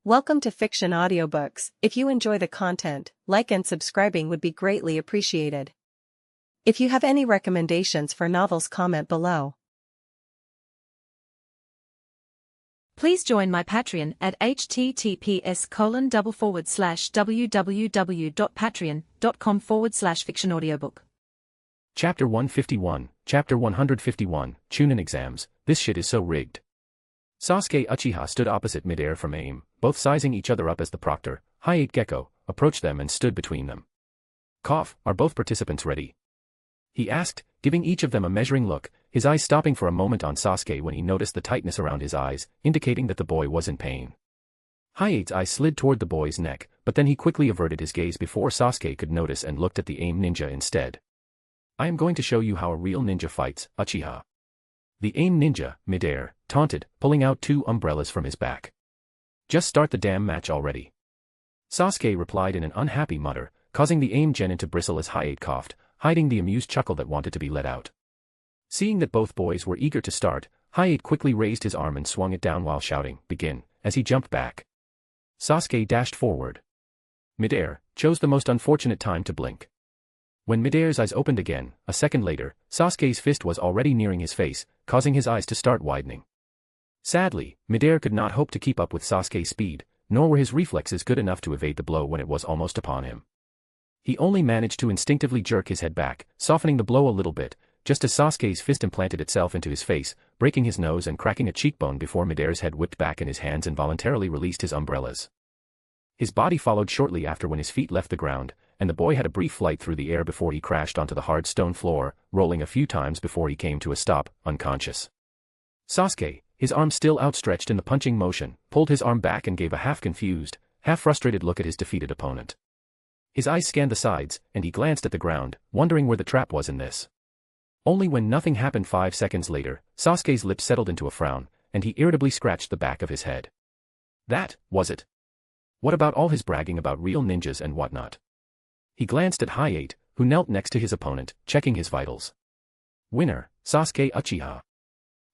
Welcome to Fiction Audiobooks. If you enjoy the content, like and subscribing would be greatly appreciated. If you have any recommendations for novels, comment below. Please join my Patreon at https://www.patreon.com/fictionaudiobook. Chapter 151, Chapter 151, Chunin Exams, This shit is so rigged. Sasuke Uchiha stood opposite midair from aim, both sizing each other up as the proctor. Hayate Gecko approached them and stood between them. Cough, are both participants ready? He asked, giving each of them a measuring look, his eyes stopping for a moment on Sasuke when he noticed the tightness around his eyes, indicating that the boy was in pain. Hayate's eyes slid toward the boy's neck, but then he quickly averted his gaze before Sasuke could notice and looked at the aim ninja instead. I am going to show you how a real ninja fights, Uchiha. The aim ninja, midair, taunted, pulling out two umbrellas from his back. Just start the damn match already. Sasuke replied in an unhappy mutter, causing the aim genin to bristle as Hayate coughed, hiding the amused chuckle that wanted to be let out. Seeing that both boys were eager to start, Hayate quickly raised his arm and swung it down while shouting, begin, as he jumped back. Sasuke dashed forward. Midair chose the most unfortunate time to blink. When midair's eyes opened again, a second later, Sasuke's fist was already nearing his face, causing his eyes to start widening. Sadly, midair could not hope to keep up with Sasuke's speed, nor were his reflexes good enough to evade the blow when it was almost upon him. He only managed to instinctively jerk his head back, softening the blow a little bit, just as Sasuke's fist implanted itself into his face, breaking his nose and cracking a cheekbone before midair's head whipped back and his hands involuntarily released his umbrellas. His body followed shortly after when his feet left the ground, and the boy had a brief flight through the air before he crashed onto the hard stone floor, rolling a few times before he came to a stop, unconscious. Sasuke, his arm still outstretched in the punching motion, pulled his arm back and gave a half-confused, half-frustrated look at his defeated opponent. His eyes scanned the sides, and he glanced at the ground, wondering where the trap was in this. Only when nothing happened 5 seconds later, Sasuke's lips settled into a frown, and he irritably scratched the back of his head. That was it. What about all his bragging about real ninjas and whatnot? He glanced at Hayate, who knelt next to his opponent, checking his vitals. Winner, Sasuke Uchiha.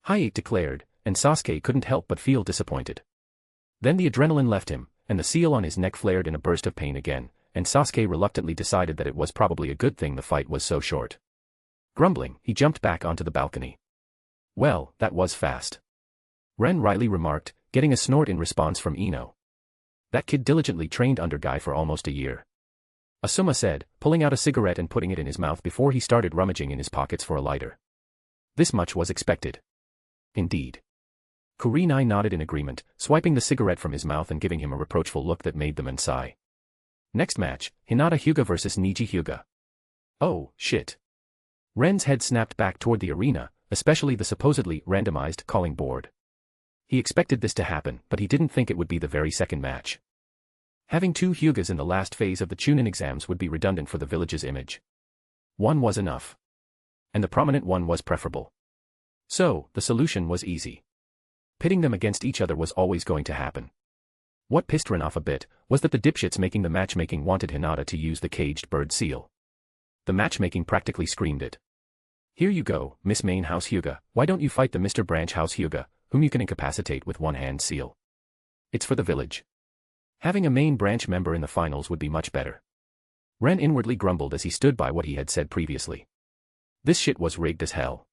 Hayate declared, and Sasuke couldn't help but feel disappointed. Then the adrenaline left him, and the seal on his neck flared in a burst of pain again, and Sasuke reluctantly decided that it was probably a good thing the fight was so short. Grumbling, he jumped back onto the balcony. Well, that was fast. Ren Riley remarked, getting a snort in response from Ino. That kid diligently trained under Guy for almost a year. Asuma said, pulling out a cigarette and putting it in his mouth before he started rummaging in his pockets for a lighter. This much was expected. Indeed. Kurenai nodded in agreement, swiping the cigarette from his mouth and giving him a reproachful look that made the man sigh. Next match, Hinata Hyuga vs Niji Hyuga. Oh, shit. Ren's head snapped back toward the arena, especially the supposedly randomized calling board. He expected this to happen, but he didn't think it would be the very second match. Having two Hyugas in the last phase of the Chunin exams would be redundant for the village's image. One was enough. And the prominent one was preferable. So, the solution was easy. Pitting them against each other was always going to happen. What pissed Ren off a bit was that the dipshits making the matchmaking wanted Hinata to use the caged bird seal. The matchmaking practically screamed it. Here you go, Miss Main House Hyuga, why don't you fight the Mr. Branch House Hyuga, whom you can incapacitate with one-hand seal? It's for the village. Having a main branch member in the finals would be much better. Ren inwardly grumbled as he stood by what he had said previously. This shit was rigged as hell.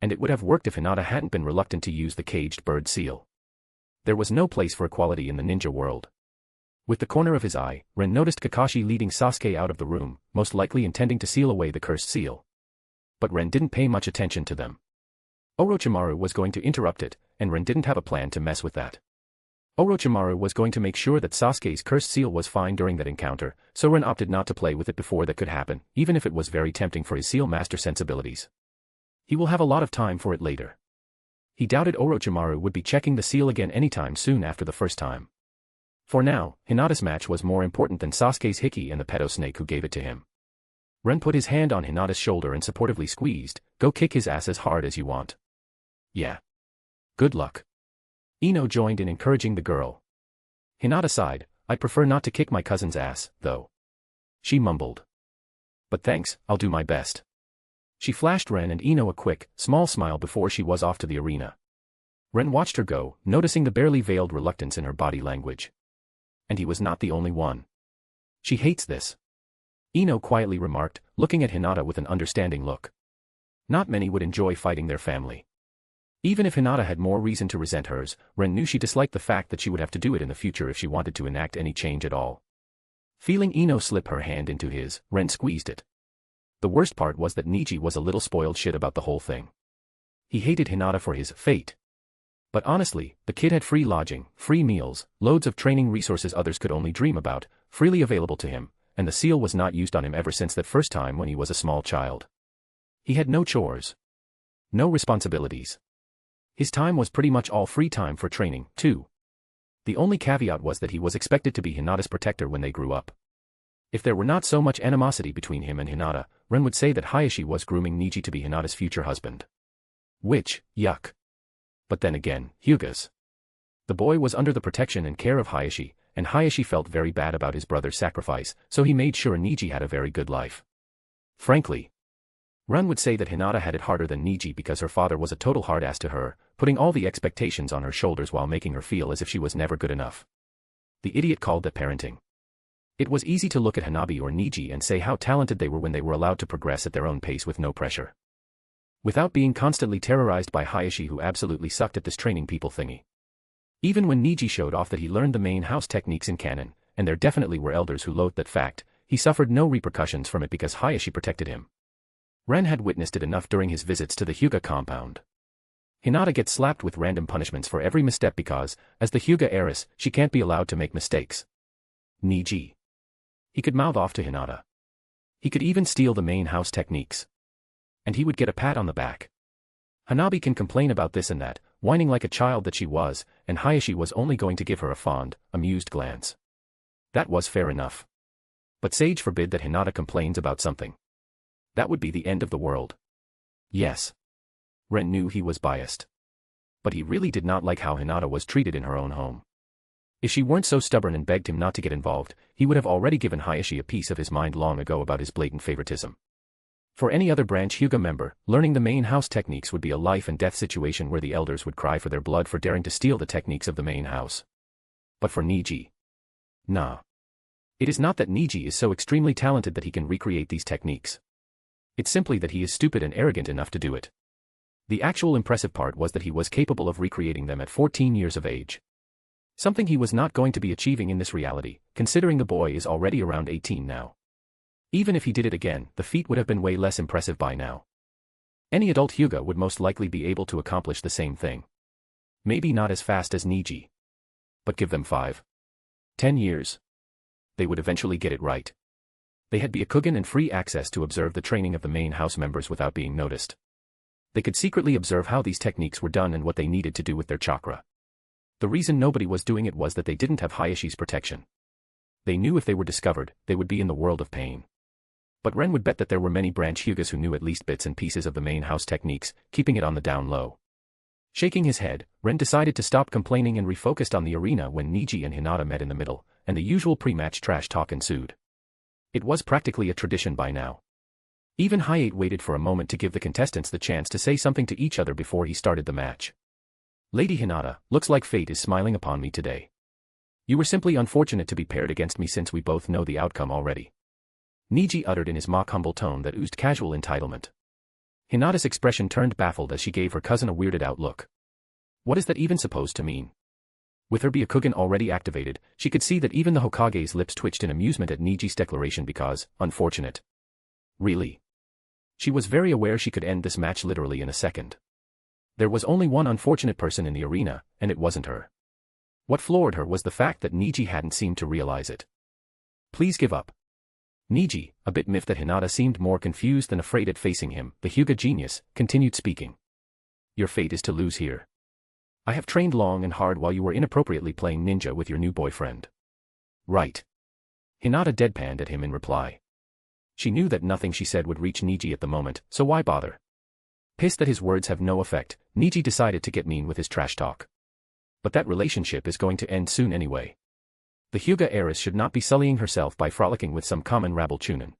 And it would have worked if Hinata hadn't been reluctant to use the caged bird seal. There was no place for equality in the ninja world. With the corner of his eye, Ren noticed Kakashi leading Sasuke out of the room, most likely intending to seal away the cursed seal. But Ren didn't pay much attention to them. Orochimaru was going to interrupt it, and Ren didn't have a plan to mess with that. Orochimaru was going to make sure that Sasuke's cursed seal was fine during that encounter, so Ren opted not to play with it before that could happen, even if it was very tempting for his Sealmaster sensibilities. He will have a lot of time for it later. He doubted Orochimaru would be checking the seal again anytime soon after the first time. For now, Hinata's match was more important than Sasuke's Hiki and the pedo snake who gave it to him. Ren put his hand on Hinata's shoulder and supportively squeezed, go kick his ass as hard as you want. Yeah. Good luck. Ino joined in encouraging the girl. Hinata sighed, I'd prefer not to kick my cousin's ass, though. She mumbled. But thanks, I'll do my best. She flashed Ren and Ino a quick, small smile before she was off to the arena. Ren watched her go, noticing the barely veiled reluctance in her body language. And he was not the only one. She hates this. Ino quietly remarked, looking at Hinata with an understanding look. Not many would enjoy fighting their family. Even if Hinata had more reason to resent hers, Ren knew she disliked the fact that she would have to do it in the future if she wanted to enact any change at all. Feeling Ino slip her hand into his, Ren squeezed it. The worst part was that Niji was a little spoiled shit about the whole thing. He hated Hinata for his fate. But honestly, the kid had free lodging, free meals, loads of training resources others could only dream about, freely available to him, and the seal was not used on him ever since that first time when he was a small child. He had no chores. No responsibilities. His time was pretty much all free time for training, too. The only caveat was that he was expected to be Hinata's protector when they grew up. If there were not so much animosity between him and Hinata, Ren would say that Hayashi was grooming Niji to be Hinata's future husband. Which, yuck. But then again, Hyuga's. The boy was under the protection and care of Hayashi, and Hayashi felt very bad about his brother's sacrifice, so he made sure Niji had a very good life. Frankly, Ren would say that Hinata had it harder than Niji because her father was a total hard-ass to her, putting all the expectations on her shoulders while making her feel as if she was never good enough. The idiot called that parenting. It was easy to look at Hanabi or Niji and say how talented they were when they were allowed to progress at their own pace with no pressure. Without being constantly terrorized by Hayashi who absolutely sucked at this training people thingy. Even when Niji showed off that he learned the main house techniques in canon, and there definitely were elders who loathed that fact, he suffered no repercussions from it because Hayashi protected him. Ren had witnessed it enough during his visits to the Hyuga compound. Hinata gets slapped with random punishments for every misstep because, as the Hyuga heiress, she can't be allowed to make mistakes. Niji. He could mouth off to Hinata. He could even steal the main house techniques. And he would get a pat on the back. Hanabi can complain about this and that, whining like a child that she was, and Hayashi was only going to give her a fond, amused glance. That was fair enough. But sage forbid that Hinata complains about something. That would be the end of the world. Yes. Ren knew he was biased. But he really did not like how Hinata was treated in her own home. If she weren't so stubborn and begged him not to get involved, he would have already given Hayashi a piece of his mind long ago about his blatant favoritism. For any other branch Hyuga member, learning the main house techniques would be a life and death situation where the elders would cry for their blood for daring to steal the techniques of the main house. But for Niji. Nah. It is not that Niji is so extremely talented that he can recreate these techniques. It's simply that he is stupid and arrogant enough to do it. The actual impressive part was that he was capable of recreating them at 14 years of age. Something he was not going to be achieving in this reality, considering the boy is already around 18 now. Even if he did it again, the feat would have been way less impressive by now. Any adult Hyuga would most likely be able to accomplish the same thing. Maybe not as fast as Niji. But give them 5, 10 years. They would eventually get it right. They had Byakugan and free access to observe the training of the main house members without being noticed. They could secretly observe how these techniques were done and what they needed to do with their chakra. The reason nobody was doing it was that they didn't have Hayashi's protection. They knew if they were discovered, they would be in the world of pain. But Ren would bet that there were many branch Hyugas who knew at least bits and pieces of the main house techniques, keeping it on the down low. Shaking his head, Ren decided to stop complaining and refocused on the arena when Niji and Hinata met in the middle, and the usual pre-match trash talk ensued. It was practically a tradition by now. Even Hayate waited for a moment to give the contestants the chance to say something to each other before he started the match. Lady Hinata, looks like fate is smiling upon me today. You were simply unfortunate to be paired against me since we both know the outcome already. Niji uttered in his mock humble tone that oozed casual entitlement. Hinata's expression turned baffled as she gave her cousin a weirded out look. What is that even supposed to mean? With her Byakugan already activated, she could see that even the Hokage's lips twitched in amusement at Niji's declaration because, unfortunate. Really? She was very aware she could end this match literally in a second. There was only one unfortunate person in the arena, and it wasn't her. What floored her was the fact that Niji hadn't seemed to realize it. Please give up. Niji, a bit miffed that Hinata seemed more confused than afraid at facing him, the Hyuga genius, continued speaking. Your fate is to lose here. I have trained long and hard while you were inappropriately playing ninja with your new boyfriend. Right. Hinata deadpanned at him in reply. She knew that nothing she said would reach Niji at the moment, so why bother? Pissed that his words have no effect, Niji decided to get mean with his trash talk. But that relationship is going to end soon anyway. The Hyuga heiress should not be sullying herself by frolicking with some common rabble chunin.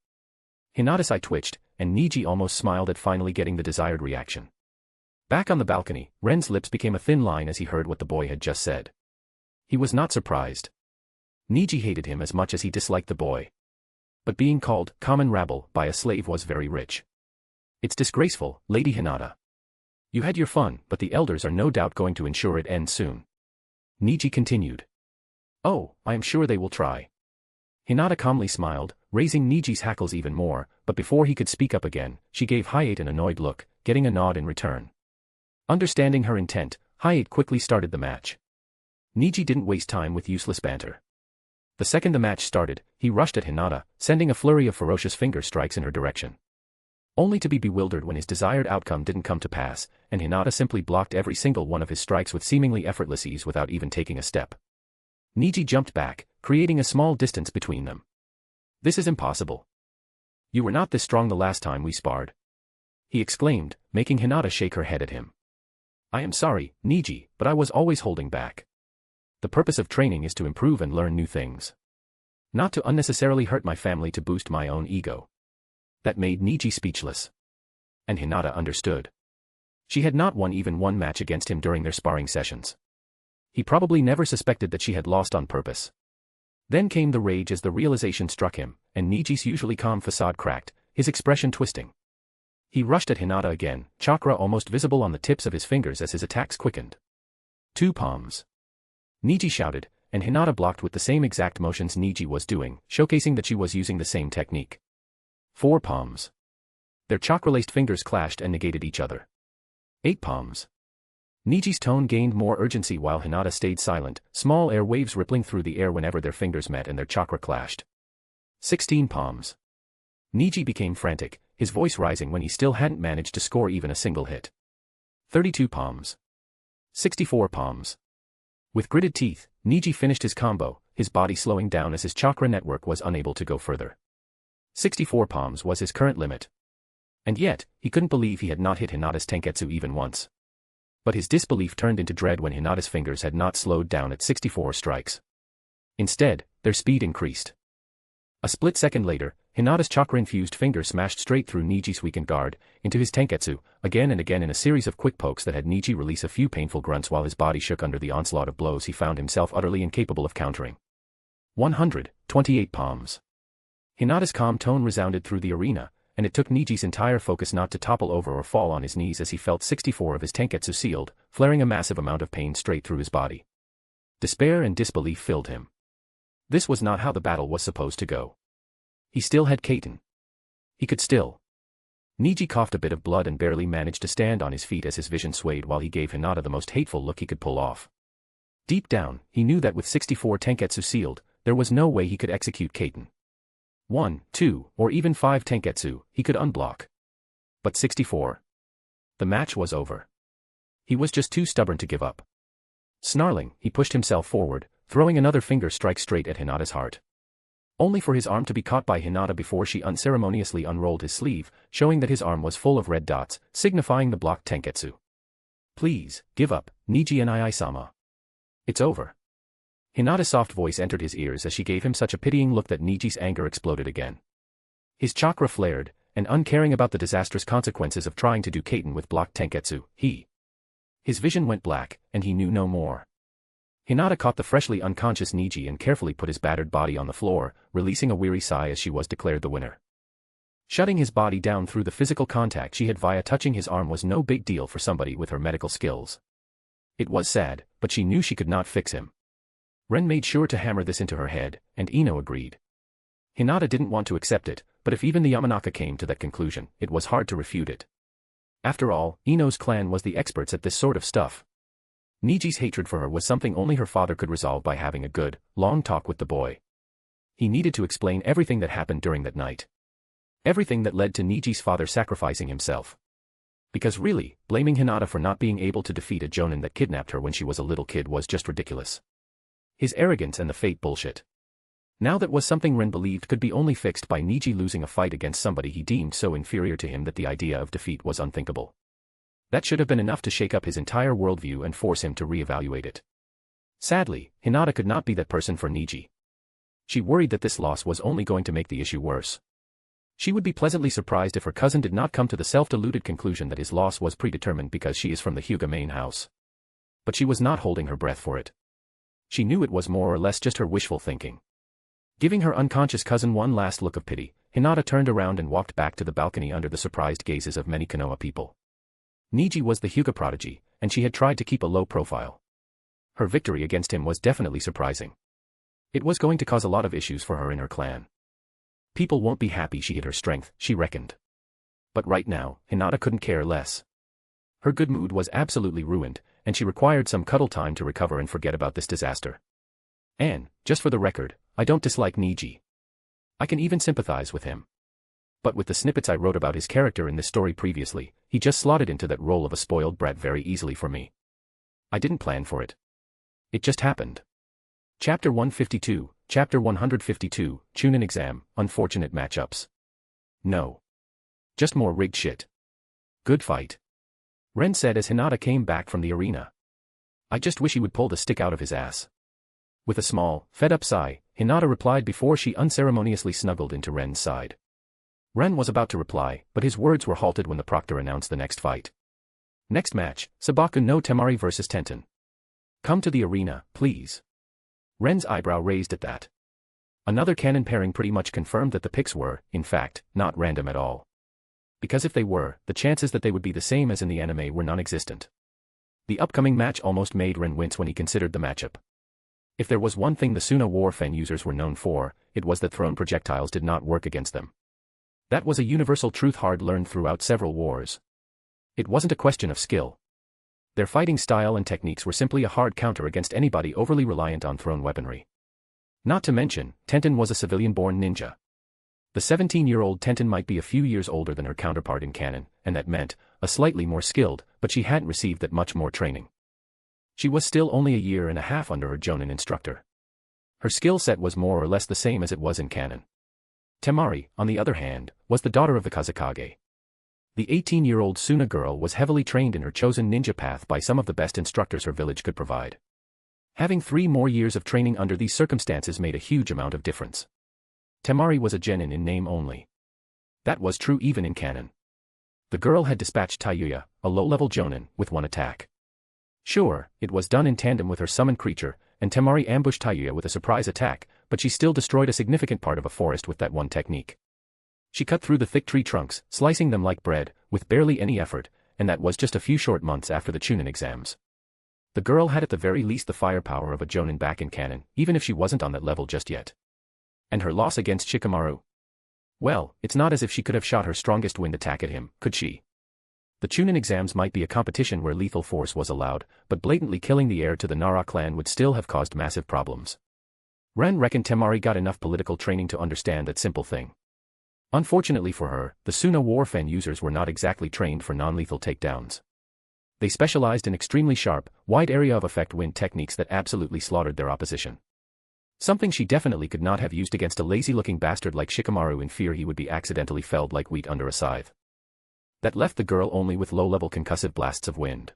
Hinata's eye twitched, and Niji almost smiled at finally getting the desired reaction. Back on the balcony, Ren's lips became a thin line as he heard what the boy had just said. He was not surprised. Niji hated him as much as he disliked the boy. But being called common rabble by a slave was very rich. It's disgraceful, Lady Hinata. You had your fun, but the elders are no doubt going to ensure it ends soon. Niji continued. Oh, I am sure they will try. Hinata calmly smiled, raising Niji's hackles even more, but before he could speak up again, she gave Hayate an annoyed look, getting a nod in return. Understanding her intent, Hayate quickly started the match. Niji didn't waste time with useless banter. The second the match started, he rushed at Hinata, sending a flurry of ferocious finger strikes in her direction. Only to be bewildered when his desired outcome didn't come to pass, and Hinata simply blocked every single one of his strikes with seemingly effortless ease without even taking a step. Niji jumped back, creating a small distance between them. This is impossible. You were not this strong the last time we sparred. He exclaimed, making Hinata shake her head at him. I am sorry, Niji, but I was always holding back. The purpose of training is to improve and learn new things. Not to unnecessarily hurt my family to boost my own ego. That made Niji speechless. And Hinata understood. She had not won even one match against him during their sparring sessions. He probably never suspected that she had lost on purpose. Then came the rage as the realization struck him, and Niji's usually calm facade cracked, his expression twisting. He rushed at Hinata again, chakra almost visible on the tips of his fingers as his attacks quickened. 2 palms. Niji shouted, and Hinata blocked with the same exact motions Niji was doing, showcasing that she was using the same technique. 4 palms. Their chakra-laced fingers clashed and negated each other. 8 palms. Niji's tone gained more urgency while Hinata stayed silent, small air waves rippling through the air whenever their fingers met and their chakra clashed. 16 palms. Niji became frantic, his voice rising when he still hadn't managed to score even a single hit. 32 palms. 64 palms. With gritted teeth, Niji finished his combo, his body slowing down as his chakra network was unable to go further. 64 palms was his current limit. And yet, he couldn't believe he had not hit Hinata's tenketsu even once. But his disbelief turned into dread when Hinata's fingers had not slowed down at 64 strikes. Instead, their speed increased. A split second later, Hinata's chakra-infused finger smashed straight through Niji's weakened guard, into his tenketsu, again and again in a series of quick pokes that had Niji release a few painful grunts while his body shook under the onslaught of blows he found himself utterly incapable of countering. 128 palms. Hinata's calm tone resounded through the arena, and it took Niji's entire focus not to topple over or fall on his knees as he felt 64 of his tenketsu sealed, flaring a massive amount of pain straight through his body. Despair and disbelief filled him. This was not how the battle was supposed to go. He still had Kaiten. He could still. Niji coughed a bit of blood and barely managed to stand on his feet as his vision swayed while he gave Hinata the most hateful look he could pull off. Deep down, he knew that with 64 tenketsu sealed, there was no way he could execute Kaiten. 1, 2, or even 5 tenketsu, he could unblock. But 64. The match was over. He was just too stubborn to give up. Snarling, he pushed himself forward, throwing another finger strike straight at Hinata's heart. Only for his arm to be caught by Hinata before she unceremoniously unrolled his sleeve, showing that his arm was full of red dots, signifying the blocked tenketsu. Please, give up, Niji and Ai-sama. It's over. Hinata's soft voice entered his ears as she gave him such a pitying look that Niji's anger exploded again. His chakra flared, and uncaring about the disastrous consequences of trying to do Kaiten with blocked tenketsu, his vision went black, and he knew no more. Hinata caught the freshly unconscious Niji and carefully put his battered body on the floor, releasing a weary sigh as she was declared the winner. Shutting his body down through the physical contact she had via touching his arm was no big deal for somebody with her medical skills. It was sad, but she knew she could not fix him. Ren made sure to hammer this into her head, and Ino agreed. Hinata didn't want to accept it, but if even the Yamanaka came to that conclusion, it was hard to refute it. After all, Ino's clan was the experts at this sort of stuff. Niji's hatred for her was something only her father could resolve by having a good, long talk with the boy. He needed to explain everything that happened during that night. Everything that led to Niji's father sacrificing himself. Because really, blaming Hinata for not being able to defeat a jonin that kidnapped her when she was a little kid was just ridiculous. His arrogance and the fate bullshit. Now that was something Ren believed could be only fixed by Niji losing a fight against somebody he deemed so inferior to him that the idea of defeat was unthinkable. That should have been enough to shake up his entire worldview and force him to reevaluate it. Sadly, Hinata could not be that person for Niji. She worried that this loss was only going to make the issue worse. She would be pleasantly surprised if her cousin did not come to the self-deluded conclusion that his loss was predetermined because she is from the Hyuga main house. But she was not holding her breath for it. She knew it was more or less just her wishful thinking. Giving her unconscious cousin one last look of pity, Hinata turned around and walked back to the balcony under the surprised gazes of many Konoha people. Niji was the Hyuga prodigy, and she had tried to keep a low profile. Her victory against him was definitely surprising. It was going to cause a lot of issues for her in her clan. People won't be happy she hid her strength, she reckoned. But right now, Hinata couldn't care less. Her good mood was absolutely ruined, and she required some cuddle time to recover and forget about this disaster. And, just for the record, I don't dislike Niji. I can even sympathize with him. But with the snippets I wrote about his character in this story previously, he just slotted into that role of a spoiled brat very easily for me. I didn't plan for it. It just happened. Chapter 152, Chapter 152, Chunin Exam, Unfortunate Matchups. No. Just more rigged shit. Good fight. Ren said as Hinata came back from the arena. I just wish he would pull the stick out of his ass. With a small, fed-up sigh, Hinata replied before she unceremoniously snuggled into Ren's side. Ren was about to reply, but his words were halted when the proctor announced the next fight. Next match, Sabaku no Temari vs Tenten. Come to the arena, please. Ren's eyebrow raised at that. Another canon pairing pretty much confirmed that the picks were, in fact, not random at all. Because if they were, the chances that they would be the same as in the anime were non-existent. The upcoming match almost made Ren wince when he considered the matchup. If there was one thing the Suna War fan users were known for, it was that thrown projectiles did not work against them. That was a universal truth hard learned throughout several wars. It wasn't a question of skill. Their fighting style and techniques were simply a hard counter against anybody overly reliant on thrown weaponry. Not to mention, Tenten was a civilian-born ninja. The 17-year-old Tenten might be a few years older than her counterpart in canon, and that meant, a slightly more skilled, but she hadn't received that much more training. She was still only a year and a half under her Jonin instructor. Her skill set was more or less the same as it was in canon. Temari, on the other hand, was the daughter of the Kazekage. The 18-year-old Suna girl was heavily trained in her chosen ninja path by some of the best instructors her village could provide. Having 3 more years of training under these circumstances made a huge amount of difference. Temari was a genin in name only. That was true even in canon. The girl had dispatched Tayuya, a low-level Jonin, with 1 attack. Sure, it was done in tandem with her summoned creature, and Temari ambushed Tayuya with a surprise attack, but she still destroyed a significant part of a forest with that one technique. She cut through the thick tree trunks, slicing them like bread, with barely any effort, and that was just a few short months after the Chunin exams. The girl had at the very least the firepower of a Jonin back in canon, even if she wasn't on that level just yet. And her loss against Shikamaru? Well, it's not as if she could have shot her strongest wind attack at him, could she? The Chunin exams might be a competition where lethal force was allowed, but blatantly killing the heir to the Nara clan would still have caused massive problems. Ren reckoned Temari got enough political training to understand that simple thing. Unfortunately for her, the Suna War fan users were not exactly trained for non-lethal takedowns. They specialized in extremely sharp, wide area of effect wind techniques that absolutely slaughtered their opposition. Something she definitely could not have used against a lazy-looking bastard like Shikamaru in fear he would be accidentally felled like wheat under a scythe. That left the girl only with low-level concussive blasts of wind.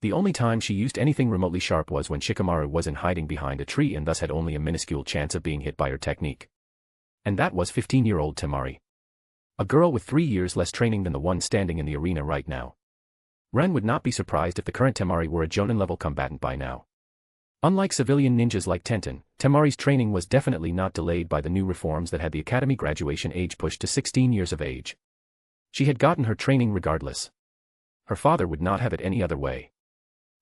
The only time she used anything remotely sharp was when Shikamaru was in hiding behind a tree and thus had only a minuscule chance of being hit by her technique. And that was 15-year-old Temari. A girl with 3 years less training than the one standing in the arena right now. Ren would not be surprised if the current Temari were a Jonin-level combatant by now. Unlike civilian ninjas like Tenten, Temari's training was definitely not delayed by the new reforms that had the academy graduation age pushed to 16 years of age. She had gotten her training regardless. Her father would not have it any other way.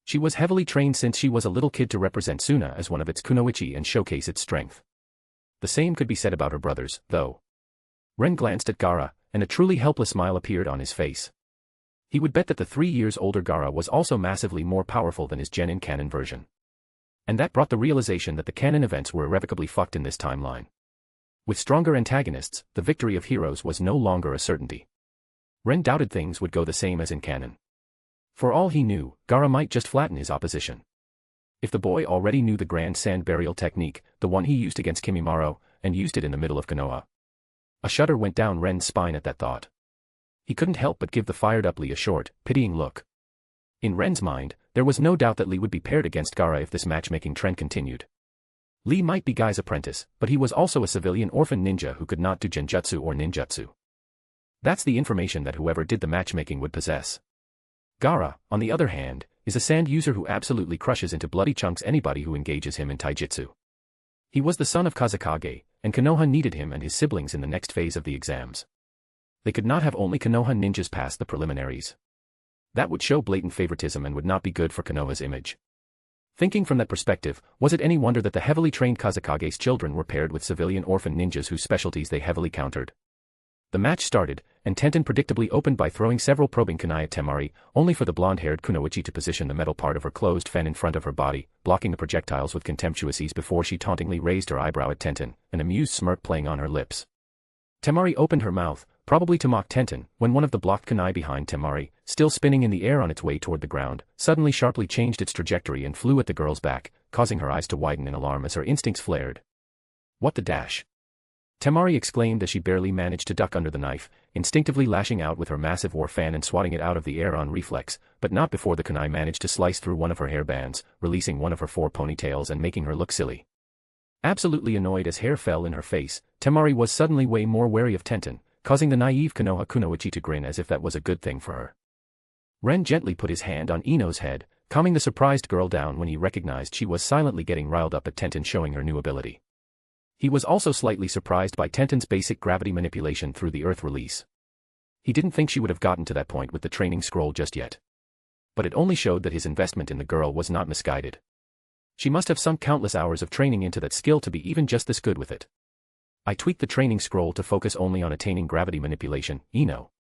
She was heavily trained since she was a little kid to represent Suna as one of its kunoichi and showcase its strength. The same could be said about her brothers, though. Ren glanced at Gaara, and a truly helpless smile appeared on his face. He would bet that the 3 years older Gaara was also massively more powerful than his genin canon version. And that brought the realization that the canon events were irrevocably fucked in this timeline. With stronger antagonists, the victory of heroes was no longer a certainty. Ren doubted things would go the same as in canon. For all he knew, Gaara might just flatten his opposition. If the boy already knew the Grand Sand Burial technique, the one he used against Kimimaro, and used it in the middle of Konoha. A shudder went down Ren's spine at that thought. He couldn't help but give the fired-up Lee a short, pitying look. In Ren's mind, there was no doubt that Lee would be paired against Gaara if this matchmaking trend continued. Lee might be Guy's apprentice, but he was also a civilian orphan ninja who could not do genjutsu or ninjutsu. That's the information that whoever did the matchmaking would possess. Gaara, on the other hand, is a sand user who absolutely crushes into bloody chunks anybody who engages him in taijutsu. He was the son of Kazekage, and Konoha needed him and his siblings in the next phase of the exams. They could not have only Konoha ninjas pass the preliminaries. That would show blatant favoritism and would not be good for Konoha's image. Thinking from that perspective, was it any wonder that the heavily trained Kazekage's children were paired with civilian orphan ninjas whose specialties they heavily countered? The match started, and Tenten predictably opened by throwing several probing kunai at Temari, only for the blonde-haired Kunoichi to position the metal part of her closed fan in front of her body, blocking the projectiles with contemptuous ease before she tauntingly raised her eyebrow at Tenten, an amused smirk playing on her lips. Temari opened her mouth, probably to mock Tenten, when one of the blocked kunai behind Temari, still spinning in the air on its way toward the ground, suddenly sharply changed its trajectory and flew at the girl's back, causing her eyes to widen in alarm as her instincts flared. What the dash? Temari exclaimed as she barely managed to duck under the knife, instinctively lashing out with her massive war fan and swatting it out of the air on reflex, but not before the kunai managed to slice through one of her hair bands, releasing one of her 4 ponytails and making her look silly. Absolutely annoyed as hair fell in her face, Temari was suddenly way more wary of Tenten, causing the naive Konoha Kunoichi to grin as if that was a good thing for her. Ren gently put his hand on Ino's head, calming the surprised girl down when he recognized she was silently getting riled up at Tenten showing her new ability. He was also slightly surprised by Tenten's basic gravity manipulation through the earth release. He didn't think she would have gotten to that point with the training scroll just yet. But it only showed that his investment in the girl was not misguided. She must have sunk countless hours of training into that skill to be even just this good with it. I tweaked the training scroll to focus only on attaining gravity manipulation, Ino.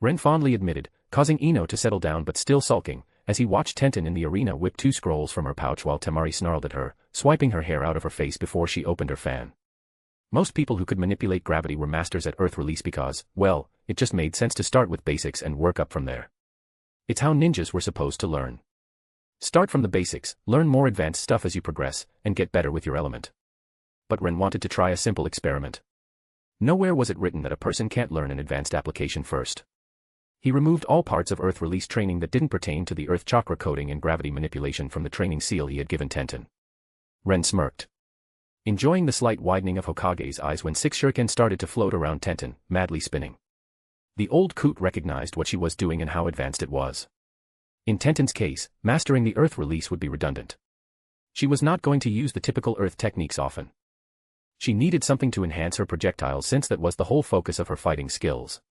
Ren fondly admitted, causing Ino to settle down but still sulking, as he watched Tenten in the arena whip 2 scrolls from her pouch while Temari snarled at her, swiping her hair out of her face before she opened her fan. Most people who could manipulate gravity were masters at earth release because, well, it just made sense to start with basics and work up from there. It's how ninjas were supposed to learn. Start from the basics, learn more advanced stuff as you progress, and get better with your element. But Ren wanted to try a simple experiment. Nowhere was it written that a person can't learn an advanced application first. He removed all parts of earth release training that didn't pertain to the earth chakra coding and gravity manipulation from the training seal he had given Tenten. Ren smirked, enjoying the slight widening of Hokage's eyes when 6 shuriken started to float around Tenten, madly spinning. The old coot recognized what she was doing and how advanced it was. In Tenten's case, mastering the earth release would be redundant. She was not going to use the typical earth techniques often. She needed something to enhance her projectiles since that was the whole focus of her fighting skills.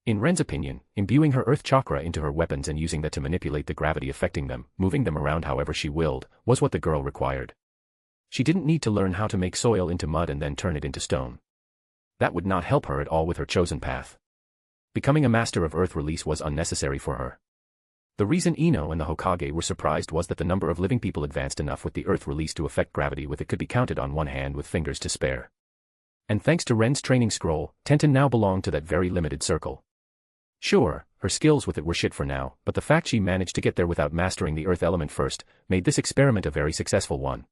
In Ren's opinion, imbuing her earth chakra into her weapons and using that to manipulate the gravity affecting them, moving them around however she willed, was what the girl required. She didn't need to learn how to make soil into mud and then turn it into stone. That would not help her at all with her chosen path. Becoming a master of earth release was unnecessary for her. The reason Ino and the Hokage were surprised was that the number of living people advanced enough with the earth release to affect gravity with it could be counted on one hand with fingers to spare. And thanks to Ren's training scroll, Tenten now belonged to that very limited circle. Sure, her skills with it were shit for now, but the fact she managed to get there without mastering the earth element first, made this experiment a very successful one.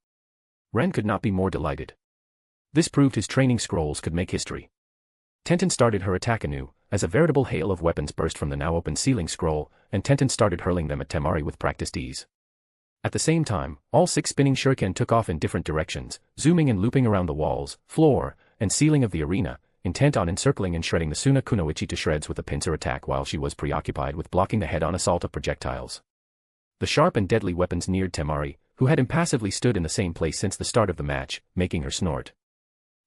Ren could not be more delighted. This proved his training scrolls could make history. Tenten started her attack anew, as a veritable hail of weapons burst from the now open ceiling scroll, and Tenten started hurling them at Temari with practiced ease. At the same time, all 6 spinning shuriken took off in different directions, zooming and looping around the walls, floor, and ceiling of the arena, intent on encircling and shredding the Suna Kunoichi to shreds with a pincer attack while she was preoccupied with blocking the head-on assault of projectiles. The sharp and deadly weapons neared Temari, who had impassively stood in the same place since the start of the match, making her snort.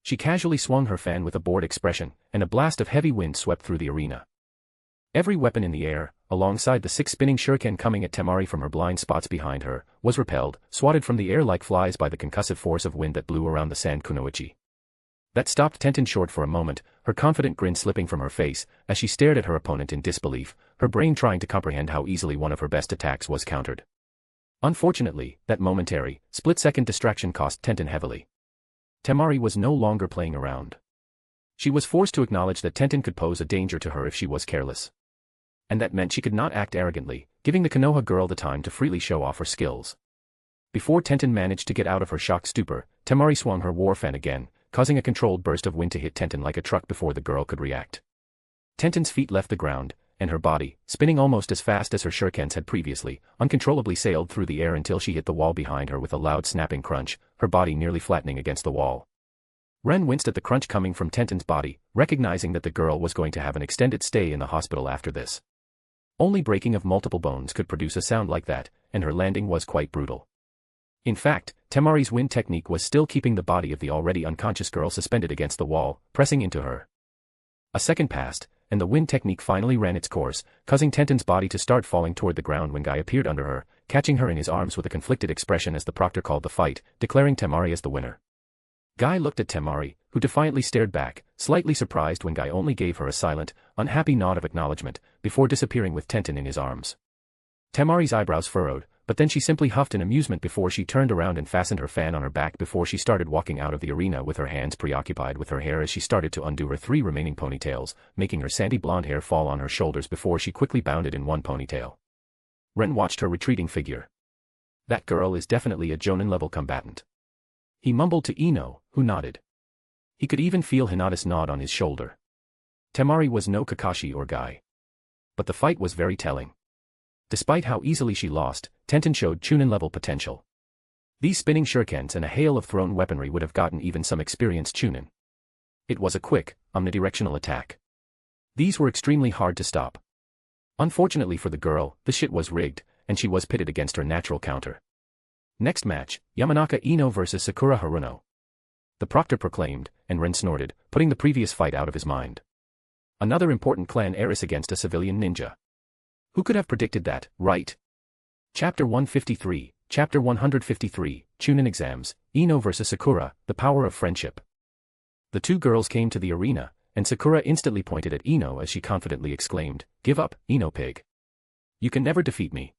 She casually swung her fan with a bored expression, and a blast of heavy wind swept through the arena. Every weapon in the air, alongside the 6 spinning shuriken coming at Temari from her blind spots behind her, was repelled, swatted from the air like flies by the concussive force of wind that blew around the sand Kunoichi. That stopped Tenten short for a moment, her confident grin slipping from her face, as she stared at her opponent in disbelief, her brain trying to comprehend how easily one of her best attacks was countered. Unfortunately, that momentary, split-second distraction cost Tenten heavily. Temari was no longer playing around. She was forced to acknowledge that Tenten could pose a danger to her if she was careless. And that meant she could not act arrogantly, giving the Konoha girl the time to freely show off her skills. Before Tenten managed to get out of her shocked stupor, Temari swung her war fan again, causing a controlled burst of wind to hit Tenten like a truck before the girl could react. Tenten's feet left the ground, and her body, spinning almost as fast as her shurikens had previously, uncontrollably sailed through the air until she hit the wall behind her with a loud snapping crunch, her body nearly flattening against the wall. Ren winced at the crunch coming from Tenten's body, recognizing that the girl was going to have an extended stay in the hospital after this. Only breaking of multiple bones could produce a sound like that, and her landing was quite brutal. In fact, Temari's wind technique was still keeping the body of the already unconscious girl suspended against the wall, pressing into her. A second passed, and the wind technique finally ran its course, causing Tenten's body to start falling toward the ground when Guy appeared under her, catching her in his arms with a conflicted expression as the proctor called the fight, declaring Temari as the winner. Guy looked at Temari, who defiantly stared back, slightly surprised when Guy only gave her a silent, unhappy nod of acknowledgement, before disappearing with Tenten in his arms. Temari's eyebrows furrowed, but then she simply huffed in amusement before she turned around and fastened her fan on her back before she started walking out of the arena with her hands preoccupied with her hair as she started to undo her 3 remaining ponytails, making her sandy blonde hair fall on her shoulders before she quickly bound it in one ponytail. Ren watched her retreating figure. That girl is definitely a Jonin-level combatant. He mumbled to Ino, who nodded. He could even feel Hinata's nod on his shoulder. Temari was no Kakashi or Guy. But the fight was very telling. Despite how easily she lost, Tenten showed Chunin-level potential. These spinning shurikens and a hail of thrown weaponry would have gotten even some experienced Chunin. It was a quick, omnidirectional attack. These were extremely hard to stop. Unfortunately for the girl, the shit was rigged, and she was pitted against her natural counter. Next match, Yamanaka Ino vs Sakura Haruno. The proctor proclaimed, and Ren snorted, putting the previous fight out of his mind. Another important clan heiress against a civilian ninja. Who could have predicted that, right? Chapter 153, Chapter 153, Chunin Exams, Ino vs Sakura, The Power of Friendship. The two girls came to the arena, and Sakura instantly pointed at Ino as she confidently exclaimed, "Give up, Ino pig. You can never defeat me.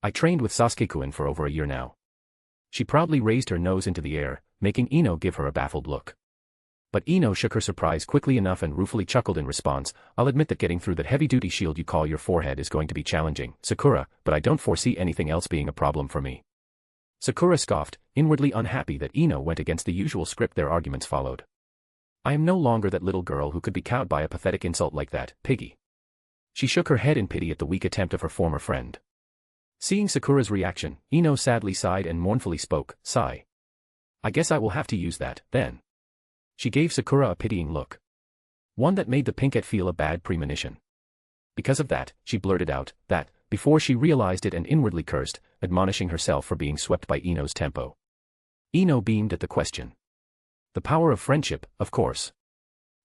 I trained with Sasuke-kun for over a year now." She proudly raised her nose into the air, making Ino give her a baffled look. But Ino shook her surprise quickly enough and ruefully chuckled in response, "I'll admit that getting through that heavy-duty shield you call your forehead is going to be challenging, Sakura, but I don't foresee anything else being a problem for me." Sakura scoffed, inwardly unhappy that Ino went against the usual script their arguments followed. "I am no longer that little girl who could be cowed by a pathetic insult like that, piggy." She shook her head in pity at the weak attempt of her former friend. Seeing Sakura's reaction, Ino sadly sighed and mournfully spoke, "Sigh. I guess I will have to use that, then." She gave Sakura a pitying look. One that made the pinkette feel a bad premonition. Because of that, she blurted out, that, before she realized it and inwardly cursed, admonishing herself for being swept by Ino's tempo. Ino beamed at the question. The power of friendship, of course.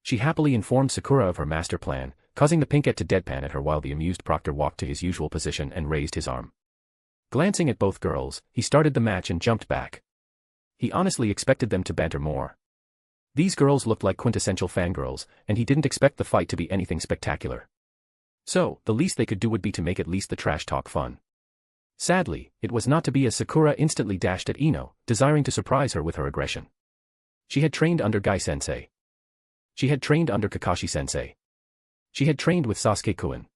She happily informed Sakura of her master plan, causing the pinkette to deadpan at her while the amused proctor walked to his usual position and raised his arm. Glancing at both girls, he started the match and jumped back. He honestly expected them to banter more. These girls looked like quintessential fangirls, and he didn't expect the fight to be anything spectacular. So, the least they could do would be to make at least the trash talk fun. Sadly, it was not to be as Sakura instantly dashed at Ino, desiring to surprise her with her aggression. She had trained under Guy-sensei. She had trained under Kakashi-sensei. She had trained with Sasuke-kun.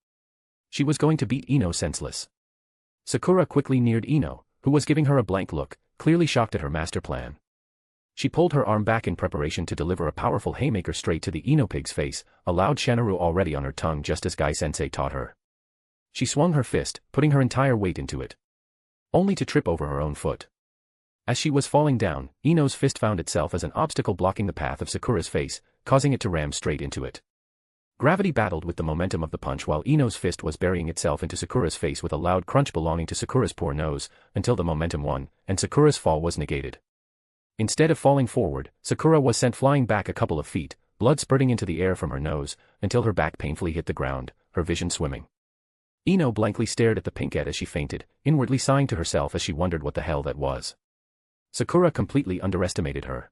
She was going to beat Ino senseless. Sakura quickly neared Ino, who was giving her a blank look, clearly shocked at her master plan. She pulled her arm back in preparation to deliver a powerful haymaker straight to the Ino pig's face, a loud Shanaru already on her tongue just as Guy-sensei taught her. She swung her fist, putting her entire weight into it. Only to trip over her own foot. As she was falling down, Ino's fist found itself as an obstacle blocking the path of Sakura's face, causing it to ram straight into it. Gravity battled with the momentum of the punch while Ino's fist was burying itself into Sakura's face with a loud crunch belonging to Sakura's poor nose, until the momentum won, and Sakura's fall was negated. Instead of falling forward, Sakura was sent flying back a couple of feet, blood spurting into the air from her nose, until her back painfully hit the ground, her vision swimming. Ino blankly stared at the pinkette as she fainted, inwardly sighing to herself as she wondered what the hell that was. Sakura completely underestimated her.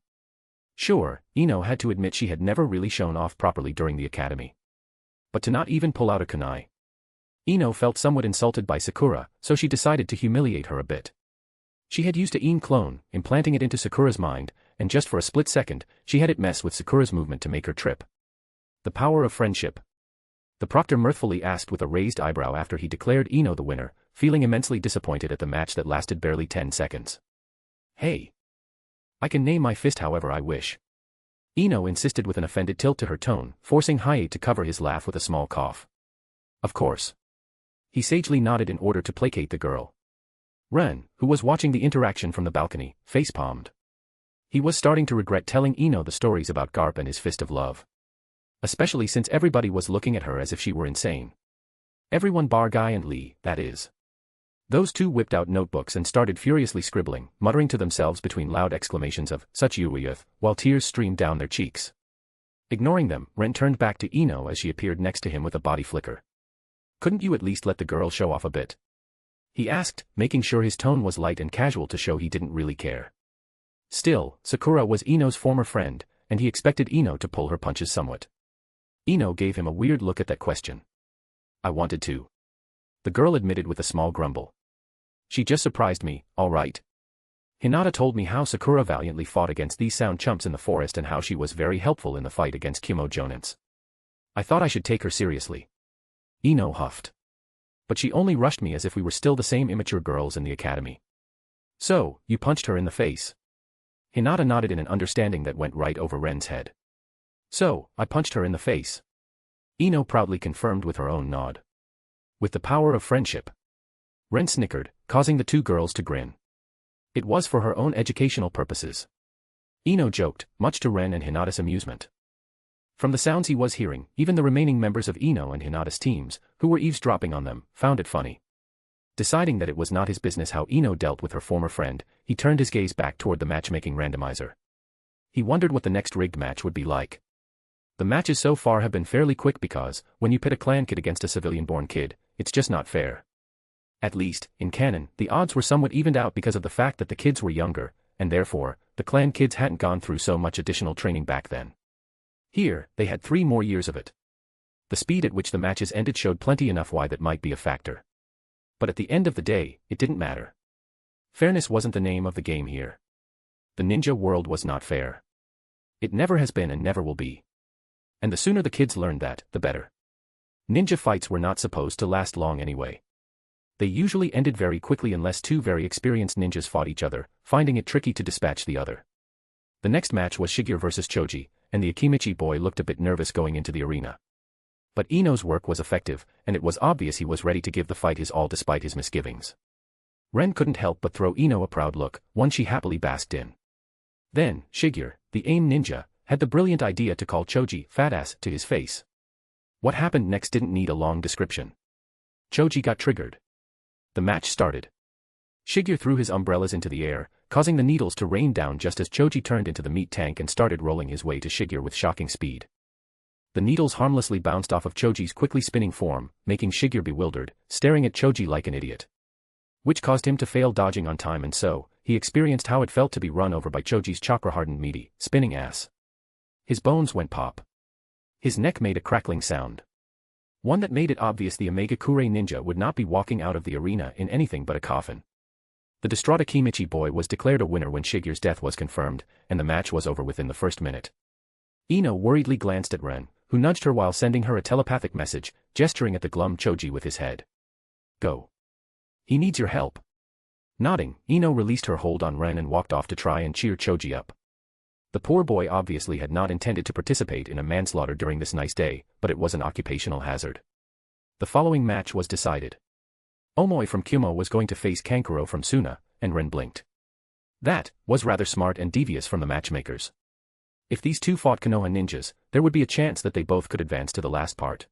Sure, Ino had to admit she had never really shown off properly during the academy. But to not even pull out a kunai. Ino felt somewhat insulted by Sakura, so she decided to humiliate her a bit. She had used a Een clone, implanting it into Sakura's mind, and just for a split second, she had it mess with Sakura's movement to make her trip. The power of friendship. The proctor mirthfully asked with a raised eyebrow after he declared Ino the winner, feeling immensely disappointed at the match that lasted barely 10 seconds. "Hey. I can name my fist however I wish." Ino insisted with an offended tilt to her tone, forcing Hiei to cover his laugh with a small cough. Of course. He sagely nodded in order to placate the girl. Ren, who was watching the interaction from the balcony, face-palmed. He was starting to regret telling Ino the stories about Garp and his fist of love. Especially since everybody was looking at her as if she were insane. Everyone bar Guy and Lee, that is. Those two whipped out notebooks and started furiously scribbling, muttering to themselves between loud exclamations of, such youth, while tears streamed down their cheeks. Ignoring them, Ren turned back to Ino as she appeared next to him with a body flicker. Couldn't you at least let the girl show off a bit? He asked, making sure his tone was light and casual to show he didn't really care. Still, Sakura was Ino's former friend, and he expected Ino to pull her punches somewhat. Ino gave him a weird look at that question. I wanted to. The girl admitted with a small grumble. She just surprised me, all right. Hinata told me how Sakura valiantly fought against these sound chumps in the forest and how she was very helpful in the fight against Kumo Jonins. I thought I should take her seriously. Ino huffed. But she only rushed me as if we were still the same immature girls in the academy. So, you punched her in the face. Hinata nodded in an understanding that went right over Ren's head. So, I punched her in the face. Ino proudly confirmed with her own nod. With the power of friendship. Ren snickered, causing the two girls to grin. It was for her own educational purposes. Ino joked, much to Ren and Hinata's amusement. From the sounds he was hearing, even the remaining members of Ino and Hinata's teams, who were eavesdropping on them, found it funny. Deciding that it was not his business how Ino dealt with her former friend, he turned his gaze back toward the matchmaking randomizer. He wondered what the next rigged match would be like. The matches so far have been fairly quick because, when you pit a clan kid against a civilian-born kid, it's just not fair. At least, in canon, the odds were somewhat evened out because of the fact that the kids were younger, and therefore, the clan kids hadn't gone through so much additional training back then. Here, they had 3 more years of it. The speed at which the matches ended showed plenty enough why that might be a factor. But at the end of the day, it didn't matter. Fairness wasn't the name of the game here. The ninja world was not fair. It never has been and never will be. And the sooner the kids learned that, the better. Ninja fights were not supposed to last long anyway. They usually ended very quickly unless 2 very experienced ninjas fought each other, finding it tricky to dispatch the other. The next match was Shigeru versus Choji, and the Akimichi boy looked a bit nervous going into the arena. But Ino's work was effective, and it was obvious he was ready to give the fight his all despite his misgivings. Ren couldn't help but throw Ino a proud look, one she happily basked in. Then, Shigeru, the AIM ninja, had the brilliant idea to call Choji fat ass to his face. What happened next didn't need a long description. Choji got triggered. The match started. Shigeru threw his umbrellas into the air, causing the needles to rain down just as Choji turned into the meat tank and started rolling his way to Shigeru with shocking speed. The needles harmlessly bounced off of Choji's quickly spinning form, making Shigeru bewildered, staring at Choji like an idiot. Which caused him to fail dodging on time, and so, he experienced how it felt to be run over by Choji's chakra-hardened meaty, spinning ass. His bones went pop. His neck made a crackling sound. One that made it obvious the Omega Kurei ninja would not be walking out of the arena in anything but a coffin. The distraught Akimichi boy was declared a winner when Shigeru's death was confirmed, and the match was over within the first minute. Ino worriedly glanced at Ren, who nudged her while sending her a telepathic message, gesturing at the glum Choji with his head. Go. He needs your help. Nodding, Ino released her hold on Ren and walked off to try and cheer Choji up. The poor boy obviously had not intended to participate in a manslaughter during this nice day, but it was an occupational hazard. The following match was decided. Omoi from Kumo was going to face Kankuro from Suna, and Ren blinked. That was rather smart and devious from the matchmakers. If these two fought Konoha ninjas, there would be a chance that they both could advance to the last part.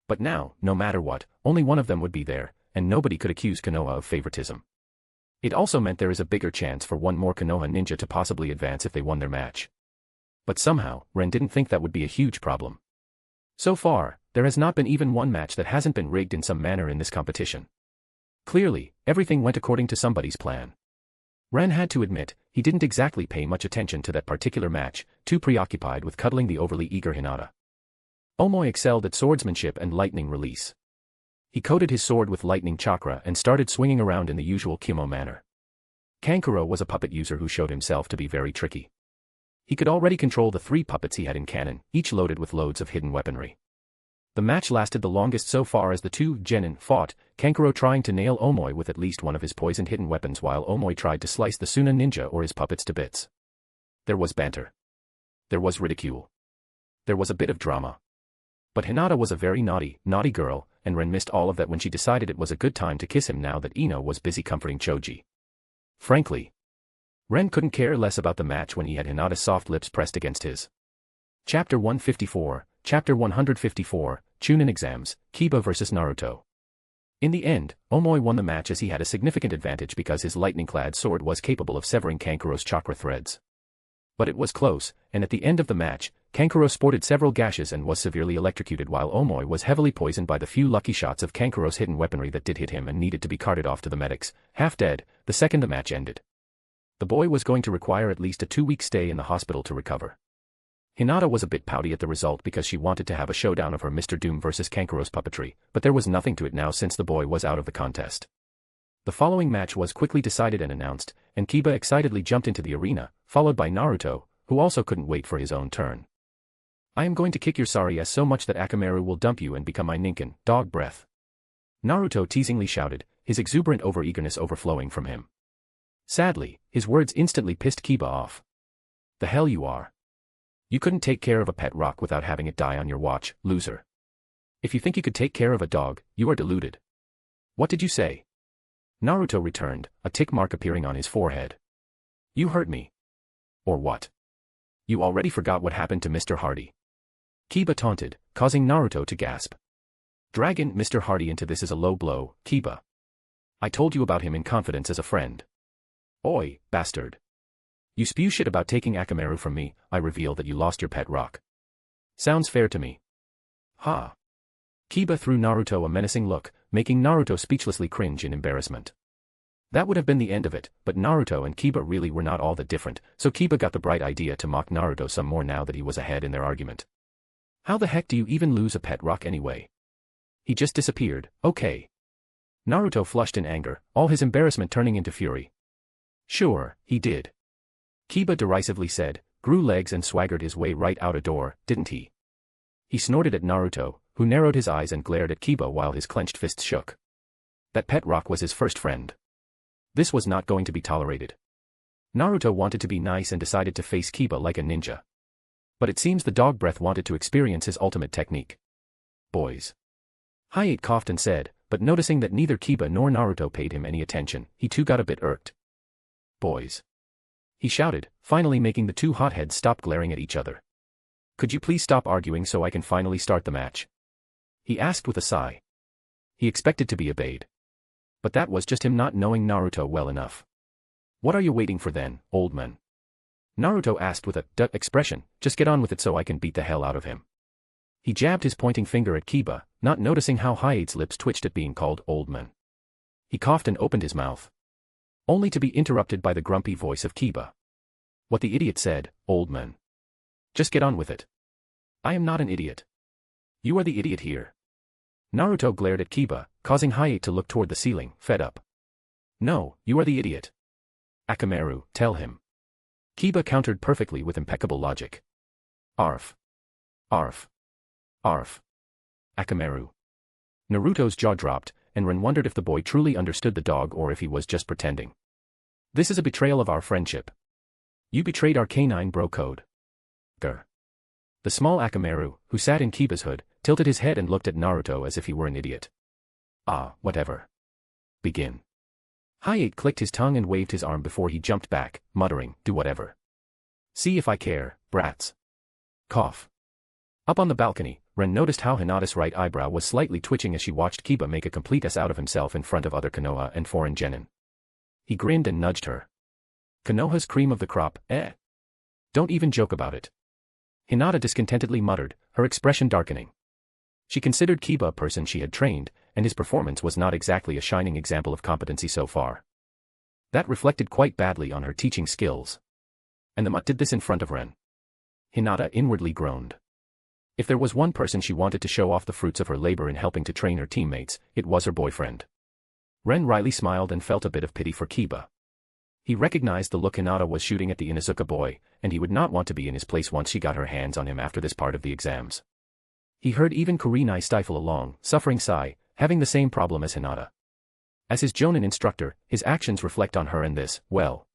But now, no matter what, only one of them would be there, and nobody could accuse Konoha of favoritism. It also meant there is a bigger chance for one more Konoha ninja to possibly advance if they won their match. But somehow, Ren didn't think that would be a huge problem. So far, there has not been even one match that hasn't been rigged in some manner in this competition. Clearly, everything went according to somebody's plan. Ren had to admit, he didn't exactly pay much attention to that particular match, too preoccupied with cuddling the overly eager Hinata. Omoi excelled at swordsmanship and lightning release. He coated his sword with lightning chakra and started swinging around in the usual Kumo manner. Kankuro was a puppet user who showed himself to be very tricky. He could already control the 3 puppets he had in canon, each loaded with loads of hidden weaponry. The match lasted the longest so far as the 2 genin fought, Kankuro trying to nail Omoi with at least one of his poisoned hidden weapons while Omoi tried to slice the Suna ninja or his puppets to bits. There was banter. There was ridicule. There was a bit of drama. But Hinata was a very naughty girl, and Ren missed all of that when she decided it was a good time to kiss him now that Ino was busy comforting Choji. Frankly, Ren couldn't care less about the match when he had Hinata's soft lips pressed against his. Chapter 154, Chunin exams, Kiba vs Naruto. In the end, Omoi won the match as he had a significant advantage because his lightning-clad sword was capable of severing Kankuro's chakra threads. But it was close, and at the end of the match, Kankuro sported several gashes and was severely electrocuted while Omoi was heavily poisoned by the few lucky shots of Kankuro's hidden weaponry that did hit him and needed to be carted off to the medics, half dead, the second the match ended. The boy was going to require at least a 2-week stay in the hospital to recover. Hinata was a bit pouty at the result because she wanted to have a showdown of her Mr. Doom versus Kankuro's puppetry, but there was nothing to it now since the boy was out of the contest. The following match was quickly decided and announced, and Kiba excitedly jumped into the arena, followed by Naruto, who also couldn't wait for his own turn. I am going to kick your sorry ass so much that Akamaru will dump you and become my ninkin, dog breath. Naruto teasingly shouted, his exuberant overeagerness overflowing from him. Sadly, his words instantly pissed Kiba off. The hell you are. You couldn't take care of a pet rock without having it die on your watch, loser. If you think you could take care of a dog, you are deluded. What did you say? Naruto returned, a tick mark appearing on his forehead. You hurt me. Or what? You already forgot what happened to Mr. Hardy. Kiba taunted, causing Naruto to gasp. Dragging Mr. Hardy into this is a low blow, Kiba. I told you about him in confidence as a friend. Oi, bastard. You spew shit about taking Akamaru from me, I reveal that you lost your pet rock. Sounds fair to me. Ha. Kiba threw Naruto a menacing look, making Naruto speechlessly cringe in embarrassment. That would have been the end of it, but Naruto and Kiba really were not all that different, so Kiba got the bright idea to mock Naruto some more now that he was ahead in their argument. How the heck do you even lose a pet rock anyway? He just disappeared, okay. Naruto flushed in anger, all his embarrassment turning into fury. Sure, he did. Kiba derisively said, grew legs and swaggered his way right out a door, didn't he? He snorted at Naruto, who narrowed his eyes and glared at Kiba while his clenched fists shook. That pet rock was his first friend. This was not going to be tolerated. Naruto wanted to be nice and decided to face Kiba like a ninja. But it seems the dog breath wanted to experience his ultimate technique. Boys. Hayate coughed and said, but noticing that neither Kiba nor Naruto paid him any attention, he too got a bit irked. Boys. He shouted, finally making the two hotheads stop glaring at each other. Could you please stop arguing so I can finally start the match? He asked with a sigh. He expected to be obeyed. But that was just him not knowing Naruto well enough. What are you waiting for then, old man? Naruto asked with a duh expression, just get on with it so I can beat the hell out of him. He jabbed his pointing finger at Kiba, not noticing how Hayate's lips twitched at being called old man. He coughed and opened his mouth. Only to be interrupted by the grumpy voice of Kiba. What the idiot said, old man. Just get on with it. I am not an idiot. You are the idiot here. Naruto glared at Kiba, causing Hayate to look toward the ceiling, fed up. No, you are the idiot. Akamaru, tell him. Kiba countered perfectly with impeccable logic. Arf. Arf. Arf. Akamaru. Naruto's jaw dropped, and Ren wondered if the boy truly understood the dog or if he was just pretending. This is a betrayal of our friendship. You betrayed our canine bro code. Grr. The small Akamaru, who sat in Kiba's hood, tilted his head and looked at Naruto as if he were an idiot. Ah, whatever. Begin. Hayate clicked his tongue and waved his arm before he jumped back, muttering, do whatever. See if I care, brats. Cough. Up on the balcony, Ren noticed how Hinata's right eyebrow was slightly twitching as she watched Kiba make a complete ass out of himself in front of other Konoha and foreign genin. He grinned and nudged her. Konoha's cream of the crop, eh? Don't even joke about it. Hinata discontentedly muttered, her expression darkening. She considered Kiba a person she had trained, and his performance was not exactly a shining example of competency so far. That reflected quite badly on her teaching skills. And the mutt did this in front of Ren. Hinata inwardly groaned. If there was one person she wanted to show off the fruits of her labor in helping to train her teammates, it was her boyfriend. Ren wryly smiled and felt a bit of pity for Kiba. He recognized the look Hinata was shooting at the Inuzuka boy, and he would not want to be in his place once she got her hands on him after this part of the exams. He heard even Kurenai stifle a long, suffering sigh, having the same problem as Hinata. As his Jonin instructor, his actions reflect on her and this, well.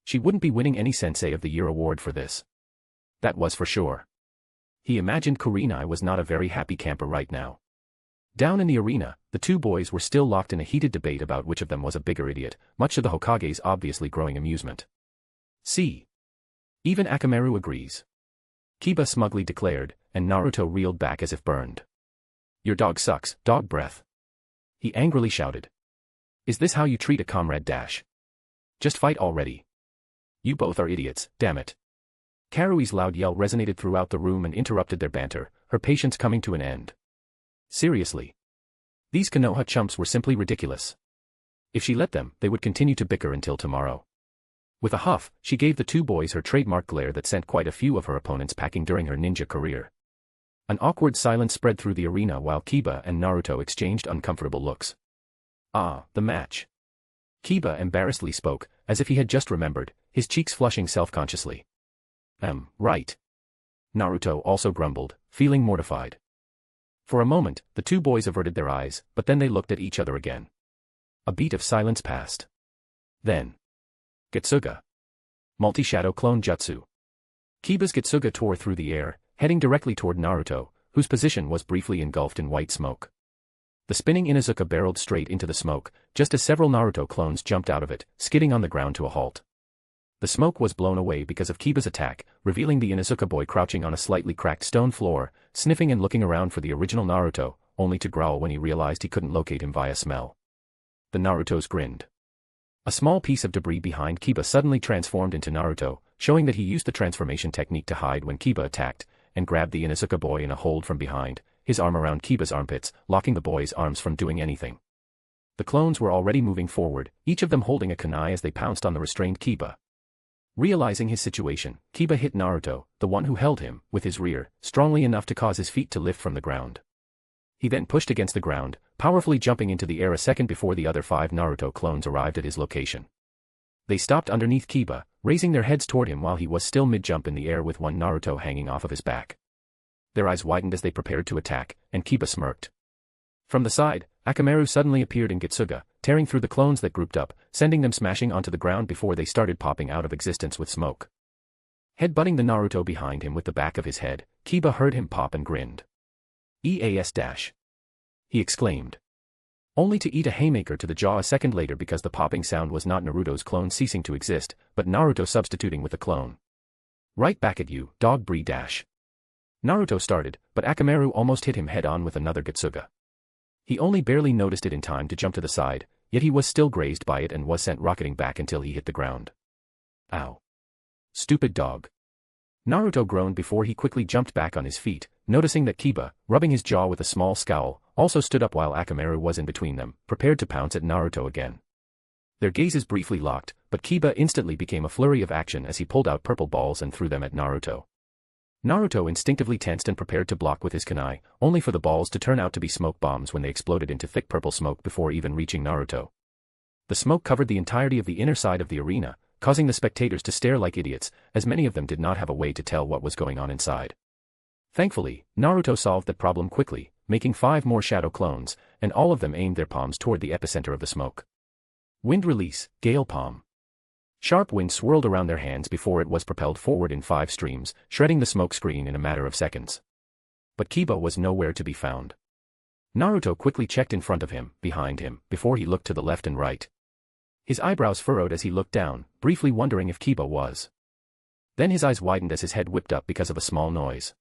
She wouldn't be winning any Sensei of the Year award for this. That was for sure. He imagined Kurenai was not a very happy camper right now. Down in the arena, the two boys were still locked in a heated debate about which of them was a bigger idiot, much to the Hokage's obviously growing amusement. See. Even Akamaru agrees. Kiba smugly declared, and Naruto reeled back as if burned. Your dog sucks, dog breath. He angrily shouted. Is this how you treat a comrade? Just fight already. You both are idiots, damn it. Karui's loud yell resonated throughout the room and interrupted their banter, her patience coming to an end. Seriously. These Konoha chumps were simply ridiculous. If she let them, they would continue to bicker until tomorrow. With a huff, she gave the two boys her trademark glare that sent quite a few of her opponents packing during her ninja career. An awkward silence spread through the arena while Kiba and Naruto exchanged uncomfortable looks. Ah, the match. Kiba embarrassedly spoke, as if he had just remembered, his cheeks flushing self-consciously. Right. Naruto also grumbled, feeling mortified. For a moment, the two boys averted their eyes, but then they looked at each other again. A beat of silence passed. Then. Getsuga. Multi-shadow clone jutsu. Kiba's Getsuga tore through the air, heading directly toward Naruto, whose position was briefly engulfed in white smoke. The spinning Inuzuka barreled straight into the smoke, just as several Naruto clones jumped out of it, skidding on the ground to a halt. The smoke was blown away because of Kiba's attack, revealing the Inuzuka boy crouching on a slightly cracked stone floor, sniffing and looking around for the original Naruto, only to growl when he realized he couldn't locate him via smell. The Narutos grinned. A small piece of debris behind Kiba suddenly transformed into Naruto, showing that he used the transformation technique to hide when Kiba attacked, and grabbed the Inuzuka boy in a hold from behind, his arm around Kiba's armpits, locking the boy's arms from doing anything. The clones were already moving forward, each of them holding a kunai as they pounced on the restrained Kiba. Realizing his situation, Kiba hit Naruto, the one who held him, with his rear, strongly enough to cause his feet to lift from the ground. He then pushed against the ground, powerfully jumping into the air a second before the other 5 Naruto clones arrived at his location. They stopped underneath Kiba, raising their heads toward him while he was still mid-jump in the air with one Naruto hanging off of his back. Their eyes widened as they prepared to attack, and Kiba smirked. From the side, Akamaru suddenly appeared in Getsuga, tearing through the clones that grouped up, sending them smashing onto the ground before they started popping out of existence with smoke. Headbutting the Naruto behind him with the back of his head, Kiba heard him pop and grinned. EAS-. He exclaimed. Only to eat a haymaker to the jaw a second later because the popping sound was not Naruto's clone ceasing to exist, but Naruto substituting with a clone. Right back at you, dog breed. Naruto started, but Akamaru almost hit him head-on with another Getsuga. He only barely noticed it in time to jump to the side, yet he was still grazed by it and was sent rocketing back until he hit the ground. Ow. Stupid dog. Naruto groaned before he quickly jumped back on his feet, noticing that Kiba, rubbing his jaw with a small scowl, also stood up while Akamaru was in between them, prepared to pounce at Naruto again. Their gazes briefly locked, but Kiba instantly became a flurry of action as he pulled out purple balls and threw them at Naruto. Naruto instinctively tensed and prepared to block with his kunai, only for the balls to turn out to be smoke bombs when they exploded into thick purple smoke before even reaching Naruto. The smoke covered the entirety of the inner side of the arena, causing the spectators to stare like idiots, as many of them did not have a way to tell what was going on inside. Thankfully, Naruto solved that problem quickly, making 5 more shadow clones, and all of them aimed their palms toward the epicenter of the smoke. Wind release, gale palm. Sharp wind swirled around their hands before it was propelled forward in 5 streams, shredding the smoke screen in a matter of seconds. But Kiba was nowhere to be found. Naruto quickly checked in front of him, behind him, before he looked to the left and right. His eyebrows furrowed as he looked down, briefly wondering if Kiba was. Then his eyes widened as his head whipped up because of a small noise.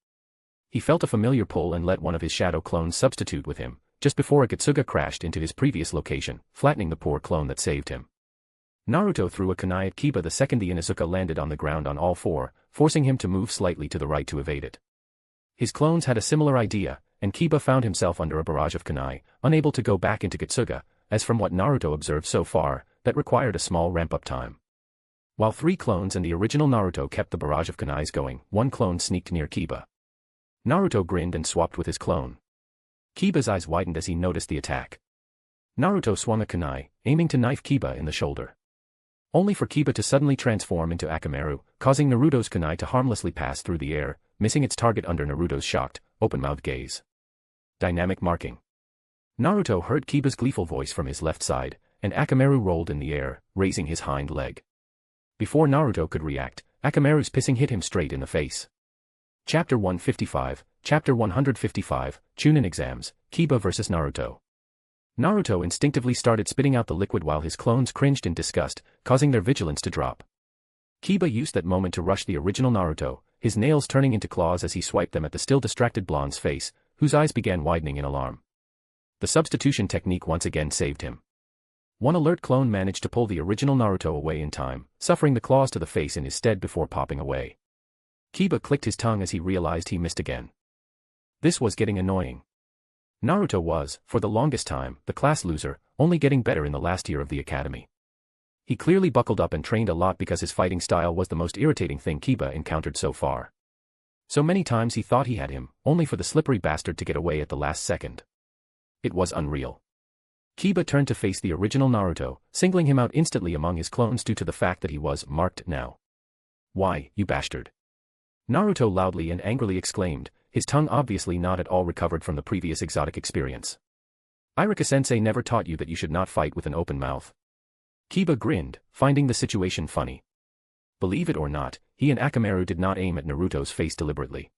He felt a familiar pull and let one of his shadow clones substitute with him, just before a Getsuga crashed into his previous location, flattening the poor clone that saved him. Naruto threw a kunai at Kiba the second the Inuzuka landed on the ground on all 4, forcing him to move slightly to the right to evade it. His clones had a similar idea, and Kiba found himself under a barrage of kunai, unable to go back into Getsuga, as from what Naruto observed so far, that required a small ramp-up time. While 3 clones and the original Naruto kept the barrage of kunais going, 1 clone sneaked near Kiba. Naruto grinned and swapped with his clone. Kiba's eyes widened as he noticed the attack. Naruto swung a kunai, aiming to knife Kiba in the shoulder. Only for Kiba to suddenly transform into Akamaru, causing Naruto's kunai to harmlessly pass through the air, missing its target under Naruto's shocked, open-mouthed gaze. Dynamic marking. Naruto heard Kiba's gleeful voice from his left side, and Akamaru rolled in the air, raising his hind leg. Before Naruto could react, Akamaru's pissing hit him straight in the face. Chapter 155, Chapter 155, Chunin Exams, Kiba vs Naruto. Naruto instinctively started spitting out the liquid while his clones cringed in disgust, causing their vigilance to drop. Kiba used that moment to rush the original Naruto, his nails turning into claws as he swiped them at the still distracted blonde's face, whose eyes began widening in alarm. The substitution technique once again saved him. One alert clone managed to pull the original Naruto away in time, suffering the claws to the face in his stead before popping away. Kiba clicked his tongue as he realized he missed again. This was getting annoying. Naruto was, for the longest time, the class loser, only getting better in the last year of the academy. He clearly buckled up and trained a lot because his fighting style was the most irritating thing Kiba encountered so far. So many times he thought he had him, only for the slippery bastard to get away at the last second. It was unreal. Kiba turned to face the original Naruto, singling him out instantly among his clones due to the fact that he was marked now. "Why, you bastard!" Naruto loudly and angrily exclaimed, his tongue obviously not at all recovered from the previous exotic experience. "Irika-sensei never taught you that you should not fight with an open mouth." Kiba grinned, finding the situation funny. Believe it or not, he and Akamaru did not aim at Naruto's face deliberately.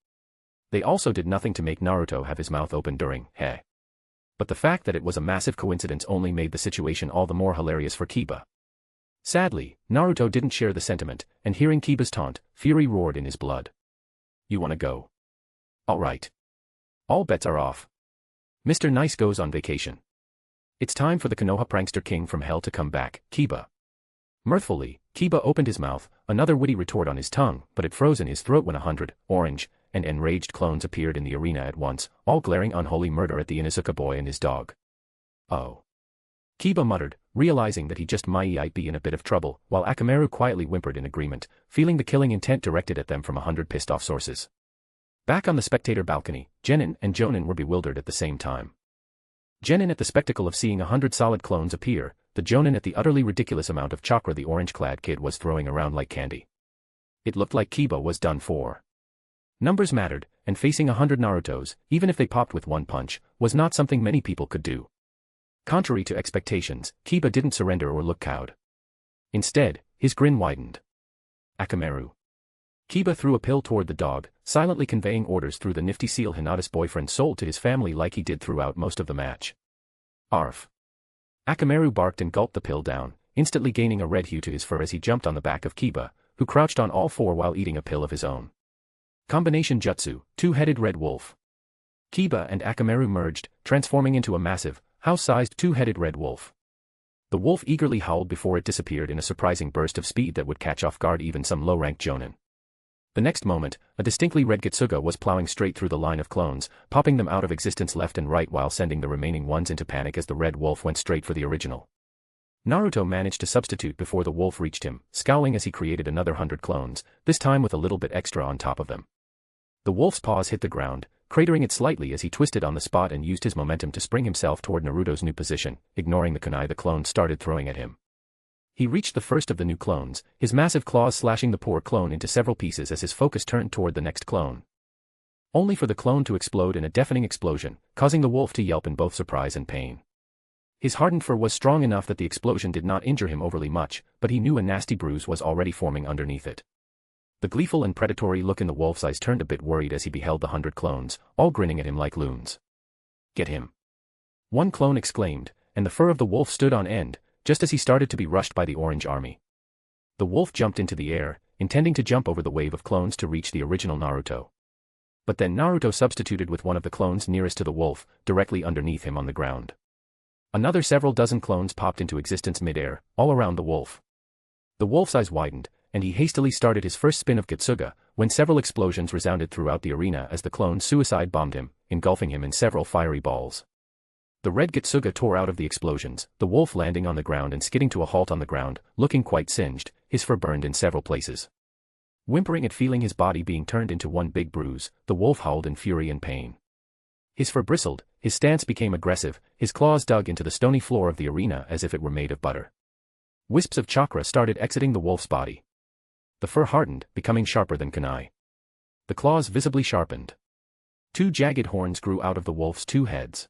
They also did nothing to make Naruto have his mouth open during, heh. But the fact that it was a massive coincidence only made the situation all the more hilarious for Kiba. Sadly, Naruto didn't share the sentiment, and hearing Kiba's taunt, fury roared in his blood. "You wanna go? Alright. All bets are off. Mr. Nice goes on vacation. It's time for the Konoha prankster king from hell to come back, Kiba." Mirthfully, Kiba opened his mouth, another witty retort on his tongue, but it froze in his throat when 100, orange, and enraged clones appeared in the arena at once, all glaring unholy murder at the Inuzuka boy and his dog. "Oh." Kiba muttered, realizing that he just might be in a bit of trouble, while Akamaru quietly whimpered in agreement, feeling the killing intent directed at them from 100 pissed-off sources. Back on the spectator balcony, Genin and Jonin were bewildered at the same time. Genin at the spectacle of seeing 100 solid clones appear, the Jonin at the utterly ridiculous amount of chakra the orange-clad kid was throwing around like candy. It looked like Kiba was done for. Numbers mattered, and facing 100 Narutos, even if they popped with one punch, was not something many people could do. Contrary to expectations, Kiba didn't surrender or look cowed. Instead, his grin widened. "Akamaru." Kiba threw a pill toward the dog, silently conveying orders through the nifty Seal Hinata's boyfriend's soul to his family like he did throughout most of the match. "Arf." Akamaru barked and gulped the pill down, instantly gaining a red hue to his fur as he jumped on the back of Kiba, who crouched on all four while eating a pill of his own. Combination Jutsu, Two-Headed Red Wolf. Kiba and Akamaru merged, transforming into a massive, house-sized two-headed red wolf. The wolf eagerly howled before it disappeared in a surprising burst of speed that would catch off guard even some low-ranked jonin. The next moment, a distinctly red Getsuga was plowing straight through the line of clones, popping them out of existence left and right while sending the remaining ones into panic as the red wolf went straight for the original. Naruto managed to substitute before the wolf reached him, scowling as he created another 100 clones, this time with a little bit extra on top of them. The wolf's paws hit the ground, cratering it slightly as he twisted on the spot and used his momentum to spring himself toward Naruto's new position, ignoring the kunai the clone started throwing at him. He reached the first of the new clones, his massive claws slashing the poor clone into several pieces as his focus turned toward the next clone. Only for the clone to explode in a deafening explosion, causing the wolf to yelp in both surprise and pain. His hardened fur was strong enough that the explosion did not injure him overly much, but he knew a nasty bruise was already forming underneath it. The gleeful and predatory look in the wolf's eyes turned a bit worried as he beheld the 100 clones, all grinning at him like loons. "Get him!" one clone exclaimed, and the fur of the wolf stood on end, just as he started to be rushed by the orange army. The wolf jumped into the air, intending to jump over the wave of clones to reach the original Naruto. But then Naruto substituted with one of the clones nearest to the wolf, directly underneath him on the ground. Another several dozen clones popped into existence mid-air, all around the wolf. The wolf's eyes widened, and he hastily started his first spin of Getsuga, when several explosions resounded throughout the arena as the clones suicide bombed him, engulfing him in several fiery balls. The red Getsuga tore out of the explosions, the wolf landing on the ground and skidding to a halt on the ground, looking quite singed, his fur burned in several places. Whimpering at feeling his body being turned into one big bruise, the wolf howled in fury and pain. His fur bristled, his stance became aggressive, his claws dug into the stony floor of the arena as if it were made of butter. Wisps of chakra started exiting the wolf's body. The fur hardened, becoming sharper than kunai. The claws visibly sharpened. Two jagged horns grew out of the wolf's two heads.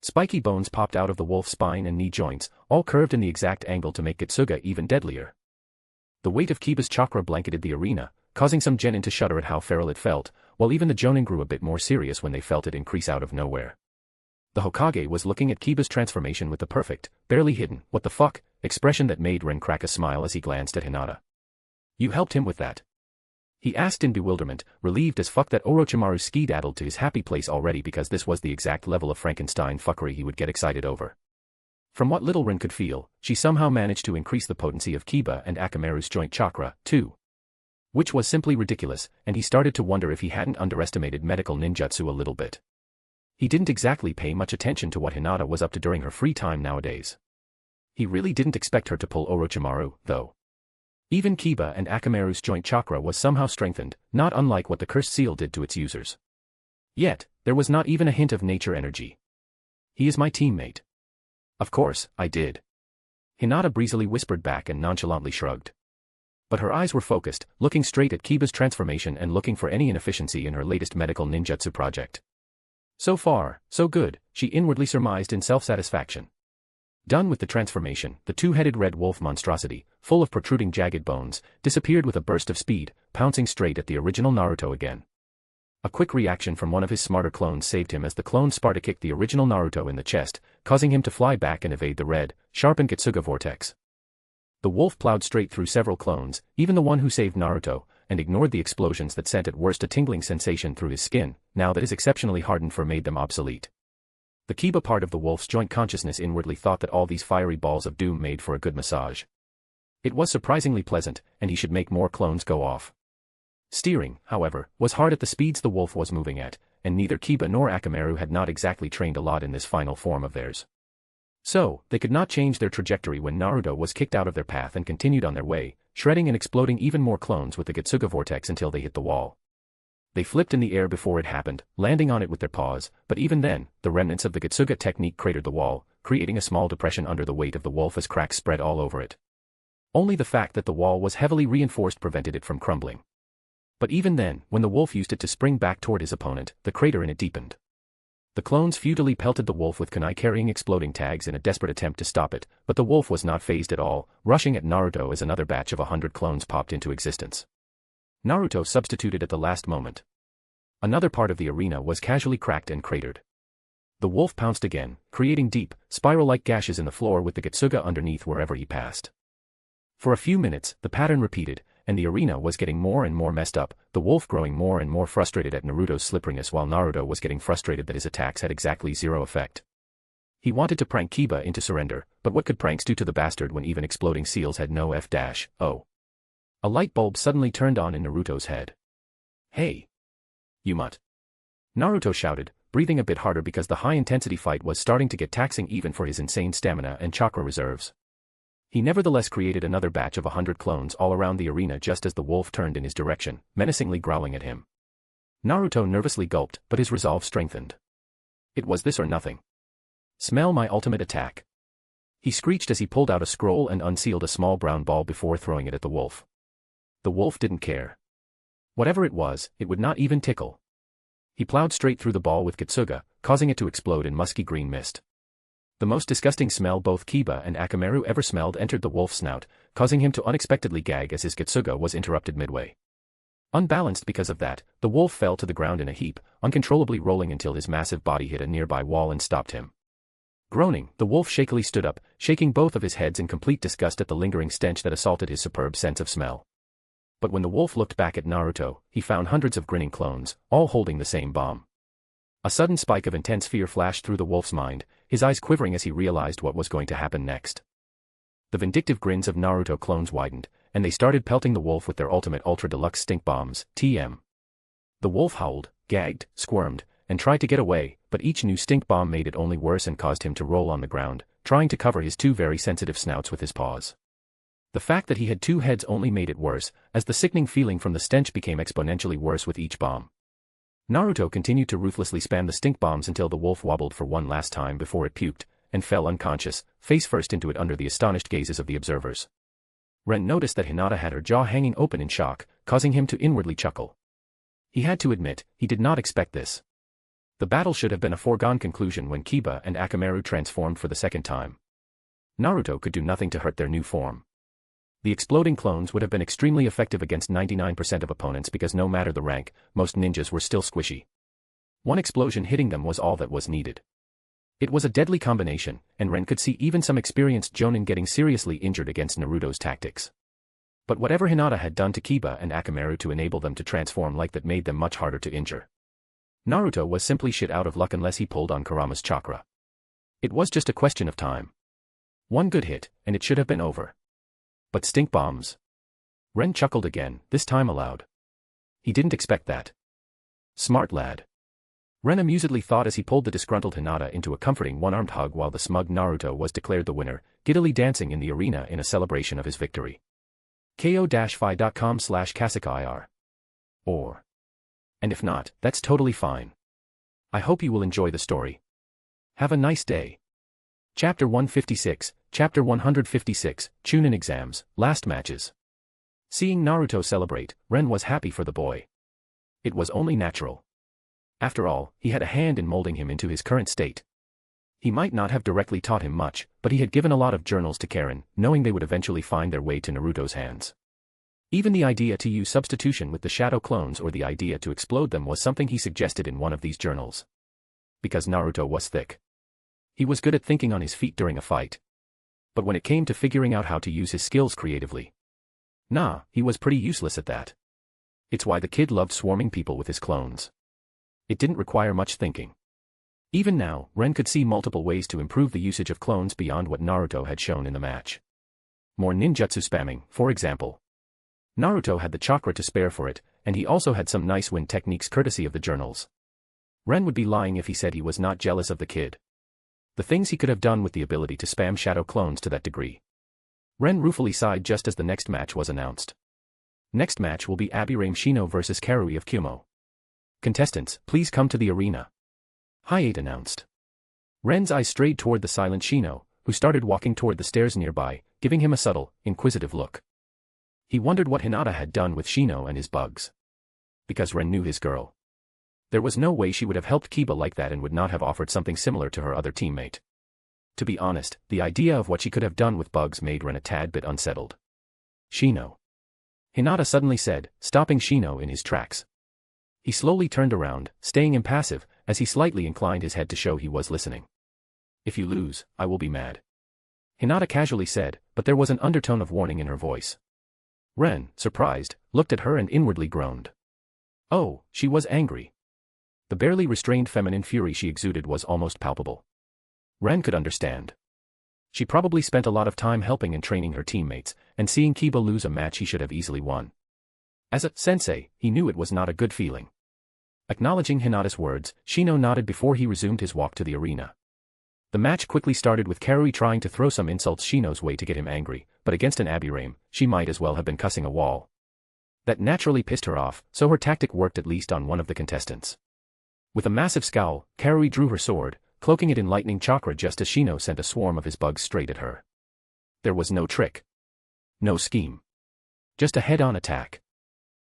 Spiky bones popped out of the wolf's spine and knee joints, all curved in the exact angle to make Getsuga even deadlier. The weight of Kiba's chakra blanketed the arena, causing some genin to shudder at how feral it felt, while even the jonin grew a bit more serious when they felt it increase out of nowhere. The Hokage was looking at Kiba's transformation with the perfect, barely hidden, what the fuck, expression that made Ren crack a smile as he glanced at Hinata. "You helped him with that?" He asked in bewilderment, relieved as fuck that Orochimaru ski-daddled to his happy place already because this was the exact level of Frankenstein fuckery he would get excited over. From what little Rin could feel, she somehow managed to increase the potency of Kiba and Akamaru's joint chakra, too. Which was simply ridiculous, and he started to wonder if he hadn't underestimated medical ninjutsu a little bit. He didn't exactly pay much attention to what Hinata was up to during her free time nowadays. He really didn't expect her to pull Orochimaru, though. Even Kiba and Akamaru's joint chakra was somehow strengthened, not unlike what the cursed seal did to its users. Yet, there was not even a hint of nature energy. He is my teammate. Of course, I did. Hinata breezily whispered back and nonchalantly shrugged. But her eyes were focused, looking straight at Kiba's transformation and looking for any inefficiency in her latest medical ninjutsu project. So far, so good, she inwardly surmised in self-satisfaction. Done with the transformation, the two-headed red wolf monstrosity, full of protruding jagged bones, disappeared with a burst of speed, pouncing straight at the original Naruto again. A quick reaction from one of his smarter clones saved him as the clone Sparta kicked the original Naruto in the chest, causing him to fly back and evade the red, sharpened Getsuga vortex. The wolf plowed straight through several clones, even the one who saved Naruto, and ignored the explosions that sent at worst a tingling sensation through his skin, now that his exceptionally hardened fur made them obsolete. The Kiba part of the wolf's joint consciousness inwardly thought that all these fiery balls of doom made for a good massage. It was surprisingly pleasant, and he should make more clones go off. Steering, however, was hard at the speeds the wolf was moving at, and neither Kiba nor Akamaru had not exactly trained a lot in this final form of theirs. So, they could not change their trajectory when Naruto was kicked out of their path and continued on their way, shredding and exploding even more clones with the Getsuga vortex until they hit the wall. They flipped in the air before it happened, landing on it with their paws, but even then, the remnants of the Getsuga technique cratered the wall, creating a small depression under the weight of the wolf as cracks spread all over it. Only the fact that the wall was heavily reinforced prevented it from crumbling. But even then, when the wolf used it to spring back toward his opponent, the crater in it deepened. The clones futilely pelted the wolf with kunai-carrying exploding tags in a desperate attempt to stop it, but the wolf was not fazed at all, rushing at Naruto as another batch of 100 clones popped into existence. Naruto substituted at the last moment. Another part of the arena was casually cracked and cratered. The wolf pounced again, creating deep, spiral-like gashes in the floor with the Getsuga underneath wherever he passed. For a few minutes, the pattern repeated, and the arena was getting more and more messed up, the wolf growing more and more frustrated at Naruto's slipperiness while Naruto was getting frustrated that his attacks had exactly zero effect. He wanted to prank Kiba into surrender, but what could pranks do to the bastard when even exploding seals had no F-O? A light bulb suddenly turned on in Naruto's head. Hey! You mutt! Naruto shouted, breathing a bit harder because the high-intensity fight was starting to get taxing even for his insane stamina and chakra reserves. He nevertheless created another batch of 100 clones all around the arena just as the wolf turned in his direction, menacingly growling at him. Naruto nervously gulped, but his resolve strengthened. It was this or nothing. Smell my ultimate attack. He screeched as he pulled out a scroll and unsealed a small brown ball before throwing it at the wolf. The wolf didn't care. Whatever it was, it would not even tickle. He plowed straight through the ball with Getsuga, causing it to explode in musky green mist. The most disgusting smell both Kiba and Akamaru ever smelled entered the wolf's snout, causing him to unexpectedly gag as his Getsuga was interrupted midway. Unbalanced because of that, the wolf fell to the ground in a heap, uncontrollably rolling until his massive body hit a nearby wall and stopped him. Groaning, the wolf shakily stood up, shaking both of his heads in complete disgust at the lingering stench that assaulted his superb sense of smell. But when the wolf looked back at Naruto, he found hundreds of grinning clones, all holding the same bomb. A sudden spike of intense fear flashed through the wolf's mind, his eyes quivering as he realized what was going to happen next. The vindictive grins of Naruto clones widened, and they started pelting the wolf with their ultimate ultra-deluxe stink bombs, TM. The wolf howled, gagged, squirmed, and tried to get away, but each new stink bomb made it only worse and caused him to roll on the ground, trying to cover his two very sensitive snouts with his paws. The fact that he had two heads only made it worse, as the sickening feeling from the stench became exponentially worse with each bomb. Naruto continued to ruthlessly spam the stink bombs until the wolf wobbled for one last time before it puked, and fell unconscious, face first into it under the astonished gazes of the observers. Ren noticed that Hinata had her jaw hanging open in shock, causing him to inwardly chuckle. He had to admit, he did not expect this. The battle should have been a foregone conclusion when Kiba and Akamaru transformed for the second time. Naruto could do nothing to hurt their new form. The exploding clones would have been extremely effective against 99% of opponents because no matter the rank, most ninjas were still squishy. One explosion hitting them was all that was needed. It was a deadly combination, and Ren could see even some experienced Jonin getting seriously injured against Naruto's tactics. But whatever Hinata had done to Kiba and Akamaru to enable them to transform like that made them much harder to injure. Naruto was simply shit out of luck unless he pulled on Kurama's chakra. It was just a question of time. One good hit, and it should have been over. But stink bombs. Ren chuckled again, this time aloud. He didn't expect that. Smart lad. Ren amusedly thought as he pulled the disgruntled Hinata into a comforting one-armed hug while the smug Naruto was declared the winner, giddily dancing in the arena in a celebration of his victory. ko-fi.com/kasakair. Or. And if not, that's totally fine. I hope you will enjoy the story. Have a nice day. Chapter 156, Chapter 156, Chunin Exams, Last Matches. Seeing Naruto celebrate, Ren was happy for the boy. It was only natural. After all, he had a hand in molding him into his current state. He might not have directly taught him much, but he had given a lot of journals to Karen, knowing they would eventually find their way to Naruto's hands. Even the idea to use substitution with the shadow clones or the idea to explode them was something he suggested in one of these journals. Because Naruto was thick. He was good at thinking on his feet during a fight. But when it came to figuring out how to use his skills creatively, he was pretty useless at that. It's why the kid loved swarming people with his clones. It didn't require much thinking. Even now, Ren could see multiple ways to improve the usage of clones beyond what Naruto had shown in the match. More ninjutsu spamming, for example. Naruto had the chakra to spare for it, and he also had some nice wind techniques courtesy of the journals. Ren would be lying if he said he was not jealous of the kid. The things he could have done with the ability to spam shadow clones to that degree. Ren ruefully sighed just as the next match was announced. Next match will be Abirame Shino vs Karui of Kumo. Contestants, please come to the arena. Hi-8 announced. Ren's eyes strayed toward the silent Shino, who started walking toward the stairs nearby, giving him a subtle, inquisitive look. He wondered what Hinata had done with Shino and his bugs. Because Ren knew his girl. There was no way she would have helped Kiba like that and would not have offered something similar to her other teammate. To be honest, the idea of what she could have done with bugs made Ren a tad bit unsettled. Shino. Hinata suddenly said, stopping Shino in his tracks. He slowly turned around, staying impassive, as he slightly inclined his head to show he was listening. If you lose, I will be mad. Hinata casually said, but there was an undertone of warning in her voice. Ren, surprised, looked at her and inwardly groaned. Oh, she was angry. The barely restrained feminine fury she exuded was almost palpable. Ren could understand. She probably spent a lot of time helping and training her teammates, and seeing Kiba lose a match he should have easily won. As a sensei, he knew it was not a good feeling. Acknowledging Hinata's words, Shino nodded before he resumed his walk to the arena. The match quickly started with Karui trying to throw some insults Shino's way to get him angry, but against an Abirame, she might as well have been cussing a wall. That naturally pissed her off, so her tactic worked at least on one of the contestants. With a massive scowl, Karui drew her sword, cloaking it in lightning chakra just as Shino sent a swarm of his bugs straight at her. There was no trick. No scheme. Just a head-on attack.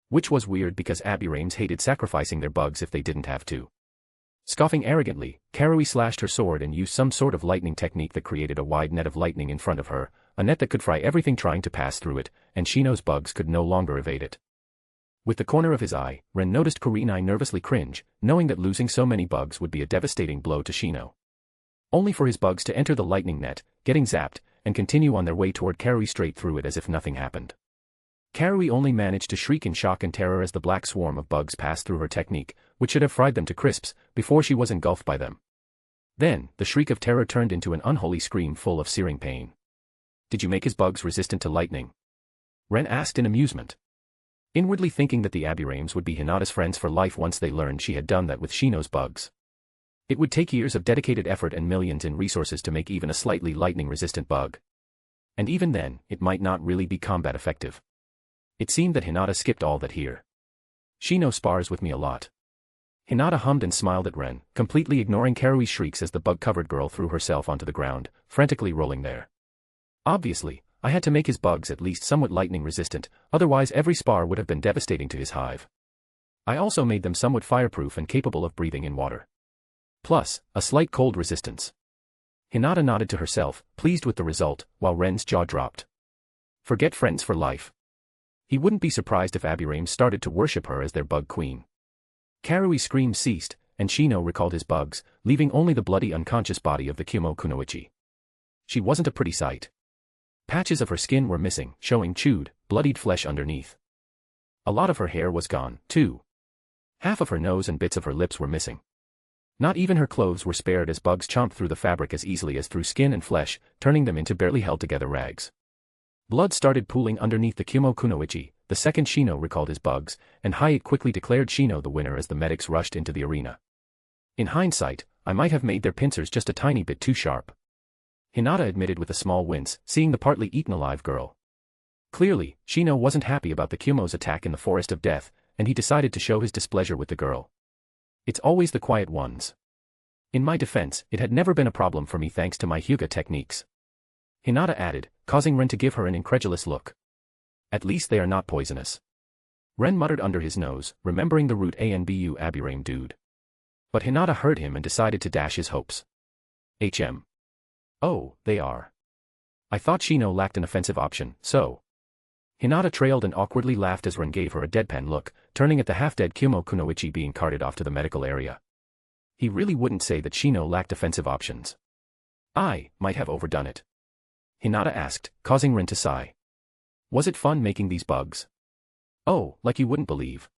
Which was weird because Abirames hated sacrificing their bugs if they didn't have to. Scoffing arrogantly, Karui slashed her sword and used some sort of lightning technique that created a wide net of lightning in front of her, a net that could fry everything trying to pass through it, and Shino's bugs could no longer evade it. With the corner of his eye, Ren noticed Kurenai nervously cringe, knowing that losing so many bugs would be a devastating blow to Shino. Only for his bugs to enter the lightning net, getting zapped, and continue on their way toward Karui straight through it as if nothing happened. Karui only managed to shriek in shock and terror as the black swarm of bugs passed through her technique, which should have fried them to crisps, before she was engulfed by them. Then, the shriek of terror turned into an unholy scream full of searing pain. Did you make his bugs resistant to lightning? Ren asked in amusement. Inwardly thinking that the Abirames would be Hinata's friends for life once they learned she had done that with Shino's bugs. It would take years of dedicated effort and millions in resources to make even a slightly lightning-resistant bug. And even then, it might not really be combat effective. It seemed that Hinata skipped all that here. Shino spars with me a lot. Hinata hummed and smiled at Ren, completely ignoring Karui's shrieks as the bug-covered girl threw herself onto the ground, frantically rolling there. Obviously, I had to make his bugs at least somewhat lightning-resistant, otherwise every spar would have been devastating to his hive. I also made them somewhat fireproof and capable of breathing in water. Plus, a slight cold resistance. Hinata nodded to herself, pleased with the result, while Ren's jaw dropped. Forget friends for life. He wouldn't be surprised if Abirame started to worship her as their bug queen. Karui's scream ceased, and Shino recalled his bugs, leaving only the bloody unconscious body of the Kumo Kunoichi. She wasn't a pretty sight. Patches of her skin were missing, showing chewed, bloodied flesh underneath. A lot of her hair was gone, too. Half of her nose and bits of her lips were missing. Not even her clothes were spared as bugs chomped through the fabric as easily as through skin and flesh, turning them into barely held together rags. Blood started pooling underneath the Kumo Kunoichi. The second Shino recalled his bugs, and Hayate quickly declared Shino the winner as the medics rushed into the arena. In hindsight, I might have made their pincers just a tiny bit too sharp. Hinata admitted with a small wince, seeing the partly eaten alive girl. Clearly, Shino wasn't happy about the Kumo's attack in the Forest of Death, and he decided to show his displeasure with the girl. It's always the quiet ones. In my defense, it had never been a problem for me thanks to my Hyuga techniques. Hinata added, causing Ren to give her an incredulous look. At least they are not poisonous. Ren muttered under his nose, remembering the root Anbu Aburame dude. But Hinata heard him and decided to dash his hopes. Oh, they are. I thought Shino lacked an offensive option, so. Hinata trailed and awkwardly laughed as Ren gave her a deadpan look, turning at the half-dead Kumo Kunoichi being carted off to the medical area. He really wouldn't say that Shino lacked offensive options. I might have overdone it. Hinata asked, causing Ren to sigh. Was it fun making these bugs? Oh, like you wouldn't believe.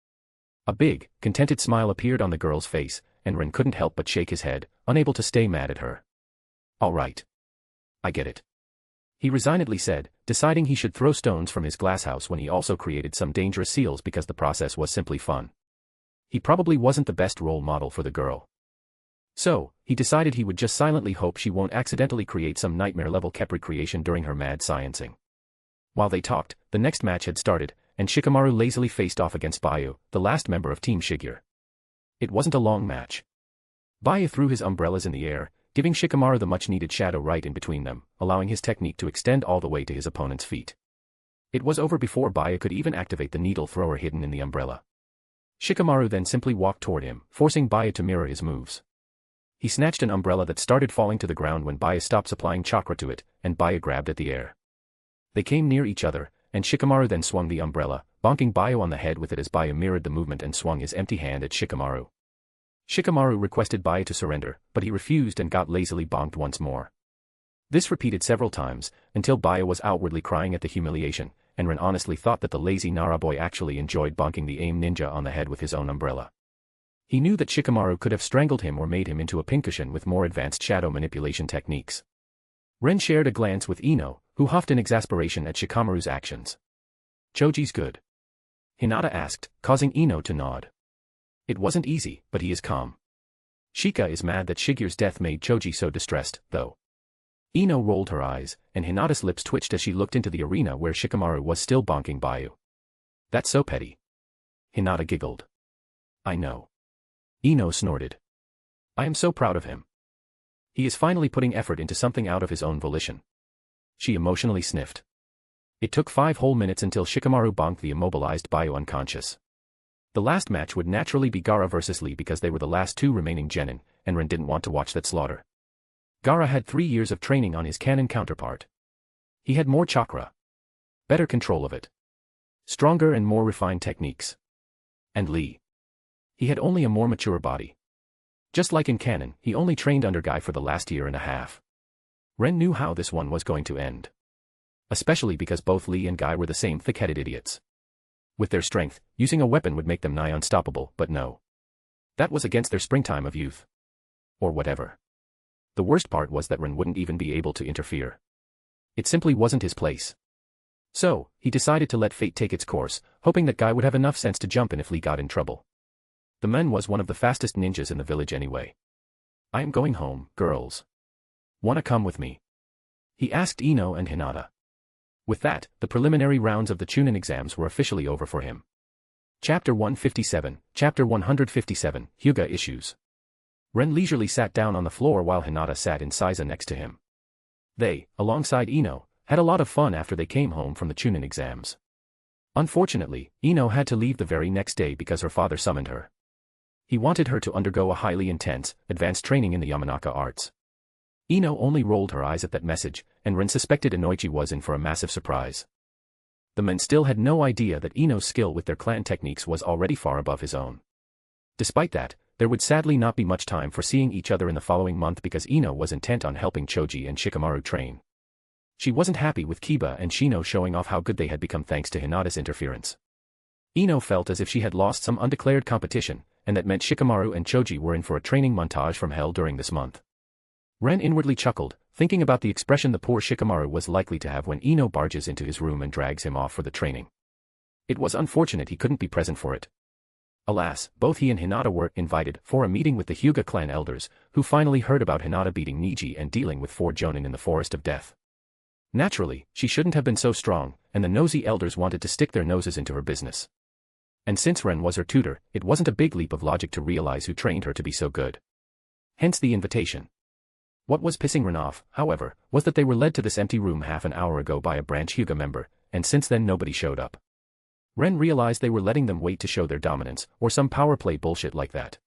A big, contented smile appeared on the girl's face, and Ren couldn't help but shake his head, unable to stay mad at her. All right. I get it. He resignedly said, deciding he should throw stones from his glasshouse when he also created some dangerous seals because the process was simply fun. He probably wasn't the best role model for the girl. So, he decided he would just silently hope she won't accidentally create some nightmare-level Kepri creation during her mad sciencing. While they talked, the next match had started, and Shikamaru lazily faced off against Bayu, the last member of Team Shigeru. It wasn't a long match. Bayu threw his umbrellas in the air, giving Shikamaru the much-needed shadow right in between them, allowing his technique to extend all the way to his opponent's feet. It was over before Bayu could even activate the needle thrower hidden in the umbrella. Shikamaru then simply walked toward him, forcing Bayu to mirror his moves. He snatched an umbrella that started falling to the ground when Bayu stopped supplying chakra to it, and Bayu grabbed at the air. They came near each other, and Shikamaru then swung the umbrella, bonking Bayu on the head with it as Bayu mirrored the movement and swung his empty hand at Shikamaru. Shikamaru requested Bayu to surrender, but he refused and got lazily bonked once more. This repeated several times, until Bayu was outwardly crying at the humiliation, and Ren honestly thought that the lazy Nara boy actually enjoyed bonking the AIM ninja on the head with his own umbrella. He knew that Shikamaru could have strangled him or made him into a pincushion with more advanced shadow manipulation techniques. Ren shared a glance with Ino, who huffed in exasperation at Shikamaru's actions. Choji's good? Hinata asked, causing Ino to nod. It wasn't easy, but he is calm. Shika is mad that Shigeru's death made Choji so distressed, though. Ino rolled her eyes, and Hinata's lips twitched as she looked into the arena where Shikamaru was still bonking Bayu. That's so petty. Hinata giggled. I know. Ino snorted. I am so proud of him. He is finally putting effort into something out of his own volition. She emotionally sniffed. It took 5 whole minutes until Shikamaru bonked the immobilized Bayu unconscious. The last match would naturally be Gaara versus Lee because they were the last 2 remaining genin, and Ren didn't want to watch that slaughter. Gaara had 3 years of training on his canon counterpart. He had more chakra. Better control of it. Stronger and more refined techniques. And Lee. He had only a more mature body. Just like in canon, he only trained under Guy for the last year and a half. Ren knew how this one was going to end. Especially because both Lee and Guy were the same thick-headed idiots. With their strength, using a weapon would make them nigh unstoppable, but no. That was against their springtime of youth. Or whatever. The worst part was that Ren wouldn't even be able to interfere. It simply wasn't his place. So, he decided to let fate take its course, hoping that Guy would have enough sense to jump in if Lee got in trouble. The man was one of the fastest ninjas in the village anyway. I am going home, girls. Wanna come with me? He asked Ino and Hinata. With that, the preliminary rounds of the Chunin exams were officially over for him. Chapter 157, Chapter 157, Hyuga Issues. Ren leisurely sat down on the floor while Hinata sat in Saiza next to him. They, alongside Ino, had a lot of fun after they came home from the Chunin exams. Unfortunately, Ino had to leave the very next day because her father summoned her. He wanted her to undergo a highly intense, advanced training in the Yamanaka arts. Ino only rolled her eyes at that message, and Ren suspected Inoichi was in for a massive surprise. The men still had no idea that Ino's skill with their clan techniques was already far above his own. Despite that, there would sadly not be much time for seeing each other in the following month because Ino was intent on helping Choji and Shikamaru train. She wasn't happy with Kiba and Shino showing off how good they had become thanks to Hinata's interference. Ino felt as if she had lost some undeclared competition, and that meant Shikamaru and Choji were in for a training montage from hell during this month. Ren inwardly chuckled, thinking about the expression the poor Shikamaru was likely to have when Ino barges into his room and drags him off for the training. It was unfortunate he couldn't be present for it. Alas, both he and Hinata were invited for a meeting with the Hyuga clan elders, who finally heard about Hinata beating Niji and dealing with 4 Jonin in the Forest of Death. Naturally, she shouldn't have been so strong, and the nosy elders wanted to stick their noses into her business. And since Ren was her tutor, it wasn't a big leap of logic to realize who trained her to be so good. Hence the invitation. What was pissing Ren off, however, was that they were led to this empty room half an hour ago by a branch Hyuga member, and since then nobody showed up. Ren realized they were letting them wait to show their dominance, or some power play bullshit like that.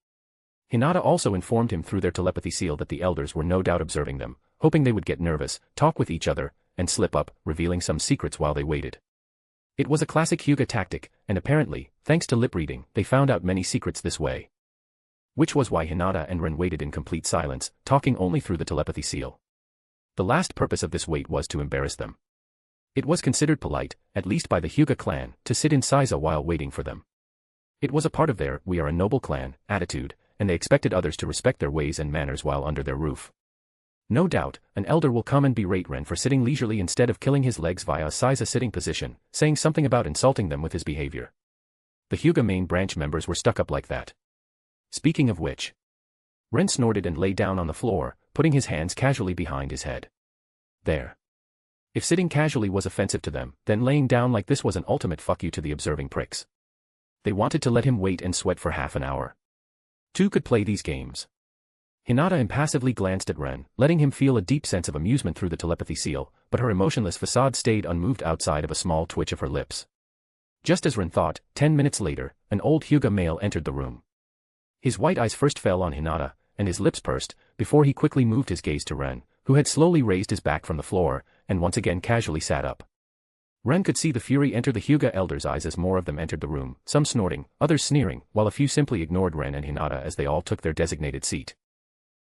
Hinata also informed him through their telepathy seal that the elders were no doubt observing them, hoping they would get nervous, talk with each other, and slip up, revealing some secrets while they waited. It was a classic Hyuga tactic, and apparently, thanks to lip reading, they found out many secrets this way. Which was why Hinata and Ren waited in complete silence, talking only through the telepathy seal. The last purpose of this wait was to embarrass them. It was considered polite, at least by the Hyuga clan, to sit in Saiza while waiting for them. It was a part of their "we are a noble clan" attitude, and they expected others to respect their ways and manners while under their roof. No doubt, an elder will come and berate Ren for sitting leisurely instead of killing his legs via a Saiza sitting position, saying something about insulting them with his behavior. The Hyuga main branch members were stuck up like that. Speaking of which, Ren snorted and lay down on the floor, putting his hands casually behind his head. There. If sitting casually was offensive to them, then laying down like this was an ultimate fuck you to the observing pricks. They wanted to let him wait and sweat for half an hour. 2 could play these games. Hinata impassively glanced at Ren, letting him feel a deep sense of amusement through the telepathy seal, but her emotionless facade stayed unmoved outside of a small twitch of her lips. Just as Ren thought, 10 minutes later, an old Hyuga male entered the room. His white eyes first fell on Hinata, and his lips pursed, before he quickly moved his gaze to Ren, who had slowly raised his back from the floor, and once again casually sat up. Ren could see the fury enter the Hyuga elders' eyes as more of them entered the room, some snorting, others sneering, while a few simply ignored Ren and Hinata as they all took their designated seat.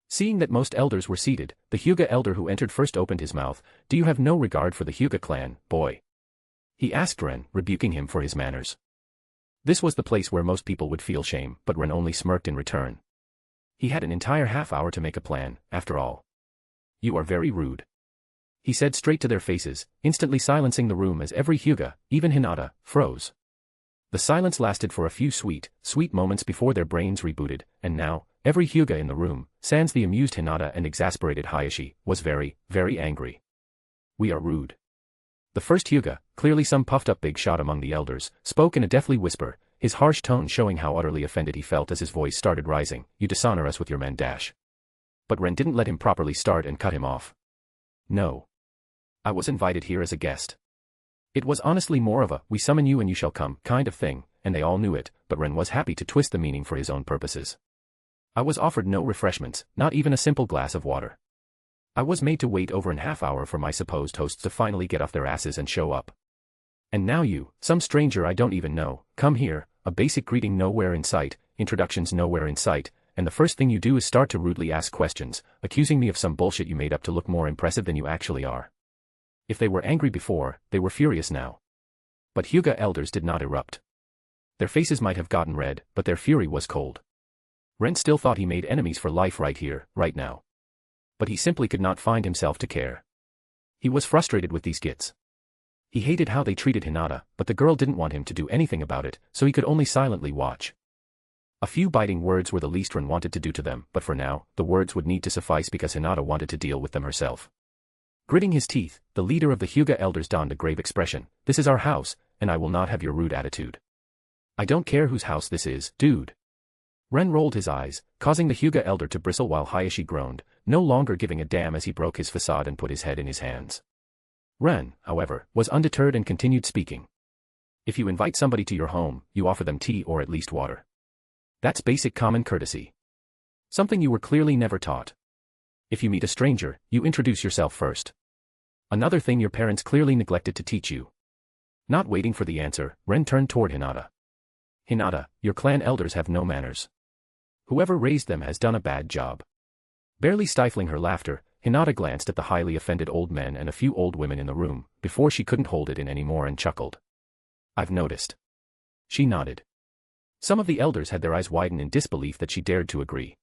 Seeing that most elders were seated, the Hyuga elder who entered first opened his mouth. "Do you have no regard for the Hyuga clan, boy?" he asked Ren, rebuking him for his manners. This was the place where most people would feel shame, but Ren only smirked in return. He had an entire half hour to make a plan, after all. "You are very rude," he said straight to their faces, instantly silencing the room as every Hyuga, even Hinata, froze. The silence lasted for a few sweet moments before their brains rebooted, and now, every Hyuga in the room, sans the amused Hinata and exasperated Hayashi, was very, very angry. "We are rude." The first Hyuga, clearly some puffed-up big shot among the elders, spoke in a deathly whisper, his harsh tone showing how utterly offended he felt as his voice started rising. "You dishonor us with your man dash." But Ren didn't let him properly start and cut him off. "No. I was invited here as a guest." It was honestly more of a "we summon you and you shall come" kind of thing, and they all knew it, but Ren was happy to twist the meaning for his own purposes. "I was offered no refreshments, not even a simple glass of water. I was made to wait over an half hour for my supposed hosts to finally get off their asses and show up. And now you, some stranger I don't even know, come here, a basic greeting nowhere in sight, introductions nowhere in sight, and the first thing you do is start to rudely ask questions, accusing me of some bullshit you made up to look more impressive than you actually are." If they were angry before, they were furious now. But Hyuga elders did not erupt. Their faces might have gotten red, but their fury was cold. Ren still thought he made enemies for life right here, right now. But he simply could not find himself to care. He was frustrated with these gits. He hated how they treated Hinata, but the girl didn't want him to do anything about it, so he could only silently watch. A few biting words were the least Ren wanted to do to them, but for now, the words would need to suffice because Hinata wanted to deal with them herself. Gritting his teeth, the leader of the Hyuga elders donned a grave expression. "This is our house, and I will not have your rude attitude. I don't care whose house this is, dude." Ren rolled his eyes, causing the Hyuga elder to bristle while Hayashi groaned, no longer giving a damn as he broke his facade and put his head in his hands. Ren, however, was undeterred and continued speaking. "If you invite somebody to your home, you offer them tea or at least water. That's basic common courtesy. Something you were clearly never taught. If you meet a stranger, you introduce yourself first. Another thing your parents clearly neglected to teach you." Not waiting for the answer, Ren turned toward Hinata. "Hinata, your clan elders have no manners. Whoever raised them has done a bad job." Barely stifling her laughter, Hinata glanced at the highly offended old men and a few old women in the room, before she couldn't hold it in anymore and chuckled. "I've noticed." She nodded. Some of the elders had their eyes widen in disbelief that she dared to agree.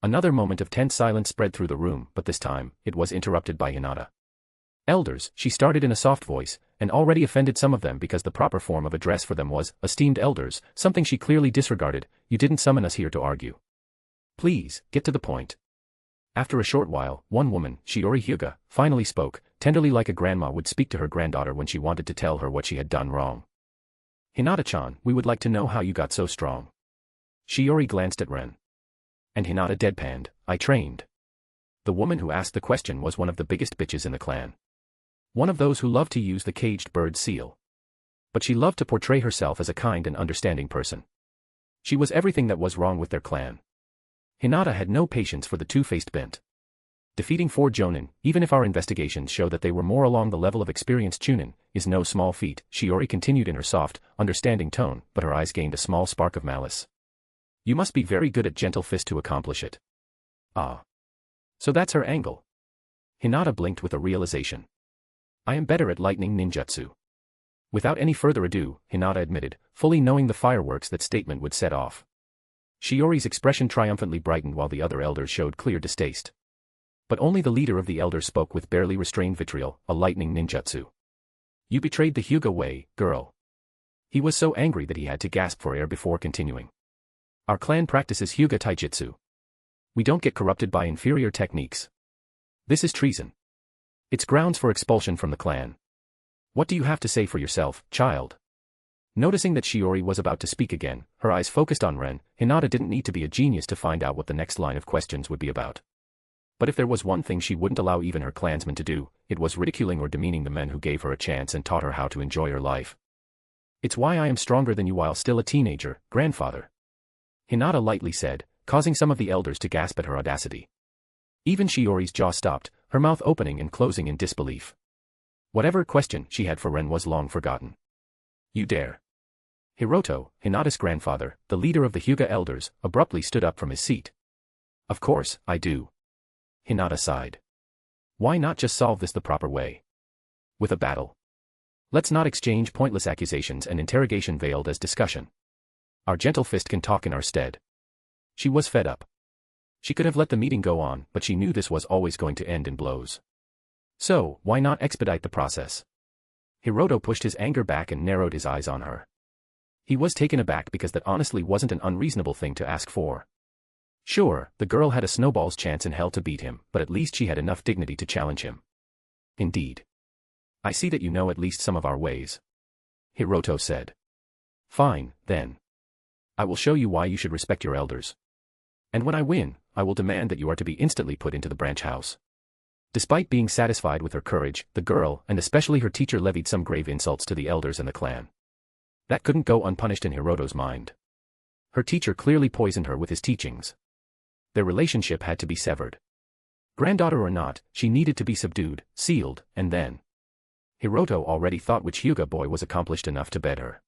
Another moment of tense silence spread through the room, but this time, it was interrupted by Hinata. "Elders," she started in a soft voice, and already offended some of them because the proper form of address for them was, "esteemed elders," something she clearly disregarded. "You didn't summon us here to argue. Please, get to the point." After a short while, one woman, Shiori Hyuga, finally spoke, tenderly like a grandma would speak to her granddaughter when she wanted to tell her what she had done wrong. "Hinata-chan, we would like to know how you got so strong." Shiori glanced at Ren. And Hinata deadpanned, "I trained." The woman who asked the question was one of the biggest bitches in the clan. One of those who loved to use the caged bird seal. But she loved to portray herself as a kind and understanding person. She was everything that was wrong with their clan. Hinata had no patience for the two-faced bent. Defeating 4 Jonin, even if our investigations show that they were more along the level of experienced Chunin, is no small feat, Shiori continued in her soft, understanding tone, but her eyes gained a small spark of malice. "You must be very good at gentle fist to accomplish it." "Ah. So that's her angle." Hinata blinked with a realization. "I am better at lightning ninjutsu." Without any further ado, Hinata admitted, fully knowing the fireworks that statement would set off. Shiori's expression triumphantly brightened while the other elders showed clear distaste. But only the leader of the elders spoke with barely restrained vitriol, "A lightning ninjutsu. You betrayed the Hyuga way, girl." He was so angry that he had to gasp for air before continuing. "Our clan practices Hyuga taijutsu. We don't get corrupted by inferior techniques. This is treason. It's grounds for expulsion from the clan. What do you have to say for yourself, child?" Noticing that Shiori was about to speak again, her eyes focused on Ren. Hinata didn't need to be a genius to find out what the next line of questions would be about. But if there was one thing she wouldn't allow even her clansmen to do, it was ridiculing or demeaning the men who gave her a chance and taught her how to enjoy her life. "It's why I am stronger than you while still a teenager, grandfather," Hinata lightly said, causing some of the elders to gasp at her audacity. Even Shiori's jaw stopped, her mouth opening and closing in disbelief. Whatever question she had for Ren was long forgotten. "You dare." Hiroto, Hinata's grandfather, the leader of the Hyuga elders, abruptly stood up from his seat. "Of course, I do." Hinata sighed. "Why not just solve this the proper way? With a battle? Let's not exchange pointless accusations and interrogation veiled as discussion. Our gentle fist can talk in our stead." She was fed up. She could have let the meeting go on, but she knew this was always going to end in blows. So, why not expedite the process? Hiroto pushed his anger back and narrowed his eyes on her. He was taken aback because that honestly wasn't an unreasonable thing to ask for. Sure, the girl had a snowball's chance in hell to beat him, but at least she had enough dignity to challenge him. "Indeed. I see that you know at least some of our ways," Hiroto said. "Fine, then. I will show you why you should respect your elders. And when I win, I will demand that you are to be instantly put into the branch house." Despite being satisfied with her courage, the girl, and especially her teacher, levied some grave insults to the elders and the clan. That couldn't go unpunished in Hiroto's mind. Her teacher clearly poisoned her with his teachings. Their relationship had to be severed. Granddaughter or not, she needed to be subdued, sealed, and then. Hiroto already thought which Hyuga boy was accomplished enough to bed her.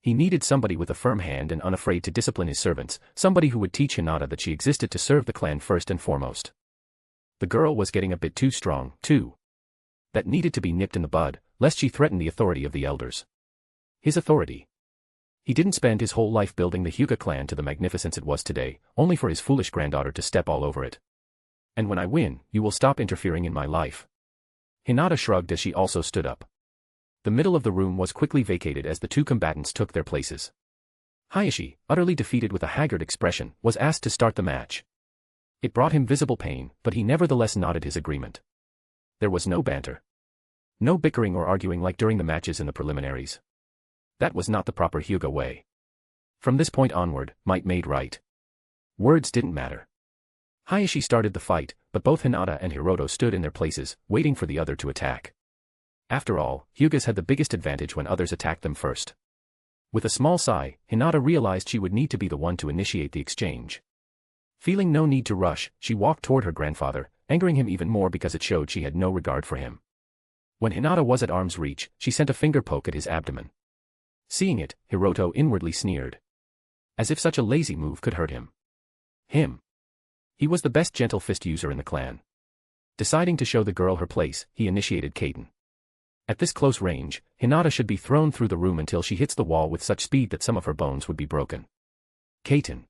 He needed somebody with a firm hand and unafraid to discipline his servants, somebody who would teach Hinata that she existed to serve the clan first and foremost. The girl was getting a bit too strong, too. That needed to be nipped in the bud, lest she threaten the authority of the elders. His authority. He didn't spend his whole life building the Hyuga clan to the magnificence it was today, only for his foolish granddaughter to step all over it. "And when I win, you will stop interfering in my life." Hinata shrugged as she also stood up. The middle of the room was quickly vacated as the two combatants took their places. Hayashi, utterly defeated with a haggard expression, was asked to start the match. It brought him visible pain, but he nevertheless nodded his agreement. There was no banter. No bickering or arguing like during the matches in the preliminaries. That was not the proper Hyuga way. From this point onward, might made right. Words didn't matter. Hayashi started the fight, but both Hinata and Hiroto stood in their places, waiting for the other to attack. After all, Hyugas had the biggest advantage when others attacked them first. With a small sigh, Hinata realized she would need to be the one to initiate the exchange. Feeling no need to rush, she walked toward her grandfather, angering him even more because it showed she had no regard for him. When Hinata was at arm's reach, she sent a finger poke at his abdomen. Seeing it, Hiroto inwardly sneered. As if such a lazy move could hurt him. He was the best gentle fist user in the clan. Deciding to show the girl her place, he initiated Kaiten. At this close range, Hinata should be thrown through the room until she hits the wall with such speed that some of her bones would be broken. Kaiten.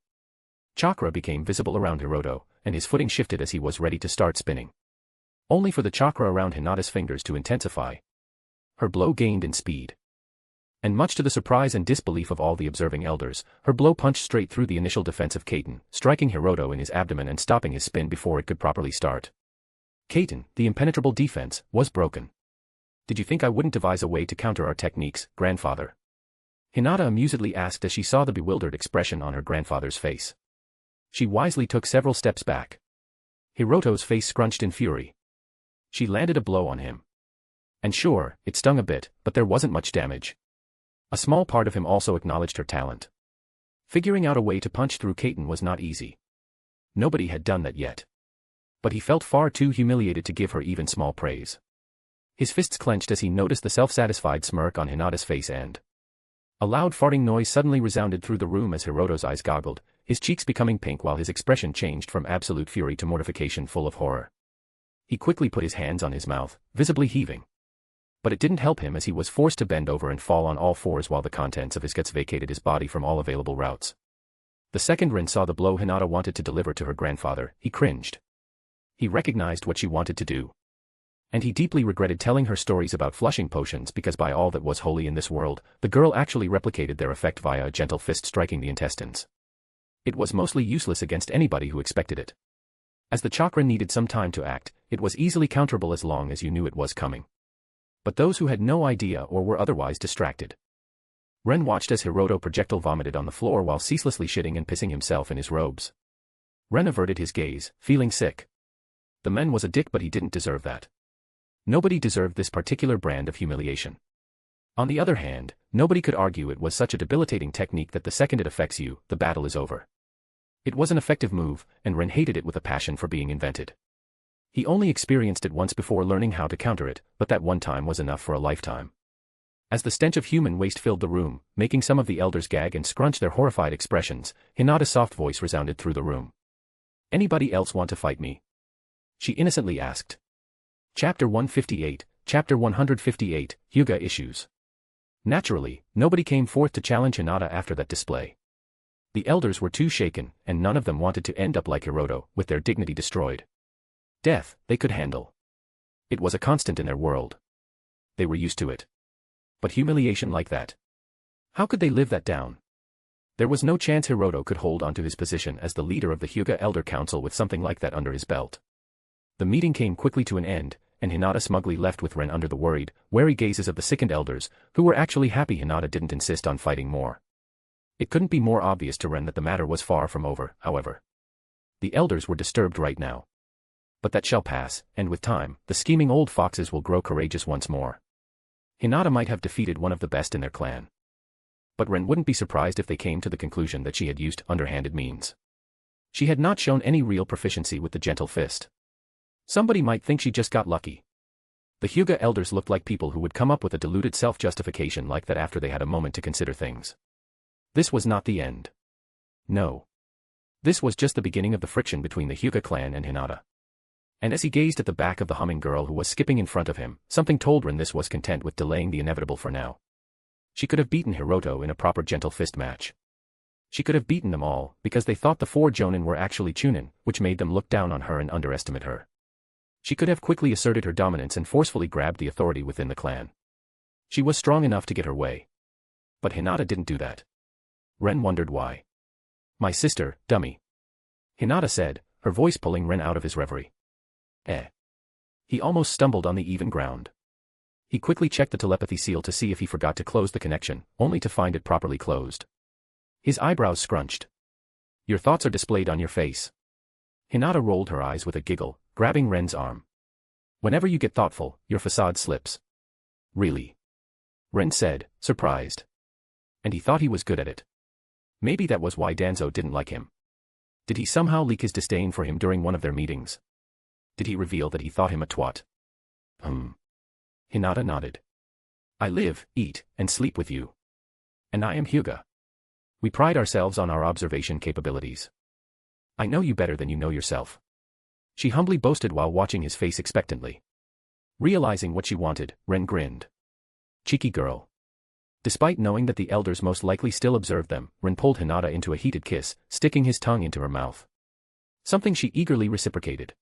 Chakra became visible around Hiroto, and his footing shifted as he was ready to start spinning. Only for the chakra around Hinata's fingers to intensify. Her blow gained in speed. And much to the surprise and disbelief of all the observing elders, her blow punched straight through the initial defense of Kaiten, striking Hiroto in his abdomen and stopping his spin before it could properly start. Kaiten, the impenetrable defense, was broken. Did you think I wouldn't devise a way to counter our techniques, grandfather? Hinata amusedly asked as she saw the bewildered expression on her grandfather's face. She wisely took several steps back. Hiroto's face scrunched in fury. She landed a blow on him. And sure, it stung a bit, but there wasn't much damage. A small part of him also acknowledged her talent. Figuring out a way to punch through Kaiten was not easy. Nobody had done that yet. But he felt far too humiliated to give her even small praise. His fists clenched as he noticed the self-satisfied smirk on Hinata's face and a loud farting noise suddenly resounded through the room as Hiroto's eyes goggled, his cheeks becoming pink while his expression changed from absolute fury to mortification full of horror. He quickly put his hands on his mouth, visibly heaving. But it didn't help him as he was forced to bend over and fall on all fours while the contents of his guts vacated his body from all available routes. The second Rin saw the blow Hinata wanted to deliver to her grandfather, he cringed. He recognized what she wanted to do. And he deeply regretted telling her stories about flushing potions because by all that was holy in this world, the girl actually replicated their effect via a gentle fist striking the intestines. It was mostly useless against anybody who expected it. As the chakra needed some time to act, it was easily counterable as long as you knew it was coming. But those who had no idea or were otherwise distracted. Ren watched as Hiroto projectile vomited on the floor while ceaselessly shitting and pissing himself in his robes. Ren averted his gaze, feeling sick. The man was a dick, but he didn't deserve that. Nobody deserved this particular brand of humiliation. On the other hand, nobody could argue it was such a debilitating technique that the second it affects you, the battle is over. It was an effective move, and Ren hated it with a passion for being invented. He only experienced it once before learning how to counter it, but that one time was enough for a lifetime. As the stench of human waste filled the room, making some of the elders gag and scrunch their horrified expressions, Hinata's soft voice resounded through the room. "Anybody else want to fight me?" she innocently asked. Chapter 158, Chapter 158, Hyuga Issues. Naturally, nobody came forth to challenge Hinata after that display. The elders were too shaken, and none of them wanted to end up like Hiroto, with their dignity destroyed. Death, they could handle. It was a constant in their world. They were used to it. But humiliation like that? How could they live that down? There was no chance Hiroto could hold onto his position as the leader of the Hyuga Elder Council with something like that under his belt. The meeting came quickly to an end, and Hinata smugly left with Ren under the worried, wary gazes of the sickened elders, who were actually happy Hinata didn't insist on fighting more. It couldn't be more obvious to Ren that the matter was far from over, however. The elders were disturbed right now. But that shall pass, and with time, the scheming old foxes will grow courageous once more. Hinata might have defeated one of the best in their clan. But Ren wouldn't be surprised if they came to the conclusion that she had used underhanded means. She had not shown any real proficiency with the gentle fist. Somebody might think she just got lucky. The Hyuga elders looked like people who would come up with a deluded self-justification like that after they had a moment to consider things. This was not the end. No. This was just the beginning of the friction between the Hyuga clan and Hinata. And as he gazed at the back of the humming girl who was skipping in front of him, something told Ren this was content with delaying the inevitable for now. She could have beaten Hiroto in a proper gentle fist match. She could have beaten them all, because they thought the four Jonin were actually Chunin, which made them look down on her and underestimate her. She could have quickly asserted her dominance and forcefully grabbed the authority within the clan. She was strong enough to get her way. But Hinata didn't do that. Ren wondered why. "My sister, dummy," Hinata said, her voice pulling Ren out of his reverie. He almost stumbled on the even ground. He quickly checked the telepathy seal to see if he forgot to close the connection, only to find it properly closed. His eyebrows scrunched. "Your thoughts are displayed on your face." Hinata rolled her eyes with a giggle, grabbing Ren's arm. "Whenever you get thoughtful, your facade slips." "Really?" Ren said, surprised. And he thought he was good at it. Maybe that was why Danzo didn't like him. Did he somehow leak his disdain for him during one of their meetings? Did he reveal that he thought him a twat? Hinata nodded. "I live, eat, and sleep with you. And I am Hyuga. We pride ourselves on our observation capabilities. I know you better than you know yourself." she humbly boasted while watching his face expectantly. Realizing what she wanted, Ren grinned. Cheeky girl. Despite knowing that the elders most likely still observed them, Ren pulled Hinata into a heated kiss, sticking his tongue into her mouth. Something she eagerly reciprocated.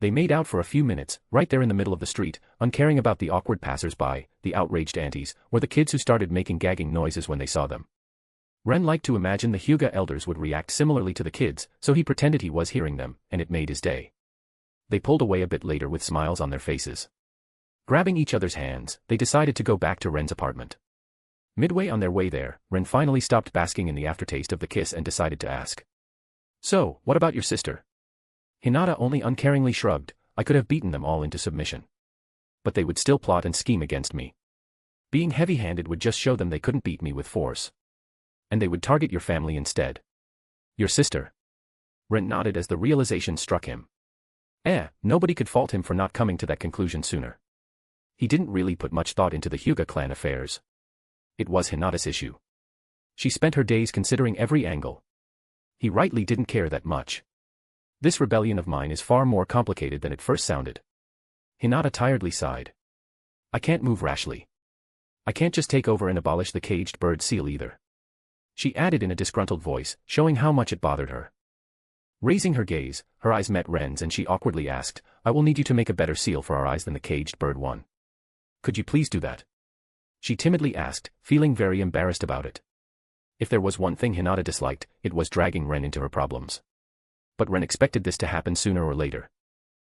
They made out for a few minutes, right there in the middle of the street, uncaring about the awkward passers-by, the outraged aunties, or the kids who started making gagging noises when they saw them. Ren liked to imagine the Hyuga elders would react similarly to the kids, so he pretended he was hearing them, and it made his day. They pulled away a bit later with smiles on their faces. Grabbing each other's hands, they decided to go back to Ren's apartment. Midway on their way there, Ren finally stopped basking in the aftertaste of the kiss and decided to ask. So, what about your sister? Hinata only uncaringly shrugged. I could have beaten them all into submission. But they would still plot and scheme against me. Being heavy-handed would just show them they couldn't beat me with force. And they would target your family instead. Your sister. Ren nodded as the realization struck him. Nobody could fault him for not coming to that conclusion sooner. He didn't really put much thought into the Hyuga clan affairs. It was Hinata's issue. She spent her days considering every angle. He rightly didn't care that much. This rebellion of mine is far more complicated than it first sounded. Hinata tiredly sighed. I can't move rashly. I can't just take over and abolish the caged bird seal either. She added in a disgruntled voice, showing how much it bothered her. Raising her gaze, her eyes met Ren's and she awkwardly asked, I will need you to make a better seal for our eyes than the caged bird one. Could you please do that? She timidly asked, feeling very embarrassed about it. If there was one thing Hinata disliked, it was dragging Ren into her problems. But Ren expected this to happen sooner or later.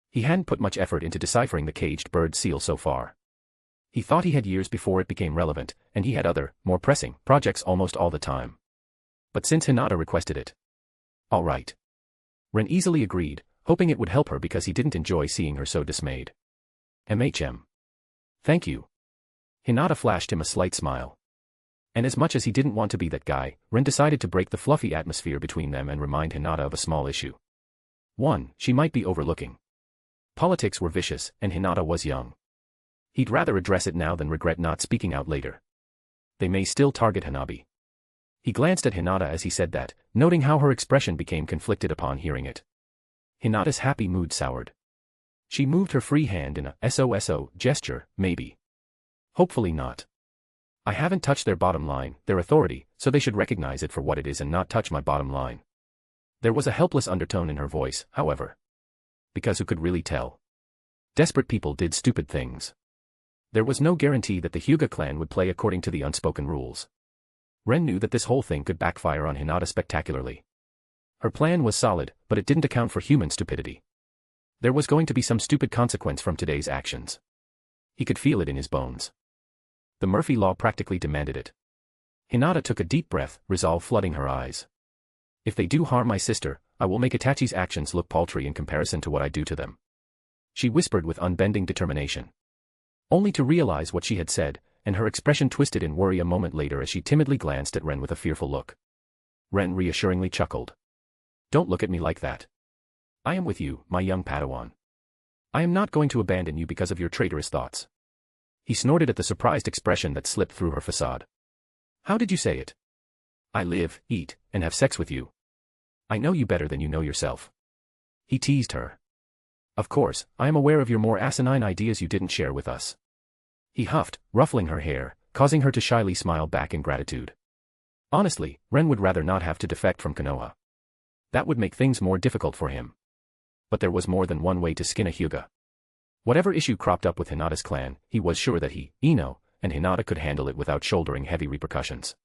He hadn't put much effort into deciphering the caged bird seal so far. He thought he had years before it became relevant, and he had other, more pressing, projects almost all the time. But since Hinata requested it. All right. Ren easily agreed, hoping it would help her because he didn't enjoy seeing her so dismayed. Thank you. Hinata flashed him a slight smile. And as much as he didn't want to be that guy, Ren decided to break the fluffy atmosphere between them and remind Hinata of a small issue. One, she might be overlooking. Politics were vicious, and Hinata was young. He'd rather address it now than regret not speaking out later. They may still target Hanabi. He glanced at Hinata as he said that, noting how her expression became conflicted upon hearing it. Hinata's happy mood soured. She moved her free hand in a SOSO gesture, maybe. Hopefully not. I haven't touched their bottom line, their authority, so they should recognize it for what it is and not touch my bottom line. There was a helpless undertone in her voice, however. Because who could really tell? Desperate people did stupid things. There was no guarantee that the Hyuga clan would play according to the unspoken rules. Ren knew that this whole thing could backfire on Hinata spectacularly. Her plan was solid, but it didn't account for human stupidity. There was going to be some stupid consequence from today's actions. He could feel it in his bones. The Murphy Law practically demanded it. Hinata took a deep breath, resolve flooding her eyes. If they do harm my sister, I will make Itachi's actions look paltry in comparison to what I do to them. She whispered with unbending determination. Only to realize what she had said, and her expression twisted in worry a moment later as she timidly glanced at Ren with a fearful look. Ren reassuringly chuckled. Don't look at me like that. I am with you, my young Padawan. I am not going to abandon you because of your traitorous thoughts. He snorted at the surprised expression that slipped through her facade. How did you say it? I live, eat, and have sex with you. I know you better than you know yourself. He teased her. Of course, I am aware of your more asinine ideas you didn't share with us. He huffed, ruffling her hair, causing her to shyly smile back in gratitude. Honestly, Ren would rather not have to defect from Konoha. That would make things more difficult for him. But there was more than one way to skin a Hyuga. Whatever issue cropped up with Hinata's clan, he was sure that he, Ino, and Hinata could handle it without shouldering heavy repercussions.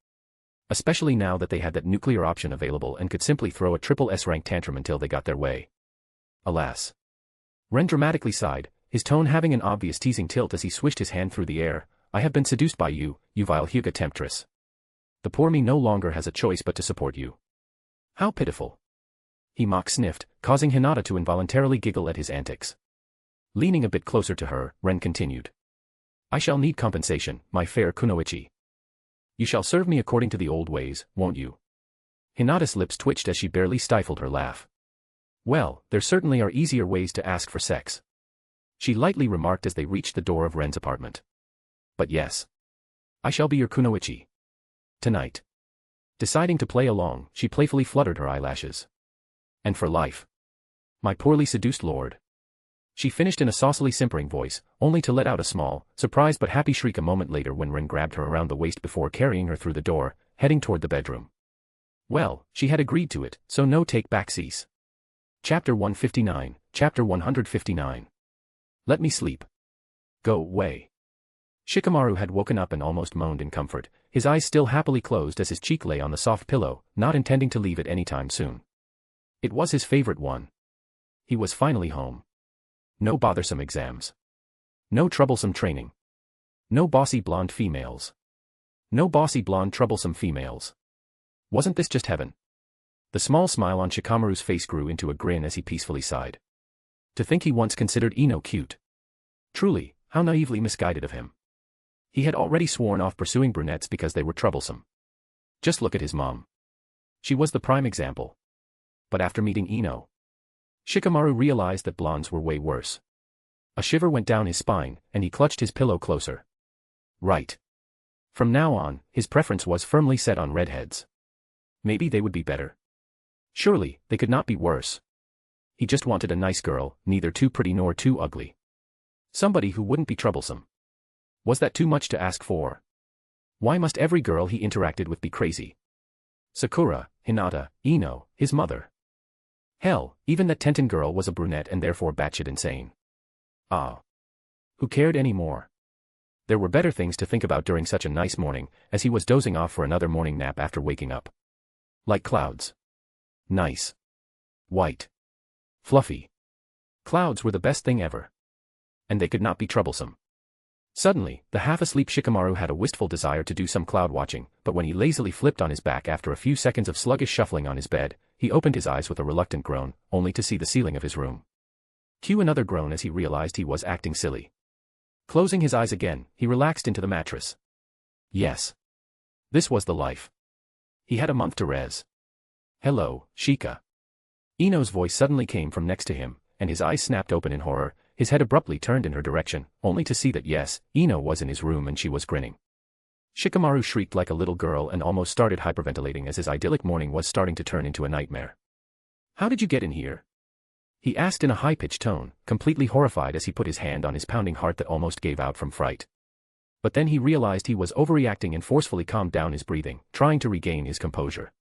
Especially now that they had that nuclear option available and could simply throw a triple S-rank tantrum until they got their way. Alas. Ren dramatically sighed, his tone having an obvious teasing tilt as he swished his hand through the air. I have been seduced by you, you vile Hyuga temptress. The poor me no longer has a choice but to support you. How pitiful. He mock-sniffed, causing Hinata to involuntarily giggle at his antics. Leaning a bit closer to her, Ren continued. I shall need compensation, my fair Kunoichi. You shall serve me according to the old ways, won't you? Hinata's lips twitched as she barely stifled her laugh. Well, there certainly are easier ways to ask for sex. She lightly remarked as they reached the door of Ren's apartment. But yes. I shall be your Kunoichi. Tonight. Deciding to play along, she playfully fluttered her eyelashes. And for life. My poorly seduced lord. She finished in a saucily simpering voice, only to let out a small, surprised but happy shriek a moment later when Ren grabbed her around the waist before carrying her through the door, heading toward the bedroom. Well, she had agreed to it, so no take-backsies. Chapter 159, Chapter 159. Let me sleep. Go away. Shikamaru had woken up and almost moaned in comfort, his eyes still happily closed as his cheek lay on the soft pillow, not intending to leave it any time soon. It was his favorite one. He was finally home. No bothersome exams. No troublesome training. No bossy blonde females. No bossy blonde troublesome females. Wasn't this just heaven? The small smile on Shikamaru's face grew into a grin as he peacefully sighed. To think he once considered Ino cute. Truly, how naively misguided of him. He had already sworn off pursuing brunettes because they were troublesome. Just look at his mom. She was the prime example. But after meeting Ino, Shikamaru realized that blondes were way worse. A shiver went down his spine, and he clutched his pillow closer. Right. From now on, his preference was firmly set on redheads. Maybe they would be better. Surely, they could not be worse. He just wanted a nice girl, neither too pretty nor too ugly. Somebody who wouldn't be troublesome. Was that too much to ask for? Why must every girl he interacted with be crazy? Sakura, Hinata, Ino, his mother. Hell, even that Tenten girl was a brunette and therefore batshit insane. Ah. Who cared anymore? There were better things to think about during such a nice morning, as he was dozing off for another morning nap after waking up. Like clouds. Nice. White. Fluffy. Clouds were the best thing ever. And they could not be troublesome. Suddenly, the half-asleep Shikamaru had a wistful desire to do some cloud watching, but when he lazily flipped on his back after a few seconds of sluggish shuffling on his bed, he opened his eyes with a reluctant groan, only to see the ceiling of his room. Cue another groan as he realized he was acting silly. Closing his eyes again, he relaxed into the mattress. Yes. This was the life. He had a month to res. Hello, Shika. Ino's voice suddenly came from next to him, and his eyes snapped open in horror. His head abruptly turned in her direction, only to see that yes, Ino was in his room and she was grinning. Shikamaru shrieked like a little girl and almost started hyperventilating as his idyllic morning was starting to turn into a nightmare. How did you get in here? He asked in a high-pitched tone, completely horrified as he put his hand on his pounding heart that almost gave out from fright. But then he realized he was overreacting and forcefully calmed down his breathing, trying to regain his composure.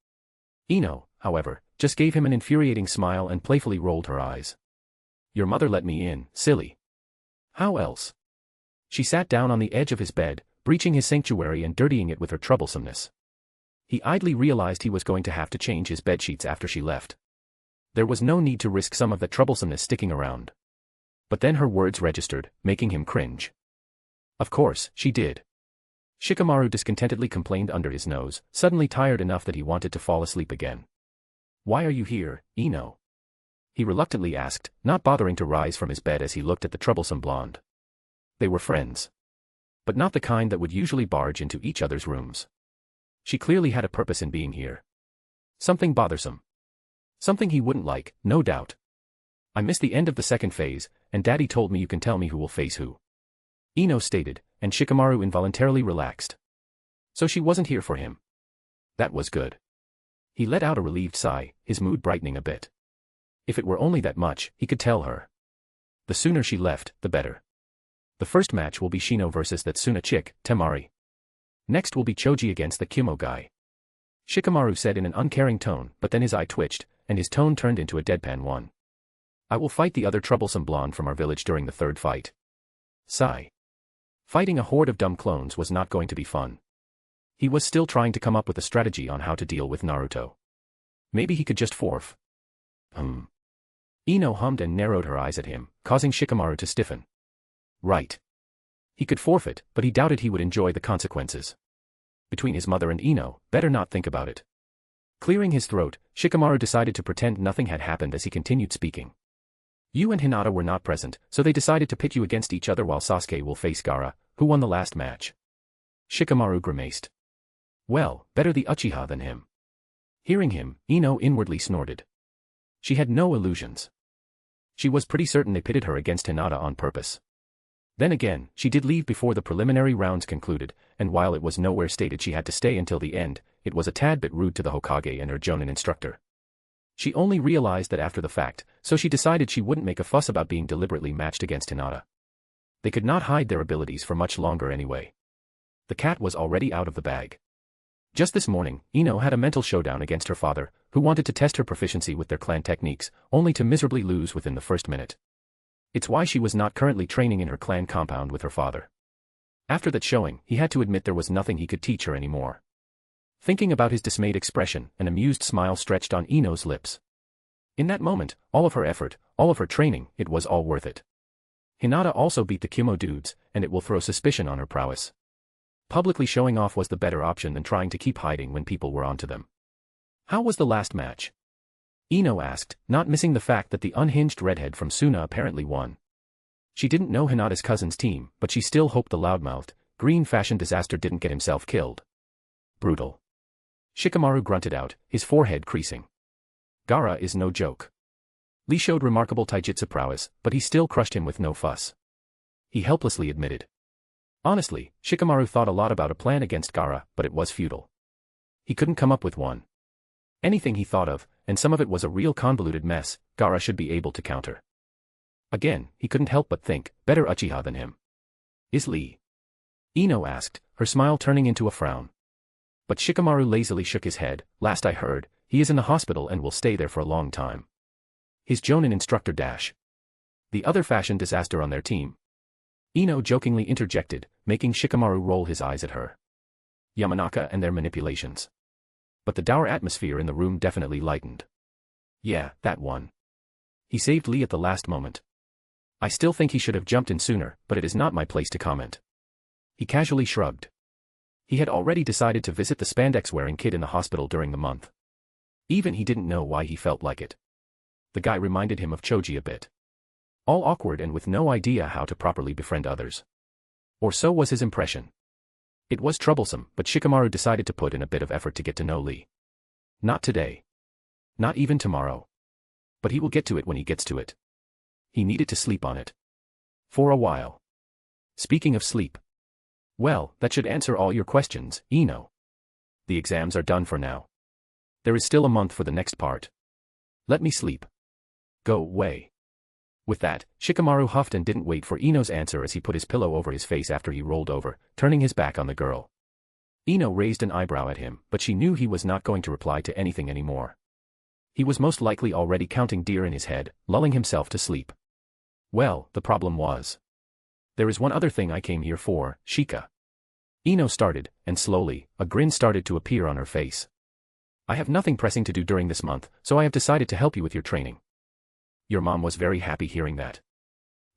Ino, however, just gave him an infuriating smile and playfully rolled her eyes. Your mother let me in, silly. How else? She sat down on the edge of his bed, breaching his sanctuary and dirtying it with her troublesomeness. He idly realized he was going to have to change his bedsheets after she left. There was no need to risk some of that troublesomeness sticking around. But then her words registered, making him cringe. Of course, she did. Shikamaru discontentedly complained under his nose, suddenly tired enough that he wanted to fall asleep again. Why are you here, Ino? He reluctantly asked, not bothering to rise from his bed as he looked at the troublesome blonde. They were friends. But not the kind that would usually barge into each other's rooms. She clearly had a purpose in being here. Something bothersome. Something he wouldn't like, no doubt. I missed the end of the second phase, and Daddy told me you can tell me who will face who. Ino stated, and Shikamaru involuntarily relaxed. So she wasn't here for him. That was good. He let out a relieved sigh, his mood brightening a bit. If it were only that much, he could tell her. The sooner she left, the better. The first match will be Shino versus that Suna chick, Temari. Next will be Choji against the Kimo guy. Shikamaru said in an uncaring tone, but then his eye twitched, and his tone turned into a deadpan one. I will fight the other troublesome blonde from our village during the third fight. Sigh. Fighting a horde of dumb clones was not going to be fun. He was still trying to come up with a strategy on how to deal with Naruto. Maybe he could just forf. Ino hummed and narrowed her eyes at him, causing Shikamaru to stiffen. Right. He could forfeit, but he doubted he would enjoy the consequences. Between his mother and Ino, better not think about it. Clearing his throat, Shikamaru decided to pretend nothing had happened as he continued speaking. You and Hinata were not present, so they decided to pit you against each other while Sasuke will face Gaara, who won the last match. Shikamaru grimaced. Well, better the Uchiha than him. Hearing him, Ino inwardly snorted. She had no illusions. She was pretty certain they pitted her against Hinata on purpose. Then again, she did leave before the preliminary rounds concluded, and while it was nowhere stated she had to stay until the end, it was a tad bit rude to the Hokage and her Jonin instructor. She only realized that after the fact, so she decided she wouldn't make a fuss about being deliberately matched against Hinata. They could not hide their abilities for much longer anyway. The cat was already out of the bag. Just this morning, Ino had a mental showdown against her father, who wanted to test her proficiency with their clan techniques, only to miserably lose within the first minute. It's why she was not currently training in her clan compound with her father. After that showing, he had to admit there was nothing he could teach her anymore. Thinking about his dismayed expression, an amused smile stretched on Ino's lips. In that moment, all of her effort, all of her training, it was all worth it. Hinata also beat the Kumo dudes, and it will throw suspicion on her prowess. Publicly showing off was the better option than trying to keep hiding when people were onto them. How was the last match? Ino asked, not missing the fact that the unhinged redhead from Suna apparently won. She didn't know Hinata's cousin's team, but she still hoped the loudmouthed, green fashion disaster didn't get himself killed. Brutal. Shikamaru grunted out, his forehead creasing. Gaara is no joke. Lee showed remarkable taijutsu prowess, but he still crushed him with no fuss. He helplessly admitted. Honestly, Shikamaru thought a lot about a plan against Gaara, but it was futile. He couldn't come up with one. Anything he thought of, and some of it was a real convoluted mess, Gaara should be able to counter. Again, he couldn't help but think, better Uchiha than him. Is Lee? Ino asked, her smile turning into a frown. But Shikamaru lazily shook his head. Last I heard, he is in the hospital and will stay there for a long time. His Jonin instructor dash. The other fashion disaster on their team. Ino jokingly interjected, making Shikamaru roll his eyes at her. Yamanaka and their manipulations. But the dour atmosphere in the room definitely lightened. Yeah, that one. He saved Lee at the last moment. I still think he should have jumped in sooner, but it is not my place to comment. He casually shrugged. He had already decided to visit the spandex-wearing kid in the hospital during the month. Even he didn't know why he felt like it. The guy reminded him of Choji a bit. All awkward and with no idea how to properly befriend others. Or so was his impression. It was troublesome, but Shikamaru decided to put in a bit of effort to get to know Lee. Not today. Not even tomorrow. But he will get to it when he gets to it. He needed to sleep on it. For a while. Speaking of sleep. Well, that should answer all your questions, Ino. The exams are done for now. There is still a month for the next part. Let me sleep. Go away. With that, Shikamaru huffed and didn't wait for Ino's answer as he put his pillow over his face after he rolled over, turning his back on the girl. Ino raised an eyebrow at him, but she knew he was not going to reply to anything anymore. He was most likely already counting deer in his head, lulling himself to sleep. Well, the problem was. There is one other thing I came here for, Shika. Ino started, and slowly, a grin started to appear on her face. I have nothing pressing to do during this month, so I have decided to help you with your training. Your mom was very happy hearing that.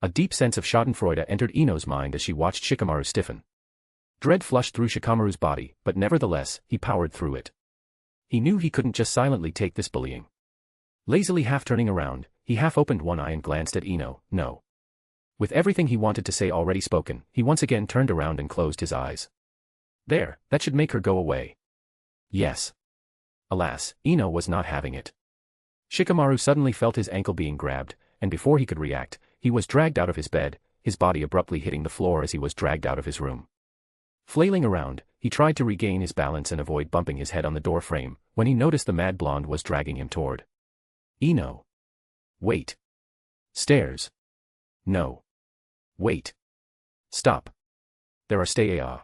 A deep sense of schadenfreude entered Ino's mind as she watched Shikamaru stiffen. Dread flushed through Shikamaru's body, but nevertheless, he powered through it. He knew he couldn't just silently take this bullying. Lazily half turning around, he half opened one eye and glanced at Ino. No. With everything he wanted to say already spoken, he once again turned around and closed his eyes. There, that should make her go away. Yes. Alas, Ino was not having it. Shikamaru suddenly felt his ankle being grabbed, and before he could react, he was dragged out of his bed, his body abruptly hitting the floor as he was dragged out of his room. Flailing around, he tried to regain his balance and avoid bumping his head on the door frame, when he noticed the mad blonde was dragging him toward. Ino. Wait. Stairs. No. Wait. Stop. There are stay-a.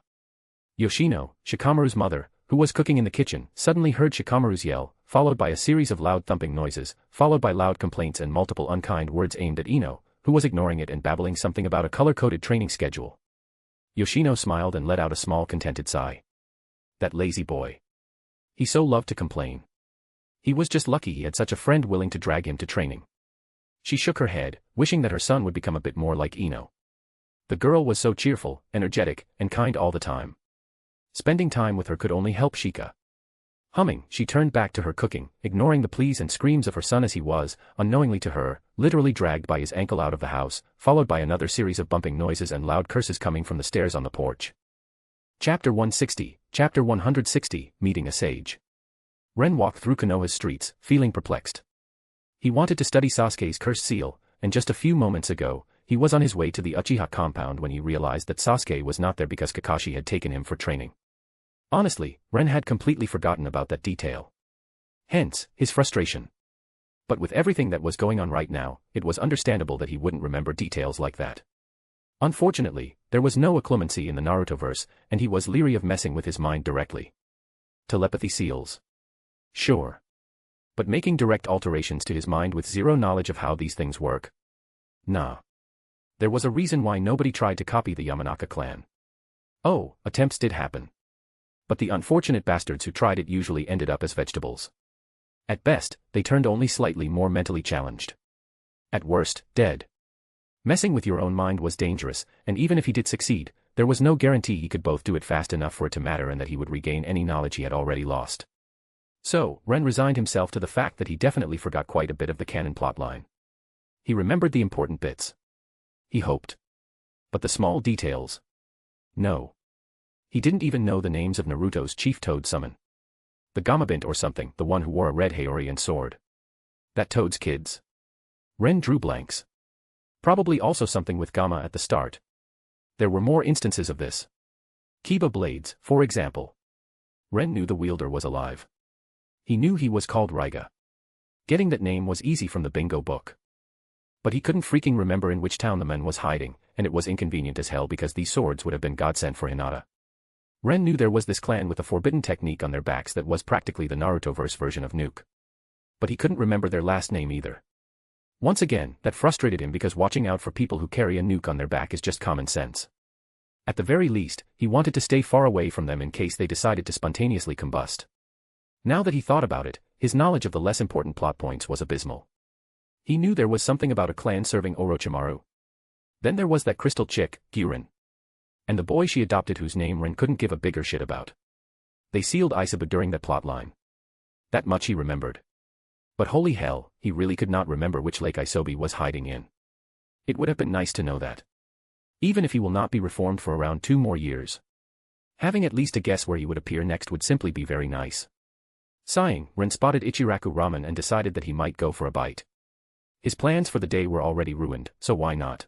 Yoshino, Shikamaru's mother, who was cooking in the kitchen, suddenly heard Shikamaru's yell, followed by a series of loud thumping noises, followed by loud complaints and multiple unkind words aimed at Ino, who was ignoring it and babbling something about a color-coded training schedule. Yoshino smiled and let out a small contented sigh. That lazy boy. He so loved to complain. He was just lucky he had such a friend willing to drag him to training. She shook her head, wishing that her son would become a bit more like Ino. The girl was so cheerful, energetic, and kind all the time. Spending time with her could only help Shika. Humming, she turned back to her cooking, ignoring the pleas and screams of her son as he was, unknowingly to her, literally dragged by his ankle out of the house, followed by another series of bumping noises and loud curses coming from the stairs on the porch. Chapter 160, Chapter 160, Meeting a Sage. Ren walked through Konoha's streets, feeling perplexed. He wanted to study Sasuke's cursed seal, and just a few moments ago, he was on his way to the Uchiha compound when he realized that Sasuke was not there because Kakashi had taken him for training. Honestly, Ren had completely forgotten about that detail. Hence, his frustration. But with everything that was going on right now, it was understandable that he wouldn't remember details like that. Unfortunately, there was no occlumency in the Narutoverse, and he was leery of messing with his mind directly. Telepathy seals. Sure. But making direct alterations to his mind with zero knowledge of how these things work? Nah. There was a reason why nobody tried to copy the Yamanaka clan. Oh, attempts did happen. But the unfortunate bastards who tried it usually ended up as vegetables. At best, they turned only slightly more mentally challenged. At worst, dead. Messing with your own mind was dangerous, and even if he did succeed, there was no guarantee he could both do it fast enough for it to matter and that he would regain any knowledge he had already lost. So, Ren resigned himself to the fact that he definitely forgot quite a bit of the canon plotline. He remembered the important bits. He hoped. But the small details? No. He didn't even know the names of Naruto's chief toad summon. The Gamabint or something, the one who wore a red Haori and sword. That toad's kids? Ren drew blanks. Probably also something with Gamma at the start. There were more instances of this. Kiba blades, for example. Ren knew the wielder was alive. He knew he was called Raiga. Getting that name was easy from the bingo book. But he couldn't freaking remember in which town the man was hiding, and it was inconvenient as hell because these swords would have been godsend for Hinata. Ren knew there was this clan with a forbidden technique on their backs that was practically the Narutoverse version of Nuke. But he couldn't remember their last name either. Once again, that frustrated him because watching out for people who carry a nuke on their back is just common sense. At the very least, he wanted to stay far away from them in case they decided to spontaneously combust. Now that he thought about it, his knowledge of the less important plot points was abysmal. He knew there was something about a clan serving Orochimaru. Then there was that crystal chick, Gyurin. And the boy she adopted whose name Ren couldn't give a bigger shit about. They sealed Isabu during that plotline. That much he remembered. But holy hell, he really could not remember which lake Isobi was hiding in. It would have been nice to know that. Even if he will not be reformed for around 2 more years. Having at least a guess where he would appear next would simply be very nice. Sighing, Ren spotted Ichiraku Ramen and decided that he might go for a bite. His plans for the day were already ruined, so why not?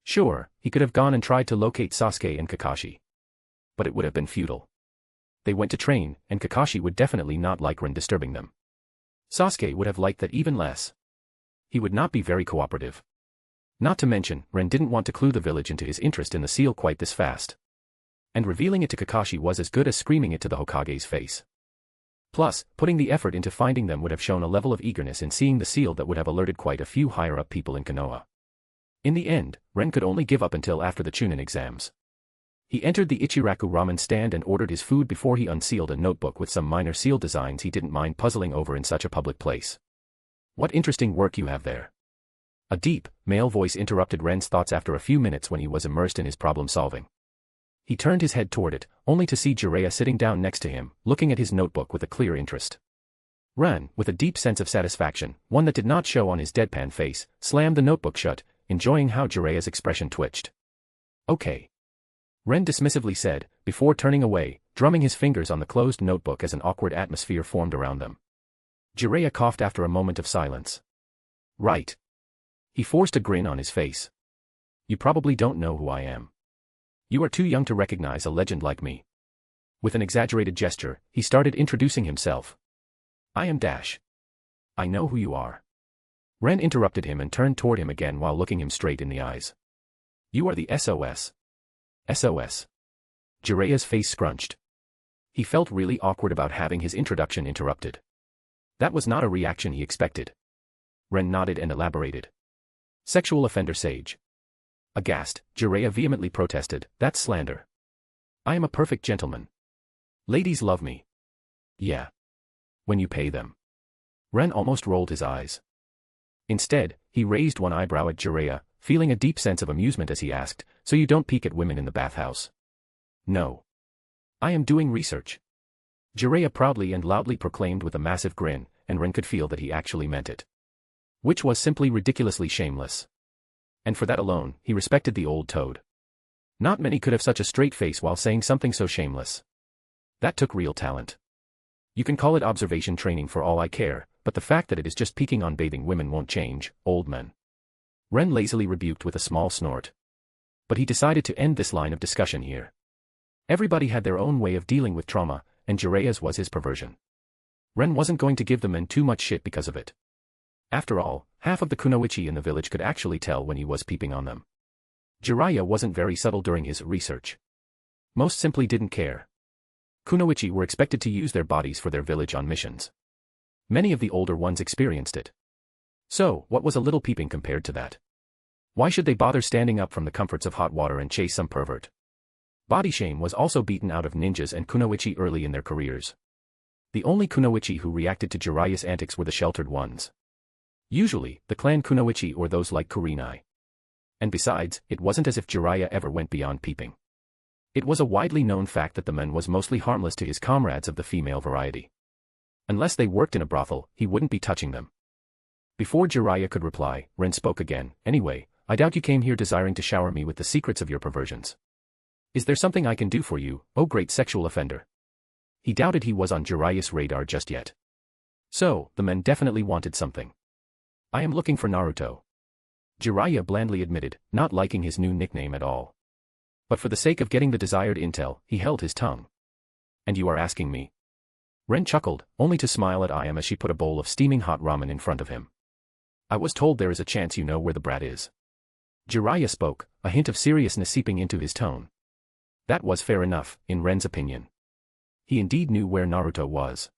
Sure, he could have gone and tried to locate Sasuke and Kakashi. But it would have been futile. They went to train, and Kakashi would definitely not like Ren disturbing them. Sasuke would have liked that even less. He would not be very cooperative. Not to mention, Ren didn't want to clue the village into his interest in the seal quite this fast. And revealing it to Kakashi was as good as screaming it to the Hokage's face. Plus, putting the effort into finding them would have shown a level of eagerness in seeing the seal that would have alerted quite a few higher-up people in Konoha. In the end, Ren could only give up until after the Chunin exams. He entered the Ichiraku Ramen stand and ordered his food before he unsealed a notebook with some minor seal designs he didn't mind puzzling over in such a public place. What interesting work you have there. A deep, male voice interrupted Ren's thoughts after a few minutes when he was immersed in his problem-solving. He turned his head toward it, only to see Jiraiya sitting down next to him, looking at his notebook with a clear interest. Ren, with a deep sense of satisfaction, one that did not show on his deadpan face, slammed the notebook shut, enjoying how Jiraiya's expression twitched. Okay. Ren dismissively said, before turning away, drumming his fingers on the closed notebook as an awkward atmosphere formed around them. Jiraiya coughed after a moment of silence. Right. He forced a grin on his face. You probably don't know who I am. You are too young to recognize a legend like me. With an exaggerated gesture, he started introducing himself. I am Dash. I know who you are. Ren interrupted him and turned toward him again while looking him straight in the eyes. You are the SOS. SOS. Jiraiya's face scrunched. He felt really awkward about having his introduction interrupted. That was not a reaction he expected. Ren nodded and elaborated. Sexual offender sage. Aghast, Jiraiya vehemently protested, that's slander. I am a perfect gentleman. Ladies love me. Yeah. When you pay them. Ren almost rolled his eyes. Instead, he raised one eyebrow at Jiraiya, feeling a deep sense of amusement as he asked, so you don't peek at women in the bathhouse? No. I am doing research. Jiraiya proudly and loudly proclaimed with a massive grin, and Ren could feel that he actually meant it. Which was simply ridiculously shameless. And for that alone, he respected the old toad. Not many could have such a straight face while saying something so shameless. That took real talent. You can call it observation training for all I care, but the fact that it is just peeking on bathing women won't change, old man. Ren lazily rebuked with a small snort. But he decided to end this line of discussion here. Everybody had their own way of dealing with trauma, and Jiraiya's was his perversion. Ren wasn't going to give the men too much shit because of it. After all, half of the kunoichi in the village could actually tell when he was peeping on them. Jiraiya wasn't very subtle during his research. Most simply didn't care. Kunoichi were expected to use their bodies for their village on missions. Many of the older ones experienced it. So, what was a little peeping compared to that? Why should they bother standing up from the comforts of hot water and chase some pervert? Body shame was also beaten out of ninjas and kunoichi early in their careers. The only kunoichi who reacted to Jiraiya's antics were the sheltered ones. Usually, the clan kunoichi or those like Kurenai. And besides, it wasn't as if Jiraiya ever went beyond peeping. It was a widely known fact that the man was mostly harmless to his comrades of the female variety. Unless they worked in a brothel, he wouldn't be touching them. Before Jiraiya could reply, Ren spoke again. Anyway, I doubt you came here desiring to shower me with the secrets of your perversions. Is there something I can do for you, oh great sexual offender? He doubted he was on Jiraiya's radar just yet. So, the men definitely wanted something. I am looking for Naruto. Jiraiya blandly admitted, not liking his new nickname at all. But for the sake of getting the desired intel, he held his tongue. And you are asking me? Ren chuckled, only to smile at Ayam as she put a bowl of steaming hot ramen in front of him. I was told there is a chance you know where the brat is. Jiraiya spoke, a hint of seriousness seeping into his tone. That was fair enough, in Ren's opinion. He indeed knew where Naruto was.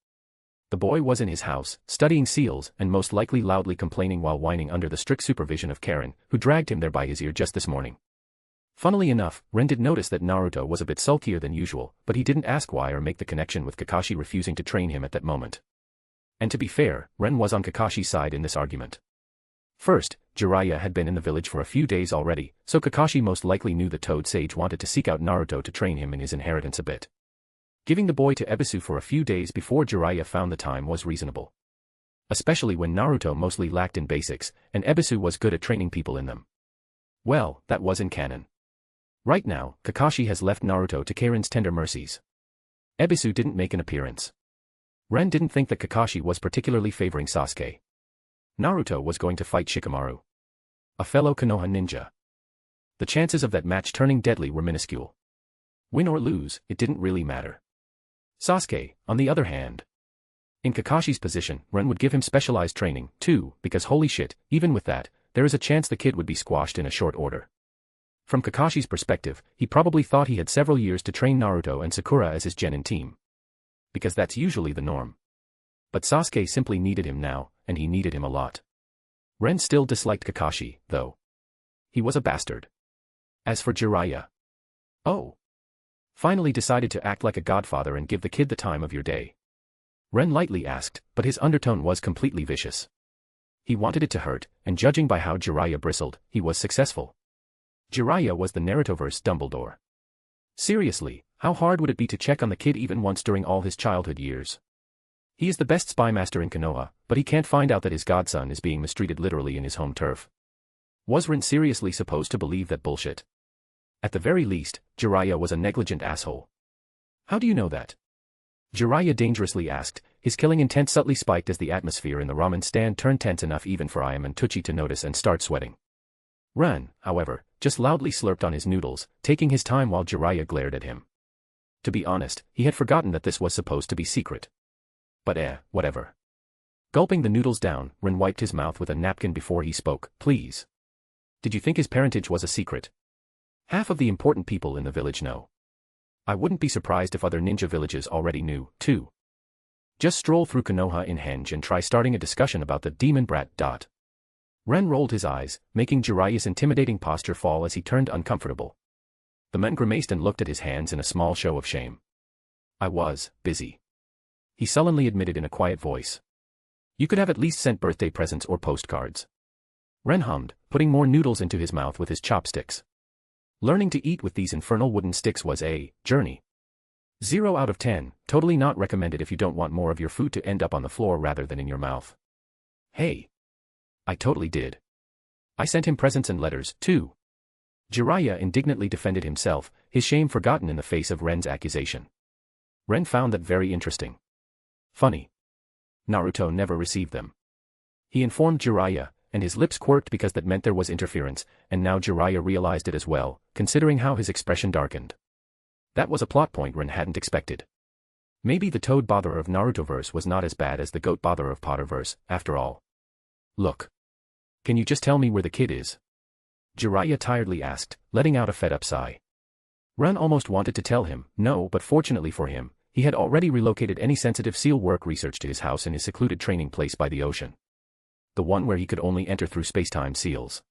The boy was in his house, studying seals and most likely loudly complaining while whining under the strict supervision of Karen, who dragged him there by his ear just this morning. Funnily enough, Ren did notice that Naruto was a bit sulkier than usual, but he didn't ask why or make the connection with Kakashi refusing to train him at that moment. And to be fair, Ren was on Kakashi's side in this argument. First, Jiraiya had been in the village for a few days already, so Kakashi most likely knew the Toad Sage wanted to seek out Naruto to train him in his inheritance a bit. Giving the boy to Ebisu for a few days before Jiraiya found the time was reasonable. Especially when Naruto mostly lacked in basics, and Ebisu was good at training people in them. Well, that was in canon. Right now, Kakashi has left Naruto to Karen's tender mercies. Ebisu didn't make an appearance. Ren didn't think that Kakashi was particularly favoring Sasuke. Naruto was going to fight Shikamaru, a fellow Konoha ninja. The chances of that match turning deadly were minuscule. Win or lose, it didn't really matter. Sasuke, on the other hand. In Kakashi's position, Ren would give him specialized training, too, because holy shit, even with that, there is a chance the kid would be squashed in a short order. From Kakashi's perspective, he probably thought he had several years to train Naruto and Sakura as his genin team. Because that's usually the norm. But Sasuke simply needed him now, and he needed him a lot. Ren still disliked Kakashi, though. He was a bastard. As for Jiraiya. Oh. Finally decided to act like a godfather and give the kid the time of your day. Ren lightly asked, but his undertone was completely vicious. He wanted it to hurt, and judging by how Jiraiya bristled, he was successful. Jiraiya was the Narutoverse Dumbledore. Seriously, how hard would it be to check on the kid even once during all his childhood years? He is the best spy master in Konoha, but he can't find out that his godson is being mistreated literally in his home turf. Was Ren seriously supposed to believe that bullshit? At the very least, Jiraiya was a negligent asshole. How do you know that? Jiraiya dangerously asked, his killing intent subtly spiked as the atmosphere in the ramen stand turned tense enough even for Ayam and Tucci to notice and start sweating. Ren, however, just loudly slurped on his noodles, taking his time while Jiraiya glared at him. To be honest, he had forgotten that this was supposed to be secret. But whatever. Gulping the noodles down, Ren wiped his mouth with a napkin before he spoke. Please. Did you think his parentage was a secret? Half of the important people in the village know. I wouldn't be surprised if other ninja villages already knew, too. Just stroll through Konoha in Henge and try starting a discussion about the demon brat. Ren rolled his eyes, making Jiraiya's intimidating posture fall as he turned uncomfortable. The man grimaced and looked at his hands in a small show of shame. I was busy. He sullenly admitted in a quiet voice. You could have at least sent birthday presents or postcards. Ren hummed, putting more noodles into his mouth with his chopsticks. Learning to eat with these infernal wooden sticks was a journey. 0 out of 10, totally not recommended if you don't want more of your food to end up on the floor rather than in your mouth. Hey. I totally did. I sent him presents and letters, too. Jiraiya indignantly defended himself, his shame forgotten in the face of Ren's accusation. Ren found that very interesting. Funny. Naruto never received them. He informed Jiraiya, and his lips quirked because that meant there was interference, and now Jiraiya realized it as well, considering how his expression darkened. That was a plot point Ren hadn't expected. Maybe the toad botherer of Narutoverse was not as bad as the goat botherer of Potterverse, after all. Look. Can you just tell me where the kid is? Jiraiya tiredly asked, letting out a fed-up sigh. Ren almost wanted to tell him, no, but fortunately for him, he had already relocated any sensitive seal work research to his house in his secluded training place by the ocean. The one where he could only enter through space-time seals.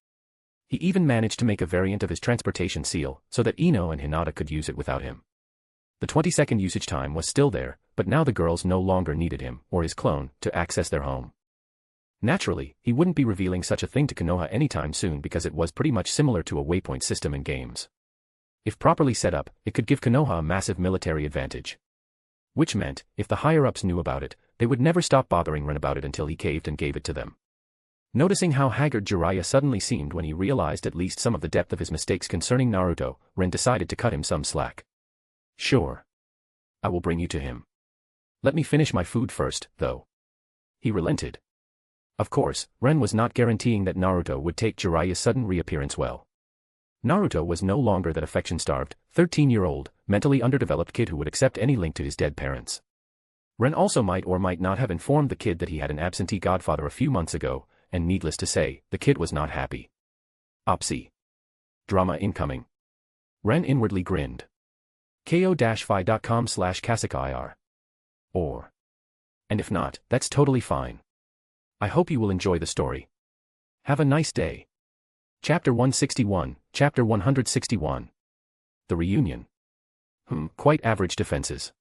He even managed to make a variant of his transportation seal, so that Ino and Hinata could use it without him. The 20-second usage time was still there, but now the girls no longer needed him, or his clone, to access their home. Naturally, he wouldn't be revealing such a thing to Konoha anytime soon because it was pretty much similar to a waypoint system in games. If properly set up, it could give Konoha a massive military advantage. Which meant, if the higher-ups knew about it, they would never stop bothering Ren about it until he caved and gave it to them. Noticing how haggard Jiraiya suddenly seemed when he realized at least some of the depth of his mistakes concerning Naruto, Ren decided to cut him some slack. Sure. I will bring you to him. Let me finish my food first, though. He relented. Of course, Ren was not guaranteeing that Naruto would take Jiraiya's sudden reappearance well. Naruto was no longer that affection-starved, 13-year-old, mentally underdeveloped kid who would accept any link to his dead parents. Ren also might or might not have informed the kid that he had an absentee godfather a few months ago, and needless to say, the kid was not happy. Opsy. Drama incoming. Ren inwardly grinned. ko-fi.com/kasakair. Or. And if not, that's totally fine. I hope you will enjoy the story. Have a nice day. Chapter 161, Chapter 161. The Reunion. Quite average defenses.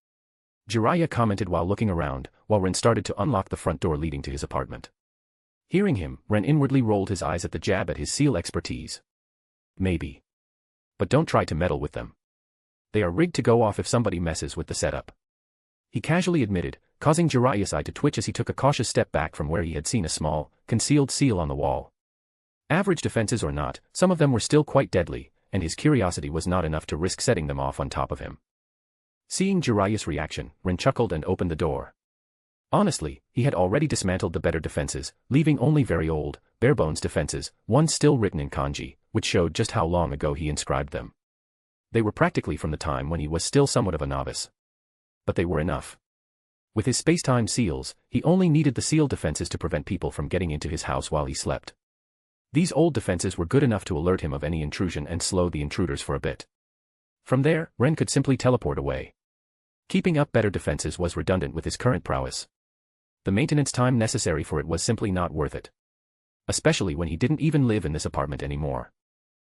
Jiraiya commented while looking around, while Ren started to unlock the front door leading to his apartment. Hearing him, Ren inwardly rolled his eyes at the jab at his seal expertise. Maybe. But don't try to meddle with them. They are rigged to go off if somebody messes with the setup. He casually admitted, causing Jiraiya's eye to twitch as he took a cautious step back from where he had seen a small, concealed seal on the wall. Average defenses or not, some of them were still quite deadly, and his curiosity was not enough to risk setting them off on top of him. Seeing Jiraiya's reaction, Ren chuckled and opened the door. Honestly, he had already dismantled the better defenses, leaving only very old, bare-bones defenses, one still written in kanji, which showed just how long ago he inscribed them. They were practically from the time when he was still somewhat of a novice. But they were enough. With his space-time seals, he only needed the seal defenses to prevent people from getting into his house while he slept. These old defenses were good enough to alert him of any intrusion and slow the intruders for a bit. From there, Ren could simply teleport away. Keeping up better defenses was redundant with his current prowess. The maintenance time necessary for it was simply not worth it. Especially when he didn't even live in this apartment anymore.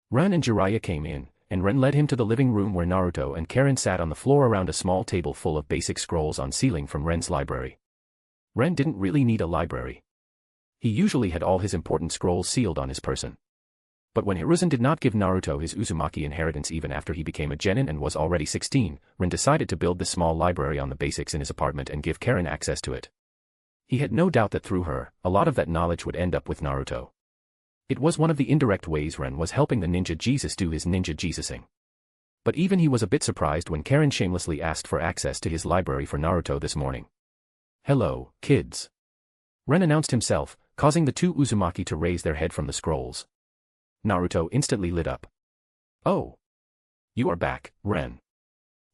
Ren and Jiraiya came in, and Ren led him to the living room where Naruto and Karen sat on the floor around a small table full of basic scrolls on ceiling from Ren's library. Ren didn't really need a library. He usually had all his important scrolls sealed on his person. But when Hiruzen did not give Naruto his Uzumaki inheritance even after he became a genin and was already 16, Ren decided to build this small library on the basics in his apartment and give Karen access to it. He had no doubt that through her, a lot of that knowledge would end up with Naruto. It was one of the indirect ways Ren was helping the ninja Jesus do his ninja Jesusing. But even he was a bit surprised when Karen shamelessly asked for access to his library for Naruto this morning. "Hello, kids." Ren announced himself, causing the two Uzumaki to raise their head from the scrolls. Naruto instantly lit up. "Oh. You are back, Ren.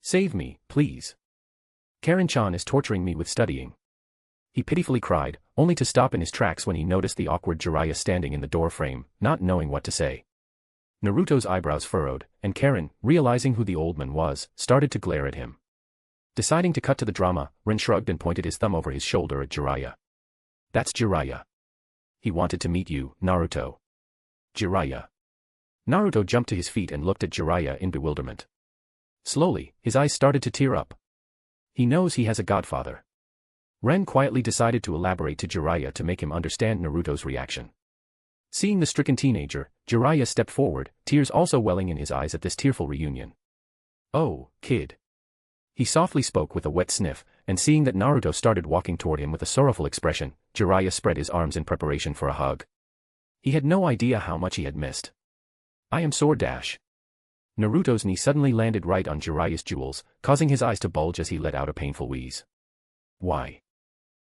Save me, please. Karen-chan is torturing me with studying." He pitifully cried, only to stop in his tracks when he noticed the awkward Jiraiya standing in the doorframe, not knowing what to say. Naruto's eyebrows furrowed, and Karen, realizing who the old man was, started to glare at him. Deciding to cut to the drama, Ren shrugged and pointed his thumb over his shoulder at Jiraiya. "That's Jiraiya. He wanted to meet you, Naruto." Jiraiya. Naruto jumped to his feet and looked at Jiraiya in bewilderment. Slowly, his eyes started to tear up. He knows he has a godfather. Ren quietly decided to elaborate to Jiraiya to make him understand Naruto's reaction. Seeing the stricken teenager, Jiraiya stepped forward, tears also welling in his eyes at this tearful reunion. "Oh, kid." He softly spoke with a wet sniff, and seeing that Naruto started walking toward him with a sorrowful expression, Jiraiya spread his arms in preparation for a hug. He had no idea how much he had missed. "I am sore dash." Naruto's knee suddenly landed right on Jiraiya's jewels, causing his eyes to bulge as he let out a painful wheeze. "Why?"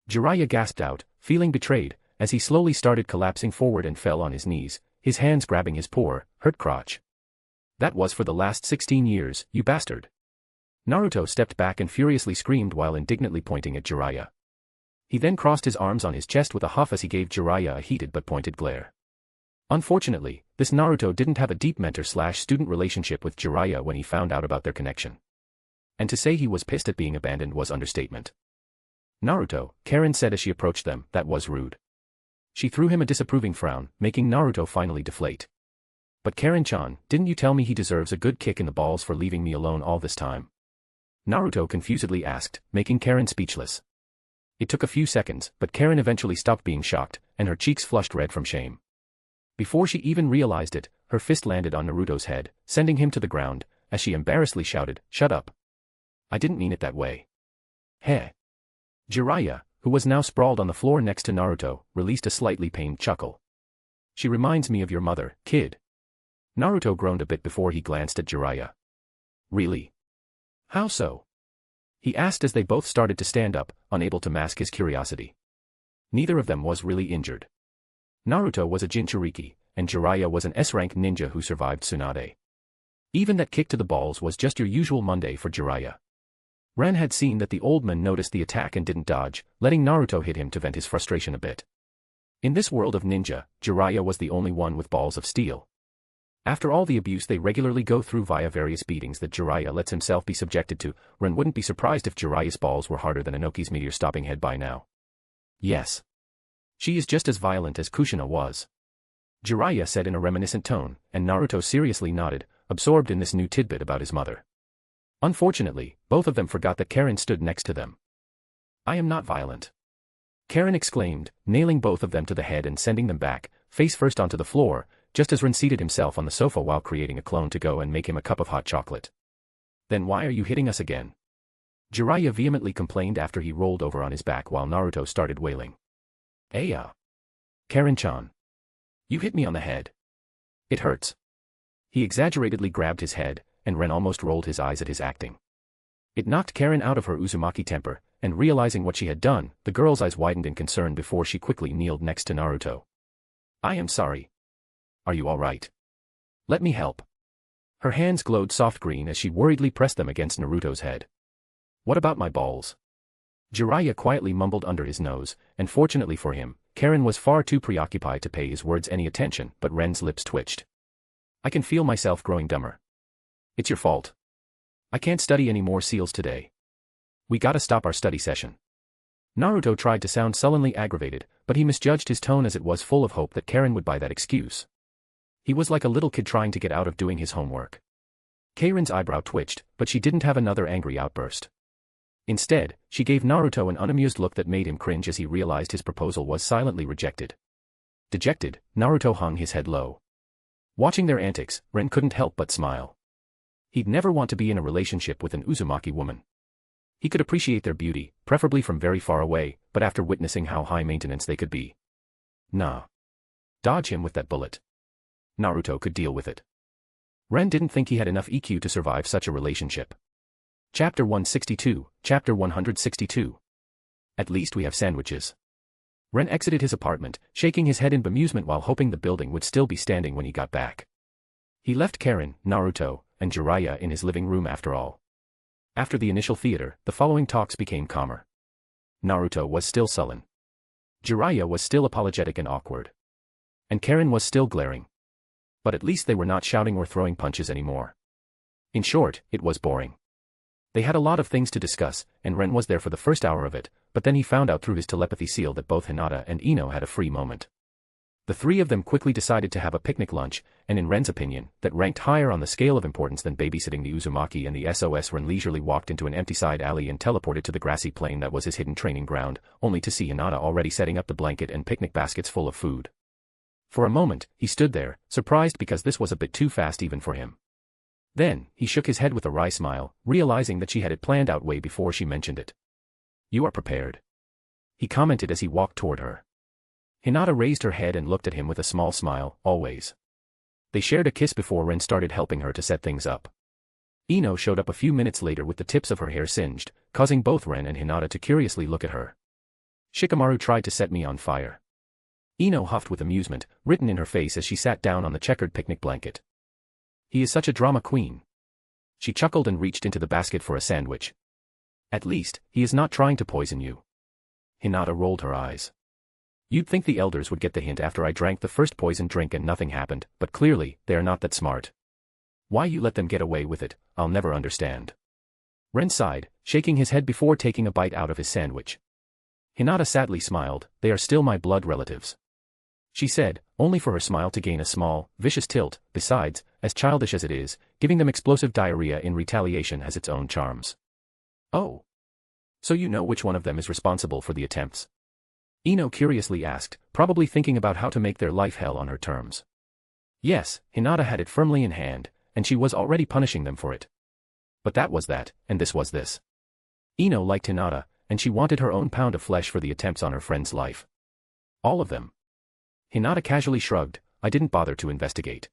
Jiraiya gasped out, feeling betrayed, as he slowly started collapsing forward and fell on his knees, his hands grabbing his poor, hurt crotch. "That was for the last 16 years, you bastard." Naruto stepped back and furiously screamed while indignantly pointing at Jiraiya. He then crossed his arms on his chest with a huff as he gave Jiraiya a heated but pointed glare. Unfortunately, this Naruto didn't have a deep mentor-slash-student relationship with Jiraiya when he found out about their connection. And to say he was pissed at being abandoned was understatement. Naruto, Karen said as she approached them, that was rude. She threw him a disapproving frown, making Naruto finally deflate. But Karen-chan, didn't you tell me he deserves a good kick in the balls for leaving me alone all this time? Naruto confusedly asked, making Karen speechless. It took a few seconds, but Karen eventually stopped being shocked, and her cheeks flushed red from shame. Before she even realized it, her fist landed on Naruto's head, sending him to the ground, as she embarrassedly shouted, "Shut up. I didn't mean it that way." Heh. Jiraiya, who was now sprawled on the floor next to Naruto, released a slightly pained chuckle. "She reminds me of your mother, kid." Naruto groaned a bit before he glanced at Jiraiya. "Really? How so?" he asked as they both started to stand up, unable to mask his curiosity. Neither of them was really injured. Naruto was a Jinchuriki, and Jiraiya was an S-rank ninja who survived Tsunade. Even that kick to the balls was just your usual Monday for Jiraiya. Ren had seen that the old man noticed the attack and didn't dodge, letting Naruto hit him to vent his frustration a bit. In this world of ninja, Jiraiya was the only one with balls of steel. After all the abuse they regularly go through via various beatings that Jiraiya lets himself be subjected to, Ren wouldn't be surprised if Jiraiya's balls were harder than Inoki's meteor-stopping head by now. Yes. She is just as violent as Kushina was. Jiraiya said in a reminiscent tone, and Naruto seriously nodded, absorbed in this new tidbit about his mother. Unfortunately, both of them forgot that Karen stood next to them. "I am not violent," Karen exclaimed, nailing both of them to the head and sending them back, face first onto the floor, just as Ren seated himself on the sofa while creating a clone to go and make him a cup of hot chocolate. "Then why are you hitting us again?" Jiraiya vehemently complained after he rolled over on his back while Naruto started wailing. "Aya. Karen-chan. You hit me on the head. It hurts." He exaggeratedly grabbed his head, and Ren almost rolled his eyes at his acting. It knocked Karen out of her Uzumaki temper, and realizing what she had done, the girl's eyes widened in concern before she quickly kneeled next to Naruto. "I am sorry. Are you all right? Let me help." Her hands glowed soft green as she worriedly pressed them against Naruto's head. "What about my balls?" Jiraiya quietly mumbled under his nose, and fortunately for him, Karen was far too preoccupied to pay his words any attention, but Ren's lips twitched. "I can feel myself growing dumber. It's your fault. I can't study any more seals today. We gotta stop our study session." Naruto tried to sound sullenly aggravated, but he misjudged his tone as it was full of hope that Karen would buy that excuse. He was like a little kid trying to get out of doing his homework. Karen's eyebrow twitched, but she didn't have another angry outburst. Instead, she gave Naruto an unamused look that made him cringe as he realized his proposal was silently rejected. Dejected, Naruto hung his head low. Watching their antics, Ren couldn't help but smile. He'd never want to be in a relationship with an Uzumaki woman. He could appreciate their beauty, preferably from very far away, but after witnessing how high maintenance they could be. Nah. Dodge him with that bullet. Naruto could deal with it. Ren didn't think he had enough EQ to survive such a relationship. Chapter 162, Chapter 162. At least we have sandwiches. Ren exited his apartment, shaking his head in bemusement while hoping the building would still be standing when he got back. He left Karen, Naruto, and Jiraiya in his living room after all. After the initial theater, the following talks became calmer. Naruto was still sullen. Jiraiya was still apologetic and awkward. And Karen was still glaring. But at least they were not shouting or throwing punches anymore. In short, it was boring. They had a lot of things to discuss, and Ren was there for the first hour of it, but then he found out through his telepathy seal that both Hinata and Ino had a free moment. The three of them quickly decided to have a picnic lunch, and in Ren's opinion, that ranked higher on the scale of importance than babysitting the Uzumaki and the SOS. Ren leisurely walked into an empty side alley and teleported to the grassy plain that was his hidden training ground, only to see Hinata already setting up the blanket and picnic baskets full of food. For a moment, he stood there, surprised because this was a bit too fast even for him. Then, he shook his head with a wry smile, realizing that she had it planned out way before she mentioned it. "You are prepared," he commented as he walked toward her. Hinata raised her head and looked at him with a small smile, always. They shared a kiss before Ren started helping her to set things up. Ino showed up a few minutes later with the tips of her hair singed, causing both Ren and Hinata to curiously look at her. "Shikamaru tried to set me on fire." Ino huffed with amusement, written in her face as she sat down on the checkered picnic blanket. "He is such a drama queen." She chuckled and reached into the basket for a sandwich. "At least, he is not trying to poison you." Hinata rolled her eyes. You'd think the elders would get the hint after I drank the first poisoned drink and nothing happened, but clearly, they are not that smart. Why you let them get away with it, I'll never understand. Ren sighed, shaking his head before taking a bite out of his sandwich. Hinata sadly smiled, they are still my blood relatives. She said, only for her smile to gain a small, vicious tilt. Besides, as childish as it is, giving them explosive diarrhea in retaliation has its own charms. Oh. So you know which one of them is responsible for the attempts? Ino curiously asked, probably thinking about how to make their life hell on her terms. Yes, Hinata had it firmly in hand, and she was already punishing them for it. But that was that, and this was this. Ino liked Hinata, and she wanted her own pound of flesh for the attempts on her friend's life. All of them. Hinata casually shrugged, I didn't bother to investigate.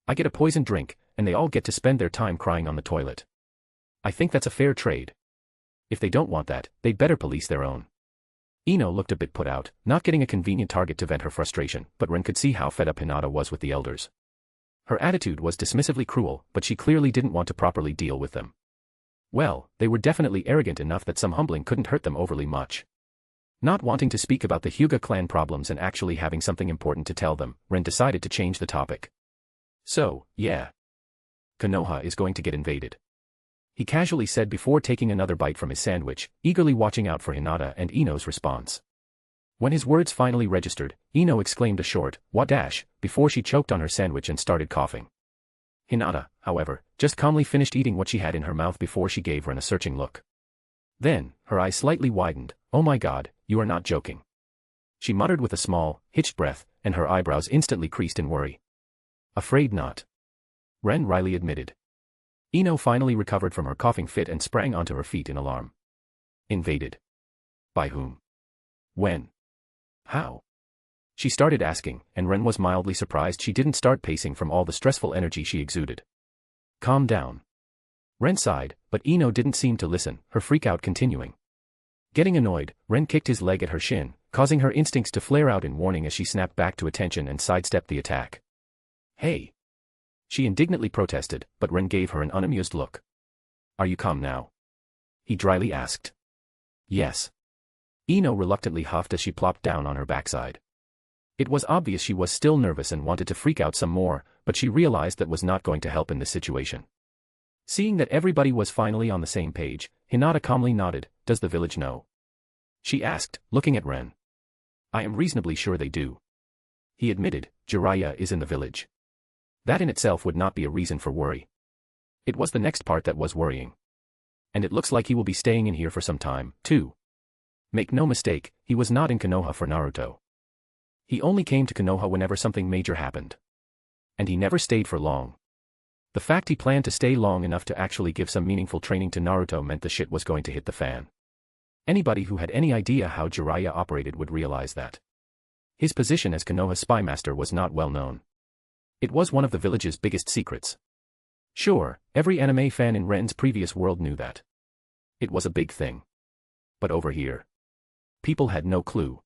I get a poisoned drink, and they all get to spend their time crying on the toilet. I think that's a fair trade. If they don't want that, they'd better police their own. Ino looked a bit put out, not getting a convenient target to vent her frustration, but Ren could see how fed up Hinata was with the elders. Her attitude was dismissively cruel, but she clearly didn't want to properly deal with them. Well, they were definitely arrogant enough that some humbling couldn't hurt them overly much. Not wanting to speak about the Hyuga clan problems and actually having something important to tell them, Ren decided to change the topic. So, yeah. Konoha is going to get invaded. He casually said before taking another bite from his sandwich, eagerly watching out for Hinata and Ino's response. When his words finally registered, Ino exclaimed a short, "What dash," before she choked on her sandwich and started coughing. Hinata, however, just calmly finished eating what she had in her mouth before she gave Ren a searching look. Then, her eyes slightly widened, "Oh my god, you are not joking." She muttered with a small, hitched breath, and her eyebrows instantly creased in worry. Afraid not. Ren wryly admitted. Ino finally recovered from her coughing fit and sprang onto her feet in alarm. Invaded. By whom? When? How? She started asking, and Ren was mildly surprised she didn't start pacing from all the stressful energy she exuded. Calm down. Ren sighed, but Ino didn't seem to listen, her freak-out continuing. Getting annoyed, Ren kicked his leg at her shin, causing her instincts to flare out in warning as she snapped back to attention and sidestepped the attack. Hey! She indignantly protested, but Ren gave her an unamused look. Are you calm now? He dryly asked. Yes. Ino reluctantly huffed as she plopped down on her backside. It was obvious she was still nervous and wanted to freak out some more, but she realized that was not going to help in this situation. Seeing that everybody was finally on the same page, Hinata calmly nodded, "Does the village know?" She asked, looking at Ren. "I am reasonably sure they do." He admitted, "Jiraiya is in the village." That in itself would not be a reason for worry. It was the next part that was worrying. And it looks like he will be staying in here for some time, too. Make no mistake, he was not in Konoha for Naruto. He only came to Konoha whenever something major happened. And he never stayed for long. The fact he planned to stay long enough to actually give some meaningful training to Naruto meant the shit was going to hit the fan. Anybody who had any idea how Jiraiya operated would realize that. His position as Konoha's spymaster was not well known. It was one of the village's biggest secrets. Sure, every anime fan in Ren's previous world knew that. It was a big thing. But over here, people had no clue.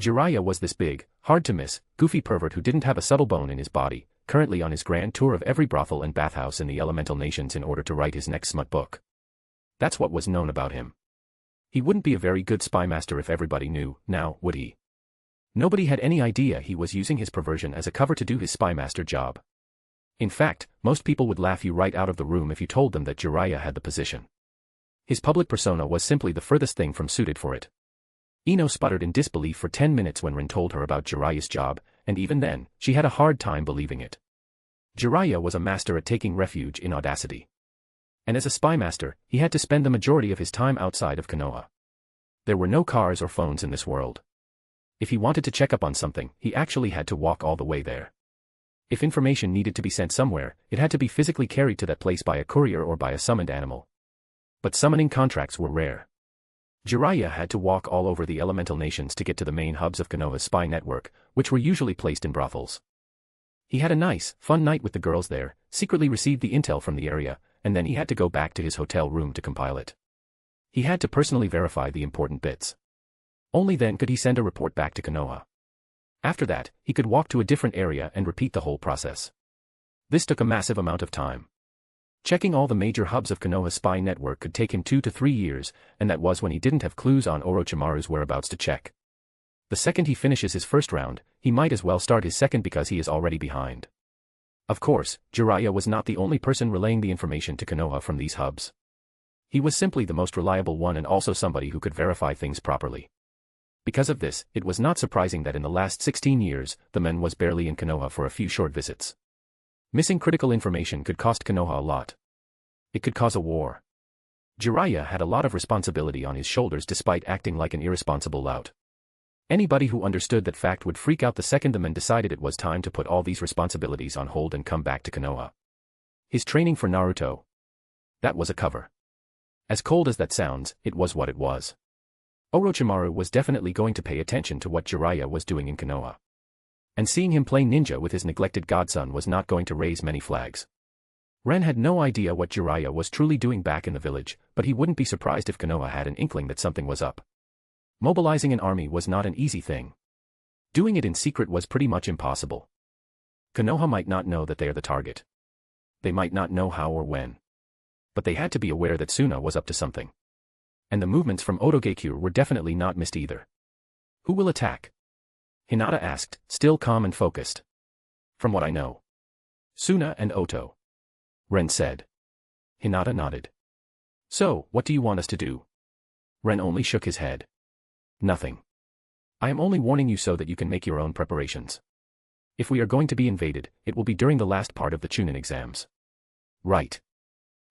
Jiraiya was this big, hard-to-miss, goofy pervert who didn't have a subtle bone in his body, currently on his grand tour of every brothel and bathhouse in the elemental nations in order to write his next smut book. That's what was known about him. He wouldn't be a very good spymaster if everybody knew, now, would he? Nobody had any idea he was using his perversion as a cover to do his spymaster job. In fact, most people would laugh you right out of the room if you told them that Jiraiya had the position. His public persona was simply the furthest thing from suited for it. Ino sputtered in disbelief for 10 minutes when Ren told her about Jiraiya's job, and even then, she had a hard time believing it. Jiraiya was a master at taking refuge in audacity. And as a spymaster, he had to spend the majority of his time outside of Konoha. There were no cars or phones in this world. If he wanted to check up on something, he actually had to walk all the way there. If information needed to be sent somewhere, it had to be physically carried to that place by a courier or by a summoned animal. But summoning contracts were rare. Jiraiya had to walk all over the elemental nations to get to the main hubs of Konoha's spy network, which were usually placed in brothels. He had a nice, fun night with the girls there, secretly received the intel from the area, and then he had to go back to his hotel room to compile it. He had to personally verify the important bits. Only then could he send a report back to Konoha. After that, he could walk to a different area and repeat the whole process. This took a massive amount of time. Checking all the major hubs of Konoha's spy network could take him 2 to 3 years, and that was when he didn't have clues on Orochimaru's whereabouts to check. The second he finishes his first round, he might as well start his second because he is already behind. Of course, Jiraiya was not the only person relaying the information to Konoha from these hubs. He was simply the most reliable one and also somebody who could verify things properly. Because of this, it was not surprising that in the last 16 years, the man was barely in Konoha for a few short visits. Missing critical information could cost Konoha a lot. It could cause a war. Jiraiya had a lot of responsibility on his shoulders despite acting like an irresponsible lout. Anybody who understood that fact would freak out the second the man decided it was time to put all these responsibilities on hold and come back to Konoha. His training for Naruto. That was a cover. As cold as that sounds, it was what it was. Orochimaru was definitely going to pay attention to what Jiraiya was doing in Konoha. And seeing him play ninja with his neglected godson was not going to raise many flags. Ren had no idea what Jiraiya was truly doing back in the village, but he wouldn't be surprised if Konoha had an inkling that something was up. Mobilizing an army was not an easy thing. Doing it in secret was pretty much impossible. Konoha might not know that they are the target. They might not know how or when. But they had to be aware that Suna was up to something. And the movements from Otogekure were definitely not missed either. Who will attack? Hinata asked, still calm and focused. From what I know. Suna and Oto. Ren said. Hinata nodded. So, what do you want us to do? Ren only shook his head. Nothing. I am only warning you so that you can make your own preparations. If we are going to be invaded, it will be during the last part of the Chunin exams. Right.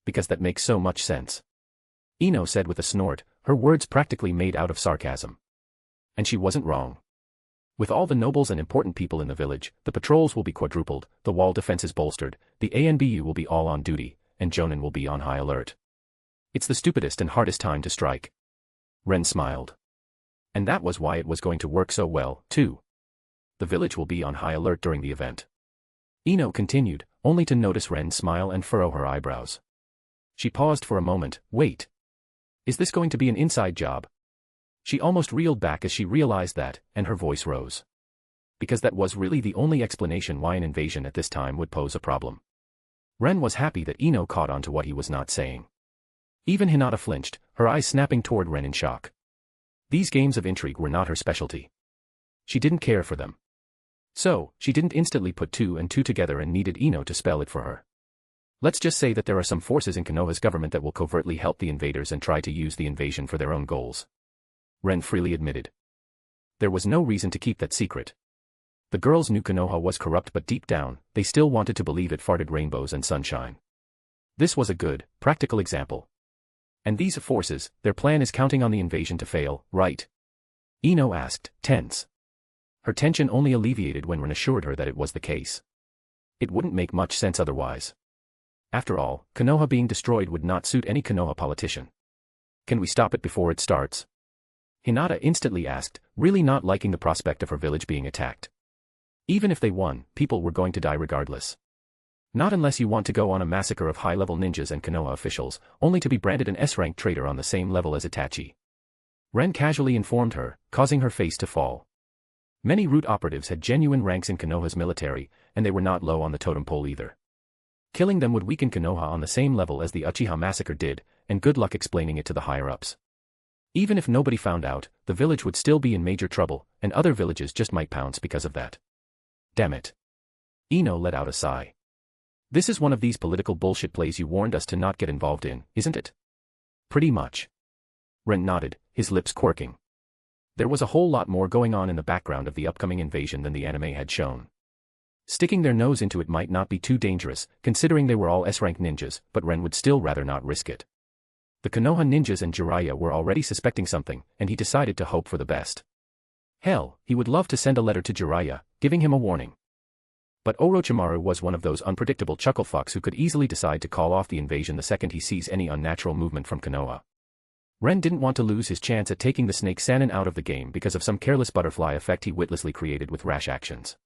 Because that makes so much sense. Ino said with a snort, her words practically made out of sarcasm. And she wasn't wrong. With all the nobles and important people in the village, the patrols will be quadrupled, the wall defenses bolstered, the ANBU will be all on duty, and Jonin will be on high alert. It's the stupidest and hardest time to strike. Ren smiled. And that was why it was going to work so well, too. The village will be on high alert during the event. Ino continued, only to notice Ren smile and furrow her eyebrows. She paused for a moment. Wait. Is this going to be an inside job? She almost reeled back as she realized that, and her voice rose. Because that was really the only explanation why an invasion at this time would pose a problem. Ren was happy that Ino caught on to what he was not saying. Even Hinata flinched, her eyes snapping toward Ren in shock. These games of intrigue were not her specialty. She didn't care for them. So, she didn't instantly put 2 and 2 together and needed Ino to spell it for her. Let's just say that there are some forces in Konoha's government that will covertly help the invaders and try to use the invasion for their own goals. Ren freely admitted. There was no reason to keep that secret. The girls knew Konoha was corrupt, but deep down, they still wanted to believe it farted rainbows and sunshine. This was a good, practical example. And these forces, their plan is counting on the invasion to fail, right? Ino asked, tense. Her tension only alleviated when Ren assured her that it was the case. It wouldn't make much sense otherwise. After all, Konoha being destroyed would not suit any Konoha politician. Can we stop it before it starts? Hinata instantly asked, really not liking the prospect of her village being attacked. Even if they won, people were going to die regardless. Not unless you want to go on a massacre of high-level ninjas and Konoha officials, only to be branded an S-rank traitor on the same level as Itachi. Ren casually informed her, causing her face to fall. Many root operatives had genuine ranks in Konoha's military, and they were not low on the totem pole either. Killing them would weaken Konoha on the same level as the Uchiha massacre did, and good luck explaining it to the higher-ups. Even if nobody found out, the village would still be in major trouble, and other villages just might pounce because of that. Damn it. Ino let out a sigh. This is one of these political bullshit plays you warned us to not get involved in, isn't it? Pretty much. Ren nodded, his lips quirking. There was a whole lot more going on in the background of the upcoming invasion than the anime had shown. Sticking their nose into it might not be too dangerous, considering they were all S-rank ninjas, but Ren would still rather not risk it. The Konoha ninjas and Jiraiya were already suspecting something, and he decided to hope for the best. Hell, he would love to send a letter to Jiraiya, giving him a warning. But Orochimaru was one of those unpredictable chucklefucks who could easily decide to call off the invasion the second he sees any unnatural movement from Konoha. Ren didn't want to lose his chance at taking the snake Sannin out of the game because of some careless butterfly effect he witlessly created with rash actions.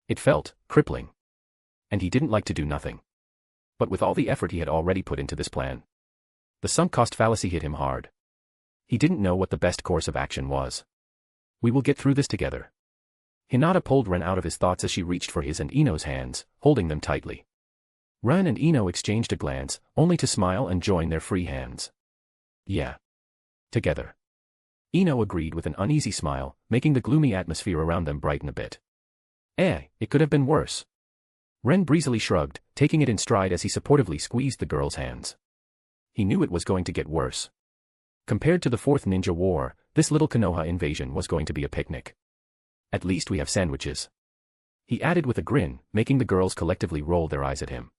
It felt crippling. And he didn't like to do nothing. But with all the effort he had already put into this plan, the sunk cost fallacy hit him hard. He didn't know what the best course of action was. We will get through this together. Hinata pulled Ren out of his thoughts as she reached for his and Ino's hands, holding them tightly. Ren and Ino exchanged a glance, only to smile and join their free hands. Yeah. Together. Ino agreed with an uneasy smile, making the gloomy atmosphere around them brighten a bit. It could have been worse. Ren breezily shrugged, taking it in stride as he supportively squeezed the girl's hands. He knew it was going to get worse. Compared to the Fourth Ninja War, this little Konoha invasion was going to be a picnic. At least we have sandwiches. He added with a grin, making the girls collectively roll their eyes at him.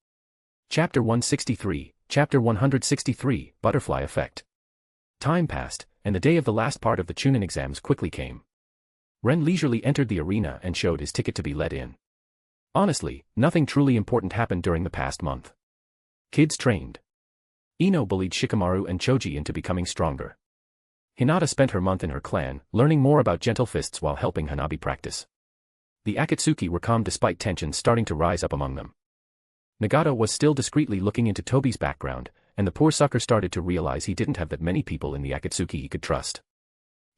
Chapter 163, Chapter 163, Butterfly Effect. Time passed, and the day of the last part of the Chunin exams quickly came. Ren leisurely entered the arena and showed his ticket to be let in. Honestly, nothing truly important happened during the past month. Kids trained. Ino bullied Shikamaru and Choji into becoming stronger. Hinata spent her month in her clan, learning more about gentle fists while helping Hanabi practice. The Akatsuki were calm despite tensions starting to rise up among them. Nagata was still discreetly looking into Tobi's background, and the poor sucker started to realize he didn't have that many people in the Akatsuki he could trust.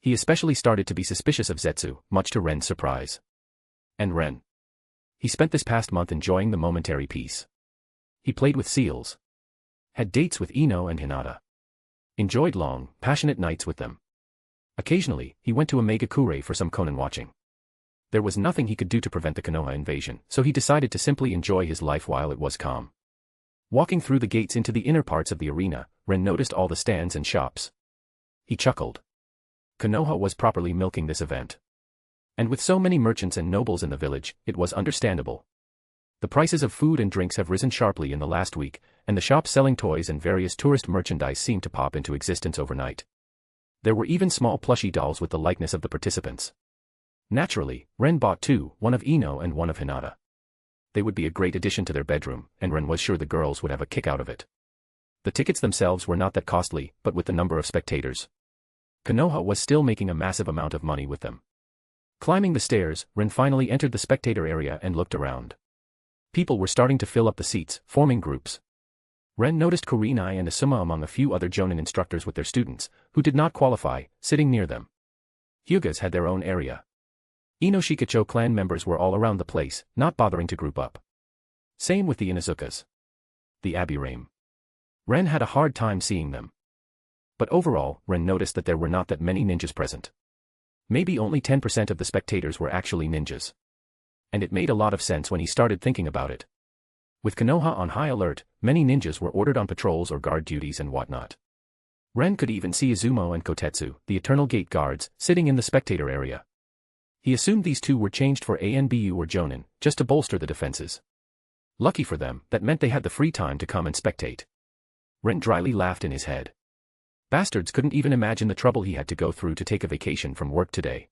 He especially started to be suspicious of Zetsu, much to Ren's surprise. And Ren. He spent this past month enjoying the momentary peace. He played with seals. Had dates with Ino and Hinata. Enjoyed long, passionate nights with them. Occasionally, he went to a Megakure for some Conan watching. There was nothing he could do to prevent the Konoha invasion, so he decided to simply enjoy his life while it was calm. Walking through the gates into the inner parts of the arena, Ren noticed all the stands and shops. He chuckled. Konoha was properly milking this event. And with so many merchants and nobles in the village, it was understandable. The prices of food and drinks have risen sharply in the last week, and the shops selling toys and various tourist merchandise seemed to pop into existence overnight. There were even small plushie dolls with the likeness of the participants. Naturally, Ren bought two, one of Ino and one of Hinata. They would be a great addition to their bedroom, and Ren was sure the girls would have a kick out of it. The tickets themselves were not that costly, but with the number of spectators. Konoha was still making a massive amount of money with them. Climbing the stairs, Ren finally entered the spectator area and looked around. People were starting to fill up the seats, forming groups. Ren noticed Kurenai and Asuma among a few other Jonin instructors with their students, who did not qualify, sitting near them. Hyugas had their own area. Ino Shikacho clan members were all around the place, not bothering to group up. Same with the Inuzukas. The Abirame. Ren had a hard time seeing them. But overall, Ren noticed that there were not that many ninjas present. Maybe only 10% of the spectators were actually ninjas. And it made a lot of sense when he started thinking about it. With Konoha on high alert, many ninjas were ordered on patrols or guard duties and whatnot. Ren could even see Izumo and Kotetsu, the Eternal Gate guards, sitting in the spectator area. He assumed these two were changed for ANBU or Jonin, just to bolster the defenses. Lucky for them, that meant they had the free time to come and spectate. Ren dryly laughed in his head. Bastards couldn't even imagine the trouble he had to go through to take a vacation from work today.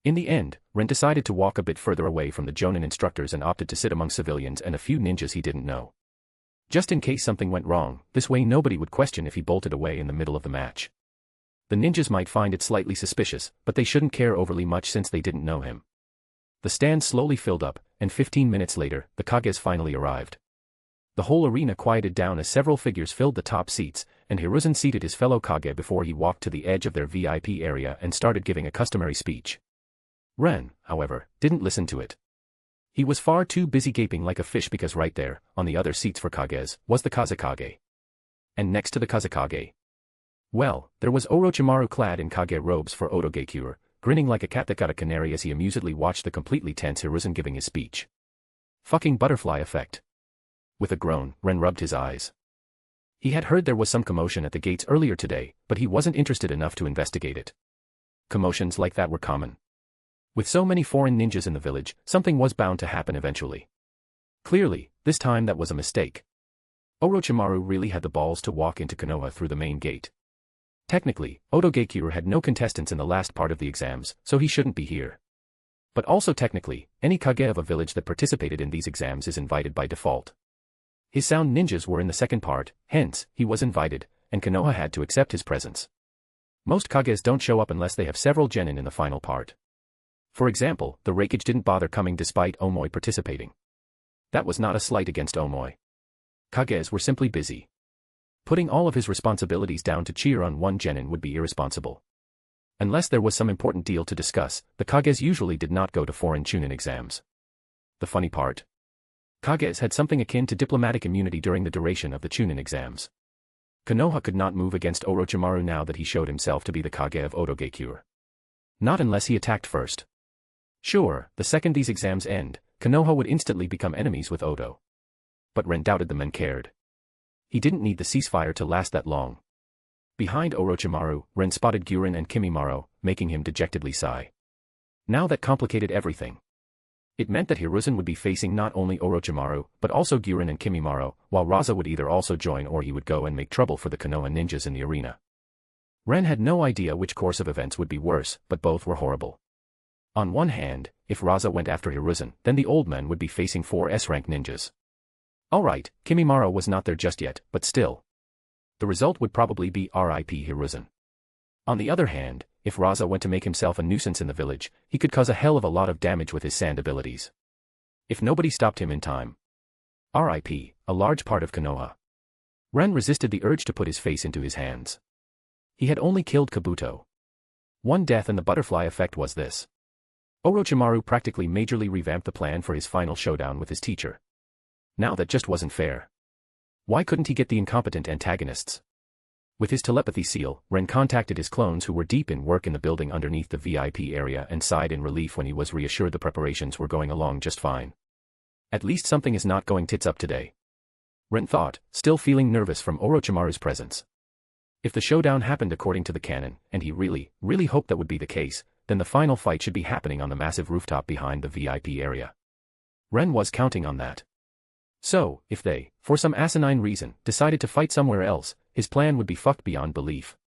In the end, Ren decided to walk a bit further away from the Jonin instructors and opted to sit among civilians and a few ninjas he didn't know. Just in case something went wrong, this way nobody would question if he bolted away in the middle of the match. The ninjas might find it slightly suspicious, but they shouldn't care overly much since they didn't know him. The stand slowly filled up, and 15 minutes later, the Kages finally arrived. The whole arena quieted down as several figures filled the top seats, and Hiruzen seated his fellow Kage before he walked to the edge of their VIP area and started giving a customary speech. Ren, however, didn't listen to it. He was far too busy gaping like a fish because right there, on the other seats for Kages, was the Kazekage. And next to the Kazekage, well, there was Orochimaru clad in Kage robes for Otogekure, grinning like a cat that got a canary as he amusedly watched the completely tense Hiruzen giving his speech. Fucking butterfly effect. With a groan, Ren rubbed his eyes. He had heard there was some commotion at the gates earlier today, but he wasn't interested enough to investigate it. Commotions like that were common. With so many foreign ninjas in the village, something was bound to happen eventually. Clearly, this time that was a mistake. Orochimaru really had the balls to walk into Konoha through the main gate. Technically, Otogekure had no contestants in the last part of the exams, so he shouldn't be here. But also technically, any Kage of a village that participated in these exams is invited by default. His sound ninjas were in the second part, hence, he was invited, and Konoha had to accept his presence. Most Kages don't show up unless they have several genin in the final part. For example, the Reikage didn't bother coming despite Omoi participating. That was not a slight against Omoi. Kages were simply busy. Putting all of his responsibilities down to cheer on one genin would be irresponsible. Unless there was some important deal to discuss, the Kages usually did not go to foreign Chunin exams. The funny part? Kages had something akin to diplomatic immunity during the duration of the Chunin exams. Konoha could not move against Orochimaru now that he showed himself to be the Kage of Otogekyure. Not unless he attacked first. Sure, the second these exams end, Konoha would instantly become enemies with Oto. But Ren doubted the men cared. He didn't need the ceasefire to last that long. Behind Orochimaru, Ren spotted Guren and Kimimaro, making him dejectedly sigh. Now that complicated everything. It meant that Hiruzen would be facing not only Orochimaru, but also Guren and Kimimaro, while Raza would either also join or he would go and make trouble for the Konoha ninjas in the arena. Ren had no idea which course of events would be worse, but both were horrible. On one hand, if Raza went after Hiruzen, then the old men would be facing 4 S-rank ninjas. Alright, Kimimaro was not there just yet, but still. The result would probably be R.I.P. Hiruzen. On the other hand, if Raza went to make himself a nuisance in the village, he could cause a hell of a lot of damage with his sand abilities. If nobody stopped him in time. R.I.P., a large part of Konoha. Ren resisted the urge to put his face into his hands. He had only killed Kabuto. One death and the butterfly effect was this. Orochimaru practically majorly revamped the plan for his final showdown with his teacher. Now that just wasn't fair. Why couldn't he get the incompetent antagonists? With his telepathy seal, Ren contacted his clones who were deep in work in the building underneath the VIP area and sighed in relief when he was reassured the preparations were going along just fine. At least something is not going tits up today. Ren thought, still feeling nervous from Orochimaru's presence. If the showdown happened according to the canon, and he really hoped that would be the case, then the final fight should be happening on the massive rooftop behind the VIP area. Ren was counting on that. So, if they, for some asinine reason, decided to fight somewhere else, his plan would be fucked beyond belief.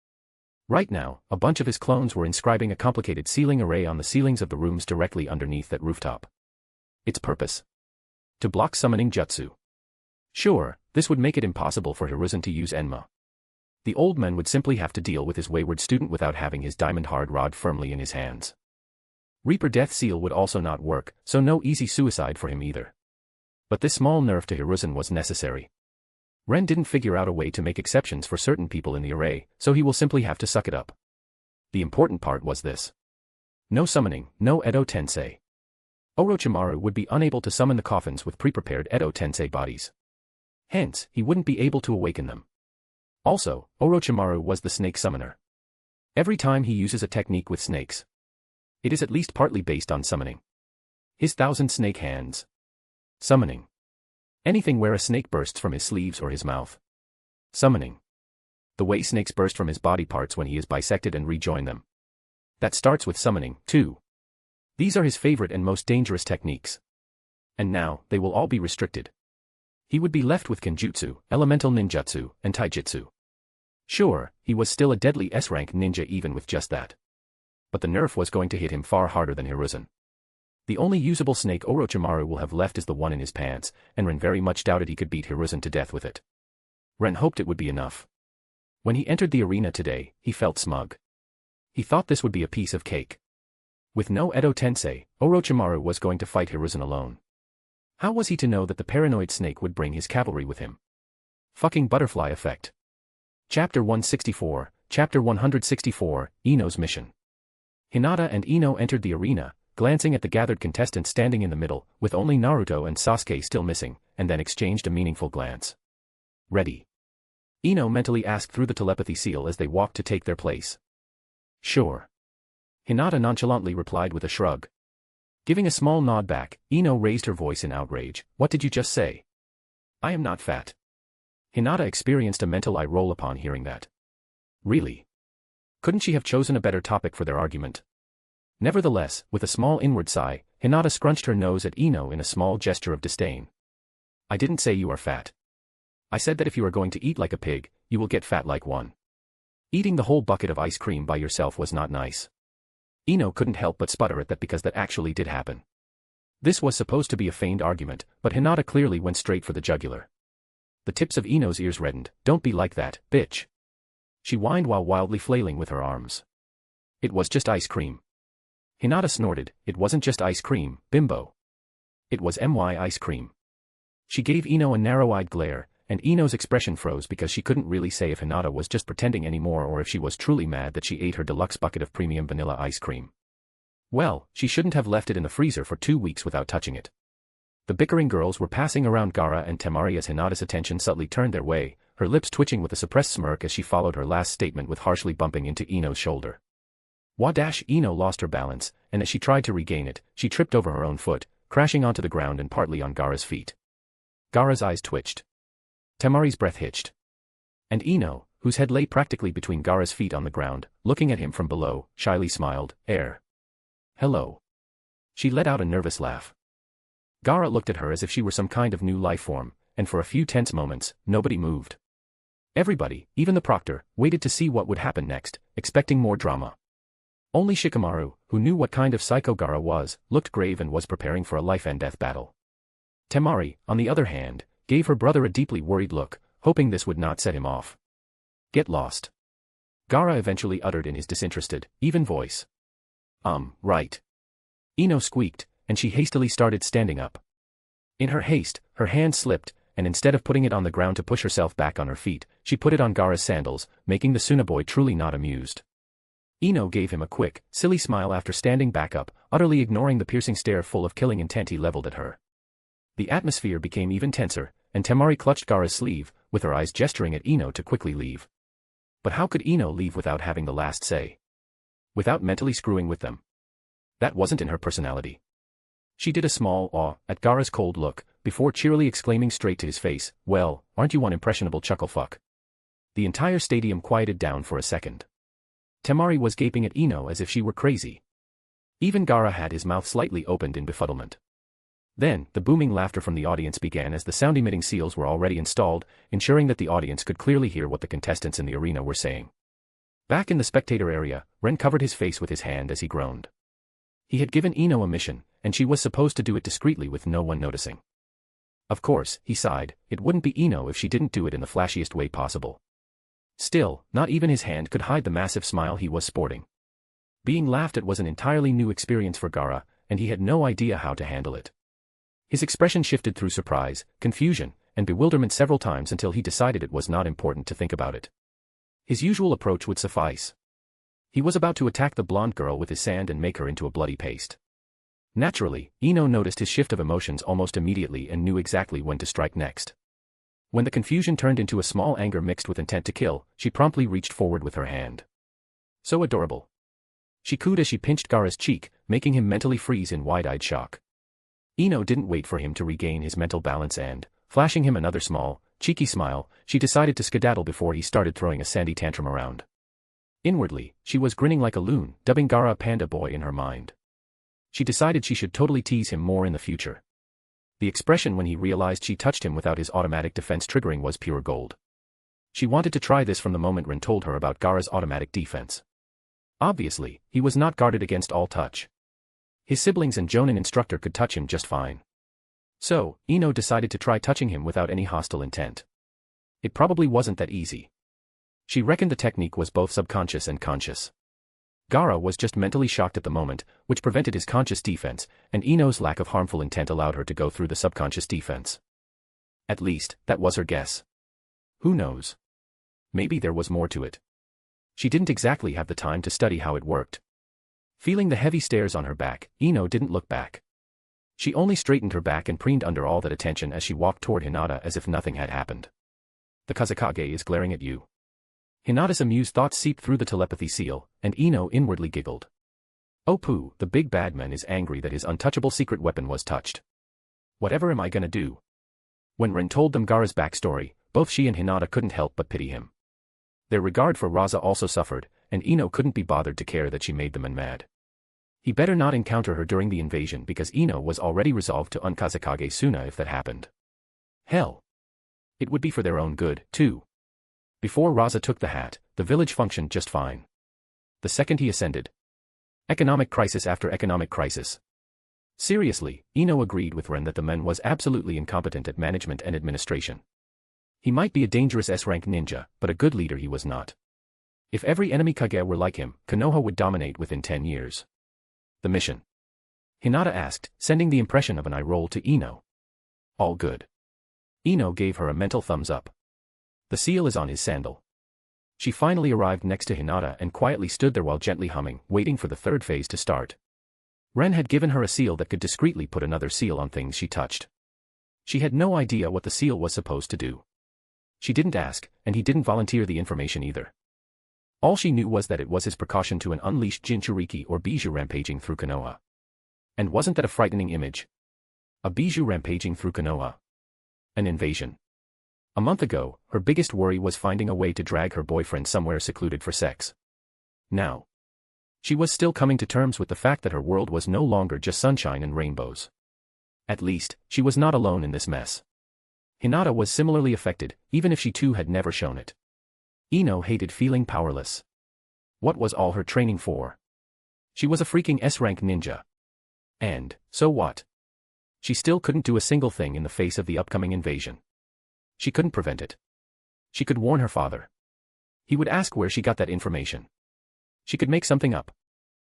Right now, a bunch of his clones were inscribing a complicated sealing array on the ceilings of the rooms directly underneath that rooftop. Its purpose? To block summoning jutsu. Sure, this would make it impossible for Hiruzen to use Enma. The old man would simply have to deal with his wayward student without having his diamond hard rod firmly in his hands. Reaper Death Seal would also not work, so no easy suicide for him either. But this small nerf to Hiruzen was necessary. Ren didn't figure out a way to make exceptions for certain people in the array, so he will simply have to suck it up. The important part was this. No summoning, no Edo Tensei. Orochimaru would be unable to summon the coffins with pre-prepared Edo Tensei bodies. Hence, he wouldn't be able to awaken them. Also, Orochimaru was the snake summoner. Every time he uses a technique with snakes, it is at least partly based on summoning. His 1,000 snake hands. Summoning. Anything where a snake bursts from his sleeves or his mouth. Summoning. The way snakes burst from his body parts when he is bisected and rejoin them. That starts with summoning, too. These are his favorite and most dangerous techniques. And now, they will all be restricted. He would be left with Kenjutsu, Elemental Ninjutsu, and Taijutsu. Sure, he was still a deadly S-rank ninja even with just that. But the nerf was going to hit him far harder than Hiruzen. The only usable snake Orochimaru will have left is the one in his pants, and Ren very much doubted he could beat Hiruzen to death with it. Ren hoped it would be enough. When he entered the arena today, he felt smug. He thought this would be a piece of cake. With no Edo Tensei, Orochimaru was going to fight Hiruzen alone. How was he to know that the paranoid snake would bring his cavalry with him? Fucking butterfly effect. Chapter 164, Chapter 164, Ino's Mission. Hinata and Ino entered the arena, glancing at the gathered contestants standing in the middle, with only Naruto and Sasuke still missing, and then exchanged a meaningful glance. Ready? Ino mentally asked through the telepathy seal as they walked to take their place. Sure. Hinata nonchalantly replied with a shrug. Giving a small nod back, Ino raised her voice in outrage. What did you just say? I am not fat. Hinata experienced a mental eye roll upon hearing that. Really? Couldn't she have chosen a better topic for their argument? Nevertheless, with a small inward sigh, Hinata scrunched her nose at Ino in a small gesture of disdain. I didn't say you are fat. I said that if you are going to eat like a pig, you will get fat like one. Eating the whole bucket of ice cream by yourself was not nice. Ino couldn't help but sputter at that because that actually did happen. This was supposed to be a feigned argument, but Hinata clearly went straight for the jugular. The tips of Ino's ears reddened. Don't be like that, bitch. She whined while wildly flailing with her arms. It was just ice cream. Hinata snorted. It wasn't just ice cream, bimbo. It was my ice cream. She gave Ino a narrow-eyed glare, and Ino's expression froze because she couldn't really say if Hinata was just pretending anymore or if she was truly mad that she ate her deluxe bucket of premium vanilla ice cream. Well, she shouldn't have left it in the freezer for 2 weeks without touching it. The bickering girls were passing around Gaara and Temari as Hinata's attention subtly turned their way, her lips twitching with a suppressed smirk as she followed her last statement with harshly bumping into Ino's shoulder. Ino lost her balance, and as she tried to regain it, she tripped over her own foot, crashing onto the ground and partly on Gaara's feet. Gaara's eyes twitched. Temari's breath hitched. And Ino, whose head lay practically between Gaara's feet on the ground, looking at him from below, shyly smiled, Hello. She let out a nervous laugh. Gaara looked at her as if she were some kind of new life form, and for a few tense moments, nobody moved. Everybody, even the proctor, waited to see what would happen next, expecting more drama. Only Shikamaru, who knew what kind of psycho Gaara was, looked grave and was preparing for a life-and-death battle. Temari, on the other hand, gave her brother a deeply worried look, hoping this would not set him off. Get lost. Gaara eventually uttered in his disinterested, even voice. Right. Ino squeaked, and she hastily started standing up. In her haste, her hand slipped, and instead of putting it on the ground to push herself back on her feet, she put it on Gaara's sandals, making the Tsunaboy truly not amused. Ino gave him a quick, silly smile after standing back up, utterly ignoring the piercing stare full of killing intent he leveled at her. The atmosphere became even tenser, and Temari clutched Gaara's sleeve, with her eyes gesturing at Ino to quickly leave. But how could Ino leave without having the last say? Without mentally screwing with them? That wasn't in her personality. She did a small awe at Gaara's cold look, before cheerily exclaiming straight to his face, "Well, aren't you one impressionable chucklefuck?" The entire stadium quieted down for a second. Temari was gaping at Ino as if she were crazy. Even Gaara had his mouth slightly opened in befuddlement. Then, the booming laughter from the audience began as the sound-emitting seals were already installed, ensuring that the audience could clearly hear what the contestants in the arena were saying. Back in the spectator area, Ren covered his face with his hand as he groaned. He had given Ino a mission, and she was supposed to do it discreetly with no one noticing. Of course, he sighed, it wouldn't be Ino if she didn't do it in the flashiest way possible. Still, not even his hand could hide the massive smile he was sporting. Being laughed at was an entirely new experience for Gaara, and he had no idea how to handle it. His expression shifted through surprise, confusion, and bewilderment several times until he decided it was not important to think about it. His usual approach would suffice. He was about to attack the blonde girl with his sand and make her into a bloody paste. Naturally, Ino noticed his shift of emotions almost immediately and knew exactly when to strike next. When the confusion turned into a small anger mixed with intent to kill, she promptly reached forward with her hand. So adorable. She cooed as she pinched Gaara's cheek, making him mentally freeze in wide-eyed shock. Ino didn't wait for him to regain his mental balance and, flashing him another small, cheeky smile, she decided to skedaddle before he started throwing a sandy tantrum around. Inwardly, she was grinning like a loon, dubbing Gaara a panda boy in her mind. She decided she should totally tease him more in the future. The expression when he realized she touched him without his automatic defense triggering was pure gold. She wanted to try this from the moment Ren told her about Gaara's automatic defense. Obviously, he was not guarded against all touch. His siblings and Jonin instructor could touch him just fine. So, Ino decided to try touching him without any hostile intent. It probably wasn't that easy. She reckoned the technique was both subconscious and conscious. Gaara was just mentally shocked at the moment, which prevented his conscious defense, and Ino's lack of harmful intent allowed her to go through the subconscious defense. At least, that was her guess. Who knows? Maybe there was more to it. She didn't exactly have the time to study how it worked. Feeling the heavy stares on her back, Ino didn't look back. She only straightened her back and preened under all that attention as she walked toward Hinata as if nothing had happened. The Kazekage is glaring at you. Hinata's amused thoughts seeped through the telepathy seal, and Ino inwardly giggled. Oh pooh, the big bad man is angry that his untouchable secret weapon was touched. Whatever am I gonna do? When Ren told them Gaara's backstory, both she and Hinata couldn't help but pity him. Their regard for Raza also suffered, and Ino couldn't be bothered to care that she made them mad. He better not encounter her during the invasion because Ino was already resolved to unkazekage Suna if that happened. Hell. It would be for their own good, too. Before Raza took the hat, the village functioned just fine. The second he ascended. Economic crisis after economic crisis. Seriously, Ino agreed with Ren that the man was absolutely incompetent at management and administration. He might be a dangerous S-rank ninja, but a good leader he was not. If every enemy Kage were like him, Konoha would dominate within 10 years. The mission? Hinata asked, sending the impression of an eye roll to Ino. All good. Ino gave her a mental thumbs up. The seal is on his sandal. She finally arrived next to Hinata and quietly stood there while gently humming, waiting for the third phase to start. Ren had given her a seal that could discreetly put another seal on things she touched. She had no idea what the seal was supposed to do. She didn't ask, and he didn't volunteer the information either. All she knew was that it was his precaution to an unleashed Jinchuriki or Bijou rampaging through Konoha. And wasn't that a frightening image? A Bijou rampaging through Konoha. An invasion. A month ago, her biggest worry was finding a way to drag her boyfriend somewhere secluded for sex. Now, she was still coming to terms with the fact that her world was no longer just sunshine and rainbows. At least, she was not alone in this mess. Hinata was similarly affected, even if she too had never shown it. Ino hated feeling powerless. What was all her training for? She was a freaking S-rank ninja. And, so what? She still couldn't do a single thing in the face of the upcoming invasion. She couldn't prevent it. She could warn her father. He would ask where she got that information. She could make something up.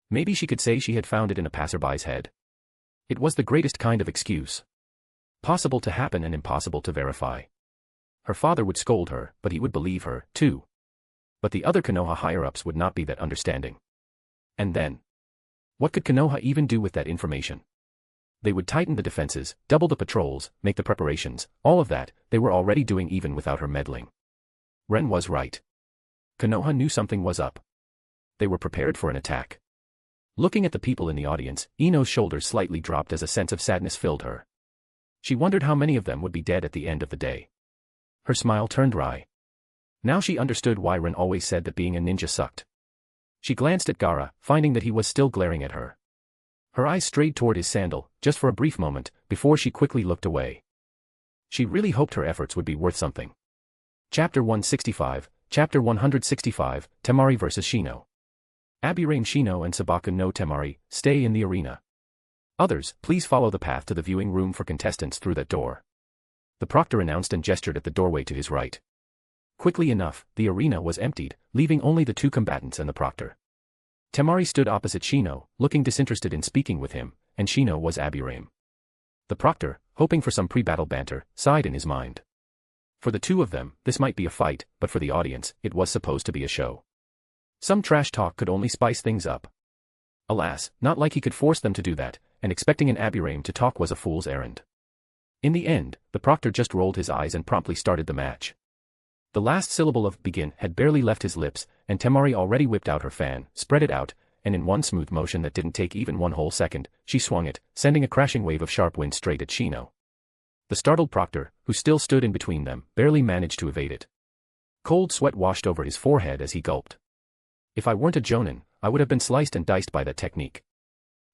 Maybe she could say she had found it in a passerby's head. It was the greatest kind of excuse. Possible to happen and impossible to verify. Her father would scold her, but he would believe her, too. But the other Konoha higher-ups would not be that understanding. And then? What could Konoha even do with that information? They would tighten the defenses, double the patrols, make the preparations, all of that they were already doing even without her meddling. Ren was right. Konoha knew something was up. They were prepared for an attack. Looking at the people in the audience, Ino's shoulders slightly dropped as a sense of sadness filled her. She wondered how many of them would be dead at the end of the day. Her smile turned wry. Now she understood why Ren always said that being a ninja sucked. She glanced at Gaara, finding that he was still glaring at her. Her eyes strayed toward his sandal, just for a brief moment, before she quickly looked away. She really hoped her efforts would be worth something. Chapter 165, Chapter 165, Temari vs. Shino. Abirame Shino and Sabaku no Temari, stay in the arena. Others, please follow the path to the viewing room for contestants through that door. The proctor announced and gestured at the doorway to his right. Quickly enough, the arena was emptied, leaving only the two combatants and the proctor. Temari stood opposite Shino, looking disinterested in speaking with him, and Shino was Abirame. The proctor, hoping for some pre-battle banter, sighed in his mind. For the two of them, this might be a fight, but for the audience, it was supposed to be a show. Some trash talk could only spice things up. Alas, not like he could force them to do that, and expecting an Abirame to talk was a fool's errand. In the end, the proctor just rolled his eyes and promptly started the match. The last syllable of begin had barely left his lips, and Temari already whipped out her fan, spread it out, and in one smooth motion that didn't take even one whole second, she swung it, sending a crashing wave of sharp wind straight at Shino. The startled proctor, who still stood in between them, barely managed to evade it. Cold sweat washed over his forehead as he gulped. If I weren't a jonin, I would have been sliced and diced by that technique.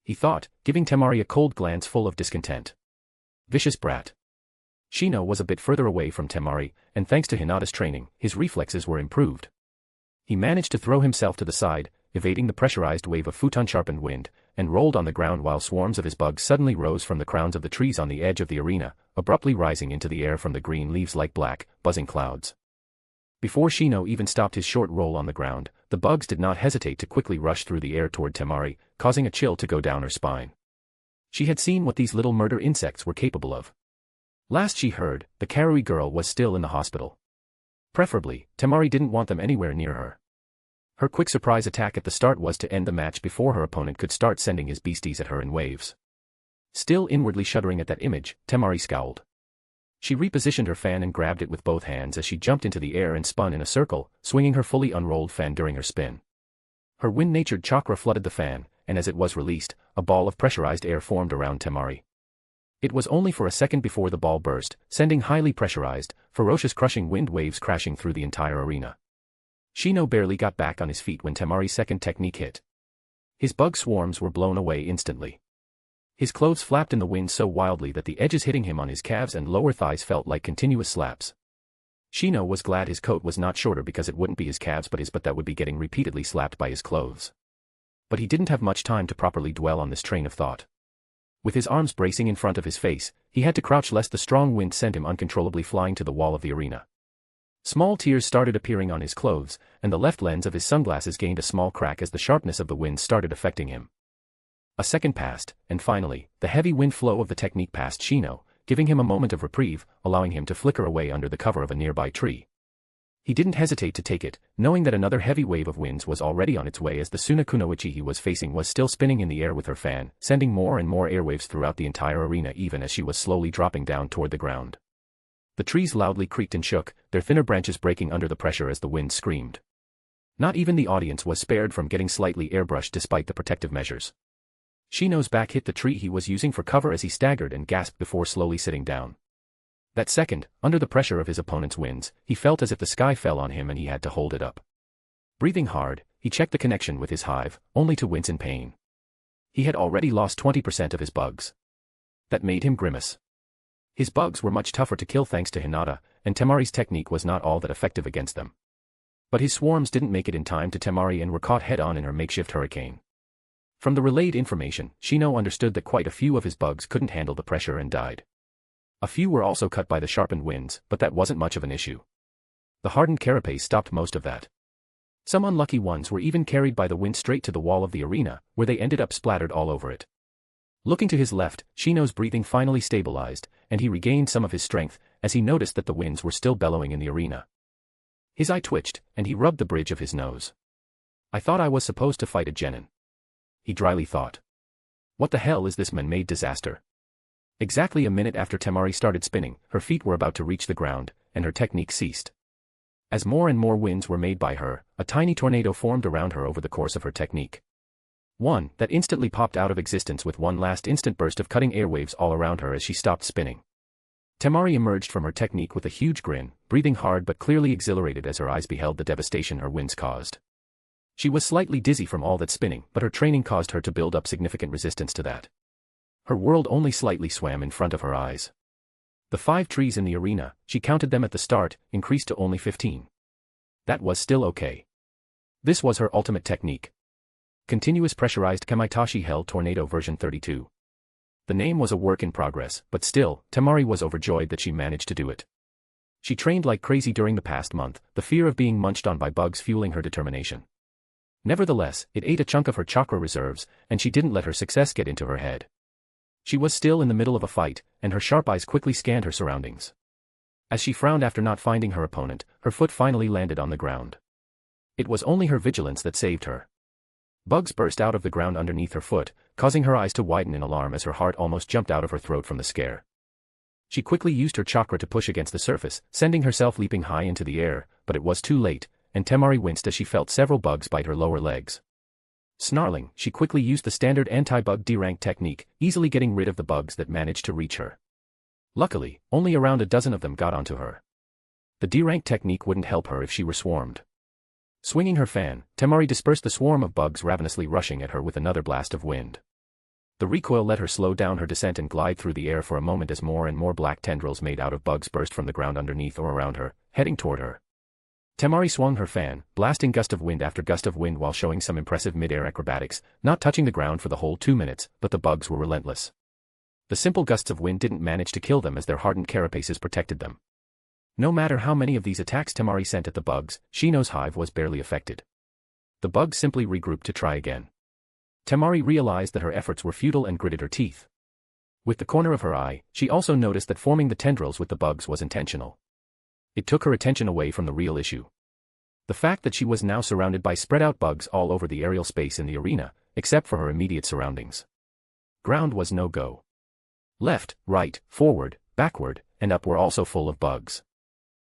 He thought, giving Temari a cold glance full of discontent. Vicious brat. Shino was a bit further away from Temari, and thanks to Hinata's training, his reflexes were improved. He managed to throw himself to the side, evading the pressurized wave of futon-sharpened wind, and rolled on the ground while swarms of his bugs suddenly rose from the crowns of the trees on the edge of the arena, abruptly rising into the air from the green leaves like black, buzzing clouds. Before Shino even stopped his short roll on the ground, the bugs did not hesitate to quickly rush through the air toward Temari, causing a chill to go down her spine. She had seen what these little murder insects were capable of. Last she heard, the Karui girl was still in the hospital. Preferably, Temari didn't want them anywhere near her. Her quick surprise attack at the start was to end the match before her opponent could start sending his beasties at her in waves. Still inwardly shuddering at that image, Temari scowled. She repositioned her fan and grabbed it with both hands as she jumped into the air and spun in a circle, swinging her fully unrolled fan during her spin. Her wind-natured chakra flooded the fan, and as it was released, a ball of pressurized air formed around Temari. It was only for a second before the ball burst, sending highly pressurized, ferocious crushing wind waves crashing through the entire arena. Shino barely got back on his feet when Temari's second technique hit. His bug swarms were blown away instantly. His clothes flapped in the wind so wildly that the edges hitting him on his calves and lower thighs felt like continuous slaps. Shino was glad his coat was not shorter because it wouldn't be his calves but his butt that would be getting repeatedly slapped by his clothes. But he didn't have much time to properly dwell on this train of thought. With his arms bracing in front of his face, he had to crouch lest the strong wind send him uncontrollably flying to the wall of the arena. Small tears started appearing on his clothes, and the left lens of his sunglasses gained a small crack as the sharpness of the wind started affecting him. A second passed, and finally, the heavy wind flow of the technique passed Shino, giving him a moment of reprieve, allowing him to flicker away under the cover of a nearby tree. He didn't hesitate to take it, knowing that another heavy wave of winds was already on its way as the Sunakunoichi he was facing was still spinning in the air with her fan, sending more and more airwaves throughout the entire arena even as she was slowly dropping down toward the ground. The trees loudly creaked and shook, their thinner branches breaking under the pressure as the wind screamed. Not even the audience was spared from getting slightly airbrushed despite the protective measures. Shino's back hit the tree he was using for cover as he staggered and gasped before slowly sitting down. That second, under the pressure of his opponent's winds, he felt as if the sky fell on him and he had to hold it up. Breathing hard, he checked the connection with his hive, only to wince in pain. He had already lost 20% of his bugs. That made him grimace. His bugs were much tougher to kill thanks to Hinata, and Temari's technique was not all that effective against them. But his swarms didn't make it in time to Temari and were caught head-on in her makeshift hurricane. From the relayed information, Shino understood that quite a few of his bugs couldn't handle the pressure and died. A few were also cut by the sharpened winds, but that wasn't much of an issue. The hardened carapace stopped most of that. Some unlucky ones were even carried by the wind straight to the wall of the arena, where they ended up splattered all over it. Looking to his left, Shino's breathing finally stabilized, and he regained some of his strength, as he noticed that the winds were still bellowing in the arena. His eye twitched, and he rubbed the bridge of his nose. I thought I was supposed to fight a genin. He dryly thought. What the hell is this man-made disaster? Exactly a minute after Temari started spinning, her feet were about to reach the ground, and her technique ceased. As more and more winds were made by her, a tiny tornado formed around her over the course of her technique. One that instantly popped out of existence with one last instant burst of cutting airwaves all around her as she stopped spinning. Temari emerged from her technique with a huge grin, breathing hard but clearly exhilarated as her eyes beheld the devastation her winds caused. She was slightly dizzy from all that spinning, but her training caused her to build up significant resistance to that. Her world only slightly swam in front of her eyes. The 5 trees in the arena, she counted them at the start, increased to only 15. That was still okay. This was her ultimate technique. Continuous Pressurized Kamaitachi Hell Tornado version 32. The name was a work in progress, but still, Temari was overjoyed that she managed to do it. She trained like crazy during the past month, the fear of being munched on by bugs fueling her determination. Nevertheless, it ate a chunk of her chakra reserves, and she didn't let her success get into her head. She was still in the middle of a fight, and her sharp eyes quickly scanned her surroundings. As she frowned after not finding her opponent, her foot finally landed on the ground. It was only her vigilance that saved her. Bugs burst out of the ground underneath her foot, causing her eyes to widen in alarm as her heart almost jumped out of her throat from the scare. She quickly used her chakra to push against the surface, sending herself leaping high into the air, but it was too late, and Temari winced as she felt several bugs bite her lower legs. Snarling, she quickly used the standard anti-bug D-rank technique, easily getting rid of the bugs that managed to reach her. Luckily, only around a dozen of them got onto her. The D-rank technique wouldn't help her if she were swarmed. Swinging her fan, Temari dispersed the swarm of bugs ravenously rushing at her with another blast of wind. The recoil let her slow down her descent and glide through the air for a moment as more and more black tendrils made out of bugs burst from the ground underneath or around her, heading toward her. Temari swung her fan, blasting gust of wind after gust of wind while showing some impressive mid-air acrobatics, not touching the ground for the whole 2 minutes, but the bugs were relentless. The simple gusts of wind didn't manage to kill them as their hardened carapaces protected them. No matter how many of these attacks Temari sent at the bugs, Shino's hive was barely affected. The bugs simply regrouped to try again. Temari realized that her efforts were futile and gritted her teeth. With the corner of her eye, she also noticed that forming the tendrils with the bugs was intentional. It took her attention away from the real issue. The fact that she was now surrounded by spread-out bugs all over the aerial space in the arena, except for her immediate surroundings. Ground was no go. Left, right, forward, backward, and up were also full of bugs.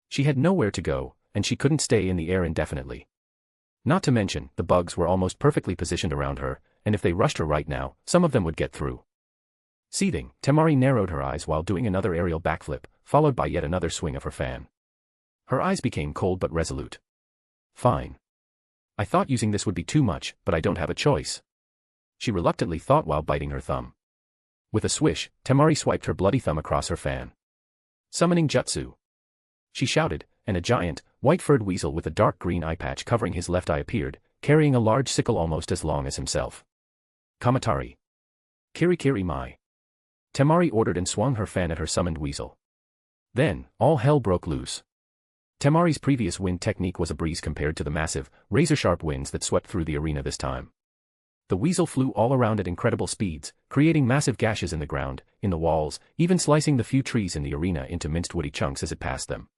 She had nowhere to go, and she couldn't stay in the air indefinitely. Not to mention, the bugs were almost perfectly positioned around her, and if they rushed her right now, some of them would get through. Seething, Temari narrowed her eyes while doing another aerial backflip, followed by yet another swing of her fan. Her eyes became cold but resolute. Fine. I thought using this would be too much, but I don't have a choice. She reluctantly thought while biting her thumb. With a swish, Temari swiped her bloody thumb across her fan. Summoning Jutsu. She shouted, and a giant, white-furred weasel with a dark green eye patch covering his left eye appeared, carrying a large sickle almost as long as himself. Kamatari. Kirikiri mai. Temari ordered and swung her fan at her summoned weasel. Then, all hell broke loose. Temari's previous wind technique was a breeze compared to the massive, razor-sharp winds that swept through the arena this time. The weasel flew all around at incredible speeds, creating massive gashes in the ground, in the walls, even slicing the few trees in the arena into minced woody chunks as it passed them.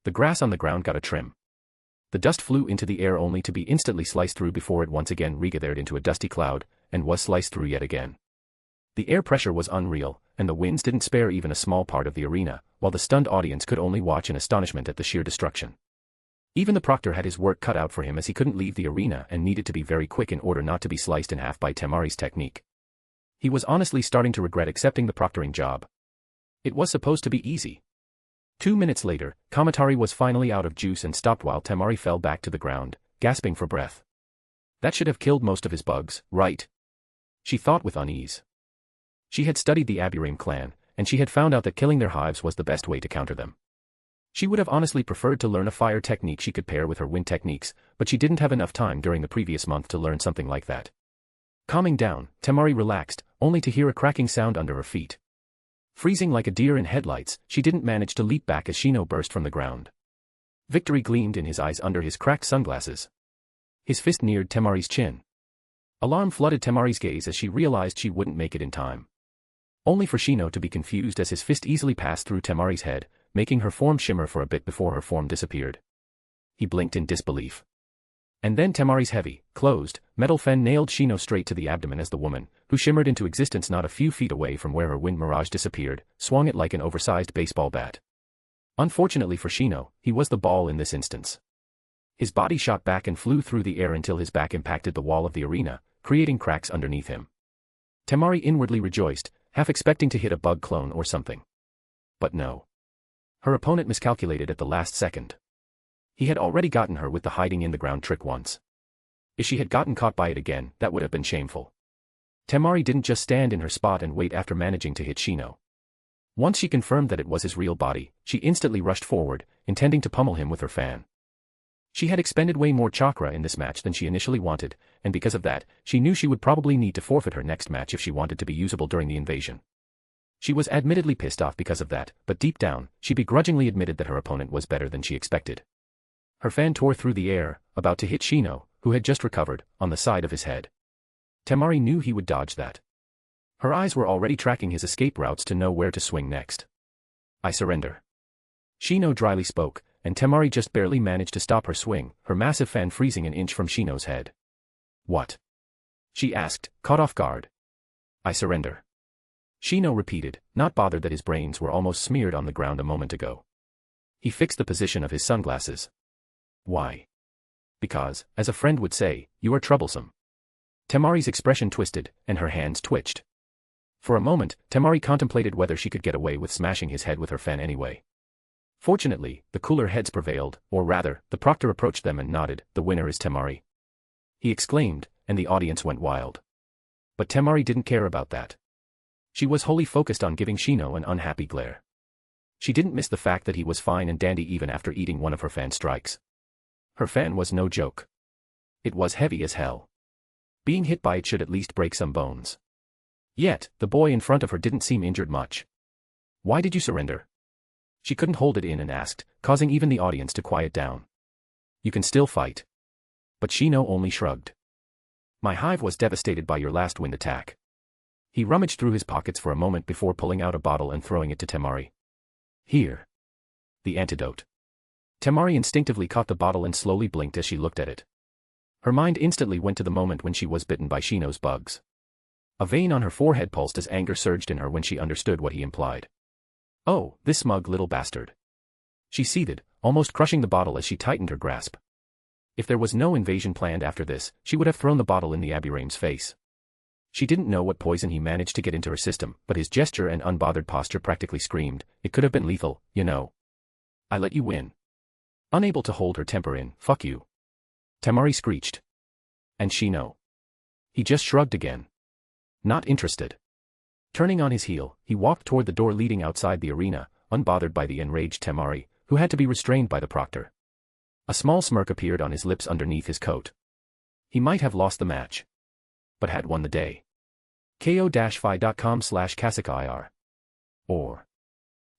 The grass on the ground got a trim. The dust flew into the air only to be instantly sliced through before it once again regathered into a dusty cloud, and was sliced through yet again. The air pressure was unreal, and the winds didn't spare even a small part of the arena, while the stunned audience could only watch in astonishment at the sheer destruction. Even the proctor had his work cut out for him as he couldn't leave the arena and needed to be very quick in order not to be sliced in half by Temari's technique. He was honestly starting to regret accepting the proctoring job. It was supposed to be easy. 2 minutes later, Kamatari was finally out of juice and stopped while Temari fell back to the ground, gasping for breath. That should have killed most of his bugs, right? She thought with unease. She had studied the Aburame clan, and she had found out that killing their hives was the best way to counter them. She would have honestly preferred to learn a fire technique she could pair with her wind techniques, but she didn't have enough time during the previous month to learn something like that. Calming down, Temari relaxed, only to hear a cracking sound under her feet. Freezing like a deer in headlights, she didn't manage to leap back as Shino burst from the ground. Victory gleamed in his eyes under his cracked sunglasses. His fist neared Temari's chin. Alarm flooded Temari's gaze as she realized she wouldn't make it in time. Only for Shino to be confused as his fist easily passed through Temari's head, making her form shimmer for a bit before her form disappeared. He blinked in disbelief. And then Temari's heavy, closed, metal fen nailed Shino straight to the abdomen as the woman, who shimmered into existence not a few feet away from where her wind mirage disappeared, swung it like an oversized baseball bat. Unfortunately for Shino, he was the ball in this instance. His body shot back and flew through the air until his back impacted the wall of the arena, creating cracks underneath him. Temari inwardly rejoiced, half expecting to hit a bug clone or something. But no. Her opponent miscalculated at the last second. He had already gotten her with the hiding in the ground trick once. If she had gotten caught by it again, that would have been shameful. Temari didn't just stand in her spot and wait after managing to hit Shino. Once she confirmed that it was his real body, she instantly rushed forward, intending to pummel him with her fan. She had expended way more chakra in this match than she initially wanted, and because of that, she knew she would probably need to forfeit her next match if she wanted to be usable during the invasion. She was admittedly pissed off because of that, but deep down, she begrudgingly admitted that her opponent was better than she expected. Her fan tore through the air, about to hit Shino, who had just recovered, on the side of his head. Temari knew he would dodge that. Her eyes were already tracking his escape routes to know where to swing next. "I surrender." Shino dryly spoke, and Temari just barely managed to stop her swing, her massive fan freezing an inch from Shino's head. "What?" she asked, caught off guard. "I surrender." Shino repeated, not bothered that his brains were almost smeared on the ground a moment ago. He fixed the position of his sunglasses. "Why?" "Because, as a friend would say, you are troublesome." Temari's expression twisted, and her hands twitched. For a moment, Temari contemplated whether she could get away with smashing his head with her fan anyway. Fortunately, the cooler heads prevailed, or rather, the proctor approached them and nodded, "The winner is Temari," he exclaimed, and the audience went wild. But Temari didn't care about that. She was wholly focused on giving Shino an unhappy glare. She didn't miss the fact that he was fine and dandy even after eating one of her fan strikes. Her fan was no joke. It was heavy as hell. Being hit by it should at least break some bones. Yet, the boy in front of her didn't seem injured much. "Why did you surrender?" She couldn't hold it in and asked, causing even the audience to quiet down. "You can still fight." But Shino only shrugged. "My hive was devastated by your last wind attack." He rummaged through his pockets for a moment before pulling out a bottle and throwing it to Temari. "Here. The antidote." Temari instinctively caught the bottle and slowly blinked as she looked at it. Her mind instantly went to the moment when she was bitten by Shino's bugs. A vein on her forehead pulsed as anger surged in her when she understood what he implied. Oh, this smug little bastard. She seethed, almost crushing the bottle as she tightened her grasp. If there was no invasion planned after this, she would have thrown the bottle in the Aburame's face. She didn't know what poison he managed to get into her system, but his gesture and unbothered posture practically screamed, it could have been lethal, you know. "I let you win." Unable to hold her temper in, "Fuck you." Temari screeched. "And Shino?" He just shrugged again. Not interested. Turning on his heel, he walked toward the door leading outside the arena, unbothered by the enraged Temari, who had to be restrained by the proctor. A small smirk appeared on his lips underneath his coat. He might have lost the match, but had won the day. ko-fi.com/kasakair. Or.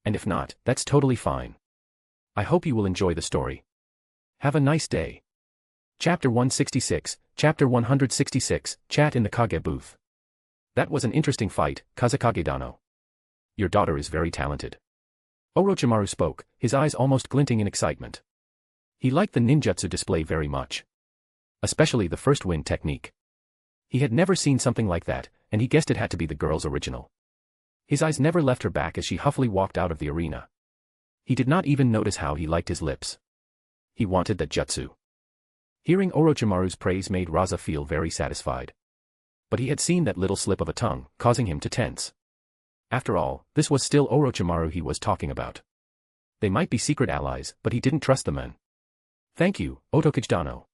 And if not, that's totally fine. I hope you will enjoy the story. Have a nice day. Chapter 166, Chapter 166, Chat in the Kage booth. That was an interesting fight, Kazakage-dano. Your daughter is very talented. Orochimaru spoke, his eyes almost glinting in excitement. He liked the ninjutsu display very much. Especially the first wind technique. He had never seen something like that, and he guessed it had to be the girl's original. His eyes never left her back as she huffily walked out of the arena. He did not even notice how he liked his lips. He wanted that jutsu. Hearing Orochimaru's praise made Raza feel very satisfied. But he had seen that little slip of a tongue, causing him to tense. After all, this was still Orochimaru he was talking about. They might be secret allies, but he didn't trust the men. Thank you, Otokage-dano.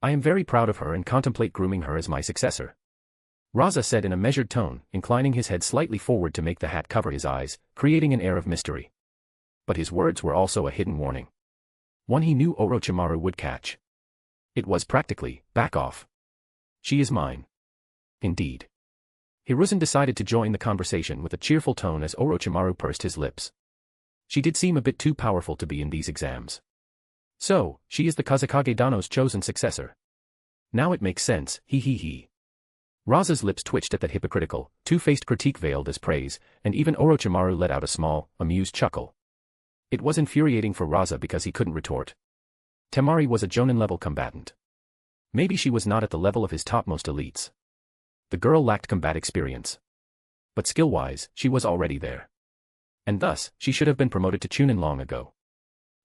I am very proud of her and contemplate grooming her as my successor. Raza said in a measured tone, inclining his head slightly forward to make the hat cover his eyes, creating an air of mystery. But his words were also a hidden warning. One he knew Orochimaru would catch. It was practically, back off. She is mine. Indeed. Hiruzen decided to join the conversation with a cheerful tone as Orochimaru pursed his lips. She did seem a bit too powerful to be in these exams. So, she is the Kazekage-dano's chosen successor. Now it makes sense, he. Raza's lips twitched at that hypocritical, two-faced critique veiled as praise, and even Orochimaru let out a small, amused chuckle. It was infuriating for Raza because he couldn't retort. Temari was a Jonin-level combatant. Maybe she was not at the level of his topmost elites. The girl lacked combat experience. But skill-wise, she was already there. And thus, she should have been promoted to Chunin long ago.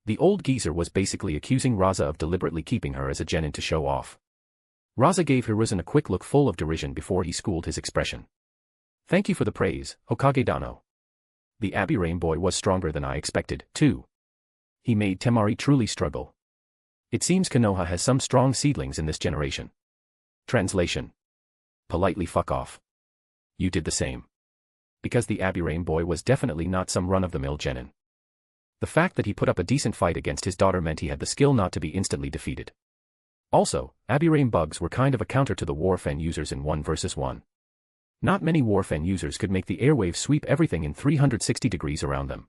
The old geezer was basically accusing Raza of deliberately keeping her as a genin to show off. Raza gave Hiruzen a quick look full of derision before he schooled his expression. Thank you for the praise, Hokage-dano. The Abirame boy was stronger than I expected, too. He made Temari truly struggle. It seems Konoha has some strong seedlings in this generation. Translation. Politely fuck off. You did the same. Because the Abirame boy was definitely not some run-of-the-mill genin. The fact that he put up a decent fight against his daughter meant he had the skill not to be instantly defeated. Also, Abirame bugs were kind of a counter to the Warfen users in 1 versus 1. Not many Warfen users could make the airwaves sweep everything in 360 degrees around them.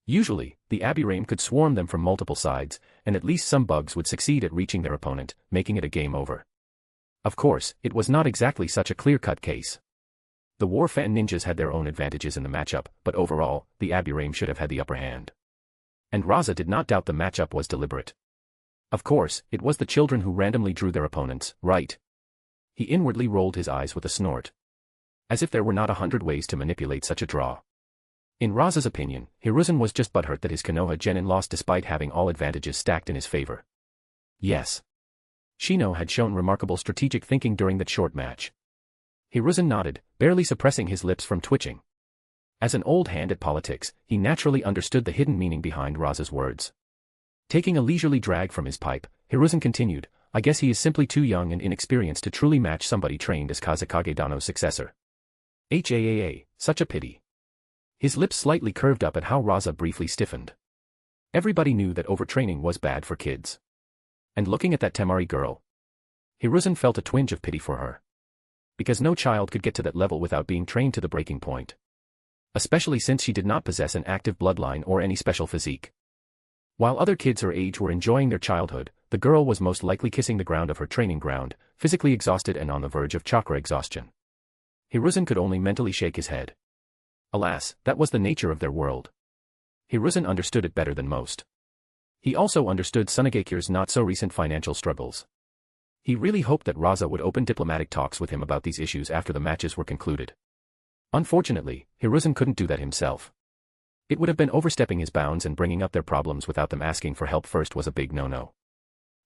Usually, the Abirame could swarm them from multiple sides, and at least some bugs would succeed at reaching their opponent, making it a game over. Of course, it was not exactly such a clear-cut case. The Warfen ninjas had their own advantages in the matchup, but overall, the Abirame should have had the upper hand. And Raza did not doubt the matchup was deliberate. Of course, it was the children who randomly drew their opponents, right? He inwardly rolled his eyes with a snort. As if there were not 100 ways to manipulate such a draw. In Raza's opinion, Hiruzen was just butthurt that his Konoha genin lost despite having all advantages stacked in his favor. Yes. Shino had shown remarkable strategic thinking during that short match. Hiruzen nodded, barely suppressing his lips from twitching. As an old hand at politics, he naturally understood the hidden meaning behind Raza's words. Taking a leisurely drag from his pipe, Hiruzen continued, I guess he is simply too young and inexperienced to truly match somebody trained as Kazekage-dano's successor. Such a pity. His lips slightly curved up at how Raza briefly stiffened. Everybody knew that overtraining was bad for kids. And looking at that Temari girl, Hiruzen felt a twinge of pity for her. Because no child could get to that level without being trained to the breaking point. Especially since she did not possess an active bloodline or any special physique. While other kids her age were enjoying their childhood, the girl was most likely kissing the ground of her training ground, physically exhausted and on the verge of chakra exhaustion. Hiruzen could only mentally shake his head. Alas, that was the nature of their world. Hiruzen understood it better than most. He also understood Tsunagekire's not-so-recent financial struggles. He really hoped that Raza would open diplomatic talks with him about these issues after the matches were concluded. Unfortunately, Hiruzen couldn't do that himself. It would have been overstepping his bounds, and bringing up their problems without them asking for help first was a big no-no.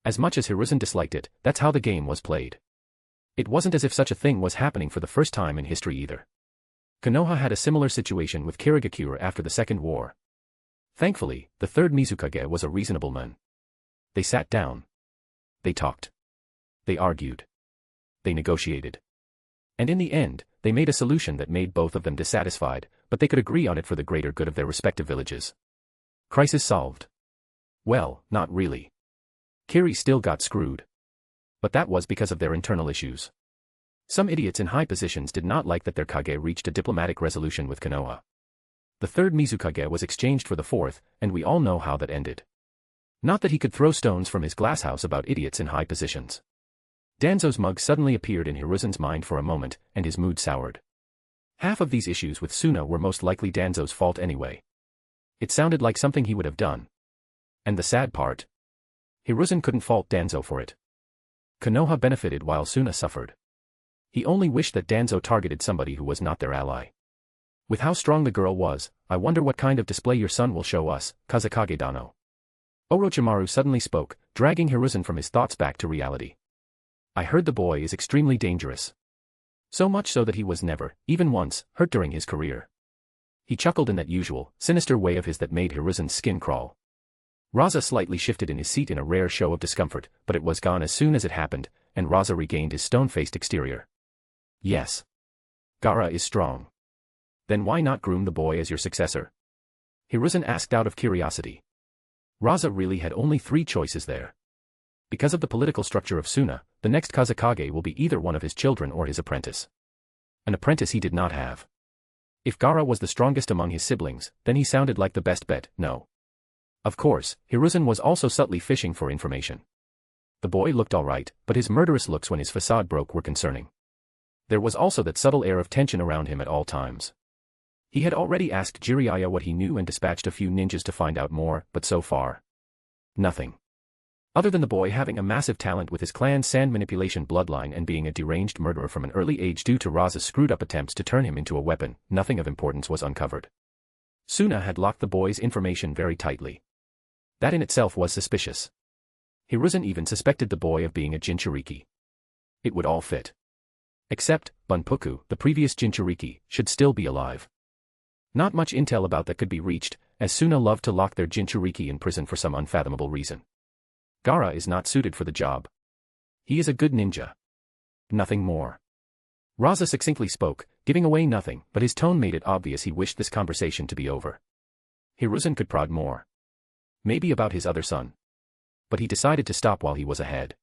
As much as Hiruzen disliked it, that's how the game was played. It wasn't as if such a thing was happening for the first time in history either. Konoha had a similar situation with Kirigakure after the Second War. Thankfully, the third Mizukage was a reasonable man. They sat down. They talked. They argued. They negotiated. And in the end, they made a solution that made both of them dissatisfied, but they could agree on it for the greater good of their respective villages. Crisis solved. Well, not really. Kiri still got screwed. But that was because of their internal issues. Some idiots in high positions did not like that their Kage reached a diplomatic resolution with Konoha. The third Mizukage was exchanged for the fourth, and we all know how that ended. Not that he could throw stones from his glass house about idiots in high positions. Danzo's mug suddenly appeared in Hiruzen's mind for a moment, and his mood soured. Half of these issues with Suna were most likely Danzo's fault anyway. It sounded like something he would have done. And the sad part? Hiruzen couldn't fault Danzo for it. Konoha benefited while Suna suffered. He only wished that Danzo targeted somebody who was not their ally. With how strong the girl was, I wonder what kind of display your son will show us, Kazekage Dano. Orochimaru suddenly spoke, dragging Hiruzen from his thoughts back to reality. I heard the boy is extremely dangerous. So much so that he was never, even once, hurt during his career. He chuckled in that usual, sinister way of his that made Hiruzen's skin crawl. Raza slightly shifted in his seat in a rare show of discomfort, but it was gone as soon as it happened, and Raza regained his stone-faced exterior. Yes. Gaara is strong. Then why not groom the boy as your successor? Hiruzen asked out of curiosity. Raza really had only 3 choices there. Because of the political structure of Suna, the next Kazekage will be either one of his children or his apprentice. An apprentice he did not have. If Gaara was the strongest among his siblings, then he sounded like the best bet, no. Of course, Hiruzen was also subtly fishing for information. The boy looked alright, but his murderous looks when his facade broke were concerning. There was also that subtle air of tension around him at all times. He had already asked Jiraiya what he knew and dispatched a few ninjas to find out more, but so far, nothing. Other than the boy having a massive talent with his clan's sand manipulation bloodline and being a deranged murderer from an early age due to Raza's screwed-up attempts to turn him into a weapon, nothing of importance was uncovered. Suna had locked the boy's information very tightly. That in itself was suspicious. Hiruzen even suspected the boy of being a Jinchuriki. It would all fit. Except, Bunpuku, the previous Jinchuriki, should still be alive. Not much intel about that could be reached, as Suna loved to lock their Jinchuriki in prison for some unfathomable reason. Gaara is not suited for the job. He is a good ninja. Nothing more. Raza succinctly spoke, giving away nothing, but his tone made it obvious he wished this conversation to be over. Hiruzen could prod more. Maybe about his other son. But he decided to stop while he was ahead.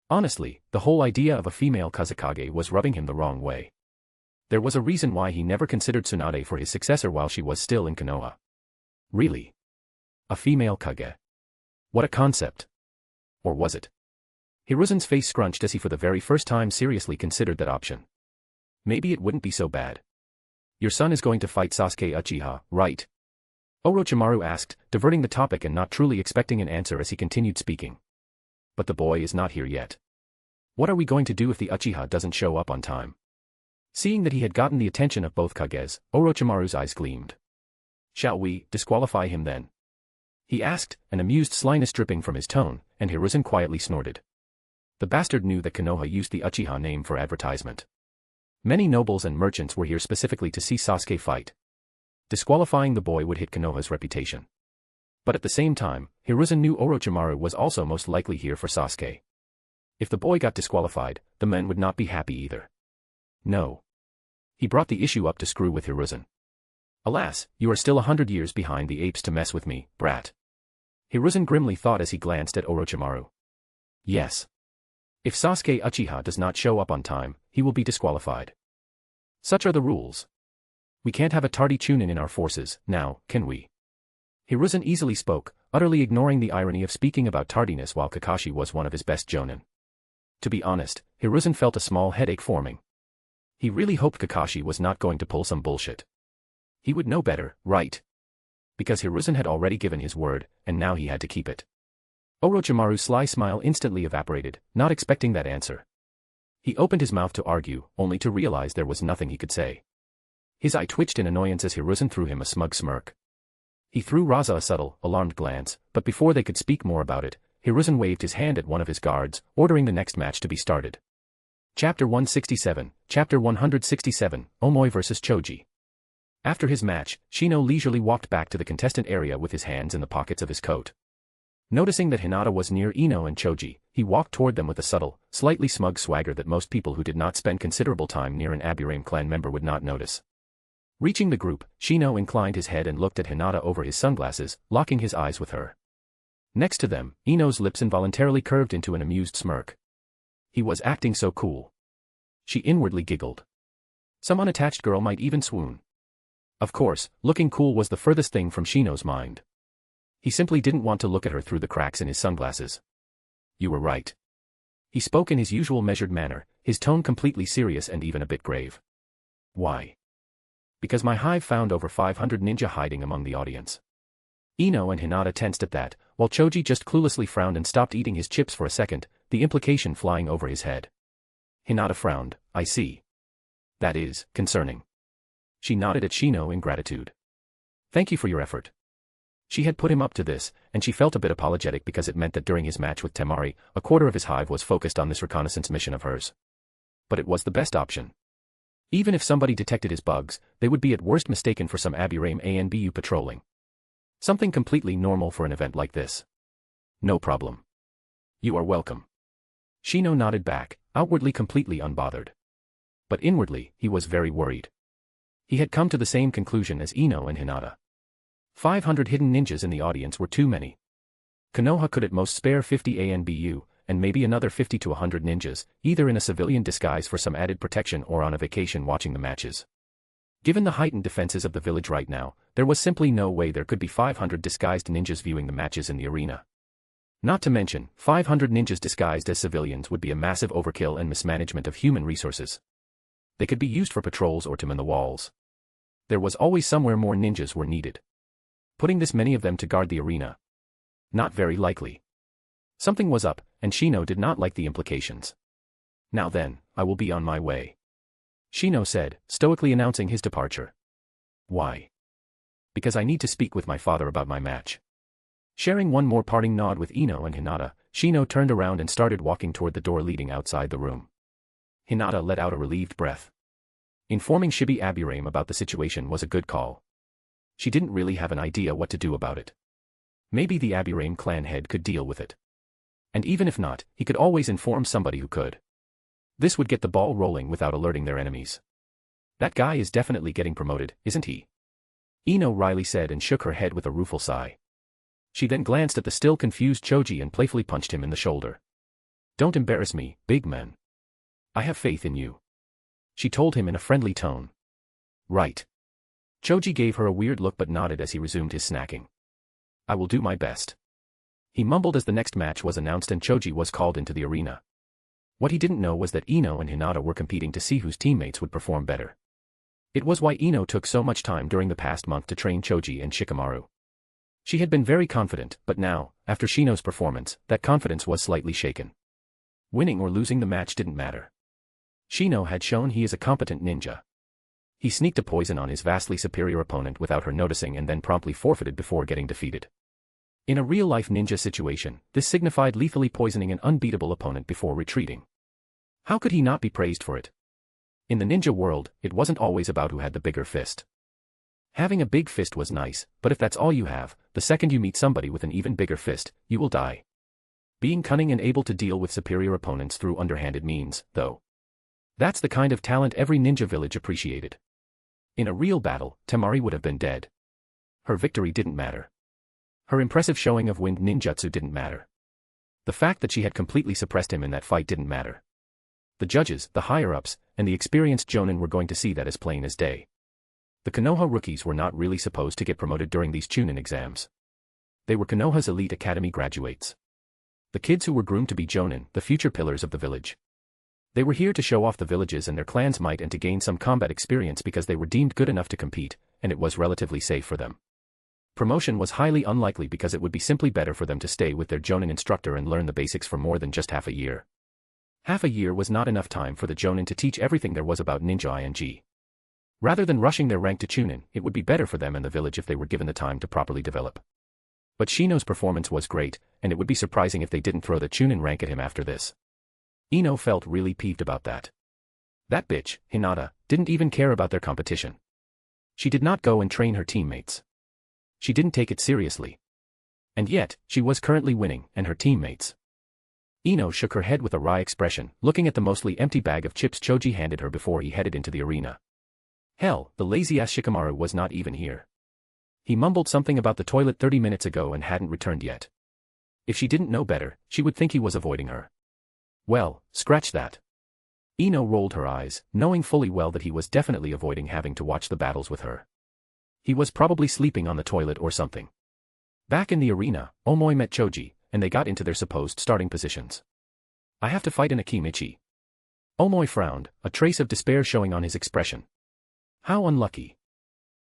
Honestly, the whole idea of a female Kazekage was rubbing him the wrong way. There was a reason why he never considered Tsunade for his successor while she was still in Konoha. Really? A female Kage? What a concept. Or was it? Hiruzen's face scrunched as he for the very first time seriously considered that option. Maybe it wouldn't be so bad. Your son is going to fight Sasuke Uchiha, right? Orochimaru asked, diverting the topic and not truly expecting an answer as he continued speaking. But the boy is not here yet. What are we going to do if the Uchiha doesn't show up on time? Seeing that he had gotten the attention of both Kages, Orochimaru's eyes gleamed. Shall we disqualify him then? He asked, an amused slyness dripping from his tone, and Hiruzen quietly snorted. The bastard knew that Konoha used the Uchiha name for advertisement. Many nobles and merchants were here specifically to see Sasuke fight. Disqualifying the boy would hit Konoha's reputation. But at the same time, Hiruzen knew Orochimaru was also most likely here for Sasuke. If the boy got disqualified, the men would not be happy either. No. He brought the issue up to screw with Hiruzen. Alas, you are still 100 years behind the apes to mess with me, brat. Hiruzen grimly thought as he glanced at Orochimaru. Yes. If Sasuke Uchiha does not show up on time, he will be disqualified. Such are the rules. We can't have a tardy Chunin in our forces, now, can we? Hiruzen easily spoke, utterly ignoring the irony of speaking about tardiness while Kakashi was one of his best jonin. To be honest, Hiruzen felt a small headache forming. He really hoped Kakashi was not going to pull some bullshit. He would know better, right? Because Hiruzen had already given his word, and now he had to keep it. Orochimaru's sly smile instantly evaporated, not expecting that answer. He opened his mouth to argue, only to realize there was nothing he could say. His eye twitched in annoyance as Hiruzen threw him a smug smirk. He threw Raza a subtle, alarmed glance, but before they could speak more about it, Hiruzen waved his hand at one of his guards, ordering the next match to be started. Chapter 167, Chapter 167, Omoi vs. Choji. After his match, Shino leisurely walked back to the contestant area with his hands in the pockets of his coat. Noticing that Hinata was near Ino and Choji, he walked toward them with a subtle, slightly smug swagger that most people who did not spend considerable time near an Aburame clan member would not notice. Reaching the group, Shino inclined his head and looked at Hinata over his sunglasses, locking his eyes with her. Next to them, Ino's lips involuntarily curved into an amused smirk. He was acting so cool. She inwardly giggled. Some unattached girl might even swoon. Of course, looking cool was the furthest thing from Shino's mind. He simply didn't want to look at her through the cracks in his sunglasses. You were right. He spoke in his usual measured manner, his tone completely serious and even a bit grave. Why? Because my hive found over 500 ninja hiding among the audience. Ino and Hinata tensed at that, while Choji just cluelessly frowned and stopped eating his chips for a second, the implication flying over his head. Hinata frowned. I see. That is concerning. She nodded at Shino in gratitude. Thank you for your effort. She had put him up to this, and she felt a bit apologetic because it meant that during his match with Temari, a quarter of his hive was focused on this reconnaissance mission of hers. But it was the best option. Even if somebody detected his bugs, they would be at worst mistaken for some Aburaim ANBU patrolling. Something completely normal for an event like this. No problem. You are welcome. Shino nodded back, outwardly completely unbothered. But inwardly, he was very worried. He had come to the same conclusion as Ino and Hinata. 500 hidden ninjas in the audience were too many. Konoha could at most spare 50 ANBU, and maybe another 50 to 100 ninjas, either in a civilian disguise for some added protection or on a vacation watching the matches. Given the heightened defenses of the village right now, there was simply no way there could be 500 disguised ninjas viewing the matches in the arena. Not to mention, 500 ninjas disguised as civilians would be a massive overkill and mismanagement of human resources. They could be used for patrols or to man the walls. There was always somewhere more ninjas were needed. Putting this many of them to guard the arena? Not very likely. Something was up, and Shino did not like the implications. Now then, I will be on my way. Shino said, stoically announcing his departure. Why? Because I need to speak with my father about my match. Sharing one more parting nod with Ino and Hinata, Shino turned around and started walking toward the door leading outside the room. Hinata let out a relieved breath. Informing Shibi Aburaim about the situation was a good call. She didn't really have an idea what to do about it. Maybe the Aburaim clan head could deal with it. And even if not, he could always inform somebody who could. This would get the ball rolling without alerting their enemies. That guy is definitely getting promoted, isn't he? Ino Riley said and shook her head with a rueful sigh. She then glanced at the still confused Choji and playfully punched him in the shoulder. Don't embarrass me, big man. I have faith in you. She told him in a friendly tone. Right. Choji gave her a weird look but nodded as he resumed his snacking. I will do my best. He mumbled as the next match was announced and Choji was called into the arena. What he didn't know was that Ino and Hinata were competing to see whose teammates would perform better. It was why Ino took so much time during the past month to train Choji and Shikamaru. She had been very confident, but now, after Shino's performance, that confidence was slightly shaken. Winning or losing the match didn't matter. Shino had shown he is a competent ninja. He sneaked a poison on his vastly superior opponent without her noticing and then promptly forfeited before getting defeated. In a real-life ninja situation, this signified lethally poisoning an unbeatable opponent before retreating. How could he not be praised for it? In the ninja world, it wasn't always about who had the bigger fist. Having a big fist was nice, but if that's all you have, the second you meet somebody with an even bigger fist, you will die. Being cunning and able to deal with superior opponents through underhanded means, though. That's the kind of talent every ninja village appreciated. In a real battle, Temari would have been dead. Her victory didn't matter. Her impressive showing of wind ninjutsu didn't matter. The fact that she had completely suppressed him in that fight didn't matter. The judges, the higher-ups, and the experienced jonin were going to see that as plain as day. The Konoha rookies were not really supposed to get promoted during these chunin exams. They were Konoha's elite academy graduates. The kids who were groomed to be jonin, the future pillars of the village. They were here to show off the villages and their clan's might and to gain some combat experience because they were deemed good enough to compete, and it was relatively safe for them. Promotion was highly unlikely because it would be simply better for them to stay with their jonin instructor and learn the basics for more than just half a year. Half a year was not enough time for the jonin to teach everything there was about ninja ing. Rather than rushing their rank to chunin, it would be better for them and the village if they were given the time to properly develop. But Shino's performance was great, and it would be surprising if they didn't throw the chunin rank at him after this. Ino felt really peeved about that. That bitch, Hinata, didn't even care about their competition. She did not go and train her teammates. She didn't take it seriously. And yet, she was currently winning, and her teammates. Ino shook her head with a wry expression, looking at the mostly empty bag of chips Choji handed her before he headed into the arena. Hell, the lazy-ass Shikamaru was not even here. He mumbled something about the toilet 30 minutes ago and hadn't returned yet. If she didn't know better, she would think he was avoiding her. Well, scratch that. Ino rolled her eyes, knowing fully well that he was definitely avoiding having to watch the battles with her. He was probably sleeping on the toilet or something. Back in the arena, Omoi met Choji, and they got into their supposed starting positions. I have to fight in Akimichi. Omoi frowned, a trace of despair showing on his expression. How unlucky.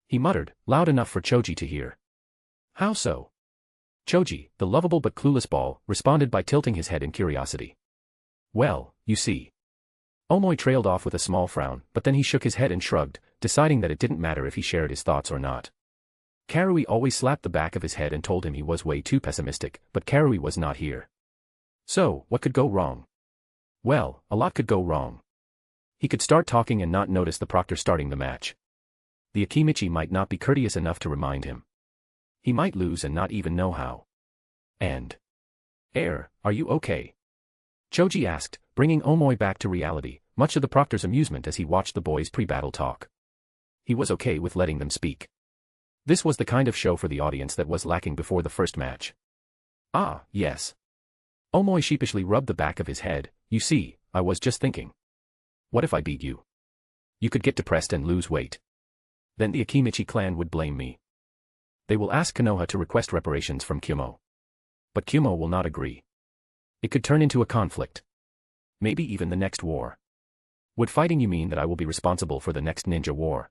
He muttered, loud enough for Choji to hear. How so? Choji, the lovable but clueless ball, responded by tilting his head in curiosity. Well, you see. Omoi trailed off with a small frown, but then he shook his head and shrugged, deciding that it didn't matter if he shared his thoughts or not. Karui always slapped the back of his head and told him he was way too pessimistic, but Karui was not here. So, what could go wrong? Well, a lot could go wrong. He could start talking and not notice the proctor starting the match. The Akimichi might not be courteous enough to remind him. He might lose and not even know how. And... are you okay? Choji asked, bringing Omoi back to reality, much to the proctor's amusement as he watched the boys' pre-battle talk. He was okay with letting them speak. This was the kind of show for the audience that was lacking before the first match. Ah, yes. Omoi sheepishly rubbed the back of his head. You see, I was just thinking. What if I beat you? You could get depressed and lose weight. Then the Akimichi clan would blame me. They will ask Konoha to request reparations from Kyumo. But Kyumo will not agree. It could turn into a conflict. Maybe even the next war. Would fighting you mean that I will be responsible for the next ninja war?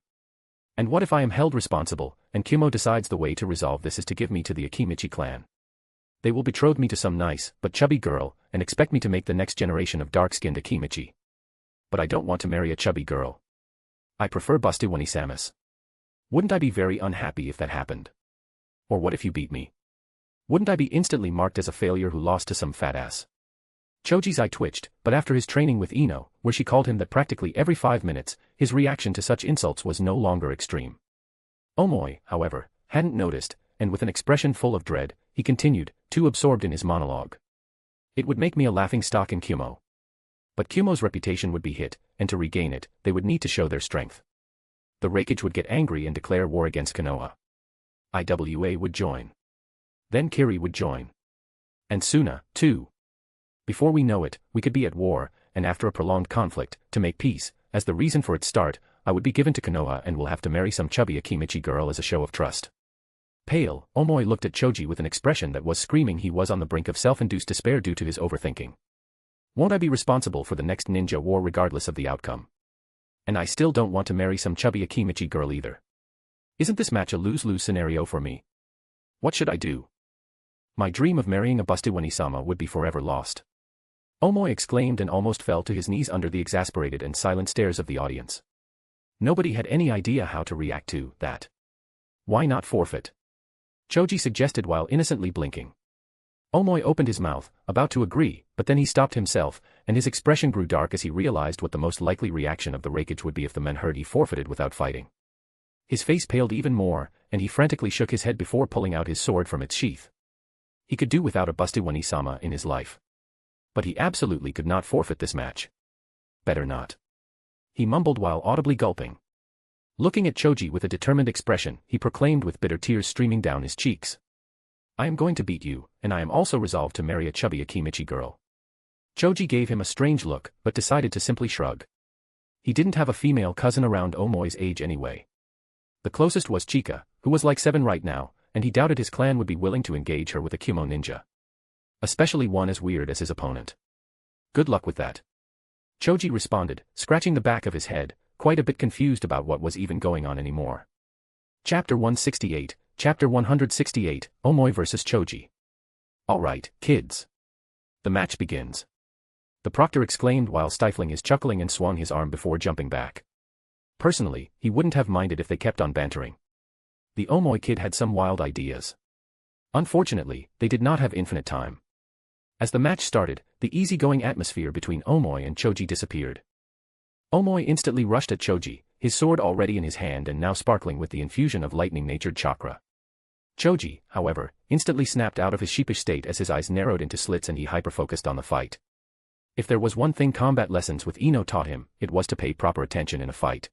And what if I am held responsible, and Kyumo decides the way to resolve this is to give me to the Akimichi clan? They will betroth me to some nice, but chubby girl, and expect me to make the next generation of dark-skinned Akimichi. But I don't want to marry a chubby girl. I prefer Bustiwani-samus. Wouldn't I be very unhappy if that happened? Or what if you beat me? Wouldn't I be instantly marked as a failure who lost to some fat ass? Choji's eye twitched, but after his training with Ino, where she called him that practically every 5 minutes, his reaction to such insults was no longer extreme. Omoi, however, hadn't noticed, and with an expression full of dread, he continued, too absorbed in his monologue. It would make me a laughingstock in Kyumo. But Kyumo's reputation would be hit, and to regain it, they would need to show their strength. The Raikage would get angry and declare war against Konoha. IWA would join. Then Kiri would join. And Suna, too. Before we know it, we could be at war, and after a prolonged conflict, to make peace, as the reason for its start, I would be given to Konoha and will have to marry some chubby Akimichi girl as a show of trust. Pale, Omoi looked at Choji with an expression that was screaming he was on the brink of self-induced despair due to his overthinking. Won't I be responsible for the next ninja war regardless of the outcome? And I still don't want to marry some chubby Akimichi girl either. Isn't this match a lose-lose scenario for me? What should I do? My dream of marrying a Bustiwani-sama would be forever lost. Omoi exclaimed and almost fell to his knees under the exasperated and silent stares of the audience. Nobody had any idea how to react to that. Why not forfeit? Choji suggested while innocently blinking. Omoi opened his mouth, about to agree, but then he stopped himself, and his expression grew dark as he realized what the most likely reaction of the Raikage would be if the men heard he forfeited without fighting. His face paled even more, and he frantically shook his head before pulling out his sword from its sheath. He could do without a Bustiwani-sama in his life. But he absolutely could not forfeit this match. Better not. He mumbled while audibly gulping. Looking at Choji with a determined expression, he proclaimed with bitter tears streaming down his cheeks. I am going to beat you, and I am also resolved to marry a chubby Akimichi girl. Choji gave him a strange look, but decided to simply shrug. He didn't have a female cousin around Omoi's age anyway. The closest was Chika, who was like 7 right now, and he doubted his clan would be willing to engage her with a Kyumo ninja. Especially one as weird as his opponent. Good luck with that. Choji responded, scratching the back of his head, quite a bit confused about what was even going on anymore. Chapter 168, Chapter 168, Omoi vs. Choji. Alright, kids. The match begins. The proctor exclaimed while stifling his chuckling and swung his arm before jumping back. Personally, he wouldn't have minded if they kept on bantering. The Omoi kid had some wild ideas. Unfortunately, they did not have infinite time. As the match started, the easygoing atmosphere between Omoi and Choji disappeared. Omoi instantly rushed at Choji, his sword already in his hand and now sparkling with the infusion of lightning-natured chakra. Choji, however, instantly snapped out of his sheepish state as his eyes narrowed into slits and he hyper-focused on the fight. If there was one thing combat lessons with Ino taught him, it was to pay proper attention in a fight.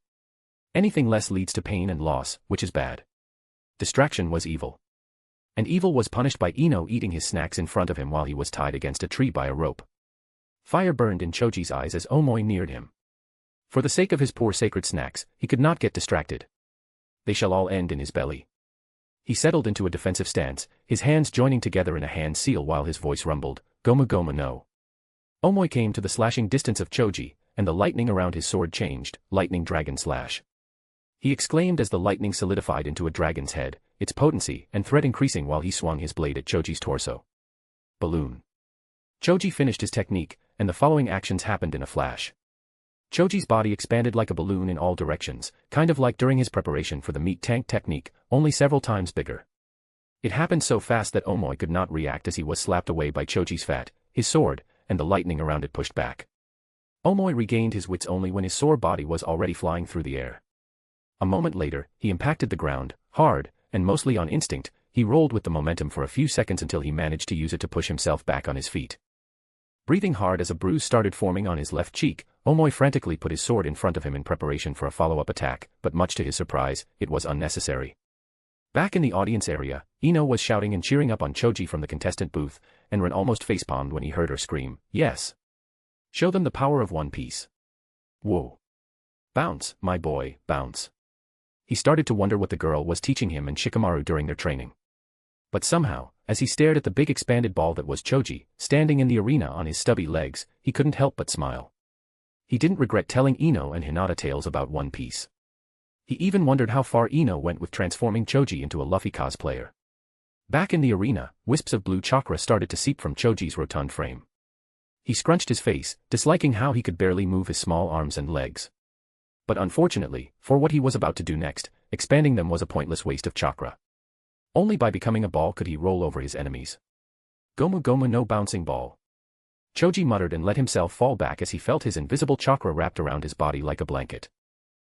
Anything less leads to pain and loss, which is bad. Distraction was evil. And evil was punished by Ino eating his snacks in front of him while he was tied against a tree by a rope. Fire burned in Choji's eyes as Omoi neared him. For the sake of his poor sacred snacks, he could not get distracted. They shall all end in his belly. He settled into a defensive stance, his hands joining together in a hand seal while his voice rumbled, Goma Goma no. Omoi came to the slashing distance of Choji, and the lightning around his sword changed, lightning dragon slash. He exclaimed as the lightning solidified into a dragon's head, its potency and threat increasing while he swung his blade at Choji's torso. Balloon. Choji finished his technique, and the following actions happened in a flash. Choji's body expanded like a balloon in all directions, kind of like during his preparation for the meat tank technique, only several times bigger. It happened so fast that Omoi could not react as he was slapped away by Choji's fat, his sword, and the lightning around it pushed back. Omoi regained his wits only when his sore body was already flying through the air. A moment later, he impacted the ground, hard, and mostly on instinct. He rolled with the momentum for a few seconds until he managed to use it to push himself back on his feet. Breathing hard as a bruise started forming on his left cheek, Omoi frantically put his sword in front of him in preparation for a follow-up attack, but much to his surprise, it was unnecessary. Back in the audience area, Ino was shouting and cheering up on Choji from the contestant booth, and Ren almost facepalmed when he heard her scream, "Yes! Show them the power of One Piece. Whoa! Bounce, my boy, bounce." He started to wonder what the girl was teaching him and Shikamaru during their training. But somehow, as he stared at the big expanded ball that was Choji, standing in the arena on his stubby legs, he couldn't help but smile. He didn't regret telling Ino and Hinata tales about One Piece. He even wondered how far Ino went with transforming Choji into a Luffy cosplayer. Back in the arena, wisps of blue chakra started to seep from Choji's rotund frame. He scrunched his face, disliking how he could barely move his small arms and legs. But unfortunately, for what he was about to do next, expanding them was a pointless waste of chakra. Only by becoming a ball could he roll over his enemies. Gomu Gomu no bouncing ball. Choji muttered and let himself fall back as he felt his invisible chakra wrapped around his body like a blanket.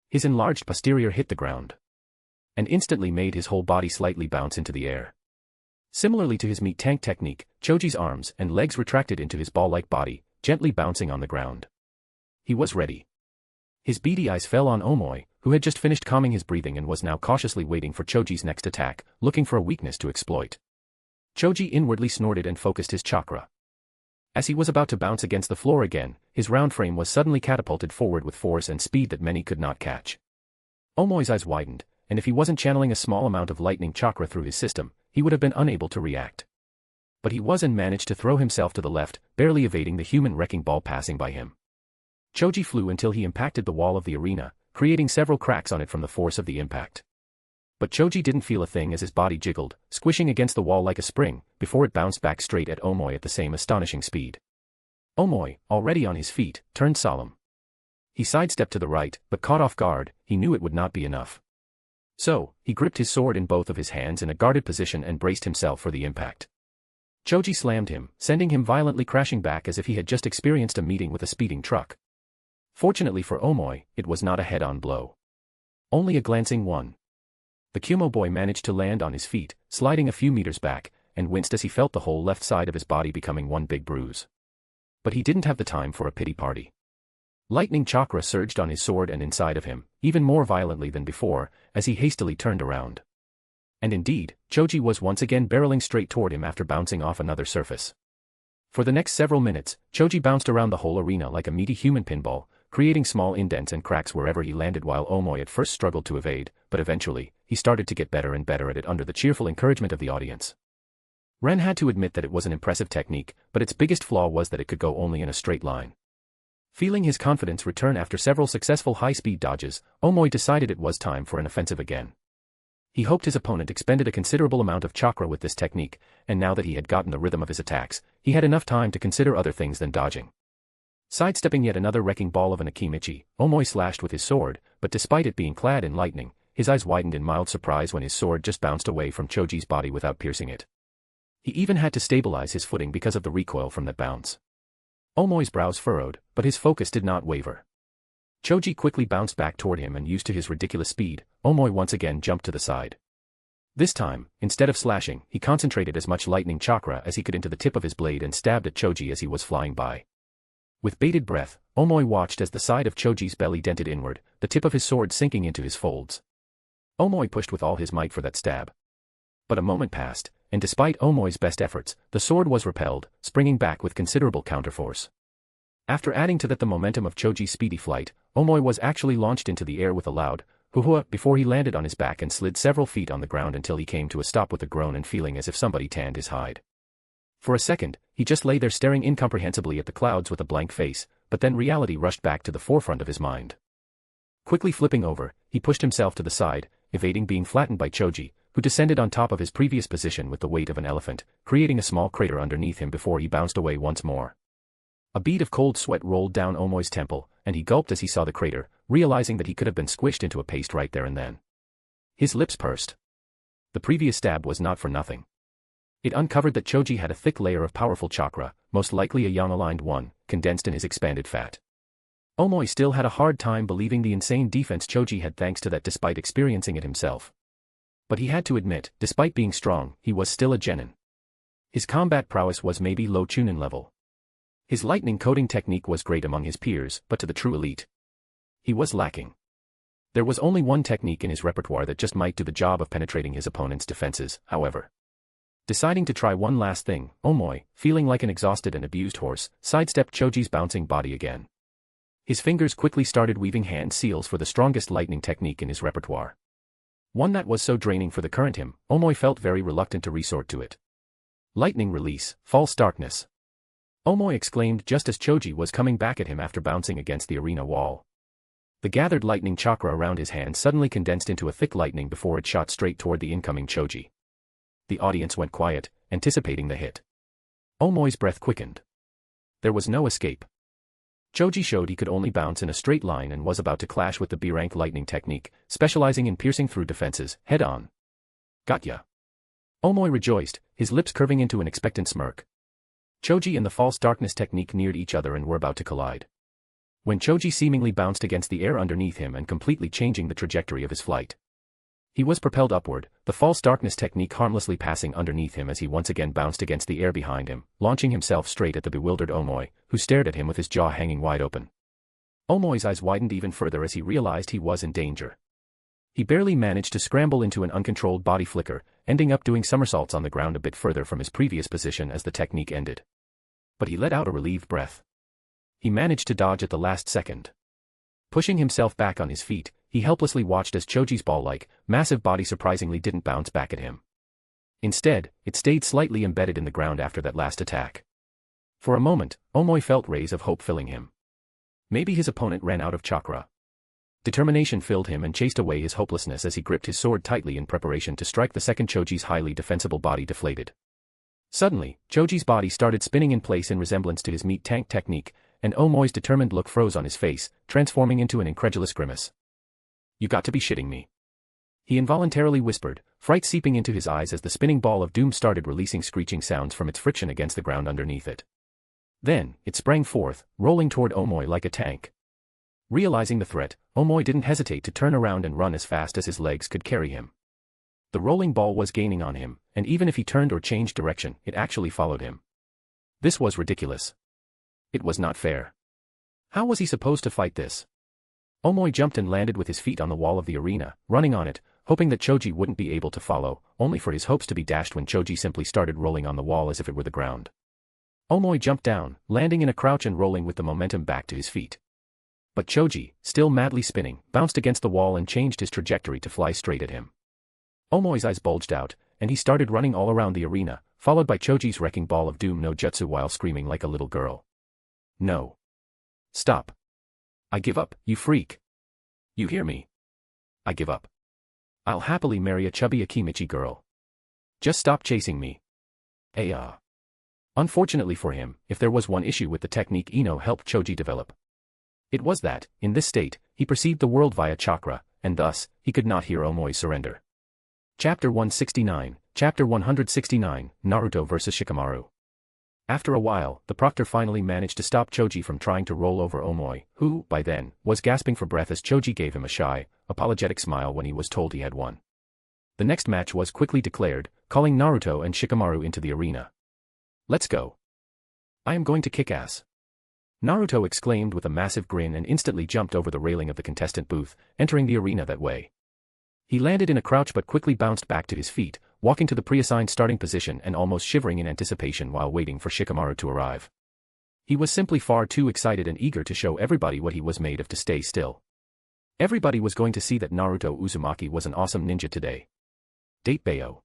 His enlarged posterior hit the ground, and instantly made his whole body slightly bounce into the air. Similarly to his meat tank technique, Choji's arms and legs retracted into his ball-like body, gently bouncing on the ground. He was ready. His beady eyes fell on Omoi, who had just finished calming his breathing and was now cautiously waiting for Choji's next attack, looking for a weakness to exploit. Choji inwardly snorted and focused his chakra. As he was about to bounce against the floor again, his round frame was suddenly catapulted forward with force and speed that many could not catch. Omoi's eyes widened, and if he wasn't channeling a small amount of lightning chakra through his system, he would have been unable to react. But he was and managed to throw himself to the left, barely evading the human wrecking ball passing by him. Choji flew until he impacted the wall of the arena, creating several cracks on it from the force of the impact. But Choji didn't feel a thing as his body jiggled, squishing against the wall like a spring, before it bounced back straight at Omoi at the same astonishing speed. Omoi, already on his feet, turned solemn. He sidestepped to the right, but caught off guard, he knew it would not be enough. So, he gripped his sword in both of his hands in a guarded position and braced himself for the impact. Choji slammed him, sending him violently crashing back as if he had just experienced a meeting with a speeding truck. Fortunately for Omoi, it was not a head-on blow. Only a glancing one. The Kumo boy managed to land on his feet, sliding a few meters back, and winced as he felt the whole left side of his body becoming one big bruise. But he didn't have the time for a pity party. Lightning chakra surged on his sword and inside of him, even more violently than before, as he hastily turned around. And indeed, Choji was once again barreling straight toward him after bouncing off another surface. For the next several minutes, Choji bounced around the whole arena like a meaty human pinball, creating small indents and cracks wherever he landed while Omoi at first struggled to evade, but eventually, he started to get better and better at it under the cheerful encouragement of the audience. Ren had to admit that it was an impressive technique, but its biggest flaw was that it could go only in a straight line. Feeling his confidence return after several successful high-speed dodges, Omoi decided it was time for an offensive again. He hoped his opponent expended a considerable amount of chakra with this technique, and now that he had gotten the rhythm of his attacks, he had enough time to consider other things than dodging. Sidestepping yet another wrecking ball of an Akimichi, Omoi slashed with his sword, but despite it being clad in lightning, his eyes widened in mild surprise when his sword just bounced away from Choji's body without piercing it. He even had to stabilize his footing because of the recoil from that bounce. Omoi's brows furrowed, but his focus did not waver. Choji quickly bounced back toward him and used to his ridiculous speed, Omoi once again jumped to the side. This time, instead of slashing, he concentrated as much lightning chakra as he could into the tip of his blade and stabbed at Choji as he was flying by. With bated breath, Omoi watched as the side of Choji's belly dented inward, the tip of his sword sinking into his folds. Omoi pushed with all his might for that stab. But a moment passed, and despite Omoi's best efforts, the sword was repelled, springing back with considerable counterforce. After adding to that the momentum of Choji's speedy flight, Omoi was actually launched into the air with a loud hoo-hoo before he landed on his back and slid several feet on the ground until he came to a stop with a groan and feeling as if somebody tanned his hide. For a second, he just lay there staring incomprehensibly at the clouds with a blank face, but then reality rushed back to the forefront of his mind. Quickly flipping over, he pushed himself to the side, evading being flattened by Choji, who descended on top of his previous position with the weight of an elephant, creating a small crater underneath him before he bounced away once more. A bead of cold sweat rolled down Omoi's temple, and he gulped as he saw the crater, realizing that he could have been squished into a paste right there and then. His lips pursed. The previous stab was not for nothing. It uncovered that Choji had a thick layer of powerful chakra, most likely a yang-aligned one, condensed in his expanded fat. Omoi still had a hard time believing the insane defense Choji had thanks to that despite experiencing it himself. But he had to admit, despite being strong, he was still a genin. His combat prowess was maybe low chunin level. His lightning coating technique was great among his peers, but to the true elite, he was lacking. There was only one technique in his repertoire that just might do the job of penetrating his opponent's defenses, however. Deciding to try one last thing, Omoi, feeling like an exhausted and abused horse, sidestepped Choji's bouncing body again. His fingers quickly started weaving hand seals for the strongest lightning technique in his repertoire. One that was so draining for the current him, Omoi felt very reluctant to resort to it. Lightning release, false darkness. Omoi exclaimed just as Choji was coming back at him after bouncing against the arena wall. The gathered lightning chakra around his hand suddenly condensed into a thick lightning before it shot straight toward the incoming Choji. The audience went quiet, anticipating the hit. Omoi's breath quickened. There was no escape. Choji showed he could only bounce in a straight line and was about to clash with the B-rank lightning technique, specializing in piercing through defenses, head-on. Gotcha. Omoi rejoiced, his lips curving into an expectant smirk. Choji and the false darkness technique neared each other and were about to collide. When Choji seemingly bounced against the air underneath him and completely changing the trajectory of his flight. He was propelled upward, the false darkness technique harmlessly passing underneath him as he once again bounced against the air behind him, launching himself straight at the bewildered Omoi, who stared at him with his jaw hanging wide open. Omoi's eyes widened even further as he realized he was in danger. He barely managed to scramble into an uncontrolled body flicker, ending up doing somersaults on the ground a bit further from his previous position as the technique ended. But he let out a relieved breath. He managed to dodge at the last second. Pushing himself back on his feet, he helplessly watched as Choji's ball-like, massive body surprisingly didn't bounce back at him. Instead, it stayed slightly embedded in the ground after that last attack. For a moment, Omoi felt rays of hope filling him. Maybe his opponent ran out of chakra. Determination filled him and chased away his hopelessness as he gripped his sword tightly in preparation to strike the second Choji's highly defensible body deflated. Suddenly, Choji's body started spinning in place in resemblance to his meat tank technique, and Omoi's determined look froze on his face, transforming into an incredulous grimace. You got to be shitting me. He involuntarily whispered, fright seeping into his eyes as the spinning ball of doom started releasing screeching sounds from its friction against the ground underneath it. Then, it sprang forth, rolling toward Omoi like a tank. Realizing the threat, Omoi didn't hesitate to turn around and run as fast as his legs could carry him. The rolling ball was gaining on him, and even if he turned or changed direction, it actually followed him. This was ridiculous. It was not fair. How was he supposed to fight this? Omoi jumped and landed with his feet on the wall of the arena, running on it, hoping that Choji wouldn't be able to follow, only for his hopes to be dashed when Choji simply started rolling on the wall as if it were the ground. Omoi jumped down, landing in a crouch and rolling with the momentum back to his feet. But Choji, still madly spinning, bounced against the wall and changed his trajectory to fly straight at him. Omoi's eyes bulged out, and he started running all around the arena, followed by Choji's wrecking ball of doom no jutsu while screaming like a little girl. No. Stop. I give up, you freak. You hear me? I give up. I'll happily marry a chubby Akimichi girl. Just stop chasing me. Unfortunately for him, if there was one issue with the technique Ino helped Choji develop, it was that, in this state, he perceived the world via chakra, and thus, he could not hear Omoi's surrender. Chapter 169, Chapter 169, Naruto vs Shikamaru. After a while, the proctor finally managed to stop Choji from trying to roll over Omoi, who, by then, was gasping for breath as Choji gave him a shy, apologetic smile when he was told he had won. The next match was quickly declared, calling Naruto and Shikamaru into the arena. Let's go. I am going to kick ass. Naruto exclaimed with a massive grin and instantly jumped over the railing of the contestant booth, entering the arena that way. He landed in a crouch but quickly bounced back to his feet, walking to the pre-assigned starting position and almost shivering in anticipation while waiting for Shikamaru to arrive. He was simply far too excited and eager to show everybody what he was made of to stay still. Everybody was going to see that Naruto Uzumaki was an awesome ninja today. Date Bayo.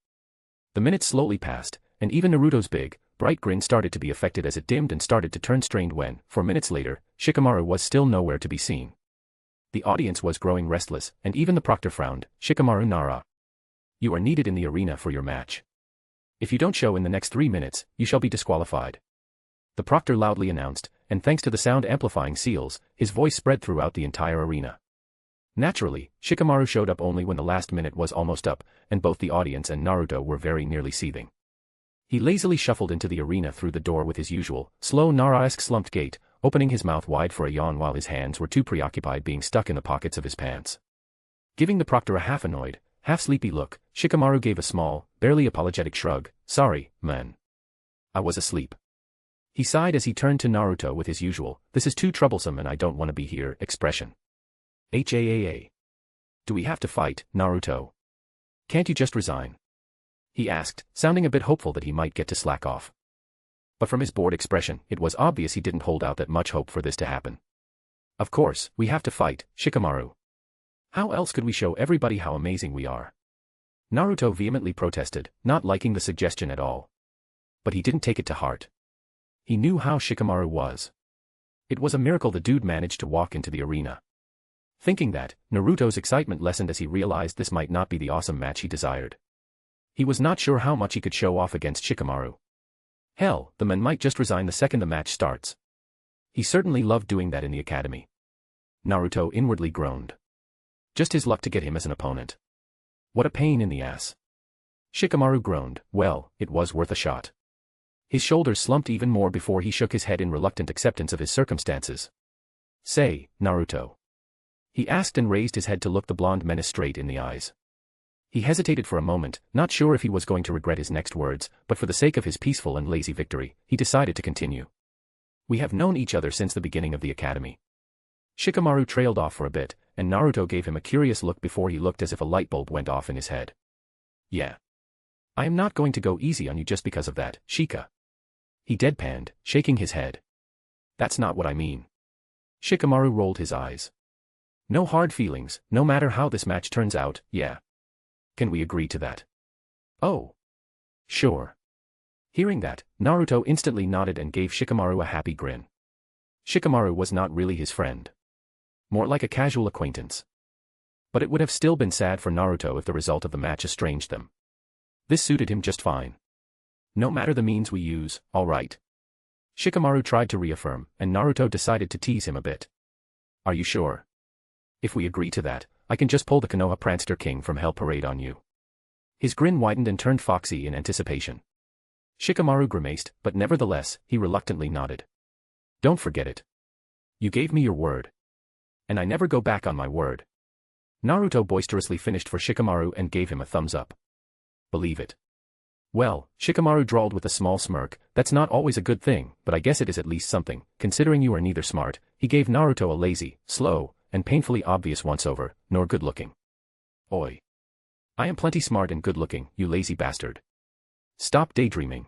The minutes slowly passed, and even Naruto's big, bright grin started to be affected as it dimmed and started to turn strained when, 4 minutes later, Shikamaru was still nowhere to be seen. The audience was growing restless, and even the proctor frowned. Shikamaru Nara. You are needed in the arena for your match. If you don't show in the next 3 minutes, you shall be disqualified. The proctor loudly announced, and thanks to the sound amplifying seals, his voice spread throughout the entire arena. Naturally, Shikamaru showed up only when the last minute was almost up, and both the audience and Naruto were very nearly seething. He lazily shuffled into the arena through the door with his usual, slow Nara-esque slumped gait, opening his mouth wide for a yawn while his hands were too preoccupied being stuck in the pockets of his pants. Giving the proctor a half-annoyed, half-sleepy look, Shikamaru gave a small, barely apologetic shrug. Sorry, man. I was asleep. He sighed as he turned to Naruto with his usual, this is too troublesome and I don't want to be here, expression. HAAA. Do we have to fight, Naruto? Can't you just resign? He asked, sounding a bit hopeful that he might get to slack off. But from his bored expression, it was obvious he didn't hold out that much hope for this to happen. Of course, we have to fight, Shikamaru. How else could we show everybody how amazing we are? Naruto vehemently protested, not liking the suggestion at all. But he didn't take it to heart. He knew how Shikamaru was. It was a miracle the dude managed to walk into the arena. Thinking that, Naruto's excitement lessened as he realized this might not be the awesome match he desired. He was not sure how much he could show off against Shikamaru. Hell, the man might just resign the second the match starts. He certainly loved doing that in the academy. Naruto inwardly groaned. Just his luck to get him as an opponent. What a pain in the ass. Shikamaru groaned, well, it was worth a shot. His shoulders slumped even more before he shook his head in reluctant acceptance of his circumstances. Say, Naruto. He asked and raised his head to look the blonde menace straight in the eyes. He hesitated for a moment, not sure if he was going to regret his next words, but for the sake of his peaceful and lazy victory, he decided to continue. We have known each other since the beginning of the academy. Shikamaru trailed off for a bit, and Naruto gave him a curious look before he looked as if a light bulb went off in his head. Yeah. I am not going to go easy on you just because of that, Shika. He deadpanned, shaking his head. That's not what I mean. Shikamaru rolled his eyes. No hard feelings, no matter how this match turns out, yeah. Can we agree to that? Oh. Sure. Hearing that, Naruto instantly nodded and gave Shikamaru a happy grin. Shikamaru was not really his friend. More like a casual acquaintance. But it would have still been sad for Naruto if the result of the match estranged them. This suited him just fine. No matter the means we use, all right. Shikamaru tried to reaffirm, and Naruto decided to tease him a bit. Are you sure? If we agree to that, I can just pull the Konoha Prankster King from Hell Parade on you. His grin widened and turned foxy in anticipation. Shikamaru grimaced, but nevertheless, he reluctantly nodded. Don't forget it. You gave me your word. And I never go back on my word. Naruto boisterously finished for Shikamaru and gave him a thumbs up. Believe it. Well, Shikamaru drawled with a small smirk, that's not always a good thing, but I guess it is at least something, considering you are neither smart. He gave Naruto a lazy, slow, and painfully obvious once-over, nor good-looking. Oi. I am plenty smart and good-looking, you lazy bastard. Stop daydreaming.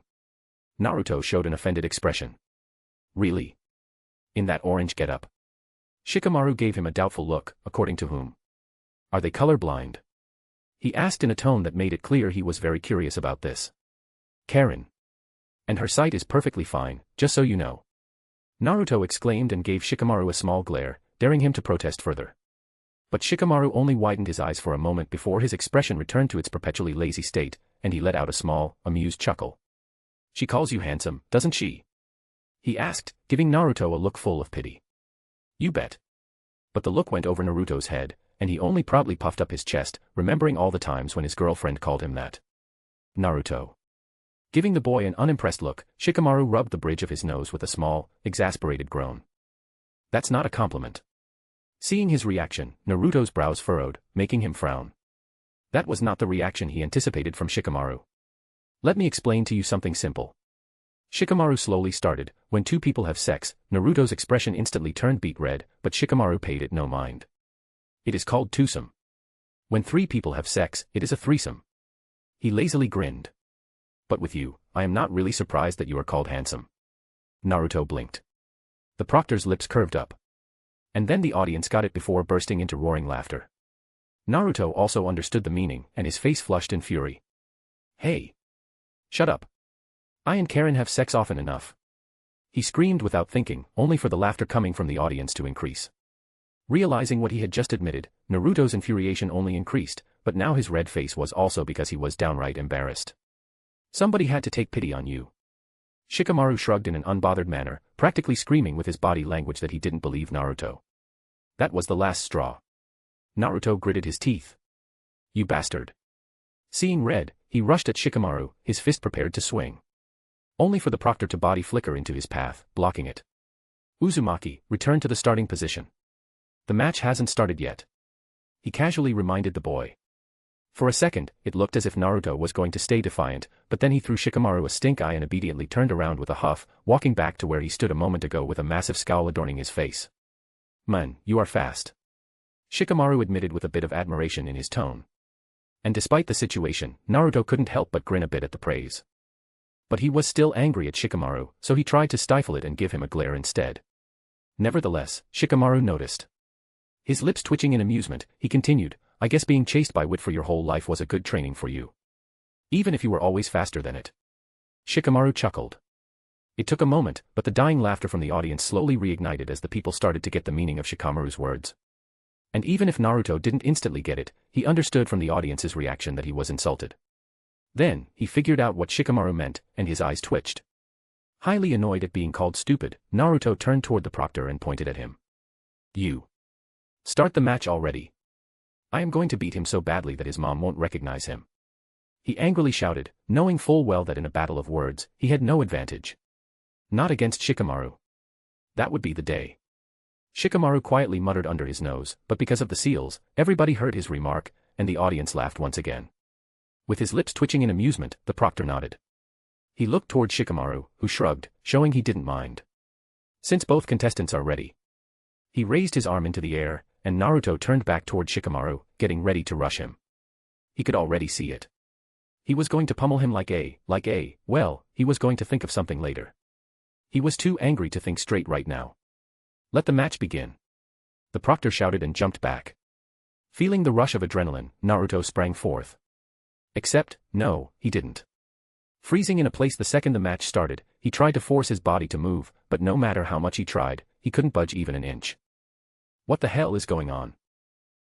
Naruto showed an offended expression. Really? In that orange getup? Shikamaru gave him a doubtful look, according to whom? Are they colorblind? He asked in a tone that made it clear he was very curious about this. Karen. And her sight is perfectly fine, just so you know. Naruto exclaimed and gave Shikamaru a small glare, daring him to protest further. But Shikamaru only widened his eyes for a moment before his expression returned to its perpetually lazy state, and he let out a small, amused chuckle. She calls you handsome, doesn't she? He asked, giving Naruto a look full of pity. You bet. But the look went over Naruto's head, and he only proudly puffed up his chest, remembering all the times when his girlfriend called him that. Naruto. Giving the boy an unimpressed look, Shikamaru rubbed the bridge of his nose with a small, exasperated groan. That's not a compliment. Seeing his reaction, Naruto's brows furrowed, making him frown. That was not the reaction he anticipated from Shikamaru. Let me explain to you something simple. Shikamaru slowly started. When two people have sex, Naruto's expression instantly turned beet red, but Shikamaru paid it no mind. It is called twosome. When 3 people have sex, it is a threesome. He lazily grinned. But with you, I am not really surprised that you are called handsome. Naruto blinked. The proctor's lips curved up. And then the audience got it before bursting into roaring laughter. Naruto also understood the meaning, and his face flushed in fury. Hey! Shut up. I and Karen have sex often enough. He screamed without thinking, only for the laughter coming from the audience to increase. Realizing what he had just admitted, Naruto's infuriation only increased, but now his red face was also because he was downright embarrassed. Somebody had to take pity on you. Shikamaru shrugged in an unbothered manner, practically screaming with his body language that he didn't believe Naruto. That was the last straw. Naruto gritted his teeth. You bastard. Seeing red, he rushed at Shikamaru, his fist prepared to swing. Only for the proctor to body flicker into his path, blocking it. Uzumaki, return to the starting position. The match hasn't started yet. He casually reminded the boy. For a second, it looked as if Naruto was going to stay defiant, but then he threw Shikamaru a stink eye and immediately turned around with a huff, walking back to where he stood a moment ago with a massive scowl adorning his face. Man, you are fast. Shikamaru admitted with a bit of admiration in his tone. And despite the situation, Naruto couldn't help but grin a bit at the praise. But he was still angry at Shikamaru, so he tried to stifle it and give him a glare instead. Nevertheless, Shikamaru noticed. His lips twitching in amusement, he continued, I guess being chased by wit for your whole life was a good training for you. Even if you were always faster than it. Shikamaru chuckled. It took a moment, but the dying laughter from the audience slowly reignited as the people started to get the meaning of Shikamaru's words. And even if Naruto didn't instantly get it, he understood from the audience's reaction that he was insulted. Then, he figured out what Shikamaru meant, and his eyes twitched. Highly annoyed at being called stupid, Naruto turned toward the proctor and pointed at him. You. Start the match already. I am going to beat him so badly that his mom won't recognize him. He angrily shouted, knowing full well that in a battle of words, he had no advantage. Not against Shikamaru. That would be the day. Shikamaru quietly muttered under his nose, but because of the seals, everybody heard his remark, and the audience laughed once again. With his lips twitching in amusement, the proctor nodded. He looked toward Shikamaru, who shrugged, showing he didn't mind. Since both contestants are ready. He raised his arm into the air, and Naruto turned back toward Shikamaru, getting ready to rush him. He could already see it. He was going to pummel him well, he was going to think of something later. He was too angry to think straight right now. Let the match begin. The proctor shouted and jumped back. Feeling the rush of adrenaline, Naruto sprang forth. Except, no, he didn't. Freezing in a place the second the match started, he tried to force his body to move, but no matter how much he tried, he couldn't budge even an inch. What the hell is going on?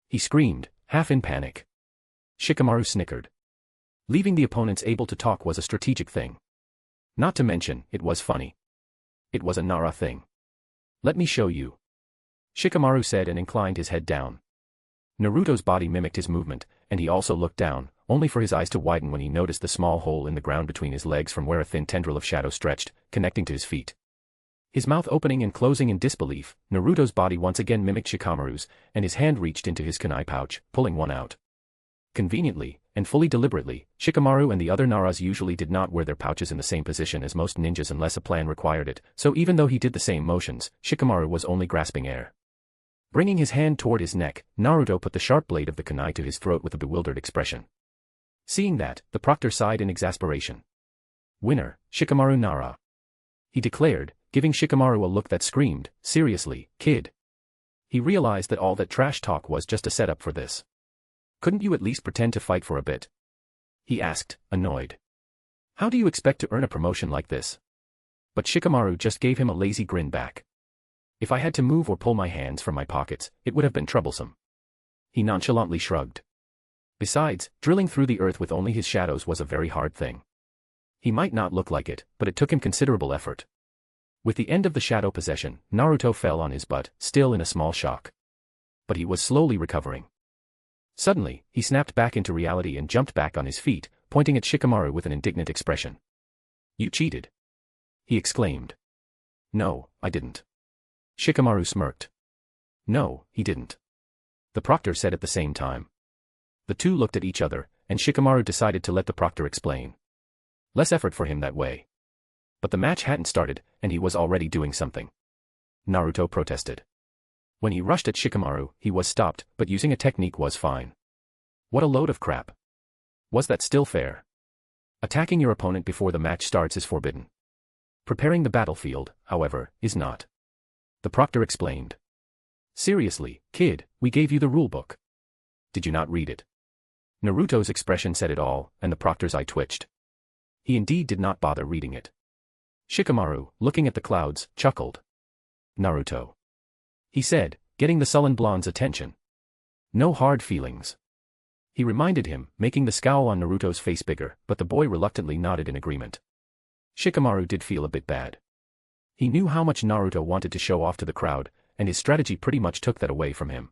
He screamed, half in panic. Shikamaru snickered. Leaving the opponents able to talk was a strategic thing. Not to mention, it was funny. It was a Nara thing. Let me show you. Shikamaru said and inclined his head down. Naruto's body mimicked his movement, and he also looked down, only for his eyes to widen when he noticed the small hole in the ground between his legs from where a thin tendril of shadow stretched, connecting to his feet. His mouth opening and closing in disbelief, Naruto's body once again mimicked Shikamaru's, and his hand reached into his kunai pouch, pulling one out. Conveniently, and fully deliberately, Shikamaru and the other Naras usually did not wear their pouches in the same position as most ninjas unless a plan required it, so even though he did the same motions, Shikamaru was only grasping air. Bringing his hand toward his neck, Naruto put the sharp blade of the kunai to his throat with a bewildered expression. Seeing that, the proctor sighed in exasperation. Winner, Shikamaru Nara. He declared, giving Shikamaru a look that screamed, seriously, kid. He realized that all that trash talk was just a setup for this. Couldn't you at least pretend to fight for a bit? He asked, annoyed. How do you expect to earn a promotion like this? But Shikamaru just gave him a lazy grin back. If I had to move or pull my hands from my pockets, it would have been troublesome. He nonchalantly shrugged. Besides, drilling through the earth with only his shadows was a very hard thing. He might not look like it, but it took him considerable effort. With the end of the shadow possession, Naruto fell on his butt, still in a small shock. But he was slowly recovering. Suddenly, he snapped back into reality and jumped back on his feet, pointing at Shikamaru with an indignant expression. You cheated. He exclaimed. No, I didn't. Shikamaru smirked. No, he didn't. The proctor said at the same time. The two looked at each other, and Shikamaru decided to let the proctor explain. Less effort for him that way. But the match hadn't started, and he was already doing something. Naruto protested. When he rushed at Shikamaru, he was stopped, but using a technique was fine. What a load of crap. Was that still fair? Attacking your opponent before the match starts is forbidden. Preparing the battlefield, however, is not. The proctor explained. Seriously, kid, we gave you the rulebook. Did you not read it? Naruto's expression said it all, and the proctor's eye twitched. He indeed did not bother reading it. Shikamaru, looking at the clouds, chuckled. Naruto. He said, getting the sullen blonde's attention. No hard feelings. He reminded him, making the scowl on Naruto's face bigger, but the boy reluctantly nodded in agreement. Shikamaru did feel a bit bad. He knew how much Naruto wanted to show off to the crowd, and his strategy pretty much took that away from him.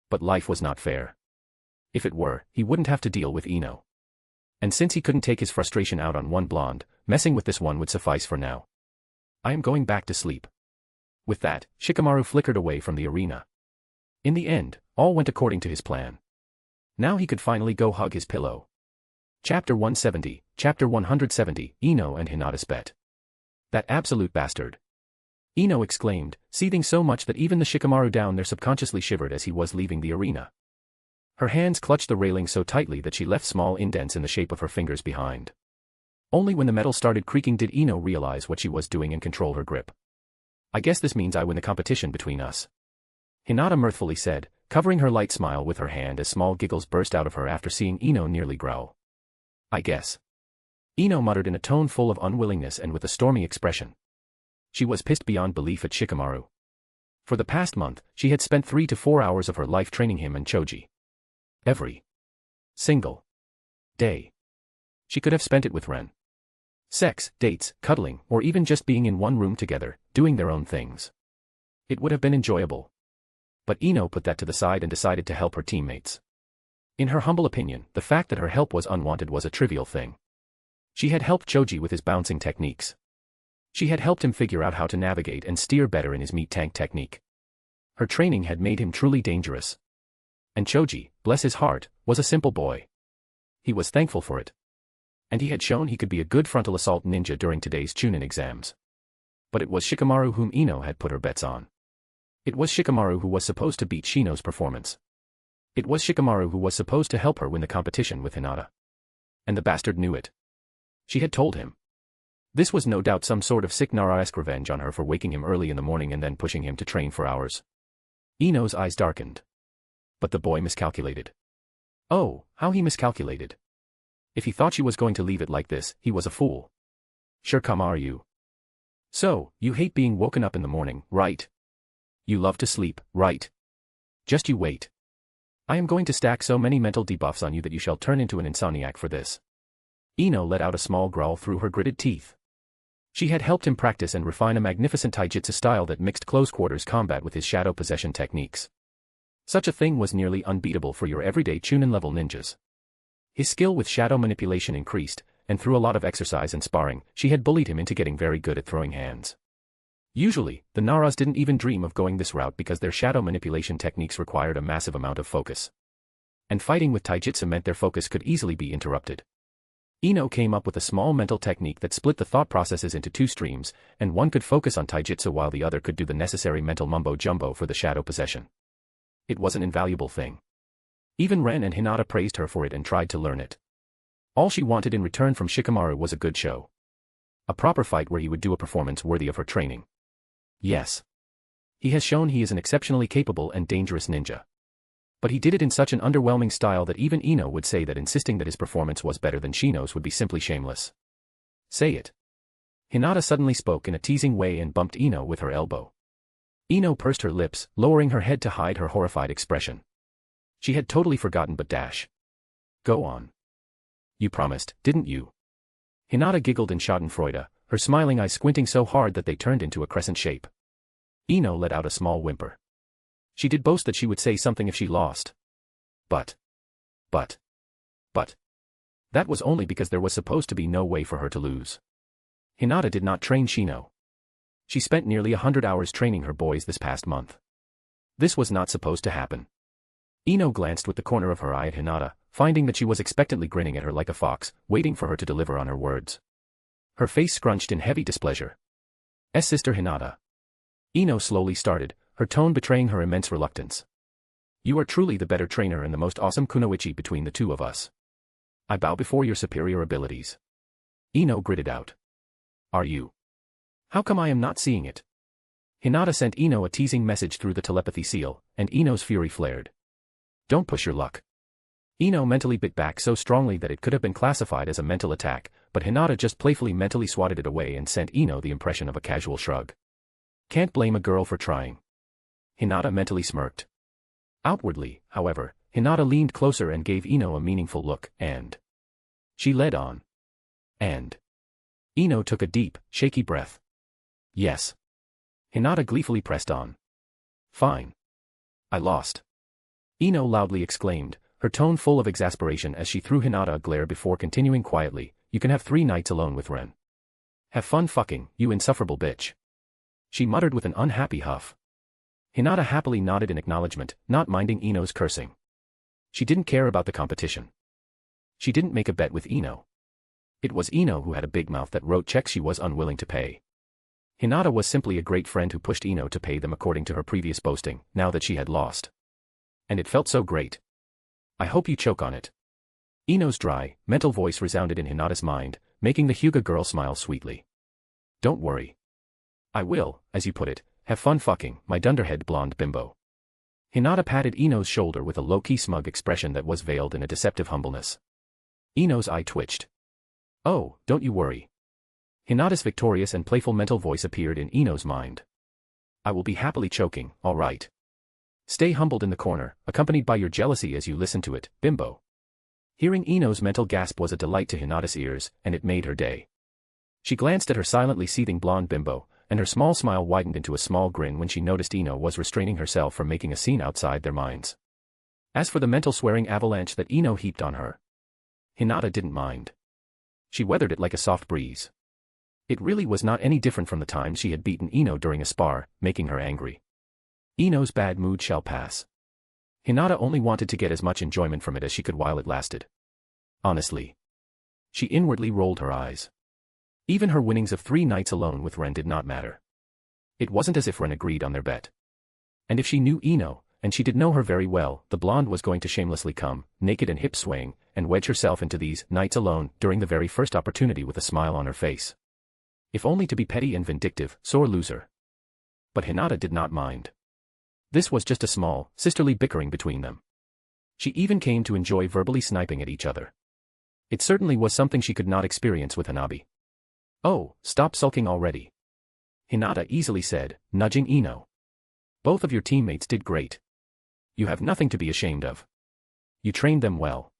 But life was not fair. If it were, he wouldn't have to deal with Ino. And since he couldn't take his frustration out on one blonde, messing with this one would suffice for now. I am going back to sleep. With that, Shikamaru flickered away from the arena. In the end, all went according to his plan. Now he could finally go hug his pillow. Chapter 170, Chapter 170, Ino and Hinata's bet. That absolute bastard. Ino exclaimed, seething so much that even the Shikamaru down there subconsciously shivered as he was leaving the arena. Her hands clutched the railing so tightly that she left small indents in the shape of her fingers behind. Only when the metal started creaking did Ino realize what she was doing and control her grip. I guess this means I win the competition between us. Hinata mirthfully said, covering her light smile with her hand as small giggles burst out of her after seeing Ino nearly growl. I guess. Ino muttered in a tone full of unwillingness and with a stormy expression. She was pissed beyond belief at Shikamaru. For the past month, she had spent 3 to 4 hours of her life training him and Choji. Every single day. She could have spent it with Ren. Sex, dates, cuddling, or even just being in one room together, doing their own things. It would have been enjoyable. But Ino put that to the side and decided to help her teammates. In her humble opinion, the fact that her help was unwanted was a trivial thing. She had helped Choji with his bouncing techniques. She had helped him figure out how to navigate and steer better in his meat tank technique. Her training had made him truly dangerous. And Choji, bless his heart, was a simple boy. He was thankful for it. And he had shown he could be a good frontal assault ninja during today's Chunin exams. But it was Shikamaru whom Ino had put her bets on. It was Shikamaru who was supposed to beat Shino's performance. It was Shikamaru who was supposed to help her win the competition with Hinata. And the bastard knew it. She had told him. This was no doubt some sort of sick Nara-esque revenge on her for waking him early in the morning and then pushing him to train for hours. Ino's eyes darkened. But the boy miscalculated. Oh, how he miscalculated. If he thought she was going to leave it like this, he was a fool. Sure, come are you? So, you hate being woken up in the morning, right? You love to sleep, right? Just you wait. I am going to stack so many mental debuffs on you that you shall turn into an insomniac for this. Ino let out a small growl through her gritted teeth. She had helped him practice and refine a magnificent taijutsu style that mixed close-quarters combat with his shadow possession techniques. Such a thing was nearly unbeatable for your everyday Chunin-level ninjas. His skill with shadow manipulation increased, and through a lot of exercise and sparring, she had bullied him into getting very good at throwing hands. Usually, the Naras didn't even dream of going this route because their shadow manipulation techniques required a massive amount of focus. And fighting with taijutsu meant their focus could easily be interrupted. Ino came up with a small mental technique that split the thought processes into 2 streams, and one could focus on taijutsu while the other could do the necessary mental mumbo-jumbo for the shadow possession. It was an invaluable thing. Even Ren and Hinata praised her for it and tried to learn it. All she wanted in return from Shikamaru was a good show. A proper fight where he would do a performance worthy of her training. Yes. He has shown he is an exceptionally capable and dangerous ninja. But he did it in such an underwhelming style that even Ino would say that insisting that his performance was better than Shino's would be simply shameless. Say it. Hinata suddenly spoke in a teasing way and bumped Ino with her elbow. Ino pursed her lips, lowering her head to hide her horrified expression. She had totally forgotten but dash. Go on. You promised, didn't you? Hinata giggled in schadenfreude, her smiling eyes squinting so hard that they turned into a crescent shape. Ino let out a small whimper. She did boast that she would say something if she lost. But. That was only because there was supposed to be no way for her to lose. Hinata did not train Shino. She spent nearly 100 hours training her boys this past month. This was not supposed to happen. Ino glanced with the corner of her eye at Hinata, finding that she was expectantly grinning at her like a fox, waiting for her to deliver on her words. Her face scrunched in heavy displeasure. Sister Hinata. Ino slowly started, her tone betraying her immense reluctance. You are truly the better trainer and the most awesome kunoichi between the two of us. I bow before your superior abilities. Ino gritted out. Are you? How come I am not seeing it? Hinata sent Ino a teasing message through the telepathy seal, and Ino's fury flared. Don't push your luck. Ino mentally bit back so strongly that it could have been classified as a mental attack, but Hinata just playfully mentally swatted it away and sent Ino the impression of a casual shrug. Can't blame a girl for trying. Hinata mentally smirked. Outwardly, however, Hinata leaned closer and gave Ino a meaningful look, and she led on. And Ino took a deep, shaky breath. Yes. Hinata gleefully pressed on. Fine. I lost. Ino loudly exclaimed, her tone full of exasperation as she threw Hinata a glare before continuing quietly, you can have 3 nights alone with Ren. Have fun fucking, you insufferable bitch. She muttered with an unhappy huff. Hinata happily nodded in acknowledgement, not minding Ino's cursing. She didn't care about the competition. She didn't make a bet with Ino. It was Ino who had a big mouth that wrote checks she was unwilling to pay. Hinata was simply a great friend who pushed Ino to pay them according to her previous boasting, now that she had lost. And it felt so great. I hope you choke on it. Ino's dry, mental voice resounded in Hinata's mind, making the Hyuga girl smile sweetly. Don't worry. I will, as you put it, have fun fucking, my dunderhead blonde bimbo. Hinata patted Ino's shoulder with a low-key smug expression that was veiled in a deceptive humbleness. Ino's eye twitched. Oh, don't you worry. Hinata's victorious and playful mental voice appeared in Ino's mind. I will be happily choking, all right. Stay humbled in the corner, accompanied by your jealousy as you listen to it, bimbo. Hearing Ino's mental gasp was a delight to Hinata's ears, and it made her day. She glanced at her silently seething blonde bimbo, and her small smile widened into a small grin when she noticed Ino was restraining herself from making a scene outside their minds. As for the mental swearing avalanche that Ino heaped on her, Hinata didn't mind. She weathered it like a soft breeze. It really was not any different from the time she had beaten Ino during a spar, making her angry. Ino's bad mood shall pass. Hinata only wanted to get as much enjoyment from it as she could while it lasted. Honestly. She inwardly rolled her eyes. Even her winnings of 3 nights alone with Ren did not matter. It wasn't as if Ren agreed on their bet. And if she knew Ino, and she did know her very well, the blonde was going to shamelessly come, naked and hip-swaying, and wedge herself into these nights alone during the very first opportunity with a smile on her face. If only to be petty and vindictive, sore loser. But Hinata did not mind. This was just a small, sisterly bickering between them. She even came to enjoy verbally sniping at each other. It certainly was something she could not experience with Hanabi. Oh, stop sulking already. Hinata easily said, nudging Ino. Both of your teammates did great. You have nothing to be ashamed of. You trained them well.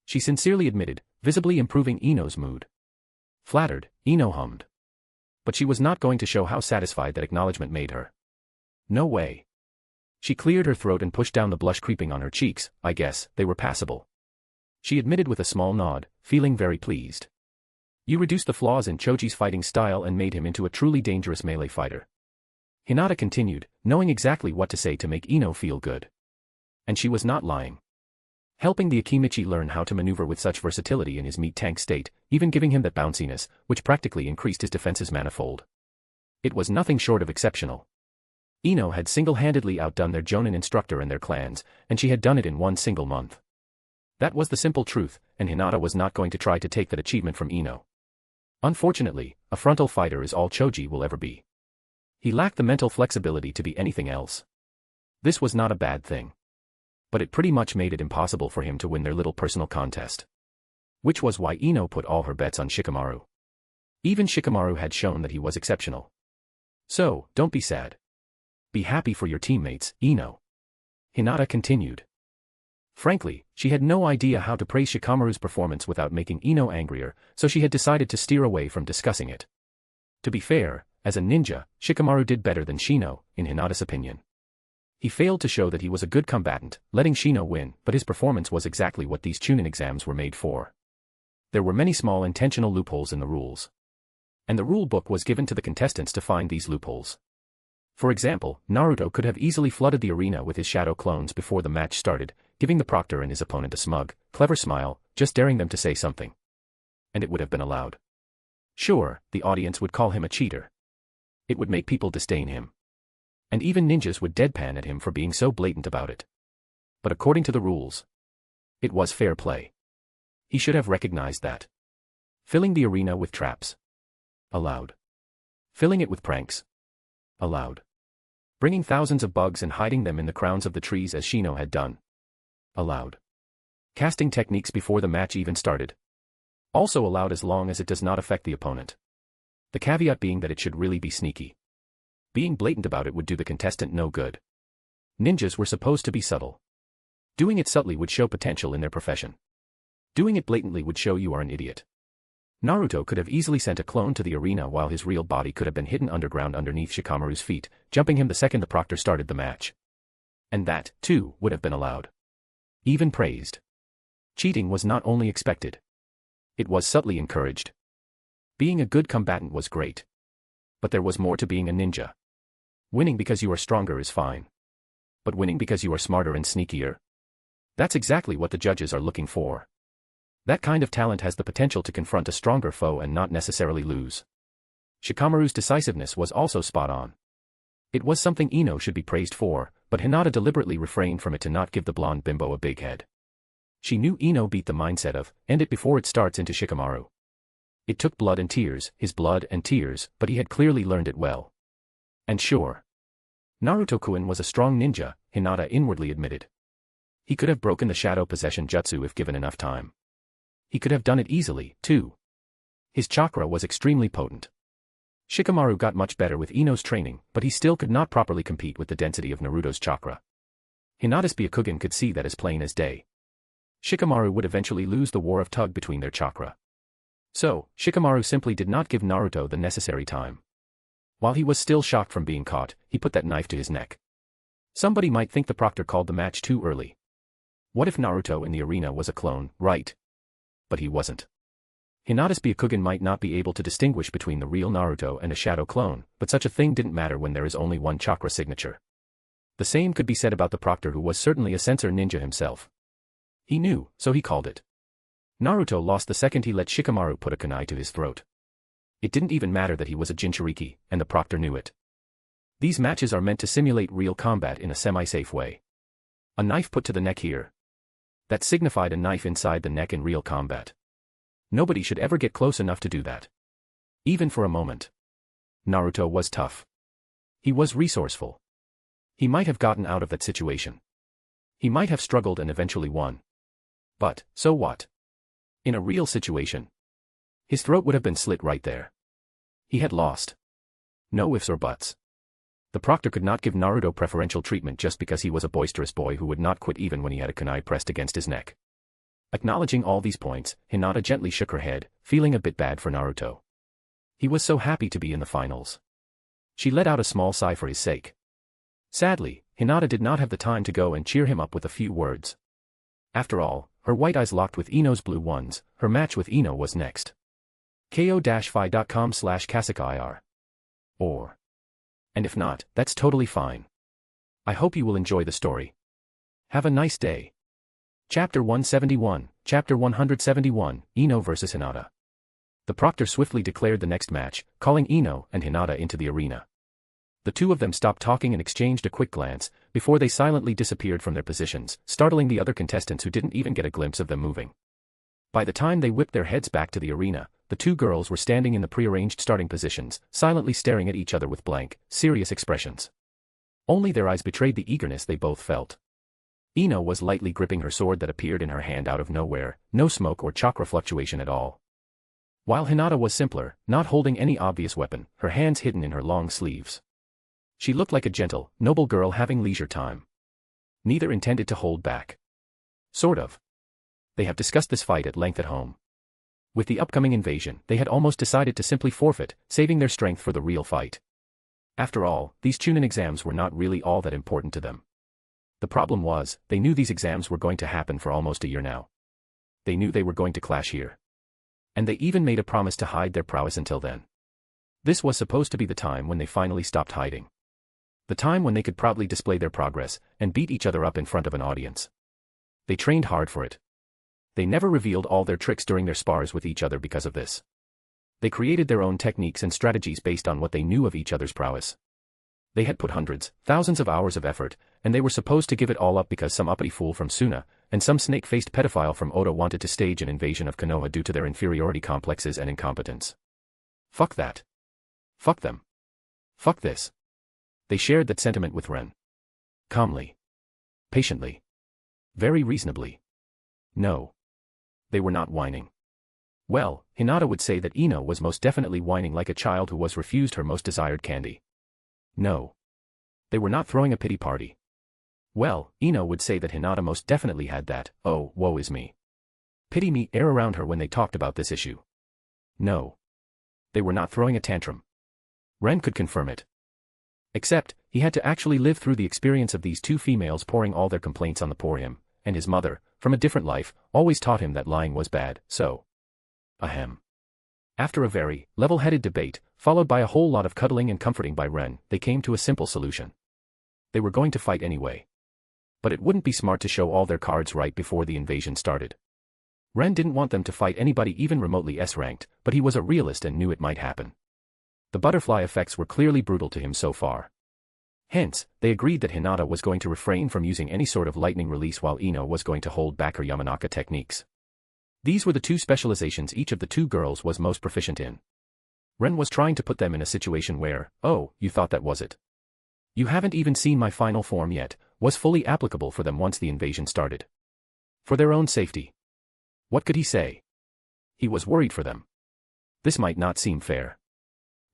She sincerely admitted, visibly improving Ino's mood. Flattered, Ino hummed. But she was not going to show how satisfied that acknowledgement made her. No way. She cleared her throat and pushed down the blush creeping on her cheeks. I guess they were passable. She admitted with a small nod, feeling very pleased. You reduced the flaws in Choji's fighting style and made him into a truly dangerous melee fighter. Hinata continued, knowing exactly what to say to make Ino feel good. And she was not lying. Helping the Akimichi learn how to maneuver with such versatility in his meat tank state, even giving him that bounciness, which practically increased his defenses manifold. It was nothing short of exceptional. Ino had single-handedly outdone their Jonin instructor and their clans, and she had done it in 1 single month. That was the simple truth, and Hinata was not going to try to take that achievement from Ino. Unfortunately, a frontal fighter is all Choji will ever be. He lacked the mental flexibility to be anything else. This was not a bad thing. But it pretty much made it impossible for him to win their little personal contest. Which was why Ino put all her bets on Shikamaru. Even Shikamaru had shown that he was exceptional. So, don't be sad. Be happy for your teammates, Ino. Hinata continued. Frankly, she had no idea how to praise Shikamaru's performance without making Ino angrier, so she had decided to steer away from discussing it. To be fair, as a ninja, Shikamaru did better than Shino, in Hinata's opinion. He failed to show that he was a good combatant, letting Shino win, but his performance was exactly what these Chunin exams were made for. There were many small intentional loopholes in the rules. And the rule book was given to the contestants to find these loopholes. For example, Naruto could have easily flooded the arena with his shadow clones before the match started, giving the proctor and his opponent a smug, clever smile, just daring them to say something. And it would have been allowed. Sure, the audience would call him a cheater. It would make people disdain him. And even ninjas would deadpan at him for being so blatant about it. But according to the rules, it was fair play. He should have recognized that. Filling the arena with traps. Allowed. Filling it with pranks. Allowed. Bringing thousands of bugs and hiding them in the crowns of the trees as Shino had done. Allowed. Casting techniques before the match even started. Also allowed as long as it does not affect the opponent. The caveat being that it should really be sneaky. Being blatant about it would do the contestant no good. Ninjas were supposed to be subtle. Doing it subtly would show potential in their profession. Doing it blatantly would show you are an idiot. Naruto could have easily sent a clone to the arena while his real body could have been hidden underground underneath Shikamaru's feet, jumping him the second the proctor started the match. And that, too, would have been allowed. Even praised. Cheating was not only expected. It was subtly encouraged. Being a good combatant was great. But there was more to being a ninja. Winning because you are stronger is fine. But winning because you are smarter and sneakier? That's exactly what the judges are looking for. That kind of talent has the potential to confront a stronger foe and not necessarily lose. Shikamaru's decisiveness was also spot on. It was something Ino should be praised for, but Hinata deliberately refrained from it to not give the blonde bimbo a big head. She knew Ino beat the mindset of, end it before it starts into Shikamaru. It took blood and tears, his blood and tears, but he had clearly learned it well. And sure. Naruto-kun was a strong ninja, Hinata inwardly admitted. He could have broken the shadow possession jutsu if given enough time. He could have done it easily, too. His chakra was extremely potent. Shikamaru got much better with Ino's training, but he still could not properly compete with the density of Naruto's chakra. Hinata's Byakugan could see that as plain as day. Shikamaru would eventually lose the war of tug between their chakra. So, Shikamaru simply did not give Naruto the necessary time. While he was still shocked from being caught, he put that knife to his neck. Somebody might think the proctor called the match too early. What if Naruto in the arena was a clone, right? But he wasn't. Hinata's Byakugan might not be able to distinguish between the real Naruto and a shadow clone, but such a thing didn't matter when there is only one chakra signature. The same could be said about the proctor, who was certainly a sensor ninja himself. He knew, so he called it. Naruto lost the second he let Shikamaru put a kunai to his throat. It didn't even matter that he was a Jinchuriki, and the proctor knew it. These matches are meant to simulate real combat in a semi-safe way. A knife put to the neck here. That signified a knife inside the neck in real combat. Nobody should ever get close enough to do that. Even for a moment. Naruto was tough. He was resourceful. He might have gotten out of that situation. He might have struggled and eventually won. But, so what? In a real situation, his throat would have been slit right there. He had lost. No ifs or buts. The proctor could not give Naruto preferential treatment just because he was a boisterous boy who would not quit even when he had a kunai pressed against his neck. Acknowledging all these points, Hinata gently shook her head, feeling a bit bad for Naruto. He was so happy to be in the finals. She let out a small sigh for his sake. Sadly, Hinata did not have the time to go and cheer him up with a few words. After all, her white eyes locked with Ino's blue ones, her match with Ino was next. ko-fi.com/kasakair. Or. And if not, that's totally fine. I hope you will enjoy the story. Have a nice day. Chapter 171, Chapter 171, Ino vs Hinata. The proctor swiftly declared the next match, calling Ino and Hinata into the arena. The two of them stopped talking and exchanged a quick glance, before they silently disappeared from their positions, startling the other contestants who didn't even get a glimpse of them moving. By the time they whipped their heads back to the arena, the two girls were standing in the prearranged starting positions, silently staring at each other with blank, serious expressions. Only their eyes betrayed the eagerness they both felt. Ino was lightly gripping her sword that appeared in her hand out of nowhere, no smoke or chakra fluctuation at all. While Hinata was simpler, not holding any obvious weapon, her hands hidden in her long sleeves. She looked like a gentle, noble girl having leisure time. Neither intended to hold back. Sort of. They have discussed this fight at length at home. With the upcoming invasion, they had almost decided to simply forfeit, saving their strength for the real fight. After all, these Chunin exams were not really all that important to them. The problem was, they knew these exams were going to happen for almost a year now. They knew they were going to clash here. And they even made a promise to hide their prowess until then. This was supposed to be the time when they finally stopped hiding. The time when they could proudly display their progress, and beat each other up in front of an audience. They trained hard for it. They never revealed all their tricks during their spars with each other because of this. They created their own techniques and strategies based on what they knew of each other's prowess. They had put hundreds, thousands of hours of effort, and they were supposed to give it all up because some uppity fool from Suna, and some snake-faced pedophile from Oda wanted to stage an invasion of Konoha due to their inferiority complexes and incompetence. Fuck that. Fuck them. Fuck this. They shared that sentiment with Ren. Calmly. Patiently. Very reasonably. No. They were not whining. Well, Hinata would say that Ino was most definitely whining like a child who was refused her most desired candy. No. They were not throwing a pity party. Well, Ino would say that Hinata most definitely had that, oh, woe is me. Pity me air around her when they talked about this issue. No. They were not throwing a tantrum. Ren could confirm it. Except, he had to actually live through the experience of these two females pouring all their complaints on the poor him, and his mother, from a different life, always taught him that lying was bad, so. Ahem. After a very level-headed debate, followed by a whole lot of cuddling and comforting by Ren, they came to a simple solution. They were going to fight anyway. But it wouldn't be smart to show all their cards right before the invasion started. Ren didn't want them to fight anybody even remotely S-ranked, but he was a realist and knew it might happen. The butterfly effects were clearly brutal to him so far. Hence, they agreed that Hinata was going to refrain from using any sort of lightning release while Ino was going to hold back her Yamanaka techniques. These were the two specializations each of the two girls was most proficient in. Ren was trying to put them in a situation where, oh, you thought that was it? You haven't even seen my final form yet, was fully applicable for them once the invasion started. For their own safety. What could he say? He was worried for them. This might not seem fair.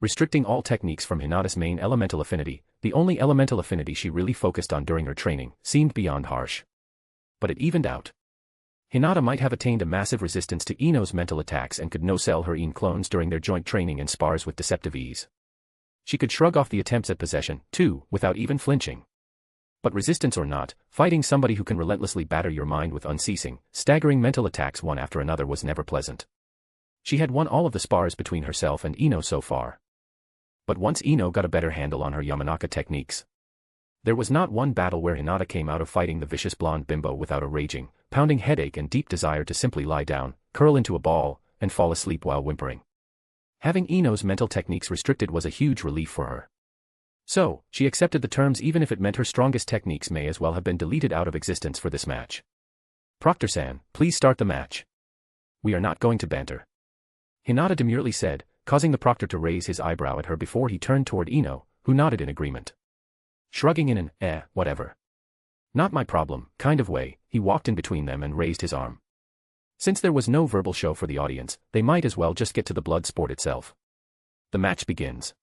Restricting all techniques from Hinata's main elemental affinity, the only elemental affinity she really focused on during her training, seemed beyond harsh. But it evened out. Hinata might have attained a massive resistance to Ino's mental attacks and could no-sell her Ine clones during their joint training and spars with deceptive ease. She could shrug off the attempts at possession, too, without even flinching. But resistance or not, fighting somebody who can relentlessly batter your mind with unceasing, staggering mental attacks one after another was never pleasant. She had won all of the spars between herself and Ino so far. But once Ino got a better handle on her Yamanaka techniques, there was not one battle where Hinata came out of fighting the vicious blonde bimbo without a raging, pounding headache and deep desire to simply lie down, curl into a ball, and fall asleep while whimpering. Having Ino's mental techniques restricted was a huge relief for her. So, she accepted the terms even if it meant her strongest techniques may as well have been deleted out of existence for this match. Proctor-san, please start the match. We are not going to banter. Hinata demurely said, causing the proctor to raise his eyebrow at her before he turned toward Ino, who nodded in agreement. Shrugging in an, whatever. Not my problem, kind of way, he walked in between them and raised his arm. Since there was no verbal show for the audience, they might as well just get to the blood sport itself. The match begins.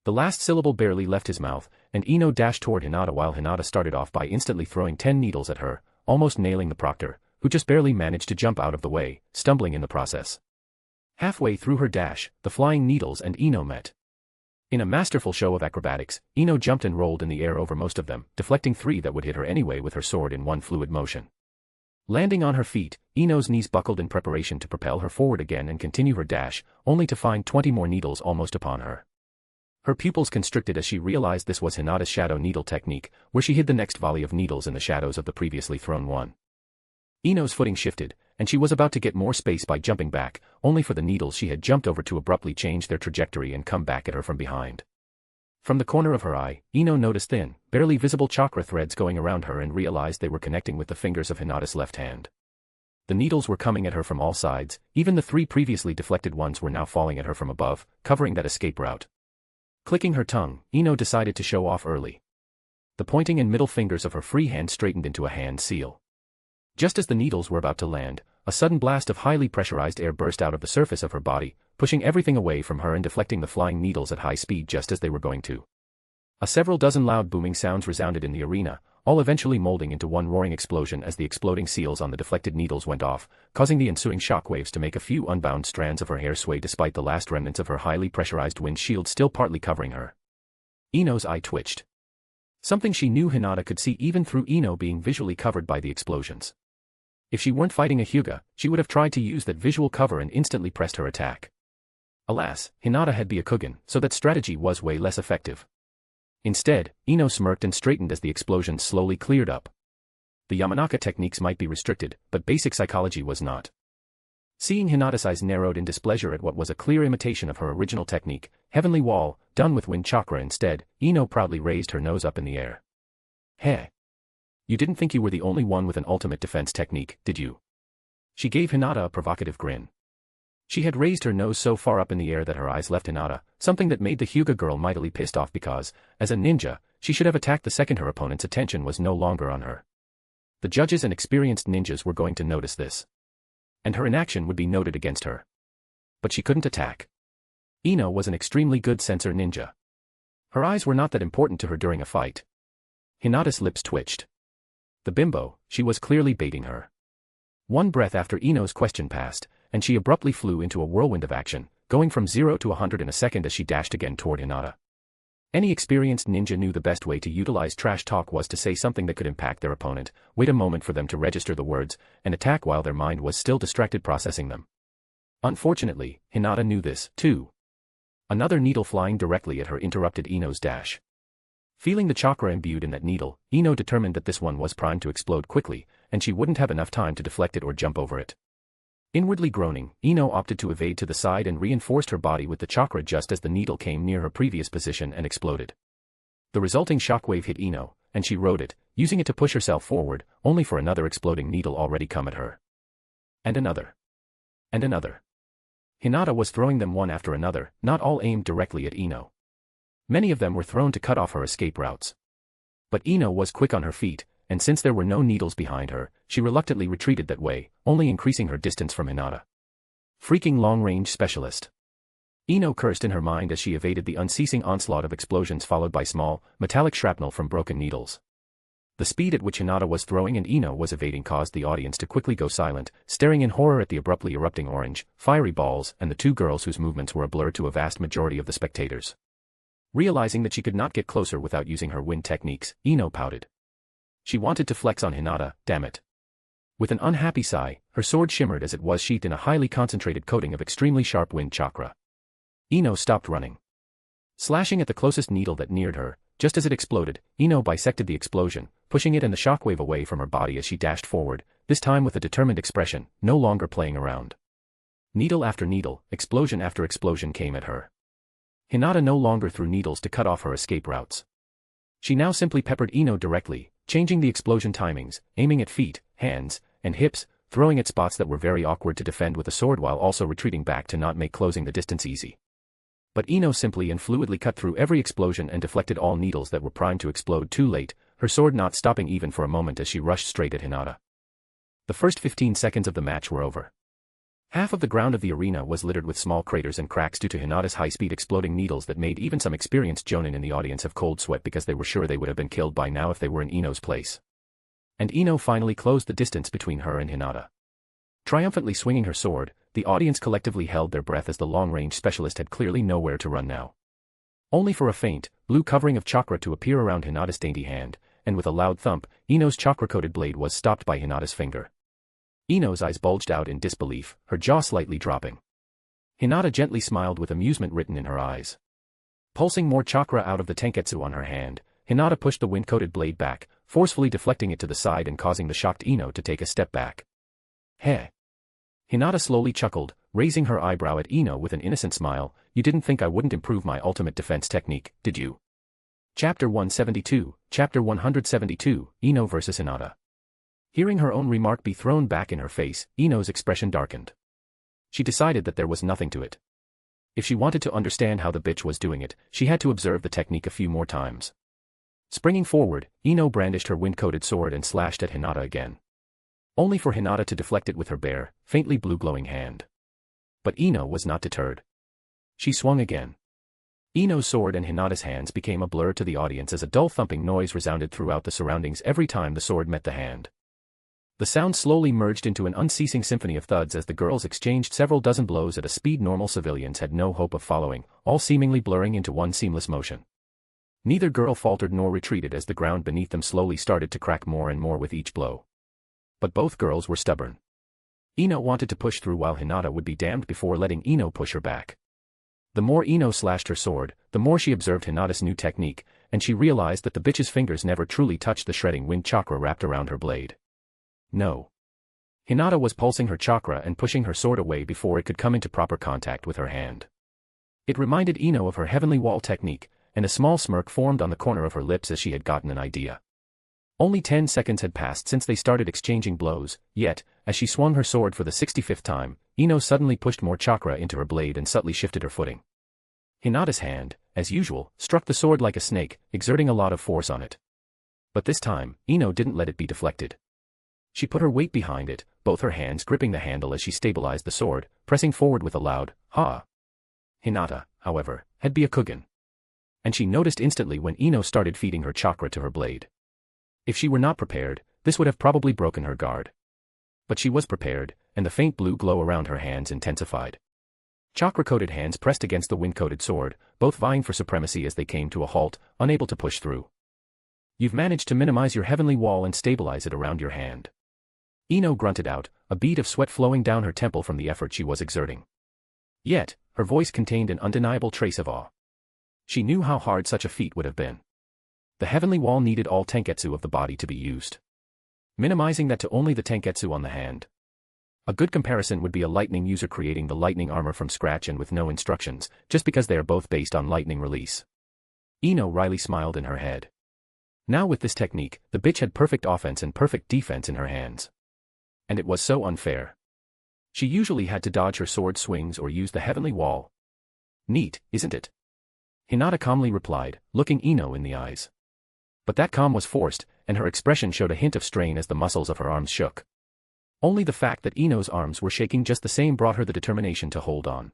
The last syllable barely left his mouth, and Ino dashed toward Hinata while Hinata started off by instantly throwing 10 needles at her, almost nailing the proctor, who just barely managed to jump out of the way, stumbling in the process. Halfway through her dash, the flying needles and Ino met. In a masterful show of acrobatics, Ino jumped and rolled in the air over most of them, deflecting 3 that would hit her anyway with her sword in one fluid motion. Landing on her feet, Ino's knees buckled in preparation to propel her forward again and continue her dash, only to find 20 more needles almost upon her. Her pupils constricted as she realized this was Hinata's shadow needle technique, where she hid the next volley of needles in the shadows of the previously thrown one. Ino's footing shifted, and she was about to get more space by jumping back, only for the needles she had jumped over to abruptly change their trajectory and come back at her from behind. From the corner of her eye, Ino noticed thin, barely visible chakra threads going around her and realized they were connecting with the fingers of Hinata's left hand. The needles were coming at her from all sides, even the 3 previously deflected ones were now falling at her from above, covering that escape route. Clicking her tongue, Ino decided to show off early. The pointing and middle fingers of her free hand straightened into a hand seal. Just as the needles were about to land, a sudden blast of highly pressurized air burst out of the surface of her body, pushing everything away from her and deflecting the flying needles at high speed just as they were going to. Several dozen loud booming sounds resounded in the arena, all eventually molding into one roaring explosion as the exploding seals on the deflected needles went off, causing the ensuing shockwaves to make a few unbound strands of her hair sway despite the last remnants of her highly pressurized wind shield still partly covering her. Ino's eye twitched. Something she knew Hinata could see even through Ino being visually covered by the explosions. If she weren't fighting a Hyuga, she would have tried to use that visual cover and instantly pressed her attack. Alas, Hinata had Byakugan, so that strategy was way less effective. Instead, Ino smirked and straightened as the explosions slowly cleared up. The Yamanaka techniques might be restricted, but basic psychology was not. Seeing Hinata's eyes narrowed in displeasure at what was a clear imitation of her original technique, Heavenly Wall, done with wind chakra instead, Ino proudly raised her nose up in the air. Heh. You didn't think you were the only one with an ultimate defense technique, did you? She gave Hinata a provocative grin. She had raised her nose so far up in the air that her eyes left Hinata, something that made the Hyuga girl mightily pissed off because, as a ninja, she should have attacked the second her opponent's attention was no longer on her. The judges and experienced ninjas were going to notice this. And her inaction would be noted against her. But she couldn't attack. Ino was an extremely good sensor ninja. Her eyes were not that important to her during a fight. Hinata's lips twitched. The bimbo, she was clearly baiting her. One breath after Ino's question passed, and she abruptly flew into a whirlwind of action, going from 0 to 100 in a second as she dashed again toward Hinata. Any experienced ninja knew the best way to utilize trash talk was to say something that could impact their opponent, wait a moment for them to register the words, and attack while their mind was still distracted processing them. Unfortunately, Hinata knew this, too. Another needle flying directly at her interrupted Ino's dash. Feeling the chakra imbued in that needle, Ino determined that this one was primed to explode quickly, and she wouldn't have enough time to deflect it or jump over it. Inwardly groaning, Ino opted to evade to the side and reinforced her body with the chakra just as the needle came near her previous position and exploded. The resulting shockwave hit Ino, and she rode it, using it to push herself forward, only for another exploding needle already come at her. And another. And another. Hinata was throwing them one after another, not all aimed directly at Ino. Many of them were thrown to cut off her escape routes. But Ino was quick on her feet, and since there were no needles behind her, she reluctantly retreated that way, only increasing her distance from Hinata. Freaking long-range specialist. Ino cursed in her mind as she evaded the unceasing onslaught of explosions followed by small, metallic shrapnel from broken needles. The speed at which Hinata was throwing and Ino was evading caused the audience to quickly go silent, staring in horror at the abruptly erupting orange, fiery balls and the two girls whose movements were a blur to a vast majority of the spectators. Realizing that she could not get closer without using her wind techniques, Ino pouted. She wanted to flex on Hinata, damn it. With an unhappy sigh, her sword shimmered as it was sheathed in a highly concentrated coating of extremely sharp wind chakra. Ino stopped running. Slashing at the closest needle that neared her, just as it exploded, Ino bisected the explosion, pushing it and the shockwave away from her body as she dashed forward, this time with a determined expression, no longer playing around. Needle after needle, explosion after explosion came at her. Hinata no longer threw needles to cut off her escape routes. She now simply peppered Ino directly, changing the explosion timings, aiming at feet, hands, and hips, throwing at spots that were very awkward to defend with a sword while also retreating back to not make closing the distance easy. But Ino simply and fluidly cut through every explosion and deflected all needles that were primed to explode too late, her sword not stopping even for a moment as she rushed straight at Hinata. The first 15 seconds of the match were over. Half of the ground of the arena was littered with small craters and cracks due to Hinata's high-speed exploding needles that made even some experienced jonin in the audience have cold sweat because they were sure they would have been killed by now if they were in Ino's place. And Ino finally closed the distance between her and Hinata. Triumphantly swinging her sword, the audience collectively held their breath as the long-range specialist had clearly nowhere to run now. Only for a faint, blue covering of chakra to appear around Hinata's dainty hand, and with a loud thump, Ino's chakra-coated blade was stopped by Hinata's finger. Ino's eyes bulged out in disbelief, her jaw slightly dropping. Hinata gently smiled with amusement written in her eyes. Pulsing more chakra out of the tenketsu on her hand, Hinata pushed the wind-coated blade back, forcefully deflecting it to the side and causing the shocked Ino to take a step back. Heh. Hinata slowly chuckled, raising her eyebrow at Ino with an innocent smile. You didn't think I wouldn't improve my ultimate defense technique, did you? Chapter 172, Chapter 172, Ino vs Hinata. Hearing her own remark be thrown back in her face, Ino's expression darkened. She decided that there was nothing to it. If she wanted to understand how the bitch was doing it, she had to observe the technique a few more times. Springing forward, Ino brandished her wind-coated sword and slashed at Hinata again. Only for Hinata to deflect it with her bare, faintly blue-glowing hand. But Ino was not deterred. She swung again. Ino's sword and Hinata's hands became a blur to the audience as a dull thumping noise resounded throughout the surroundings every time the sword met the hand. The sound slowly merged into an unceasing symphony of thuds as the girls exchanged several dozen blows at a speed normal civilians had no hope of following, all seemingly blurring into one seamless motion. Neither girl faltered nor retreated as the ground beneath them slowly started to crack more and more with each blow. But both girls were stubborn. Ino wanted to push through while Hinata would be damned before letting Ino push her back. The more Ino slashed her sword, the more she observed Hinata's new technique, and she realized that the bitch's fingers never truly touched the shredding wind chakra wrapped around her blade. No. Hinata was pulsing her chakra and pushing her sword away before it could come into proper contact with her hand. It reminded Ino of her heavenly wall technique, and a small smirk formed on the corner of her lips as she had gotten an idea. Only 10 seconds had passed since they started exchanging blows, yet, as she swung her sword for the 65th time, Ino suddenly pushed more chakra into her blade and subtly shifted her footing. Hinata's hand, as usual, struck the sword like a snake, exerting a lot of force on it. But this time, Ino didn't let it be deflected. She put her weight behind it, both her hands gripping the handle as she stabilized the sword, pressing forward with a loud, ha! Hinata, however, had Byakugan. And she noticed instantly when Ino started feeding her chakra to her blade. If she were not prepared, this would have probably broken her guard. But she was prepared, and the faint blue glow around her hands intensified. Chakra-coated hands pressed against the wind-coated sword, both vying for supremacy as they came to a halt, unable to push through. You've managed to minimize your heavenly wall and stabilize it around your hand. Ino grunted out, a bead of sweat flowing down her temple from the effort she was exerting. Yet, her voice contained an undeniable trace of awe. She knew how hard such a feat would have been. The heavenly wall needed all tenketsu of the body to be used. Minimizing that to only the tenketsu on the hand. A good comparison would be a lightning user creating the lightning armor from scratch and with no instructions, just because they are both based on lightning release. Ino wryly smiled in her head. Now with this technique, the bitch had perfect offense and perfect defense in her hands. And it was so unfair. She usually had to dodge her sword swings or use the heavenly wall. Neat, isn't it? Hinata calmly replied, looking Ino in the eyes. But that calm was forced, and her expression showed a hint of strain as the muscles of her arms shook. Only the fact that Ino's arms were shaking just the same brought her the determination to hold on.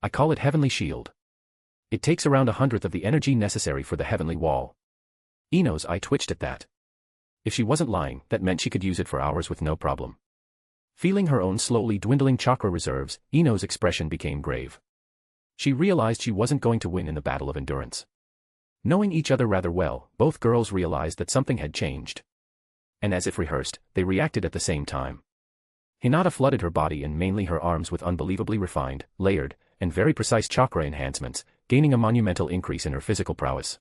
I call it Heavenly Shield. It takes around 1/100th of the energy necessary for the heavenly wall. Ino's eye twitched at that. If she wasn't lying, that meant she could use it for hours with no problem. Feeling her own slowly dwindling chakra reserves, Ino's expression became grave. She realized she wasn't going to win in the battle of endurance. Knowing each other rather well, both girls realized that something had changed. And as if rehearsed, they reacted at the same time. Hinata flooded her body and mainly her arms with unbelievably refined, layered, and very precise chakra enhancements, gaining a monumental increase in her physical prowess.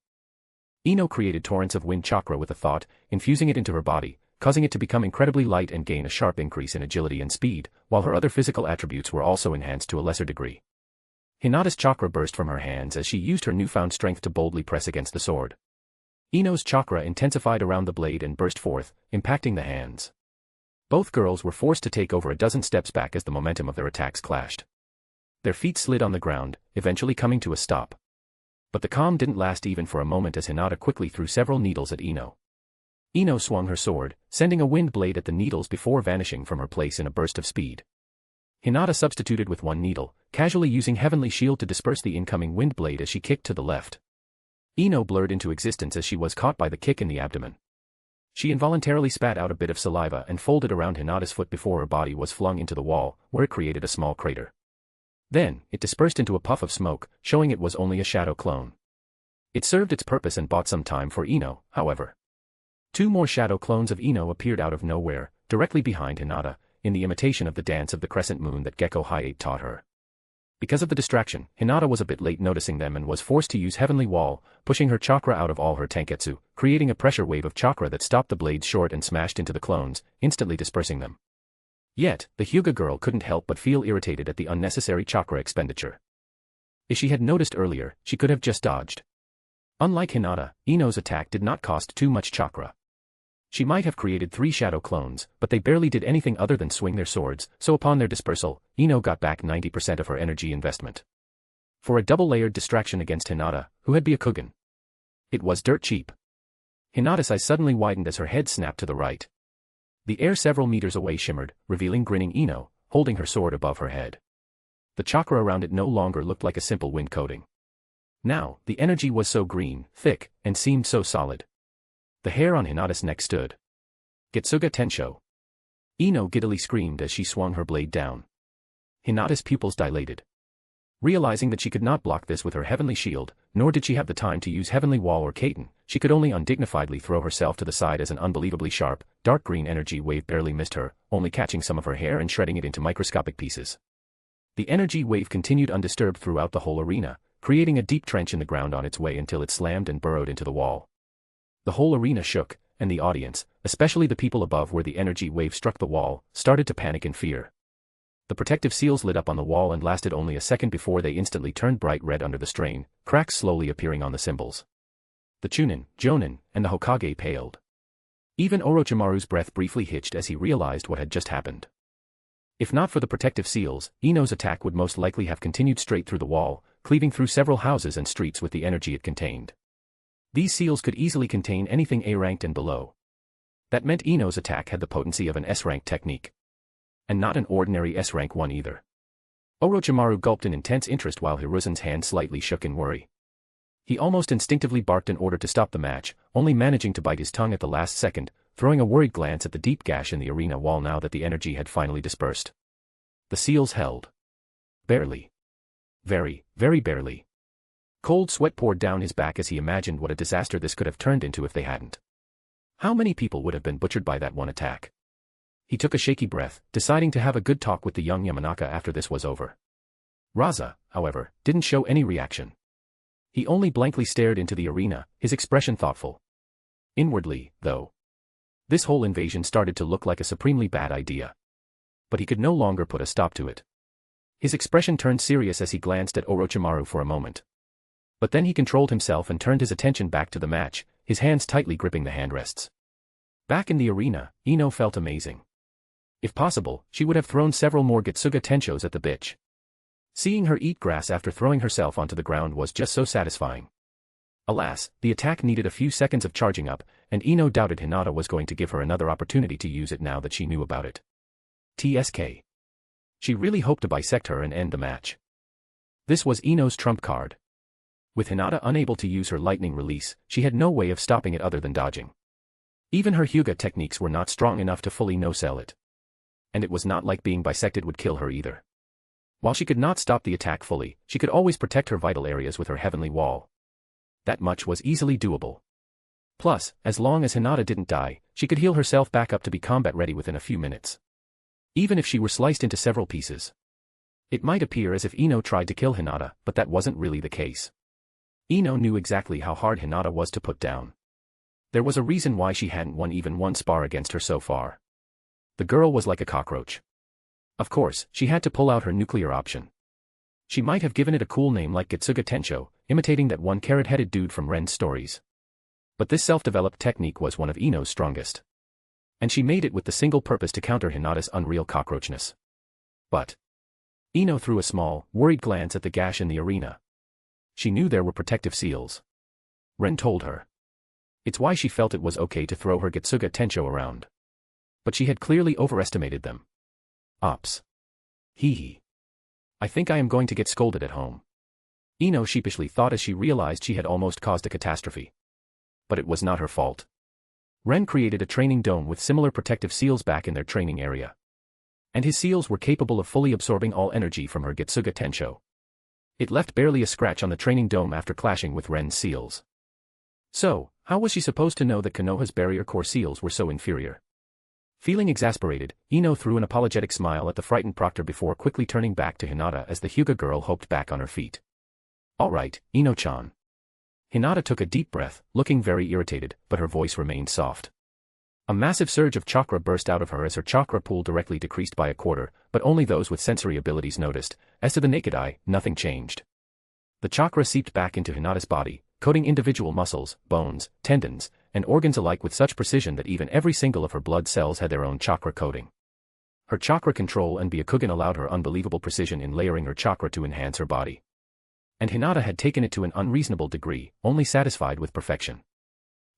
Ino created torrents of wind chakra with a thought, infusing it into her body, causing it to become incredibly light and gain a sharp increase in agility and speed, while her other physical attributes were also enhanced to a lesser degree. Hinata's chakra burst from her hands as she used her newfound strength to boldly press against the sword. Ino's chakra intensified around the blade and burst forth, impacting the hands. Both girls were forced to take over a dozen steps back as the momentum of their attacks clashed. Their feet slid on the ground, eventually coming to a stop. But the calm didn't last even for a moment as Hinata quickly threw several needles at Ino. Ino swung her sword, sending a wind blade at the needles before vanishing from her place in a burst of speed. Hinata substituted with one needle, casually using Heavenly Shield to disperse the incoming wind blade as she kicked to the left. Ino blurred into existence as she was caught by the kick in the abdomen. She involuntarily spat out a bit of saliva and folded around Hinata's foot before her body was flung into the wall, where it created a small crater. Then, it dispersed into a puff of smoke, showing it was only a shadow clone. It served its purpose and bought some time for Ino, however. 2 more shadow clones of Ino appeared out of nowhere, directly behind Hinata, in the imitation of the dance of the crescent moon that Gecko Hyate taught her. Because of the distraction, Hinata was a bit late noticing them and was forced to use Heavenly Wall, pushing her chakra out of all her tenketsu, creating a pressure wave of chakra that stopped the blades short and smashed into the clones, instantly dispersing them. Yet, the Hyuga girl couldn't help but feel irritated at the unnecessary chakra expenditure. If she had noticed earlier, she could have just dodged. Unlike Hinata, Ino's attack did not cost too much chakra. She might have created 3 shadow clones, but they barely did anything other than swing their swords, so upon their dispersal, Ino got back 90% of her energy investment. For a double-layered distraction against Hinata, who had Byakugan. It was dirt cheap. Hinata's eyes suddenly widened as her head snapped to the right. The air several meters away shimmered, revealing grinning Ino, holding her sword above her head. The chakra around it no longer looked like a simple wind coating. Now, the energy was so green, thick, and seemed so solid. The hair on Hinata's neck stood. Getsuga Tensho. Ino giddily screamed as she swung her blade down. Hinata's pupils dilated. Realizing that she could not block this with her Heavenly Shield, nor did she have the time to use Heavenly Wall or Katen, she could only undignifiedly throw herself to the side as an unbelievably sharp, dark green energy wave barely missed her, only catching some of her hair and shredding it into microscopic pieces. The energy wave continued undisturbed throughout the whole arena, creating a deep trench in the ground on its way until it slammed and burrowed into the wall. The whole arena shook, and the audience, especially the people above where the energy wave struck the wall, started to panic in fear. The protective seals lit up on the wall and lasted only a second before they instantly turned bright red under the strain, cracks slowly appearing on the symbols. The Chunin, Jonin, and the Hokage paled. Even Orochimaru's breath briefly hitched as he realized what had just happened. If not for the protective seals, Ino's attack would most likely have continued straight through the wall, cleaving through several houses and streets with the energy it contained. These seals could easily contain anything A-ranked and below. That meant Ino's attack had the potency of an S-rank technique. And not an ordinary S-rank one either. Orochimaru gulped in intense interest while Hiruzen's hand slightly shook in worry. He almost instinctively barked in order to stop the match, only managing to bite his tongue at the last second, throwing a worried glance at the deep gash in the arena wall now that the energy had finally dispersed. The seals held. Barely. Very, very barely. Cold sweat poured down his back as he imagined what a disaster this could have turned into if they hadn't. How many people would have been butchered by that one attack? He took a shaky breath, deciding to have a good talk with the young Yamanaka after this was over. Raza, however, didn't show any reaction. He only blankly stared into the arena, his expression thoughtful. Inwardly, though, this whole invasion started to look like a supremely bad idea. But he could no longer put a stop to it. His expression turned serious as he glanced at Orochimaru for a moment. But then he controlled himself and turned his attention back to the match, his hands tightly gripping the handrests. Back in the arena, Ino felt amazing. If possible, she would have thrown several more Getsuga Tenshos at the bitch. Seeing her eat grass after throwing herself onto the ground was just so satisfying. Alas, the attack needed a few seconds of charging up, and Ino doubted Hinata was going to give her another opportunity to use it now that she knew about it. TSK. She really hoped to bisect her and end the match. This was Ino's trump card. With Hinata unable to use her lightning release, she had no way of stopping it other than dodging. Even her Hyuga techniques were not strong enough to fully no-sell it. And it was not like being bisected would kill her either. While she could not stop the attack fully, she could always protect her vital areas with her heavenly wall. That much was easily doable. Plus, as long as Hinata didn't die, she could heal herself back up to be combat ready within a few minutes. Even if she were sliced into several pieces. It might appear as if Ino tried to kill Hinata, but that wasn't really the case. Ino knew exactly how hard Hinata was to put down. There was a reason why she hadn't won even one spar against her so far. The girl was like a cockroach. Of course, she had to pull out her nuclear option. She might have given it a cool name like Getsuga Tensho, imitating that one carrot-headed dude from Ren's stories. But this self-developed technique was one of Ino's strongest. And she made it with the single purpose to counter Hinata's unreal cockroachness. But Ino threw a small, worried glance at the gash in the arena. She knew there were protective seals. Ren told her. It's why she felt it was okay to throw her Getsuga Tensho around. But she had clearly overestimated them. Ops. Hee hee. I think I am going to get scolded at home. Ino sheepishly thought as she realized she had almost caused a catastrophe. But it was not her fault. Ren created a training dome with similar protective seals back in their training area. And his seals were capable of fully absorbing all energy from her Getsuga Tensho. It left barely a scratch on the training dome after clashing with Ren's seals. So, how was she supposed to know that Konoha's barrier core seals were so inferior? Feeling exasperated, Ino threw an apologetic smile at the frightened proctor before quickly turning back to Hinata as the Hyuga girl hoped back on her feet. Alright, Ino-chan. Hinata took a deep breath, looking very irritated, but her voice remained soft. A massive surge of chakra burst out of her as her chakra pool directly decreased by a quarter, but only those with sensory abilities noticed. As to the naked eye, nothing changed. The chakra seeped back into Hinata's body, coating individual muscles, bones, tendons, and organs alike with such precision that even every single of her blood cells had their own chakra coating. Her chakra control and Byakugan allowed her unbelievable precision in layering her chakra to enhance her body. And Hinata had taken it to an unreasonable degree, only satisfied with perfection.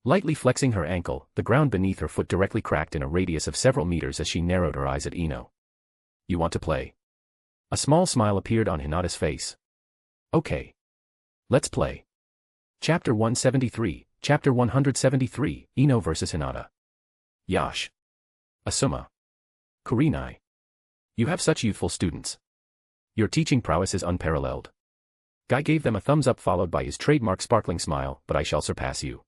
Lightly flexing her ankle, the ground beneath her foot directly cracked in a radius of several meters as she narrowed her eyes at Ino. You want to play? A small smile appeared on Hinata's face. Okay. Let's play. Chapter 173, Chapter 173, Ino vs Hinata. Yash. Asuma. Kurenai. You have such youthful students. Your teaching prowess is unparalleled. Guy gave them a thumbs up followed by his trademark sparkling smile, but I shall surpass you.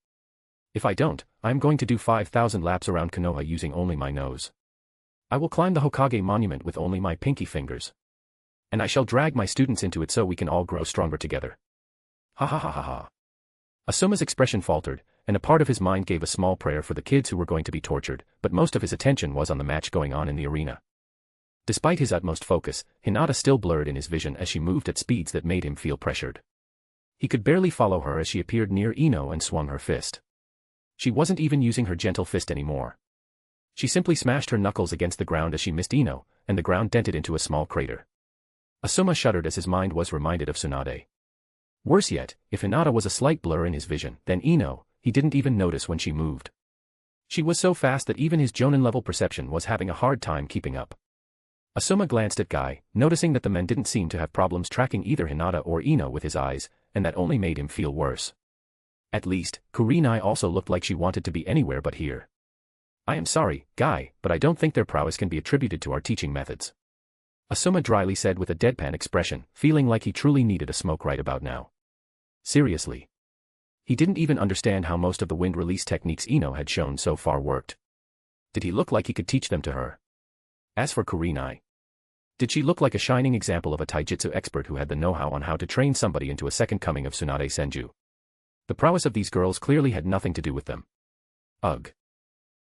If I don't, I am going to do 5,000 laps around Konoha using only my nose. I will climb the Hokage monument with only my pinky fingers. And I shall drag my students into it so we can all grow stronger together. Ha ha ha ha ha. Asuma's expression faltered, and a part of his mind gave a small prayer for the kids who were going to be tortured, but most of his attention was on the match going on in the arena. Despite his utmost focus, Hinata still blurred in his vision as she moved at speeds that made him feel pressured. He could barely follow her as she appeared near Ino and swung her fist. She wasn't even using her gentle fist anymore. She simply smashed her knuckles against the ground as she missed Ino, and the ground dented into a small crater. Asuma shuddered as his mind was reminded of Tsunade. Worse yet, if Hinata was a slight blur in his vision, then Ino, he didn't even notice when she moved. She was so fast that even his Jonin-level perception was having a hard time keeping up. Asuma glanced at Guy, noticing that the men didn't seem to have problems tracking either Hinata or Ino with his eyes, and that only made him feel worse. At least, Kurenai also looked like she wanted to be anywhere but here. I am sorry, Guy, but I don't think their prowess can be attributed to our teaching methods. Asuma dryly said with a deadpan expression, feeling like he truly needed a smoke right about now. Seriously. He didn't even understand how most of the wind release techniques Ino had shown so far worked. Did he look like he could teach them to her? As for Kurenai, did she look like a shining example of a taijutsu expert who had the know-how on how to train somebody into a second coming of Tsunade Senju? The prowess of these girls clearly had nothing to do with them. Ugh.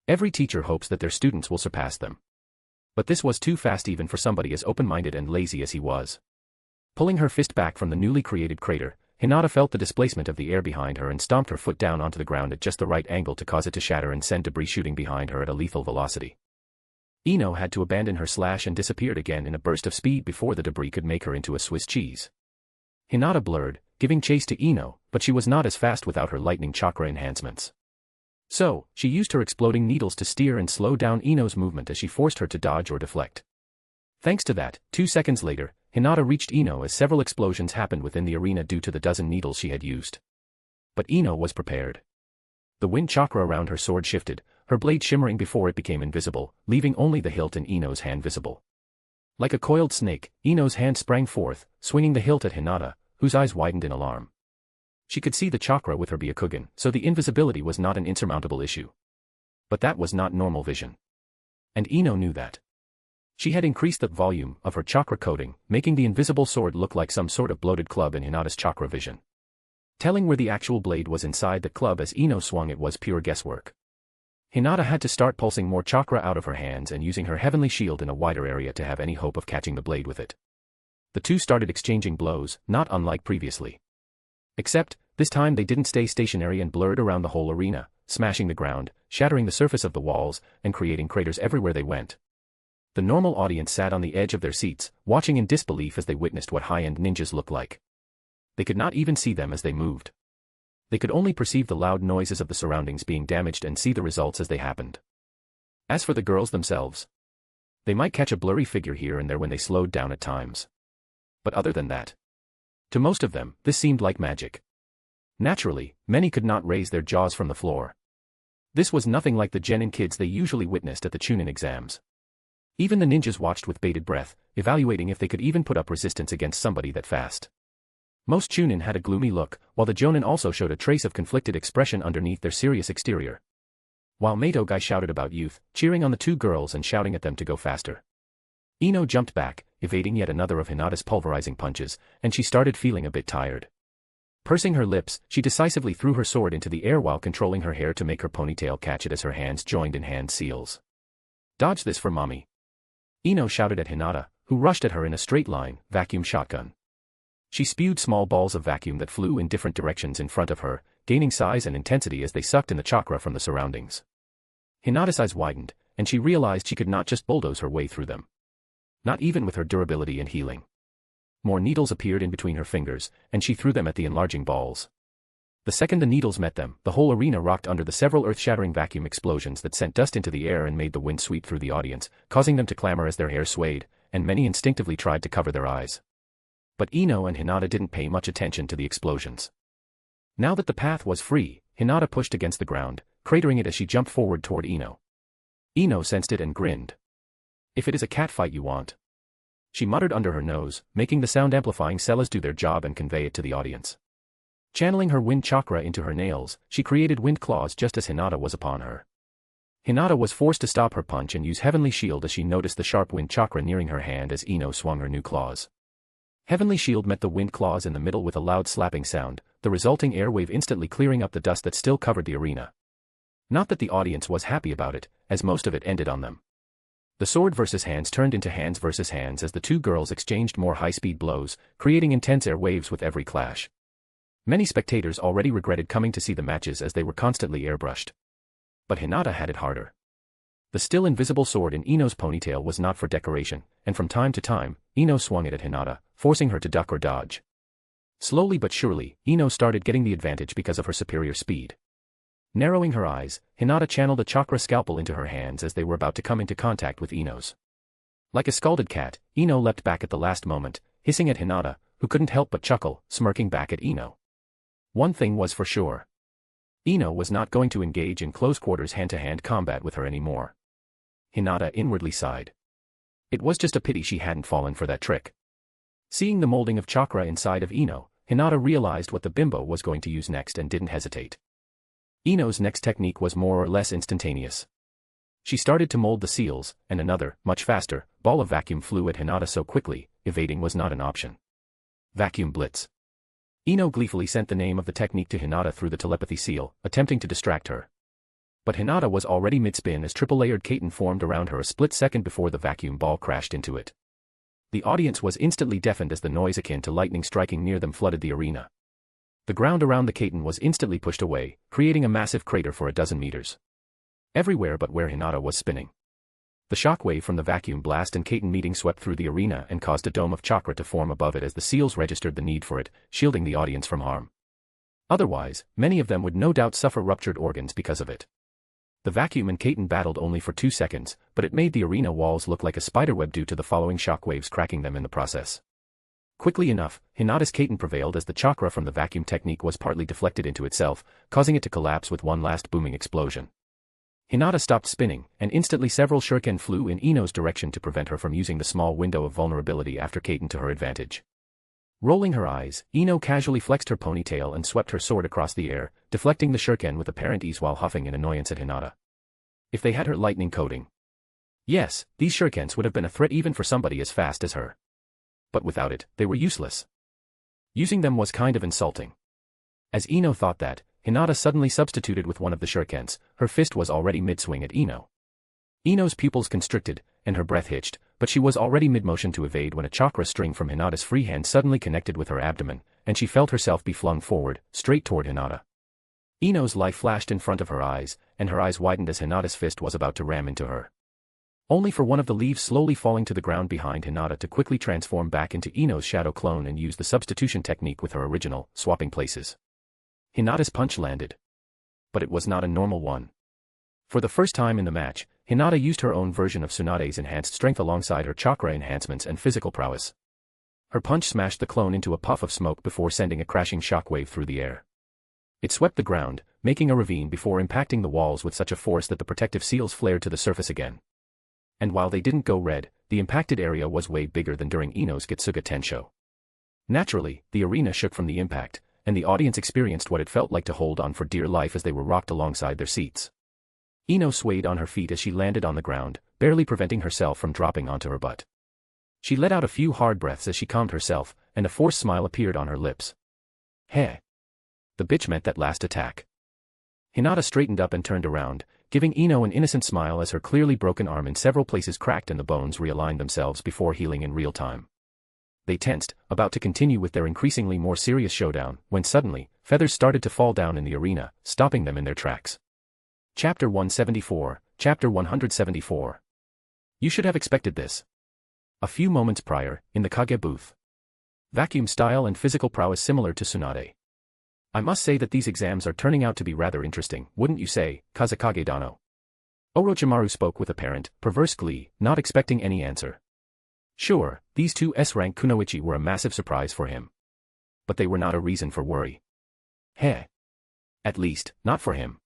Every teacher hopes that their students will surpass them. But this was too fast even for somebody as open-minded and lazy as he was. Pulling her fist back from the newly created crater, Hinata felt the displacement of the air behind her and stomped her foot down onto the ground at just the right angle to cause it to shatter and send debris shooting behind her at a lethal velocity. Ino had to abandon her slash and disappeared again in a burst of speed before the debris could make her into a Swiss cheese. Hinata blurred, giving chase to Ino, but she was not as fast without her lightning chakra enhancements. So, she used her exploding needles to steer and slow down Ino's movement as she forced her to dodge or deflect. Thanks to that, 2 seconds later, Hinata reached Ino as several explosions happened within the arena due to the dozen needles she had used. But Ino was prepared. The wind chakra around her sword shifted, her blade shimmering before it became invisible, leaving only the hilt in Ino's hand visible. Like a coiled snake, Ino's hand sprang forth, swinging the hilt at Hinata, whose eyes widened in alarm. She could see the chakra with her Byakugan, so the invisibility was not an insurmountable issue. But that was not normal vision. And Ino knew that. She had increased the volume of her chakra coating, making the invisible sword look like some sort of bloated club in Hinata's chakra vision. Telling where the actual blade was inside the club as Ino swung it was pure guesswork. Hinata had to start pulsing more chakra out of her hands and using her heavenly shield in a wider area to have any hope of catching the blade with it. The two started exchanging blows, not unlike previously. Except, this time they didn't stay stationary and blurred around the whole arena, smashing the ground, shattering the surface of the walls, and creating craters everywhere they went. The normal audience sat on the edge of their seats, watching in disbelief as they witnessed what high-end ninjas look like. They could not even see them as they moved. They could only perceive the loud noises of the surroundings being damaged and see the results as they happened. As for the girls themselves, they might catch a blurry figure here and there when they slowed down at times. But other than that, to most of them, this seemed like magic. Naturally, many could not raise their jaws from the floor. This was nothing like the genin kids they usually witnessed at the Chunin exams. Even the ninjas watched with bated breath, evaluating if they could even put up resistance against somebody that fast. Most Chunin had a gloomy look, while the Jonin also showed a trace of conflicted expression underneath their serious exterior. While Mato Guy shouted about youth, cheering on the two girls and shouting at them to go faster. Ino jumped back, evading yet another of Hinata's pulverizing punches, and she started feeling a bit tired. Pursing her lips, she decisively threw her sword into the air while controlling her hair to make her ponytail catch it as her hands joined in hand seals. Dodge this for mommy. Ino shouted at Hinata, who rushed at her in a straight line, vacuum shotgun. She spewed small balls of vacuum that flew in different directions in front of her, gaining size and intensity as they sucked in the chakra from the surroundings. Hinata's eyes widened, and she realized she could not just bulldoze her way through them. Not even with her durability and healing. More needles appeared in between her fingers, and she threw them at the enlarging balls. The second the needles met them, the whole arena rocked under the several earth-shattering vacuum explosions that sent dust into the air and made the wind sweep through the audience, causing them to clamor as their hair swayed, and many instinctively tried to cover their eyes. But Ino and Hinata didn't pay much attention to the explosions. Now that the path was free, Hinata pushed against the ground, cratering it as she jumped forward toward Ino. Ino sensed it and grinned. If it is a cat fight you want. She muttered under her nose, making the sound-amplifying cellas do their job and convey it to the audience. Channeling her wind chakra into her nails, she created wind claws just as Hinata was upon her. Hinata was forced to stop her punch and use Heavenly Shield as she noticed the sharp wind chakra nearing her hand as Ino swung her new claws. Heavenly Shield met the wind claws in the middle with a loud slapping sound, the resulting airwave instantly clearing up the dust that still covered the arena. Not that the audience was happy about it, as most of it ended on them. The sword versus hands turned into hands versus hands as the two girls exchanged more high-speed blows, creating intense air waves with every clash. Many spectators already regretted coming to see the matches as they were constantly airbrushed. But Hinata had it harder. The still invisible sword in Ino's ponytail was not for decoration, and from time to time, Ino swung it at Hinata, forcing her to duck or dodge. Slowly but surely, Ino started getting the advantage because of her superior speed. Narrowing her eyes, Hinata channeled a chakra scalpel into her hands as they were about to come into contact with Ino's. Like a scalded cat, Ino leapt back at the last moment, hissing at Hinata, who couldn't help but chuckle, smirking back at Ino. One thing was for sure. Ino was not going to engage in close-quarters hand-to-hand combat with her anymore. Hinata inwardly sighed. It was just a pity she hadn't fallen for that trick. Seeing the molding of chakra inside of Ino, Hinata realized what the bimbo was going to use next and didn't hesitate. Ino's next technique was more or less instantaneous. She started to mold the seals, and another, much faster, ball of vacuum flew at Hinata so quickly, evading was not an option. Vacuum blitz. Ino gleefully sent the name of the technique to Hinata through the telepathy seal, attempting to distract her. But Hinata was already mid-spin as triple-layered chitin formed around her a split second before the vacuum ball crashed into it. The audience was instantly deafened as the noise akin to lightning striking near them flooded the arena. The ground around the chitin was instantly pushed away, creating a massive crater for a dozen meters. Everywhere but where Hinata was spinning. The shockwave from the vacuum blast and chitin meeting swept through the arena and caused a dome of chakra to form above it as the seals registered the need for it, shielding the audience from harm. Otherwise, many of them would no doubt suffer ruptured organs because of it. The vacuum and chitin battled only for 2 seconds, but it made the arena walls look like a spiderweb due to the following shockwaves cracking them in the process. Quickly enough, Hinata's chitin prevailed as the chakra from the vacuum technique was partly deflected into itself, causing it to collapse with one last booming explosion. Hinata stopped spinning, and instantly several shuriken flew in Ino's direction to prevent her from using the small window of vulnerability after chitin to her advantage. Rolling her eyes, Ino casually flexed her ponytail and swept her sword across the air, deflecting the shuriken with apparent ease while huffing in annoyance at Hinata. If they had her lightning coating. Yes, these shurikens would have been a threat even for somebody as fast as her. But without it, they were useless. Using them was kind of insulting. As Ino thought that, Hinata suddenly substituted with one of the shurikens. Her fist was already mid-swing at Ino. Ino's pupils constricted, and her breath hitched, but she was already mid-motion to evade when a chakra string from Hinata's free hand suddenly connected with her abdomen, and she felt herself be flung forward, straight toward Hinata. Ino's life flashed in front of her eyes, and her eyes widened as Hinata's fist was about to ram into her. Only for one of the leaves slowly falling to the ground behind Hinata to quickly transform back into Ino's shadow clone and use the substitution technique with her original, swapping places. Hinata's punch landed. But it was not a normal one. For the first time in the match, Hinata used her own version of Tsunade's enhanced strength alongside her chakra enhancements and physical prowess. Her punch smashed the clone into a puff of smoke before sending a crashing shockwave through the air. It swept the ground, making a ravine before impacting the walls with such a force that the protective seals flared to the surface again. And while they didn't go red, the impacted area was way bigger than during Ino's Getsuga Tensho. Naturally, the arena shook from the impact, and the audience experienced what it felt like to hold on for dear life as they were rocked alongside their seats. Ino swayed on her feet as she landed on the ground, barely preventing herself from dropping onto her butt. She let out a few hard breaths as she calmed herself, and a forced smile appeared on her lips. Heh. The bitch meant that last attack. Hinata straightened up and turned around, giving Ino an innocent smile as her clearly broken arm in several places cracked and the bones realigned themselves before healing in real time. They tensed, about to continue with their increasingly more serious showdown, when suddenly, feathers started to fall down in the arena, stopping them in their tracks. Chapter 174, Chapter 174. You should have expected this. A few moments prior, in the Kage booth. Vacuum style and physical prowess similar to Tsunade. I must say that these exams are turning out to be rather interesting, wouldn't you say, Kazekage Dano? Orochimaru spoke with apparent, perverse glee, not expecting any answer. Sure, these two S-rank kunoichi were a massive surprise for him. But they were not a reason for worry. Heh. At least, not for him.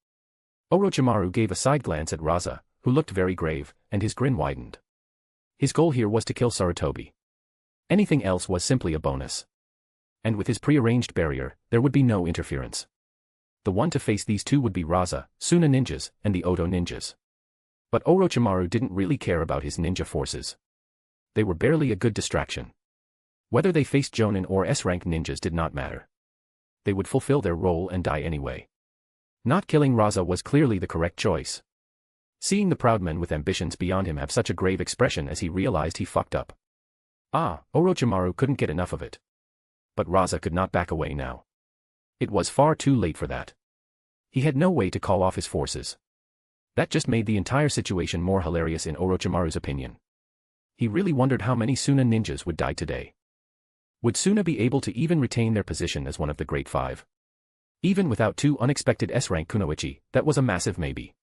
Orochimaru gave a side glance at Raza, who looked very grave, and his grin widened. His goal here was to kill Sarutobi. Anything else was simply a bonus. And with his prearranged barrier, there would be no interference. The one to face these two would be Raza, Suna ninjas, and the Oto ninjas. But Orochimaru didn't really care about his ninja forces. They were barely a good distraction. Whether they faced Jonin or S-rank ninjas did not matter. They would fulfill their role and die anyway. Not killing Raza was clearly the correct choice. Seeing the proud men with ambitions beyond him have such a grave expression as he realized he fucked up. Orochimaru couldn't get enough of it. But Raza could not back away now. It was far too late for that. He had no way to call off his forces. That just made the entire situation more hilarious in Orochimaru's opinion. He really wondered how many Suna ninjas would die today. Would Suna be able to even retain their position as one of the Great Five? Even without two unexpected S-rank kunoichi, that was a massive maybe.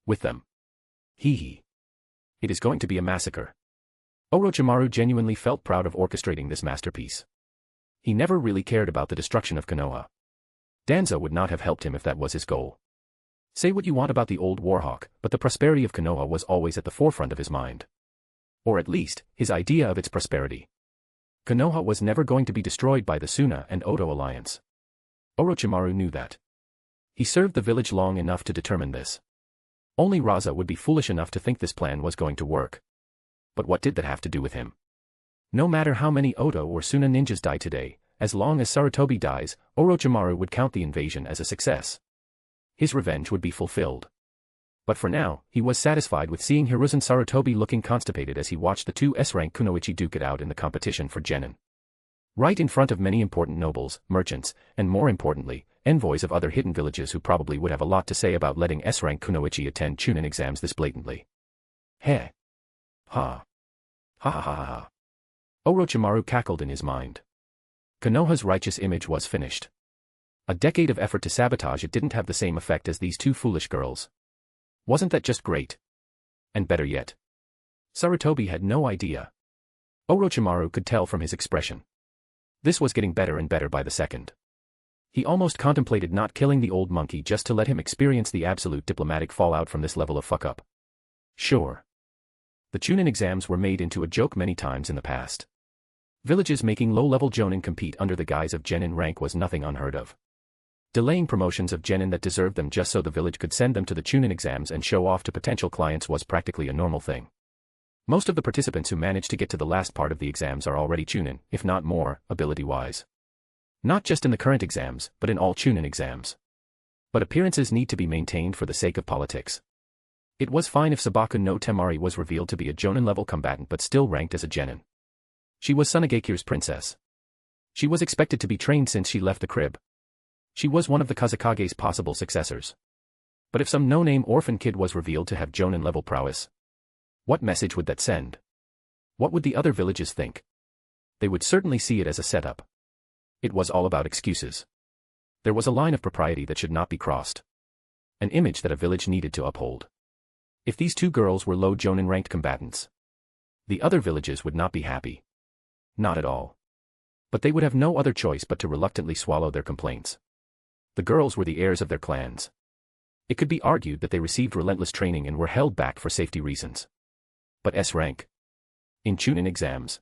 With them. Hee. It is going to be a massacre. Orochimaru genuinely felt proud of orchestrating this masterpiece. He never really cared about the destruction of Konoha. Danzo would not have helped him if that was his goal. Say what you want about the old warhawk, but the prosperity of Konoha was always at the forefront of his mind. Or at least, his idea of its prosperity. Konoha was never going to be destroyed by the Suna and Oto alliance. Orochimaru knew that. He served the village long enough to determine this. Only Raza would be foolish enough to think this plan was going to work. But what did that have to do with him? No matter how many Oto or Suna ninjas die today, as long as Sarutobi dies, Orochimaru would count the invasion as a success. His revenge would be fulfilled. But for now, he was satisfied with seeing Hiruzen Sarutobi looking constipated as he watched the two S-rank kunoichi duke it out in the competition for genin. Right in front of many important nobles, merchants, and more importantly, envoys of other hidden villages who probably would have a lot to say about letting S-rank kunoichi attend chunin exams this blatantly. Heh. Ha. Ha ha ha ha. Orochimaru cackled in his mind. Konoha's righteous image was finished. A decade of effort to sabotage it didn't have the same effect as these two foolish girls. Wasn't that just great? And better yet, Sarutobi had no idea. Orochimaru could tell from his expression. This was getting better and better by the second. He almost contemplated not killing the old monkey just to let him experience the absolute diplomatic fallout from this level of fuck-up. Sure. The chunin exams were made into a joke many times in the past. Villages making low-level jonin compete under the guise of genin rank was nothing unheard of. Delaying promotions of genin that deserved them just so the village could send them to the chunin exams and show off to potential clients was practically a normal thing. Most of the participants who managed to get to the last part of the exams are already chunin, if not more, ability-wise. Not just in the current exams, but in all chunin exams. But appearances need to be maintained for the sake of politics. It was fine if Sabaku no Temari was revealed to be a jonin-level combatant but still ranked as a genin. She was Tsunagekire's princess. She was expected to be trained since she left the crib. She was one of the Kazekage's possible successors. But if some no-name orphan kid was revealed to have jonin-level prowess, what message would that send? What would the other villages think? They would certainly see it as a setup. It was all about excuses. There was a line of propriety that should not be crossed. An image that a village needed to uphold. If these two girls were low jonin-ranked combatants, the other villages would not be happy. Not at all. But they would have no other choice but to reluctantly swallow their complaints. The girls were the heirs of their clans. It could be argued that they received relentless training and were held back for safety reasons. But S-rank? In chunin exams?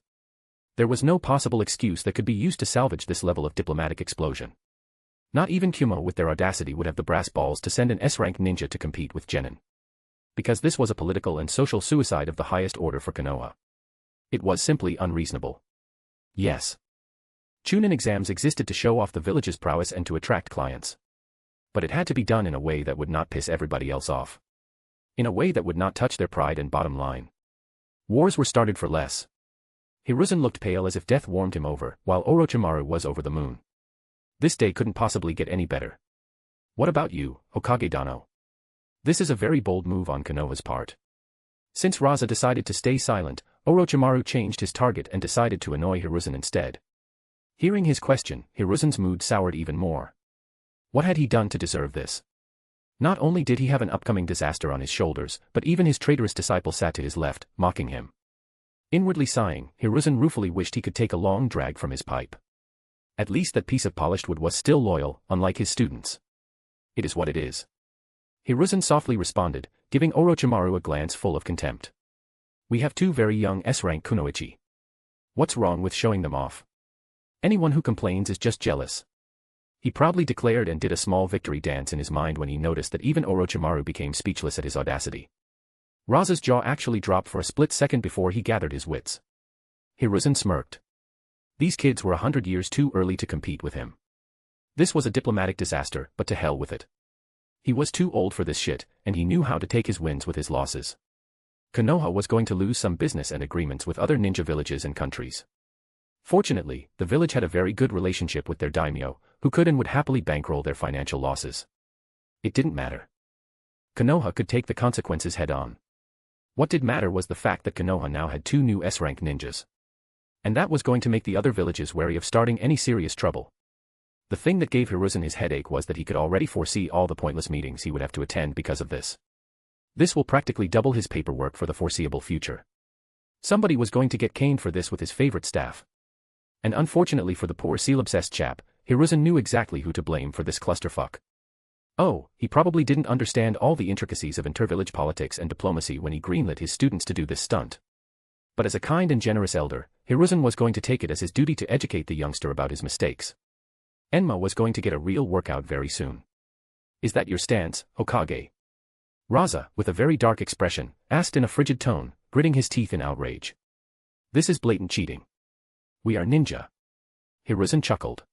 There was no possible excuse that could be used to salvage this level of diplomatic explosion. Not even Kumo with their audacity would have the brass balls to send an S-rank ninja to compete with genin. Because this was a political and social suicide of the highest order for Konoha. It was simply unreasonable. Yes. Chunin exams existed to show off the village's prowess and to attract clients. But it had to be done in a way that would not piss everybody else off. In a way that would not touch their pride and bottom line. Wars were started for less. Hiruzen looked pale as if death warmed him over, while Orochimaru was over the moon. This day couldn't possibly get any better. What about you, Hokage Dano? This is a very bold move on Konoha's part. Since Raza decided to stay silent, Orochimaru changed his target and decided to annoy Hiruzen instead. Hearing his question, Hiruzen's mood soured even more. What had he done to deserve this? Not only did he have an upcoming disaster on his shoulders, but even his traitorous disciple sat to his left, mocking him. Inwardly sighing, Hiruzen ruefully wished he could take a long drag from his pipe. At least that piece of polished wood was still loyal, unlike his students. It is what it is. Hiruzen softly responded, giving Orochimaru a glance full of contempt. We have two very young S-rank kunoichi. What's wrong with showing them off? Anyone who complains is just jealous. He proudly declared and did a small victory dance in his mind when he noticed that even Orochimaru became speechless at his audacity. Raza's jaw actually dropped for a split second before he gathered his wits. Hiruzen smirked. These kids were 100 years too early to compete with him. This was a diplomatic disaster, but to hell with it. He was too old for this shit, and he knew how to take his wins with his losses. Konoha was going to lose some business and agreements with other ninja villages and countries. Fortunately, the village had a very good relationship with their daimyo, who could and would happily bankroll their financial losses. It didn't matter. Konoha could take the consequences head-on. What did matter was the fact that Konoha now had two new S-rank ninjas. And that was going to make the other villages wary of starting any serious trouble. The thing that gave Hiruzen his headache was that he could already foresee all the pointless meetings he would have to attend because of this. This will practically double his paperwork for the foreseeable future. Somebody was going to get caned for this with his favorite staff. And unfortunately for the poor seal-obsessed chap, Hiruzen knew exactly who to blame for this clusterfuck. Oh, he probably didn't understand all the intricacies of intervillage politics and diplomacy when he greenlit his students to do this stunt. But as a kind and generous elder, Hiruzen was going to take it as his duty to educate the youngster about his mistakes. Enma was going to get a real workout very soon. Is that your stance, Hokage? Raza, with a very dark expression, asked in a frigid tone, gritting his teeth in outrage. This is blatant cheating. We are ninja. Hiruzen chuckled.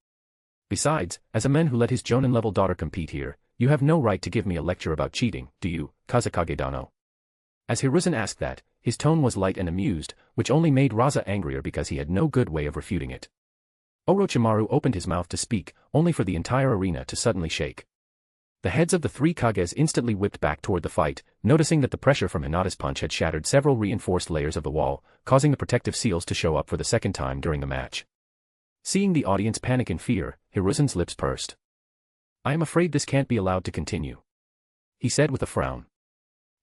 Besides, as a man who let his Jonin-level daughter compete here, you have no right to give me a lecture about cheating, do you, Kazekage-dano? As Hiruzen asked that, his tone was light and amused, which only made Raza angrier because he had no good way of refuting it. Orochimaru opened his mouth to speak, only for the entire arena to suddenly shake. The heads of the three Kages instantly whipped back toward the fight, noticing that the pressure from Hinata's punch had shattered several reinforced layers of the wall, causing the protective seals to show up for the second time during the match. Seeing the audience panic in fear, Hiruzen's lips pursed. I am afraid this can't be allowed to continue, he said with a frown.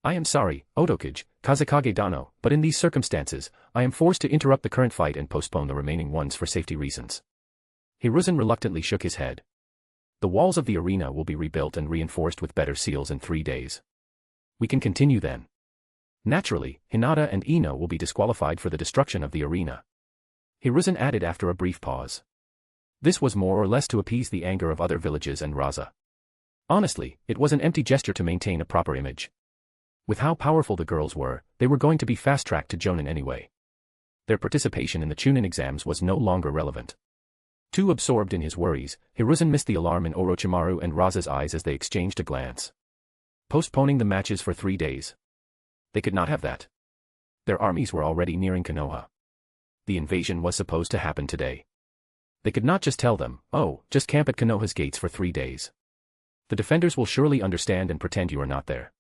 I am sorry, Otokage, Kazekage-dano, but in these circumstances, I am forced to interrupt the current fight and postpone the remaining ones for safety reasons. Hiruzen reluctantly shook his head. The walls of the arena will be rebuilt and reinforced with better seals in 3 days. We can continue then. Naturally, Hinata and Ino will be disqualified for the destruction of the arena. Hiruzen added after a brief pause. This was more or less to appease the anger of other villages and Raza. Honestly, it was an empty gesture to maintain a proper image. With how powerful the girls were, they were going to be fast-tracked to Jonin anyway. Their participation in the Chunin exams was no longer relevant. Too absorbed in his worries, Hiruzen missed the alarm in Orochimaru and Raza's eyes as they exchanged a glance. Postponing the matches for 3 days. They could not have that. Their armies were already nearing Konoha. The invasion was supposed to happen today. They could not just tell them, oh, just camp at Konoha's gates for 3 days. The defenders will surely understand and pretend you are not there.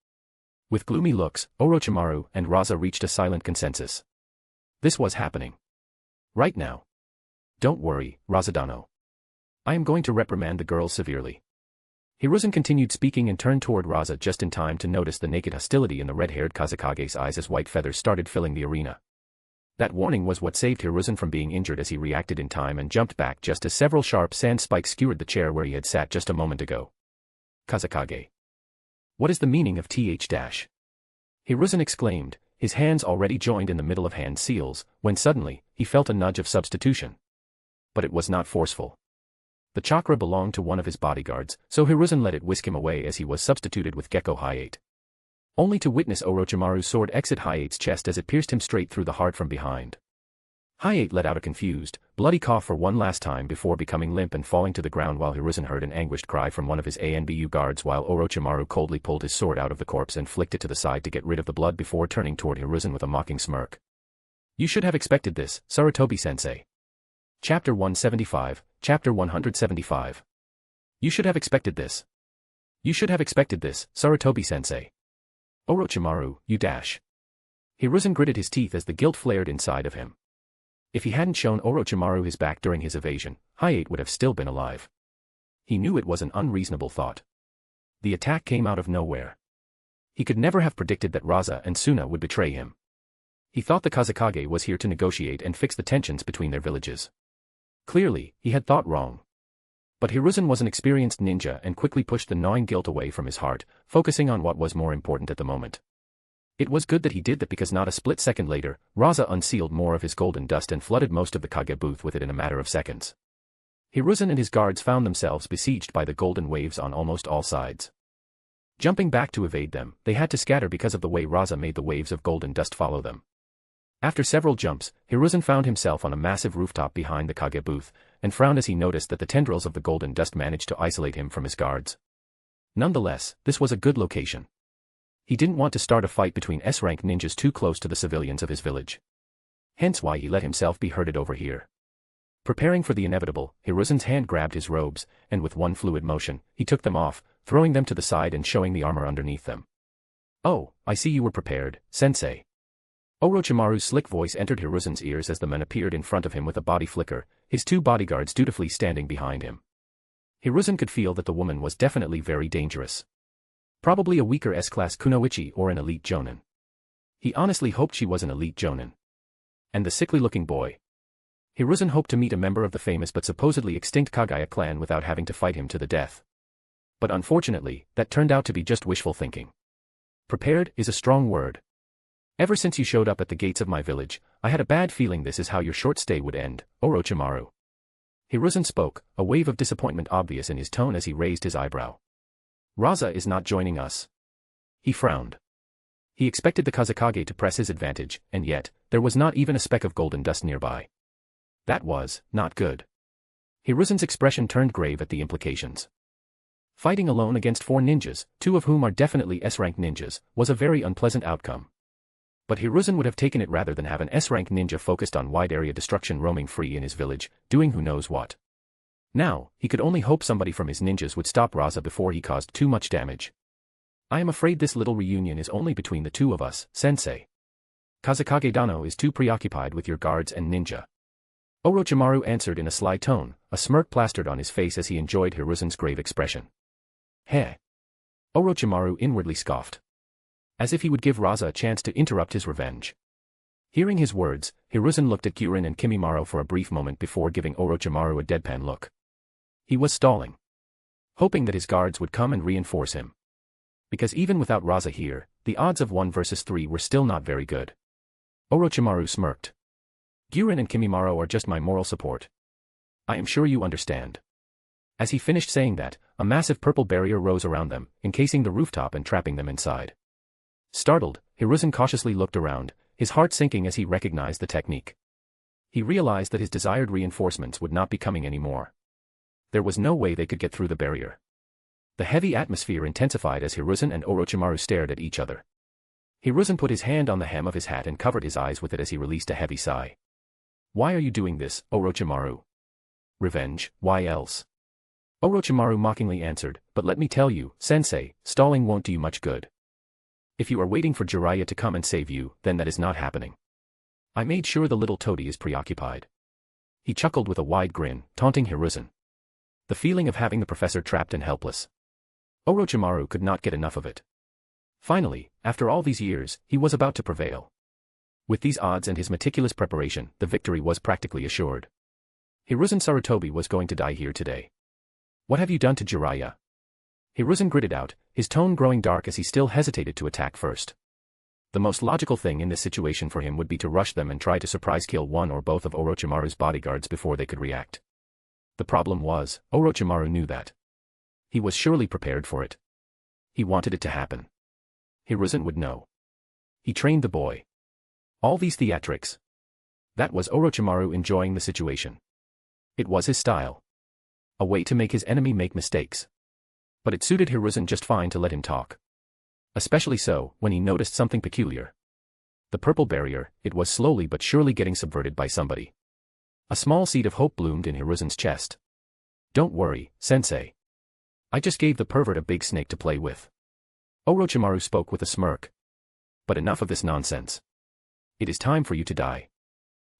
With gloomy looks, Orochimaru and Raza reached a silent consensus. This was happening. Right now. Don't worry, Razadano. I am going to reprimand the girls severely. Hiruzen continued speaking and turned toward Raza just in time to notice the naked hostility in the red-haired Kazekage's eyes as white feathers started filling the arena. That warning was what saved Hiruzen from being injured as he reacted in time and jumped back just as several sharp sand spikes skewered the chair where he had sat just a moment ago. Kazekage. What is the meaning of th-? Hiruzen exclaimed, his hands already joined in the middle of hand seals, when suddenly, he felt a nudge of substitution. But it was not forceful. The chakra belonged to one of his bodyguards, so Hiruzen let it whisk him away as he was substituted with Gecko Hayate. Only to witness Orochimaru's sword exit Hayate's chest as it pierced him straight through the heart from behind. Hayate let out a confused, bloody cough for one last time before becoming limp and falling to the ground while Hiruzen heard an anguished cry from one of his ANBU guards while Orochimaru coldly pulled his sword out of the corpse and flicked it to the side to get rid of the blood before turning toward Hiruzen with a mocking smirk. You should have expected this, Sarutobi-sensei. Chapter 175, Chapter 175. You should have expected this. You should have expected this, Sarutobi-sensei. Orochimaru, you dash. Hiruzen gritted his teeth as the guilt flared inside of him. If he hadn't shown Orochimaru his back during his evasion, Hayate would have still been alive. He knew it was an unreasonable thought. The attack came out of nowhere. He could never have predicted that Raza and Suna would betray him. He thought the Kazekage was here to negotiate and fix the tensions between their villages. Clearly, he had thought wrong. But Hiruzen was an experienced ninja and quickly pushed the gnawing guilt away from his heart, focusing on what was more important at the moment. It was good that he did that because not a split second later, Raza unsealed more of his golden dust and flooded most of the Kage booth with it in a matter of seconds. Hiruzen and his guards found themselves besieged by the golden waves on almost all sides. Jumping back to evade them, they had to scatter because of the way Raza made the waves of golden dust follow them. After several jumps, Hiruzen found himself on a massive rooftop behind the Kage booth, and frowned as he noticed that the tendrils of the golden dust managed to isolate him from his guards. Nonetheless, this was a good location. He didn't want to start a fight between S-rank ninjas too close to the civilians of his village. Hence why he let himself be herded over here. Preparing for the inevitable, Hiruzen's hand grabbed his robes, and with one fluid motion, he took them off, throwing them to the side and showing the armor underneath them. Oh, I see you were prepared, sensei. Orochimaru's slick voice entered Hiruzen's ears as the men appeared in front of him with a body flicker, his 2 bodyguards dutifully standing behind him. Hiruzen could feel that the woman was definitely very dangerous. Probably a weaker S-class kunoichi or an elite jonin. He honestly hoped she was an elite jonin. And the sickly-looking boy. Hiruzen hoped to meet a member of the famous but supposedly extinct Kagaya clan without having to fight him to the death. But unfortunately, that turned out to be just wishful thinking. Prepared is a strong word. Ever since you showed up at the gates of my village, I had a bad feeling this is how your short stay would end, Orochimaru. Hiruzen spoke, a wave of disappointment obvious in his tone as he raised his eyebrow. Raza is not joining us. He frowned. He expected the Kazekage to press his advantage, and yet, there was not even a speck of golden dust nearby. That was not good. Hiruzen's expression turned grave at the implications. Fighting alone against 4 ninjas, 2 of whom are definitely S-rank ninjas, was a very unpleasant outcome. But Hiruzen would have taken it rather than have an S-rank ninja focused on wide-area destruction roaming free in his village, doing who knows what. Now, he could only hope somebody from his ninjas would stop Raza before he caused too much damage. I am afraid this little reunion is only between the 2 of us, sensei. Kazekage Dano is too preoccupied with your guards and ninja. Orochimaru answered in a sly tone, a smirk plastered on his face as he enjoyed Hiruzen's grave expression. Heh. Orochimaru inwardly scoffed. As if he would give Raza a chance to interrupt his revenge. Hearing his words, Hiruzen looked at Kyurin and Kimimaro for a brief moment before giving Orochimaru a deadpan look. He was stalling. Hoping that his guards would come and reinforce him. Because even without Raza here, the odds of 1 versus 3 were still not very good. Orochimaru smirked. Kyurin and Kimimaro are just my moral support. I am sure you understand. As he finished saying that, a massive purple barrier rose around them, encasing the rooftop and trapping them inside. Startled, Hiruzen cautiously looked around, his heart sinking as he recognized the technique. He realized that his desired reinforcements would not be coming anymore. There was no way they could get through the barrier. The heavy atmosphere intensified as Hiruzen and Orochimaru stared at each other. Hiruzen put his hand on the hem of his hat and covered his eyes with it as he released a heavy sigh. Why are you doing this, Orochimaru? Revenge, why else? Orochimaru mockingly answered, but let me tell you, sensei, stalling won't do you much good. If you are waiting for Jiraiya to come and save you, then that is not happening. I made sure the little toady is preoccupied. He chuckled with a wide grin, taunting Hiruzen. The feeling of having the professor trapped and helpless. Orochimaru could not get enough of it. Finally, after all these years, he was about to prevail. With these odds and his meticulous preparation, the victory was practically assured. Hiruzen Sarutobi was going to die here today. What have you done to Jiraiya? Hiruzen gritted out, his tone growing dark as he still hesitated to attack first. The most logical thing in this situation for him would be to rush them and try to surprise kill one or both of Orochimaru's bodyguards before they could react. The problem was, Orochimaru knew that. He was surely prepared for it. He wanted it to happen. Hiruzen would know. He trained the boy. All these theatrics. That was Orochimaru enjoying the situation. It was his style. A way to make his enemy make mistakes. But it suited Hiruzen just fine to let him talk. Especially so, when he noticed something peculiar. The purple barrier, it was slowly but surely getting subverted by somebody. A small seed of hope bloomed in Hiruzen's chest. Don't worry, sensei. I just gave the pervert a big snake to play with. Orochimaru spoke with a smirk. But enough of this nonsense. It is time for you to die.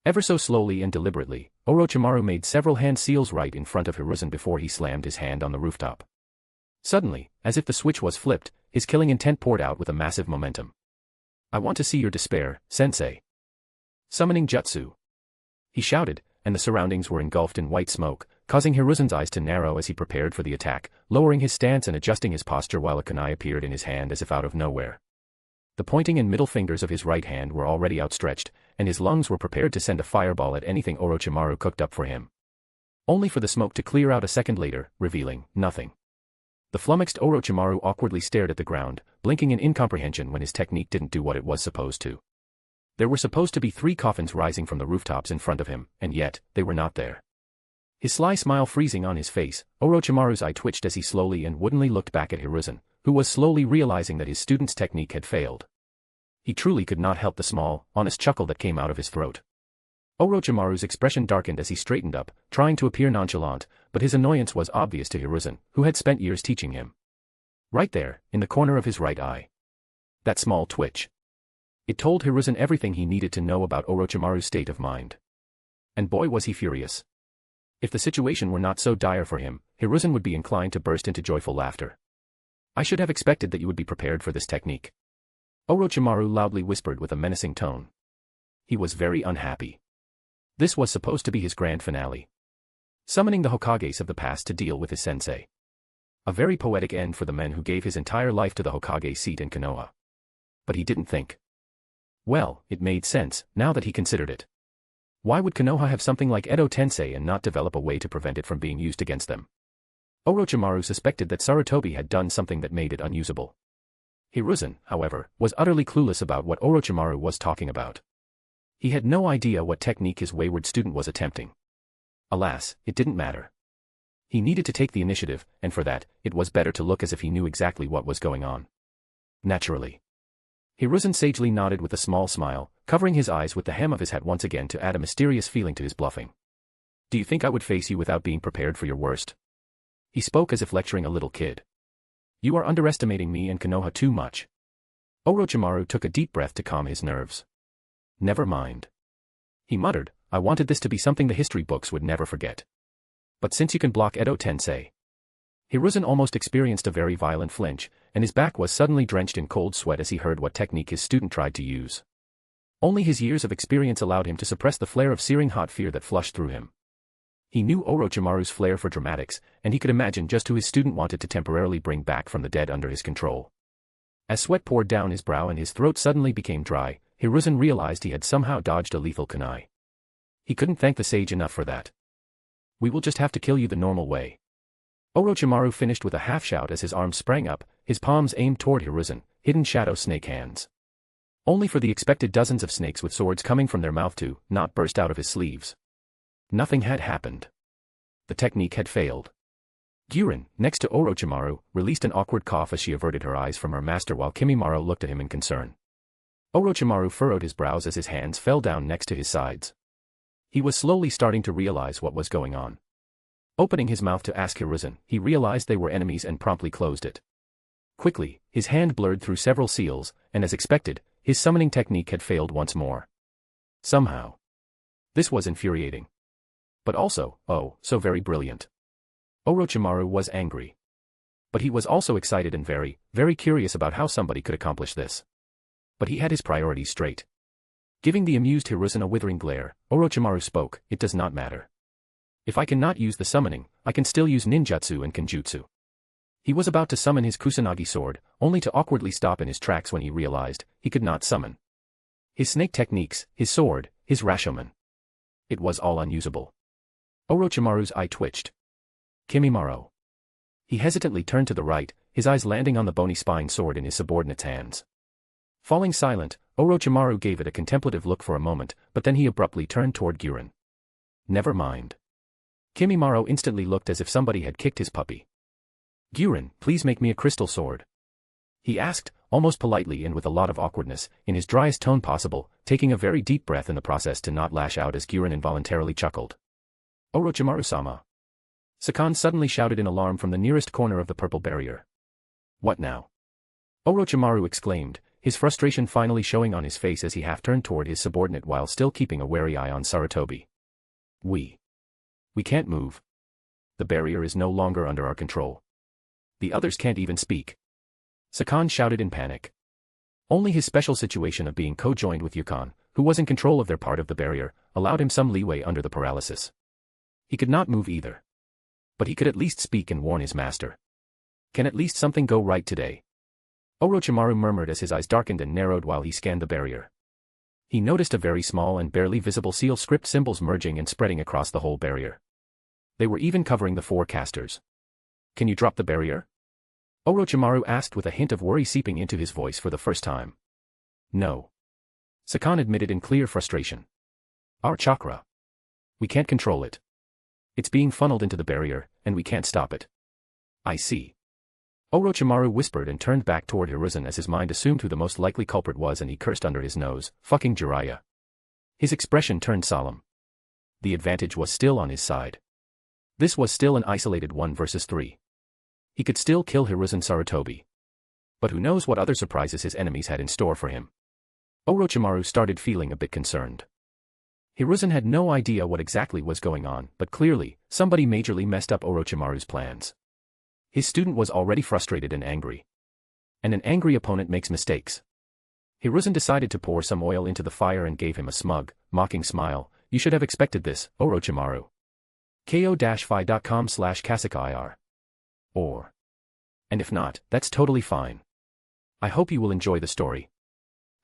Ever so slowly and deliberately, Orochimaru made several hand seals right in front of Hiruzen before he slammed his hand on the rooftop. Suddenly, as if the switch was flipped, his killing intent poured out with a massive momentum. I want to see your despair, sensei. Summoning jutsu. He shouted, and the surroundings were engulfed in white smoke, causing Hiruzen's eyes to narrow as he prepared for the attack, lowering his stance and adjusting his posture while a kunai appeared in his hand as if out of nowhere. The pointing and middle fingers of his right hand were already outstretched, and his lungs were prepared to send a fireball at anything Orochimaru cooked up for him. Only for the smoke to clear out a second later, revealing nothing. The flummoxed Orochimaru awkwardly stared at the ground, blinking in incomprehension when his technique didn't do what it was supposed to. There were supposed to be 3 coffins rising from the rooftops in front of him, and yet, they were not there. His sly smile freezing on his face, Orochimaru's eye twitched as he slowly and woodenly looked back at Hiruzen, who was slowly realizing that his student's technique had failed. He truly could not help the small, honest chuckle that came out of his throat. Orochimaru's expression darkened as he straightened up, trying to appear nonchalant, but his annoyance was obvious to Hiruzen, who had spent years teaching him. Right there, in the corner of his right eye. That small twitch. It told Hiruzen everything he needed to know about Orochimaru's state of mind. And boy was he furious. If the situation were not so dire for him, Hiruzen would be inclined to burst into joyful laughter. I should have expected that you would be prepared for this technique. Orochimaru loudly whispered with a menacing tone. He was very unhappy. This was supposed to be his grand finale. Summoning the Hokages of the past to deal with his sensei. A very poetic end for the man who gave his entire life to the Hokage seat in Konoha. But he didn't think. Well, it made sense, now that he considered it. Why would Konoha have something like Edo Tensei and not develop a way to prevent it from being used against them? Orochimaru suspected that Sarutobi had done something that made it unusable. Hiruzen, however, was utterly clueless about what Orochimaru was talking about. He had no idea what technique his wayward student was attempting. Alas, it didn't matter. He needed to take the initiative, and for that, it was better to look as if he knew exactly what was going on. Naturally. Hiruzen sagely nodded with a small smile, covering his eyes with the hem of his hat once again to add a mysterious feeling to his bluffing. Do you think I would face you without being prepared for your worst? He spoke as if lecturing a little kid. You are underestimating me and Konoha too much. Orochimaru took a deep breath to calm his nerves. Never mind. He muttered, I wanted this to be something the history books would never forget. But since you can block Edo Tensei. Hiruzen almost experienced a very violent flinch, and his back was suddenly drenched in cold sweat as he heard what technique his student tried to use. Only his years of experience allowed him to suppress the flare of searing hot fear that flushed through him. He knew Orochimaru's flair for dramatics, and he could imagine just who his student wanted to temporarily bring back from the dead under his control. As sweat poured down his brow and his throat suddenly became dry, Hiruzen realized he had somehow dodged a lethal kunai. He couldn't thank the sage enough for that. We will just have to kill you the normal way. Orochimaru finished with a half-shout as his arms sprang up, his palms aimed toward Hiruzen, hidden shadow snake hands. Only for the expected dozens of snakes with swords coming from their mouth to not burst out of his sleeves. Nothing had happened. The technique had failed. Gyurin, next to Orochimaru, released an awkward cough as she averted her eyes from her master while Kimimaro looked at him in concern. Orochimaru furrowed his brows as his hands fell down next to his sides. He was slowly starting to realize what was going on. Opening his mouth to ask Hiruzen, he realized they were enemies and promptly closed it. Quickly, his hand blurred through several seals, and as expected, his summoning technique had failed once more. Somehow. This was infuriating. But also, oh, so very brilliant. Orochimaru was angry. But he was also excited and very, very curious about how somebody could accomplish this. But he had his priorities straight. Giving the amused Hiruzen a withering glare, Orochimaru spoke, it does not matter. If I cannot use the summoning, I can still use ninjutsu and kenjutsu. He was about to summon his Kusanagi sword, only to awkwardly stop in his tracks when he realized he could not summon his snake techniques, his sword, his Rashomon. It was all unusable. Orochimaru's eye twitched. Kimimaro. He hesitantly turned to the right, his eyes landing on the bony spine sword in his subordinate's hands. Falling silent, Orochimaru gave it a contemplative look for a moment, but then he abruptly turned toward Gyurin. Never mind. Kimimaro instantly looked as if somebody had kicked his puppy. Gyurin, please make me a crystal sword. He asked, almost politely and with a lot of awkwardness, in his driest tone possible, taking a very deep breath in the process to not lash out as Gyurin involuntarily chuckled. Orochimaru-sama. Sakan suddenly shouted in alarm from the nearest corner of the purple barrier. What now? Orochimaru exclaimed, his frustration finally showing on his face as he half-turned toward his subordinate while still keeping a wary eye on Sarutobi. We can't move. The barrier is no longer under our control. The others can't even speak. Sakan shouted in panic. Only his special situation of being co-joined with Yukon, who was in control of their part of the barrier, allowed him some leeway under the paralysis. He could not move either. But he could at least speak and warn his master. Can at least something go right today? Orochimaru murmured as his eyes darkened and narrowed while he scanned the barrier. He noticed a very small and barely visible seal script symbols merging and spreading across the whole barrier. They were even covering the four casters. Can you drop the barrier? Orochimaru asked with a hint of worry seeping into his voice for the first time. No. Sakan admitted in clear frustration. Our chakra. We can't control it. It's being funneled into the barrier, and we can't stop it. I see. Orochimaru whispered and turned back toward Hiruzen as his mind assumed who the most likely culprit was and he cursed under his nose, fucking Jiraiya. His expression turned solemn. The advantage was still on his side. This was still an isolated 1 versus 3. He could still kill Hiruzen Sarutobi. But who knows what other surprises his enemies had in store for him. Orochimaru started feeling a bit concerned. Hiruzen had no idea what exactly was going on, but clearly, somebody majorly messed up Orochimaru's plans. His student was already frustrated and angry. And an angry opponent makes mistakes. Hiruzen decided to pour some oil into the fire and gave him a smug, mocking smile, you should have expected this, Orochimaru. ko-fi.com/kasakair. Or. And if not, that's totally fine. I hope you will enjoy the story.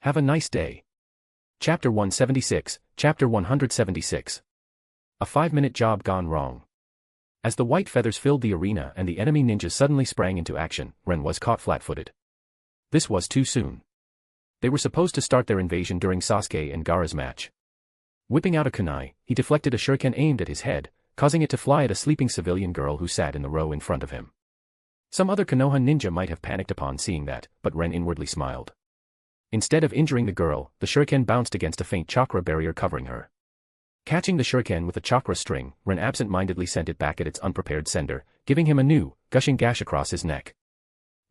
Have a nice day. Chapter 176, Chapter 176. A 5-minute job gone wrong. As the white feathers filled the arena and the enemy ninjas suddenly sprang into action, Ren was caught flat-footed. This was too soon. They were supposed to start their invasion during Sasuke and Gaara's match. Whipping out a kunai, he deflected a shuriken aimed at his head, causing it to fly at a sleeping civilian girl who sat in the row in front of him. Some other Konoha ninja might have panicked upon seeing that, but Ren inwardly smiled. Instead of injuring the girl, the shuriken bounced against a faint chakra barrier covering her. Catching the shuriken with a chakra string, Ren absent-mindedly sent it back at its unprepared sender, giving him a new, gushing gash across his neck.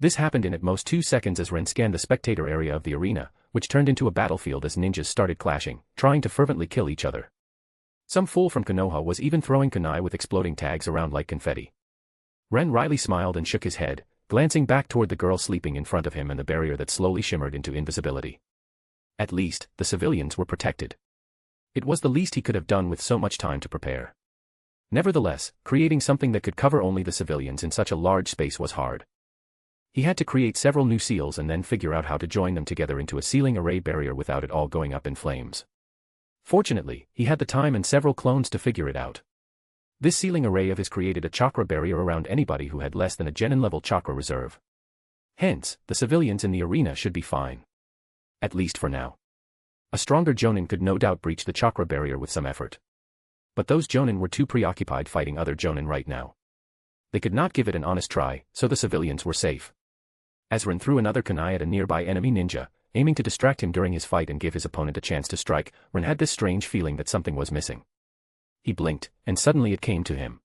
This happened in at most 2 seconds as Ren scanned the spectator area of the arena, which turned into a battlefield as ninjas started clashing, trying to fervently kill each other. Some fool from Konoha was even throwing kunai with exploding tags around like confetti. Ren wryly smiled and shook his head, glancing back toward the girl sleeping in front of him and the barrier that slowly shimmered into invisibility. At least, the civilians were protected. It was the least he could have done with so much time to prepare. Nevertheless, creating something that could cover only the civilians in such a large space was hard. He had to create several new seals and then figure out how to join them together into a sealing array barrier without it all going up in flames. Fortunately, he had the time and several clones to figure it out. This sealing array of his created a chakra barrier around anybody who had less than a genin-level chakra reserve. Hence, the civilians in the arena should be fine. At least for now. A stronger jonin could no doubt breach the chakra barrier with some effort. But those jonin were too preoccupied fighting other jonin right now. They could not give it an honest try, so the civilians were safe. As Ren threw another kunai at a nearby enemy ninja, aiming to distract him during his fight and give his opponent a chance to strike, Ren had this strange feeling that something was missing. He blinked, and suddenly it came to him.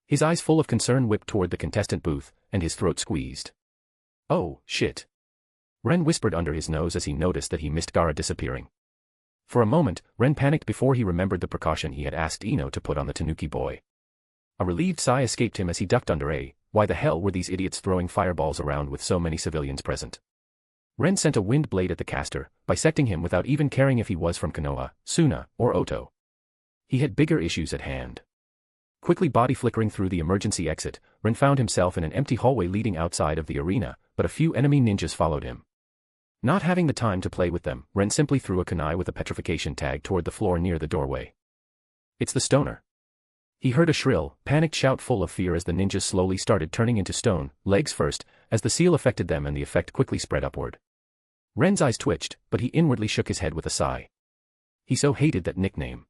His eyes full of concern whipped toward the contestant booth, and his throat squeezed. Oh, shit. Ren whispered under his nose as he noticed that he missed Gaara disappearing. For a moment, Ren panicked before he remembered the precaution he had asked Ino to put on the Tanuki boy. A relieved sigh escaped him as he ducked under why the hell were these idiots throwing fireballs around with so many civilians present? Ren sent a wind blade at the caster, bisecting him without even caring if he was from Konoha, Suna, or Oto. He had bigger issues at hand. Quickly body flickering through the emergency exit, Ren found himself in an empty hallway leading outside of the arena, but a few enemy ninjas followed him. Not having the time to play with them, Ren simply threw a kunai with a petrification tag toward the floor near the doorway. It's the stoner. He heard a shrill, panicked shout full of fear as the ninjas slowly started turning into stone, legs first, as the seal affected them and the effect quickly spread upward. Ren's eyes twitched, but he inwardly shook his head with a sigh. He so hated that nickname.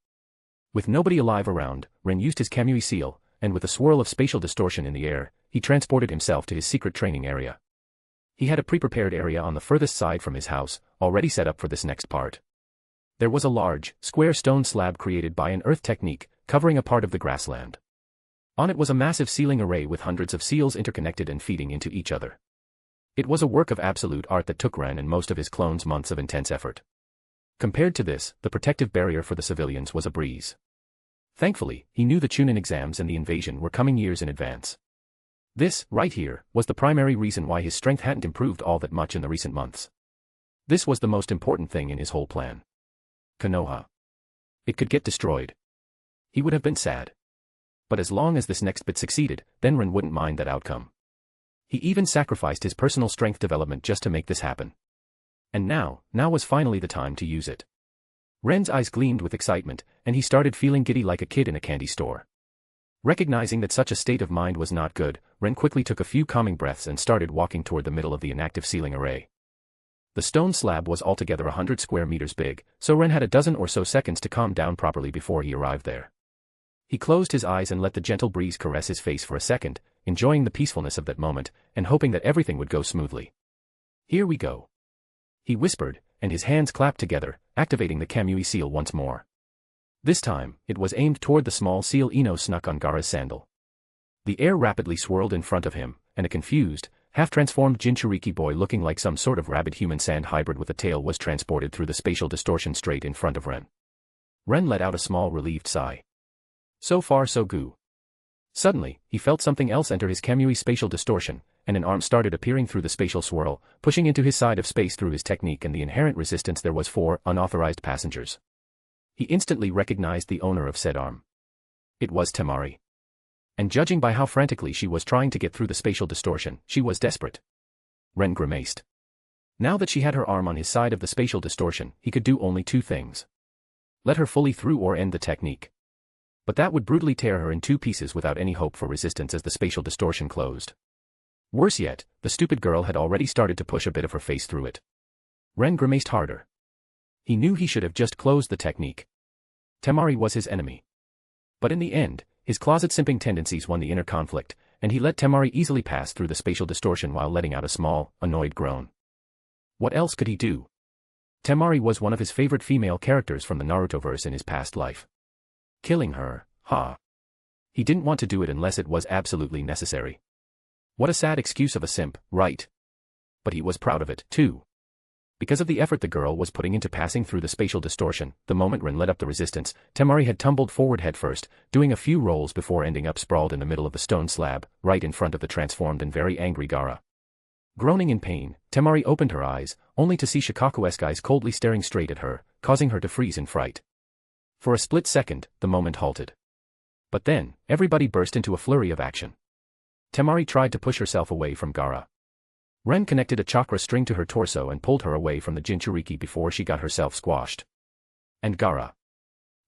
With nobody alive around, Ren used his Kamui seal, and with a swirl of spatial distortion in the air, he transported himself to his secret training area. He had a pre-prepared area on the furthest side from his house, already set up for this next part. There was a large, square stone slab created by an earth technique, covering a part of the grassland. On it was a massive sealing array with hundreds of seals interconnected and feeding into each other. It was a work of absolute art that took Ren and most of his clones months of intense effort. Compared to this, the protective barrier for the civilians was a breeze. Thankfully, he knew the Chunin exams and the invasion were coming years in advance. This, right here, was the primary reason why his strength hadn't improved all that much in the recent months. This was the most important thing in his whole plan. Konoha. It could get destroyed. He would have been sad. But as long as this next bit succeeded, then Ren wouldn't mind that outcome. He even sacrificed his personal strength development just to make this happen. And now was finally the time to use it. Ren's eyes gleamed with excitement, and he started feeling giddy like a kid in a candy store. Recognizing that such a state of mind was not good, Ren quickly took a few calming breaths and started walking toward the middle of the inactive sealing array. The stone slab was altogether 100 square meters big, so Ren had a dozen or so seconds to calm down properly before he arrived there. He closed his eyes and let the gentle breeze caress his face for a second, enjoying the peacefulness of that moment, and hoping that everything would go smoothly. Here we go. He whispered, and his hands clapped together, activating the Kamui seal once more. This time, it was aimed toward the small seal Ino snuck on Gaara's sandal. The air rapidly swirled in front of him, and a confused, half-transformed Jinchuriki boy looking like some sort of rabid human sand hybrid with a tail was transported through the spatial distortion straight in front of Ren. Ren let out a small relieved sigh. So far so good. Suddenly, he felt something else enter his Kamui spatial distortion, and an arm started appearing through the spatial swirl, pushing into his side of space through his technique and the inherent resistance there was for unauthorized passengers. He instantly recognized the owner of said arm. It was Temari. And judging by how frantically she was trying to get through the spatial distortion, she was desperate. Ren grimaced. Now that she had her arm on his side of the spatial distortion, he could do only two things. Let her fully through or end the technique. But that would brutally tear her in two pieces without any hope for resistance as the spatial distortion closed. Worse yet, the stupid girl had already started to push a bit of her face through it. Ren grimaced harder. He knew he should have just closed the technique. Temari was his enemy. But in the end, his closet-simping tendencies won the inner conflict, and he let Temari easily pass through the spatial distortion while letting out a small, annoyed groan. What else could he do? Temari was one of his favorite female characters from the Narutoverse in his past life. Killing her, He didn't want to do it unless it was absolutely necessary. What a sad excuse of a simp, right? But he was proud of it, too. Because of the effort the girl was putting into passing through the spatial distortion, the moment Ren let up the resistance, Temari had tumbled forward headfirst, doing a few rolls before ending up sprawled in the middle of the stone slab, right in front of the transformed and very angry Gaara. Groaning in pain, Temari opened her eyes, only to see Shikaku-esque eyes coldly staring straight at her, causing her to freeze in fright. For a split second, the moment halted. But then, everybody burst into a flurry of action. Temari tried to push herself away from Gaara. Ren connected a chakra string to her torso and pulled her away from the Jinchuriki before she got herself squashed. And Gaara.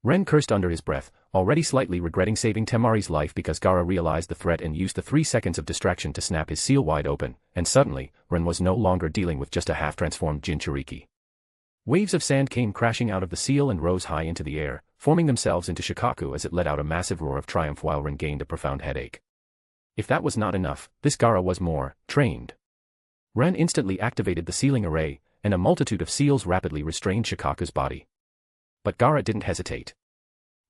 Ren cursed under his breath, already slightly regretting saving Temari's life because Gaara realized the threat and used the 3 seconds of distraction to snap his seal wide open, and suddenly, Ren was no longer dealing with just a half-transformed Jinchuriki. Waves of sand came crashing out of the seal and rose high into the air, forming themselves into Shikaku as it let out a massive roar of triumph while Ren gained a profound headache. If that was not enough, this Gaara was more trained. Ren instantly activated the sealing array, and a multitude of seals rapidly restrained Shikaku's body. But Gaara didn't hesitate.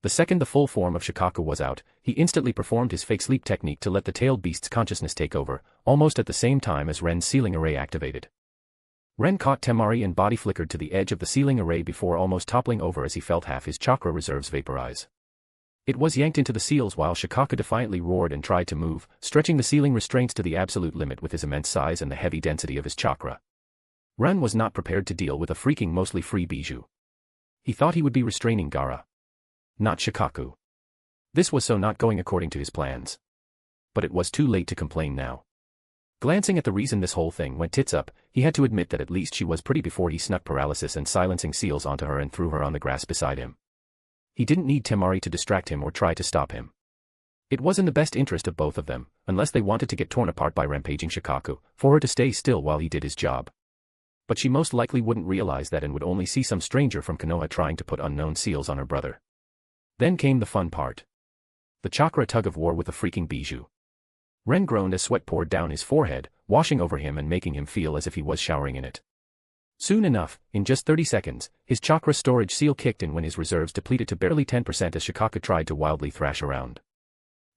The second the full form of Shikaku was out, he instantly performed his fake sleep technique to let the tailed beast's consciousness take over, almost at the same time as Ren's sealing array activated. Ren caught Temari and body flickered to the edge of the sealing array before almost toppling over as he felt half his chakra reserves vaporize. It was yanked into the seals while Shikaku defiantly roared and tried to move, stretching the sealing restraints to the absolute limit with his immense size and the heavy density of his chakra. Ren was not prepared to deal with a freaking mostly free bijou. He thought he would be restraining Gaara. Not Shikaku. This was so not going according to his plans. But it was too late to complain now. Glancing at the reason this whole thing went tits up, he had to admit that at least she was pretty before he snuck paralysis and silencing seals onto her and threw her on the grass beside him. He didn't need Temari to distract him or try to stop him. It was in the best interest of both of them, unless they wanted to get torn apart by rampaging Shikaku, for her to stay still while he did his job. But she most likely wouldn't realize that and would only see some stranger from Konoha trying to put unknown seals on her brother. Then came the fun part. The chakra tug-of-war with a freaking bijou. Ren groaned as sweat poured down his forehead, washing over him and making him feel as if he was showering in it. Soon enough, in just 30 seconds, his chakra storage seal kicked in when his reserves depleted to barely 10% as Shikaku tried to wildly thrash around.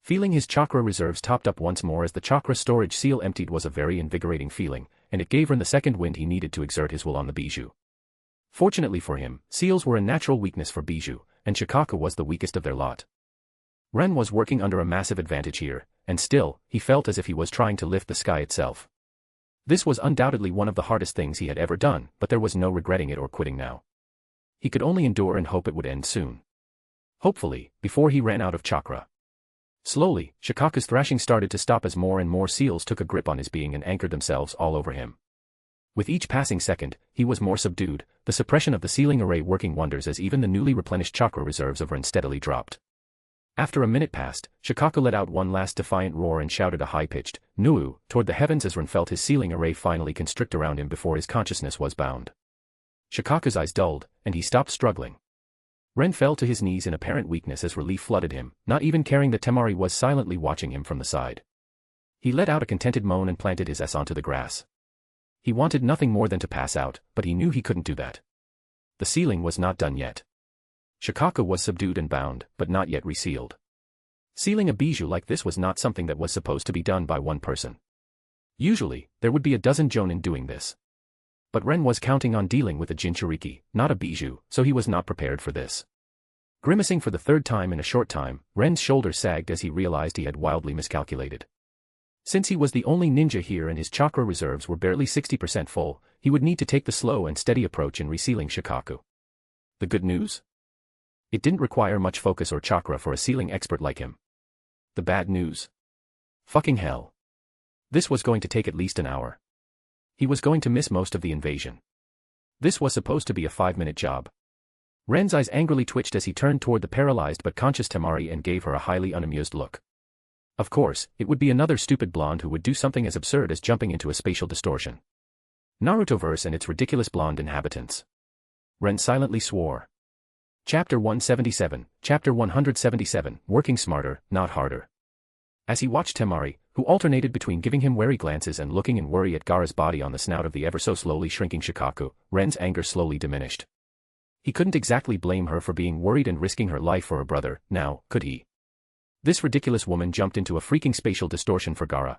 Feeling his chakra reserves topped up once more as the chakra storage seal emptied was a very invigorating feeling, and it gave Ren the second wind he needed to exert his will on the bijou. Fortunately for him, seals were a natural weakness for bijou, and Shikaku was the weakest of their lot. Ren was working under a massive advantage here, and still, he felt as if he was trying to lift the sky itself. This was undoubtedly one of the hardest things he had ever done, but there was no regretting it or quitting now. He could only endure and hope it would end soon. Hopefully, before he ran out of chakra. Slowly, Shikaku's thrashing started to stop as more and more seals took a grip on his being and anchored themselves all over him. With each passing second, he was more subdued, the suppression of the sealing array working wonders as even the newly replenished chakra reserves of Ren steadily dropped. After a minute passed, Shikaku let out one last defiant roar and shouted a high-pitched "Nuu" toward the heavens as Ren felt his sealing array finally constrict around him before his consciousness was bound. Shikaku's eyes dulled, and he stopped struggling. Ren fell to his knees in apparent weakness as relief flooded him, not even caring that Temari was silently watching him from the side. He let out a contented moan and planted his ass onto the grass. He wanted nothing more than to pass out, but he knew he couldn't do that. The sealing was not done yet. Shikaku was subdued and bound, but not yet resealed. Sealing a bijou like this was not something that was supposed to be done by one person. Usually, there would be a dozen jonin doing this. But Ren was counting on dealing with a Jinchuriki, not a bijou, so he was not prepared for this. Grimacing for the third time in a short time, Ren's shoulders sagged as he realized he had wildly miscalculated. Since he was the only ninja here and his chakra reserves were barely 60% full, he would need to take the slow and steady approach in resealing Shikaku. The good news? It didn't require much focus or chakra for a sealing expert like him. The bad news. Fucking hell. This was going to take at least an hour. He was going to miss most of the invasion. This was supposed to be a 5-minute job. Ren's eyes angrily twitched as he turned toward the paralyzed but conscious Temari and gave her a highly unamused look. Of course, it would be another stupid blonde who would do something as absurd as jumping into a spatial distortion. Narutoverse and its ridiculous blonde inhabitants. Ren silently swore. Chapter 177, Chapter 177, Working Smarter, Not Harder. As he watched Temari, who alternated between giving him wary glances and looking in worry at Gaara's body on the snout of the ever-so-slowly shrinking Shikaku, Ren's anger slowly diminished. He couldn't exactly blame her for being worried and risking her life for her brother, now, could he? This ridiculous woman jumped into a freaking spatial distortion for Gaara.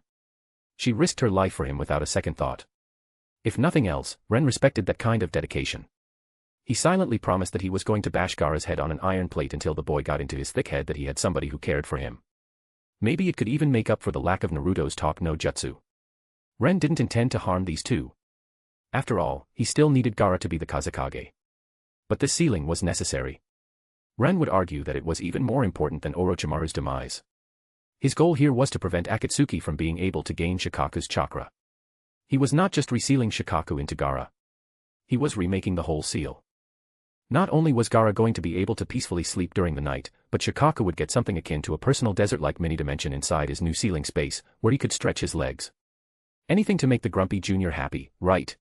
She risked her life for him without a second thought. If nothing else, Ren respected that kind of dedication. He silently promised that he was going to bash Gaara's head on an iron plate until the boy got into his thick head that he had somebody who cared for him. Maybe it could even make up for the lack of Naruto's talk no jutsu. Ren didn't intend to harm these two. After all, he still needed Gaara to be the Kazekage. But this sealing was necessary. Ren would argue that it was even more important than Orochimaru's demise. His goal here was to prevent Akatsuki from being able to gain Shikaku's chakra. He was not just resealing Shikaku into Gaara. He was remaking the whole seal. Not only was Gaara going to be able to peacefully sleep during the night, but Shikaku would get something akin to a personal desert-like mini-dimension inside his new sealing space, where he could stretch his legs. Anything to make the grumpy junior happy, right?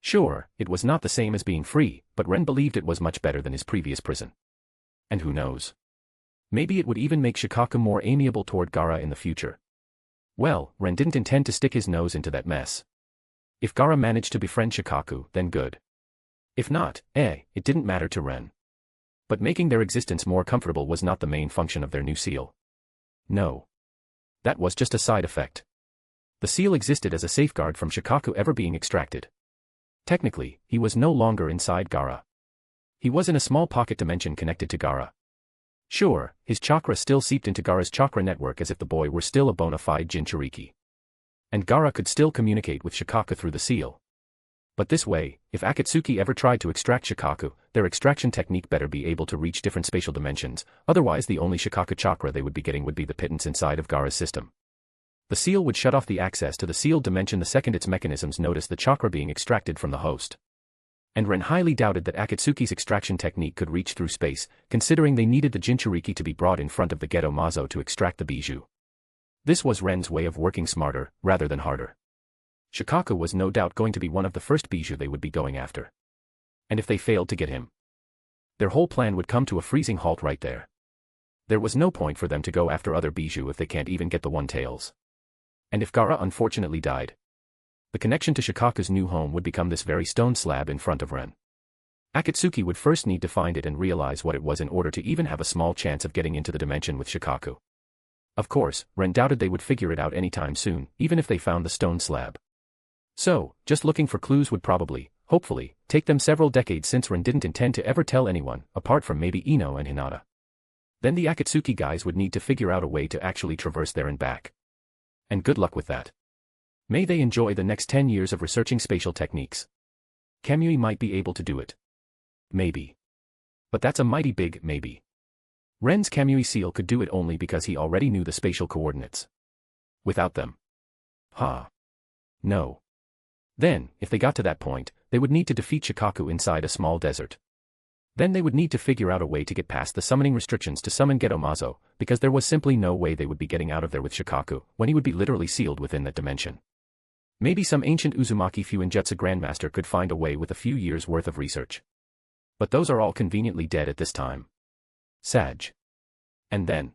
Sure, it was not the same as being free, but Ren believed it was much better than his previous prison. And who knows? Maybe it would even make Shikaku more amiable toward Gaara in the future. Well, Ren didn't intend to stick his nose into that mess. If Gaara managed to befriend Shikaku, then good. If not, it didn't matter to Ren. But making their existence more comfortable was not the main function of their new seal. No. That was just a side effect. The seal existed as a safeguard from Shikaku ever being extracted. Technically, he was no longer inside Gaara. He was in a small pocket dimension connected to Gaara. Sure, his chakra still seeped into Gaara's chakra network as if the boy were still a bona fide Jinchuriki. And Gaara could still communicate with Shikaku through the seal. But this way, if Akatsuki ever tried to extract Shikaku, their extraction technique better be able to reach different spatial dimensions, otherwise the only Shikaku chakra they would be getting would be the pittance inside of Gaara's system. The seal would shut off the access to the sealed dimension the second its mechanisms noticed the chakra being extracted from the host. And Ren highly doubted that Akatsuki's extraction technique could reach through space, considering they needed the Jinchuriki to be brought in front of the Geto Mazo to extract the bijou. This was Ren's way of working smarter, rather than harder. Shikaku was no doubt going to be one of the first bijou they would be going after. And if they failed to get him, their whole plan would come to a freezing halt right there. There was no point for them to go after other bijou if they can't even get the one-tails. And if Gaara unfortunately died, the connection to Shikaku's new home would become this very stone slab in front of Ren. Akatsuki would first need to find it and realize what it was in order to even have a small chance of getting into the dimension with Shikaku. Of course, Ren doubted they would figure it out anytime soon, even if they found the stone slab. So, just looking for clues would probably, hopefully, take them several decades since Ren didn't intend to ever tell anyone, apart from maybe Ino and Hinata. Then the Akatsuki guys would need to figure out a way to actually traverse there and back. And good luck with that. May they enjoy the next 10 years of researching spatial techniques. Kamui might be able to do it. Maybe. But that's a mighty big maybe. Ren's Kamui seal could do it only because he already knew the spatial coordinates. Without them. No. Then, if they got to that point, they would need to defeat Shikaku inside a small desert. Then they would need to figure out a way to get past the summoning restrictions to summon Geto Mazo, because there was simply no way they would be getting out of there with Shikaku, when he would be literally sealed within that dimension. Maybe some ancient Uzumaki Fuinjutsu Grandmaster could find a way with a few years' worth of research. But those are all conveniently dead at this time. Sag. And then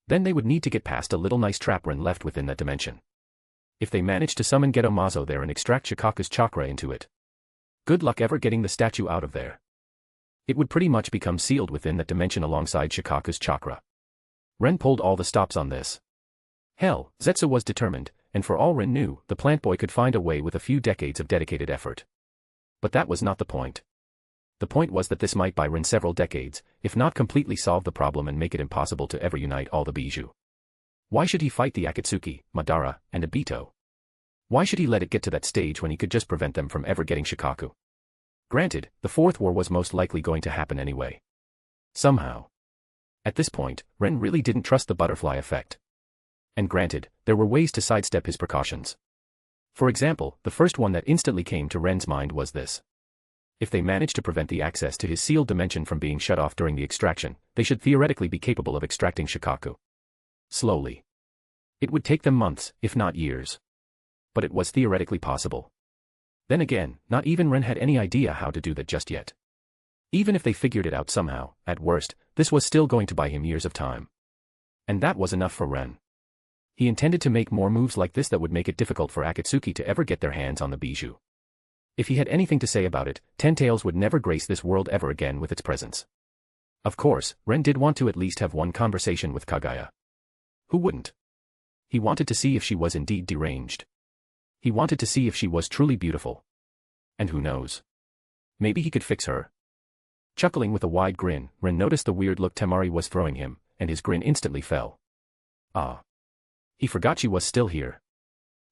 they would need to get past a little nice trap Ren left within that dimension. If they managed to summon Geto Mazo there and extract Shikaku's chakra into it, good luck ever getting the statue out of there. It would pretty much become sealed within that dimension alongside Shikaku's chakra. Ren pulled all the stops on this. Hell, Zetsu was determined, and for all Ren knew, the plant boy could find a way with a few decades of dedicated effort. But that was not the point. The point was that this might buy Ren several decades, if not completely solve the problem and make it impossible to ever unite all the bijou. Why should he fight the Akatsuki, Madara, and Obito? Why should he let it get to that stage when he could just prevent them from ever getting Shikaku? Granted, the Fourth War was most likely going to happen anyway. Somehow. At this point, Ren really didn't trust the butterfly effect. And granted, there were ways to sidestep his precautions. For example, the first one that instantly came to Ren's mind was this. If they managed to prevent the access to his sealed dimension from being shut off during the extraction, they should theoretically be capable of extracting Shikaku. Slowly. It would take them months, if not years. But it was theoretically possible. Then again, not even Ren had any idea how to do that just yet. Even if they figured it out somehow, at worst, this was still going to buy him years of time. And that was enough for Ren. He intended to make more moves like this that would make it difficult for Akatsuki to ever get their hands on the bijou. If he had anything to say about it, Ten Tails would never grace this world ever again with its presence. Of course, Ren did want to at least have one conversation with Kaguya. Who wouldn't? He wanted to see if she was indeed deranged. He wanted to see if she was truly beautiful. And who knows? Maybe he could fix her. Chuckling with a wide grin, Ren noticed the weird look Temari was throwing him, and his grin instantly fell. Ah. He forgot she was still here.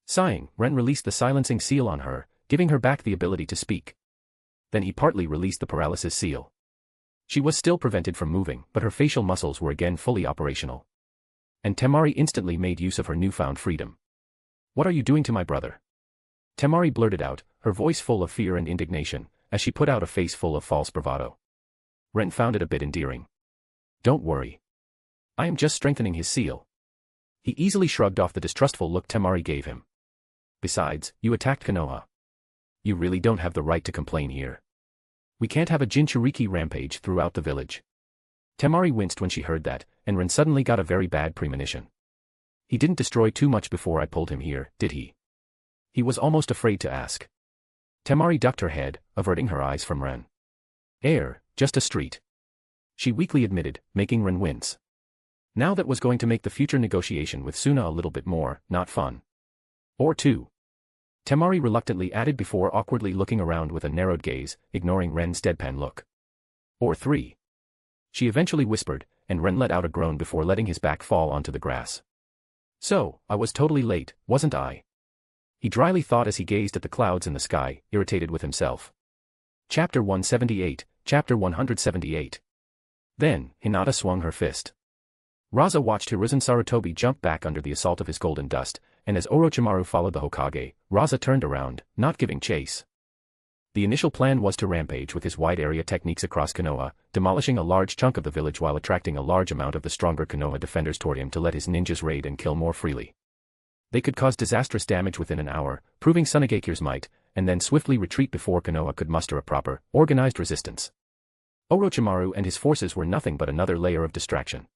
Sighing, Ren released the silencing seal on her, giving her back the ability to speak. Then he partly released the paralysis seal. She was still prevented from moving, but her facial muscles were again fully operational. And Temari instantly made use of her newfound freedom. What are you doing to my brother? Temari blurted out, her voice full of fear and indignation, as she put out a face full of false bravado. Ren found it a bit endearing. Don't worry. I am just strengthening his seal. He easily shrugged off the distrustful look Temari gave him. Besides, you attacked Konoha. You really don't have the right to complain here. We can't have a Jinchuriki rampage throughout the village. Temari winced when she heard that, and Ren suddenly got a very bad premonition. He didn't destroy too much before I pulled him here, did he? He was almost afraid to ask. Temari ducked her head, averting her eyes from Ren. Just a street. She weakly admitted, making Ren wince. Now that was going to make the future negotiation with Suna a little bit more, not fun. Or two. Temari reluctantly added before awkwardly looking around with a narrowed gaze, ignoring Ren's deadpan look. Or three. She eventually whispered, and Ren let out a groan before letting his back fall onto the grass. So, I was totally late, wasn't I? He dryly thought as he gazed at the clouds in the sky, irritated with himself. Chapter 178, Chapter 178. Then, Hinata swung her fist. Raza watched Hiruzen Sarutobi jump back under the assault of his golden dust, and as Orochimaru followed the Hokage, Raza turned around, not giving chase. The initial plan was to rampage with his wide-area techniques across Konoha, demolishing a large chunk of the village while attracting a large amount of the stronger Konoha defenders toward him to let his ninjas raid and kill more freely. They could cause disastrous damage within an hour, proving Sunagekyu's might, and then swiftly retreat before Konoha could muster a proper, organized resistance. Orochimaru and his forces were nothing but another layer of distraction.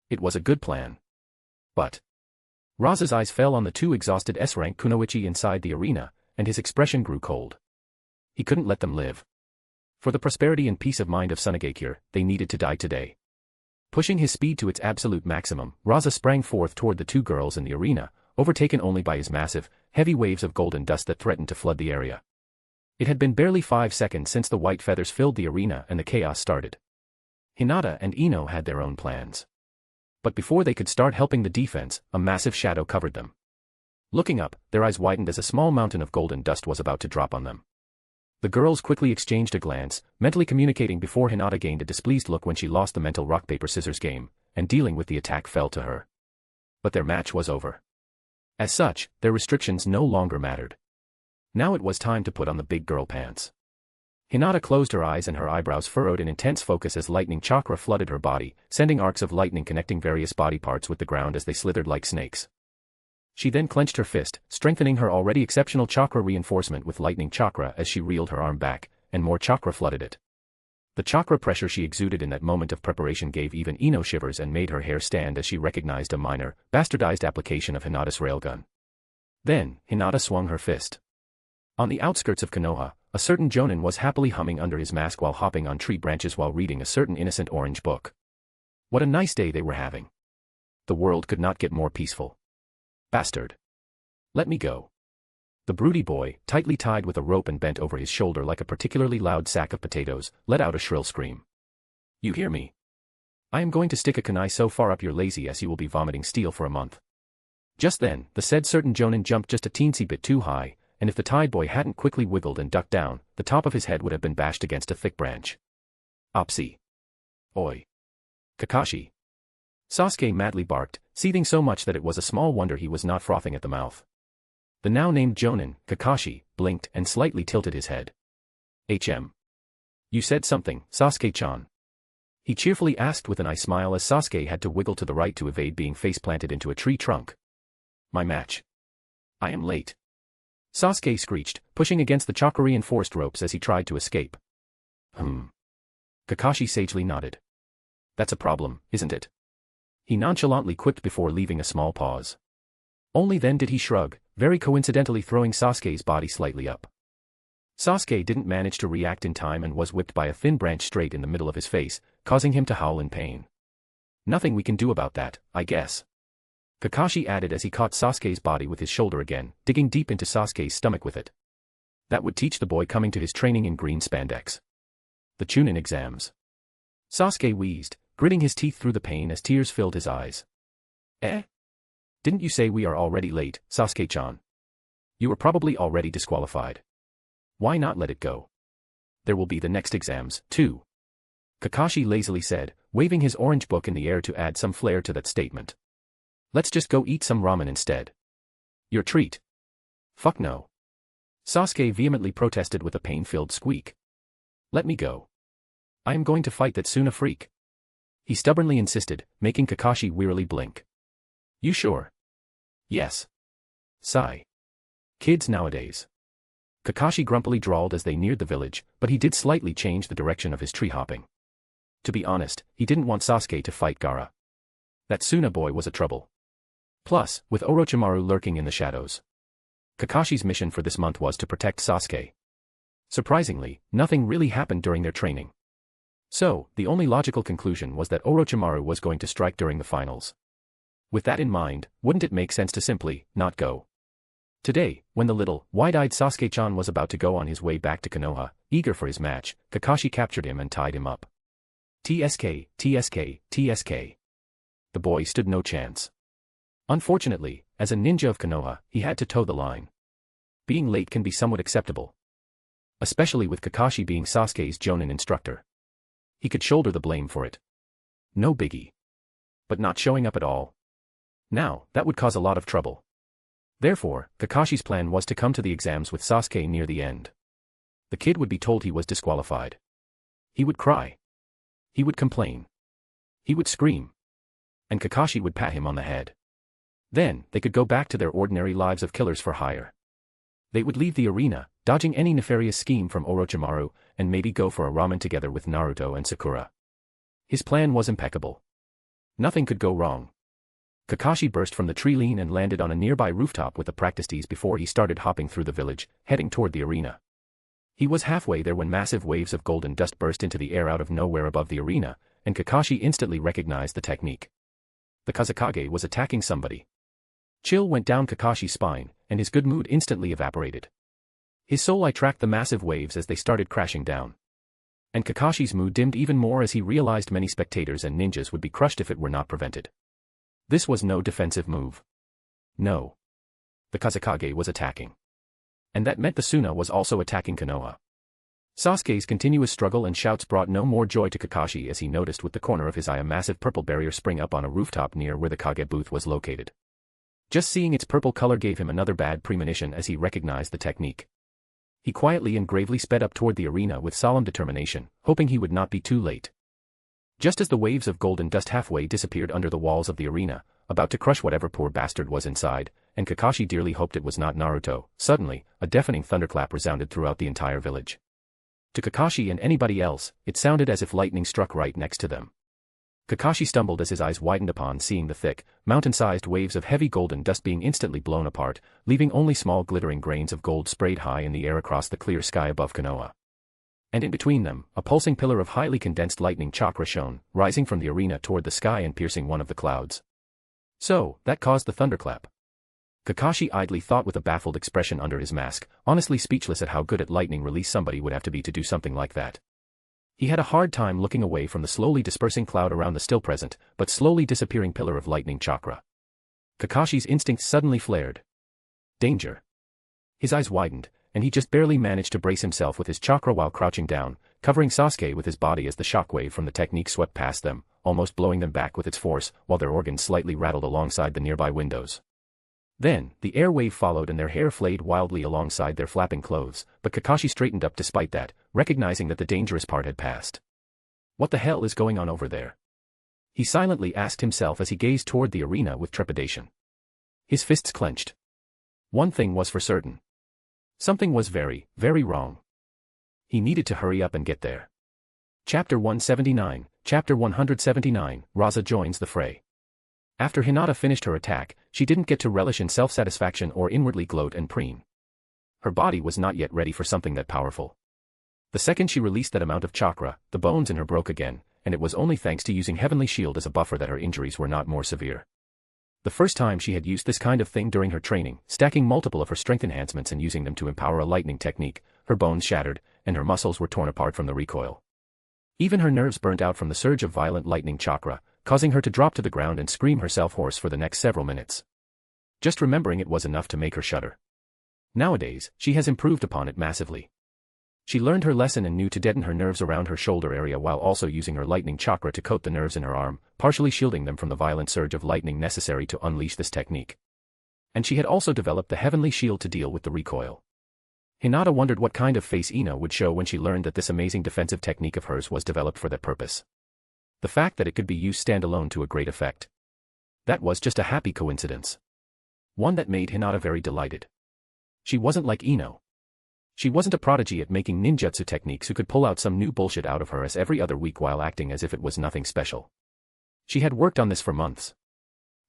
It was a good plan. But Raza's eyes fell on the two exhausted S-rank kunoichi inside the arena, and his expression grew cold. He couldn't let them live. For the prosperity and peace of mind of Sunagekure, they needed to die today. Pushing his speed to its absolute maximum, Raza sprang forth toward the two girls in the arena, overtaken only by his massive, heavy waves of golden dust that threatened to flood the area. It had been barely 5 seconds since the white feathers filled the arena and the chaos started. Hinata and Ino had their own plans. But before they could start helping the defense, a massive shadow covered them. Looking up, their eyes widened as a small mountain of golden dust was about to drop on them. The girls quickly exchanged a glance, mentally communicating before Hinata gained a displeased look when she lost the mental rock-paper-scissors game, and dealing with the attack fell to her. But their match was over. As such, their restrictions no longer mattered. Now it was time to put on the big girl pants. Hinata closed her eyes and her eyebrows furrowed in intense focus as lightning chakra flooded her body, sending arcs of lightning connecting various body parts with the ground as they slithered like snakes. She then clenched her fist, strengthening her already exceptional chakra reinforcement with lightning chakra as she reeled her arm back, and more chakra flooded it. The chakra pressure she exuded in that moment of preparation gave even Ino shivers and made her hair stand as she recognized a minor, bastardized application of Hinata's railgun. Then, Hinata swung her fist. On the outskirts of Konoha, a certain jonin was happily humming under his mask while hopping on tree branches while reading a certain innocent orange book. What a nice day they were having. The world could not get more peaceful. Bastard. Let me go. The broody boy, tightly tied with a rope and bent over his shoulder like a particularly loud sack of potatoes, let out a shrill scream. You hear me? I am going to stick a kunai so far up your lazy ass you will be vomiting steel for a month. Just then, the said certain jonin jumped just a teensy bit too high, and if the tide boy hadn't quickly wiggled and ducked down, the top of his head would have been bashed against a thick branch. Opsy. Oi! Kakashi! Sasuke madly barked, seething so much that it was a small wonder he was not frothing at the mouth. The now-named Jonin, Kakashi, blinked and slightly tilted his head. You said something, Sasuke-chan. He cheerfully asked with an eye smile as Sasuke had to wiggle to the right to evade being face-planted into a tree trunk. My match. I am late. Sasuke screeched, pushing against the chakra-reinforced ropes as he tried to escape. Kakashi sagely nodded. That's a problem, isn't it? He nonchalantly quipped before leaving a small pause. Only then did he shrug, very coincidentally throwing Sasuke's body slightly up. Sasuke didn't manage to react in time and was whipped by a thin branch straight in the middle of his face, causing him to howl in pain. Nothing we can do about that, I guess. Kakashi added as he caught Sasuke's body with his shoulder again, digging deep into Sasuke's stomach with it. That would teach the boy coming to his training in green spandex. The Chunin exams. Sasuke wheezed, gritting his teeth through the pain as tears filled his eyes. Didn't you say we are already late, Sasuke-chan? You were probably already disqualified. Why not let it go? There will be the next exams, too. Kakashi lazily said, waving his orange book in the air to add some flair to that statement. Let's just go eat some ramen instead. Your treat. Fuck no. Sasuke vehemently protested with a pain-filled squeak. Let me go. I am going to fight that Suna freak. He stubbornly insisted, making Kakashi wearily blink. You sure? Yes. Sigh. Kids nowadays. Kakashi grumpily drawled as they neared the village, but he did slightly change the direction of his tree hopping. To be honest, he didn't want Sasuke to fight Gaara. That Suna boy was a trouble. Plus, with Orochimaru lurking in the shadows. Kakashi's mission for this month was to protect Sasuke. Surprisingly, nothing really happened during their training. So, the only logical conclusion was that Orochimaru was going to strike during the finals. With that in mind, wouldn't it make sense to simply not go? Today, when the little, wide-eyed Sasuke-chan was about to go on his way back to Konoha, eager for his match, Kakashi captured him and tied him up. TSK, TSK, TSK. The boy stood no chance. Unfortunately, as a ninja of Konoha, he had to toe the line. Being late can be somewhat acceptable. Especially with Kakashi being Sasuke's Jonin instructor. He could shoulder the blame for it. No biggie. But not showing up at all? Now, that would cause a lot of trouble. Therefore, Kakashi's plan was to come to the exams with Sasuke near the end. The kid would be told he was disqualified. He would cry. He would complain. He would scream. And Kakashi would pat him on the head. Then, they could go back to their ordinary lives of killers for hire. They would leave the arena, dodging any nefarious scheme from Orochimaru, and maybe go for a ramen together with Naruto and Sakura. His plan was impeccable. Nothing could go wrong. Kakashi burst from the tree line and landed on a nearby rooftop with the practice tees before he started hopping through the village, heading toward the arena. He was halfway there when massive waves of golden dust burst into the air out of nowhere above the arena, and Kakashi instantly recognized the technique. The Kazekage was attacking somebody. Chill went down Kakashi's spine, and his good mood instantly evaporated. His soul eye tracked the massive waves as they started crashing down. And Kakashi's mood dimmed even more as he realized many spectators and ninjas would be crushed if it were not prevented. This was no defensive move. No. The Kazekage was attacking. And that meant the Suna was also attacking Konoha. Sasuke's continuous struggle and shouts brought no more joy to Kakashi as he noticed with the corner of his eye a massive purple barrier spring up on a rooftop near where the Kage booth was located. Just seeing its purple color gave him another bad premonition as he recognized the technique. He quietly and gravely sped up toward the arena with solemn determination, hoping he would not be too late. Just as the waves of golden dust halfway disappeared under the walls of the arena, about to crush whatever poor bastard was inside, and Kakashi dearly hoped it was not Naruto, suddenly, a deafening thunderclap resounded throughout the entire village. To Kakashi and anybody else, it sounded as if lightning struck right next to them. Kakashi stumbled as his eyes widened upon seeing the thick, mountain-sized waves of heavy golden dust being instantly blown apart, leaving only small glittering grains of gold sprayed high in the air across the clear sky above Konoha. And in between them, a pulsing pillar of highly condensed lightning chakra shone, rising from the arena toward the sky and piercing one of the clouds. So, that caused the thunderclap. Kakashi idly thought with a baffled expression under his mask, honestly speechless at how good at lightning release somebody would have to be to do something like that. He had a hard time looking away from the slowly dispersing cloud around the still present, but slowly disappearing pillar of lightning chakra. Kakashi's instincts suddenly flared. Danger. His eyes widened, and he just barely managed to brace himself with his chakra while crouching down, covering Sasuke with his body as the shockwave from the technique swept past them, almost blowing them back with its force, while their organs slightly rattled alongside the nearby windows. Then, the air wave followed and their hair flayed wildly alongside their flapping clothes, but Kakashi straightened up despite that, recognizing that the dangerous part had passed. What the hell is going on over there? He silently asked himself as he gazed toward the arena with trepidation. His fists clenched. One thing was for certain. Something was very, very wrong. He needed to hurry up and get there. Chapter 179, Chapter 179, Raza joins the fray. After Hinata finished her attack, she didn't get to relish in self-satisfaction or inwardly gloat and preen. Her body was not yet ready for something that powerful. The second she released that amount of chakra, the bones in her broke again, and it was only thanks to using Heavenly Shield as a buffer that her injuries were not more severe. The first time she had used this kind of thing during her training, stacking multiple of her strength enhancements and using them to empower a lightning technique, her bones shattered, and her muscles were torn apart from the recoil. Even her nerves burnt out from the surge of violent lightning chakra, causing her to drop to the ground and scream herself hoarse for the next several minutes. Just remembering it was enough to make her shudder. Nowadays, she has improved upon it massively. She learned her lesson and knew to deaden her nerves around her shoulder area while also using her lightning chakra to coat the nerves in her arm, partially shielding them from the violent surge of lightning necessary to unleash this technique. And she had also developed the Heavenly Shield to deal with the recoil. Hinata wondered what kind of face Ino would show when she learned that this amazing defensive technique of hers was developed for that purpose. The fact that it could be used standalone to a great effect. That was just a happy coincidence. One that made Hinata very delighted. She wasn't like Ino. She wasn't a prodigy at making ninjutsu techniques who could pull out some new bullshit out of her as every other week while acting as if it was nothing special. She had worked on this for months.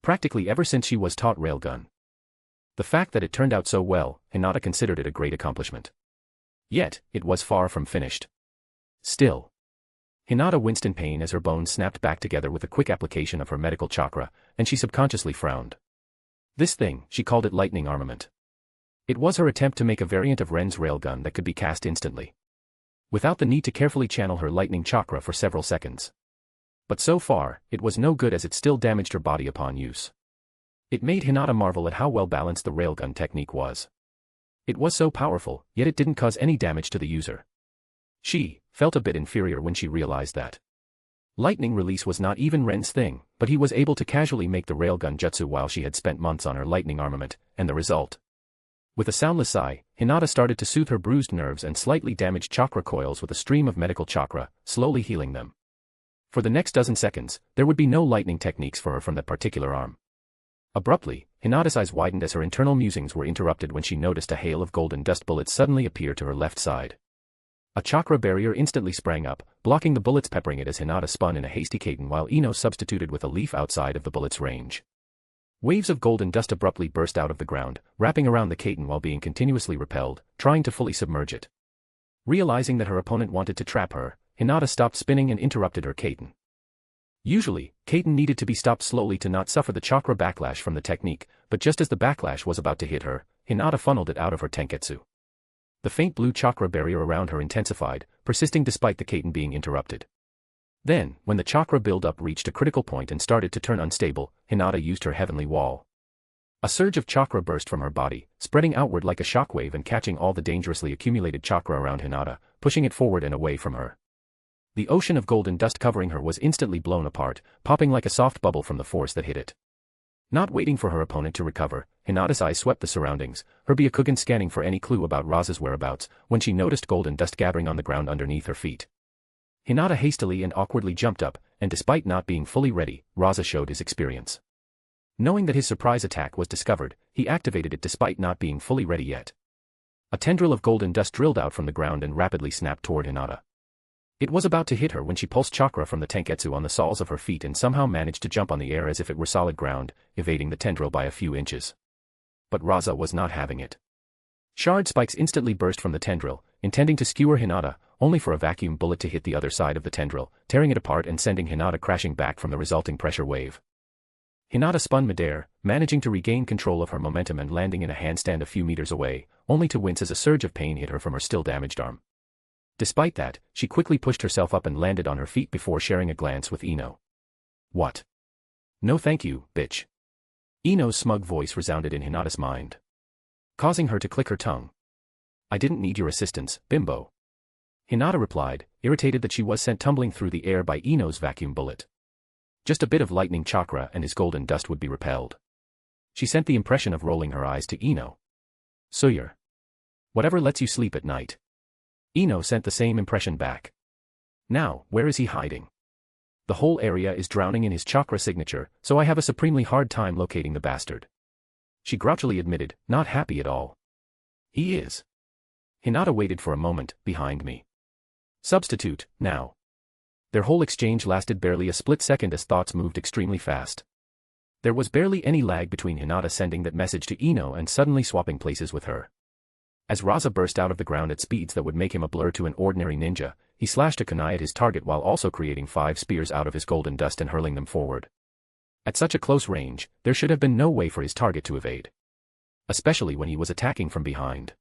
Practically ever since she was taught railgun. The fact that it turned out so well, Hinata considered it a great accomplishment. Yet, it was far from finished. Still. Hinata winced in pain as her bones snapped back together with a quick application of her medical chakra, and she subconsciously frowned. This thing, she called it lightning armament. It was her attempt to make a variant of Ren's railgun that could be cast instantly, without the need to carefully channel her lightning chakra for several seconds. But so far, it was no good as it still damaged her body upon use. It made Hinata marvel at how well balanced the railgun technique was. It was so powerful, yet it didn't cause any damage to the user. She felt a bit inferior when she realized that. Lightning release was not even Ren's thing, but he was able to casually make the railgun jutsu while she had spent months on her lightning armament, and the result. With a soundless sigh, Hinata started to soothe her bruised nerves and slightly damaged chakra coils with a stream of medical chakra, slowly healing them. For the next dozen seconds, there would be no lightning techniques for her from that particular arm. Abruptly, Hinata's eyes widened as her internal musings were interrupted when she noticed a hail of golden dust bullets suddenly appear to her left side. A chakra barrier instantly sprang up, blocking the bullets, peppering it as Hinata spun in a hasty cadence while Ino substituted with a leaf outside of the bullet's range. Waves of golden dust abruptly burst out of the ground, wrapping around the Kaiten while being continuously repelled, trying to fully submerge it. Realizing that her opponent wanted to trap her, Hinata stopped spinning and interrupted her Kaiten. Usually, Kaiten needed to be stopped slowly to not suffer the chakra backlash from the technique, but just as the backlash was about to hit her, Hinata funneled it out of her tenketsu. The faint blue chakra barrier around her intensified, persisting despite the Kaiten being interrupted. Then, when the chakra build-up reached a critical point and started to turn unstable, Hinata used her heavenly wall. A surge of chakra burst from her body, spreading outward like a shockwave and catching all the dangerously accumulated chakra around Hinata, pushing it forward and away from her. The ocean of golden dust covering her was instantly blown apart, popping like a soft bubble from the force that hit it. Not waiting for her opponent to recover, Hinata's eyes swept the surroundings, her Byakugan scanning for any clue about Raza's whereabouts, when she noticed golden dust gathering on the ground underneath her feet. Hinata hastily and awkwardly jumped up, and despite not being fully ready, Raza showed his experience. Knowing that his surprise attack was discovered, he activated it despite not being fully ready yet. A tendril of golden dust drilled out from the ground and rapidly snapped toward Hinata. It was about to hit her when she pulsed chakra from the tenketsu on the soles of her feet and somehow managed to jump on the air as if it were solid ground, evading the tendril by a few inches. But Raza was not having it. Shard spikes instantly burst from the tendril, intending to skewer Hinata, only for a vacuum bullet to hit the other side of the tendril, tearing it apart and sending Hinata crashing back from the resulting pressure wave. Hinata spun midair, managing to regain control of her momentum and landing in a handstand a few meters away, only to wince as a surge of pain hit her from her still damaged arm. Despite that, she quickly pushed herself up and landed on her feet before sharing a glance with Ino. What? No thank you, bitch. Ino's smug voice resounded in Hinata's mind, causing her to click her tongue. I didn't need your assistance, bimbo. Hinata replied, irritated that she was sent tumbling through the air by Ino's vacuum bullet. Just a bit of lightning chakra and his golden dust would be repelled. She sent the impression of rolling her eyes to Ino. Sawyer. Whatever lets you sleep at night. Ino sent the same impression back. Now, where is he hiding? The whole area is drowning in his chakra signature, so I have a supremely hard time locating the bastard. She grouchily admitted, not happy at all. He is. Hinata waited for a moment, behind me. Substitute, now. Their whole exchange lasted barely a split second as thoughts moved extremely fast. There was barely any lag between Hinata sending that message to Ino and suddenly swapping places with her. As Raza burst out of the ground at speeds that would make him a blur to an ordinary ninja, he slashed a kunai at his target while also creating 5 spears out of his golden dust and hurling them forward. At such a close range, there should have been no way for his target to evade. Especially when he was attacking from behind.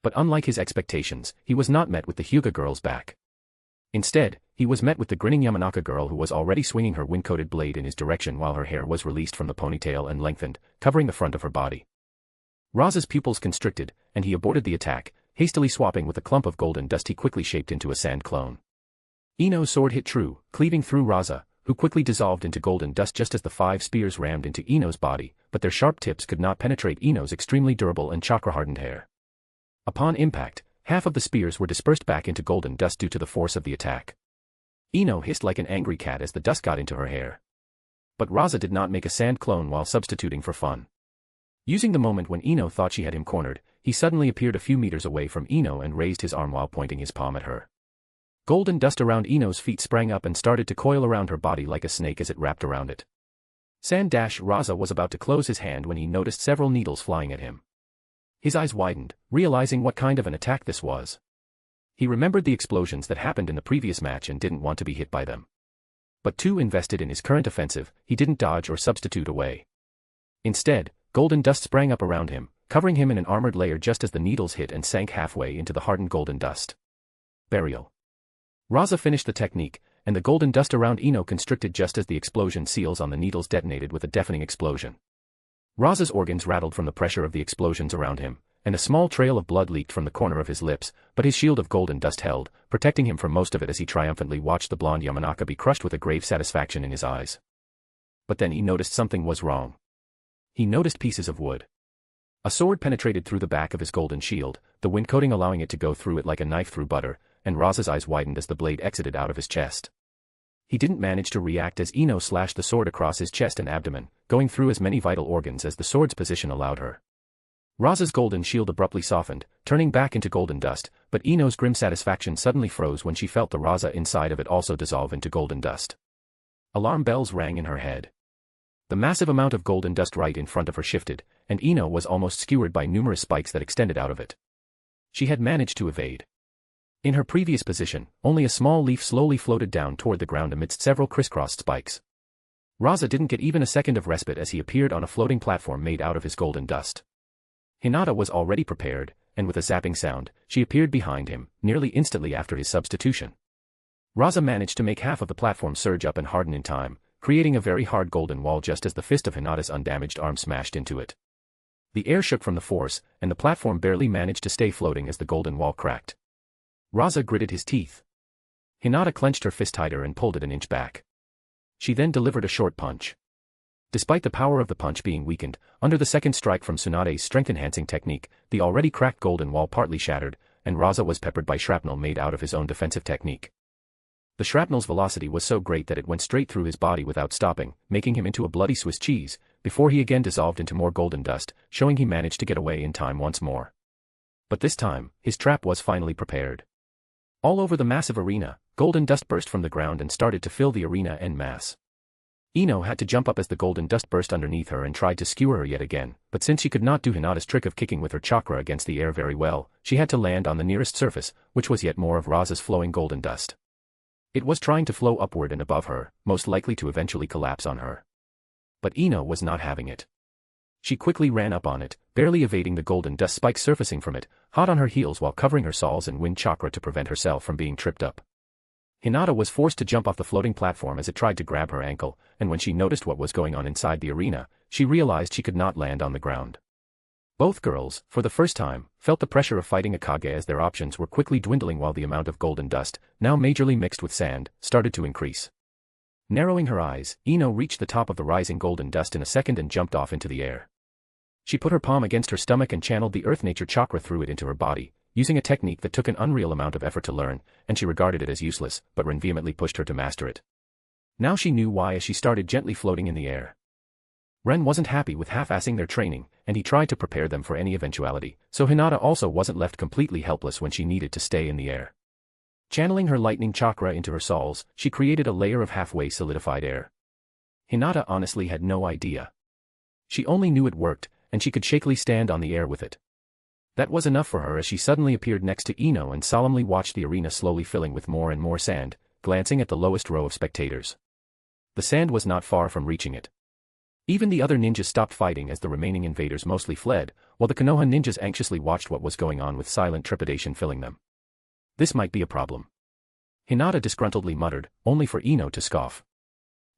But unlike his expectations, he was not met with the Hyuga girl's back. Instead, he was met with the grinning Yamanaka girl who was already swinging her wind-coated blade in his direction while her hair was released from the ponytail and lengthened, covering the front of her body. Raza's pupils constricted, and he aborted the attack, hastily swapping with a clump of golden dust he quickly shaped into a sand clone. Ino's sword hit true, cleaving through Raza, who quickly dissolved into golden dust just as the 5 spears rammed into Ino's body, but their sharp tips could not penetrate Ino's extremely durable and chakra-hardened hair. Upon impact, half of the spears were dispersed back into golden dust due to the force of the attack. Ino hissed like an angry cat as the dust got into her hair. But Raza did not make a sand clone while substituting for fun. Using the moment when Ino thought she had him cornered, he suddenly appeared a few meters away from Ino and raised his arm while pointing his palm at her. Golden dust around Ino's feet sprang up and started to coil around her body like a snake as it wrapped around it. Raza was about to close his hand when he noticed several needles flying at him. His eyes widened, realizing what kind of an attack this was. He remembered the explosions that happened in the previous match and didn't want to be hit by them. But too invested in his current offensive, he didn't dodge or substitute away. Instead, golden dust sprang up around him, covering him in an armored layer just as the needles hit and sank halfway into the hardened golden dust. Burial. Raza finished the technique, and the golden dust around Ino constricted just as the explosion seals on the needles detonated with a deafening explosion. Raza's organs rattled from the pressure of the explosions around him, and a small trail of blood leaked from the corner of his lips, but his shield of golden dust held, protecting him from most of it as he triumphantly watched the blonde Yamanaka be crushed with a grave satisfaction in his eyes. But then he noticed something was wrong. He noticed pieces of wood. A sword penetrated through the back of his golden shield, the wind coating allowing it to go through it like a knife through butter, and Raza's eyes widened as the blade exited out of his chest. He didn't manage to react as Ino slashed the sword across his chest and abdomen, going through as many vital organs as the sword's position allowed her. Raza's golden shield abruptly softened, turning back into golden dust, but Ino's grim satisfaction suddenly froze when she felt the Raza inside of it also dissolve into golden dust. Alarm bells rang in her head. The massive amount of golden dust right in front of her shifted, and Ino was almost skewered by numerous spikes that extended out of it. She had managed to evade. In her previous position, only a small leaf slowly floated down toward the ground amidst several crisscrossed spikes. Raza didn't get even a second of respite as he appeared on a floating platform made out of his golden dust. Hinata was already prepared, and with a zapping sound, she appeared behind him, nearly instantly after his substitution. Raza managed to make half of the platform surge up and harden in time, creating a very hard golden wall just as the fist of Hinata's undamaged arm smashed into it. The air shook from the force, and the platform barely managed to stay floating as the golden wall cracked. Raza gritted his teeth. Hinata clenched her fist tighter and pulled it an inch back. She then delivered a short punch. Despite the power of the punch being weakened, under the second strike from Tsunade's strength-enhancing technique, the already cracked golden wall partly shattered, and Raza was peppered by shrapnel made out of his own defensive technique. The shrapnel's velocity was so great that it went straight through his body without stopping, making him into a bloody Swiss cheese, before he again dissolved into more golden dust, showing he managed to get away in time once more. But this time, his trap was finally prepared. All over the massive arena, golden dust burst from the ground and started to fill the arena en masse. Ino had to jump up as the golden dust burst underneath her and tried to skewer her yet again, but since she could not do Hinata's trick of kicking with her chakra against the air very well, she had to land on the nearest surface, which was yet more of Raza's flowing golden dust. It was trying to flow upward and above her, most likely to eventually collapse on her. But Ino was not having it. She quickly ran up on it, barely evading the golden dust spikes surfacing from it, hot on her heels while covering her soles and wind chakra to prevent herself from being tripped up. Hinata was forced to jump off the floating platform as it tried to grab her ankle, and when she noticed what was going on inside the arena, she realized she could not land on the ground. Both girls, for the first time, felt the pressure of fighting a Kage as their options were quickly dwindling while the amount of golden dust, now majorly mixed with sand, started to increase. Narrowing her eyes, Ino reached the top of the rising golden dust in a second and jumped off into the air. She put her palm against her stomach and channeled the earth nature chakra through it into her body, using a technique that took an unreal amount of effort to learn, and she regarded it as useless, but Ren vehemently pushed her to master it. Now she knew why as she started gently floating in the air. Ren wasn't happy with half-assing their training, and he tried to prepare them for any eventuality, so Hinata also wasn't left completely helpless when she needed to stay in the air. Channeling her lightning chakra into her soles, she created a layer of halfway solidified air. Hinata honestly had no idea. She only knew it worked, and she could shakily stand on the air with it. That was enough for her as she suddenly appeared next to Ino and solemnly watched the arena slowly filling with more and more sand, glancing at the lowest row of spectators. The sand was not far from reaching it. Even the other ninjas stopped fighting as the remaining invaders mostly fled, while the Konoha ninjas anxiously watched what was going on with silent trepidation filling them. This might be a problem. Hinata disgruntledly muttered, only for Ino to scoff.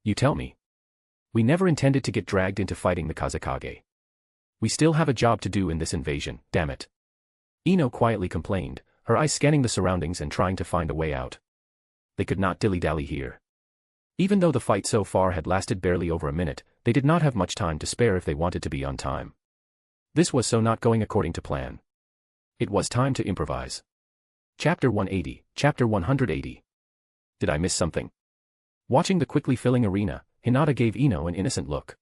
You tell me. We never intended to get dragged into fighting the Kazekage. We still have a job to do in this invasion, damn it. Ino quietly complained, her eyes scanning the surroundings and trying to find a way out. They could not dilly-dally here. Even though the fight so far had lasted barely over a minute, they did not have much time to spare if they wanted to be on time. This was so not going according to plan. It was time to improvise. Chapter 180, Chapter 180. Did I miss something? Watching the quickly filling arena, Hinata gave Ino an innocent look.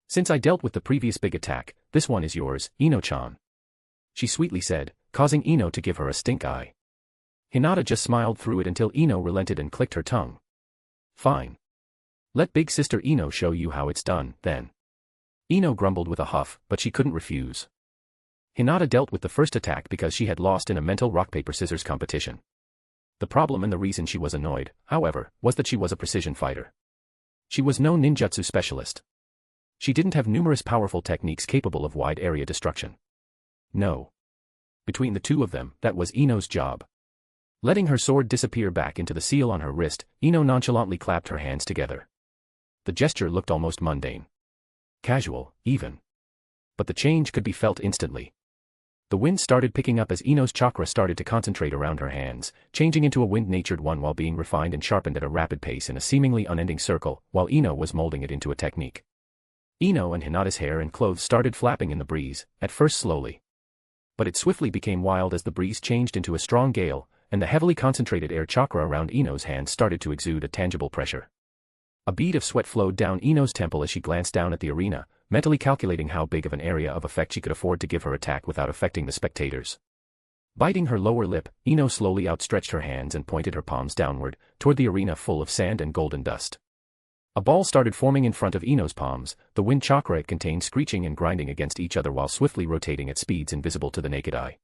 Since I dealt with the previous big attack, this one is yours, Ino-chan. She sweetly said, causing Ino to give her a stink eye. Hinata just smiled through it until Ino relented and clicked her tongue. Fine. Let big sister Ino show you how it's done, then. Ino grumbled with a huff, but she couldn't refuse. Hinata dealt with the first attack because she had lost in a mental rock-paper-scissors competition. The problem and the reason she was annoyed, however, was that she was a precision fighter. She was no ninjutsu specialist. She didn't have numerous powerful techniques capable of wide area destruction. No. Between the two of them, that was Ino's job. Letting her sword disappear back into the seal on her wrist, Ino nonchalantly clapped her hands together. The gesture looked almost mundane. Casual, even. But the change could be felt instantly. The wind started picking up as Ino's chakra started to concentrate around her hands, changing into a wind-natured one while being refined and sharpened at a rapid pace in a seemingly unending circle, while Ino was molding it into a technique. Ino and Hinata's hair and clothes started flapping in the breeze, at first slowly. But it swiftly became wild as the breeze changed into a strong gale, and the heavily concentrated air chakra around Ino's hands started to exude a tangible pressure. A bead of sweat flowed down Ino's temple as she glanced down at the arena, mentally calculating how big of an area of effect she could afford to give her attack without affecting the spectators. Biting her lower lip, Ino slowly outstretched her hands and pointed her palms downward, toward the arena full of sand and golden dust. A ball started forming in front of Ino's palms, the wind chakra it contained screeching and grinding against each other while swiftly rotating at speeds invisible to the naked eye.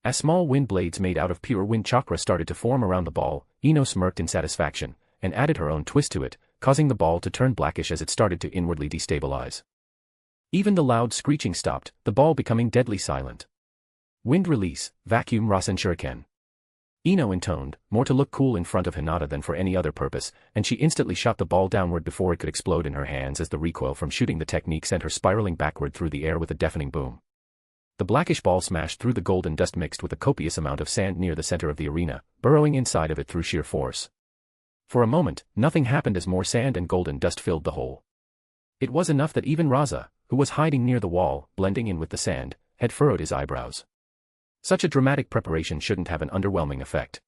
As small wind blades made out of pure wind chakra started to form around the ball, Ino smirked in satisfaction, and added her own twist to it, causing the ball to turn blackish as it started to inwardly destabilize. Even the loud screeching stopped, the ball becoming deadly silent. Wind release, vacuum Rasen Shuriken. Ino intoned, more to look cool in front of Hinata than for any other purpose, and she instantly shot the ball downward before it could explode in her hands as the recoil from shooting the technique sent her spiraling backward through the air with a deafening boom. The blackish ball smashed through the golden dust mixed with a copious amount of sand near the center of the arena, burrowing inside of it through sheer force. For a moment, nothing happened as more sand and golden dust filled the hole. It was enough that even Raza, who was hiding near the wall, blending in with the sand, had furrowed his eyebrows. Such a dramatic preparation shouldn't have an underwhelming effect.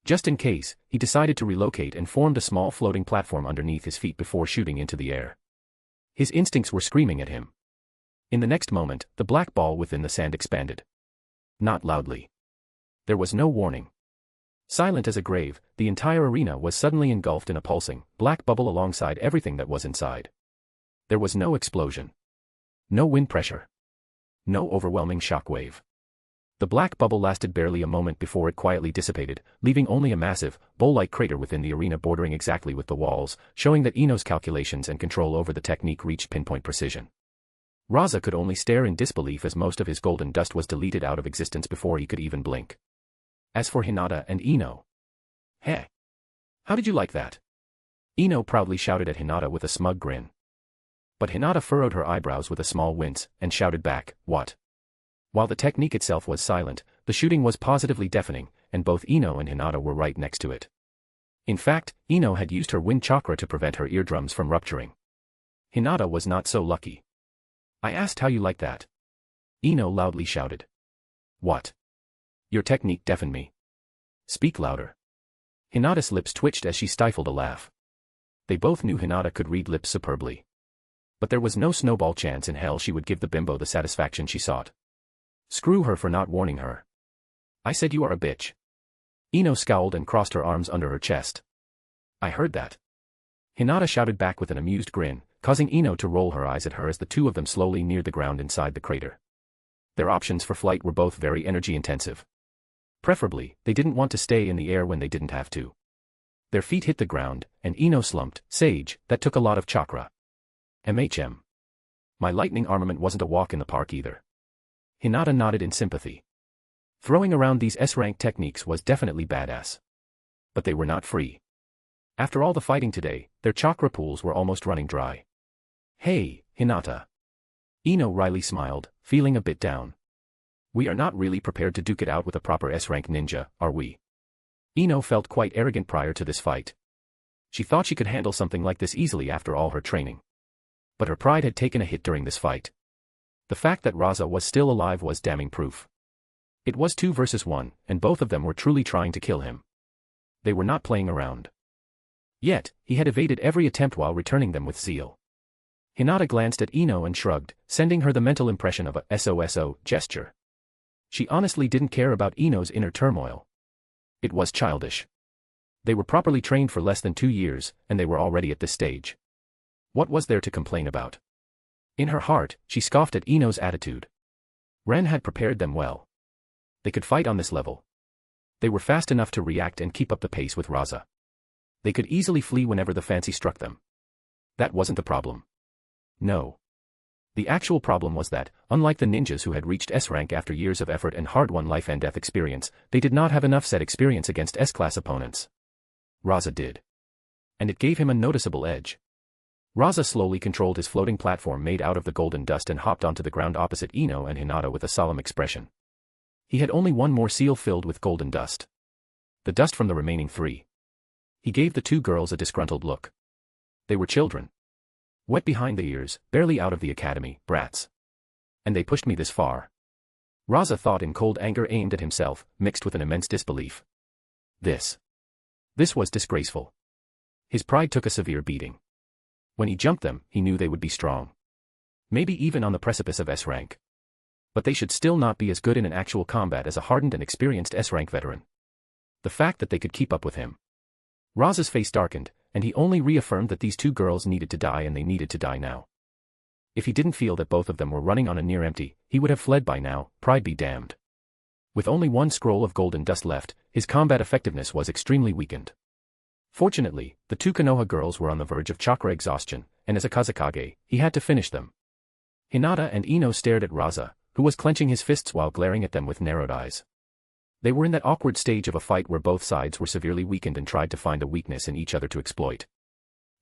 Just in case, he decided to relocate and formed a small floating platform underneath his feet before shooting into the air. His instincts were screaming at him. In the next moment, the black ball within the sand expanded. Not loudly. There was no warning. Silent as a grave, the entire arena was suddenly engulfed in a pulsing, black bubble alongside everything that was inside. There was no explosion. No wind pressure. No overwhelming shockwave. The black bubble lasted barely a moment before it quietly dissipated, leaving only a massive, bowl-like crater within the arena bordering exactly with the walls, showing that Ino's calculations and control over the technique reached pinpoint precision. Raza could only stare in disbelief as most of his golden dust was deleted out of existence before he could even blink. As for Hinata and Ino. Hey! How did you like that? Ino proudly shouted at Hinata with a smug grin. But Hinata furrowed her eyebrows with a small wince, and shouted back, "What?" While the technique itself was silent, the shooting was positively deafening, and both Ino and Hinata were right next to it. In fact, Ino had used her wind chakra to prevent her eardrums from rupturing. Hinata was not so lucky. "I asked how you like that." Ino loudly shouted. "What? Your technique deafened me. Speak louder." Hinata's lips twitched as she stifled a laugh. They both knew Hinata could read lips superbly. But there was no snowball chance in hell she would give the bimbo the satisfaction she sought. Screw her for not warning her. "I said you are a bitch." Ino scowled and crossed her arms under her chest. "I heard that." Hinata shouted back with an amused grin, causing Ino to roll her eyes at her as the two of them slowly neared the ground inside the crater. Their options for flight were both very energy-intensive. Preferably, they didn't want to stay in the air when they didn't have to. Their feet hit the ground, and Ino slumped. "Sage, that took a lot of chakra." "MHM. My lightning armament wasn't a walk in the park either." Hinata nodded in sympathy. Throwing around these S-rank techniques was definitely badass. But they were not free. After all the fighting today, their chakra pools were almost running dry. "Hey, Hinata." Ino wryly smiled, feeling a bit down. "We are not really prepared to duke it out with a proper S-rank ninja, are we?" Ino felt quite arrogant prior to this fight. She thought she could handle something like this easily after all her training. But her pride had taken a hit during this fight. The fact that Raza was still alive was damning proof. It was 2 versus 1, and both of them were truly trying to kill him. They were not playing around. Yet, he had evaded every attempt while returning them with zeal. Hinata glanced at Ino and shrugged, sending her the mental impression of a SOSO gesture. She honestly didn't care about Ino's inner turmoil. It was childish. They were properly trained for less than 2 years, and they were already at this stage. What was there to complain about? In her heart, she scoffed at Ino's attitude. Ren had prepared them well. They could fight on this level. They were fast enough to react and keep up the pace with Raza. They could easily flee whenever the fancy struck them. That wasn't the problem. No. The actual problem was that, unlike the ninjas who had reached S-rank after years of effort and hard-won life and death experience, they did not have enough set experience against S-class opponents. Raza did. And it gave him a noticeable edge. Raza slowly controlled his floating platform made out of the golden dust and hopped onto the ground opposite Ino and Hinata with a solemn expression. He had only one more seal filled with golden dust. The dust from the remaining 3. He gave the 2 girls a disgruntled look. They were children. Wet behind the ears, barely out of the academy, brats. And they pushed me this far. Raza thought in cold anger aimed at himself, mixed with an immense disbelief. This was disgraceful. His pride took a severe beating. When he jumped them, he knew they would be strong. Maybe even on the precipice of S-rank. But they should still not be as good in an actual combat as a hardened and experienced S-rank veteran. The fact that they could keep up with him. Raza's face darkened, and he only reaffirmed that these 2 girls needed to die and they needed to die now. If he didn't feel that both of them were running on a near empty, he would have fled by now, pride be damned. With only 1 scroll of golden dust left, his combat effectiveness was extremely weakened. Fortunately, the 2 Konoha girls were on the verge of chakra exhaustion, and as a Kazekage, he had to finish them. Hinata and Ino stared at Raza, who was clenching his fists while glaring at them with narrowed eyes. They were in that awkward stage of a fight where both sides were severely weakened and tried to find a weakness in each other to exploit.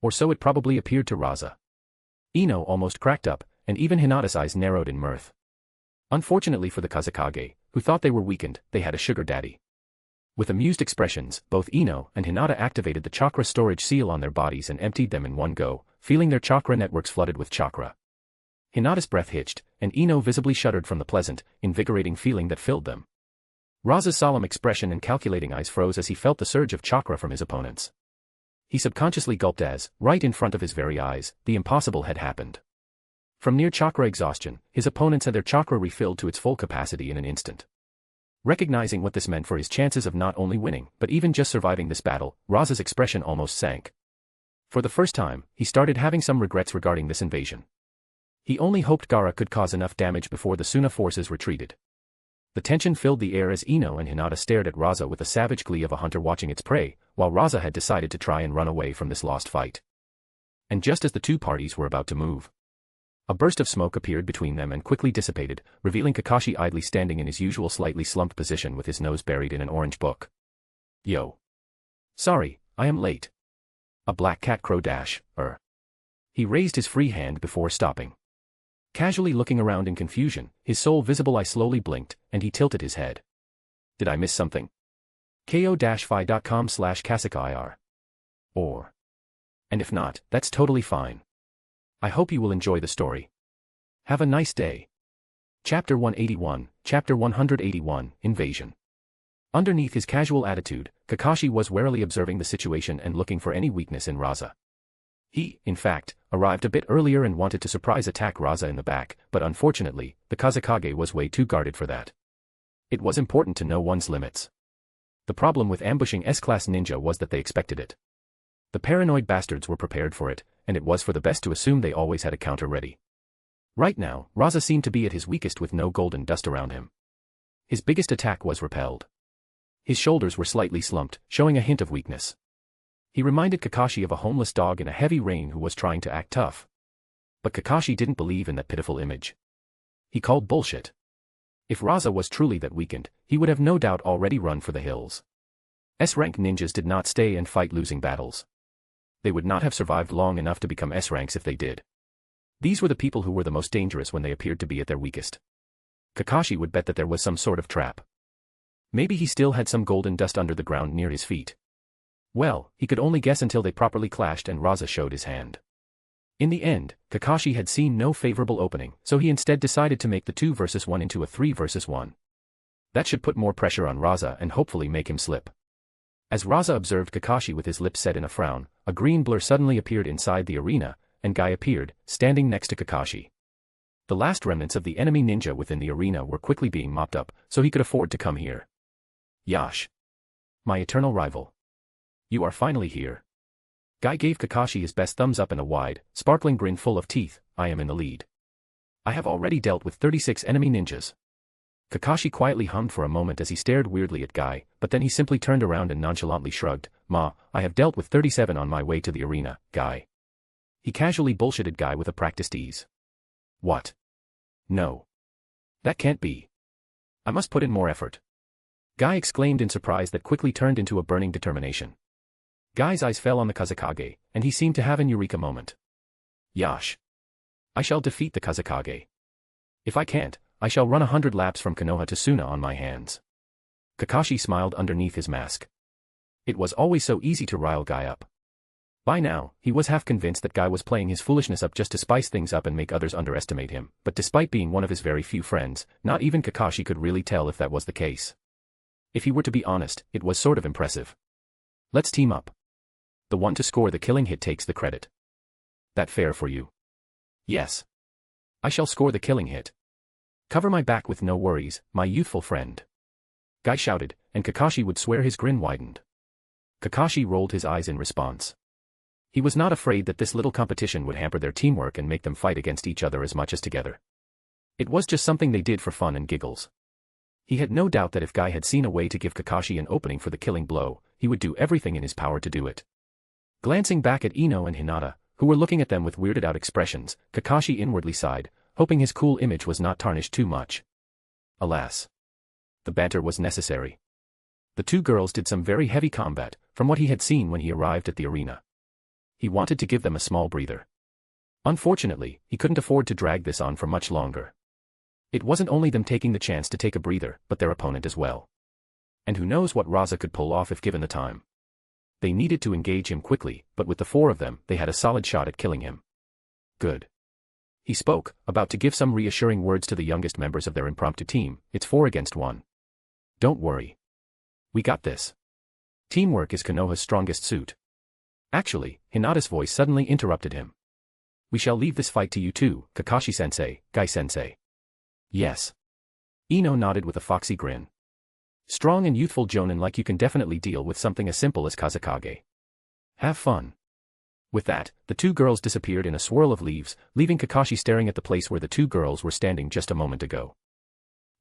Or so it probably appeared to Raza. Ino almost cracked up, and even Hinata's eyes narrowed in mirth. Unfortunately for the Kazekage, who thought they were weakened, they had a sugar daddy. With amused expressions, both Ino and Hinata activated the chakra storage seal on their bodies and emptied them in one go, feeling their chakra networks flooded with chakra. Hinata's breath hitched, and Ino visibly shuddered from the pleasant, invigorating feeling that filled them. Raza's solemn expression and calculating eyes froze as he felt the surge of chakra from his opponents. He subconsciously gulped as, right in front of his very eyes, the impossible had happened. From near chakra exhaustion, his opponents had their chakra refilled to its full capacity in an instant. Recognizing what this meant for his chances of not only winning, but even just surviving this battle, Raza's expression almost sank. For the first time, he started having some regrets regarding this invasion. He only hoped Gaara could cause enough damage before the Suna forces retreated. The tension filled the air as Ino and Hinata stared at Raza with the savage glee of a hunter watching its prey, while Raza had decided to try and run away from this lost fight. And just as the 2 parties were about to move, a burst of smoke appeared between them and quickly dissipated, revealing Kakashi idly standing in his usual slightly slumped position with his nose buried in an orange book. Yo. Sorry, I am late. A black cat crow dash, He raised his free hand before stopping. Casually looking around in confusion, his sole visible eye slowly blinked, and he tilted his head. Did I miss something? ko-fi.com/kasakair. Or. And if not, that's totally fine. I hope you will enjoy the story. Have a nice day. Chapter 181, Chapter 181, Invasion. Underneath his casual attitude, Kakashi was warily observing the situation and looking for any weakness in Raza. He, in fact, arrived a bit earlier and wanted to surprise attack Raza in the back, but unfortunately, the Kazekage was way too guarded for that. It was important to know one's limits. The problem with ambushing S-class ninja was that they expected it. The paranoid bastards were prepared for it, and it was for the best to assume they always had a counter ready. Right now, Raza seemed to be at his weakest with no golden dust around him. His biggest attack was repelled. His shoulders were slightly slumped, showing a hint of weakness. He reminded Kakashi of a homeless dog in a heavy rain who was trying to act tough. But Kakashi didn't believe in that pitiful image. He called bullshit. If Raza was truly that weakened, he would have no doubt already run for the hills. S-rank ninjas did not stay and fight losing battles. They would not have survived long enough to become S-ranks if they did. These were the people who were the most dangerous when they appeared to be at their weakest. Kakashi would bet that there was some sort of trap. Maybe he still had some golden dust under the ground near his feet. Well, he could only guess until they properly clashed and Raza showed his hand. In the end, Kakashi had seen no favorable opening, so he instead decided to make the 2 versus 1 into a 3 versus 1. That should put more pressure on Raza and hopefully make him slip. As Raza observed Kakashi with his lips set in a frown, a green blur suddenly appeared inside the arena, and Guy appeared, standing next to Kakashi. The last remnants of the enemy ninja within the arena were quickly being mopped up, so he could afford to come here. Yash. My eternal rival. You are finally here. Guy gave Kakashi his best thumbs up and a wide, sparkling grin full of teeth. I am in the lead. I have already dealt with 36 enemy ninjas. Kakashi quietly hummed for a moment as he stared weirdly at Guy, but then he simply turned around and nonchalantly shrugged. I have dealt with 37 on my way to the arena, Guy. He casually bullshitted Guy with a practiced ease. What? No. That can't be. I must put in more effort. Guy exclaimed in surprise that quickly turned into a burning determination. Guy's eyes fell on the Kazekage, and he seemed to have an eureka moment. Yash. I shall defeat the Kazekage. If I can't, I shall run 100 laps from Konoha to Suna on my hands. Kakashi smiled underneath his mask. It was always so easy to rile Guy up. By now, he was half convinced that Guy was playing his foolishness up just to spice things up and make others underestimate him, but despite being one of his very few friends, not even Kakashi could really tell if that was the case. If he were to be honest, it was sort of impressive. Let's team up. The one to score the killing hit takes the credit. That fair for you? Yes. I shall score the killing hit. Cover my back with no worries, my youthful friend. Guy shouted, and Kakashi would swear his grin widened. Kakashi rolled his eyes in response. He was not afraid that this little competition would hamper their teamwork and make them fight against each other as much as together. It was just something they did for fun and giggles. He had no doubt that if Guy had seen a way to give Kakashi an opening for the killing blow, he would do everything in his power to do it. Glancing back at Ino and Hinata, who were looking at them with weirded-out expressions, Kakashi inwardly sighed, hoping his cool image was not tarnished too much. Alas. The banter was necessary. The 2 girls did some very heavy combat, from what he had seen when he arrived at the arena. He wanted to give them a small breather. Unfortunately, he couldn't afford to drag this on for much longer. It wasn't only them taking the chance to take a breather, but their opponent as well. And who knows what Raza could pull off if given the time. They needed to engage him quickly, but with the 4 of them, they had a solid shot at killing him. Good. He spoke, about to give some reassuring words to the youngest members of their impromptu team. It's 4 against 1. Don't worry. We got this. Teamwork is Konoha's strongest suit. Actually, Hinata's voice suddenly interrupted him. We shall leave this fight to you two, Kakashi-sensei, Guy-sensei. Yes. Ino nodded with a foxy grin. Strong and youthful jonin like you can definitely deal with something as simple as Kazekage. Have fun. With that, the 2 girls disappeared in a swirl of leaves, leaving Kakashi staring at the place where the 2 girls were standing just a moment ago.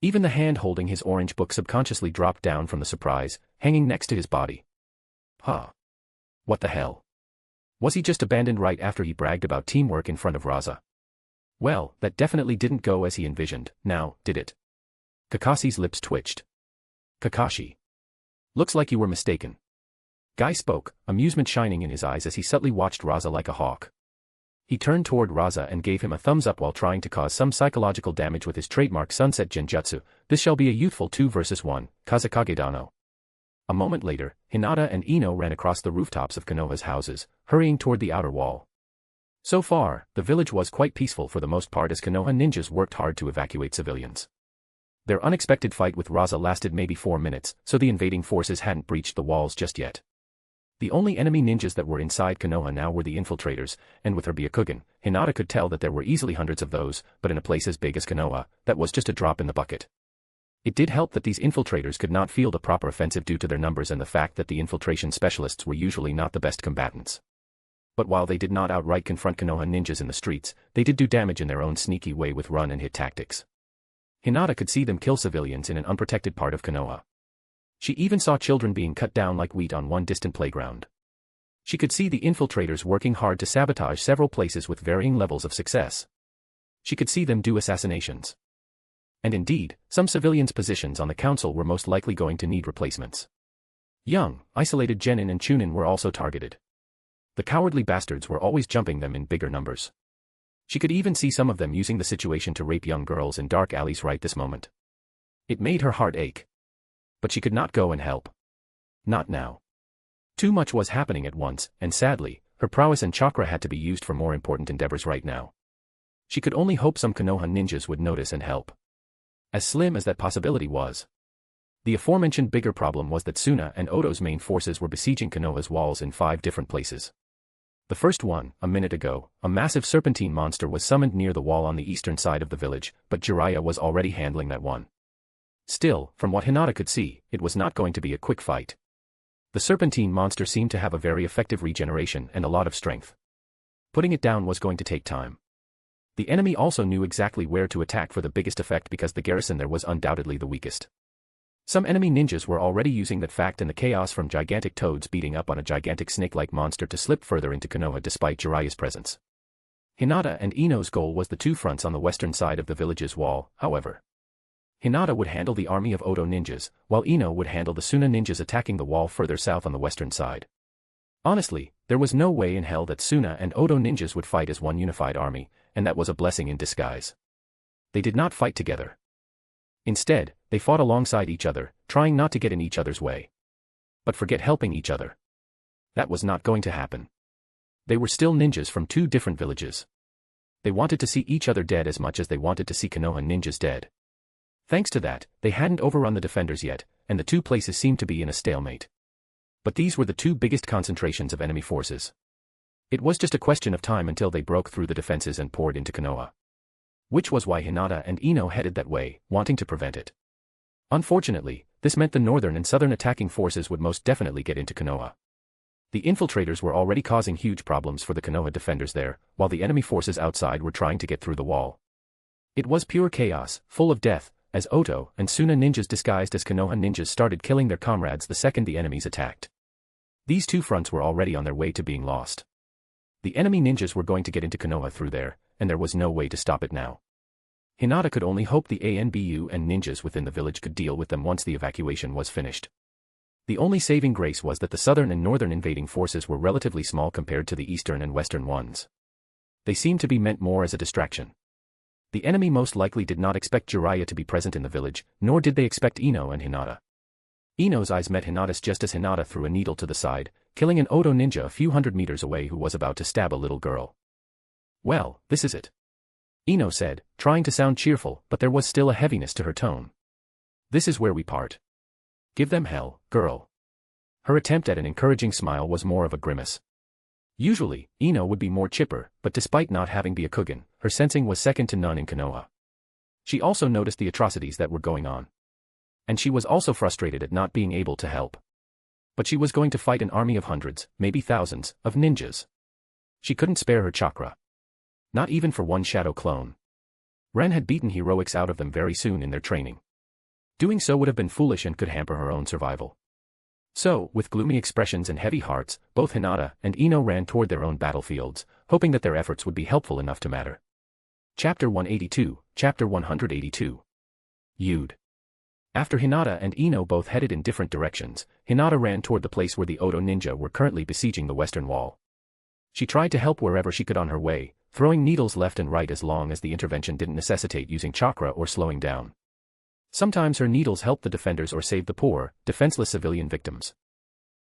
Even the hand holding his orange book subconsciously dropped down from the surprise, hanging next to his body. Huh. What the hell? Was he just abandoned right after he bragged about teamwork in front of Raza? Well, that definitely didn't go as he envisioned, now, did it? Kakashi's lips twitched. Kakashi. Looks like you were mistaken. Guy spoke, amusement shining in his eyes as he subtly watched Raza like a hawk. He turned toward Raza and gave him a thumbs up while trying to cause some psychological damage with his trademark sunset genjutsu. This shall be a youthful 2 versus 1, Kazekage Dano. A moment later, Hinata and Ino ran across the rooftops of Konoha's houses, hurrying toward the outer wall. So far, the village was quite peaceful for the most part as Konoha ninjas worked hard to evacuate civilians. Their unexpected fight with Raza lasted maybe 4 minutes, so the invading forces hadn't breached the walls just yet. The only enemy ninjas that were inside Konoha now were the infiltrators, and with her Byakugan, Hinata could tell that there were easily hundreds of those, but in a place as big as Konoha, that was just a drop in the bucket. It did help that these infiltrators could not field a proper offensive due to their numbers and the fact that the infiltration specialists were usually not the best combatants. But while they did not outright confront Konoha ninjas in the streets, they did do damage in their own sneaky way with run and hit tactics. Hinata could see them kill civilians in an unprotected part of Konoha. She even saw children being cut down like wheat on one distant playground. She could see the infiltrators working hard to sabotage several places with varying levels of success. She could see them do assassinations. And indeed, some civilians' positions on the council were most likely going to need replacements. Young, isolated genin and chunin were also targeted. The cowardly bastards were always jumping them in bigger numbers. She could even see some of them using the situation to rape young girls in dark alleys right this moment. It made her heart ache. But she could not go and help. Not now. Too much was happening at once, and sadly, her prowess and chakra had to be used for more important endeavors right now. She could only hope some Konoha ninjas would notice and help. As slim as that possibility was. The aforementioned bigger problem was that Suna and Oto's main forces were besieging Konoha's walls in 5 different places. The first one, a minute ago, a massive serpentine monster was summoned near the wall on the eastern side of the village, but Jiraiya was already handling that one. Still, from what Hinata could see, it was not going to be a quick fight. The serpentine monster seemed to have a very effective regeneration and a lot of strength. Putting it down was going to take time. The enemy also knew exactly where to attack for the biggest effect because the garrison there was undoubtedly the weakest. Some enemy ninjas were already using that fact and the chaos from gigantic toads beating up on a gigantic snake-like monster to slip further into Konoha despite Jiraiya's presence. Hinata and Ino's goal was the 2 fronts on the western side of the village's wall, however. Hinata would handle the army of Oto ninjas, while Ino would handle the Suna ninjas attacking the wall further south on the western side. Honestly, there was no way in hell that Suna and Oto ninjas would fight as one unified army, and that was a blessing in disguise. They did not fight together. Instead, they fought alongside each other, trying not to get in each other's way. But forget helping each other. That was not going to happen. They were still ninjas from 2 different villages. They wanted to see each other dead as much as they wanted to see Konoha ninjas dead. Thanks to that, they hadn't overrun the defenders yet, and the 2 places seemed to be in a stalemate. But these were the 2 biggest concentrations of enemy forces. It was just a question of time until they broke through the defenses and poured into Konoha. Which was why Hinata and Ino headed that way, wanting to prevent it. Unfortunately, this meant the northern and southern attacking forces would most definitely get into Konoha. The infiltrators were already causing huge problems for the Konoha defenders there, while the enemy forces outside were trying to get through the wall. It was pure chaos, full of death, as Oto and Suna ninjas disguised as Konoha ninjas started killing their comrades the second the enemies attacked. These 2 fronts were already on their way to being lost. The enemy ninjas were going to get into Konoha through there, and there was no way to stop it now. Hinata could only hope the ANBU and ninjas within the village could deal with them once the evacuation was finished. The only saving grace was that the southern and northern invading forces were relatively small compared to the eastern and western ones. They seemed to be meant more as a distraction. The enemy most likely did not expect Jiraiya to be present in the village, nor did they expect Ino and Hinata. Ino's eyes met Hinata's just as Hinata threw a needle to the side, killing an Oto ninja a few hundred meters away who was about to stab a little girl. "Well, this is it," Ino said, trying to sound cheerful, but there was still a heaviness to her tone. "This is where we part. Give them hell, girl." Her attempt at an encouraging smile was more of a grimace. Usually, Ino would be more chipper, but despite not having Byakugan, her sensing was second to none in Konoha. She also noticed the atrocities that were going on. And she was also frustrated at not being able to help. But she was going to fight an army of hundreds, maybe thousands, of ninjas. She couldn't spare her chakra. Not even for one shadow clone. Ren had beaten heroics out of them very soon in their training. Doing so would have been foolish and could hamper her own survival. So, with gloomy expressions and heavy hearts, both Hinata and Ino ran toward their own battlefields, hoping that their efforts would be helpful enough to matter. Chapter 182, Chapter 182. Yude. After Hinata and Ino both headed in different directions, Hinata ran toward the place where the Oto ninja were currently besieging the western wall. She tried to help wherever she could on her way, throwing needles left and right as long as the intervention didn't necessitate using chakra or slowing down. Sometimes her needles helped the defenders or saved the poor, defenseless civilian victims.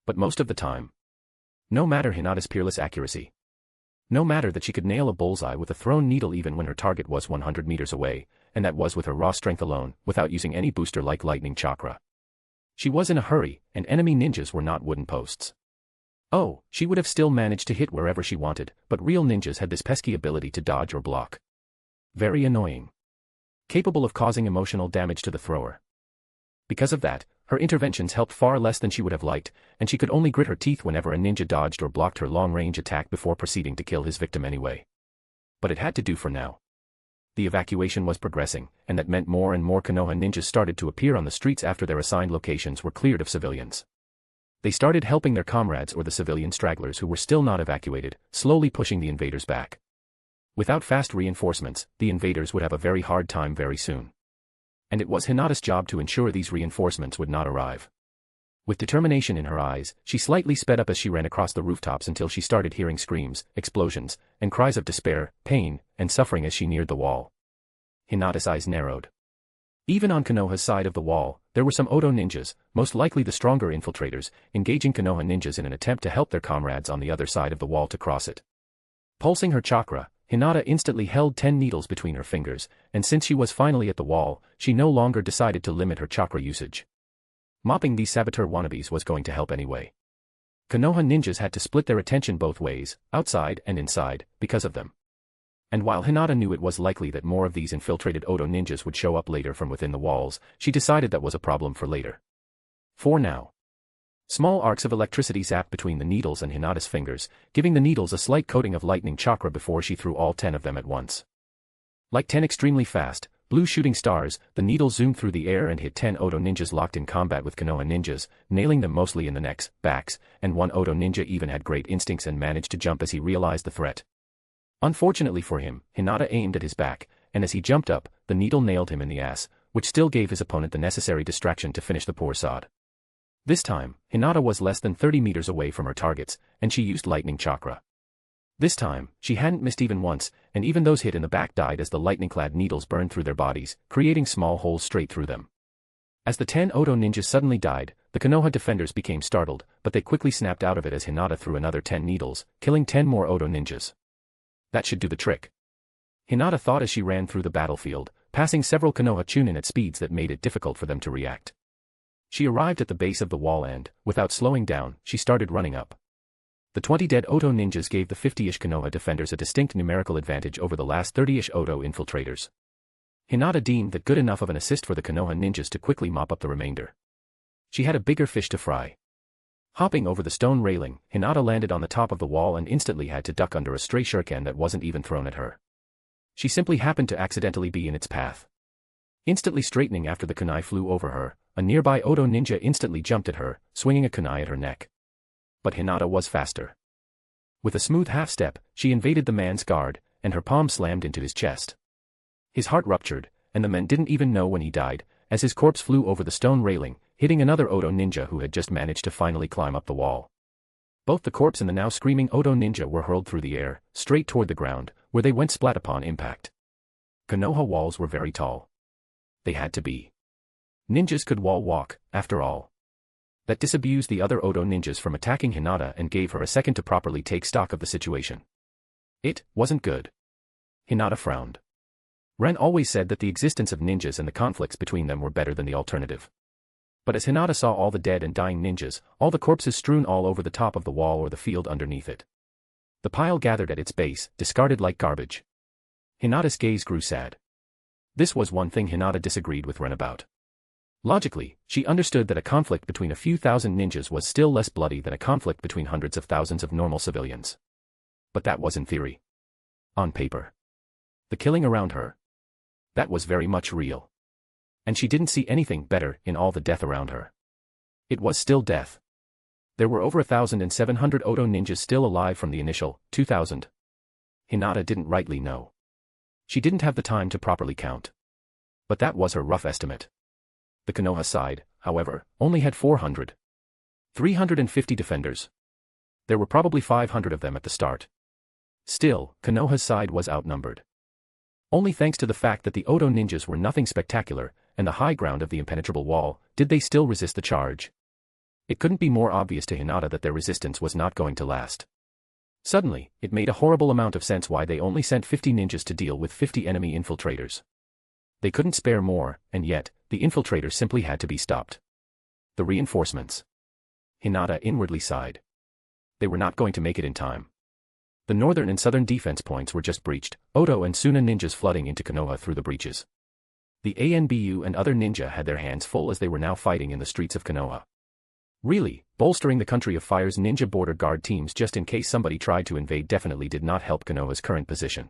But most of the time, no matter Hinata's peerless accuracy, no matter that she could nail a bullseye with a thrown needle even when her target was 100 meters away, and that was with her raw strength alone, without using any booster like lightning chakra. She was in a hurry, and enemy ninjas were not wooden posts. Oh, she would have still managed to hit wherever she wanted, but real ninjas had this pesky ability to dodge or block. Very annoying. Capable of causing emotional damage to the thrower. Because of that, her interventions helped far less than she would have liked, and she could only grit her teeth whenever a ninja dodged or blocked her long-range attack before proceeding to kill his victim anyway. But it had to do for now. The evacuation was progressing, and that meant more and more Konoha ninjas started to appear on the streets after their assigned locations were cleared of civilians. They started helping their comrades or the civilian stragglers who were still not evacuated, slowly pushing the invaders back. Without fast reinforcements, the invaders would have a very hard time very soon. And it was Hinata's job to ensure these reinforcements would not arrive. With determination in her eyes, she slightly sped up as she ran across the rooftops until she started hearing screams, explosions, and cries of despair, pain, and suffering as she neared the wall. Hinata's eyes narrowed. Even on Konoha's side of the wall, there were some Odo ninjas, most likely the stronger infiltrators, engaging Konoha ninjas in an attempt to help their comrades on the other side of the wall to cross it. Pulsing her chakra, Hinata instantly held 10 needles between her fingers, and since she was finally at the wall, she no longer decided to limit her chakra usage. Mopping these saboteur wannabes was going to help anyway. Konoha ninjas had to split their attention both ways, outside and inside, because of them. And while Hinata knew it was likely that more of these infiltrated Odo ninjas would show up later from within the walls, she decided that was a problem for later. For now. Small arcs of electricity zapped between the needles and Hinata's fingers, giving the needles a slight coating of lightning chakra before she threw all 10 of them at once. Like 10 extremely fast, blue shooting stars, the needles zoomed through the air and hit 10 Odo ninjas locked in combat with Konoha ninjas, nailing them mostly in the necks, backs, and one Odo ninja even had great instincts and managed to jump as he realized the threat. Unfortunately for him, Hinata aimed at his back, and as he jumped up, the needle nailed him in the ass, which still gave his opponent the necessary distraction to finish the poor sod. This time, Hinata was less than 30 meters away from her targets, and she used lightning chakra. This time, she hadn't missed even once, and even those hit in the back died as the lightning-clad needles burned through their bodies, creating small holes straight through them. As the 10 Odo ninjas suddenly died, the Konoha defenders became startled, but they quickly snapped out of it as Hinata threw another 10 needles, killing 10 more Odo ninjas. That should do the trick. Hinata thought as she ran through the battlefield, passing several Konoha Chunin at speeds that made it difficult for them to react. She arrived at the base of the wall and, without slowing down, she started running up. The 20 dead Odo ninjas gave the 50-ish Konoha defenders a distinct numerical advantage over the last 30-ish Odo infiltrators. Hinata deemed that good enough of an assist for the Konoha ninjas to quickly mop up the remainder. She had a bigger fish to fry. Hopping over the stone railing, Hinata landed on the top of the wall and instantly had to duck under a stray shuriken that wasn't even thrown at her. She simply happened to accidentally be in its path. Instantly straightening after the kunai flew over her, a nearby Odo ninja instantly jumped at her, swinging a kunai at her neck. But Hinata was faster. With a smooth half-step, she invaded the man's guard, and her palm slammed into his chest. His heart ruptured, and the men didn't even know when he died, as his corpse flew over the stone railing, hitting another Odo ninja who had just managed to finally climb up the wall. Both the corpse and the now screaming Odo ninja were hurled through the air, straight toward the ground, where they went splat upon impact. Konoha walls were very tall. They had to be. Ninjas could wall walk, after all. That disabused the other Odo ninjas from attacking Hinata and gave her a second to properly take stock of the situation. It wasn't good. Hinata frowned. Ren always said that the existence of ninjas and the conflicts between them were better than the alternative. But as Hinata saw all the dead and dying ninjas, all the corpses strewn all over the top of the wall or the field underneath it. The pile gathered at its base, discarded like garbage. Hinata's gaze grew sad. This was one thing Hinata disagreed with Ren about. Logically, she understood that a conflict between a few thousand ninjas was still less bloody than a conflict between hundreds of thousands of normal civilians. But that was in theory. On paper. The killing around her. That was very much real. And she didn't see anything better in all the death around her. It was still death. There were over 1,700 Odo ninjas still alive from the initial 2,000. Hinata didn't rightly know. She didn't have the time to properly count. But that was her rough estimate. The Konoha side, however, only had 400. 350 defenders. There were probably 500 of them at the start. Still, Konoha's side was outnumbered. Only thanks to the fact that the Oto ninjas were nothing spectacular, and the high ground of the impenetrable wall, did they still resist the charge. It couldn't be more obvious to Hinata that their resistance was not going to last. Suddenly, it made a horrible amount of sense why they only sent 50 ninjas to deal with 50 enemy infiltrators. They couldn't spare more, and yet, the infiltrators simply had to be stopped. The reinforcements. Hinata inwardly sighed. They were not going to make it in time. The northern and southern defense points were just breached, Oto and Suna ninjas flooding into Konoha through the breaches. The ANBU and other ninja had their hands full as they were now fighting in the streets of Konoha. Really, bolstering the Country of Fire's ninja border guard teams just in case somebody tried to invade definitely did not help Konoha's current position.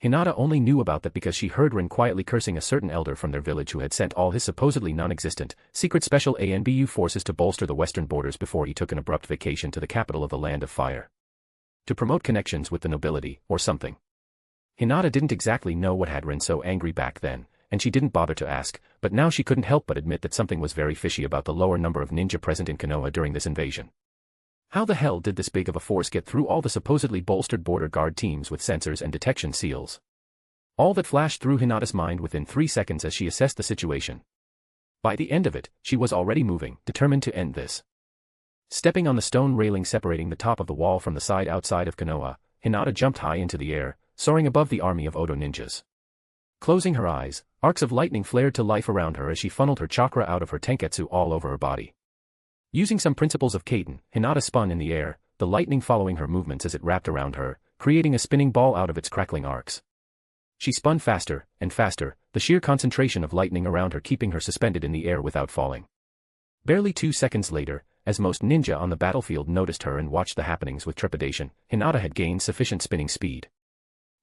Hinata only knew about that because she heard Rin quietly cursing a certain elder from their village who had sent all his supposedly non-existent, secret special ANBU forces to bolster the western borders before he took an abrupt vacation to the capital of the Land of Fire. To promote connections with the nobility, or something. Hinata didn't exactly know what had Rin so angry back then, and she didn't bother to ask, but now she couldn't help but admit that something was very fishy about the lower number of ninja present in Konoha during this invasion. How the hell did this big of a force get through all the supposedly bolstered border guard teams with sensors and detection seals? All that flashed through Hinata's mind within 3 seconds as she assessed the situation. By the end of it, she was already moving, determined to end this. Stepping on the stone railing separating the top of the wall from the side outside of Konoha, Hinata jumped high into the air, soaring above the army of Oto ninjas. Closing her eyes, arcs of lightning flared to life around her as she funneled her chakra out of her tenketsu all over her body. Using some principles of Kaiten, Hinata spun in the air, the lightning following her movements as it wrapped around her, creating a spinning ball out of its crackling arcs. She spun faster and faster, the sheer concentration of lightning around her keeping her suspended in the air without falling. Barely 2 seconds later, as most ninja on the battlefield noticed her and watched the happenings with trepidation, Hinata had gained sufficient spinning speed.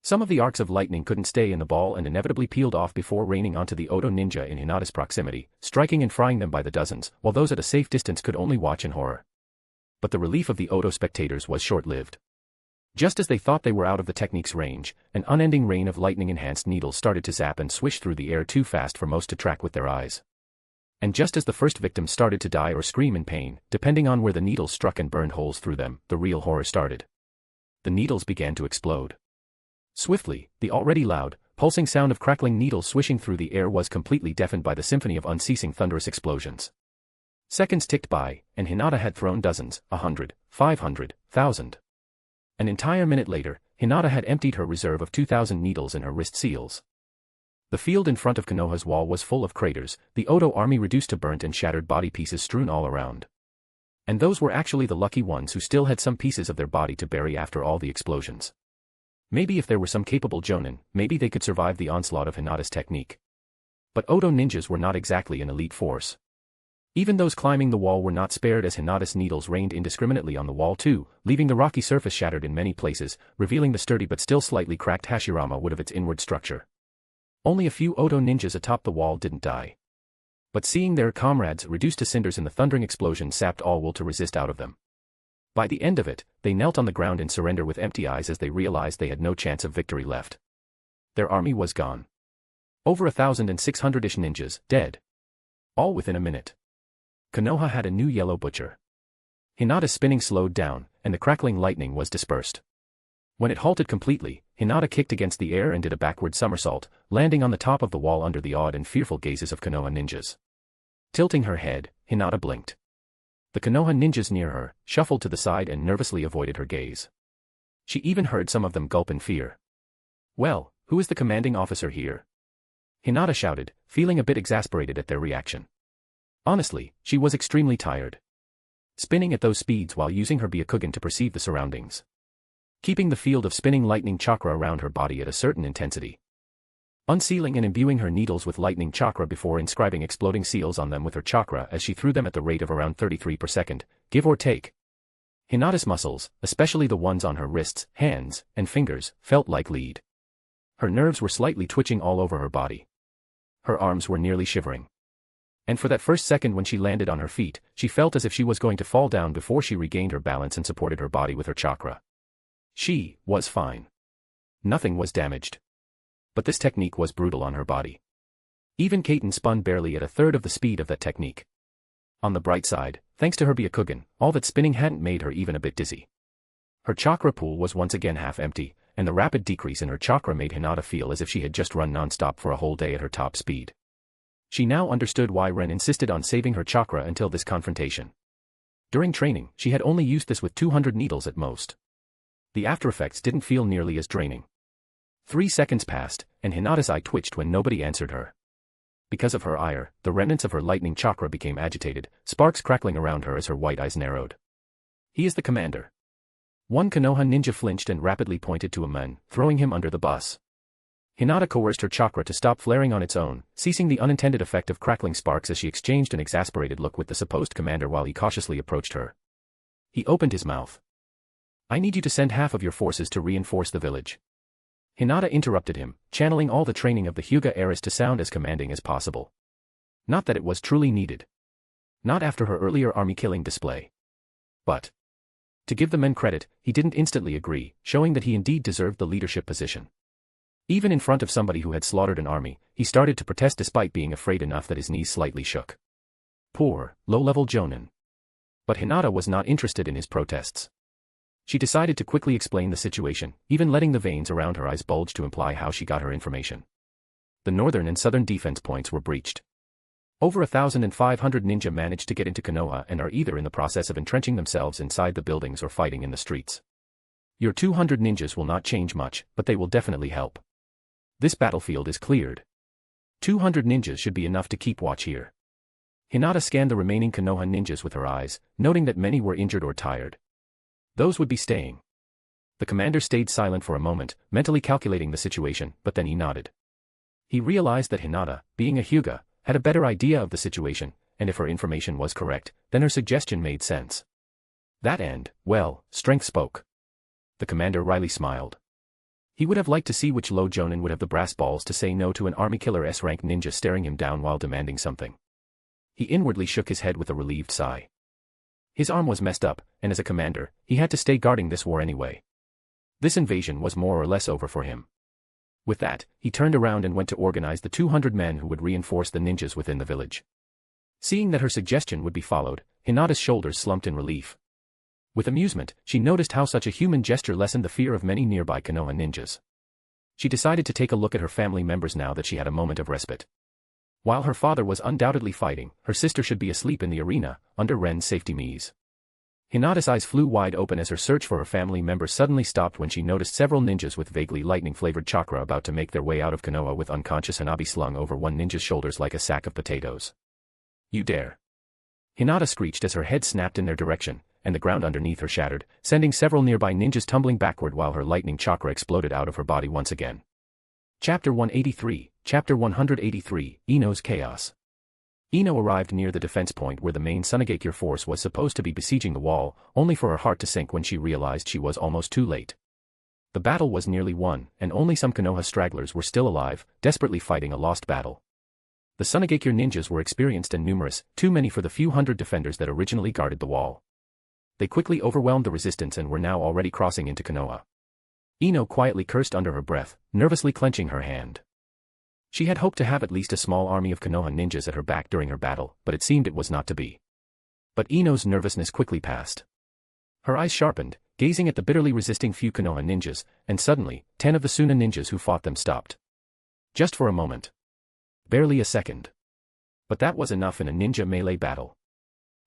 Some of the arcs of lightning couldn't stay in the ball and inevitably peeled off before raining onto the Oto ninja in Hinata's proximity, striking and frying them by the dozens, while those at a safe distance could only watch in horror. But the relief of the Oto spectators was short-lived. Just as they thought they were out of the technique's range, an unending rain of lightning-enhanced needles started to zap and swish through the air too fast for most to track with their eyes. And just as the first victim started to die or scream in pain, depending on where the needles struck and burned holes through them, the real horror started. The needles began to explode. Swiftly, the already loud, pulsing sound of crackling needles swishing through the air was completely deafened by the symphony of unceasing thunderous explosions. Seconds ticked by, and Hinata had thrown dozens, 100, 500, 1,000. An entire minute later, Hinata had emptied her reserve of 2,000 needles in her wrist seals. The field in front of Konoha's wall was full of craters, the Oto army reduced to burnt and shattered body pieces strewn all around. And those were actually the lucky ones who still had some pieces of their body to bury after all the explosions. Maybe if there were some capable jonin, maybe they could survive the onslaught of Hinata's technique. But Oto ninjas were not exactly an elite force. Even those climbing the wall were not spared as Hinata's needles rained indiscriminately on the wall too, leaving the rocky surface shattered in many places, revealing the sturdy but still slightly cracked Hashirama wood of its inward structure. Only a few Oto ninjas atop the wall didn't die. But seeing their comrades reduced to cinders in the thundering explosion sapped all will to resist out of them. By the end of it, they knelt on the ground in surrender with empty eyes as they realized they had no chance of victory left. Their army was gone. Over 1,600-ish ninjas, dead. All within a minute. Konoha had a new yellow butcher. Hinata's spinning slowed down, and the crackling lightning was dispersed. When it halted completely, Hinata kicked against the air and did a backward somersault, landing on the top of the wall under the awed and fearful gazes of Konoha ninjas. Tilting her head, Hinata blinked. The Konoha ninjas near her shuffled to the side and nervously avoided her gaze. She even heard some of them gulp in fear. "Well, who is the commanding officer here?" Hinata shouted, feeling a bit exasperated at their reaction. Honestly, she was extremely tired. Spinning at those speeds while using her Byakugan to perceive the surroundings. Keeping the field of spinning lightning chakra around her body at a certain intensity. Unsealing and imbuing her needles with lightning chakra before inscribing exploding seals on them with her chakra as she threw them at the rate of around 33 per second, give or take. Hinata's muscles, especially the ones on her wrists, hands, and fingers, felt like lead. Her nerves were slightly twitching all over her body. Her arms were nearly shivering. And for that first second when she landed on her feet, she felt as if she was going to fall down before she regained her balance and supported her body with her chakra. She was fine. Nothing was damaged. But this technique was brutal on her body. Even Kaiten spun barely at a third of the speed of that technique. On the bright side, thanks to her Byakugan, all that spinning hadn't made her even a bit dizzy. Her chakra pool was once again half empty, and the rapid decrease in her chakra made Hinata feel as if she had just run non-stop for a whole day at her top speed. She now understood why Ren insisted on saving her chakra until this confrontation. During training, she had only used this with 200 needles at most. The after-effects didn't feel nearly as draining. 3 seconds passed, and Hinata's eye twitched when nobody answered her. Because of her ire, the remnants of her lightning chakra became agitated, sparks crackling around her as her white eyes narrowed. He is the commander. One Konoha ninja flinched and rapidly pointed to a man, throwing him under the bus. Hinata coerced her chakra to stop flaring on its own, ceasing the unintended effect of crackling sparks as she exchanged an exasperated look with the supposed commander while he cautiously approached her. He opened his mouth. "I need you to send half of your forces to reinforce the village." Hinata interrupted him, channeling all the training of the Hyuga heiress to sound as commanding as possible. Not that it was truly needed. Not after her earlier army-killing display. But, to give the men credit, he didn't instantly agree, showing that he indeed deserved the leadership position. Even in front of somebody who had slaughtered an army, he started to protest despite being afraid enough that his knees slightly shook. Poor, low-level Jonin. But Hinata was not interested in his protests. She decided to quickly explain the situation, even letting the veins around her eyes bulge to imply how she got her information. The northern and southern defense points were breached. Over 1,500 ninja managed to get into Konoha and are either in the process of entrenching themselves inside the buildings or fighting in the streets. Your 200 ninjas will not change much, but they will definitely help. This battlefield is cleared. 200 ninjas should be enough to keep watch here. Hinata scanned the remaining Konoha ninjas with her eyes, noting that many were injured or tired. Those would be staying. The commander stayed silent for a moment, mentally calculating the situation, but then he nodded. He realized that Hinata, being a Hyuga, had a better idea of the situation, and if her information was correct, then her suggestion made sense. That end, well, strength spoke. The commander wryly smiled. He would have liked to see which low Jonin would have the brass balls to say no to an army killer S-rank ninja staring him down while demanding something. He inwardly shook his head with a relieved sigh. His arm was messed up, and as a commander, he had to stay guarding this war anyway. This invasion was more or less over for him. With that, he turned around and went to organize the 200 men who would reinforce the ninjas within the village. Seeing that her suggestion would be followed, Hinata's shoulders slumped in relief. With amusement, she noticed how such a human gesture lessened the fear of many nearby Konoha ninjas. She decided to take a look at her family members now that she had a moment of respite. While her father was undoubtedly fighting, her sister should be asleep in the arena, under Ren's safety mees. Hinata's eyes flew wide open as her search for her family members suddenly stopped when she noticed several ninjas with vaguely lightning-flavored chakra about to make their way out of Konoha with unconscious Hanabi slung over one ninja's shoulders like a sack of potatoes. "You dare!" Hinata screeched as her head snapped in their direction, and the ground underneath her shattered, sending several nearby ninjas tumbling backward while her lightning chakra exploded out of her body once again. Chapter 183, Chapter 183, Ino's Chaos. Ino arrived near the defense point where the main Sunagakure force was supposed to be besieging the wall, only for her heart to sink when she realized she was almost too late. The battle was nearly won, and only some Konoha stragglers were still alive, desperately fighting a lost battle. The Sunagakure ninjas were experienced and numerous, too many for the few hundred defenders that originally guarded the wall. They quickly overwhelmed the resistance and were now already crossing into Konoha. Ino quietly cursed under her breath, nervously clenching her hand. She had hoped to have at least a small army of Konoha ninjas at her back during her battle, but it seemed it was not to be. But Ino's nervousness quickly passed. Her eyes sharpened, gazing at the bitterly resisting few Konoha ninjas, and suddenly, 10 of the Suna ninjas who fought them stopped. Just for a moment. Barely a second. But that was enough in a ninja melee battle.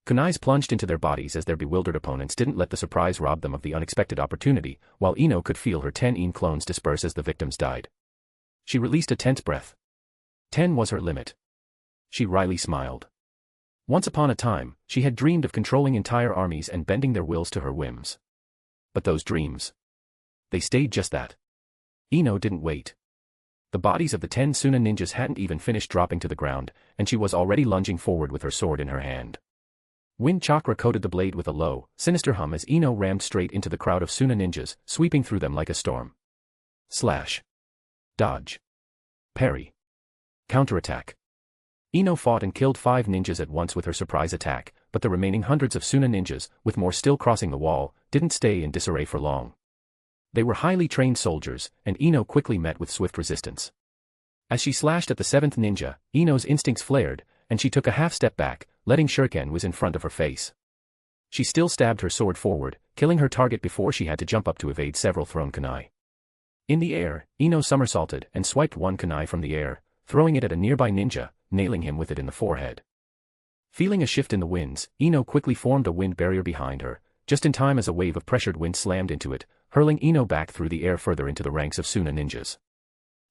Kunais plunged into their bodies as their bewildered opponents didn't let the surprise rob them of the unexpected opportunity, while Ino could feel her 10 In clones disperse as the victims died. She released a tense breath. 10 was her limit. She wryly smiled. Once upon a time, she had dreamed of controlling entire armies and bending their wills to her whims. But those dreams. They stayed just that. Ino didn't wait. The bodies of the 10 Suna ninjas hadn't even finished dropping to the ground, and she was already lunging forward with her sword in her hand. Wind chakra coated the blade with a low, sinister hum as Ino rammed straight into the crowd of Suna ninjas, sweeping through them like a storm. Slash. Dodge. Parry. Counterattack. Ino fought and killed 5 ninjas at once with her surprise attack, but the remaining hundreds of Suna ninjas, with more still crossing the wall, didn't stay in disarray for long. They were highly trained soldiers, and Ino quickly met with swift resistance. As she slashed at the 7th ninja, Ino's instincts flared, and she took a half step back, letting Shuriken whiz in front of her face. She still stabbed her sword forward, killing her target before she had to jump up to evade several thrown kunai. In the air, Ino somersaulted and swiped one kunai from the air, throwing it at a nearby ninja, nailing him with it in the forehead. Feeling a shift in the winds, Ino quickly formed a wind barrier behind her, just in time as a wave of pressured wind slammed into it, hurling Ino back through the air further into the ranks of Suna ninjas.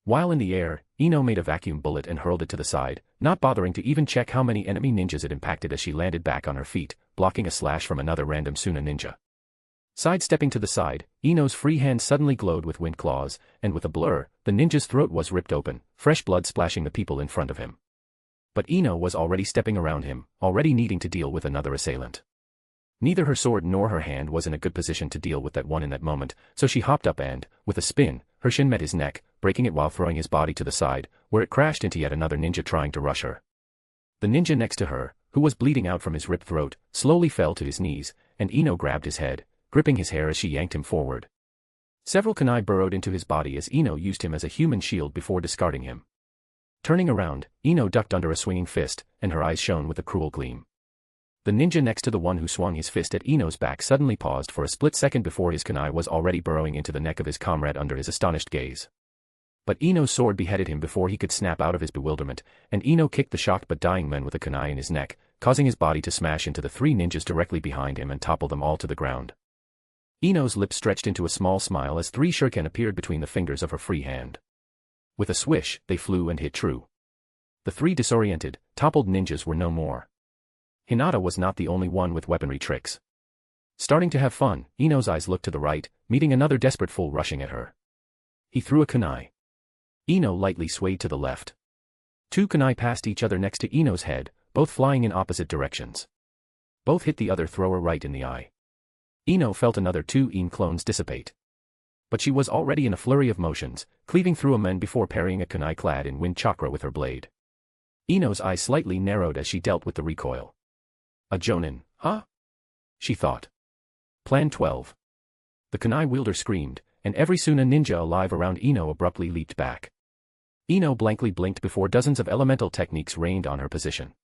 While in the air, Ino made a vacuum bullet and hurled it to the side, not bothering to even check how many enemy ninjas it impacted as she landed back on her feet, blocking a slash from another random Suna ninja. Sidestepping to the side, Ino's free hand suddenly glowed with wind claws, and with a blur, the ninja's throat was ripped open, fresh blood splashing the people in front of him. But Ino was already stepping around him, already needing to deal with another assailant. Neither her sword nor her hand was in a good position to deal with that one in that moment, so she hopped up and, with a spin, her shin met his neck, breaking it while throwing his body to the side, where it crashed into yet another ninja trying to rush her. The ninja next to her, who was bleeding out from his ripped throat, slowly fell to his knees, and Ino grabbed his head, gripping his hair as she yanked him forward. Several kunai burrowed into his body as Ino used him as a human shield before discarding him. Turning around, Ino ducked under a swinging fist, and her eyes shone with a cruel gleam. The ninja next to the one who swung his fist at Ino's back suddenly paused for a split second before his kunai was already burrowing into the neck of his comrade under his astonished gaze. But Ino's sword beheaded him before he could snap out of his bewilderment, and Ino kicked the shocked but dying man with a kunai in his neck, causing his body to smash into the three ninjas directly behind him and topple them all to the ground. Ino's lips stretched into a small smile as three shuriken appeared between the fingers of her free hand. With a swish, they flew and hit true. The three disoriented, toppled ninjas were no more. Hinata was not the only one with weaponry tricks. Starting to have fun, Ino's eyes looked to the right, meeting another desperate fool rushing at her. He threw a kunai. Ino lightly swayed to the left. Two kunai passed each other next to Ino's head, both flying in opposite directions. Both hit the other thrower right in the eye. Ino felt another two In clones dissipate. But she was already in a flurry of motions, cleaving through a men before parrying a kunai clad in wind chakra with her blade. Ino's eyes slightly narrowed as she dealt with the recoil. A jonin, huh? She thought. Plan 12. The kunai wielder screamed, and every Suna ninja alive around Ino abruptly leaped back. Ino blankly blinked before dozens of elemental techniques rained on her position.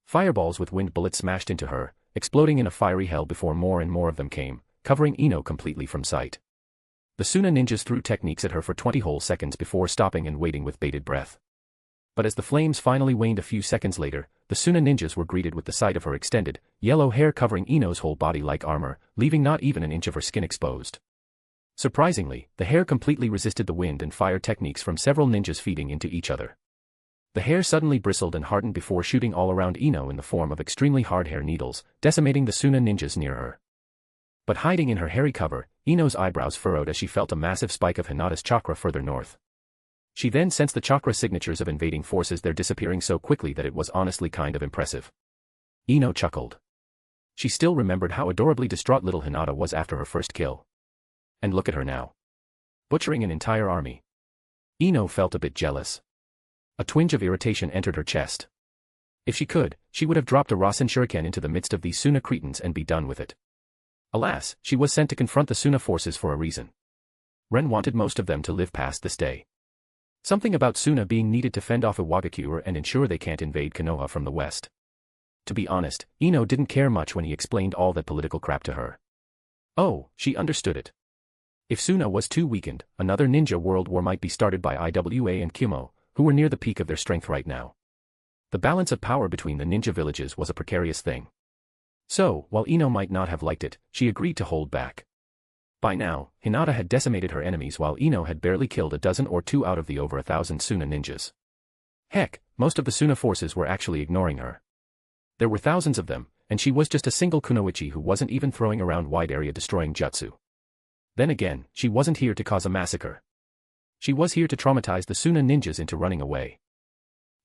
Fireballs with wind bullets smashed into her, exploding in a fiery hell before more and more of them came, covering Ino completely from sight. The Suna ninjas threw techniques at her for 20 whole seconds before stopping and waiting with bated breath. But as the flames finally waned a few seconds later, the Suna ninjas were greeted with the sight of her extended, yellow hair covering Ino's whole body like armor, leaving not even an inch of her skin exposed. Surprisingly, the hair completely resisted the wind and fire techniques from several ninjas feeding into each other. The hair suddenly bristled and hardened before shooting all around Ino in the form of extremely hard hair needles, decimating the Suna ninjas near her. But hiding in her hairy cover, Ino's eyebrows furrowed as she felt a massive spike of Hinata's chakra further north. She then sensed the chakra signatures of invading forces there disappearing so quickly that it was honestly kind of impressive. Ino chuckled. She still remembered how adorably distraught little Hinata was after her first kill. And look at her now. Butchering an entire army. Ino felt a bit jealous. A twinge of irritation entered her chest. If she could, she would have dropped a Rasen shuriken into the midst of these Suna cretins and be done with it. Alas, she was sent to confront the Suna forces for a reason. Ren wanted most of them to live past this day. Something about Suna being needed to fend off Iwagakure and ensure they can't invade Konoha from the west. To be honest, Ino didn't care much when he explained all that political crap to her. Oh, she understood it. If Suna was too weakened, another ninja world war might be started by Iwa and Kimo, who were near the peak of their strength right now. The balance of power between the ninja villages was a precarious thing. So, while Ino might not have liked it, she agreed to hold back. By now, Hinata had decimated her enemies while Ino had barely killed a dozen or two out of the over 1,000 Suna ninjas. Heck, most of the Suna forces were actually ignoring her. There were thousands of them, and she was just a single kunoichi who wasn't even throwing around wide area destroying jutsu. Then again, she wasn't here to cause a massacre. She was here to traumatize the Suna ninjas into running away.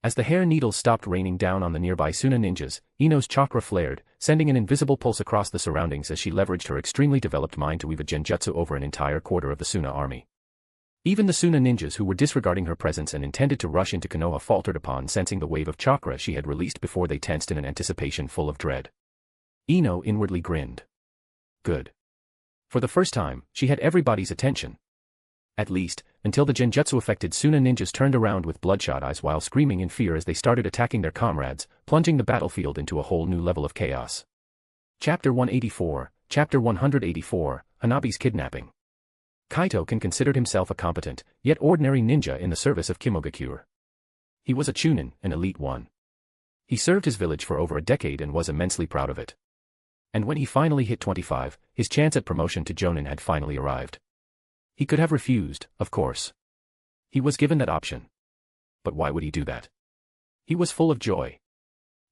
As the hair needles stopped raining down on the nearby Suna ninjas, Ino's chakra flared, sending an invisible pulse across the surroundings as she leveraged her extremely developed mind to weave a genjutsu over an entire quarter of the Suna army. Even the Suna ninjas who were disregarding her presence and intended to rush into Konoha faltered upon sensing the wave of chakra she had released before they tensed in an anticipation full of dread. Ino inwardly grinned. Good. For the first time, she had everybody's attention. At least, until the genjutsu-affected Suna ninjas turned around with bloodshot eyes while screaming in fear as they started attacking their comrades, plunging the battlefield into a whole new level of chaos. Chapter 184, Chapter 184, Hanabi's Kidnapping. Kaito considered himself a competent, yet ordinary ninja in the service of Kimogakure. He was a chunin, an elite one. He served his village for over a decade and was immensely proud of it. And when he finally hit 25, his chance at promotion to jonin had finally arrived. He could have refused, of course. He was given that option. But why would he do that? He was full of joy.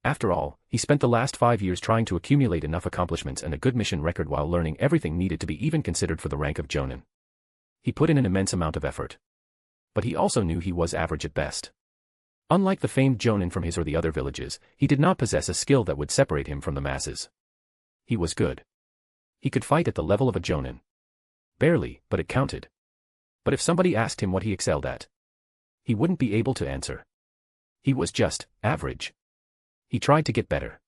After all, he spent the last 5 years trying to accumulate enough accomplishments and a good mission record while learning everything needed to be even considered for the rank of jonin. He put in an immense amount of effort. But he also knew he was average at best. Unlike the famed jonin from his or the other villages, he did not possess a skill that would separate him from the masses. He was good. He could fight at the level of a jonin. Barely, but it counted. But if somebody asked him what he excelled at, he wouldn't be able to answer. He was just average. He tried to get better.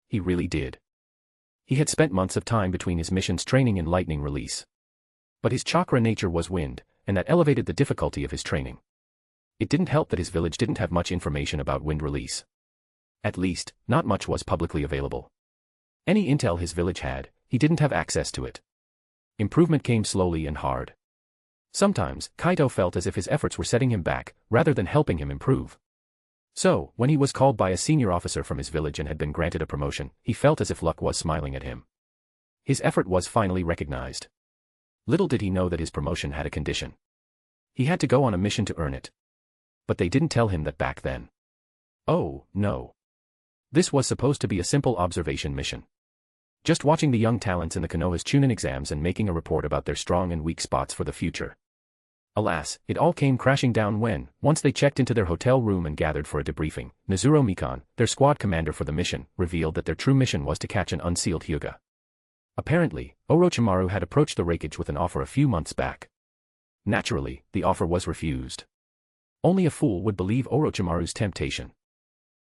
He really did. He had spent months of time between his missions training in lightning release. But his chakra nature was wind, and that elevated the difficulty of his training. It didn't help that his village didn't have much information about wind release. At least, not much was publicly available. Any intel his village had, he didn't have access to it. Improvement came slowly and hard. Sometimes, Kaito felt as if his efforts were setting him back, rather than helping him improve. So, when he was called by a senior officer from his village and had been granted a promotion, he felt as if luck was smiling at him. His effort was finally recognized. Little did he know that his promotion had a condition. He had to go on a mission to earn it. But they didn't tell him that back then. Oh, no. This was supposed to be a simple observation mission. Just watching the young talents in the Konoha's chunin exams and making a report about their strong and weak spots for the future. Alas, it all came crashing down when, once they checked into their hotel room and gathered for a debriefing, Nezuro Mikan, their squad commander for the mission, revealed that their true mission was to catch an unsealed Hyuga. Apparently, Orochimaru had approached the Raikage with an offer a few months back. Naturally, the offer was refused. Only a fool would believe Orochimaru's temptation.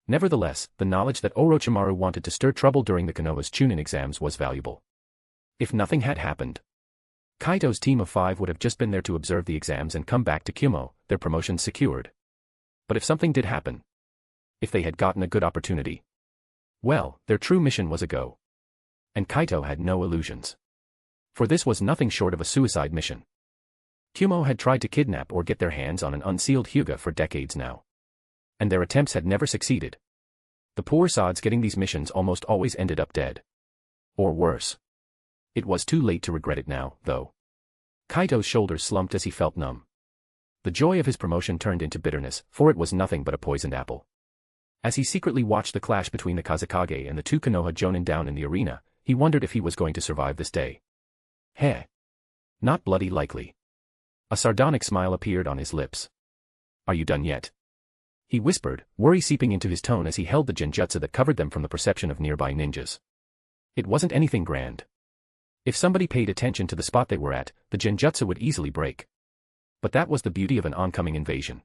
Nevertheless, the knowledge that Orochimaru wanted to stir trouble during the Konoha's chunin exams was valuable. If nothing had happened, Kaito's team of 5 would have just been there to observe the exams and come back to Kumo, their promotion secured. But if something did happen, if they had gotten a good opportunity, well, their true mission was a go. And Kaito had no illusions. For this was nothing short of a suicide mission. Kumo had tried to kidnap or get their hands on an unsealed Hyuga for decades now. And their attempts had never succeeded. The poor sods getting these missions almost always ended up dead. Or worse. It was too late to regret it now, though. Kaito's shoulders slumped as he felt numb. The joy of his promotion turned into bitterness, for it was nothing but a poisoned apple. As he secretly watched the clash between the Kazekage and the 2 Konoha jonin down in the arena, he wondered if he was going to survive this day. Heh. Not bloody likely. A sardonic smile appeared on his lips. Are you done yet? He whispered, worry seeping into his tone as he held the genjutsu that covered them from the perception of nearby ninjas. It wasn't anything grand. If somebody paid attention to the spot they were at, the genjutsu would easily break. But that was the beauty of an oncoming invasion.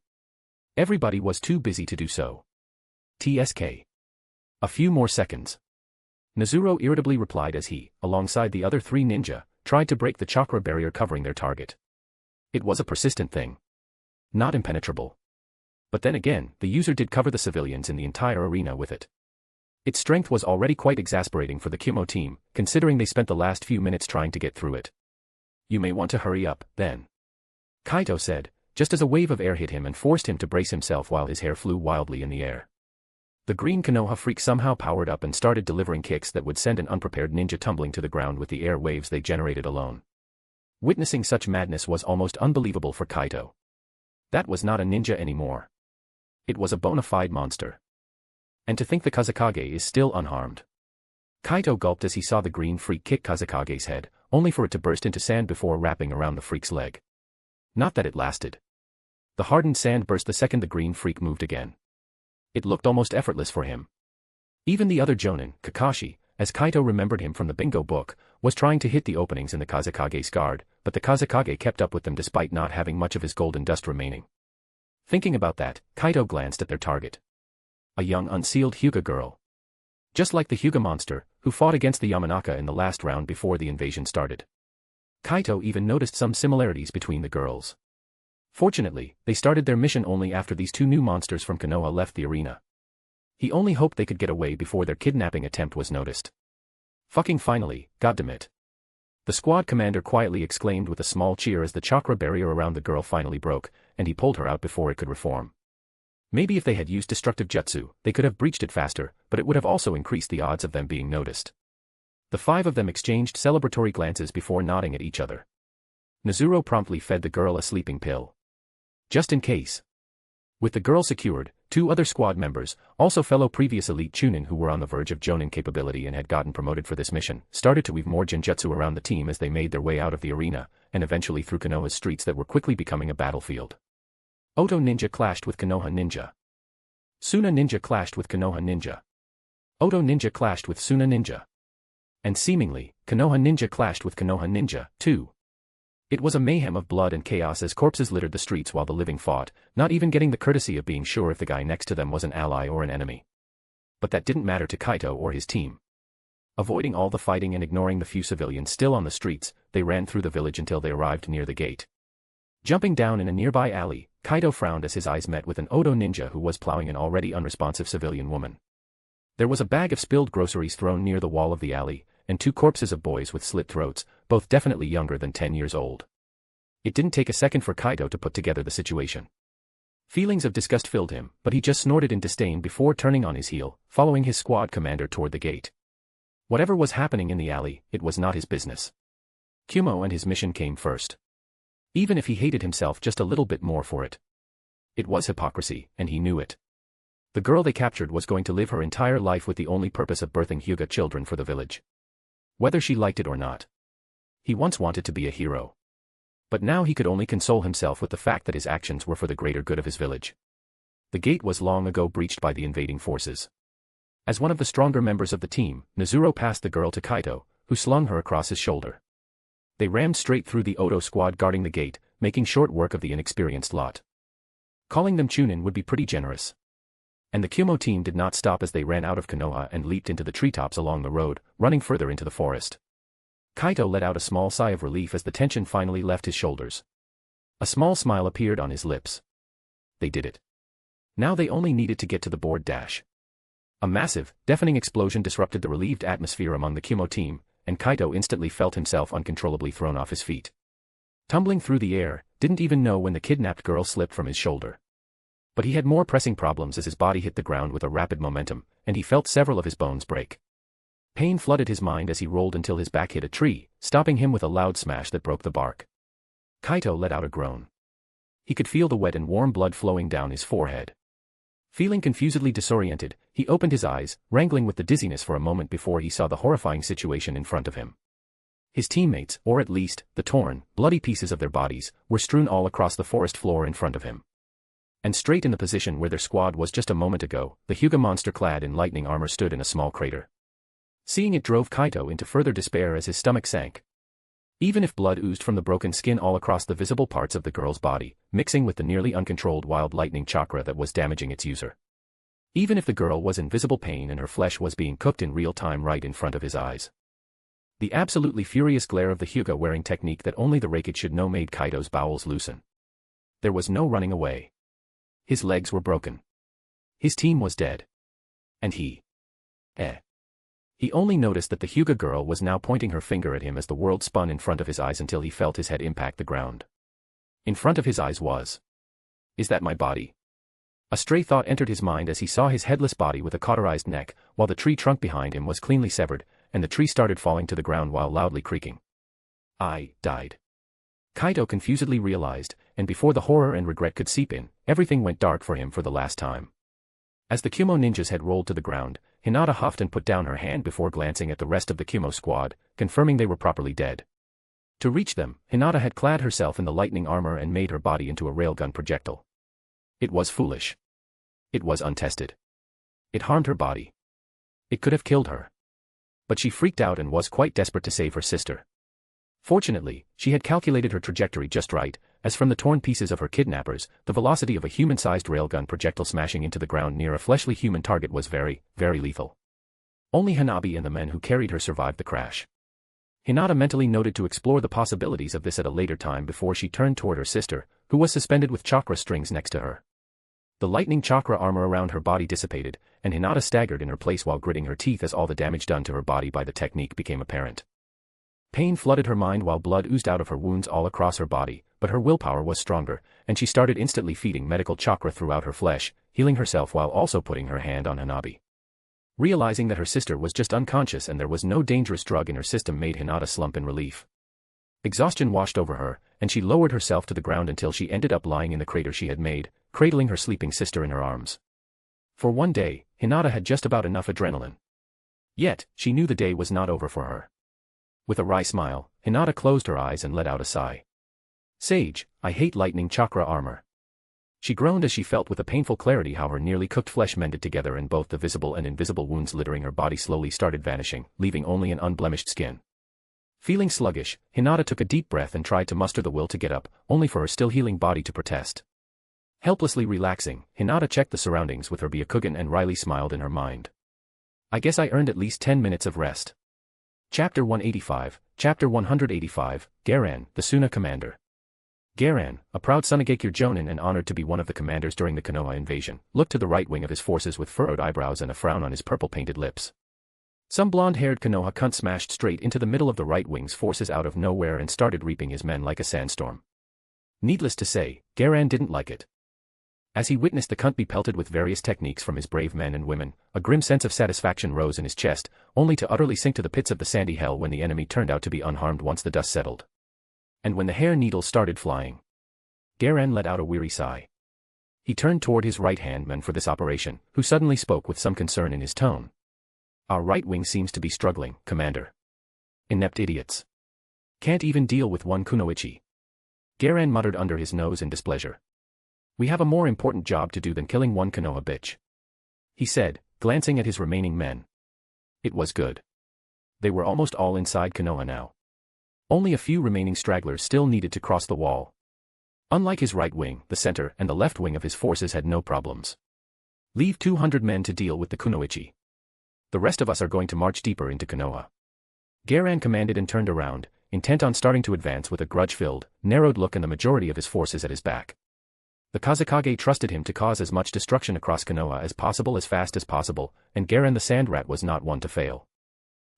Everybody was too busy to do so. TSK. A few more seconds. Nezuro irritably replied as he, alongside the other 3 ninja, tried to break the chakra barrier covering their target. It was a persistent thing. Not impenetrable. But then again, the user did cover the civilians in the entire arena with it. Its strength was already quite exasperating for the Kumo team, considering they spent the last few minutes trying to get through it. You may want to hurry up, then. Kaito said, just as a wave of air hit him and forced him to brace himself while his hair flew wildly in the air. The green Konoha freak somehow powered up and started delivering kicks that would send an unprepared ninja tumbling to the ground with the air waves they generated alone. Witnessing such madness was almost unbelievable for Kaito. That was not a ninja anymore. It was a bona fide monster. And to think the Kazekage is still unharmed. Kaito gulped as he saw the green freak kick Kazekage's head, only for it to burst into sand before wrapping around the freak's leg. Not that it lasted. The hardened sand burst the second the green freak moved again. It looked almost effortless for him. Even the other jonin, Kakashi, as Kaito remembered him from the bingo book, was trying to hit the openings in the Kazekage's guard, but the Kazekage kept up with them despite not having much of his golden dust remaining. Thinking about that, Kaito glanced at their target. A young unsealed Hyuga girl. Just like the Hyuga monster, who fought against the Yamanaka in the last round before the invasion started. Kaito even noticed some similarities between the girls. Fortunately, they started their mission only after these 2 new monsters from Konoha left the arena. He only hoped they could get away before their kidnapping attempt was noticed. Fucking finally, goddammit. The squad commander quietly exclaimed with a small cheer as the chakra barrier around the girl finally broke, and he pulled her out before it could reform. Maybe if they had used destructive jutsu, they could have breached it faster, but it would have also increased the odds of them being noticed. The five of them exchanged celebratory glances before nodding at each other. Nezuro promptly fed the girl a sleeping pill. Just in case. With the girl secured, two other squad members, also fellow previous elite Chunin who were on the verge of Jonin capability and had gotten promoted for this mission, started to weave more genjutsu around the team as they made their way out of the arena, and eventually through Konoha's streets that were quickly becoming a battlefield. Oto Ninja clashed with Konoha Ninja. Suna Ninja clashed with Konoha Ninja. Oto Ninja clashed with Suna Ninja. And seemingly, Konoha Ninja clashed with Konoha Ninja, too. It was a mayhem of blood and chaos as corpses littered the streets while the living fought, not even getting the courtesy of being sure if the guy next to them was an ally or an enemy. But that didn't matter to Kaito or his team. Avoiding all the fighting and ignoring the few civilians still on the streets, they ran through the village until they arrived near the gate. Jumping down in a nearby alley, Kaito frowned as his eyes met with an Oto Ninja who was plowing an already unresponsive civilian woman. There was a bag of spilled groceries thrown near the wall of the alley, and two corpses of boys with slit throats, both definitely younger than 10 years old. It didn't take a second for Kaito to put together the situation. Feelings of disgust filled him, but he just snorted in disdain before turning on his heel, following his squad commander toward the gate. Whatever was happening in the alley, it was not his business. Kumo and his mission came first. Even if he hated himself just a little bit more for it. It was hypocrisy, and he knew it. The girl they captured was going to live her entire life with the only purpose of birthing Hyuga children for the village. Whether she liked it or not. He once wanted to be a hero. But now he could only console himself with the fact that his actions were for the greater good of his village. The gate was long ago breached by the invading forces. As one of the stronger members of the team, Nezuro passed the girl to Kaito, who slung her across his shoulder. They rammed straight through the Oto squad guarding the gate, making short work of the inexperienced lot. Calling them Chunin would be pretty generous. And the Kumo team did not stop as they ran out of Konoha and leaped into the treetops along the road, running further into the forest. Kaito let out a small sigh of relief as the tension finally left his shoulders. A small smile appeared on his lips. They did it. Now they only needed to get to the board dash. A massive, deafening explosion disrupted the relieved atmosphere among the Kumo team, and Kaito instantly felt himself uncontrollably thrown off his feet. Tumbling through the air, didn't even know when the kidnapped girl slipped from his shoulder. But he had more pressing problems as his body hit the ground with a rapid momentum, and he felt several of his bones break. Pain flooded his mind as he rolled until his back hit a tree, stopping him with a loud smash that broke the bark. Kaito let out a groan. He could feel the wet and warm blood flowing down his forehead. Feeling confusedly disoriented, he opened his eyes, wrangling with the dizziness for a moment before he saw the horrifying situation in front of him. His teammates, or at least, the torn, bloody pieces of their bodies, were strewn all across the forest floor in front of him. And straight in the position where their squad was just a moment ago, the Hyuga monster clad in lightning armor stood in a small crater. Seeing it drove Kaito into further despair as his stomach sank. Even if blood oozed from the broken skin all across the visible parts of the girl's body, mixing with the nearly uncontrolled wild lightning chakra that was damaging its user. Even if the girl was in visible pain and her flesh was being cooked in real time right in front of his eyes. The absolutely furious glare of the Hyuga wearing technique that only the Raikage should know made Kaito's bowels loosen. There was no running away. His legs were broken. His team was dead. And he. He only noticed that the Hyuga girl was now pointing her finger at him as the world spun in front of his eyes until he felt his head impact the ground. In front of his eyes was. Is that my body? A stray thought entered his mind as he saw his headless body with a cauterized neck, while the tree trunk behind him was cleanly severed, and the tree started falling to the ground while loudly creaking. I died. Kaito confusedly realized, and before the horror and regret could seep in, everything went dark for him for the last time. As the Kumo ninjas had rolled to the ground, Hinata huffed and put down her hand before glancing at the rest of the Kumo squad, confirming they were properly dead. To reach them, Hinata had clad herself in the lightning armor and made her body into a railgun projectile. It was foolish. It was untested. It harmed her body. It could have killed her. But she freaked out and was quite desperate to save her sister. Fortunately, she had calculated her trajectory just right, as from the torn pieces of her kidnappers, the velocity of a human-sized railgun projectile smashing into the ground near a fleshly human target was very, very lethal. Only Hanabi and the men who carried her survived the crash. Hinata mentally noted to explore the possibilities of this at a later time before she turned toward her sister, who was suspended with chakra strings next to her. The lightning chakra armor around her body dissipated, and Hinata staggered in her place while gritting her teeth as all the damage done to her body by the technique became apparent. Pain flooded her mind while blood oozed out of her wounds all across her body, but her willpower was stronger, and she started instantly feeding medical chakra throughout her flesh, healing herself while also putting her hand on Hanabi. Realizing that her sister was just unconscious and there was no dangerous drug in her system made Hinata slump in relief. Exhaustion washed over her, and she lowered herself to the ground until she ended up lying in the crater she had made, cradling her sleeping sister in her arms. For one day, Hinata had just about enough adrenaline. Yet, she knew the day was not over for her. With a wry smile, Hinata closed her eyes and let out a sigh. Sage, I hate lightning chakra armor. She groaned as she felt with a painful clarity how her nearly cooked flesh mended together and both the visible and invisible wounds littering her body slowly started vanishing, leaving only an unblemished skin. Feeling sluggish, Hinata took a deep breath and tried to muster the will to get up, only for her still healing body to protest. Helplessly relaxing, Hinata checked the surroundings with her Byakugan and wryly smiled in her mind. I guess I earned at least 10 minutes of rest. Chapter 185, Chapter 185, Garan, the Suna Commander. Garan, a proud Sunagakure Jonin and honored to be one of the commanders during the Konoha invasion, looked to the right wing of his forces with furrowed eyebrows and a frown on his purple-painted lips. Some blonde-haired Konoha cunt smashed straight into the middle of the right wing's forces out of nowhere and started reaping his men like a sandstorm. Needless to say, Garan didn't like it. As he witnessed the cunt be pelted with various techniques from his brave men and women, a grim sense of satisfaction rose in his chest, only to utterly sink to the pits of the sandy hell when the enemy turned out to be unharmed once the dust settled. And when the hair needles started flying, Garan let out a weary sigh. He turned toward his right-hand man for this operation, who suddenly spoke with some concern in his tone. Our right wing seems to be struggling, Commander. Inept idiots. Can't even deal with one kunoichi. Garan muttered under his nose in displeasure. We have a more important job to do than killing one Konoha bitch, he said, glancing at his remaining men. It was good. They were almost all inside Konoha now. Only a few remaining stragglers still needed to cross the wall. Unlike his right wing, the center and the left wing of his forces had no problems. Leave 200 men to deal with the kunoichi. The rest of us are going to march deeper into Konoha. Garan commanded and turned around, intent on starting to advance with a grudge-filled, narrowed look and the majority of his forces at his back. The Kazekage trusted him to cause as much destruction across Konoha as possible as fast as possible, and Garan the Sand Rat was not one to fail.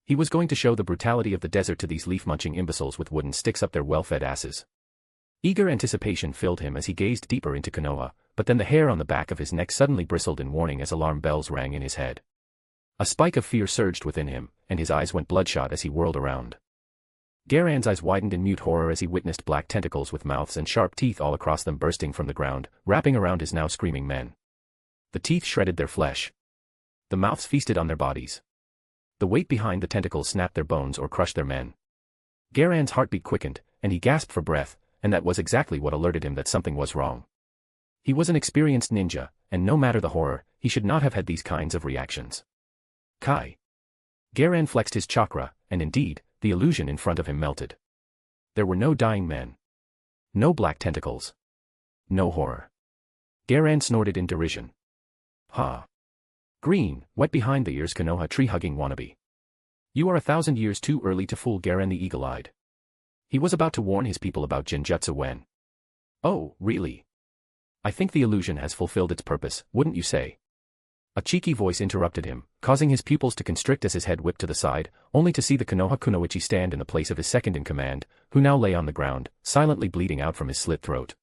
He was going to show the brutality of the desert to these leaf-munching imbeciles with wooden sticks up their well-fed asses. Eager anticipation filled him as he gazed deeper into Konoha, but then the hair on the back of his neck suddenly bristled in warning as alarm bells rang in his head. A spike of fear surged within him, and his eyes went bloodshot as he whirled around. Garan's eyes widened in mute horror as he witnessed black tentacles with mouths and sharp teeth all across them bursting from the ground, wrapping around his now screaming men. The teeth shredded their flesh. The mouths feasted on their bodies. The weight behind the tentacles snapped their bones or crushed their men. Garan's heartbeat quickened, and he gasped for breath, and that was exactly what alerted him that something was wrong. He was an experienced ninja, and no matter the horror, he should not have had these kinds of reactions. Kai. Garan flexed his chakra, and indeed, the illusion in front of him melted. There were no dying men. No black tentacles. No horror. Garan snorted in derision. Ha. Green, wet behind the ears Konoha tree-hugging wannabe. You are 1,000 years too early to fool Garan the eagle-eyed. He was about to warn his people about Genjutsu when. Oh, really? I think the illusion has fulfilled its purpose, wouldn't you say? A cheeky voice interrupted him, causing his pupils to constrict as his head whipped to the side, only to see the Konoha kunoichi stand in the place of his second-in-command, who now lay on the ground, silently bleeding out from his slit throat.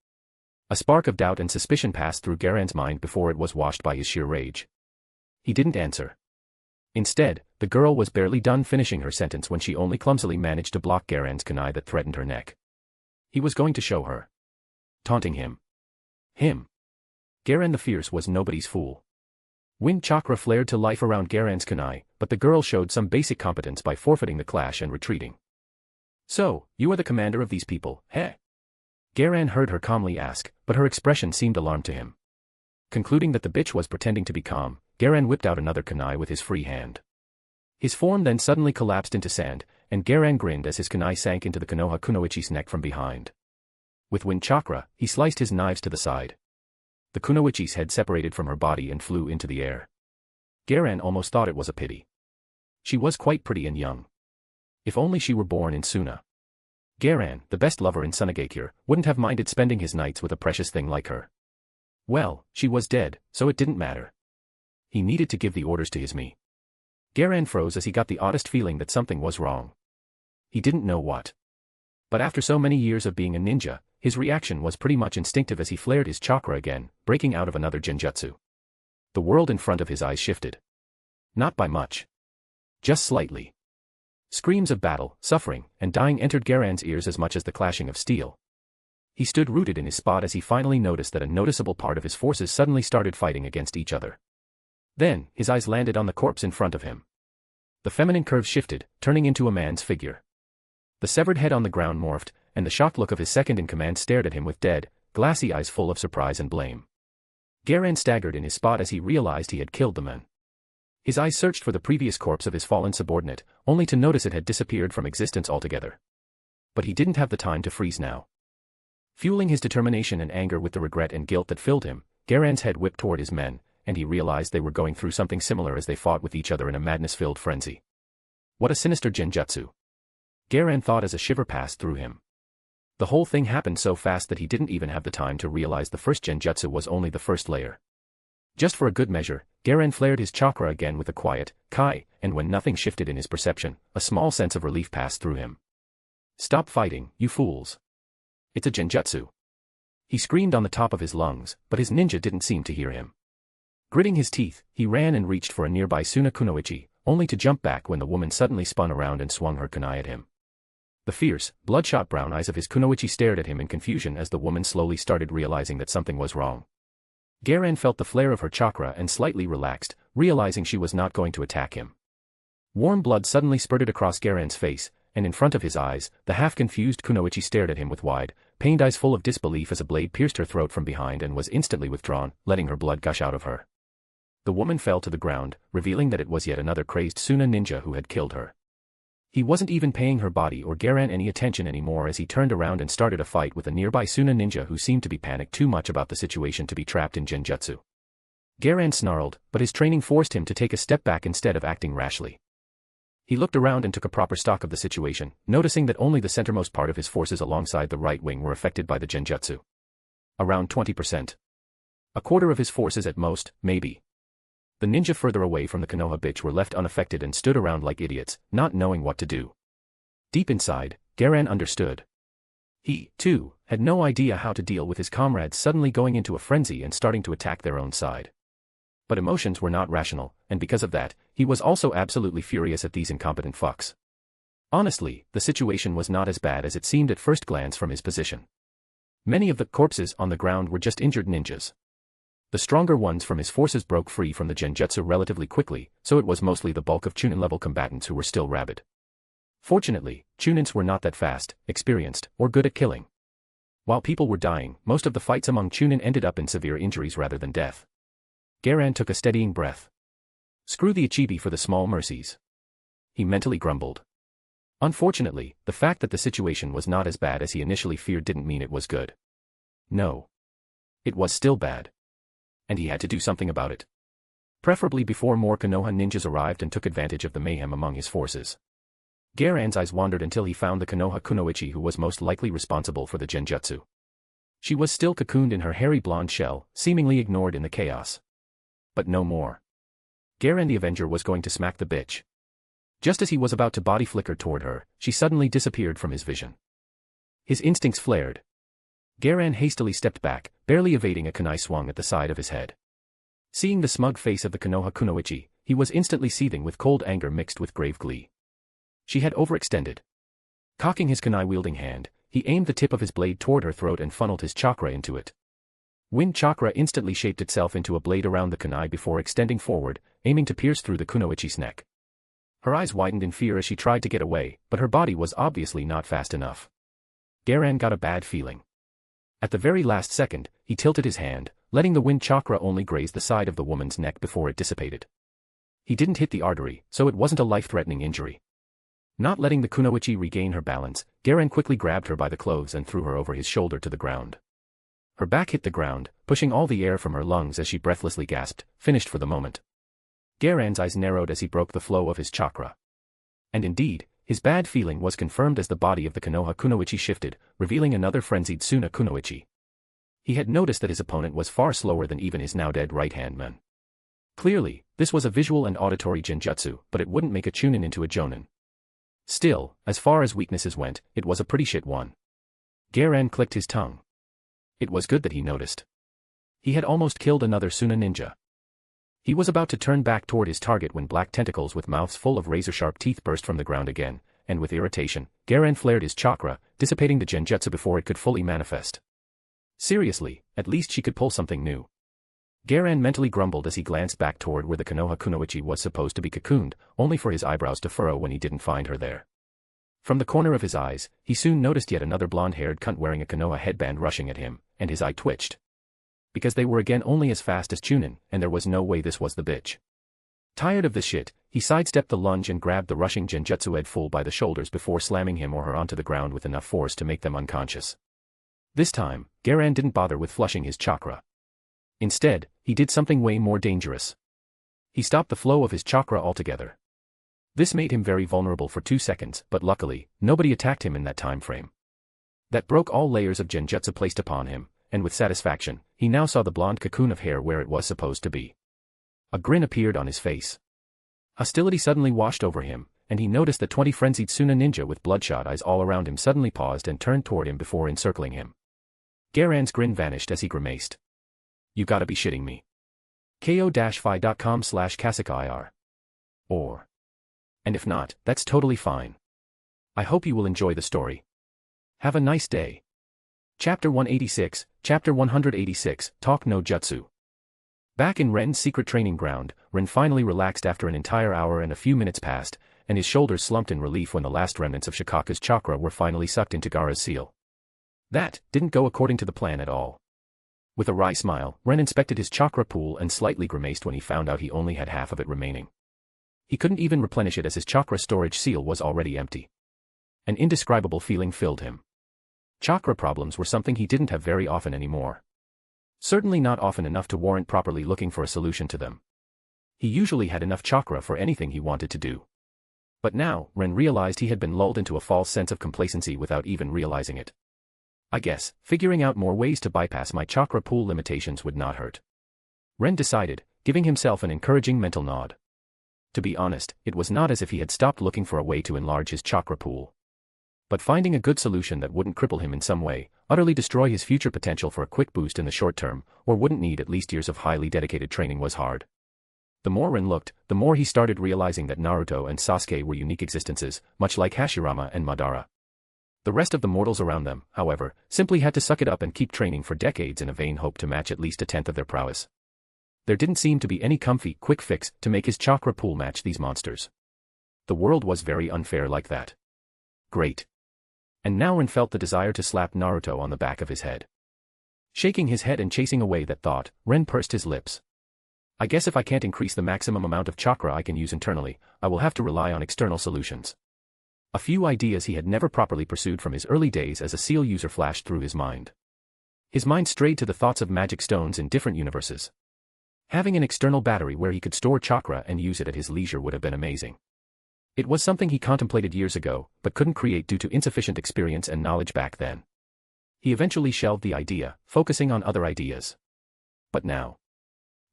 A spark of doubt and suspicion passed through Garan's mind before it was washed by his sheer rage. He didn't answer. Instead, the girl was barely done finishing her sentence when she only clumsily managed to block Garan's kunai that threatened her neck. He was going to show her. Taunting him. Him. Garan the Fierce was nobody's fool. Wind chakra flared to life around Garan's kunai, but the girl showed some basic competence by forfeiting the clash and retreating. So, you are the commander of these people, heh? Garan heard her calmly ask, but her expression seemed alarmed to him. Concluding that the bitch was pretending to be calm, Garan whipped out another kunai with his free hand. His form then suddenly collapsed into sand, and Garan grinned as his kunai sank into the Konoha kunoichi's neck from behind. With wind chakra, he sliced his knives to the side. The kunoichi's head separated from her body and flew into the air. Garan almost thought it was a pity. She was quite pretty and young. If only she were born in Suna. Garan, the best lover in Sunagakure, wouldn't have minded spending his nights with a precious thing like her. Well, she was dead, so it didn't matter. He needed to give the orders to his me. Garen froze as he got the oddest feeling that something was wrong. He didn't know what. But after so many years of being a ninja, his reaction was pretty much instinctive as he flared his chakra again, breaking out of another genjutsu. The world in front of his eyes shifted. Not by much. Just slightly. Screams of battle, suffering, and dying entered Garen's ears as much as the clashing of steel. He stood rooted in his spot as he finally noticed that a noticeable part of his forces suddenly started fighting against each other. Then, his eyes landed on the corpse in front of him. The feminine curve shifted, turning into a man's figure. The severed head on the ground morphed, and the shocked look of his second-in-command stared at him with dead, glassy eyes full of surprise and blame. Garen staggered in his spot as he realized he had killed the man. His eyes searched for the previous corpse of his fallen subordinate, only to notice it had disappeared from existence altogether. But he didn't have the time to freeze now. Fueling his determination and anger with the regret and guilt that filled him, Garen's head whipped toward his men, and he realized they were going through something similar as they fought with each other in a madness-filled frenzy. What a sinister genjutsu. Garen thought as a shiver passed through him. The whole thing happened so fast that he didn't even have the time to realize the first genjutsu was only the first layer. Just for a good measure, Garen flared his chakra again with a quiet, kai, and when nothing shifted in his perception, a small sense of relief passed through him. Stop fighting, you fools. It's a genjutsu. He screamed on the top of his lungs, but his ninja didn't seem to hear him. Gritting his teeth, he ran and reached for a nearby Suna kunoichi, only to jump back when the woman suddenly spun around and swung her kunai at him. The fierce, bloodshot brown eyes of his kunoichi stared at him in confusion as the woman slowly started realizing that something was wrong. Garen felt the flare of her chakra and slightly relaxed, realizing she was not going to attack him. Warm blood suddenly spurted across Garen's face, and in front of his eyes, the half-confused kunoichi stared at him with wide, pained eyes full of disbelief as a blade pierced her throat from behind and was instantly withdrawn, letting her blood gush out of her. The woman fell to the ground, revealing that it was yet another crazed Suna ninja who had killed her. He wasn't even paying her body or Garen any attention anymore as he turned around and started a fight with a nearby Suna ninja who seemed to be panicked too much about the situation to be trapped in genjutsu. Garen snarled, but his training forced him to take a step back instead of acting rashly. He looked around and took a proper stock of the situation, noticing that only the centermost part of his forces alongside the right wing were affected by the genjutsu. Around 20%. A quarter of his forces at most, maybe. The ninja further away from the Konoha bitch were left unaffected and stood around like idiots, not knowing what to do. Deep inside, Garen understood. He, too, had no idea how to deal with his comrades suddenly going into a frenzy and starting to attack their own side. But emotions were not rational, and because of that, he was also absolutely furious at these incompetent fucks. Honestly, the situation was not as bad as it seemed at first glance from his position. Many of the corpses on the ground were just injured ninjas. The stronger ones from his forces broke free from the genjutsu relatively quickly, so it was mostly the bulk of Chunin-level combatants who were still rabid. Fortunately, Chunins were not that fast, experienced, or good at killing. While people were dying, most of the fights among Chunin ended up in severe injuries rather than death. Garen took a steadying breath. Screw the Ichibi for the small mercies. He mentally grumbled. Unfortunately, the fact that the situation was not as bad as he initially feared didn't mean it was good. No. It was still bad. And he had to do something about it. Preferably before more Konoha ninjas arrived and took advantage of the mayhem among his forces. Garen's eyes wandered until he found the Konoha kunoichi who was most likely responsible for the genjutsu. She was still cocooned in her hairy blonde shell, seemingly ignored in the chaos. But no more. Garen the Avenger was going to smack the bitch. Just as he was about to body flicker toward her, she suddenly disappeared from his vision. His instincts flared. Garen hastily stepped back, barely evading a kunai swung at the side of his head. Seeing the smug face of the Konoha kunoichi, he was instantly seething with cold anger mixed with grave glee. She had overextended. Cocking his kunai-wielding hand, he aimed the tip of his blade toward her throat and funneled his chakra into it. Wind chakra instantly shaped itself into a blade around the kunai before extending forward, aiming to pierce through the kunoichi's neck. Her eyes widened in fear as she tried to get away, but her body was obviously not fast enough. Garen got a bad feeling. At the very last second, he tilted his hand, letting the wind chakra only graze the side of the woman's neck before it dissipated. He didn't hit the artery, so it wasn't a life-threatening injury. Not letting the kunoichi regain her balance, Garen quickly grabbed her by the clothes and threw her over his shoulder to the ground. Her back hit the ground, pushing all the air from her lungs as she breathlessly gasped, finished for the moment. Garen's eyes narrowed as he broke the flow of his chakra. And indeed, his bad feeling was confirmed as the body of the Konoha kunoichi shifted, revealing another frenzied Suna kunoichi. He had noticed that his opponent was far slower than even his now-dead right-hand man. Clearly, this was a visual and auditory genjutsu, but it wouldn't make a chunin into a jonin. Still, as far as weaknesses went, it was a pretty shit one. Garen clicked his tongue. It was good that he noticed. He had almost killed another Suna ninja. He was about to turn back toward his target when black tentacles with mouths full of razor-sharp teeth burst from the ground again, and with irritation, Garen flared his chakra, dissipating the genjutsu before it could fully manifest. Seriously, at least she could pull something new. Garen mentally grumbled as he glanced back toward where the Konoha Kunoichi was supposed to be cocooned, only for his eyebrows to furrow when he didn't find her there. From the corner of his eyes, he soon noticed yet another blonde-haired cunt wearing a Konoha headband rushing at him, and his eye twitched. Because they were again only as fast as Chunin, and there was no way this was the bitch. Tired of this shit, he sidestepped the lunge and grabbed the rushing genjutsu Ed fool by the shoulders before slamming him or her onto the ground with enough force to make them unconscious. This time, Garen didn't bother with flushing his chakra. Instead, he did something way more dangerous. He stopped the flow of his chakra altogether. This made him very vulnerable for 2 seconds, but luckily, nobody attacked him in that time frame. That broke all layers of genjutsu placed upon him, and with satisfaction, he now saw the blonde cocoon of hair where it was supposed to be. A grin appeared on his face. Hostility suddenly washed over him, and he noticed that 20 frenzied Suna ninja with bloodshot eyes all around him suddenly paused and turned toward him before encircling him. Garen's grin vanished as he grimaced. You gotta be shitting me. ko-fi.com/kasakair. Or. And if not, that's totally fine. I hope you will enjoy the story. Have a nice day. Chapter 186, Chapter 186, Talk no Jutsu. Back in Ren's secret training ground, Ren finally relaxed after an entire hour and a few minutes passed, and his shoulders slumped in relief when the last remnants of Shikaku's chakra were finally sucked into Gaara's seal. That didn't go according to the plan at all. With a wry smile, Ren inspected his chakra pool and slightly grimaced when he found out he only had half of it remaining. He couldn't even replenish it as his chakra storage seal was already empty. An indescribable feeling filled him. Chakra problems were something he didn't have very often anymore. Certainly not often enough to warrant properly looking for a solution to them. He usually had enough chakra for anything he wanted to do. But now, Ren realized he had been lulled into a false sense of complacency without even realizing it. I guess, figuring out more ways to bypass my chakra pool limitations would not hurt. Ren decided, giving himself an encouraging mental nod. To be honest, it was not as if he had stopped looking for a way to enlarge his chakra pool. But finding a good solution that wouldn't cripple him in some way, utterly destroy his future potential for a quick boost in the short term, or wouldn't need at least years of highly dedicated training was hard. The more Ren looked, the more he started realizing that Naruto and Sasuke were unique existences, much like Hashirama and Madara. The rest of the mortals around them, however, simply had to suck it up and keep training for decades in a vain hope to match at least a tenth of their prowess. There didn't seem to be any comfy, quick fix to make his chakra pool match these monsters. The world was very unfair like that. Great. And now Ren felt the desire to slap Naruto on the back of his head. Shaking his head and chasing away that thought, Ren pursed his lips. I guess if I can't increase the maximum amount of chakra I can use internally, I will have to rely on external solutions. A few ideas he had never properly pursued from his early days as a seal user flashed through his mind. His mind strayed to the thoughts of magic stones in different universes. Having an external battery where he could store chakra and use it at his leisure would have been amazing. It was something he contemplated years ago, but couldn't create due to insufficient experience and knowledge back then. He eventually shelved the idea, focusing on other ideas. But now.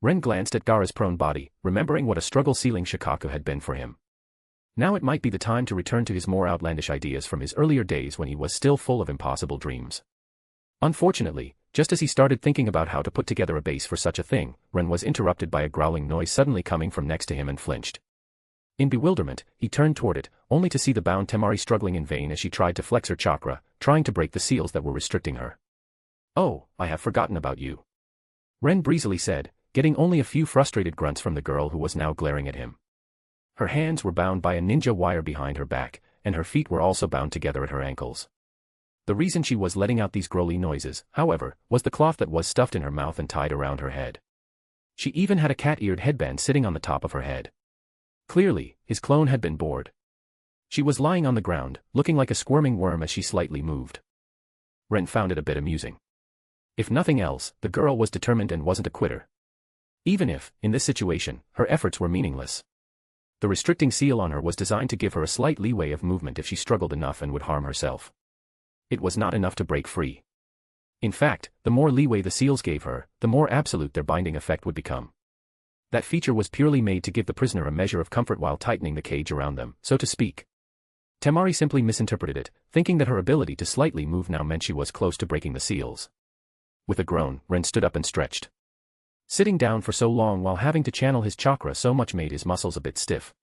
Ren glanced at Gaara's prone body, remembering what a struggle sealing Shikaku had been for him. Now it might be the time to return to his more outlandish ideas from his earlier days when he was still full of impossible dreams. Unfortunately, just as he started thinking about how to put together a base for such a thing, Ren was interrupted by a growling noise suddenly coming from next to him and flinched. In bewilderment, he turned toward it, only to see the bound Temari struggling in vain as she tried to flex her chakra, trying to break the seals that were restricting her. Oh, I have forgotten about you. Ren breezily said, getting only a few frustrated grunts from the girl who was now glaring at him. Her hands were bound by a ninja wire behind her back, and her feet were also bound together at her ankles. The reason she was letting out these growly noises, however, was the cloth that was stuffed in her mouth and tied around her head. She even had a cat-eared headband sitting on the top of her head. Clearly, his clone had been bored. She was lying on the ground, looking like a squirming worm as she slightly moved. Ren found it a bit amusing. If nothing else, the girl was determined and wasn't a quitter. Even if, in this situation, her efforts were meaningless. The restricting seal on her was designed to give her a slight leeway of movement if she struggled enough and would harm herself. It was not enough to break free. In fact, the more leeway the seals gave her, the more absolute their binding effect would become. That feature was purely made to give the prisoner a measure of comfort while tightening the cage around them, so to speak. Temari simply misinterpreted it, thinking that her ability to slightly move now meant she was close to breaking the seals. With a groan, Ren stood up and stretched. Sitting down for so long while having to channel his chakra so much made his muscles a bit stiff.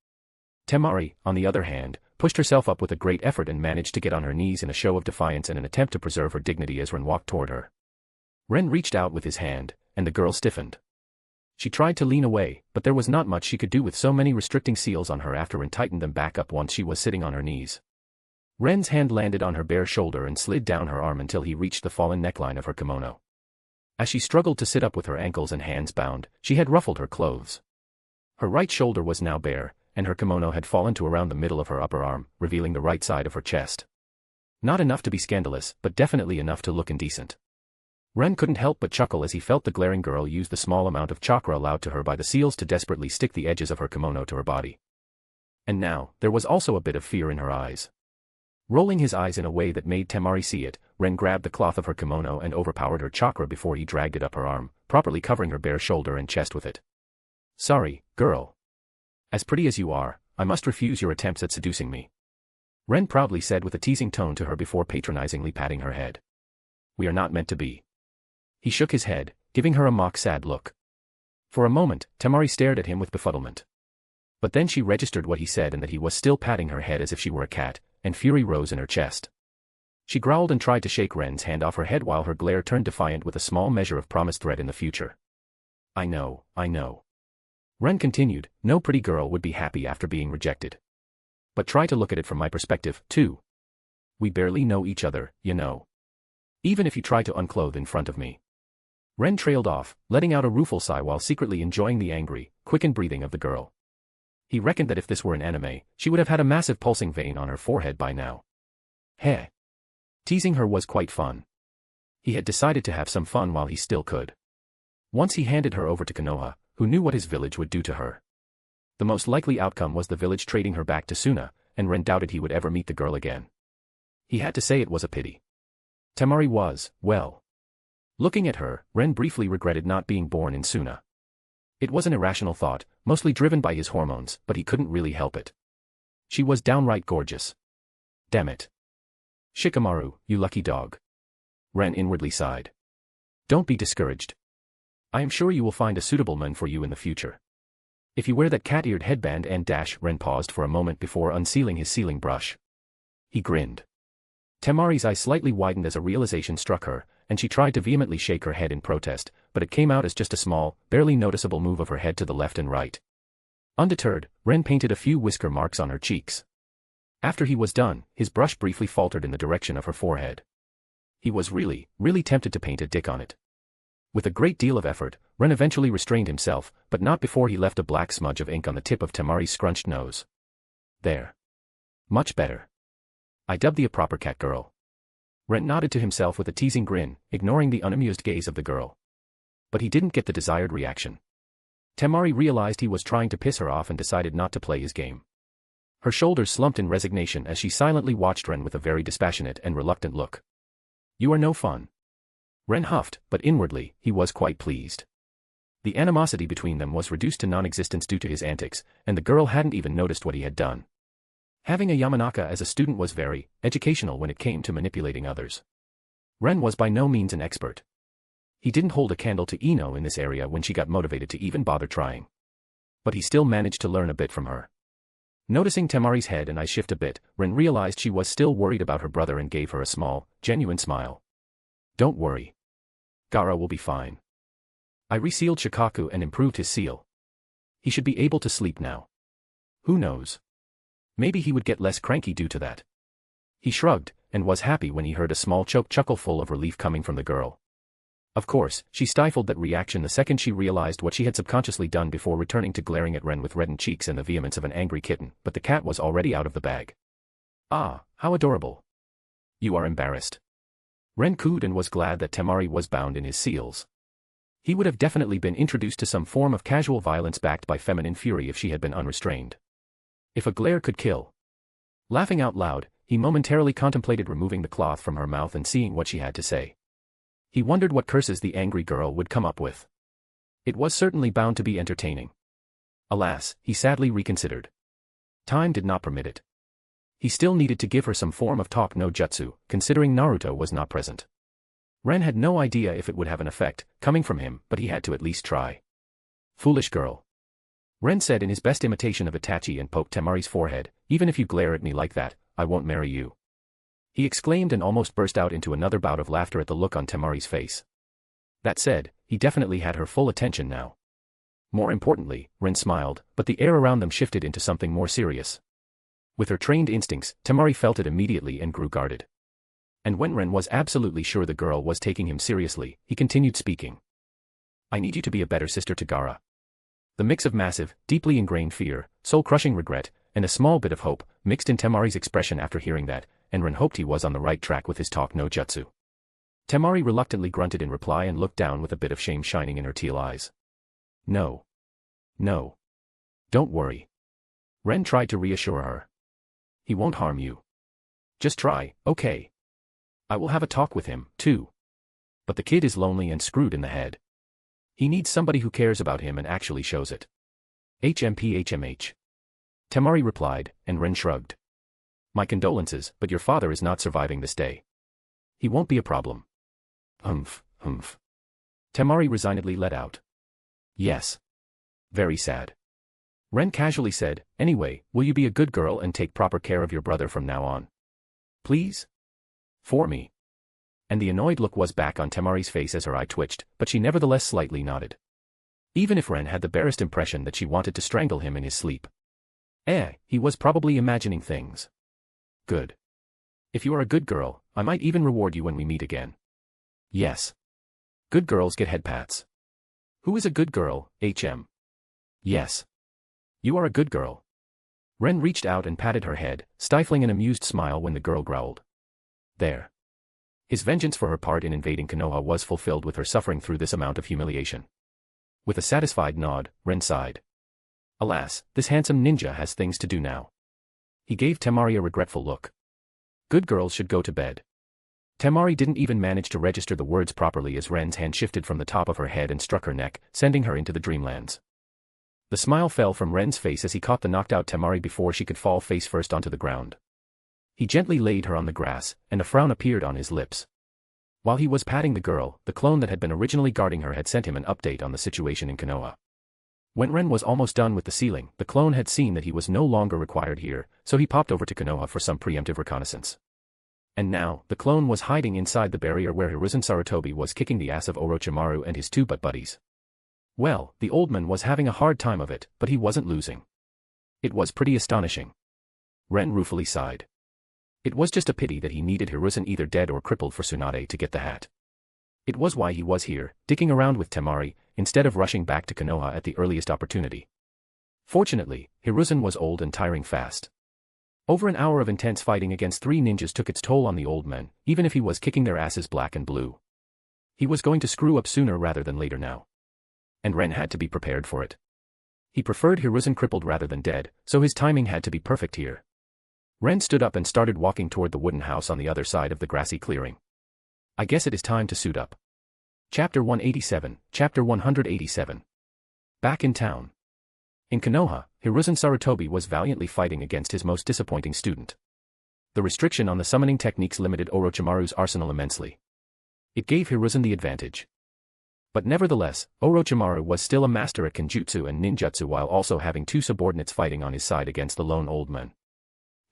Temari, on the other hand, pushed herself up with a great effort and managed to get on her knees in a show of defiance and an attempt to preserve her dignity as Ren walked toward her. Ren reached out with his hand, and the girl stiffened. She tried to lean away, but there was not much she could do with so many restricting seals on her after Ren tightened them back up once she was sitting on her knees. Ren's hand landed on her bare shoulder and slid down her arm until he reached the fallen neckline of her kimono. As she struggled to sit up with her ankles and hands bound, she had ruffled her clothes. Her right shoulder was now bare, and her kimono had fallen to around the middle of her upper arm, revealing the right side of her chest. Not enough to be scandalous, but definitely enough to look indecent. Ren couldn't help but chuckle as he felt the glaring girl use the small amount of chakra allowed to her by the seals to desperately stick the edges of her kimono to her body. And now, there was also a bit of fear in her eyes. Rolling his eyes in a way that made Temari see it, Ren grabbed the cloth of her kimono and overpowered her chakra before he dragged it up her arm, properly covering her bare shoulder and chest with it. Sorry, girl. As pretty as you are, I must refuse your attempts at seducing me. Ren proudly said with a teasing tone to her before patronizingly patting her head. We are not meant to be. He shook his head, giving her a mock-sad look. For a moment, Temari stared at him with befuddlement. But then she registered what he said and that he was still patting her head as if she were a cat, and fury rose in her chest. She growled and tried to shake Ren's hand off her head while her glare turned defiant with a small measure of promised threat in the future. I know. Ren continued, no pretty girl would be happy after being rejected. But try to look at it from my perspective, too. We barely know each other, you know. Even if you try to unclothe in front of me. Ren trailed off, letting out a rueful sigh while secretly enjoying the angry, quickened breathing of the girl. He reckoned that if this were an anime, she would have had a massive pulsing vein on her forehead by now. Heh. Teasing her was quite fun. He had decided to have some fun while he still could. Once he handed her over to Konoha, who knew what his village would do to her. The most likely outcome was the village trading her back to Suna, and Ren doubted he would ever meet the girl again. He had to say it was a pity. Temari was, well. Looking at her, Ren briefly regretted not being born in Suna. It was an irrational thought, mostly driven by his hormones, but he couldn't really help it. She was downright gorgeous. Damn it. Shikamaru, you lucky dog. Ren inwardly sighed. Don't be discouraged. I am sure you will find a suitable man for you in the future. If you wear that cat-eared headband and dash. Ren paused for a moment before unsealing his sealing brush. He grinned. Temari's eyes slightly widened as a realization struck her, and she tried to vehemently shake her head in protest, but it came out as just a small, barely noticeable move of her head to the left and right. Undeterred, Ren painted a few whisker marks on her cheeks. After he was done, his brush briefly faltered in the direction of her forehead. He was really tempted to paint a dick on it. With a great deal of effort, Ren eventually restrained himself, but not before he left a black smudge of ink on the tip of Temari's scrunched nose. There. Much better. I dubbed thee a proper cat girl. Ren nodded to himself with a teasing grin, ignoring the unamused gaze of the girl. But he didn't get the desired reaction. Temari realized he was trying to piss her off and decided not to play his game. Her shoulders slumped in resignation as she silently watched Ren with a very dispassionate and reluctant look. You are no fun. Ren huffed, but inwardly, he was quite pleased. The animosity between them was reduced to non-existence due to his antics, and the girl hadn't even noticed what he had done. Having a Yamanaka as a student was very educational when it came to manipulating others. Ren was by no means an expert. He didn't hold a candle to Ino in this area when she got motivated to even bother trying. But he still managed to learn a bit from her. Noticing Temari's head and eyes shift a bit, Ren realized she was still worried about her brother and gave her a small, genuine smile. Don't worry. Gaara will be fine. I resealed Shikaku and improved his seal. He should be able to sleep now. Who knows? Maybe he would get less cranky due to that. He shrugged, and was happy when he heard a small choked chuckle full of relief coming from the girl. Of course, she stifled that reaction the second she realized what she had subconsciously done before returning to glaring at Ren with reddened cheeks and the vehemence of an angry kitten, but the cat was already out of the bag. Ah, how adorable. You are embarrassed. Ren cooed and was glad that Temari was bound in his seals. He would have definitely been introduced to some form of casual violence backed by feminine fury if she had been unrestrained. If a glare could kill. Laughing out loud, he momentarily contemplated removing the cloth from her mouth and seeing what she had to say. He wondered what curses the angry girl would come up with. It was certainly bound to be entertaining. Alas, he sadly reconsidered. Time did not permit it. He still needed to give her some form of talk no jutsu, considering Naruto was not present. Ren had no idea if it would have an effect, coming from him, but he had to at least try. Foolish girl. Ren said in his best imitation of Itachi and poked Temari's forehead, even if you glare at me like that, I won't marry you. He exclaimed and almost burst out into another bout of laughter at the look on Temari's face. That said, he definitely had her full attention now. More importantly, Ren smiled, but the air around them shifted into something more serious. With her trained instincts, Temari felt it immediately and grew guarded. And when Ren was absolutely sure the girl was taking him seriously, he continued speaking. I need you to be a better sister to Gaara. The mix of massive, deeply ingrained fear, soul-crushing regret, and a small bit of hope, mixed in Temari's expression after hearing that, and Ren hoped he was on the right track with his talk no jutsu. Temari reluctantly grunted in reply and looked down with a bit of shame shining in her teal eyes. No. No. Don't worry. Ren tried to reassure her. He won't harm you. Just try, okay? I will have a talk with him, too. But the kid is lonely and screwed in the head. He needs somebody who cares about him and actually shows it. HMH. Temari replied, and Ren shrugged. My condolences, but your father is not surviving this day. He won't be a problem. Humph. Temari resignedly let out. Yes. Very sad. Ren casually said, anyway, will you be a good girl and take proper care of your brother from now on? Please? For me. And the annoyed look was back on Temari's face as her eye twitched, but she nevertheless slightly nodded. Even if Ren had the barest impression that she wanted to strangle him in his sleep. He was probably imagining things. Good. If you are a good girl, I might even reward you when we meet again. Yes. Good girls get head pats. Who is a good girl, HM? Yes. You are a good girl. Ren reached out and patted her head, stifling an amused smile when the girl growled. There. His vengeance for her part in invading Konoha was fulfilled with her suffering through this amount of humiliation. With a satisfied nod, Ren sighed. Alas, this handsome ninja has things to do now. He gave Temari a regretful look. Good girls should go to bed. Temari didn't even manage to register the words properly as Ren's hand shifted from the top of her head and struck her neck, sending her into the dreamlands. The smile fell from Ren's face as he caught the knocked-out Temari before she could fall face-first onto the ground. He gently laid her on the grass, and a frown appeared on his lips. While he was patting the girl, the clone that had been originally guarding her had sent him an update on the situation in Konoha. When Ren was almost done with the ceiling, the clone had seen that he was no longer required here, so he popped over to Konoha for some preemptive reconnaissance. And now, the clone was hiding inside the barrier where Hiruzen Sarutobi was kicking the ass of Orochimaru and his two butt-buddies. Well, the old man was having a hard time of it, but he wasn't losing. It was pretty astonishing. Ren ruefully sighed. It was just a pity that he needed Hiruzen either dead or crippled for Tsunade to get the hat. It was why he was here, dicking around with Temari, instead of rushing back to Konoha at the earliest opportunity. Fortunately, Hiruzen was old and tiring fast. Over an hour of intense fighting against 3 ninjas took its toll on the old man, even if he was kicking their asses black and blue. He was going to screw up sooner rather than later now. And Ren had to be prepared for it. He preferred Hiruzen crippled rather than dead, so his timing had to be perfect here. Ren stood up and started walking toward the wooden house on the other side of the grassy clearing. I guess it is time to suit up. Chapter 187. Back in town. In Konoha, Hiruzen Sarutobi was valiantly fighting against his most disappointing student. The restriction on the summoning techniques limited Orochimaru's arsenal immensely. It gave Hiruzen the advantage. But nevertheless, Orochimaru was still a master at Kenjutsu and Ninjutsu while also having 2 subordinates fighting on his side against the lone old man.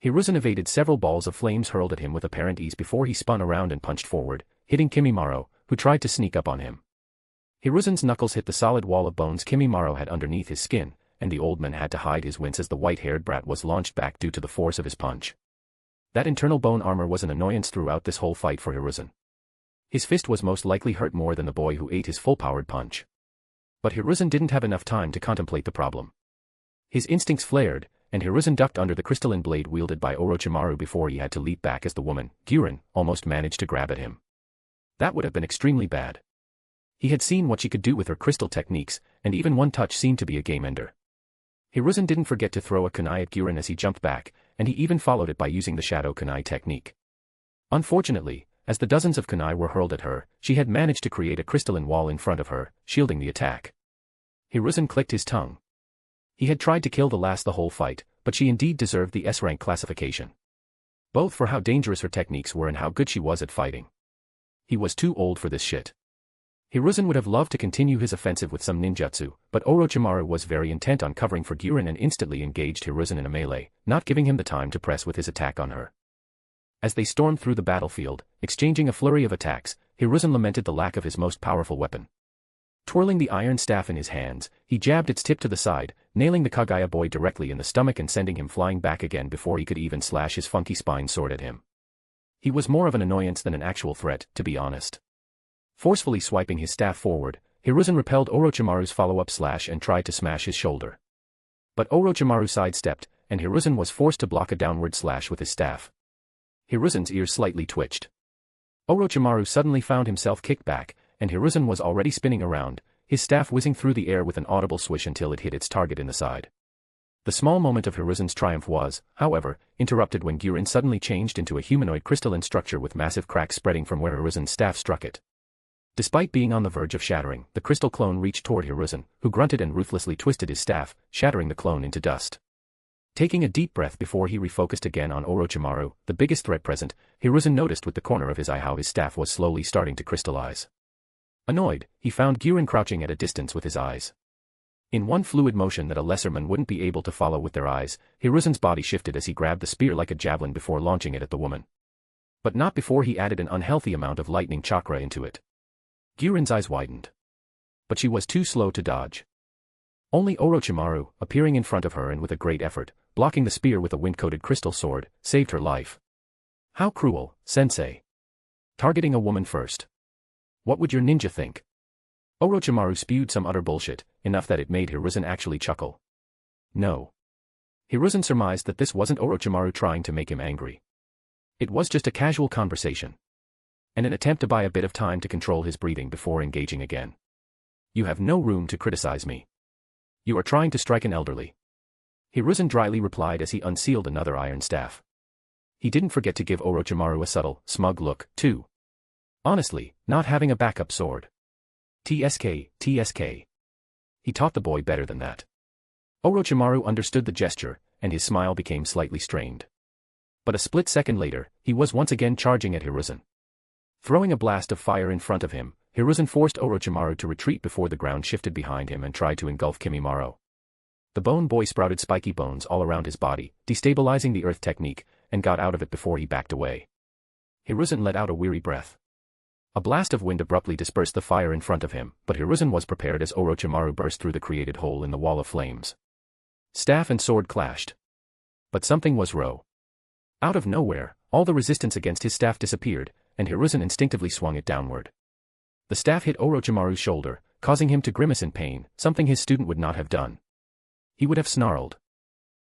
Hiruzen evaded several balls of flames hurled at him with apparent ease before he spun around and punched forward, hitting Kimimaro, who tried to sneak up on him. Hiruzen's knuckles hit the solid wall of bones Kimimaro had underneath his skin, and the old man had to hide his wince as the white-haired brat was launched back due to the force of his punch. That internal bone armor was an annoyance throughout this whole fight for Hiruzen. His fist was most likely hurt more than the boy who ate his full-powered punch. But Hiruzen didn't have enough time to contemplate the problem. His instincts flared, and Hiruzen ducked under the crystalline blade wielded by Orochimaru before he had to leap back as the woman, Guren, almost managed to grab at him. That would have been extremely bad. He had seen what she could do with her crystal techniques, and even one touch seemed to be a game-ender. Hiruzen didn't forget to throw a kunai at Guren as he jumped back, and he even followed it by using the shadow kunai technique. Unfortunately, as the dozens of kunai were hurled at her, she had managed to create a crystalline wall in front of her, shielding the attack. Hiruzen clicked his tongue. He had tried to kill the whole fight, but she indeed deserved the S-rank classification. Both for how dangerous her techniques were and how good she was at fighting. He was too old for this shit. Hiruzen would have loved to continue his offensive with some ninjutsu, but Orochimaru was very intent on covering for Guren and instantly engaged Hiruzen in a melee, not giving him the time to press with his attack on her. As they stormed through the battlefield, exchanging a flurry of attacks, Hiruzen lamented the lack of his most powerful weapon. Twirling the iron staff in his hands, he jabbed its tip to the side, nailing the Kaguya boy directly in the stomach and sending him flying back again before he could even slash his funky spine sword at him. He was more of an annoyance than an actual threat, to be honest. Forcefully swiping his staff forward, Hiruzen repelled Orochimaru's follow-up slash and tried to smash his shoulder. But Orochimaru sidestepped, and Hiruzen was forced to block a downward slash with his staff. Hiruzen's ears slightly twitched. Orochimaru suddenly found himself kicked back, and Hiruzen was already spinning around, his staff whizzing through the air with an audible swish until it hit its target in the side. The small moment of Hiruzen's triumph was, however, interrupted when Guren suddenly changed into a humanoid crystalline structure with massive cracks spreading from where Hiruzen's staff struck it. Despite being on the verge of shattering, the crystal clone reached toward Hiruzen, who grunted and ruthlessly twisted his staff, shattering the clone into dust. Taking a deep breath before he refocused again on Orochimaru, the biggest threat present, Hiruzen noticed with the corner of his eye how his staff was slowly starting to crystallize. Annoyed, he found Guren crouching at a distance with his eyes. In one fluid motion that a lesserman wouldn't be able to follow with their eyes, Hiruzen's body shifted as he grabbed the spear like a javelin before launching it at the woman. But not before he added an unhealthy amount of lightning chakra into it. Guren's eyes widened. But she was too slow to dodge. Only Orochimaru, appearing in front of her and with a great effort, blocking the spear with a wind-coated crystal sword, saved her life. How cruel, sensei. Targeting a woman first. What would your ninja think? Orochimaru spewed some utter bullshit, enough that it made Hiruzen actually chuckle. No. Hiruzen surmised that this wasn't Orochimaru trying to make him angry. It was just a casual conversation. And an attempt to buy a bit of time to control his breathing before engaging again. You have no room to criticize me. You are trying to strike an elderly. Hiruzen dryly replied as he unsealed another iron staff. He didn't forget to give Orochimaru a subtle, smug look, too. Honestly, not having a backup sword. TSK, TSK. He taught the boy better than that. Orochimaru understood the gesture, and his smile became slightly strained. But a split second later, he was once again charging at Hiruzen. Throwing a blast of fire in front of him, Hiruzen forced Orochimaru to retreat before the ground shifted behind him and tried to engulf Kimimaro. The bone boy sprouted spiky bones all around his body, destabilizing the earth technique, and got out of it before he backed away. Hiruzen let out a weary breath. A blast of wind abruptly dispersed the fire in front of him, but Hiruzen was prepared as Orochimaru burst through the created hole in the wall of flames. Staff and sword clashed. But something was wrong. Out of nowhere, all the resistance against his staff disappeared, and Hiruzen instinctively swung it downward. The staff hit Orochimaru's shoulder, causing him to grimace in pain, something his student would not have done. He would have snarled.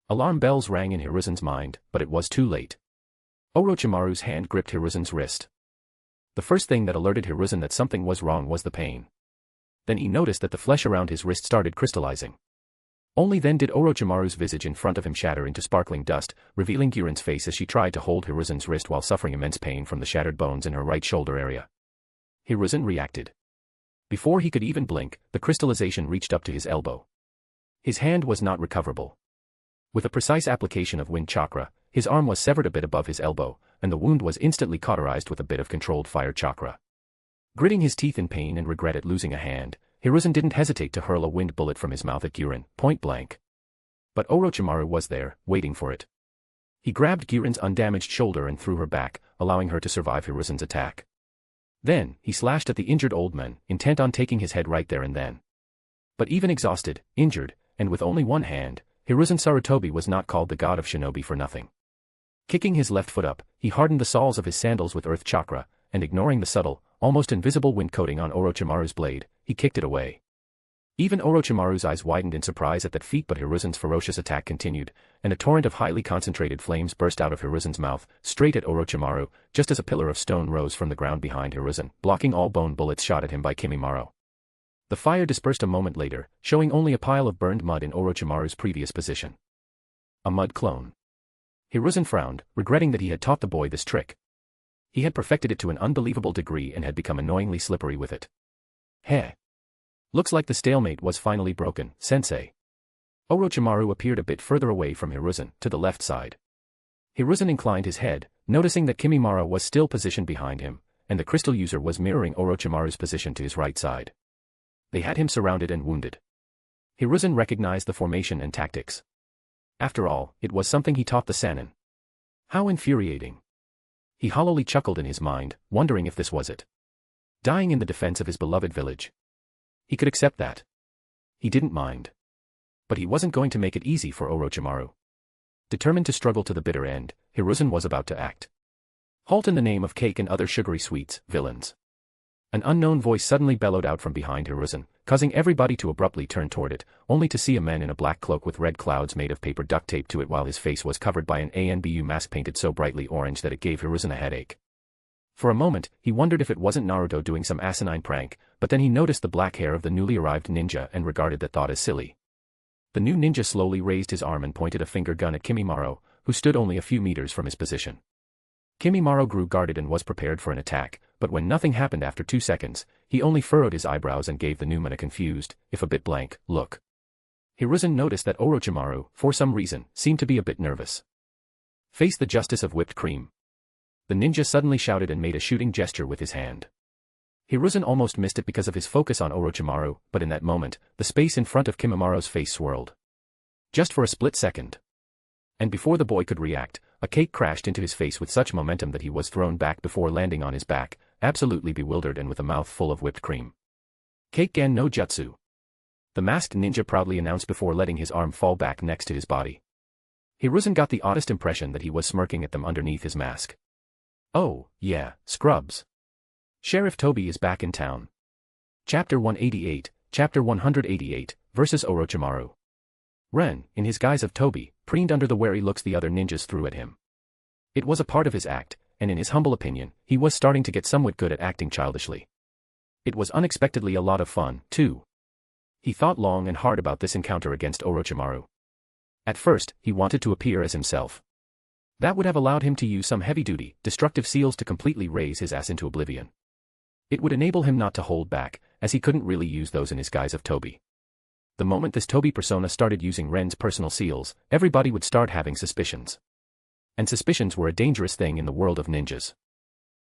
Alarm bells rang in Hiruzen's mind, but it was too late. Orochimaru's hand gripped Hiruzen's wrist. The first thing that alerted Hiruzen that something was wrong was the pain. Then he noticed that the flesh around his wrist started crystallizing. Only then did Orochimaru's visage in front of him shatter into sparkling dust, revealing Guren's face as she tried to hold Hiruzen's wrist while suffering immense pain from the shattered bones in her right shoulder area. Hiruzen reacted. Before he could even blink, the crystallization reached up to his elbow. His hand was not recoverable. With a precise application of wind chakra, his arm was severed a bit above his elbow, and the wound was instantly cauterized with a bit of controlled fire chakra. Gritting his teeth in pain and regret at losing a hand, Hiruzen didn't hesitate to hurl a wind bullet from his mouth at Guren, point blank. But Orochimaru was there, waiting for it. He grabbed Guren's undamaged shoulder and threw her back, allowing her to survive Hiruzen's attack. Then, he slashed at the injured old man, intent on taking his head right there and then. But even exhausted, injured, and with only one hand, Hiruzen Sarutobi was not called the god of shinobi for nothing. Kicking his left foot up, he hardened the soles of his sandals with earth chakra, and ignoring the subtle, almost invisible wind coating on Orochimaru's blade, he kicked it away. Even Orochimaru's eyes widened in surprise at that feat, but Hiruzen's ferocious attack continued, and a torrent of highly concentrated flames burst out of Hiruzen's mouth, straight at Orochimaru, just as a pillar of stone rose from the ground behind Hiruzen, blocking all bone bullets shot at him by Kimimaro. The fire dispersed a moment later, showing only a pile of burned mud in Orochimaru's previous position. A mud clone. Hiruzen frowned, regretting that he had taught the boy this trick. He had perfected it to an unbelievable degree and had become annoyingly slippery with it. Heh. Looks like the stalemate was finally broken, sensei. Orochimaru appeared a bit further away from Hiruzen, to the left side. Hiruzen inclined his head, noticing that Kimimaro was still positioned behind him, and the crystal user was mirroring Orochimaru's position to his right side. They had him surrounded and wounded. Hiruzen recognized the formation and tactics. After all, it was something he taught the Sannin. How infuriating. He hollowly chuckled in his mind, wondering if this was it. Dying in the defense of his beloved village. He could accept that. He didn't mind. But he wasn't going to make it easy for Orochimaru. Determined to struggle to the bitter end, Hiruzen was about to act. Halt in the name of cake and other sugary sweets, villains. An unknown voice suddenly bellowed out from behind Hiruzen, causing everybody to abruptly turn toward it, only to see a man in a black cloak with red clouds made of paper duct taped to it while his face was covered by an ANBU mask painted so brightly orange that it gave Hiruzen a headache. For a moment, he wondered if it wasn't Naruto doing some asinine prank, but then he noticed the black hair of the newly arrived ninja and regarded that thought as silly. The new ninja slowly raised his arm and pointed a finger gun at Kimimaro, who stood only a few meters from his position. Kimimaro grew guarded and was prepared for an attack, but when nothing happened after 2 seconds, he only furrowed his eyebrows and gave the new man a confused, if a bit blank, look. Hiruzen noticed that Orochimaru, for some reason, seemed to be a bit nervous. Face the justice of whipped cream. The ninja suddenly shouted and made a shooting gesture with his hand. Hiruzen almost missed it because of his focus on Orochimaru, but in that moment, the space in front of Kimimaro's face swirled. Just for a split second. And before the boy could react, a cake crashed into his face with such momentum that he was thrown back before landing on his back, absolutely bewildered and with a mouth full of whipped cream. Kakegan no Jutsu. The masked ninja proudly announced before letting his arm fall back next to his body. Hiruzen got the oddest impression that he was smirking at them underneath his mask. Oh, yeah, scrubs. Sheriff Toby is back in town. Chapter 188, Chapter 188, versus Orochimaru. Ren, in his guise of Toby, preened under the wary looks the other ninjas threw at him. It was a part of his act, and in his humble opinion, he was starting to get somewhat good at acting childishly. It was unexpectedly a lot of fun, too. He thought long and hard about this encounter against Orochimaru. At first, he wanted to appear as himself. That would have allowed him to use some heavy-duty, destructive seals to completely raise his ass into oblivion. It would enable him not to hold back, as he couldn't really use those in his guise of Toby. The moment this Toby persona started using Ren's personal seals, everybody would start having suspicions. And suspicions were a dangerous thing in the world of ninjas.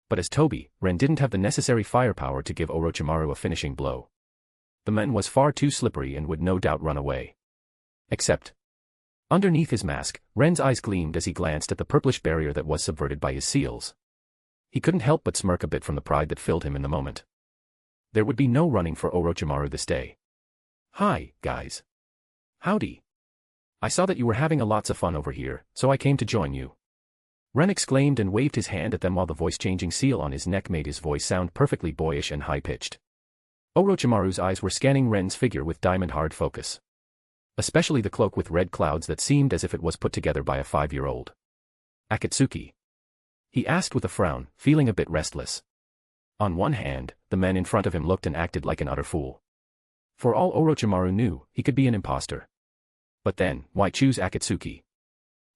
But as Toby, Ren didn't have the necessary firepower to give Orochimaru a finishing blow. The man was far too slippery and would no doubt run away. Except. Underneath his mask, Ren's eyes gleamed as he glanced at the purplish barrier that was subverted by his seals. He couldn't help but smirk a bit from the pride that filled him in the moment. There would be no running for Orochimaru this day. Hi, guys. Howdy. I saw that you were having lots of fun over here, so I came to join you. Ren exclaimed and waved his hand at them while the voice-changing seal on his neck made his voice sound perfectly boyish and high-pitched. Orochimaru's eyes were scanning Ren's figure with diamond-hard focus. Especially the cloak with red clouds that seemed as if it was put together by a 5-year-old. Akatsuki? He asked with a frown, feeling a bit restless. On one hand, the man in front of him looked and acted like an utter fool. For all Orochimaru knew, he could be an imposter. But then, why choose Akatsuki?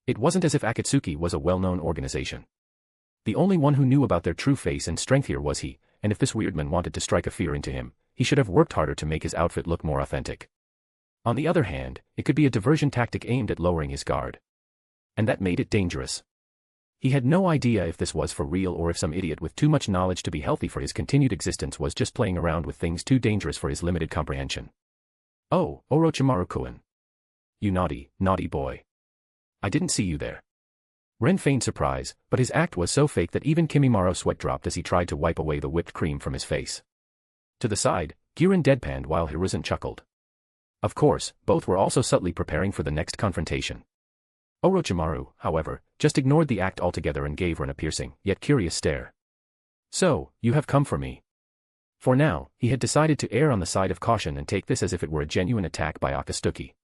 It wasn't as if Akatsuki was a well-known organization. The only one who knew about their true face and strength here was he, and if this weird man wanted to strike a fear into him, he should have worked harder to make his outfit look more authentic. On the other hand, it could be a diversion tactic aimed at lowering his guard. And that made it dangerous. He had no idea if this was for real or if some idiot with too much knowledge to be healthy for his continued existence was just playing around with things too dangerous for his limited comprehension. Oh, Orochimaru-kun. You naughty, naughty boy. I didn't see you there. Ren feigned surprise, but his act was so fake that even Kimimaro sweat dropped as he tried to wipe away the whipped cream from his face. To the side, Girin deadpanned while Hiruzen chuckled. Of course, both were also subtly preparing for the next confrontation. Orochimaru, however, just ignored the act altogether and gave Ren a piercing, yet curious stare. So, you have come for me. For now, he had decided to err on the side of caution and take this as if it were a genuine attack by Akatsuki.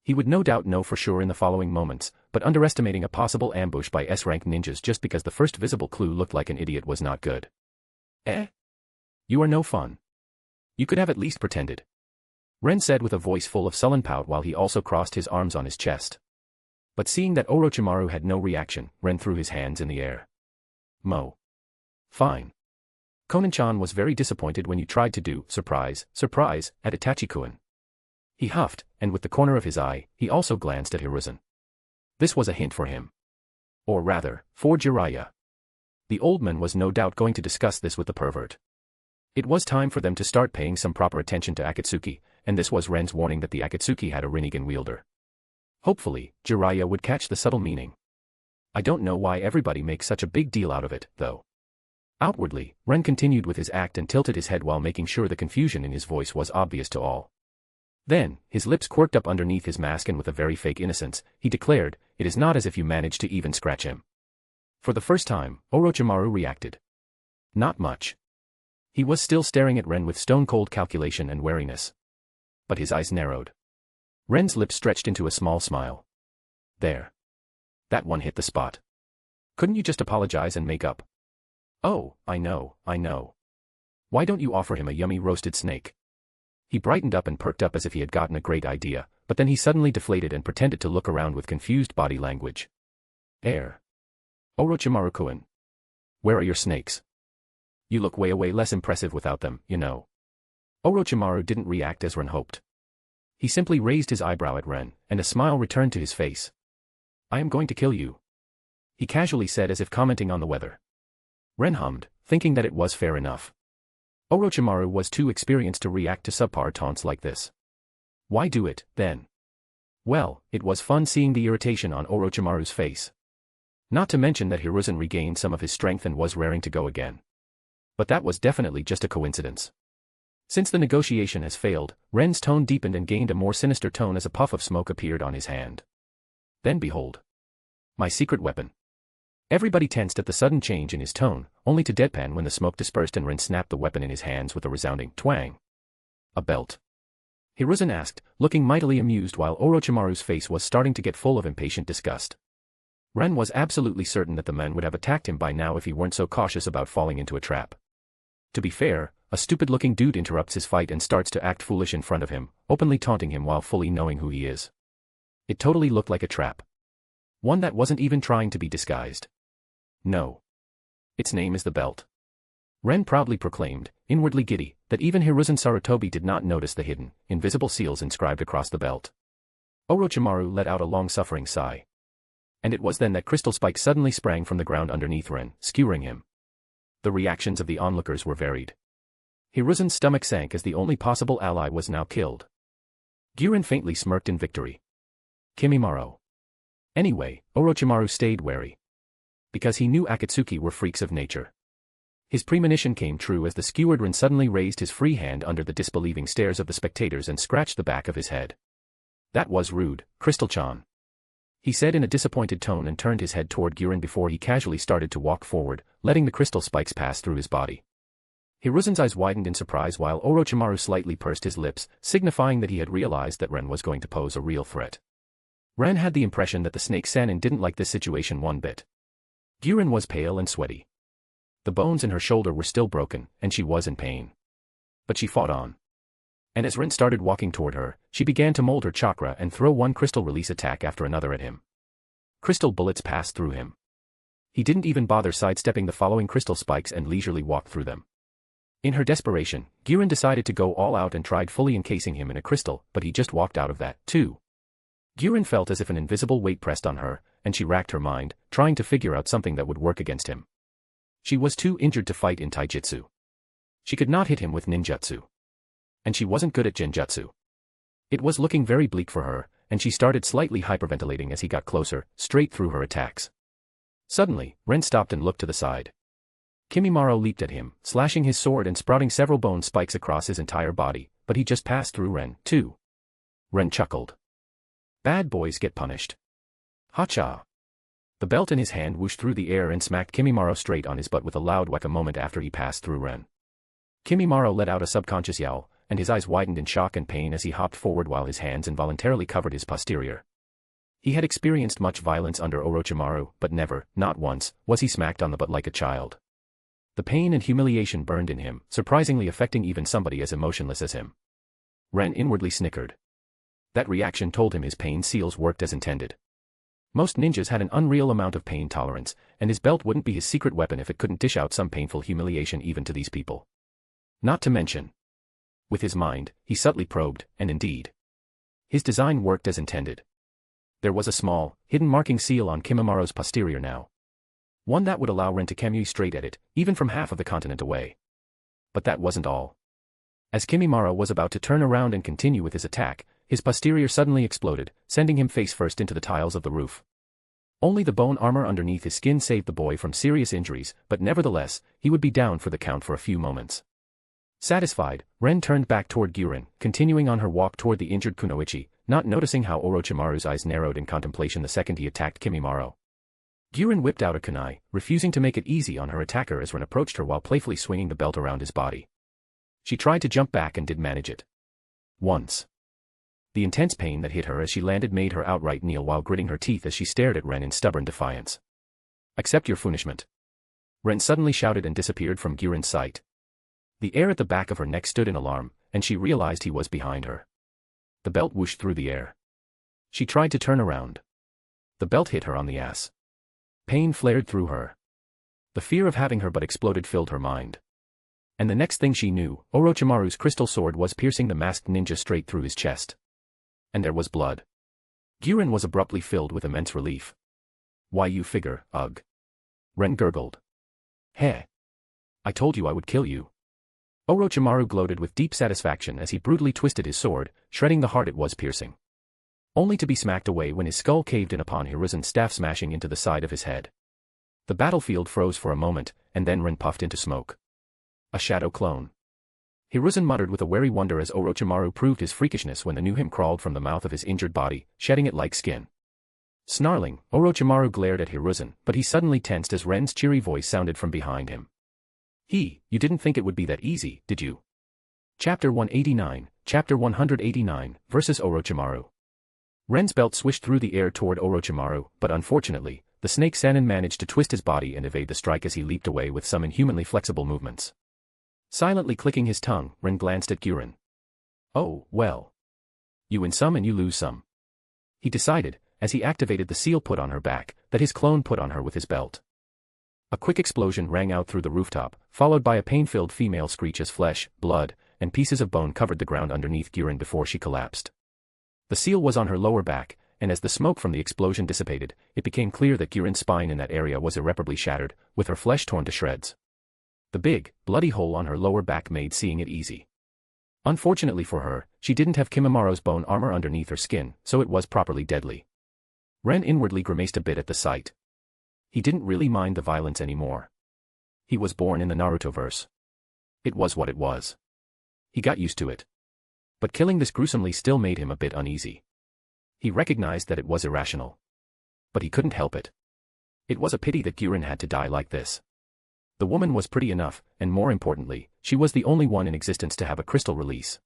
He would no doubt know for sure in the following moments, but underestimating a possible ambush by S-rank ninjas just because the first visible clue looked like an idiot was not good. Eh? You are no fun. You could have at least pretended. Ren said with a voice full of sullen pout while he also crossed his arms on his chest. But seeing that Orochimaru had no reaction, Ren threw his hands in the air. Mo. Fine. Konan-chan was very disappointed when you tried to do surprise, at Itachi-kun. He huffed, and with the corner of his eye, he also glanced at Hiruzen. This was a hint for him. Or rather, for Jiraiya. The old man was no doubt going to discuss this with the pervert. It was time for them to start paying some proper attention to Akatsuki, and this was Ren's warning that the Akatsuki had a Rinnegan wielder. Hopefully, Jiraiya would catch the subtle meaning. I don't know why everybody makes such a big deal out of it, though. Outwardly, Ren continued with his act and tilted his head while making sure the confusion in his voice was obvious to all. Then, his lips quirked up underneath his mask and with a very fake innocence, he declared, "It is not as if you managed to even scratch him." For the first time, Orochimaru reacted. Not much. He was still staring at Ren with stone-cold calculation and wariness. But his eyes narrowed. Ren's lips stretched into a small smile. There. That one hit the spot. Couldn't you just apologize and make up? Oh, I know. Why don't you offer him a yummy roasted snake? He brightened up and perked up as if he had gotten a great idea, but then he suddenly deflated and pretended to look around with confused body language. Orochimaru-kun. Where are your snakes? You look way less impressive without them, you know. Orochimaru didn't react as Ren hoped. He simply raised his eyebrow at Ren, and a smile returned to his face. I am going to kill you. He casually said as if commenting on the weather. Ren hummed, thinking that it was fair enough. Orochimaru was too experienced to react to subpar taunts like this. Why do it, then? Well, it was fun seeing the irritation on Orochimaru's face. Not to mention that Hiruzen regained some of his strength and was raring to go again. But that was definitely just a coincidence. Since the negotiation has failed, Ren's tone deepened and gained a more sinister tone as a puff of smoke appeared on his hand. Then behold. My secret weapon. Everybody tensed at the sudden change in his tone, only to deadpan when the smoke dispersed and Ren snapped the weapon in his hands with a resounding twang. A belt. Hiruzen asked, looking mightily amused while Orochimaru's face was starting to get full of impatient disgust. Ren was absolutely certain that the man would have attacked him by now if he weren't so cautious about falling into a trap. To be fair, a stupid-looking dude interrupts his fight and starts to act foolish in front of him, openly taunting him while fully knowing who he is. It totally looked like a trap. One that wasn't even trying to be disguised. No. Its name is the belt. Ren proudly proclaimed, inwardly giddy, that even Hiruzen Sarutobi did not notice the hidden, invisible seals inscribed across the belt. Orochimaru let out a long-suffering sigh. And it was then that crystal spikes suddenly sprang from the ground underneath Ren, skewering him. The reactions of the onlookers were varied. Hiruzen's stomach sank as the only possible ally was now killed. Guren faintly smirked in victory. Kimimaro. Anyway, Orochimaru stayed wary. Because he knew Akatsuki were freaks of nature. His premonition came true as the skewered Ren suddenly raised his free hand under the disbelieving stares of the spectators and scratched the back of his head. That was rude, Crystal-chan. He said in a disappointed tone and turned his head toward Guren before he casually started to walk forward, letting the crystal spikes pass through his body. Hiruzen's eyes widened in surprise while Orochimaru slightly pursed his lips, signifying that he had realized that Ren was going to pose a real threat. Ren had the impression that the snake Sannin didn't like this situation one bit. Guren was pale and sweaty. The bones in her shoulder were still broken, and she was in pain. But she fought on. And as Ren started walking toward her, she began to mold her chakra and throw one crystal release attack after another at him. Crystal bullets passed through him. He didn't even bother sidestepping the following crystal spikes and leisurely walked through them. In her desperation, Guren decided to go all out and tried fully encasing him in a crystal, but he just walked out of that, too. Guren felt as if an invisible weight pressed on her, and she racked her mind, trying to figure out something that would work against him. She was too injured to fight in taijutsu. She could not hit him with ninjutsu. And she wasn't good at genjutsu. It was looking very bleak for her, and she started slightly hyperventilating as he got closer, straight through her attacks. Suddenly, Ren stopped and looked to the side. Kimimaro leaped at him, slashing his sword and sprouting several bone spikes across his entire body, but he just passed through Ren, too. Ren chuckled. Bad boys get punished. Hacha. The belt in his hand whooshed through the air and smacked Kimimaro straight on his butt with a loud whack a moment after he passed through Ren. Kimimaro let out a subconscious yowl, and his eyes widened in shock and pain as he hopped forward while his hands involuntarily covered his posterior. He had experienced much violence under Orochimaru, but never, not once, was he smacked on the butt like a child. The pain and humiliation burned in him, surprisingly affecting even somebody as emotionless as him. Ren inwardly snickered. That reaction told him his pain seals worked as intended. Most ninjas had an unreal amount of pain tolerance, and his belt wouldn't be his secret weapon if it couldn't dish out some painful humiliation even to these people. Not to mention. With his mind, he subtly probed, and indeed. His design worked as intended. There was a small, hidden marking seal on Kimimara's posterior now. One that would allow Ren to commute straight at it, even from half of the continent away. But that wasn't all. As Kimimara was about to turn around and continue with his attack, his posterior suddenly exploded, sending him face first into the tiles of the roof. Only the bone armor underneath his skin saved the boy from serious injuries, but nevertheless, he would be down for the count for a few moments. Satisfied, Ren turned back toward Guren, continuing on her walk toward the injured Kunoichi, not noticing how Orochimaru's eyes narrowed in contemplation the second he attacked Kimimaro. Guren whipped out a kunai, refusing to make it easy on her attacker as Ren approached her while playfully swinging the belt around his body. She tried to jump back and did manage it. Once. The intense pain that hit her as she landed made her outright kneel while gritting her teeth as she stared at Ren in stubborn defiance. "Accept your punishment." Ren suddenly shouted and disappeared from Guren's sight. The air at the back of her neck stood in alarm, and she realized he was behind her. The belt whooshed through the air. She tried to turn around. The belt hit her on the ass. Pain flared through her. The fear of having her butt exploded filled her mind. And the next thing she knew, Orochimaru's crystal sword was piercing the masked ninja straight through his chest. And there was blood. Guren was abruptly filled with immense relief. "Why you figure, ugh." Ren gurgled. "Heh. I told you I would kill you." Orochimaru gloated with deep satisfaction as he brutally twisted his sword, shredding the heart it was piercing. Only to be smacked away when his skull caved in upon Hiruzen's staff smashing into the side of his head. The battlefield froze for a moment, and then Ren puffed into smoke. A shadow clone. Hiruzen muttered with a wary wonder as Orochimaru proved his freakishness when the new him crawled from the mouth of his injured body, shedding it like skin. Snarling, Orochimaru glared at Hiruzen, but he suddenly tensed as Ren's cheery voice sounded from behind him. You didn't think it would be that easy, did you?" Chapter 189 versus Orochimaru. Ren's belt swished through the air toward Orochimaru, but unfortunately, the snake Sannin managed to twist his body and evade the strike as he leaped away with some inhumanly flexible movements. Silently clicking his tongue, Ren glanced at Guren. "Oh, well. You win some and you lose some," he decided, as he activated the seal put on her back, that his clone put on her with his belt. A quick explosion rang out through the rooftop, followed by a pain-filled female screech as flesh, blood, and pieces of bone covered the ground underneath Guren before she collapsed. The seal was on her lower back, and as the smoke from the explosion dissipated, it became clear that Guren's spine in that area was irreparably shattered, with her flesh torn to shreds. The big, bloody hole on her lower back made seeing it easy. Unfortunately for her, she didn't have Kimimara's bone armor underneath her skin, so it was properly deadly. Ren inwardly grimaced a bit at the sight. He didn't really mind the violence anymore. He was born in the Narutoverse. It was what it was. He got used to it. But killing this gruesomely still made him a bit uneasy. He recognized that it was irrational. But he couldn't help it. It was a pity that Guren had to die like this. The woman was pretty enough, and more importantly, she was the only one in existence to have a crystal release.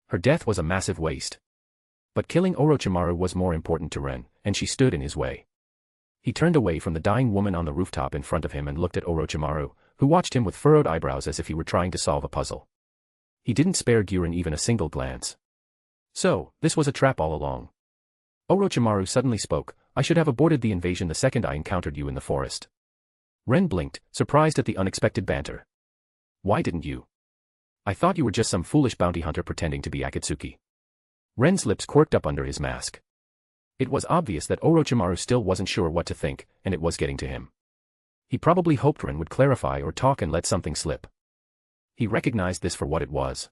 Her death was a massive waste. But killing Orochimaru was more important to Ren, and she stood in his way. He turned away from the dying woman on the rooftop in front of him and looked at Orochimaru, who watched him with furrowed eyebrows as if he were trying to solve a puzzle. He didn't spare Guren even a single glance. "So, this was a trap all along." Orochimaru suddenly spoke, "I should have aborted the invasion the second I encountered you in the forest." Ren blinked, surprised at the unexpected banter. "Why didn't you? I thought you were just some foolish bounty hunter pretending to be Akatsuki." Ren's lips quirked up under his mask. It was obvious that Orochimaru still wasn't sure what to think, and it was getting to him. He probably hoped Ren would clarify or talk and let something slip. He recognized this for what it was.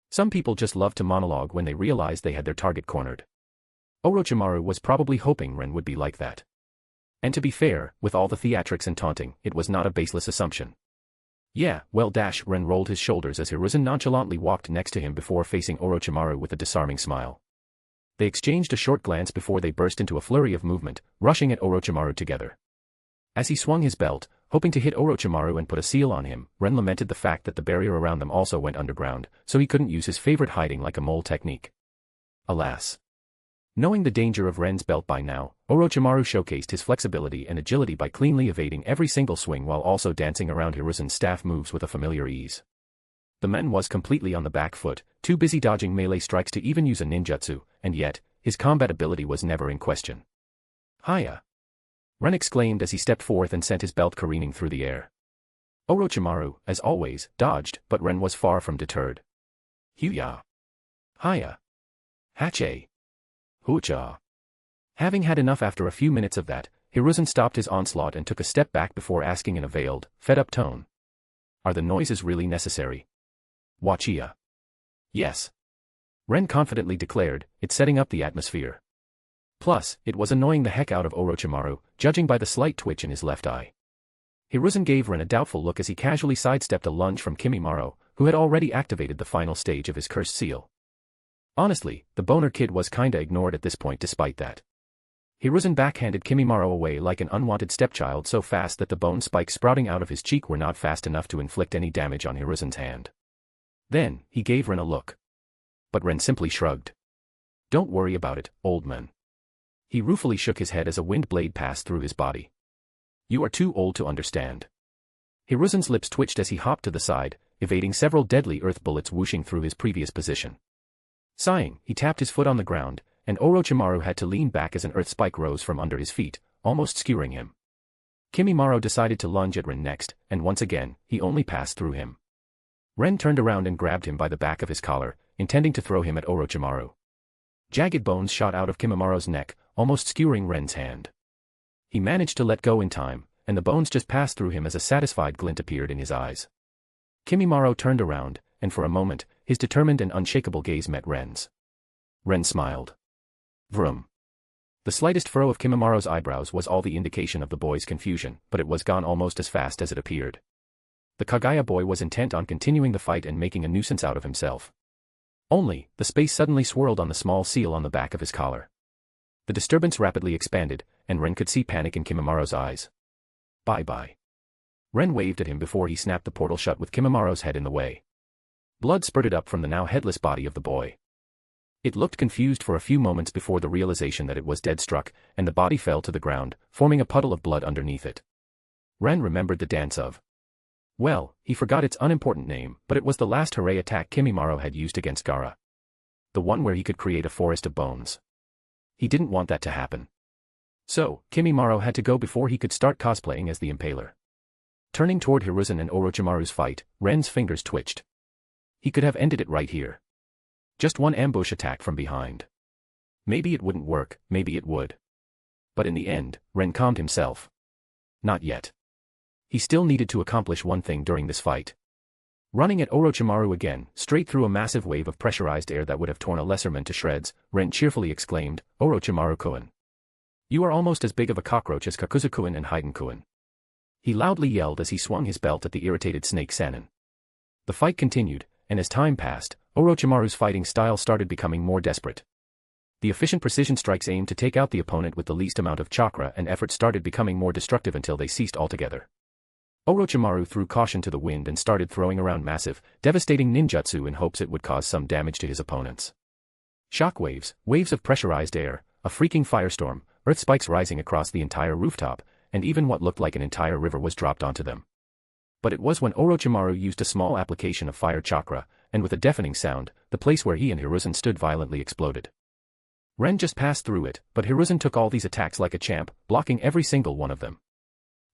Some people just love to monologue when they realize they had their target cornered. Orochimaru was probably hoping Ren would be like that. And to be fair, with all the theatrics and taunting, it was not a baseless assumption. "Yeah, well Ren rolled his shoulders as Hiruzen nonchalantly walked next to him before facing Orochimaru with a disarming smile. They exchanged a short glance before they burst into a flurry of movement, rushing at Orochimaru together. As he swung his belt, hoping to hit Orochimaru and put a seal on him, Ren lamented the fact that the barrier around them also went underground, so he couldn't use his favorite hiding like a mole technique. Alas. Knowing the danger of Ren's belt by now, Orochimaru showcased his flexibility and agility by cleanly evading every single swing while also dancing around Hiruzen's staff moves with a familiar ease. The man was completely on the back foot, too busy dodging melee strikes to even use a ninjutsu, and yet, his combat ability was never in question. "Hiya!" Ren exclaimed as he stepped forth and sent his belt careening through the air. Orochimaru, as always, dodged, but Ren was far from deterred. "Hyuya! Hiya! Hache!" Hoocha! Having had enough after a few minutes of that, Hiruzen stopped his onslaught and took a step back before asking in a veiled, fed-up tone. Are the noises really necessary? Wachia. Yes. Ren confidently declared, it's setting up the atmosphere. Plus, it was annoying the heck out of Orochimaru, judging by the slight twitch in his left eye. Hiruzen gave Ren a doubtful look as he casually sidestepped a lunge from Kimimaro, who had already activated the final stage of his cursed seal. Honestly, the boner kid was kinda ignored at this point despite that. Hiruzen backhanded Kimimaro away like an unwanted stepchild so fast that the bone spikes sprouting out of his cheek were not fast enough to inflict any damage on Hiruzen's hand. Then, he gave Ren a look. But Ren simply shrugged. Don't worry about it, old man. He ruefully shook his head as a wind blade passed through his body. You are too old to understand. Hiruzen's lips twitched as he hopped to the side, evading several deadly earth bullets whooshing through his previous position. Sighing, he tapped his foot on the ground, and Orochimaru had to lean back as an earth spike rose from under his feet, almost skewering him. Kimimaro decided to lunge at Ren next, and once again, he only passed through him. Ren turned around and grabbed him by the back of his collar, intending to throw him at Orochimaru. Jagged bones shot out of Kimimaro's neck, almost skewering Ren's hand. He managed to let go in time, and the bones just passed through him as a satisfied glint appeared in his eyes. Kimimaro turned around, and for a moment, his determined and unshakable gaze met Ren's. Ren smiled. Vroom. The slightest furrow of Kimimaro's eyebrows was all the indication of the boy's confusion, but it was gone almost as fast as it appeared. The Kagaya boy was intent on continuing the fight and making a nuisance out of himself. Only, the space suddenly swirled on the small seal on the back of his collar. The disturbance rapidly expanded, and Ren could see panic in Kimimaro's eyes. Bye-bye. Ren waved at him before he snapped the portal shut with Kimimaro's head in the way. Blood spurted up from the now headless body of the boy. It looked confused for a few moments before the realization that it was dead struck, and the body fell to the ground, forming a puddle of blood underneath it. Ren remembered the dance of. Well, he forgot its unimportant name, but it was the last hooray attack Kimimaro had used against Gaara. The one where he could create a forest of bones. He didn't want that to happen. So, Kimimaro had to go before he could start cosplaying as the Impaler. Turning toward Hiruzen and Orochimaru's fight, Ren's fingers twitched. He could have ended it right here. Just one ambush attack from behind. Maybe it wouldn't work, maybe it would. But in the end, Ren calmed himself. Not yet. He still needed to accomplish one thing during this fight. Running at Orochimaru again, straight through a massive wave of pressurized air that would have torn a lesserman to shreds, Ren cheerfully exclaimed, Orochimaru-kun. You are almost as big of a cockroach as Kakuzu-kun and Haiden-kun. He loudly yelled as he swung his belt at the irritated Snake Sannin. The fight continued, and as time passed, Orochimaru's fighting style started becoming more desperate. The efficient precision strikes aimed to take out the opponent with the least amount of chakra and effort started becoming more destructive until they ceased altogether. Orochimaru threw caution to the wind and started throwing around massive, devastating ninjutsu in hopes it would cause some damage to his opponents. Shockwaves, waves of pressurized air, a freaking firestorm, earth spikes rising across the entire rooftop, and even what looked like an entire river was dropped onto them. But it was when Orochimaru used a small application of fire chakra, and with a deafening sound, the place where he and Hiruzen stood violently exploded. Ren just passed through it, but Hiruzen took all these attacks like a champ, blocking every single one of them.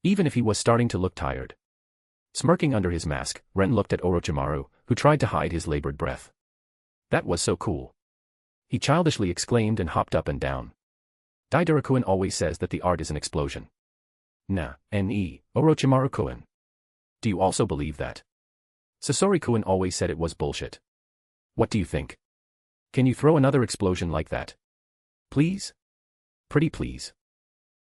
Even if he was starting to look tired. Smirking under his mask, Ren looked at Orochimaru, who tried to hide his labored breath. That was so cool. He childishly exclaimed and hopped up and down. Daidara-kun always says that the art is an explosion. Nah, ne, Orochimaru-kun. Do you also believe that? Sasori-kun always said it was bullshit. What do you think? Can you throw another explosion like that? Please? Pretty please.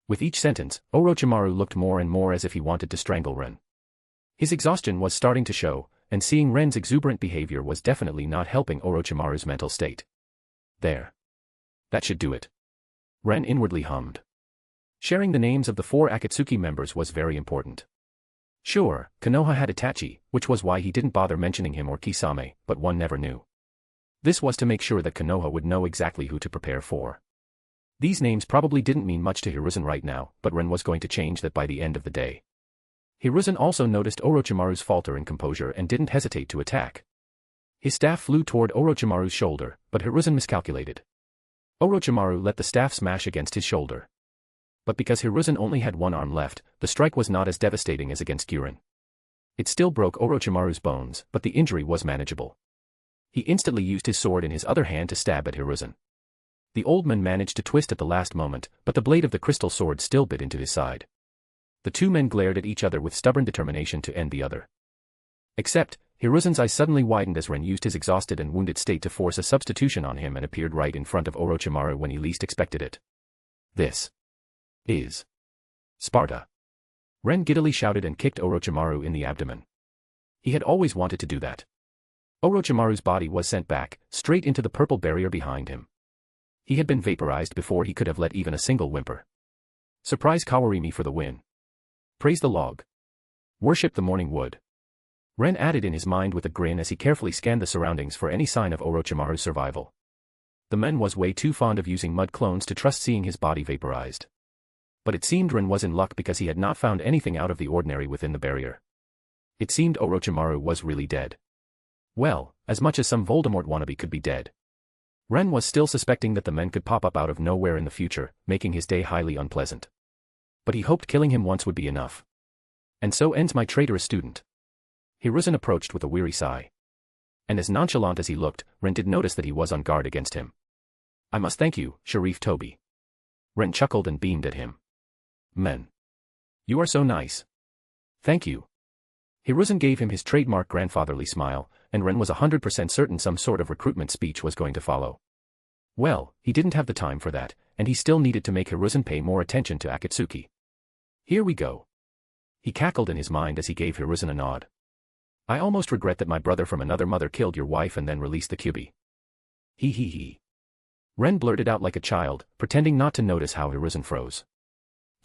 With each sentence, Orochimaru looked more and more as if he wanted to strangle Ren. His exhaustion was starting to show, and seeing Ren's exuberant behavior was definitely not helping Orochimaru's mental state. There. That should do it. Ren inwardly hummed. Sharing the names of the 4 Akatsuki members was very important. Sure, Konoha had Itachi, which was why he didn't bother mentioning him or Kisame, but one never knew. This was to make sure that Konoha would know exactly who to prepare for. These names probably didn't mean much to Hiruzen right now, but Ren was going to change that by the end of the day. Hiruzen also noticed Orochimaru's falter in composure and didn't hesitate to attack. His staff flew toward Orochimaru's shoulder, but Hiruzen miscalculated. Orochimaru let the staff smash against his shoulder. But because Hiruzen only had one arm left, the strike was not as devastating as against Guren. It still broke Orochimaru's bones, but the injury was manageable. He instantly used his sword in his other hand to stab at Hiruzen. The old man managed to twist at the last moment, but the blade of the crystal sword still bit into his side. The two men glared at each other with stubborn determination to end the other. Except, Hiruzen's eyes suddenly widened as Ren used his exhausted and wounded state to force a substitution on him and appeared right in front of Orochimaru when he least expected it. This is Sparta. Ren giddily shouted and kicked Orochimaru in the abdomen. He had always wanted to do that. Orochimaru's body was sent back, straight into the purple barrier behind him. He had been vaporized before he could have let even a single whimper. Surprise Kawarimi for the win. Praise the log. Worship the morning wood. Ren added in his mind with a grin as he carefully scanned the surroundings for any sign of Orochimaru's survival. The man was way too fond of using mud clones to trust seeing his body vaporized. But it seemed Ren was in luck because he had not found anything out of the ordinary within the barrier. It seemed Orochimaru was really dead. Well, as much as some Voldemort wannabe could be dead. Ren was still suspecting that the men could pop up out of nowhere in the future, making his day highly unpleasant. But he hoped killing him once would be enough. And so ends my traitorous student. Hiruzen approached with a weary sigh. And as nonchalant as he looked, Ren did notice that he was on guard against him. I must thank you, Sarutobi. Ren chuckled and beamed at him. Men. You are so nice. Thank you. Hiruzen gave him his trademark grandfatherly smile, and Ren was 100% certain some sort of recruitment speech was going to follow. Well, he didn't have the time for that, and he still needed to make Hiruzen pay more attention to Akatsuki. Here we go. He cackled in his mind as he gave Hiruzen a nod. I almost regret that my brother from another mother killed your wife and then released the Kyuubi. He. Ren blurted out like a child, pretending not to notice how Hiruzen froze.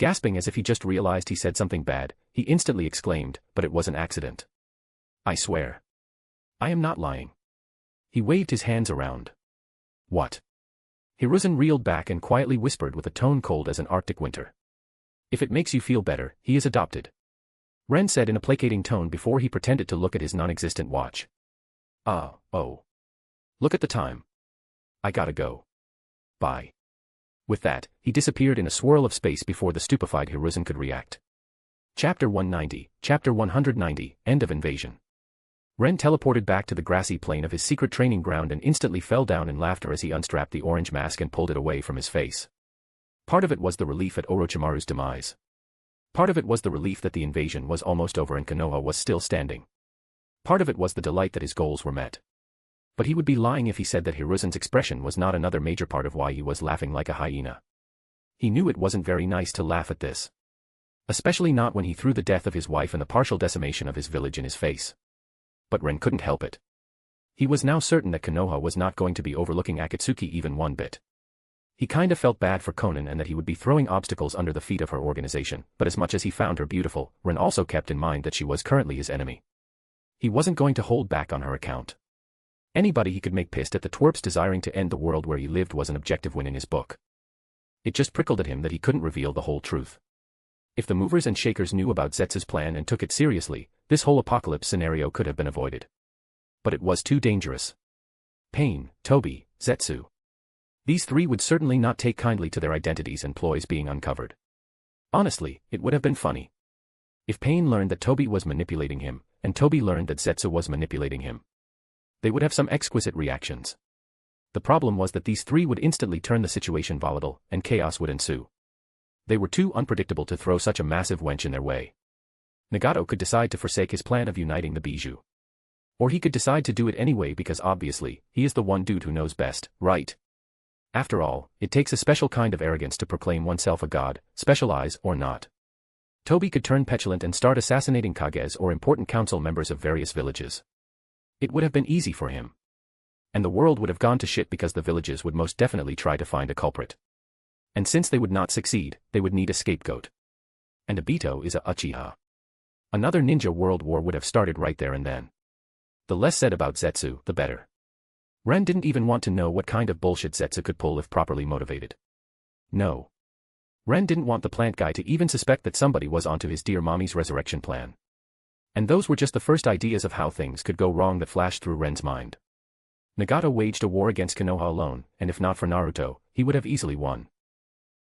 Gasping as if he just realized he said something bad, he instantly exclaimed, but it was an accident. I swear. I am not lying. He waved his hands around. What? Hiruzen reeled back and quietly whispered with a tone cold as an Arctic winter. If it makes you feel better, he is adopted. Ren said in a placating tone before he pretended to look at his non-existent watch. Oh. Look at the time. I gotta go. Bye. With that, he disappeared in a swirl of space before the stupefied Hiruzen could react. Chapter 190, Chapter 190, End of Invasion. Ren teleported back to the grassy plain of his secret training ground and instantly fell down in laughter as he unstrapped the orange mask and pulled it away from his face. Part of it was the relief at Orochimaru's demise. Part of it was the relief that the invasion was almost over and Konoha was still standing. Part of it was the delight that his goals were met. But he would be lying if he said that Hiruzen's expression was not another major part of why he was laughing like a hyena. He knew it wasn't very nice to laugh at this. Especially not when he threw the death of his wife and the partial decimation of his village in his face. But Ren couldn't help it. He was now certain that Konoha was not going to be overlooking Akatsuki even one bit. He kinda felt bad for Konan and that he would be throwing obstacles under the feet of her organization, but as much as he found her beautiful, Ren also kept in mind that she was currently his enemy. He wasn't going to hold back on her account. Anybody he could make pissed at the twerps desiring to end the world where he lived was an objective win in his book. It just prickled at him that he couldn't reveal the whole truth. If the movers and shakers knew about Zetsu's plan and took it seriously, this whole apocalypse scenario could have been avoided. But it was too dangerous. Pain, Tobi, Zetsu. These three would certainly not take kindly to their identities and ploys being uncovered. Honestly, it would have been funny. If Pain learned that Tobi was manipulating him, and Tobi learned that Zetsu was manipulating him, they would have some exquisite reactions. The problem was that these three would instantly turn the situation volatile, and chaos would ensue. They were too unpredictable to throw such a massive wench in their way. Nagato could decide to forsake his plan of uniting the Bijou. Or he could decide to do it anyway because obviously, he is the one dude who knows best, right? After all, it takes a special kind of arrogance to proclaim oneself a god, specialize or not. Tobi could turn petulant and start assassinating Kages or important council members of various villages. It would have been easy for him. And the world would have gone to shit because the villages would most definitely try to find a culprit. And since they would not succeed, they would need a scapegoat. And Obito is a Uchiha. Another ninja world war would have started right there and then. The less said about Zetsu, the better. Ren didn't even want to know what kind of bullshit Zetsu could pull if properly motivated. No. Ren didn't want the plant guy to even suspect that somebody was onto his dear mommy's resurrection plan. And those were just the first ideas of how things could go wrong that flashed through Ren's mind. Nagato waged a war against Konoha alone, and if not for Naruto, he would have easily won.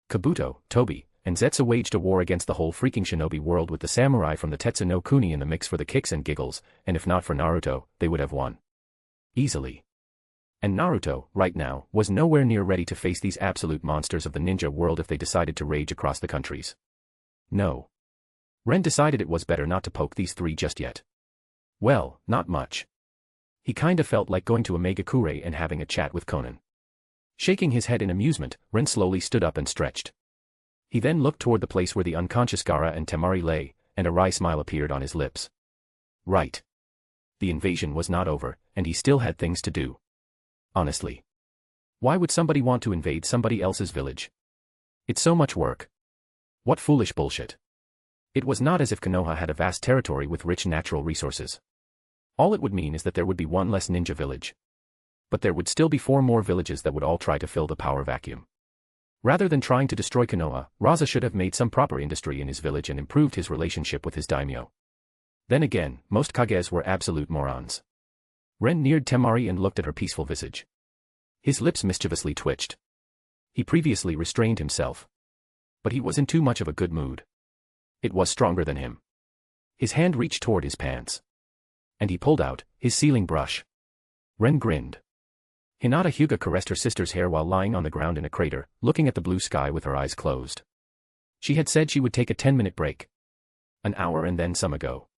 Kabuto, Tobi, and Zetsu waged a war against the whole freaking shinobi world with the samurai from the Tetsu no Kuni in the mix for the kicks and giggles, and if not for Naruto, they would have won. Easily. And Naruto, right now, was nowhere near ready to face these absolute monsters of the ninja world if they decided to rage across the countries. No. Ren decided it was better not to poke these three just yet. Well, not much. He kinda felt like going to a Megakure and having a chat with Conan. Shaking his head in amusement, Ren slowly stood up and stretched. He then looked toward the place where the unconscious Gaara and Temari lay, and a wry smile appeared on his lips. Right. The invasion was not over, and he still had things to do. Honestly. Why would somebody want to invade somebody else's village? It's so much work. What foolish bullshit. It was not as if Konoha had a vast territory with rich natural resources. All it would mean is that there would be one less ninja village. But there would still be 4 more villages that would all try to fill the power vacuum. Rather than trying to destroy Konoha, Raza should have made some proper industry in his village and improved his relationship with his daimyo. Then again, most Kages were absolute morons. Ren neared Temari and looked at her peaceful visage. His lips mischievously twitched. He previously restrained himself. But he was in too much of a good mood. It was stronger than him. His hand reached toward his pants. And he pulled out his sealing brush. Ren grinned. Hinata Hyuga caressed her sister's hair while lying on the ground in a crater, looking at the blue sky with her eyes closed. She had said she would take a 10-minute break. An hour and then some ago.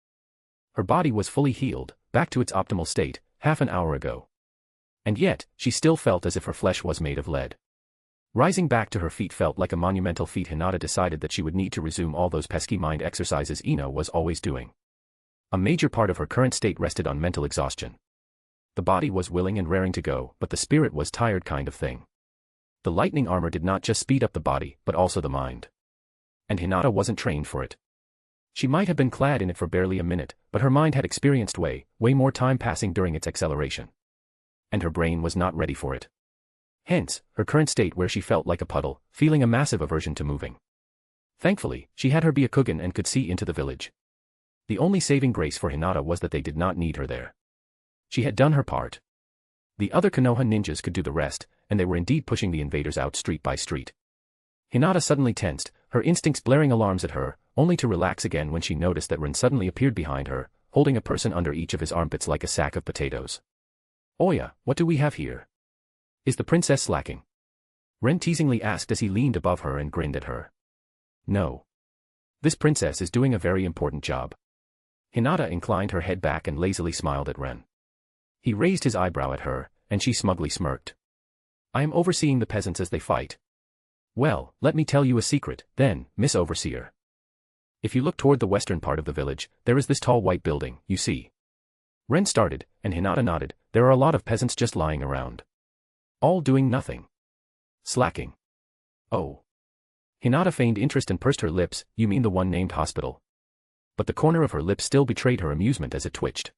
Her body was fully healed, back to its optimal state, half an hour ago. And yet, she still felt as if her flesh was made of lead. Rising back to her feet felt like a monumental feat. Hinata decided that she would need to resume all those pesky mind exercises Ino was always doing. A major part of her current state rested on mental exhaustion. The body was willing and raring to go, but the spirit was tired kind of thing. The lightning armor did not just speed up the body, but also the mind. And Hinata wasn't trained for it. She might have been clad in it for barely a minute, but her mind had experienced way more time passing during its acceleration. And her brain was not ready for it. Hence, her current state where she felt like a puddle, feeling a massive aversion to moving. Thankfully, she had her Byakugan and could see into the village. The only saving grace for Hinata was that they did not need her there. She had done her part. The other Konoha ninjas could do the rest, and they were indeed pushing the invaders out street by street. Hinata suddenly tensed, her instincts blaring alarms at her, only to relax again when she noticed that Ren suddenly appeared behind her, holding a person under each of his armpits like a sack of potatoes. Oya, what do we have here? Is the princess slacking? Ren teasingly asked as he leaned above her and grinned at her. No. This princess is doing a very important job. Hinata inclined her head back and lazily smiled at Ren. He raised his eyebrow at her, and she smugly smirked. I am overseeing the peasants as they fight. Well, let me tell you a secret, then, Miss Overseer. If you look toward the western part of the village, there is this tall white building, you see. Ren started, and Hinata nodded. There are a lot of peasants just lying around. All doing nothing. Slacking. Oh. Hinata feigned interest and pursed her lips. You mean the one named hospital? But the corner of her lips still betrayed her amusement as it twitched.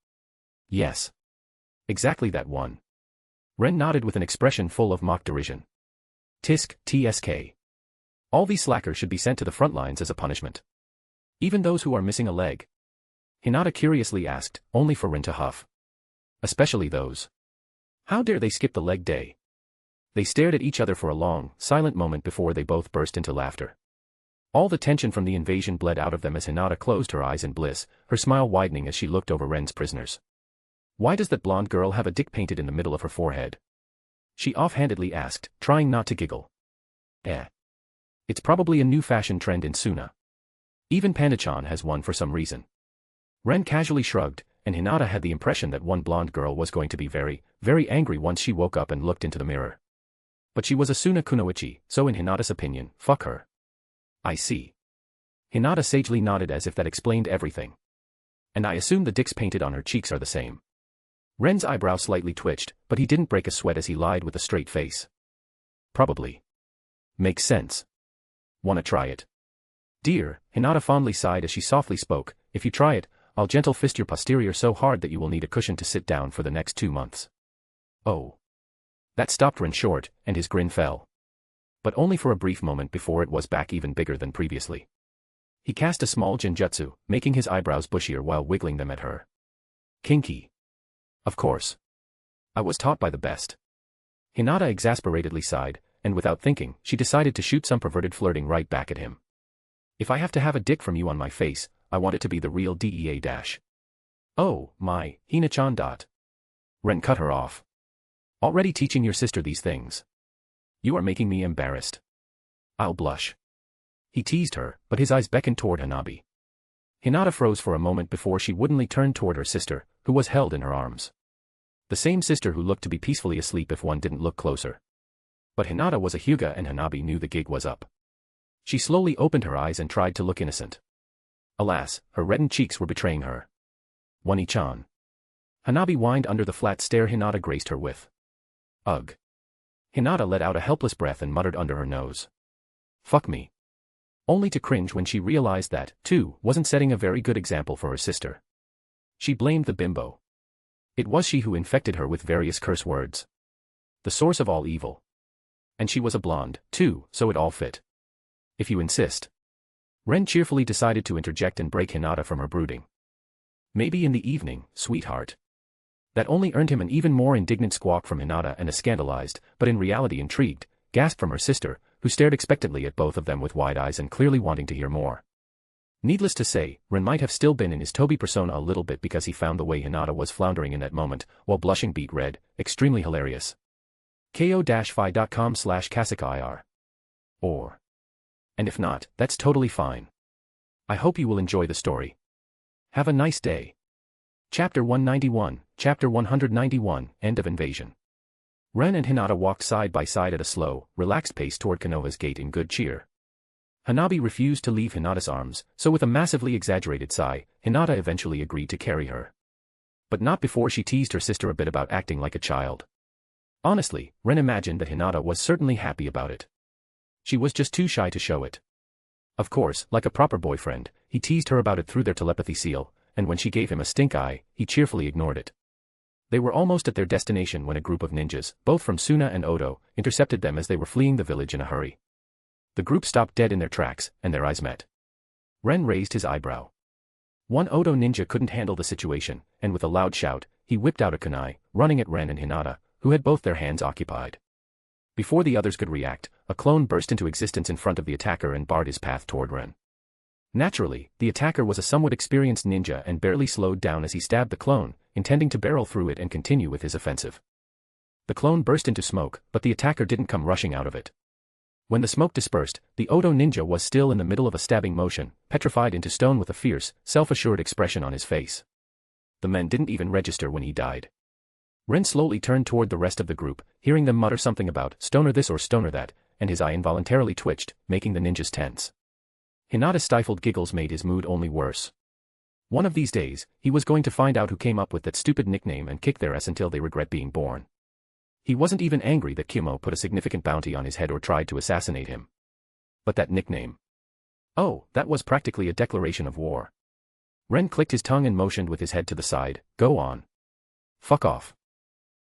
Yes. Exactly that one. Ren nodded with an expression full of mock derision. Tisk, TSK. All these slackers should be sent to the front lines as a punishment. Even those who are missing a leg. Hinata curiously asked, only for Ren to huff. Especially those. How dare they skip the leg day? They stared at each other for a long, silent moment before they both burst into laughter. All the tension from the invasion bled out of them as Hinata closed her eyes in bliss, her smile widening as she looked over Ren's prisoners. Why does that blonde girl have a dick painted in the middle of her forehead? She offhandedly asked, trying not to giggle. It's probably a new fashion trend in Suna. Even Panda-chan has one for some reason. Ren casually shrugged, and Hinata had the impression that one blonde girl was going to be very, very angry once she woke up and looked into the mirror. But she was a Suna kunoichi, so in Hinata's opinion, fuck her. I see. Hinata sagely nodded as if that explained everything. And I assume the dicks painted on her cheeks are the same. Ren's eyebrow slightly twitched, but he didn't break a sweat as he lied with a straight face. Probably. Makes sense. Wanna try it? Dear, Hinata fondly sighed as she softly spoke, if you try it, I'll gentle fist your posterior so hard that you will need a cushion to sit down for the next 2 months. Oh. That stopped Ren short, and his grin fell. But only for a brief moment before it was back even bigger than previously. He cast a small genjutsu, making his eyebrows bushier while wiggling them at her. Kinky. Of course. I was taught by the best. Hinata exasperatedly sighed, and without thinking, she decided to shoot some perverted flirting right back at him. If I have to have a dick from you on my face, I want it to be the real DEA dash. Oh, my, Hina-chan. Ren cut her off. Already teaching your sister these things. You are making me embarrassed. I'll blush. He teased her, but his eyes beckoned toward Hanabi. Hinata froze for a moment before she woodenly turned toward her sister, who was held in her arms. The same sister who looked to be peacefully asleep if one didn't look closer. But Hinata was a Hyuga and Hanabi knew the gig was up. She slowly opened her eyes and tried to look innocent. Alas, her reddened cheeks were betraying her. Wani-chan. Hanabi whined under the flat stare Hinata graced her with. Ugh. Hinata let out a helpless breath and muttered under her nose. Fuck me. Only to cringe when she realized that, too, wasn't setting a very good example for her sister. She blamed the bimbo. It was she who infected her with various curse words. The source of all evil. And she was a blonde, too, so it all fit. If you insist. Ren cheerfully decided to interject and break Hinata from her brooding. Maybe in the evening, sweetheart. That only earned him an even more indignant squawk from Hinata and a scandalized, but in reality intrigued, gasp from her sister, who stared expectantly at both of them with wide eyes and clearly wanting to hear more. Needless to say, Ren might have still been in his Toby persona a little bit because he found the way Hinata was floundering in that moment, while blushing beet red, extremely hilarious. ko-fi.com/kasakair. Or. And if not, that's totally fine. I hope you will enjoy the story. Have a nice day. Chapter 191, Chapter 191, End of Invasion. Ren and Hinata walked side by side at a slow, relaxed pace toward Konoha's gate in good cheer. Hanabi refused to leave Hinata's arms, so with a massively exaggerated sigh, Hinata eventually agreed to carry her. But not before she teased her sister a bit about acting like a child. Honestly, Ren imagined that Hinata was certainly happy about it. She was just too shy to show it. Of course, like a proper boyfriend, he teased her about it through their telepathy seal, and when she gave him a stink eye, he cheerfully ignored it. They were almost at their destination when a group of ninjas, both from Suna and Odo, intercepted them as they were fleeing the village in a hurry. The group stopped dead in their tracks, and their eyes met. Ren raised his eyebrow. One Odo ninja couldn't handle the situation, and with a loud shout, he whipped out a kunai, running at Ren and Hinata, who had both their hands occupied. Before the others could react, a clone burst into existence in front of the attacker and barred his path toward Ren. Naturally, the attacker was a somewhat experienced ninja and barely slowed down as he stabbed the clone, intending to barrel through it and continue with his offensive. The clone burst into smoke, but the attacker didn't come rushing out of it. When the smoke dispersed, the Odo ninja was still in the middle of a stabbing motion, petrified into stone with a fierce, self-assured expression on his face. The men didn't even register when he died. Ren slowly turned toward the rest of the group, hearing them mutter something about stoner this or stoner that, and his eye involuntarily twitched, making the ninjas tense. Hinata's stifled giggles made his mood only worse. One of these days, he was going to find out who came up with that stupid nickname and kick their ass until they regret being born. He wasn't even angry that Kimo put a significant bounty on his head or tried to assassinate him. But that nickname. Oh, that was practically a declaration of war. Ren clicked his tongue and motioned with his head to the side, go on. Fuck off.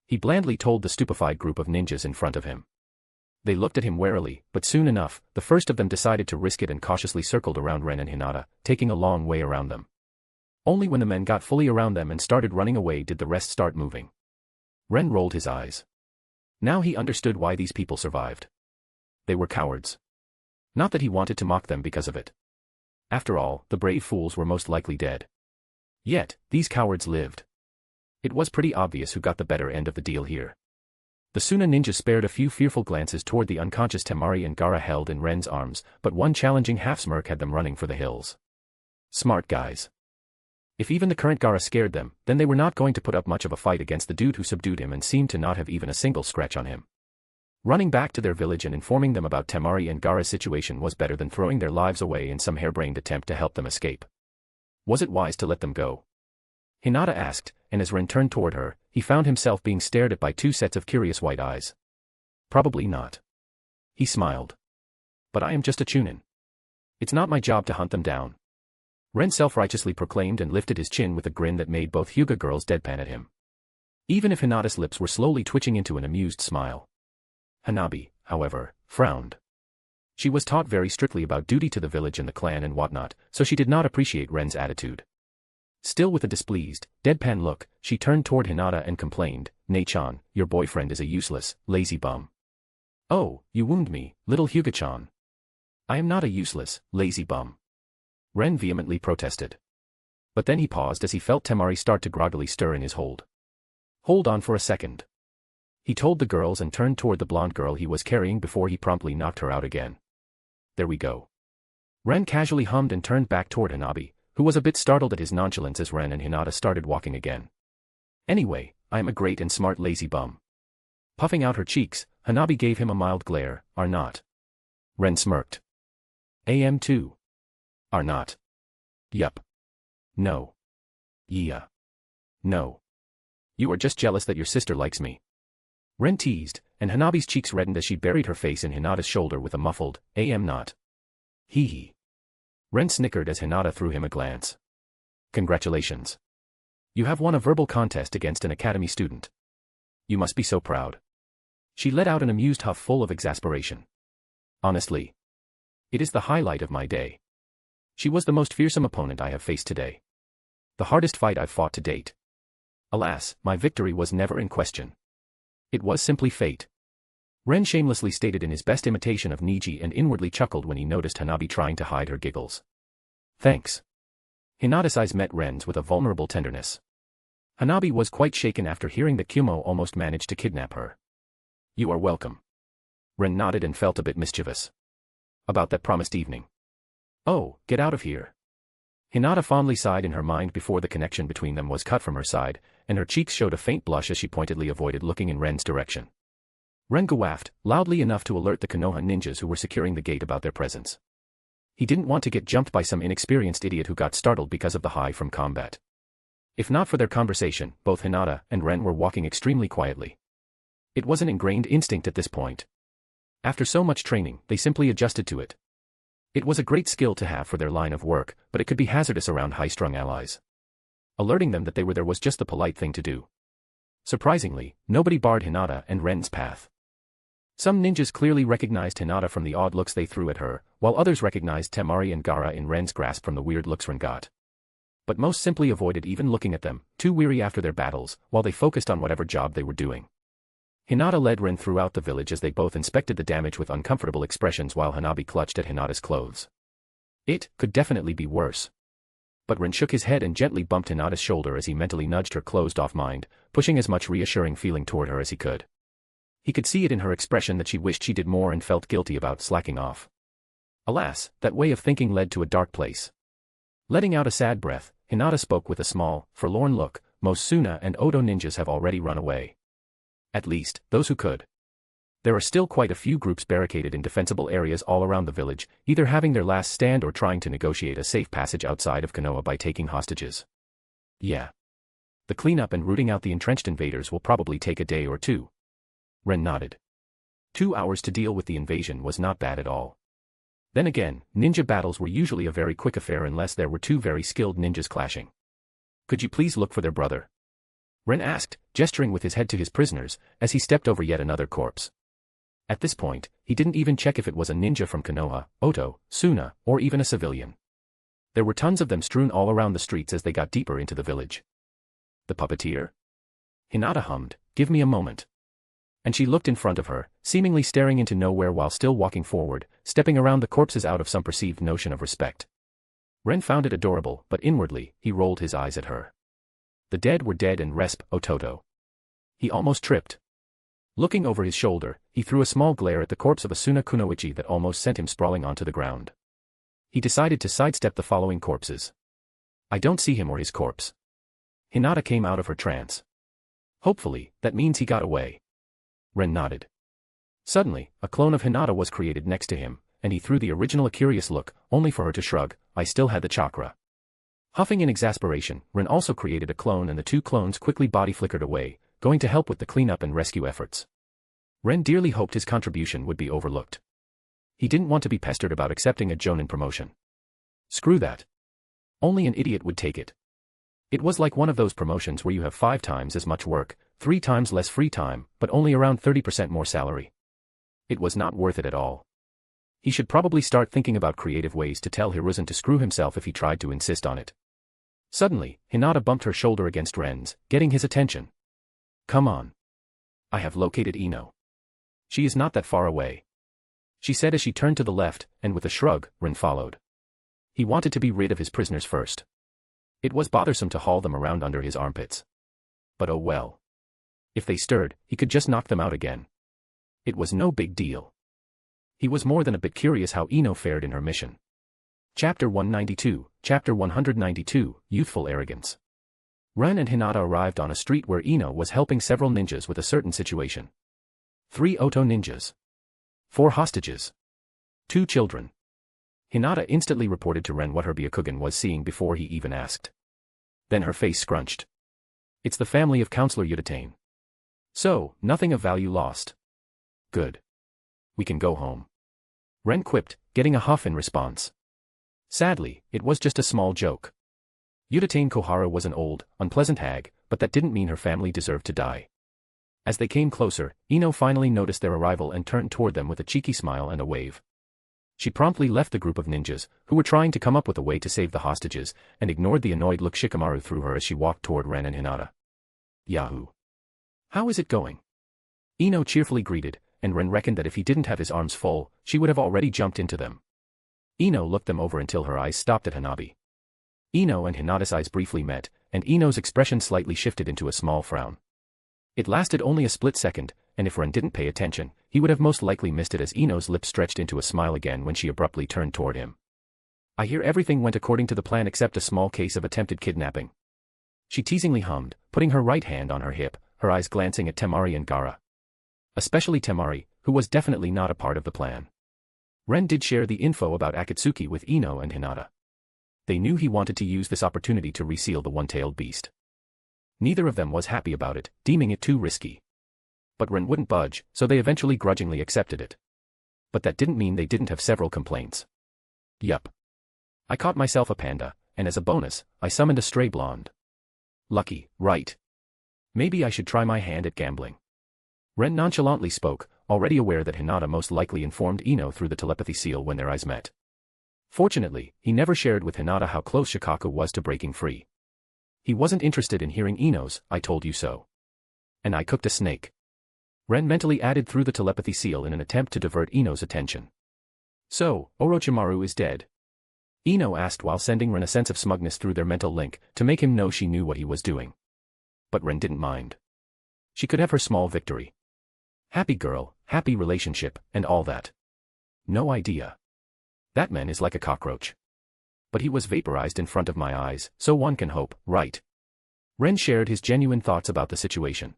He blandly told the stupefied group of ninjas in front of him. They looked at him warily, but soon enough, the first of them decided to risk it and cautiously circled around Ren and Hinata, taking a long way around them. Only when the men got fully around them and started running away did the rest start moving. Ren rolled his eyes. Now he understood why these people survived. They were cowards. Not that he wanted to mock them because of it. After all, the brave fools were most likely dead. Yet, these cowards lived. It was pretty obvious who got the better end of the deal here. The Suna ninja spared a few fearful glances toward the unconscious Temari and Gaara held in Ren's arms, but one challenging half-smirk had them running for the hills. Smart guys. If even the current Gaara scared them, then they were not going to put up much of a fight against the dude who subdued him and seemed to not have even a single scratch on him. Running back to their village and informing them about Temari and Gaara's situation was better than throwing their lives away in some harebrained attempt to help them escape. Was it wise to let them go? Hinata asked, and as Ren turned toward her, he found himself being stared at by two sets of curious white eyes. Probably not. He smiled. But I am just a chunin. It's not my job to hunt them down. Ren self-righteously proclaimed and lifted his chin with a grin that made both Hyuga girls deadpan at him. Even if Hinata's lips were slowly twitching into an amused smile. Hanabi, however, frowned. She was taught very strictly about duty to the village and the clan and whatnot, so she did not appreciate Ren's attitude. Still with a displeased, deadpan look, she turned toward Hinata and complained, "Nei-chan, your boyfriend is a useless, lazy bum." "Oh, you wound me, little Hyuga-chan. I am not a useless, lazy bum." Ren vehemently protested. But then he paused as he felt Temari start to groggily stir in his hold. "Hold on for a second. He told the girls and turned toward the blonde girl he was carrying before he promptly knocked her out again. There we go. Ren casually hummed and turned back toward Hanabi, who was a bit startled at his nonchalance as Ren and Hinata started walking again. Anyway, I am a great and smart lazy bum. Puffing out her cheeks, Hanabi gave him a mild glare. Are not? Ren smirked. Am too. Are not? Yup. No. Yeah. No. You are just jealous that your sister likes me. Ren teased, and Hanabi's cheeks reddened as she buried her face in Hinata's shoulder with a muffled, am not. Hee hee. Ren snickered as Hinata threw him a glance. Congratulations. You have won a verbal contest against an academy student. You must be so proud. She let out an amused huff full of exasperation. Honestly. It is the highlight of my day. She was the most fearsome opponent I have faced today. The hardest fight I've fought to date. Alas, my victory was never in question. It was simply fate. Ren shamelessly stated in his best imitation of Niji and inwardly chuckled when he noticed Hanabi trying to hide her giggles. Thanks. Hinata's eyes met Ren's with a vulnerable tenderness. Hanabi was quite shaken after hearing that Kumo almost managed to kidnap her. You are welcome. Ren nodded and felt a bit mischievous. About that promised evening. Oh, get out of here. Hinata fondly sighed in her mind before the connection between them was cut from her side, and her cheeks showed a faint blush as she pointedly avoided looking in Ren's direction. Ren gawaffed, loudly enough to alert the Konoha ninjas who were securing the gate about their presence. He didn't want to get jumped by some inexperienced idiot who got startled because of the high from combat. If not for their conversation, both Hinata and Ren were walking extremely quietly. It was an ingrained instinct at this point. After so much training, they simply adjusted to it. It was a great skill to have for their line of work, but it could be hazardous around high-strung allies. Alerting them that they were there was just the polite thing to do. Surprisingly, nobody barred Hinata and Ren's path. Some ninjas clearly recognized Hinata from the odd looks they threw at her, while others recognized Temari and Gaara in Ren's grasp from the weird looks Ren got. But most simply avoided even looking at them, too weary after their battles, while they focused on whatever job they were doing. Hinata led Ren throughout the village as they both inspected the damage with uncomfortable expressions while Hanabi clutched at Hinata's clothes. It could definitely be worse. But Ren shook his head and gently bumped Hinata's shoulder as he mentally nudged her closed-off mind, pushing as much reassuring feeling toward her as he could. He could see it in her expression that she wished she did more and felt guilty about slacking off. Alas, that way of thinking led to a dark place. Letting out a sad breath, Hinata spoke with a small, forlorn look. Most Suna and Odo ninjas have already run away. At least, those who could. There are still quite a few groups barricaded in defensible areas all around the village, either having their last stand or trying to negotiate a safe passage outside of Konoha by taking hostages. Yeah. The cleanup and rooting out the entrenched invaders will probably take a day or two. Ren nodded. 2 hours to deal with the invasion was not bad at all. Then again, ninja battles were usually a very quick affair unless there were two very skilled ninjas clashing. Could you please look for their brother? Ren asked, gesturing with his head to his prisoners, as he stepped over yet another corpse. At this point, he didn't even check if it was a ninja from Konoha, Oto, Suna, or even a civilian. There were tons of them strewn all around the streets as they got deeper into the village. The puppeteer? Hinata hummed, give me a moment. And she looked in front of her, seemingly staring into nowhere while still walking forward, stepping around the corpses out of some perceived notion of respect. Ren found it adorable, but inwardly, he rolled his eyes at her. The dead were dead and resp, Ototo. He almost tripped. Looking over his shoulder, he threw a small glare at the corpse of a Suna Kunoichi that almost sent him sprawling onto the ground. He decided to sidestep the following corpses. I don't see him or his corpse. Hinata came out of her trance. Hopefully, that means he got away. Ren nodded. Suddenly, a clone of Hinata was created next to him, and he threw the original a curious look, only for her to shrug, I still had the chakra. Huffing in exasperation, Ren also created a clone and the two clones quickly body flickered away, going to help with the cleanup and rescue efforts. Ren dearly hoped his contribution would be overlooked. He didn't want to be pestered about accepting a Jonin promotion. Screw that. Only an idiot would take it. It was like one of those promotions where you have 5 times as much work, 3 times less free time, but only around 30% more salary. It was not worth it at all. He should probably start thinking about creative ways to tell Hiruzen to screw himself if he tried to insist on it. Suddenly, Hinata bumped her shoulder against Ren's, getting his attention. Come on. I have located Ino. She is not that far away. She said as she turned to the left, and with a shrug, Ren followed. He wanted to be rid of his prisoners first. It was bothersome to haul them around under his armpits. But oh well. If they stirred, he could just knock them out again. It was no big deal. He was more than a bit curious how Ino fared in her mission. Chapter 192, Chapter 192, Youthful Arrogance. Ren and Hinata arrived on a street where Ino was helping several ninjas with a certain situation. 3 Oto ninjas. 4 hostages. 2 children. Hinata instantly reported to Ren what her Byakugan was seeing before he even asked. Then her face scrunched. It's the family of Counselor Yuditane. So, nothing of value lost. Good. We can go home. Ren quipped, getting a huff in response. Sadly, it was just a small joke. Yuditane Kohara was an old, unpleasant hag, but that didn't mean her family deserved to die. As they came closer, Ino finally noticed their arrival and turned toward them with a cheeky smile and a wave. She promptly left the group of ninjas, who were trying to come up with a way to save the hostages, and ignored the annoyed look Shikamaru threw her as she walked toward Ren and Hinata. Yahoo! How is it going? Ino cheerfully greeted, and Ren reckoned that if he didn't have his arms full, she would have already jumped into them. Ino looked them over until her eyes stopped at Hanabi. Ino and Hinata's eyes briefly met, and Ino's expression slightly shifted into a small frown. It lasted only a split second, and if Ren didn't pay attention, he would have most likely missed it as Ino's lips stretched into a smile again when she abruptly turned toward him. I hear everything went according to the plan except a small case of attempted kidnapping. She teasingly hummed, putting her right hand on her hip, her eyes glancing at Temari and Gaara. Especially Temari, who was definitely not a part of the plan. Ren did share the info about Akatsuki with Ino and Hinata. They knew he wanted to use this opportunity to reseal the one-tailed beast. Neither of them was happy about it, deeming it too risky. But Ren wouldn't budge, so they eventually grudgingly accepted it. But that didn't mean they didn't have several complaints. Yup. I caught myself a panda, and as a bonus, I summoned a stray blonde. Lucky, right? Maybe I should try my hand at gambling. Ren nonchalantly spoke, already aware that Hinata most likely informed Ino through the telepathy seal when their eyes met. Fortunately, he never shared with Hinata how close Shikaku was to breaking free. He wasn't interested in hearing Ino's, I told you so. And I cooked a snake. Ren mentally added through the telepathy seal in an attempt to divert Ino's attention. So, Orochimaru is dead? Ino asked while sending Ren a sense of smugness through their mental link, to make him know she knew what he was doing. But Ren didn't mind. She could have her small victory. Happy girl, happy relationship, and all that. No idea. That man is like a cockroach. But he was vaporized in front of my eyes, so one can hope, right? Ren shared his genuine thoughts about the situation.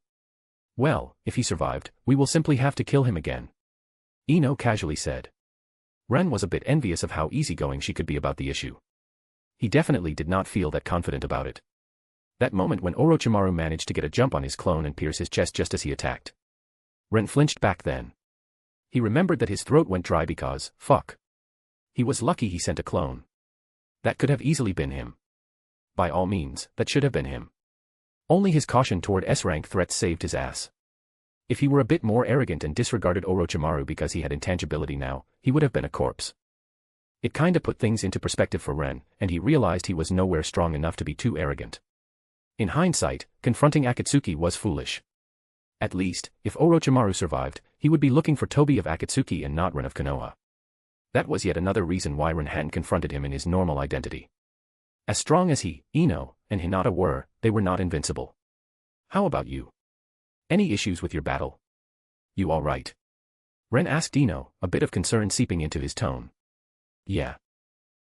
Well, if he survived, we will simply have to kill him again. Ino casually said. Ren was a bit envious of how easygoing she could be about the issue. He definitely did not feel that confident about it. That moment when Orochimaru managed to get a jump on his clone and pierce his chest just as he attacked. Ren flinched back then. He remembered that his throat went dry because, fuck. He was lucky he sent a clone. That could have easily been him. By all means, that should have been him. Only his caution toward S-rank threats saved his ass. If he were a bit more arrogant and disregarded Orochimaru because he had intangibility now, he would have been a corpse. It kinda put things into perspective for Ren, and he realized he was nowhere strong enough to be too arrogant. In hindsight, confronting Akatsuki was foolish. At least, if Orochimaru survived, he would be looking for Tobi of Akatsuki and not Ren of Konoha. That was yet another reason why Ren hadn't confronted him in his normal identity. As strong as he, Ino, and Hinata were, they were not invincible. How about you? Any issues with your battle? You all right? Ren asked Ino, a bit of concern seeping into his tone. Yeah.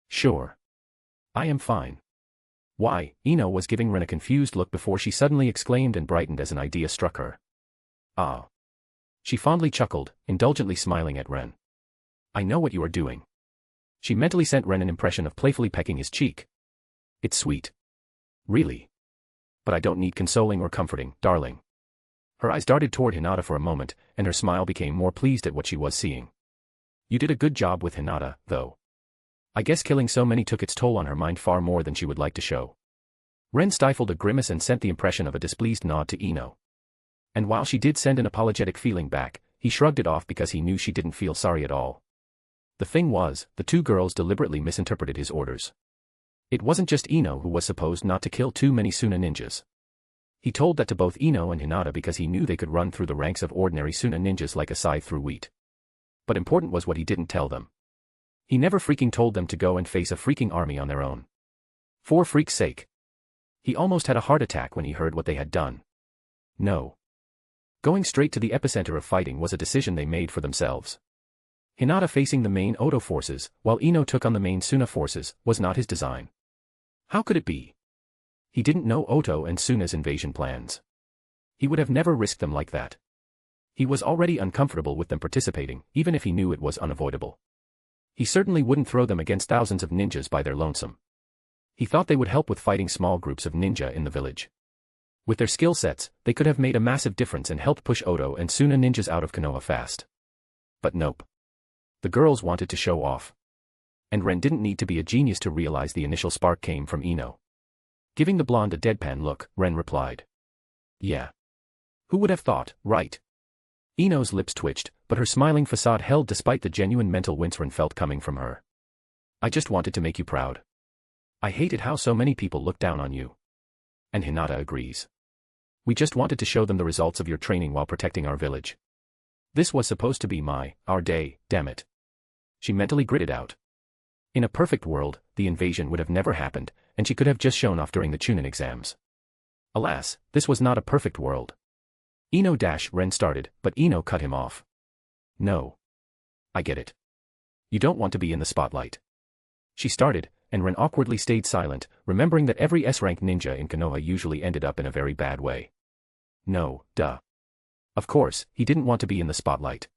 Sure. I am fine. Why? Ino was giving Ren a confused look before she suddenly exclaimed and brightened as an idea struck her. Ah. She fondly chuckled, indulgently smiling at Ren. I know what you are doing. She mentally sent Ren an impression of playfully pecking his cheek. It's sweet. Really? But I don't need consoling or comforting, darling. Her eyes darted toward Hinata for a moment, and her smile became more pleased at what she was seeing. You did a good job with Hinata, though. I guess killing so many took its toll on her mind far more than she would like to show. Ren stifled a grimace and sent the impression of a displeased nod to Ino. And while she did send an apologetic feeling back, he shrugged it off because he knew she didn't feel sorry at all. The thing was, the two girls deliberately misinterpreted his orders. It wasn't just Ino who was supposed not to kill too many Suna ninjas. He told that to both Ino and Hinata because he knew they could run through the ranks of ordinary Suna ninjas like a scythe through wheat. But important was what he didn't tell them. He never freaking told them to go and face a freaking army on their own. For freak's sake. He almost had a heart attack when he heard what they had done. No. Going straight to the epicenter of fighting was a decision they made for themselves. Hinata facing the main Oto forces, while Ino took on the main Suna forces, was not his design. How could it be? He didn't know Oto and Suna's invasion plans. He would have never risked them like that. He was already uncomfortable with them participating, even if he knew it was unavoidable. He certainly wouldn't throw them against thousands of ninjas by their lonesome. He thought they would help with fighting small groups of ninja in the village. With their skill sets, they could have made a massive difference and helped push Oto and Suna ninjas out of Konoha fast. But nope. The girls wanted to show off. And Ren didn't need to be a genius to realize the initial spark came from Ino. Giving the blonde a deadpan look, Ren replied. Yeah. Who would have thought, right? Ino's lips twitched, but her smiling facade held despite the genuine mental wince Ren felt coming from her. I just wanted to make you proud. I hated how so many people looked down on you. And Hinata agrees. We just wanted to show them the results of your training while protecting our village. This was supposed to be our day, damn it. She mentally gritted out. In a perfect world, the invasion would have never happened, and she could have just shown off during the Chunin exams. Alas, this was not a perfect world. Ren started, but Ino cut him off. No. I get it. You don't want to be in the spotlight. She started, and Ren awkwardly stayed silent, remembering that every S-rank ninja in Konoha usually ended up in a very bad way. No, duh. Of course, he didn't want to be in the spotlight.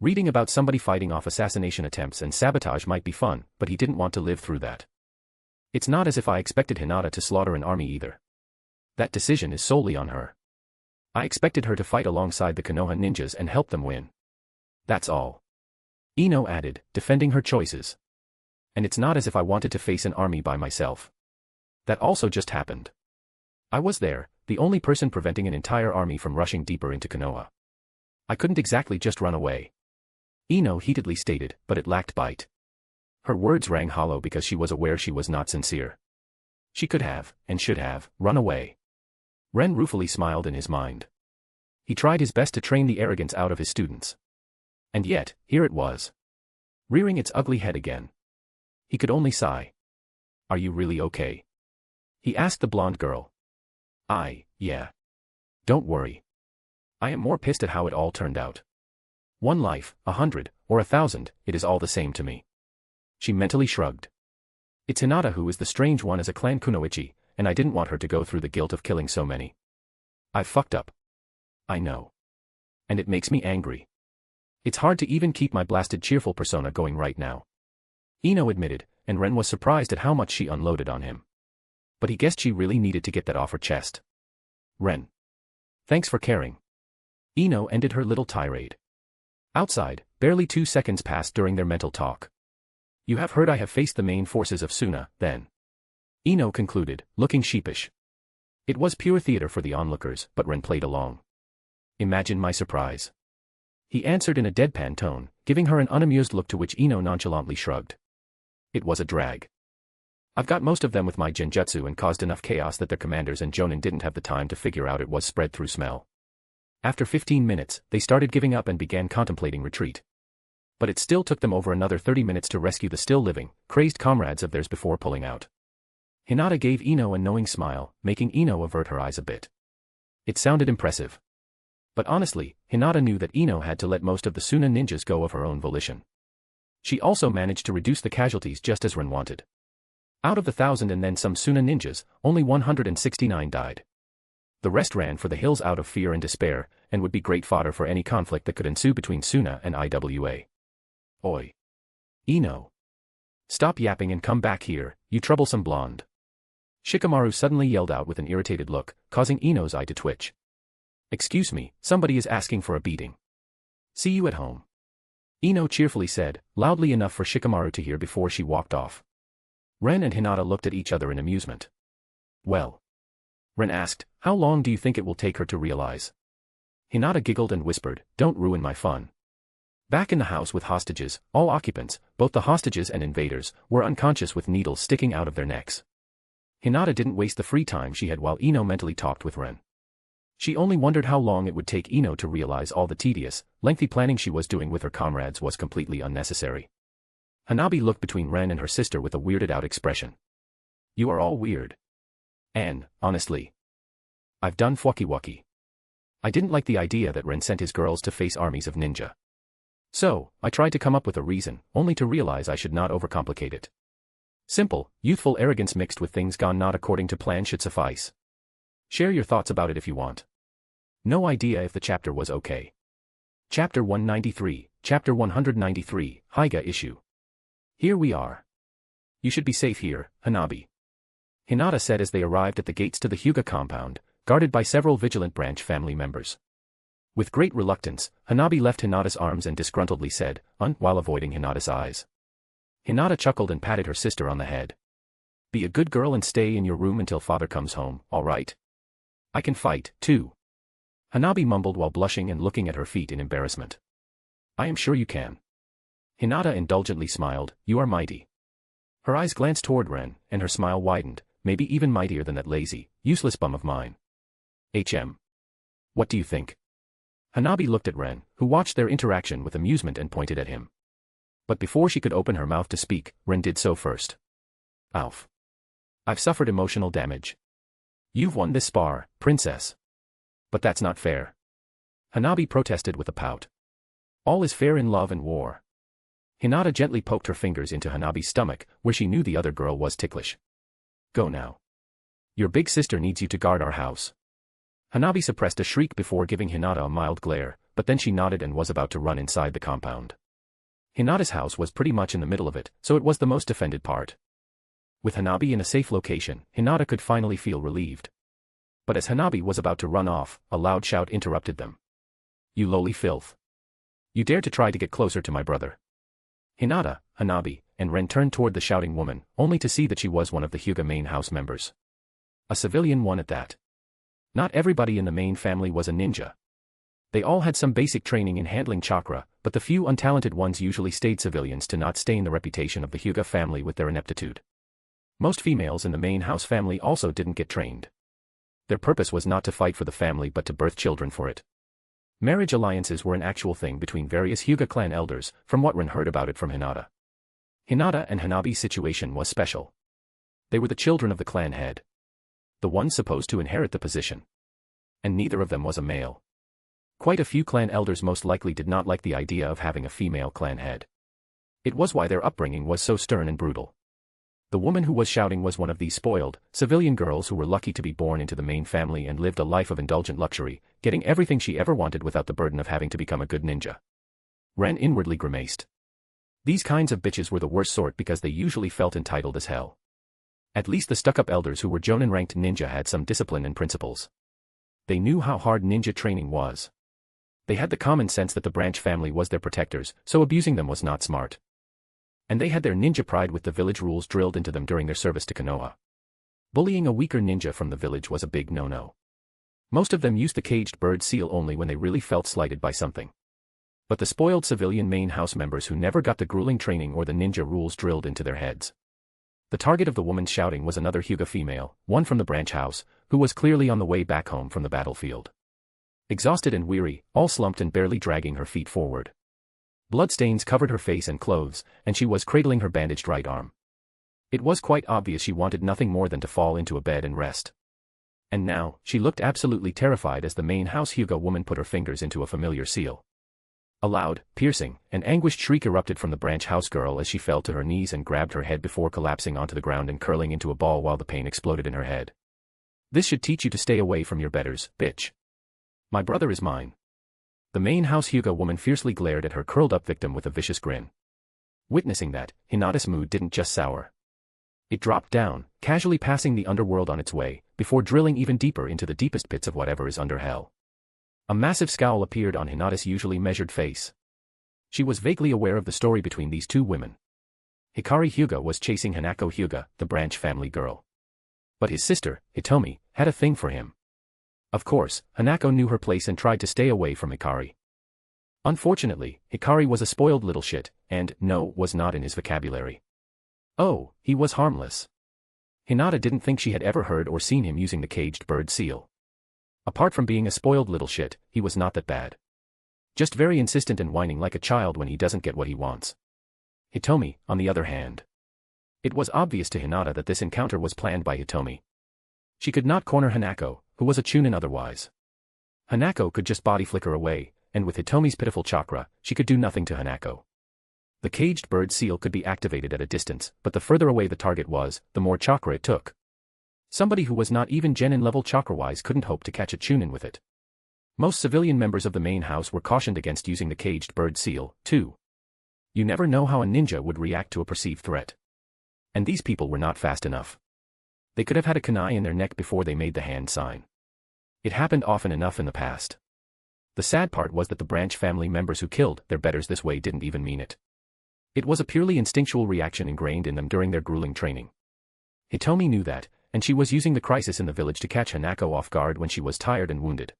Reading about somebody fighting off assassination attempts and sabotage might be fun, but he didn't want to live through that. It's not as if I expected Hinata to slaughter an army either. That decision is solely on her. I expected her to fight alongside the Konoha ninjas and help them win. That's all. Ino added, defending her choices. And it's not as if I wanted to face an army by myself. That also just happened. I was there, the only person preventing an entire army from rushing deeper into Konoha. I couldn't exactly just run away. Ino heatedly stated, but it lacked bite. Her words rang hollow because she was aware she was not sincere. She could have, and should have, run away. Ren ruefully smiled in his mind. He tried his best to train the arrogance out of his students. And yet, here it was. Rearing its ugly head again. He could only sigh. Are you really okay? He asked the blonde girl. Yeah. Don't worry. I am more pissed at how it all turned out. 1 life, 100, or 1,000, it is all the same to me. She mentally shrugged. It's Hinata who is the strange one as a clan kunoichi, and I didn't want her to go through the guilt of killing so many. I've fucked up. I know. And it makes me angry. It's hard to even keep my blasted cheerful persona going right now. Ino admitted, and Ren was surprised at how much she unloaded on him. But he guessed she really needed to get that off her chest. Ren. Thanks for caring. Ino ended her little tirade. Outside, barely 2 seconds passed during their mental talk. You have heard I have faced the main forces of Suna, then. Ino concluded, looking sheepish. It was pure theater for the onlookers, but Ren played along. Imagine my surprise. He answered in a deadpan tone, giving her an unamused look to which Ino nonchalantly shrugged. It was a drag. I've got most of them with my genjutsu and caused enough chaos that their commanders and jonin didn't have the time to figure out it was spread through smell. After 15 minutes, they started giving up and began contemplating retreat. But it still took them over another 30 minutes to rescue the still living, crazed comrades of theirs before pulling out. Hinata gave Ino a knowing smile, making Ino avert her eyes a bit. It sounded impressive. But honestly, Hinata knew that Ino had to let most of the Suna ninjas go of her own volition. She also managed to reduce the casualties just as Ren wanted. Out of the 1,000 and then some Suna ninjas, only 169 died. The rest ran for the hills out of fear and despair, and would be great fodder for any conflict that could ensue between Suna and IWA. Oi. Ino. Stop yapping and come back here, you troublesome blonde. Shikamaru suddenly yelled out with an irritated look, causing Ino's eye to twitch. Excuse me, somebody is asking for a beating. See you at home. Ino cheerfully said, loudly enough for Shikamaru to hear before she walked off. Ren and Hinata looked at each other in amusement. Well. Ren asked, how long do you think it will take her to realize? Hinata giggled and whispered, don't ruin my fun. Back in the house with hostages, all occupants, both the hostages and invaders, were unconscious with needles sticking out of their necks. Hinata didn't waste the free time she had while Ino mentally talked with Ren. She only wondered how long it would take Ino to realize all the tedious, lengthy planning she was doing with her comrades was completely unnecessary. Hanabi looked between Ren and her sister with a weirded-out expression. You are all weird. And, honestly, I've done fucky-wucky. I didn't like the idea that Ren sent his girls to face armies of ninja. So, I tried to come up with a reason, only to realize I should not overcomplicate it. Simple, youthful arrogance mixed with things gone not according to plan should suffice. Share your thoughts about it if you want. No idea if the chapter was okay. Chapter 193, Chapter 193, Hyga issue. Here we are. You should be safe here, Hanabi. Hinata said as they arrived at the gates to the Hyuga compound, guarded by several vigilant branch family members. With great reluctance, Hanabi left Hinata's arms and disgruntledly said, while avoiding Hinata's eyes. Hinata chuckled and patted her sister on the head. Be a good girl and stay in your room until father comes home, all right? I can fight, too. Hanabi mumbled while blushing and looking at her feet in embarrassment. I am sure you can. Hinata indulgently smiled, you are mighty. Her eyes glanced toward Ren, and her smile widened, maybe even mightier than that lazy, useless bum of mine. What do you think? Hanabi looked at Ren, who watched their interaction with amusement and pointed at him. But before she could open her mouth to speak, Ren did so first. Alf. I've suffered emotional damage. You've won this spar, princess. But that's not fair. Hanabi protested with a pout. All is fair in love and war. Hinata gently poked her fingers into Hanabi's stomach, where she knew the other girl was ticklish. Go now. Your big sister needs you to guard our house. Hanabi suppressed a shriek before giving Hinata a mild glare, but then she nodded and was about to run inside the compound. Hinata's house was pretty much in the middle of it, so it was the most defended part. With Hanabi in a safe location, Hinata could finally feel relieved. But as Hanabi was about to run off, a loud shout interrupted them. You lowly filth. You dare to try to get closer to my brother. Hinata, Hanabi, and Ren turned toward the shouting woman, only to see that she was one of the Hyuga main house members. A civilian one at that. Not everybody in the main family was a ninja. They all had some basic training in handling chakra, but the few untalented ones usually stayed civilians to not stain the reputation of the Hyuga family with their ineptitude. Most females in the main house family also didn't get trained. Their purpose was not to fight for the family but to birth children for it. Marriage alliances were an actual thing between various Hyuga clan elders, from what Ren heard about it from Hinata. Hinata and Hanabi's situation was special. They were the children of the clan head. The ones supposed to inherit the position. And neither of them was a male. Quite a few clan elders most likely did not like the idea of having a female clan head. It was why their upbringing was so stern and brutal. The woman who was shouting was one of these spoiled, civilian girls who were lucky to be born into the main family and lived a life of indulgent luxury, getting everything she ever wanted without the burden of having to become a good ninja. Ren inwardly grimaced. These kinds of bitches were the worst sort because they usually felt entitled as hell. At least the stuck-up elders who were Jonin-ranked ninja had some discipline and principles. They knew how hard ninja training was. They had the common sense that the branch family was their protectors, so abusing them was not smart. And they had their ninja pride with the village rules drilled into them during their service to Konoha. Bullying a weaker ninja from the village was a big no-no. Most of them used the caged bird seal only when they really felt slighted by something. But the spoiled civilian main house members who never got the grueling training or the ninja rules drilled into their heads. The target of the woman's shouting was another Hyuga female, one from the branch house, who was clearly on the way back home from the battlefield. Exhausted and weary, all slumped and barely dragging her feet forward. Bloodstains covered her face and clothes, and she was cradling her bandaged right arm. It was quite obvious she wanted nothing more than to fall into a bed and rest. And now, she looked absolutely terrified as the main house Hyuga woman put her fingers into a familiar seal. A loud, piercing, and anguished shriek erupted from the branch house girl as she fell to her knees and grabbed her head before collapsing onto the ground and curling into a ball while the pain exploded in her head. This should teach you to stay away from your betters, bitch. My brother is mine. The main house Hyuga woman fiercely glared at her curled-up victim with a vicious grin. Witnessing that, Hinata's mood didn't just sour. It dropped down, casually passing the underworld on its way, before drilling even deeper into the deepest pits of whatever is under hell. A massive scowl appeared on Hinata's usually measured face. She was vaguely aware of the story between these two women. Hikari Hyuga was chasing Hanako Hyuga, the branch family girl. But his sister, Hitomi, had a thing for him. Of course, Hanako knew her place and tried to stay away from Hikari. Unfortunately, Hikari was a spoiled little shit, and no was not in his vocabulary. Oh, he was harmless. Hinata didn't think she had ever heard or seen him using the caged bird seal. Apart from being a spoiled little shit, he was not that bad. Just very insistent and whining like a child when he doesn't get what he wants. Hitomi, on the other hand. It was obvious to Hinata that this encounter was planned by Hitomi. She could not corner Hanako, who was a chunin otherwise. Hanako could just body flicker away, and with Hitomi's pitiful chakra, she could do nothing to Hanako. The caged bird seal could be activated at a distance, but the further away the target was, the more chakra it took. Somebody who was not even genin level chakra-wise couldn't hope to catch a chunin with it. Most civilian members of the main house were cautioned against using the caged bird seal, too. You never know how a ninja would react to a perceived threat. And these people were not fast enough. They could have had a kunai in their neck before they made the hand sign. It happened often enough in the past. The sad part was that the branch family members who killed their betters this way didn't even mean it. It was a purely instinctual reaction ingrained in them during their grueling training. Hitomi knew that, and she was using the crisis in the village to catch Hanako off guard when she was tired and wounded.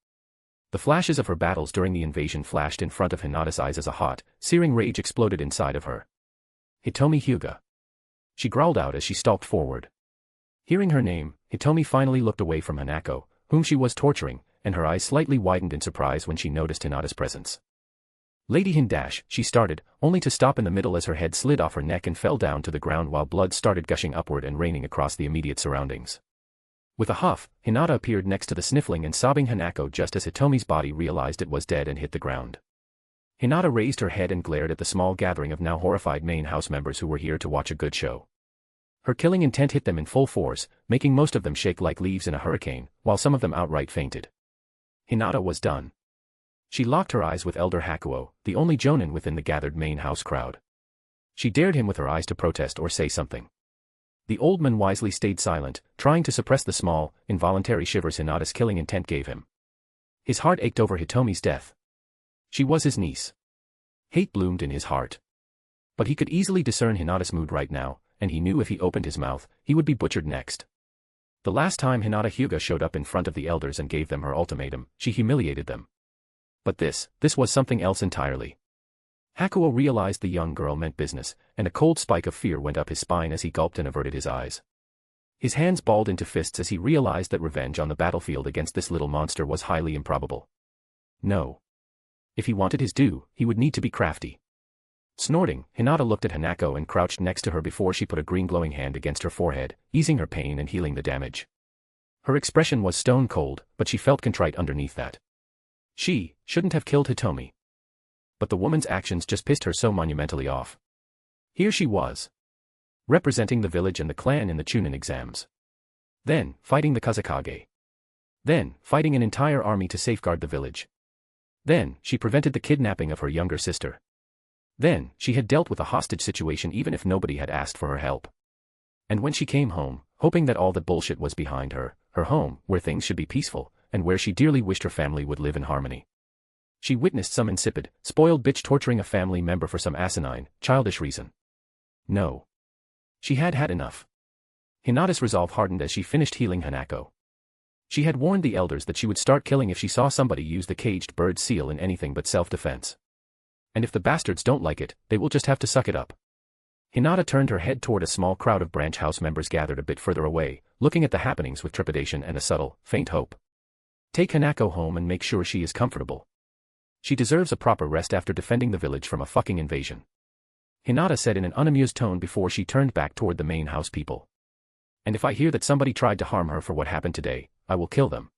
The flashes of her battles during the invasion flashed in front of Hinata's eyes as a hot, searing rage exploded inside of her. Hitomi Hyuga. She growled out as she stalked forward. Hearing her name, Hitomi finally looked away from Hanako, whom she was torturing, and her eyes slightly widened in surprise when she noticed Hinata's presence. Lady Hindash, she started, only to stop in the middle as her head slid off her neck and fell down to the ground while blood started gushing upward and raining across the immediate surroundings. With a huff, Hinata appeared next to the sniffling and sobbing Hanako just as Hitomi's body realized it was dead and hit the ground. Hinata raised her head and glared at the small gathering of now horrified main house members who were here to watch a good show. Her killing intent hit them in full force, making most of them shake like leaves in a hurricane, while some of them outright fainted. Hinata was done. She locked her eyes with Elder Hakuo, the only jonin within the gathered main house crowd. She dared him with her eyes to protest or say something. The old man wisely stayed silent, trying to suppress the small, involuntary shivers Hinata's killing intent gave him. His heart ached over Hitomi's death. She was his niece. Hate bloomed in his heart. But he could easily discern Hinata's mood right now, and he knew if he opened his mouth, he would be butchered next. The last time Hinata Hyuga showed up in front of the elders and gave them her ultimatum, she humiliated them. But this was something else entirely. Hakuo realized the young girl meant business, and a cold spike of fear went up his spine as he gulped and averted his eyes. His hands balled into fists as he realized that revenge on the battlefield against this little monster was highly improbable. No. If he wanted his due, he would need to be crafty. Snorting, Hinata looked at Hanako and crouched next to her before she put a green glowing hand against her forehead, easing her pain and healing the damage. Her expression was stone cold, but she felt contrite underneath that. She shouldn't have killed Hitomi. But the woman's actions just pissed her so monumentally off. Here she was, representing the village and the clan in the Chunin exams. Then, fighting the Kazekage. Then, fighting an entire army to safeguard the village. Then, she prevented the kidnapping of her younger sister. Then, she had dealt with a hostage situation even if nobody had asked for her help. And when she came home, hoping that all that bullshit was behind her, her home, where things should be peaceful, and where she dearly wished her family would live in harmony. She witnessed some insipid, spoiled bitch torturing a family member for some asinine, childish reason. No. She had had enough. Hinata's resolve hardened as she finished healing Hanako. She had warned the elders that she would start killing if she saw somebody use the caged bird seal in anything but self-defense. And if the bastards don't like it, they will just have to suck it up. Hinata turned her head toward a small crowd of branch house members gathered a bit further away, looking at the happenings with trepidation and a subtle, faint hope. Take Hanako home and make sure she is comfortable. She deserves a proper rest after defending the village from a fucking invasion. Hinata said in an unamused tone before she turned back toward the main house people. And if I hear that somebody tried to harm her for what happened today, I will kill them.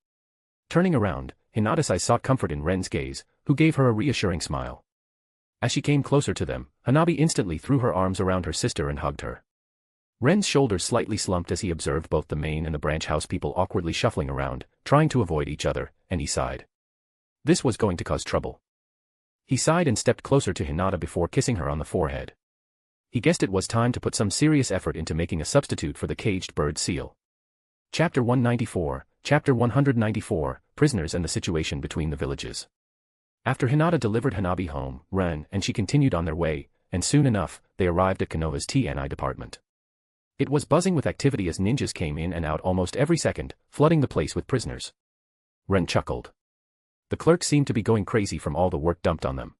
Turning around, Hinata's eyes sought comfort in Ren's gaze, who gave her a reassuring smile. As she came closer to them, Hanabi instantly threw her arms around her sister and hugged her. Ren's shoulders slightly slumped as he observed both the main and the branch house people awkwardly shuffling around, trying to avoid each other, and he sighed. This was going to cause trouble. He sighed and stepped closer to Hinata before kissing her on the forehead. He guessed it was time to put some serious effort into making a substitute for the caged bird seal. Chapter 194, Chapter 194, Prisoners and the Situation Between the Villages. After Hinata delivered Hanabi home, Ren and she continued on their way, and soon enough, they arrived at Konoha's TNI department. It was buzzing with activity as ninjas came in and out almost every second, flooding the place with prisoners. Ren chuckled. The clerks seemed to be going crazy from all the work dumped on them.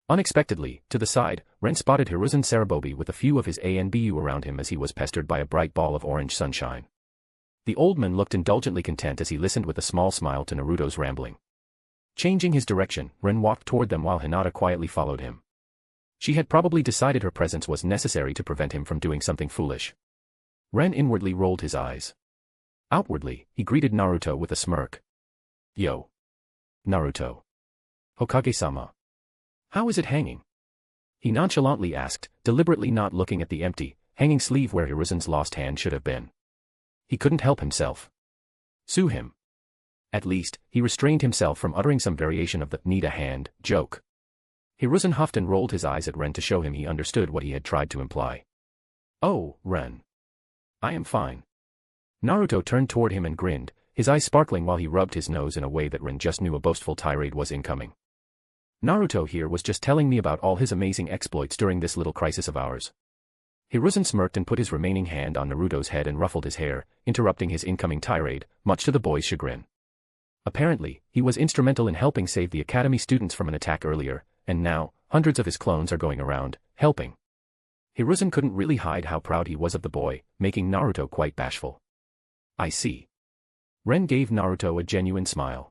Unexpectedly, to the side, Ren spotted Hiruzen Sarutobi with a few of his ANBU around him as he was pestered by a bright ball of orange sunshine. The old man looked indulgently content as he listened with a small smile to Naruto's rambling. Changing his direction, Ren walked toward them while Hinata quietly followed him. She had probably decided her presence was necessary to prevent him from doing something foolish. Ren inwardly rolled his eyes. Outwardly, he greeted Naruto with a smirk. Yo. Naruto. Hokage-sama. How is it hanging? He nonchalantly asked, deliberately not looking at the empty, hanging sleeve where Hiruzen's lost hand should have been. He couldn't help himself. Sue him. At least, he restrained himself from uttering some variation of the "need a hand" joke. Hiruzen huffed and rolled his eyes at Ren to show him he understood what he had tried to imply. Oh, Ren. I am fine. Naruto turned toward him and grinned, his eyes sparkling while he rubbed his nose in a way that Ren just knew a boastful tirade was incoming. Naruto here was just telling me about all his amazing exploits during this little crisis of ours. Hiruzen smirked and put his remaining hand on Naruto's head and ruffled his hair, interrupting his incoming tirade, much to the boy's chagrin. Apparently, he was instrumental in helping save the academy students from an attack earlier, and now, hundreds of his clones are going around, helping. Hiruzen couldn't really hide how proud he was of the boy, making Naruto quite bashful. I see. Ren gave Naruto a genuine smile.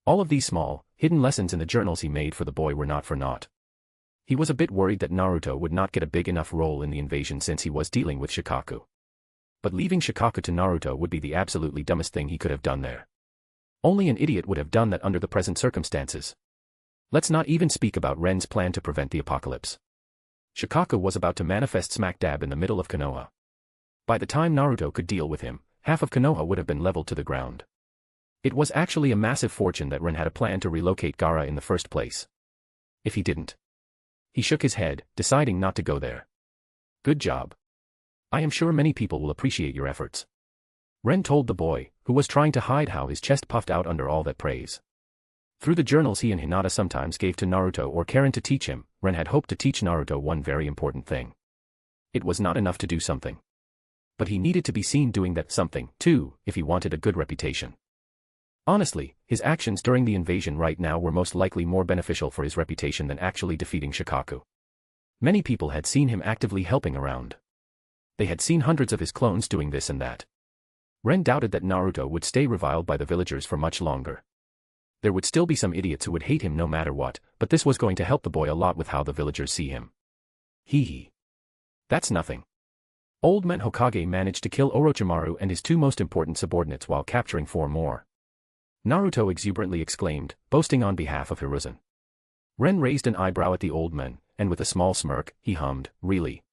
All of these small, hidden lessons in the journals he made for the boy were not for naught. He was a bit worried that Naruto would not get a big enough role in the invasion since he was dealing with Shikaku. But leaving Shikaku to Naruto would be the absolutely dumbest thing he could have done there. Only an idiot would have done that under the present circumstances. Let's not even speak about Ren's plan to prevent the apocalypse. Shikaku was about to manifest smack dab in the middle of Konoha. By the time Naruto could deal with him, half of Konoha would have been leveled to the ground. It was actually a massive fortune that Ren had a plan to relocate Gaara in the first place. If he didn't. He shook his head, deciding not to go there. Good job. I am sure many people will appreciate your efforts. Ren told the boy, who was trying to hide how his chest puffed out under all that praise. Through the journals he and Hinata sometimes gave to Naruto or Karen to teach him, Ren had hoped to teach Naruto one very important thing. It was not enough to do something. But he needed to be seen doing that something, too, if he wanted a good reputation. Honestly, his actions during the invasion right now were most likely more beneficial for his reputation than actually defeating Shikaku. Many people had seen him actively helping around. They had seen hundreds of his clones doing this and that. Ren doubted that Naruto would stay reviled by the villagers for much longer. There would still be some idiots who would hate him no matter what, but this was going to help the boy a lot with how the villagers see him. Hee hee. That's nothing. Old Man Hokage managed to kill Orochimaru and his two most important subordinates while capturing 4 more. Naruto exuberantly exclaimed, boasting on behalf of Hiruzen. Ren raised an eyebrow at the old man, and with a small smirk, he hummed, really?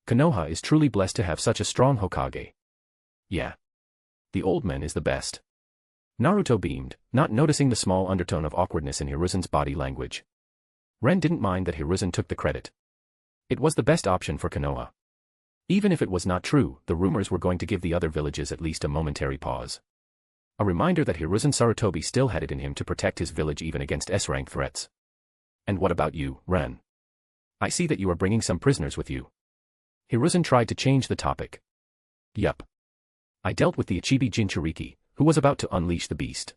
Konoha is truly blessed to have such a strong Hokage. Yeah. The old man is the best. Naruto beamed, not noticing the small undertone of awkwardness in Hiruzen's body language. Ren didn't mind that Hiruzen took the credit. It was the best option for Konoha. Even if it was not true, the rumors were going to give the other villages at least a momentary pause. A reminder that Hiruzen Sarutobi still had it in him to protect his village even against S-rank threats. And what about you, Ren? I see that you are bringing some prisoners with you. Hiruzen tried to change the topic. Yup. I dealt with the Ichibi Jinchuriki, who was about to unleash the beast.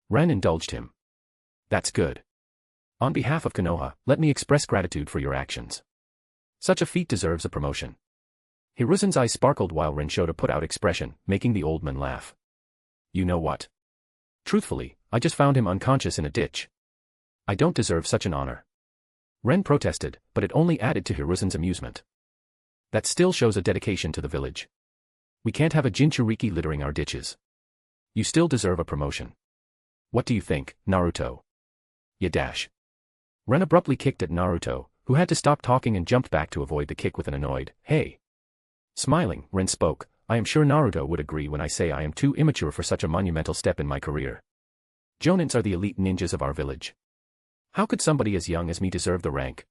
Ren indulged him. That's good. On behalf of Konoha, let me express gratitude for your actions. Such a feat deserves a promotion. Hiruzen's eyes sparkled while Ren showed a put-out expression, making the old man laugh. You know what? Truthfully, I just found him unconscious in a ditch. I don't deserve such an honor. Ren protested, but it only added to Hiruzen's amusement. That still shows a dedication to the village. We can't have a Jinchuriki littering our ditches. You still deserve a promotion. What do you think, Naruto? Ya dash. Ren abruptly kicked at Naruto, who had to stop talking and jumped back to avoid the kick with an annoyed, hey. Smiling, Ren spoke, I am sure Naruto would agree when I say I am too immature for such a monumental step in my career. Jonins are the elite ninjas of our village. How could somebody as young as me deserve the rank?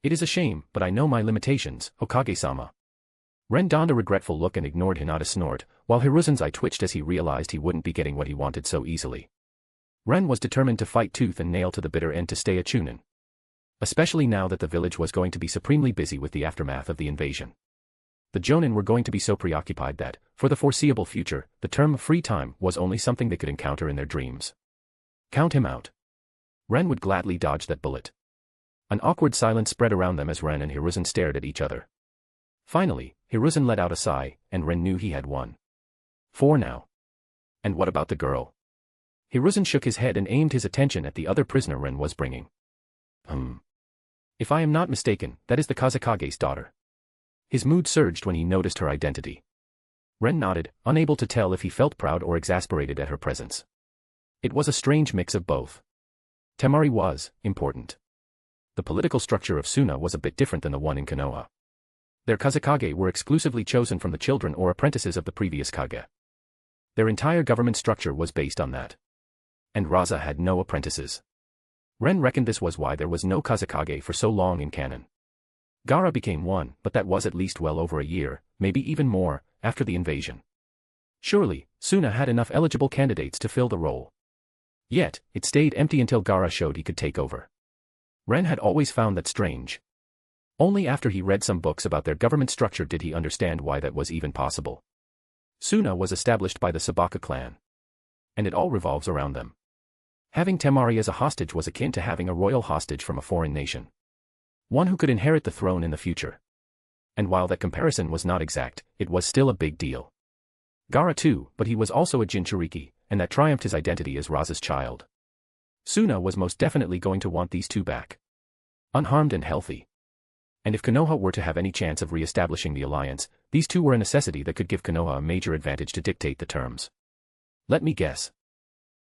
It is a shame, but I know my limitations, Hokage-sama. Ren donned a regretful look and ignored Hinata's snort, while Hiruzen's eye twitched as he realized he wouldn't be getting what he wanted so easily. Ren was determined to fight tooth and nail to the bitter end to stay a Chunin. Especially now that the village was going to be supremely busy with the aftermath of the invasion. The Jonin were going to be so preoccupied that, for the foreseeable future, the term free time was only something they could encounter in their dreams. Count him out. Ren would gladly dodge that bullet. An awkward silence spread around them as Ren and Hiruzen stared at each other. Finally, Hiruzen let out a sigh, and Ren knew he had won. 4 now. And what about the girl? Hiruzen shook his head and aimed his attention at the other prisoner Ren was bringing. If I am not mistaken, that is the Kazekage's daughter. His mood surged when he noticed her identity. Ren nodded, unable to tell if he felt proud or exasperated at her presence. It was a strange mix of both. Temari was important. The political structure of Suna was a bit different than the one in Konoha. Their Kazekage were exclusively chosen from the children or apprentices of the previous Kage. Their entire government structure was based on that. And Raza had no apprentices. Ren reckoned this was why there was no Kazekage for so long in canon. Gaara became one, but that was at least well over a year, maybe even more, after the invasion. Surely, Suna had enough eligible candidates to fill the role. Yet, it stayed empty until Gaara showed he could take over. Ren had always found that strange. Only after he read some books about their government structure did he understand why that was even possible. Suna was established by the Sabaka clan. And it all revolves around them. Having Temari as a hostage was akin to having a royal hostage from a foreign nation. One who could inherit the throne in the future. And while that comparison was not exact, it was still a big deal. Gaara too, but he was also a Jinchuriki, and that triumphed his identity as Raza's child. Suna was most definitely going to want these two back. Unharmed and healthy. And if Konoha were to have any chance of re-establishing the alliance, these two were a necessity that could give Konoha a major advantage to dictate the terms. Let me guess.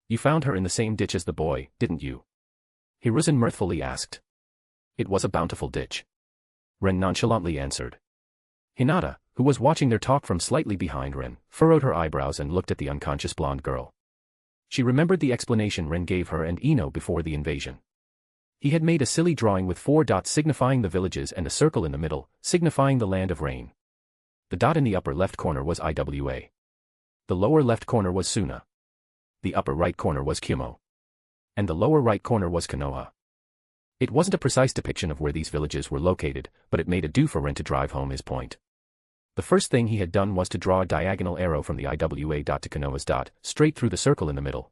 You found her in the same ditch as the boy, didn't you? Hiruzen mirthfully asked. It was a bountiful ditch. Ren nonchalantly answered. Hinata, who was watching their talk from slightly behind Ren, furrowed her eyebrows and looked at the unconscious blonde girl. She remembered the explanation Ren gave her and Ino before the invasion. He had made a silly drawing with 4 dots signifying the villages and a circle in the middle, signifying the land of rain. The dot in the upper left corner was Iwa. The lower left corner was Suna. The upper right corner was Kumo. And the lower right corner was Konoha. It wasn't a precise depiction of where these villages were located, but it made ado for Ren to drive home his point. The first thing he had done was to draw a diagonal arrow from the Iwa dot to Konoha's dot, straight through the circle in the middle.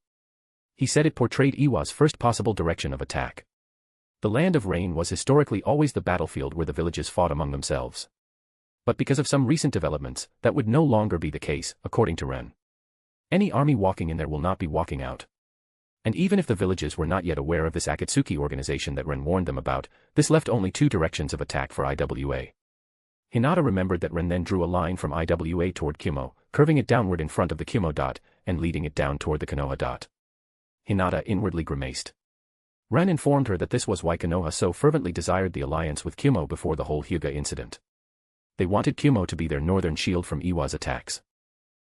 He said it portrayed Iwa's first possible direction of attack. The land of rain was historically always the battlefield where the villages fought among themselves. But because of some recent developments, that would no longer be the case, according to Ren. Any army walking in there will not be walking out. And even if the villages were not yet aware of this Akatsuki organization that Ren warned them about, this left only 2 directions of attack for Iwa. Hinata remembered that Ren then drew a line from Iwa toward Kumo, curving it downward in front of the Kumo dot, and leading it down toward the Konoha dot. Hinata inwardly grimaced. Ren informed her that this was why Konoha so fervently desired the alliance with Kumo before the whole Hyuga incident. They wanted Kumo to be their northern shield from Iwa's attacks.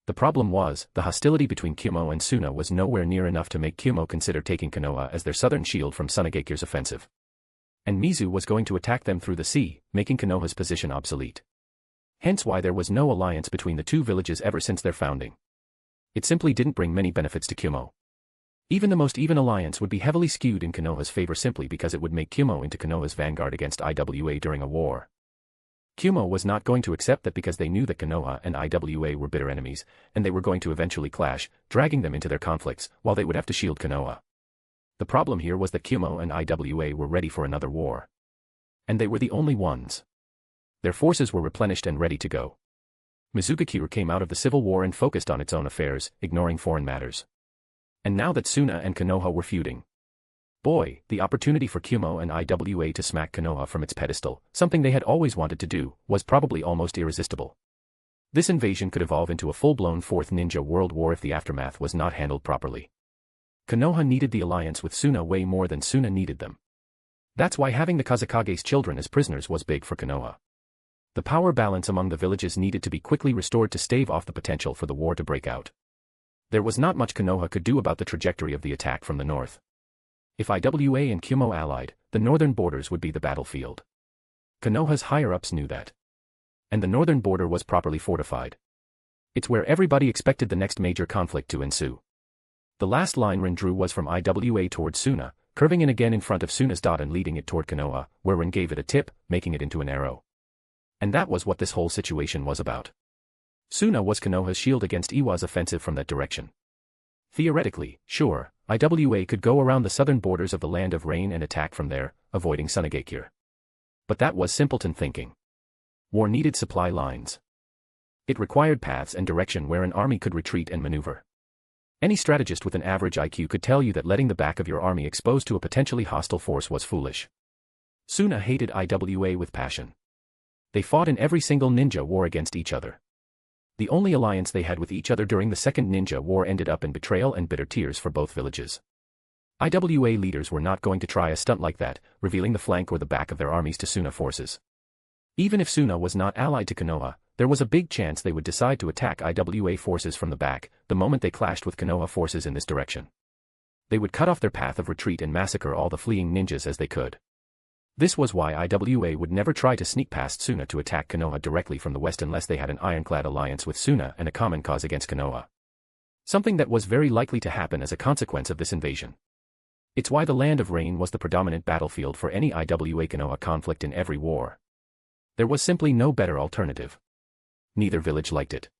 The problem was, the hostility between Kumo and Suna was nowhere near enough to make Kumo consider taking Konoha as their southern shield from Sunagekir's offensive. And Mizu was going to attack them through the sea, making Konoha's position obsolete. Hence why there was no alliance between the two villages ever since their founding. It simply didn't bring many benefits to Kumo. Even the most even alliance would be heavily skewed in Konoha's favor simply because it would make Kumo into Konoha's vanguard against Iwa during a war. Kumo was not going to accept that because they knew that Konoha and Iwa were bitter enemies, and they were going to eventually clash, dragging them into their conflicts, while they would have to shield Konoha. The problem here was that Kumo and Iwa were ready for another war. And they were the only ones. Their forces were replenished and ready to go. Mizugakure came out of the civil war and focused on its own affairs, ignoring foreign matters. And now that Suna and Konoha were feuding. Boy, the opportunity for Kumo and Iwa to smack Konoha from its pedestal, something they had always wanted to do, was probably almost irresistible. This invasion could evolve into a full-blown Fourth Ninja World War if the aftermath was not handled properly. Konoha needed the alliance with Suna way more than Suna needed them. That's why having the Kazekage's children as prisoners was big for Konoha. The power balance among the villages needed to be quickly restored to stave off the potential for the war to break out. There was not much Konoha could do about the trajectory of the attack from the north. If Iwa and Kumo allied, the northern borders would be the battlefield. Konoha's higher-ups knew that. And the northern border was properly fortified. It's where everybody expected the next major conflict to ensue. The last line Ren drew was from Iwa toward Suna, curving in again in front of Suna's dot and leading it toward Konoha, where Ren gave it a tip, making it into an arrow. And that was what this whole situation was about. Suna was Konoha's shield against Iwa's offensive from that direction. Theoretically, sure, Iwa could go around the southern borders of the Land of Rain and attack from there, avoiding Sunagekir. But that was simpleton thinking. War needed supply lines. It required paths and direction where an army could retreat and maneuver. Any strategist with an average IQ could tell you that letting the back of your army exposed to a potentially hostile force was foolish. Suna hated Iwa with passion. They fought in every single ninja war against each other. The only alliance they had with each other during the Second Ninja War ended up in betrayal and bitter tears for both villages. IWA leaders were not going to try a stunt like that, revealing the flank or the back of their armies to Suna forces. Even if Suna was not allied to Konoha, there was a big chance they would decide to attack IWA forces from the back the moment they clashed with Konoha forces in this direction. They would cut off their path of retreat and massacre all the fleeing ninjas as they could. This was why IWA would never try to sneak past Suna to attack Konoha directly from the west unless they had an ironclad alliance with Suna and a common cause against Konoha. Something that was very likely to happen as a consequence of this invasion. It's why the Land of Rain was the predominant battlefield for any IWA-Konoha conflict in every war. There was simply no better alternative. Neither village liked it.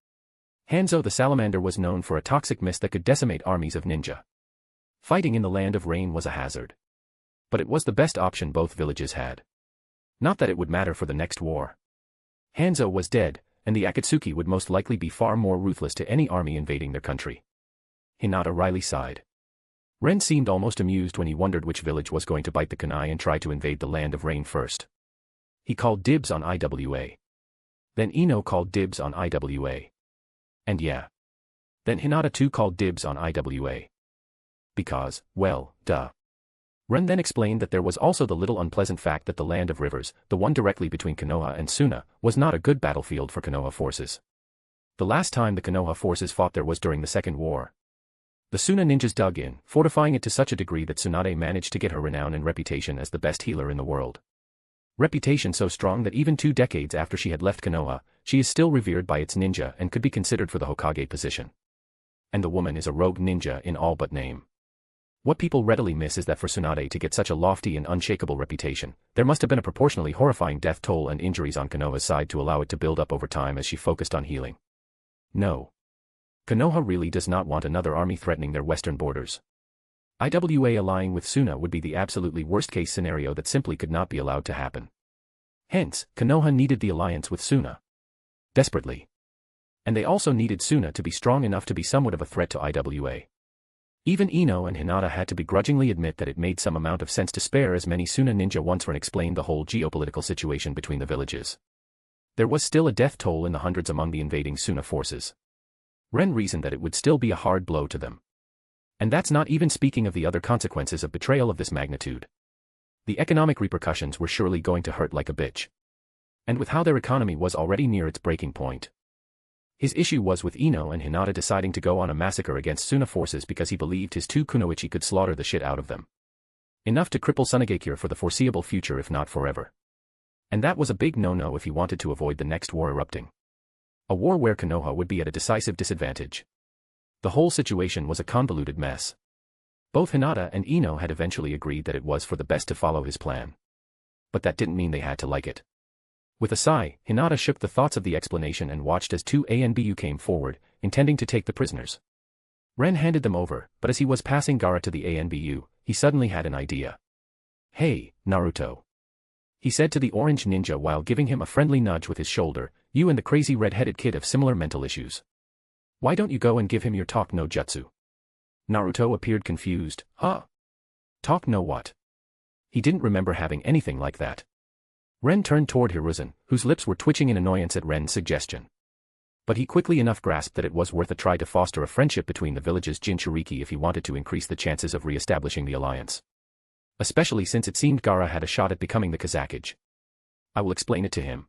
Hanzo the Salamander was known for a toxic mist that could decimate armies of ninja. Fighting in the Land of Rain was a hazard. But it was the best option both villages had. Not that it would matter for the next war. Hanzo was dead, and the Akatsuki would most likely be far more ruthless to any army invading their country. Hinata wryly sighed. Ren seemed almost amused when he wondered which village was going to bite the kunai and try to invade the Land of Rain first. He called dibs on IWA. Then Ino called dibs on IWA. And yeah. Then Hinata too called dibs on IWA. Because, well, duh. Ren then explained that there was also the little unpleasant fact that the Land of Rivers, the one directly between Konoha and Suna, was not a good battlefield for Konoha forces. The last time the Konoha forces fought there was during the Second War. The Suna ninjas dug in, fortifying it to such a degree that Tsunade managed to get her renown and reputation as the best healer in the world. Reputation so strong that even 2 decades after she had left Konoha, she is still revered by its ninja and could be considered for the Hokage position. And the woman is a rogue ninja in all but name. What people readily miss is that for Tsunade to get such a lofty and unshakable reputation, there must have been a proportionally horrifying death toll and injuries on Konoha's side to allow it to build up over time as she focused on healing. No. Konoha really does not want another army threatening their western borders. IWA allying with Suna would be the absolutely worst-case scenario that simply could not be allowed to happen. Hence, Konoha needed the alliance with Suna. Desperately. And they also needed Suna to be strong enough to be somewhat of a threat to IWA. Even Ino and Hinata had to begrudgingly admit that it made some amount of sense to spare as many Suna ninja once Ren explained the whole geopolitical situation between the villages. There was still a death toll in the hundreds among the invading Suna forces. Ren reasoned that it would still be a hard blow to them. And that's not even speaking of the other consequences of betrayal of this magnitude. The economic repercussions were surely going to hurt like a bitch. And with how their economy was already near its breaking point. His issue was with Ino and Hinata deciding to go on a massacre against Suna forces because he believed his 2 kunoichi could slaughter the shit out of them. Enough to cripple Tsunagakure for the foreseeable future if not forever. And that was a big no-no if he wanted to avoid the next war erupting. A war where Konoha would be at a decisive disadvantage. The whole situation was a convoluted mess. Both Hinata and Ino had eventually agreed that it was for the best to follow his plan. But that didn't mean they had to like it. With a sigh, Hinata shook the thoughts of the explanation and watched as 2 ANBU came forward, intending to take the prisoners. Ren handed them over, but as he was passing Gaara to the ANBU, he suddenly had an idea. "Hey, Naruto," he said to the orange ninja while giving him a friendly nudge with his shoulder, "you and the crazy red-headed kid have similar mental issues. Why don't you go and give him your talk no jutsu?" Naruto appeared confused. Huh? Talk no what? He didn't remember having anything like that. Ren turned toward Hiruzen, whose lips were twitching in annoyance at Ren's suggestion. But he quickly enough grasped that it was worth a try to foster a friendship between the village's Jinchuriki if he wanted to increase the chances of re-establishing the alliance. Especially since it seemed Gaara had a shot at becoming the Kazakage. "I will explain it to him."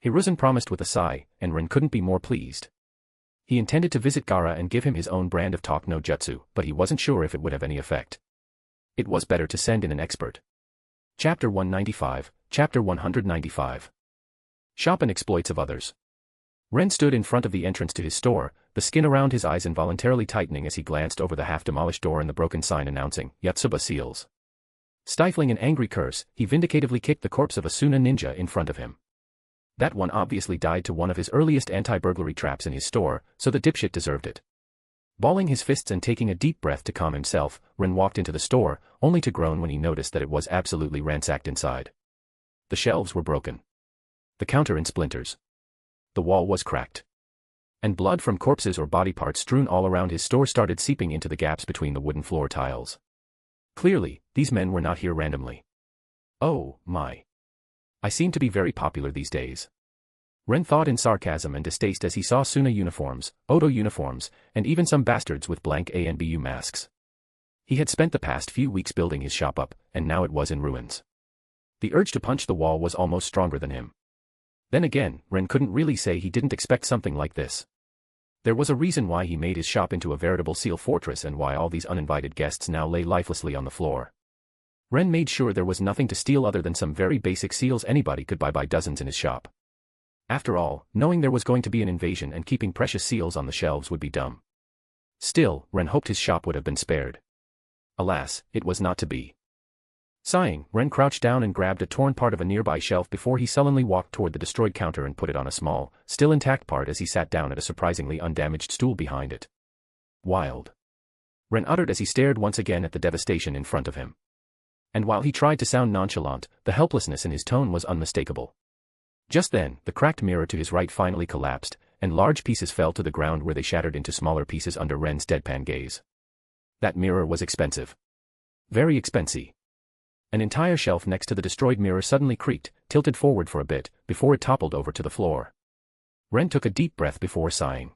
Hiruzen promised with a sigh, and Ren couldn't be more pleased. He intended to visit Gaara and give him his own brand of talk no jutsu, but he wasn't sure if it would have any effect. It was better to send in an expert. Chapter 195, Chapter 195. Shop and Exploits of Others. Ren stood in front of the entrance to his store, the skin around his eyes involuntarily tightening as he glanced over the half-demolished door and the broken sign announcing, Yatsuba Seals. Stifling an angry curse, he vindicatively kicked the corpse of a Suna ninja in front of him. That one obviously died to one of his earliest anti-burglary traps in his store, so the dipshit deserved it. Balling his fists and taking a deep breath to calm himself, Ren walked into the store, only to groan when he noticed that it was absolutely ransacked inside. The shelves were broken. The counter in splinters. The wall was cracked. And blood from corpses or body parts strewn all around his store started seeping into the gaps between the wooden floor tiles. Clearly, these men were not here randomly. Oh, my. I seem to be very popular these days. Ren thought in sarcasm and distaste as he saw Suna uniforms, Odo uniforms, and even some bastards with blank A and BU masks. He had spent the past few weeks building his shop up, and now it was in ruins. The urge to punch the wall was almost stronger than him. Then again, Ren couldn't really say he didn't expect something like this. There was a reason why he made his shop into a veritable seal fortress and why all these uninvited guests now lay lifelessly on the floor. Ren made sure there was nothing to steal other than some very basic seals anybody could buy by dozens in his shop. After all, knowing there was going to be an invasion and keeping precious seals on the shelves would be dumb. Still, Ren hoped his shop would have been spared. Alas, it was not to be. Sighing, Ren crouched down and grabbed a torn part of a nearby shelf before he sullenly walked toward the destroyed counter and put it on a small, still intact part as he sat down at a surprisingly undamaged stool behind it. Wild. Ren uttered as he stared once again at the devastation in front of him. And while he tried to sound nonchalant, the helplessness in his tone was unmistakable. Just then, the cracked mirror to his right finally collapsed, and large pieces fell to the ground where they shattered into smaller pieces under Ren's deadpan gaze. That mirror was expensive. Very expensive. An entire shelf next to the destroyed mirror suddenly creaked, tilted forward for a bit, before it toppled over to the floor. Ren took a deep breath before sighing.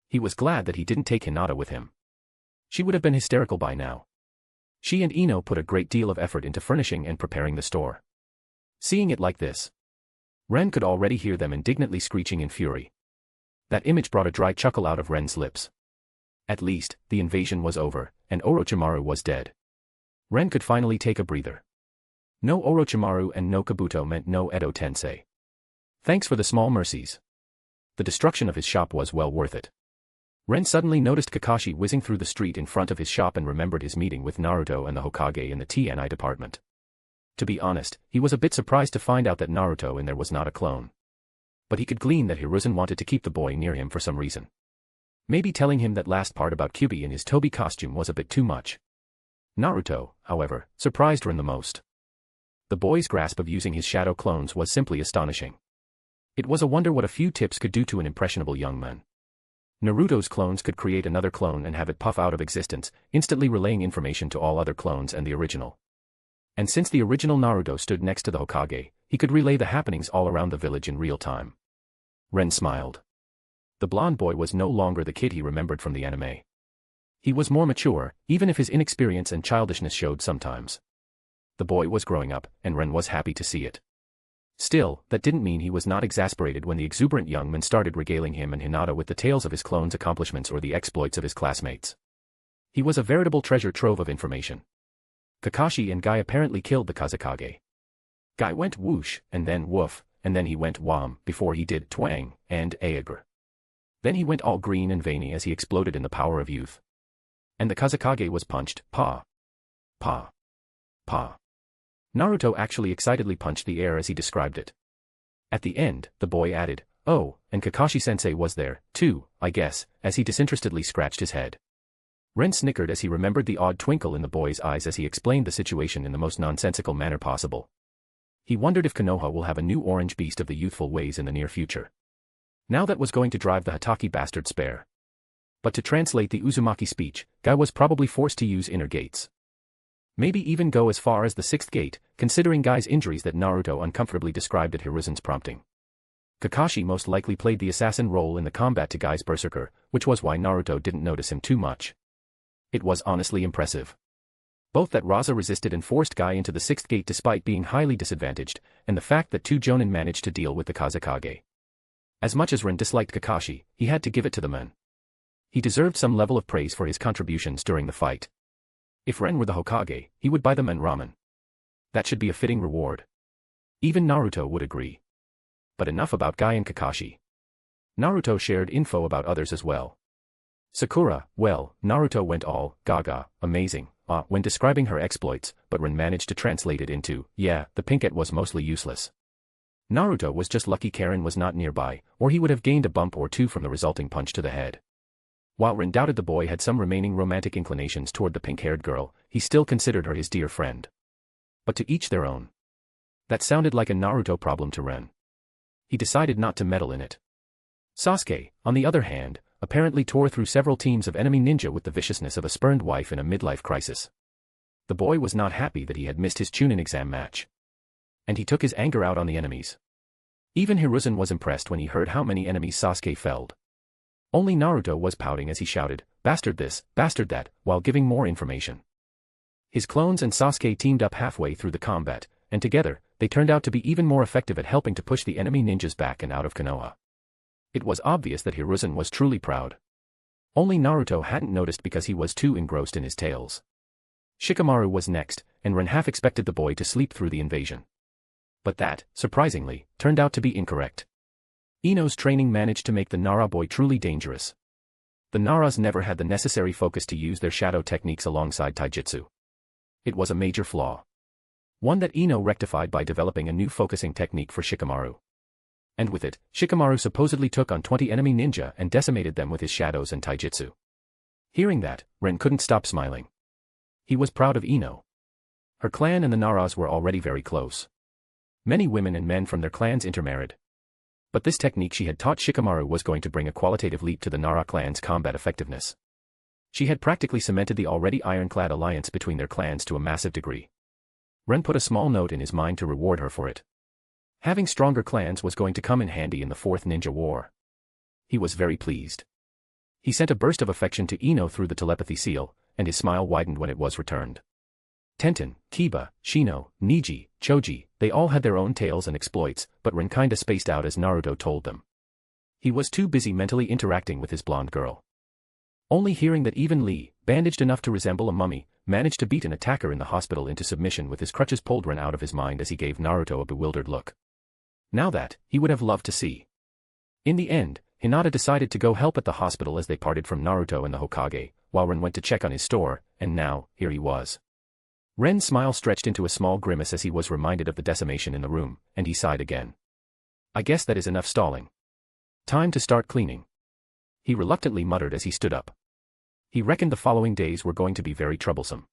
He was glad that he didn't take Hinata with him. She would have been hysterical by now. She and Ino put a great deal of effort into furnishing and preparing the store. Seeing it like this, Ren could already hear them indignantly screeching in fury. That image brought a dry chuckle out of Ren's lips. At least, the invasion was over, and Orochimaru was dead. Ren could finally take a breather. No Orochimaru and no Kabuto meant no Edo Tensei. Thanks for the small mercies. The destruction of his shop was well worth it. Ren suddenly noticed Kakashi whizzing through the street in front of his shop and remembered his meeting with Naruto and the Hokage in the TNI department. To be honest, he was a bit surprised to find out that Naruto in there was not a clone. But he could glean that Hiruzen wanted to keep the boy near him for some reason. Maybe telling him that last part about Kyuubi in his Toby costume was a bit too much. Naruto, however, surprised Ren the most. The boy's grasp of using his shadow clones was simply astonishing. It was a wonder what a few tips could do to an impressionable young man. Naruto's clones could create another clone and have it puff out of existence, instantly relaying information to all other clones and the original. And since the original Naruto stood next to the Hokage, he could relay the happenings all around the village in real time. Ren smiled. The blonde boy was no longer the kid he remembered from the anime. He was more mature, even if his inexperience and childishness showed sometimes. The boy was growing up, and Ren was happy to see it. Still, that didn't mean he was not exasperated when the exuberant young man started regaling him and Hinata with the tales of his clones' accomplishments or the exploits of his classmates. He was a veritable treasure trove of information. Kakashi and Guy apparently killed the Kazekage. Guy went whoosh, and then woof, and then he went wham, before he did twang, and aegr. Then he went all green and veiny as he exploded in the power of youth. And the Kazekage was punched, pa. Pa. Pa. Naruto actually excitedly punched the air as he described it. At the end, the boy added, "Oh, and Kakashi-sensei was there, too, I guess," as he disinterestedly scratched his head. Ren snickered as he remembered the odd twinkle in the boy's eyes as he explained the situation in the most nonsensical manner possible. He wondered if Konoha will have a new orange beast of the youthful ways in the near future. Now that was going to drive the Hatake bastard spare. But to translate the Uzumaki speech, Guy was probably forced to use inner gates. Maybe even go as far as the sixth gate, considering Guy's injuries that Naruto uncomfortably described at Hiruzen's prompting. Kakashi most likely played the assassin role in the combat to Guy's berserker, which was why Naruto didn't notice him too much. It was honestly impressive. Both that Raza resisted and forced Guy into the sixth gate despite being highly disadvantaged, and the fact that two Jonin managed to deal with the Kazekage. As much as Ren disliked Kakashi, he had to give it to the man. He deserved some level of praise for his contributions during the fight. If Ren were the Hokage, he would buy the men ramen. That should be a fitting reward. Even Naruto would agree. But enough about Guy and Kakashi. Naruto shared info about others as well. Sakura, well, Naruto went all gaga, amazing, when describing her exploits, but Ren managed to translate it into, yeah, the pinkette was mostly useless. Naruto was just lucky Karen was not nearby, or he would have gained a bump or two from the resulting punch to the head. While Ren doubted the boy had some remaining romantic inclinations toward the pink-haired girl, he still considered her his dear friend. But to each their own. That sounded like a Naruto problem to Ren. He decided not to meddle in it. Sasuke, on the other hand, apparently tore through several teams of enemy ninja with the viciousness of a spurned wife in a midlife crisis. The boy was not happy that he had missed his Chunin exam match. And he took his anger out on the enemies. Even Hiruzen was impressed when he heard how many enemies Sasuke felled. Only Naruto was pouting as he shouted, "Bastard this, bastard that," while giving more information. His clones and Sasuke teamed up halfway through the combat, and together, they turned out to be even more effective at helping to push the enemy ninjas back and out of Konoha. It was obvious that Hiruzen was truly proud. Only Naruto hadn't noticed because he was too engrossed in his tales. Shikamaru was next, and Ren half expected the boy to sleep through the invasion. But that, surprisingly, turned out to be incorrect. Ino's training managed to make the Nara boy truly dangerous. The Naras never had the necessary focus to use their shadow techniques alongside taijutsu. It was a major flaw. One that Ino rectified by developing a new focusing technique for Shikamaru. And with it, Shikamaru supposedly took on 20 enemy ninja and decimated them with his shadows and taijutsu. Hearing that, Ren couldn't stop smiling. He was proud of Ino. Her clan and the Naras were already very close. Many women and men from their clans intermarried. But this technique she had taught Shikamaru was going to bring a qualitative leap to the Nara clan's combat effectiveness. She had practically cemented the already ironclad alliance between their clans to a massive degree. Ren put a small note in his mind to reward her for it. Having stronger clans was going to come in handy in the Fourth Ninja War. He was very pleased. He sent a burst of affection to Ino through the telepathy seal, and his smile widened when it was returned. Tenten, Kiba, Shino, Niji, Choji, they all had their own tales and exploits, but Ren kinda spaced out as Naruto told them. He was too busy mentally interacting with his blonde girl. Only hearing that even Lee, bandaged enough to resemble a mummy, managed to beat an attacker in the hospital into submission with his crutches pulled Ren out of his mind as he gave Naruto a bewildered look. Now that, he would have loved to see. In the end, Hinata decided to go help at the hospital as they parted from Naruto and the Hokage, while Ren went to check on his store, and now, here he was. Ren's smile stretched into a small grimace as he was reminded of the decimation in the room, and he sighed again. I guess that is enough stalling. Time to start cleaning. He reluctantly muttered as he stood up. He reckoned the following days were going to be very troublesome.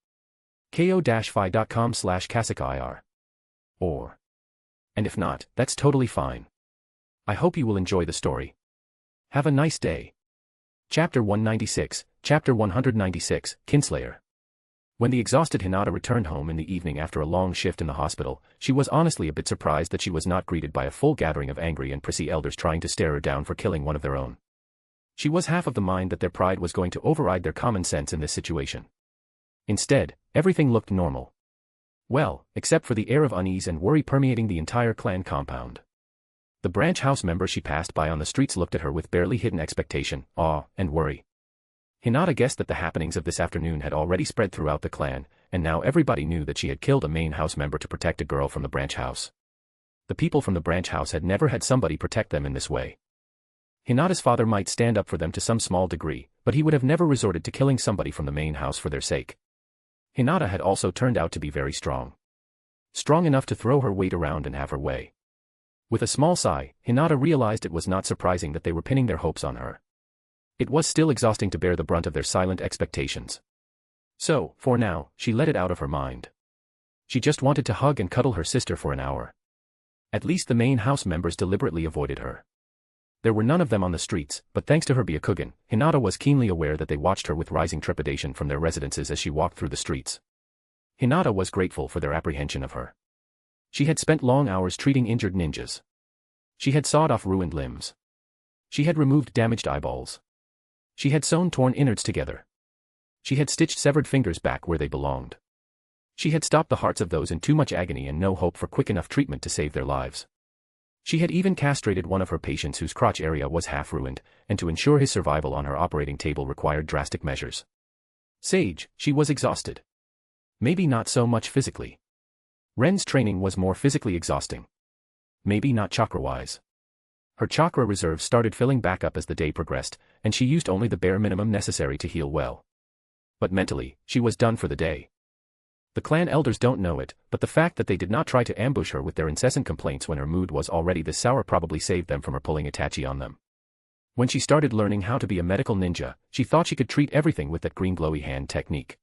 ko-fi.com/kasakair. Or. And if not, that's totally fine. I hope you will enjoy the story. Have a nice day. Chapter 196, Chapter 196, Kinslayer. When the exhausted Hinata returned home in the evening after a long shift in the hospital, she was honestly a bit surprised that she was not greeted by a full gathering of angry and prissy elders trying to stare her down for killing one of their own. She was half of the mind that their pride was going to override their common sense in this situation. Instead, everything looked normal. Well, except for the air of unease and worry permeating the entire clan compound. The branch house member she passed by on the streets looked at her with barely hidden expectation, awe, and worry. Hinata guessed that the happenings of this afternoon had already spread throughout the clan, and now everybody knew that she had killed a main house member to protect a girl from the branch house. The people from the branch house had never had somebody protect them in this way. Hinata's father might stand up for them to some small degree, but he would have never resorted to killing somebody from the main house for their sake. Hinata had also turned out to be very strong. Strong enough to throw her weight around and have her way. With a small sigh, Hinata realized it was not surprising that they were pinning their hopes on her. It was still exhausting to bear the brunt of their silent expectations. So, for now, she let it out of her mind. She just wanted to hug and cuddle her sister for an hour. At least the main house members deliberately avoided her. There were none of them on the streets, but thanks to her Byakugan, Hinata was keenly aware that they watched her with rising trepidation from their residences as she walked through the streets. Hinata was grateful for their apprehension of her. She had spent long hours treating injured ninjas. She had sawed off ruined limbs. She had removed damaged eyeballs. She had sewn torn innards together. She had stitched severed fingers back where they belonged. She had stopped the hearts of those in too much agony and no hope for quick enough treatment to save their lives. She had even castrated one of her patients whose crotch area was half ruined, and to ensure his survival on her operating table required drastic measures. Sage, she was exhausted. Maybe not so much physically. Ren's training was more physically exhausting. Maybe not chakra-wise. Her chakra reserves started filling back up as the day progressed, and she used only the bare minimum necessary to heal well. But mentally, she was done for the day. The clan elders don't know it, but the fact that they did not try to ambush her with their incessant complaints when her mood was already this sour probably saved them from her pulling Itachi on them. When she started learning how to be a medical ninja, she thought she could treat everything with that green glowy hand technique.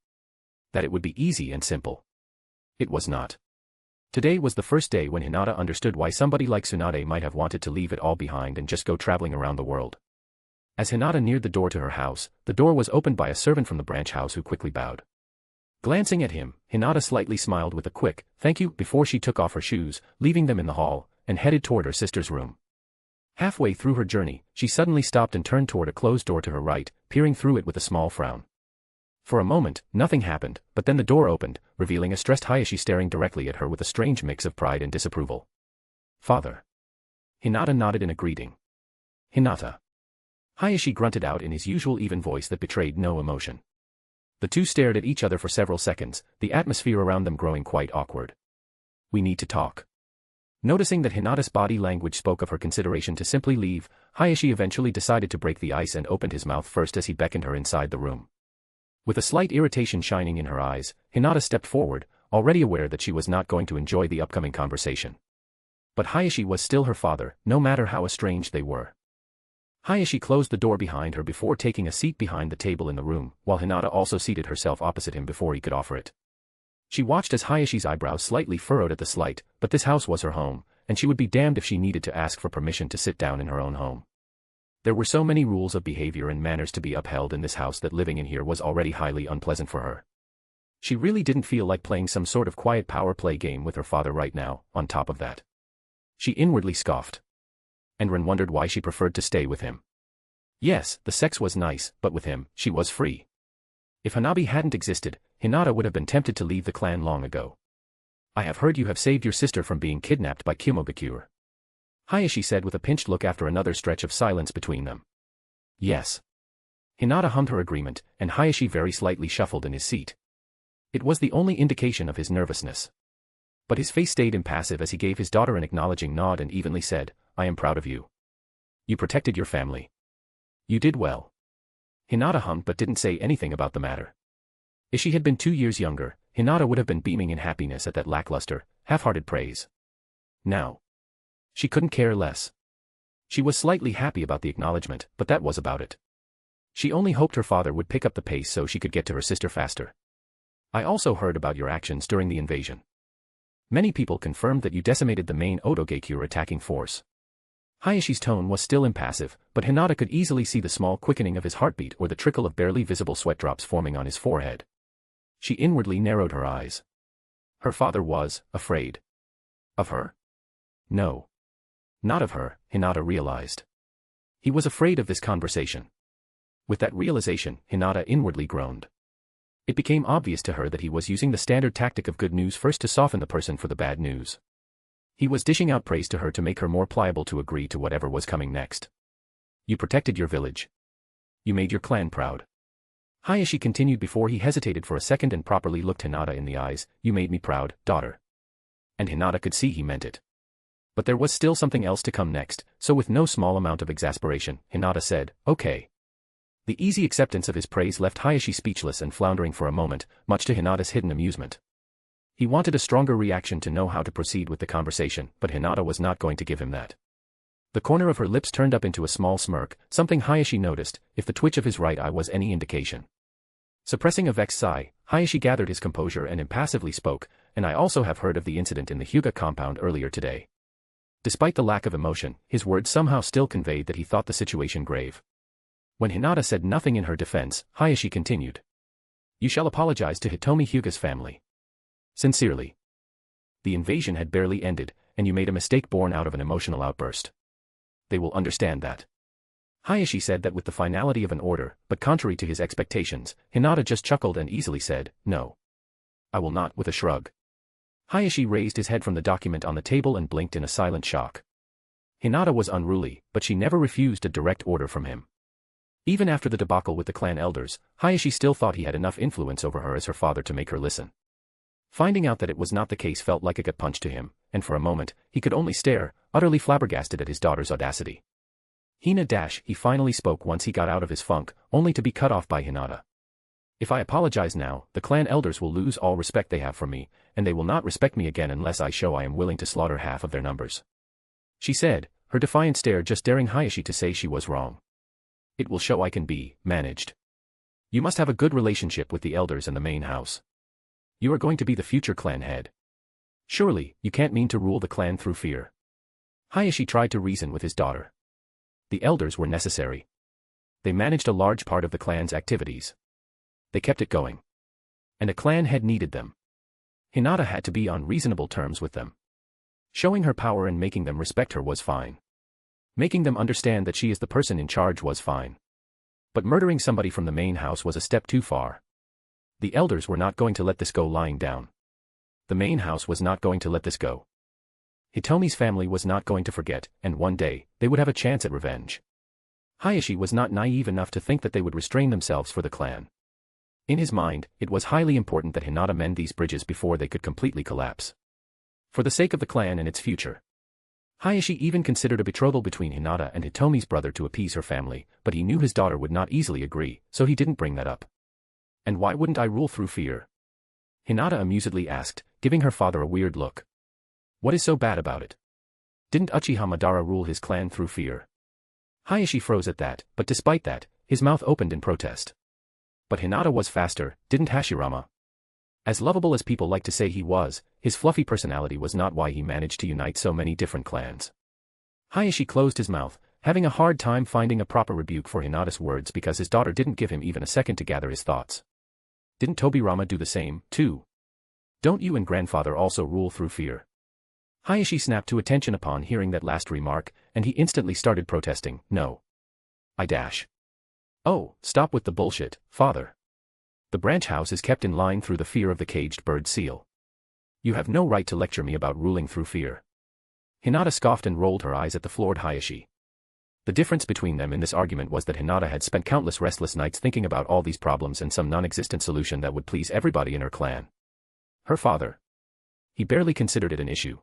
That it would be easy and simple. It was not. Today was the first day when Hinata understood why somebody like Tsunade might have wanted to leave it all behind and just go traveling around the world. As Hinata neared the door to her house, the door was opened by a servant from the branch house who quickly bowed. Glancing at him, Hinata slightly smiled with a quick, "Thank you," before she took off her shoes, leaving them in the hall, and headed toward her sister's room. Halfway through her journey, she suddenly stopped and turned toward a closed door to her right, peering through it with a small frown. For a moment, nothing happened, but then the door opened, revealing a stressed Hayashi staring directly at her with a strange mix of pride and disapproval. "Father." Hinata nodded in a greeting. "Hinata." Hayashi grunted out in his usual even voice that betrayed no emotion. The two stared at each other for several seconds, the atmosphere around them growing quite awkward. "We need to talk." Noticing that Hinata's body language spoke of her consideration to simply leave, Hayashi eventually decided to break the ice and opened his mouth first as he beckoned her inside the room. With a slight irritation shining in her eyes, Hinata stepped forward, already aware that she was not going to enjoy the upcoming conversation. But Hayashi was still her father, no matter how estranged they were. Hayashi closed the door behind her before taking a seat behind the table in the room, while Hinata also seated herself opposite him before he could offer it. She watched as Hayashi's eyebrows slightly furrowed at the slight, but this house was her home, and she would be damned if she needed to ask for permission to sit down in her own home. There were so many rules of behavior and manners to be upheld in this house that living in here was already highly unpleasant for her. She really didn't feel like playing some sort of quiet power play game with her father right now, on top of that. She inwardly scoffed. And Ren wondered why she preferred to stay with him. Yes, the sex was nice, but with him, she was free. If Hanabi hadn't existed, Hinata would have been tempted to leave the clan long ago. "I have heard you have saved your sister from being kidnapped by Kimobakure," Hayashi said with a pinched look after another stretch of silence between them. "Yes." Hinata hummed her agreement, and Hayashi very slightly shuffled in his seat. It was the only indication of his nervousness. But his face stayed impassive as he gave his daughter an acknowledging nod and evenly said, "I am proud of you. You protected your family. You did well." Hinata hummed but didn't say anything about the matter. If she had been 2 years younger, Hinata would have been beaming in happiness at that lackluster, half-hearted praise. Now, she couldn't care less. She was slightly happy about the acknowledgement, but that was about it. She only hoped her father would pick up the pace so she could get to her sister faster. "I also heard about your actions during the invasion. Many people confirmed that you decimated the main Otogekure attacking force." Hayashi's tone was still impassive, but Hinata could easily see the small quickening of his heartbeat or the trickle of barely visible sweat drops forming on his forehead. She inwardly narrowed her eyes. Her father was afraid. Of her? No. Not of her, Hinata realized. He was afraid of this conversation. With that realization, Hinata inwardly groaned. It became obvious to her that he was using the standard tactic of good news first to soften the person for the bad news. He was dishing out praise to her to make her more pliable to agree to whatever was coming next. "You protected your village. You made your clan proud." Hayashi continued before he hesitated for a second and properly looked Hinata in the eyes. "You made me proud, daughter." And Hinata could see he meant it. But there was still something else to come next, so with no small amount of exasperation, Hinata said, "Okay." The easy acceptance of his praise left Hayashi speechless and floundering for a moment, much to Hinata's hidden amusement. He wanted a stronger reaction to know how to proceed with the conversation, but Hinata was not going to give him that. The corner of her lips turned up into a small smirk, something Hayashi noticed, if the twitch of his right eye was any indication. Suppressing a vexed sigh, Hayashi gathered his composure and impassively spoke, "And I also have heard of the incident in the Hyuga compound earlier today." Despite the lack of emotion, his words somehow still conveyed that he thought the situation grave. When Hinata said nothing in her defense, Hayashi continued. "You shall apologize to Hitomi Hyuga's family. Sincerely. The invasion had barely ended, and you made a mistake born out of an emotional outburst. They will understand that." Hayashi said that with the finality of an order, but contrary to his expectations, Hinata just chuckled and easily said, "No. I will not," with a shrug. Hayashi raised his head from the document on the table and blinked in a silent shock. Hinata was unruly, but she never refused a direct order from him. Even after the debacle with the clan elders, Hayashi still thought he had enough influence over her as her father to make her listen. Finding out that it was not the case felt like a gut punch to him, and for a moment, he could only stare, utterly flabbergasted at his daughter's audacity. He finally spoke once he got out of his funk, only to be cut off by Hinata. "If I apologize now, the clan elders will lose all respect they have for me, and they will not respect me again unless I show I am willing to slaughter half of their numbers," she said, her defiant stare just daring Hayashi to say she was wrong. "It will show I can be managed. You must have a good relationship with the elders and the main house. You are going to be the future clan head. Surely, you can't mean to rule the clan through fear." Hayashi tried to reason with his daughter. The elders were necessary. They managed a large part of the clan's activities. They kept it going. And a clan head needed them. Hinata had to be on reasonable terms with them. Showing her power and making them respect her was fine. Making them understand that she is the person in charge was fine. But murdering somebody from the main house was a step too far. The elders were not going to let this go lying down. The main house was not going to let this go. Hitomi's family was not going to forget, and one day, they would have a chance at revenge. Hayashi was not naive enough to think that they would restrain themselves for the clan. In his mind, it was highly important that Hinata mend these bridges before they could completely collapse. For the sake of the clan and its future. Hayashi even considered a betrothal between Hinata and Hitomi's brother to appease her family, but he knew his daughter would not easily agree, so he didn't bring that up. And why wouldn't I rule through fear? Hinata amusedly asked, giving her father a weird look. What is so bad about it? Didn't Uchiha Madara rule his clan through fear? Hayashi froze at that, but despite that, his mouth opened in protest. But Hinata was faster, didn't Hashirama? As lovable as people like to say he was, his fluffy personality was not why he managed to unite so many different clans. Hayashi closed his mouth, having a hard time finding a proper rebuke for Hinata's words because his daughter didn't give him even a second to gather his thoughts. Didn't Tobirama do the same, too? Don't you and grandfather also rule through fear? Hayashi snapped to attention upon hearing that last remark, and he instantly started protesting, no. Oh, stop with the bullshit, father. The branch house is kept in line through the fear of the caged bird seal. You have no right to lecture me about ruling through fear. Hinata scoffed and rolled her eyes at the floored Hayashi. The difference between them in this argument was that Hinata had spent countless restless nights thinking about all these problems and some non-existent solution that would please everybody in her clan. Her father. He barely considered it an issue.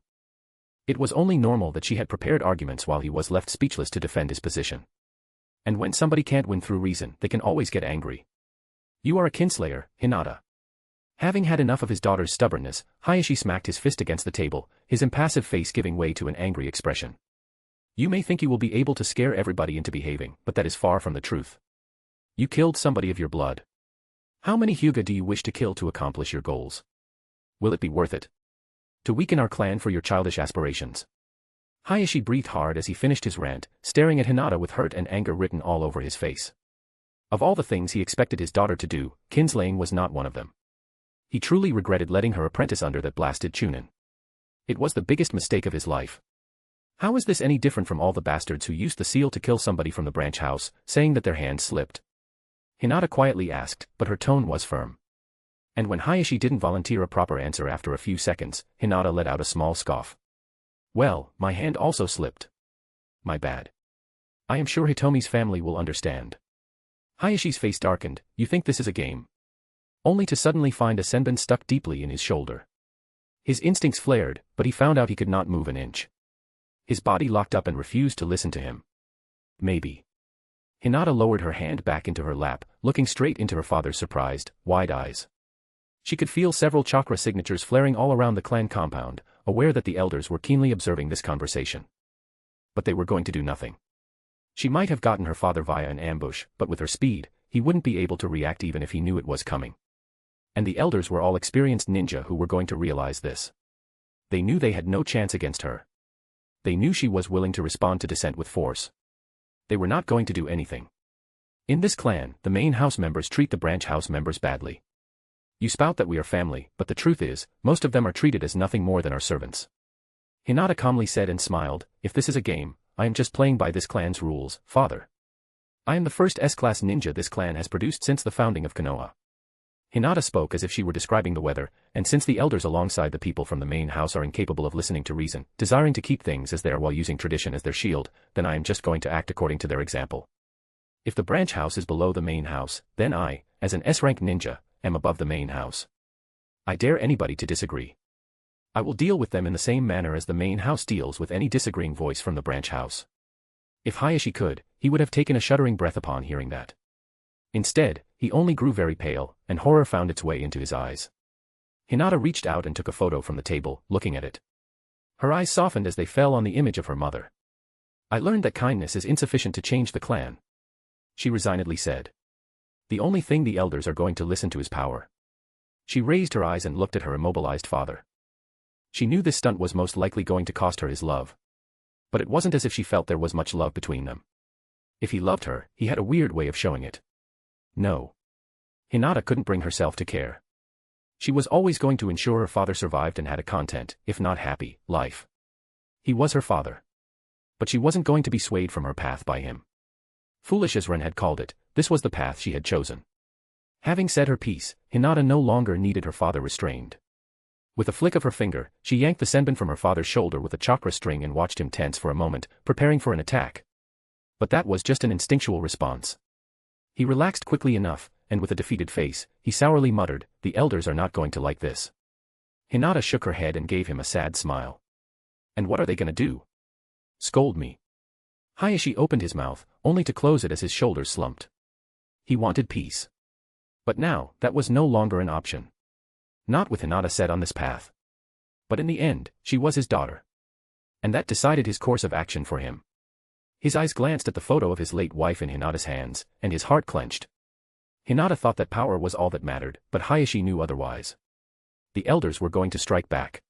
It was only normal that she had prepared arguments while he was left speechless to defend his position. And when somebody can't win through reason, they can always get angry. You are a kinslayer, Hinata. Having had enough of his daughter's stubbornness, Hayashi smacked his fist against the table, his impassive face giving way to an angry expression. You may think you will be able to scare everybody into behaving, but that is far from the truth. You killed somebody of your blood. How many Hyuga do you wish to kill to accomplish your goals? Will it be worth it? To weaken our clan for your childish aspirations? Hayashi breathed hard as he finished his rant, staring at Hinata with hurt and anger written all over his face. Of all the things he expected his daughter to do, kinslaying was not one of them. He truly regretted letting her apprentice under that blasted Chunin. It was the biggest mistake of his life. How is this any different from all the bastards who used the seal to kill somebody from the branch house, saying that their hands slipped? Hinata quietly asked, but her tone was firm. And when Hayashi didn't volunteer a proper answer after a few seconds, Hinata let out a small scoff. Well, my hand also slipped. My bad. I am sure Hitomi's family will understand. Hayashi's face darkened. You think this is a game? Only to suddenly find a senbon stuck deeply in his shoulder. His instincts flared, but he found out he could not move an inch. His body locked up and refused to listen to him. Maybe. Hinata lowered her hand back into her lap, looking straight into her father's surprised, wide eyes. She could feel several chakra signatures flaring all around the clan compound, aware that the elders were keenly observing this conversation. But they were going to do nothing. She might have gotten her father via an ambush, but with her speed, he wouldn't be able to react even if he knew it was coming. And the elders were all experienced ninja who were going to realize this. They knew they had no chance against her. They knew she was willing to respond to dissent with force. They were not going to do anything. In this clan, the main house members treat the branch house members badly. You spout that we are family, but the truth is, most of them are treated as nothing more than our servants. Hinata calmly said and smiled, if this is a game, I am just playing by this clan's rules, father. I am the first S-class ninja this clan has produced since the founding of Konoha. Hinata spoke as if she were describing the weather, and since the elders alongside the people from the main house are incapable of listening to reason, desiring to keep things as they are while using tradition as their shield, then I am just going to act according to their example. If the branch house is below the main house, then I, as an S-rank ninja, am above the main house. I dare anybody to disagree. I will deal with them in the same manner as the main house deals with any disagreeing voice from the branch house. If Hayashi could, he would have taken a shuddering breath upon hearing that. Instead, he only grew very pale, and horror found its way into his eyes. Hinata reached out and took a photo from the table, looking at it. Her eyes softened as they fell on the image of her mother. I learned that kindness is insufficient to change the clan. She resignedly said. The only thing the elders are going to listen to is power. She raised her eyes and looked at her immobilized father. She knew this stunt was most likely going to cost her his love. But it wasn't as if she felt there was much love between them. If he loved her, he had a weird way of showing it. No. Hinata couldn't bring herself to care. She was always going to ensure her father survived and had a content, if not happy, life. He was her father. But she wasn't going to be swayed from her path by him. Foolish as Ren had called it, this was the path she had chosen. Having said her piece, Hinata no longer needed her father restrained. With a flick of her finger, she yanked the senbon from her father's shoulder with a chakra string and watched him tense for a moment, preparing for an attack. But that was just an instinctual response. He relaxed quickly enough, and with a defeated face, he sourly muttered, "The elders are not going to like this." Hinata shook her head and gave him a sad smile. "And what are they gonna do? Scold me?" Hayashi opened his mouth, only to close it as his shoulders slumped. He wanted peace. But now, that was no longer an option. Not with Hinata set on this path. But in the end, she was his daughter. And that decided his course of action for him. His eyes glanced at the photo of his late wife in Hinata's hands, and his heart clenched. Hinata thought that power was all that mattered, but Hayashi knew otherwise. The elders were going to strike back.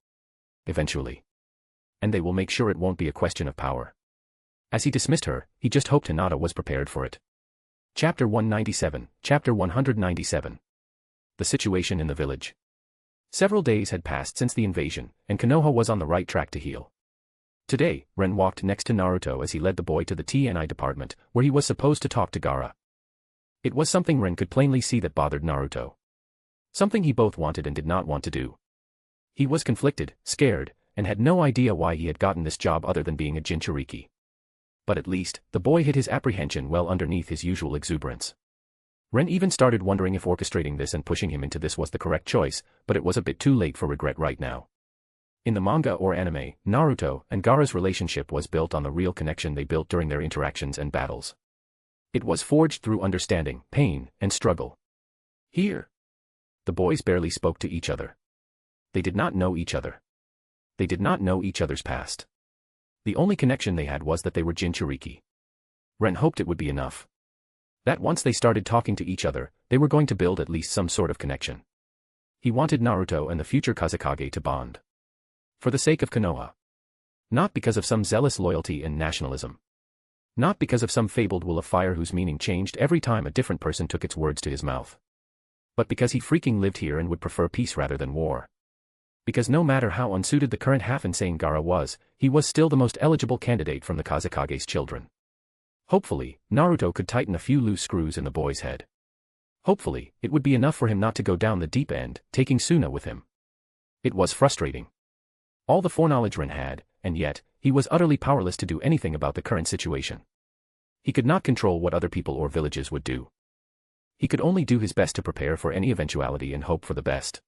Eventually. And they will make sure it won't be a question of power. As he dismissed her, he just hoped Hinata was prepared for it. Chapter 197, Chapter 197. The situation in the village. Several days had passed since the invasion, and Konoha was on the right track to heal. Today, Ren walked next to Naruto as he led the boy to the TNI department, where he was supposed to talk to Gaara. It was something Ren could plainly see that bothered Naruto. Something he both wanted and did not want to do. He was conflicted, scared, and had no idea why he had gotten this job other than being a Jinchuriki. But at least, the boy hid his apprehension well underneath his usual exuberance. Ren even started wondering if orchestrating this and pushing him into this was the correct choice, but it was a bit too late for regret right now. In the manga or anime, Naruto and Gaara's relationship was built on the real connection they built during their interactions and battles. It was forged through understanding, pain, and struggle. Here, the boys barely spoke to each other. They did not know each other. They did not know each other's past. The only connection they had was that they were Jinchuriki. Ren hoped it would be enough. That once they started talking to each other, they were going to build at least some sort of connection. He wanted Naruto and the future Kazekage to bond. For the sake of Konoha. Not because of some zealous loyalty and nationalism. Not because of some fabled will of fire whose meaning changed every time a different person took its words to his mouth. But because he freaking lived here and would prefer peace rather than war. Because no matter how unsuited the current half-insane Gaara was, he was still the most eligible candidate from the Kazekage's children. Hopefully, Naruto could tighten a few loose screws in the boy's head. Hopefully, it would be enough for him not to go down the deep end, taking Suna with him. It was frustrating. All the foreknowledge Ren had, and yet, he was utterly powerless to do anything about the current situation. He could not control what other people or villages would do. He could only do his best to prepare for any eventuality and hope for the best.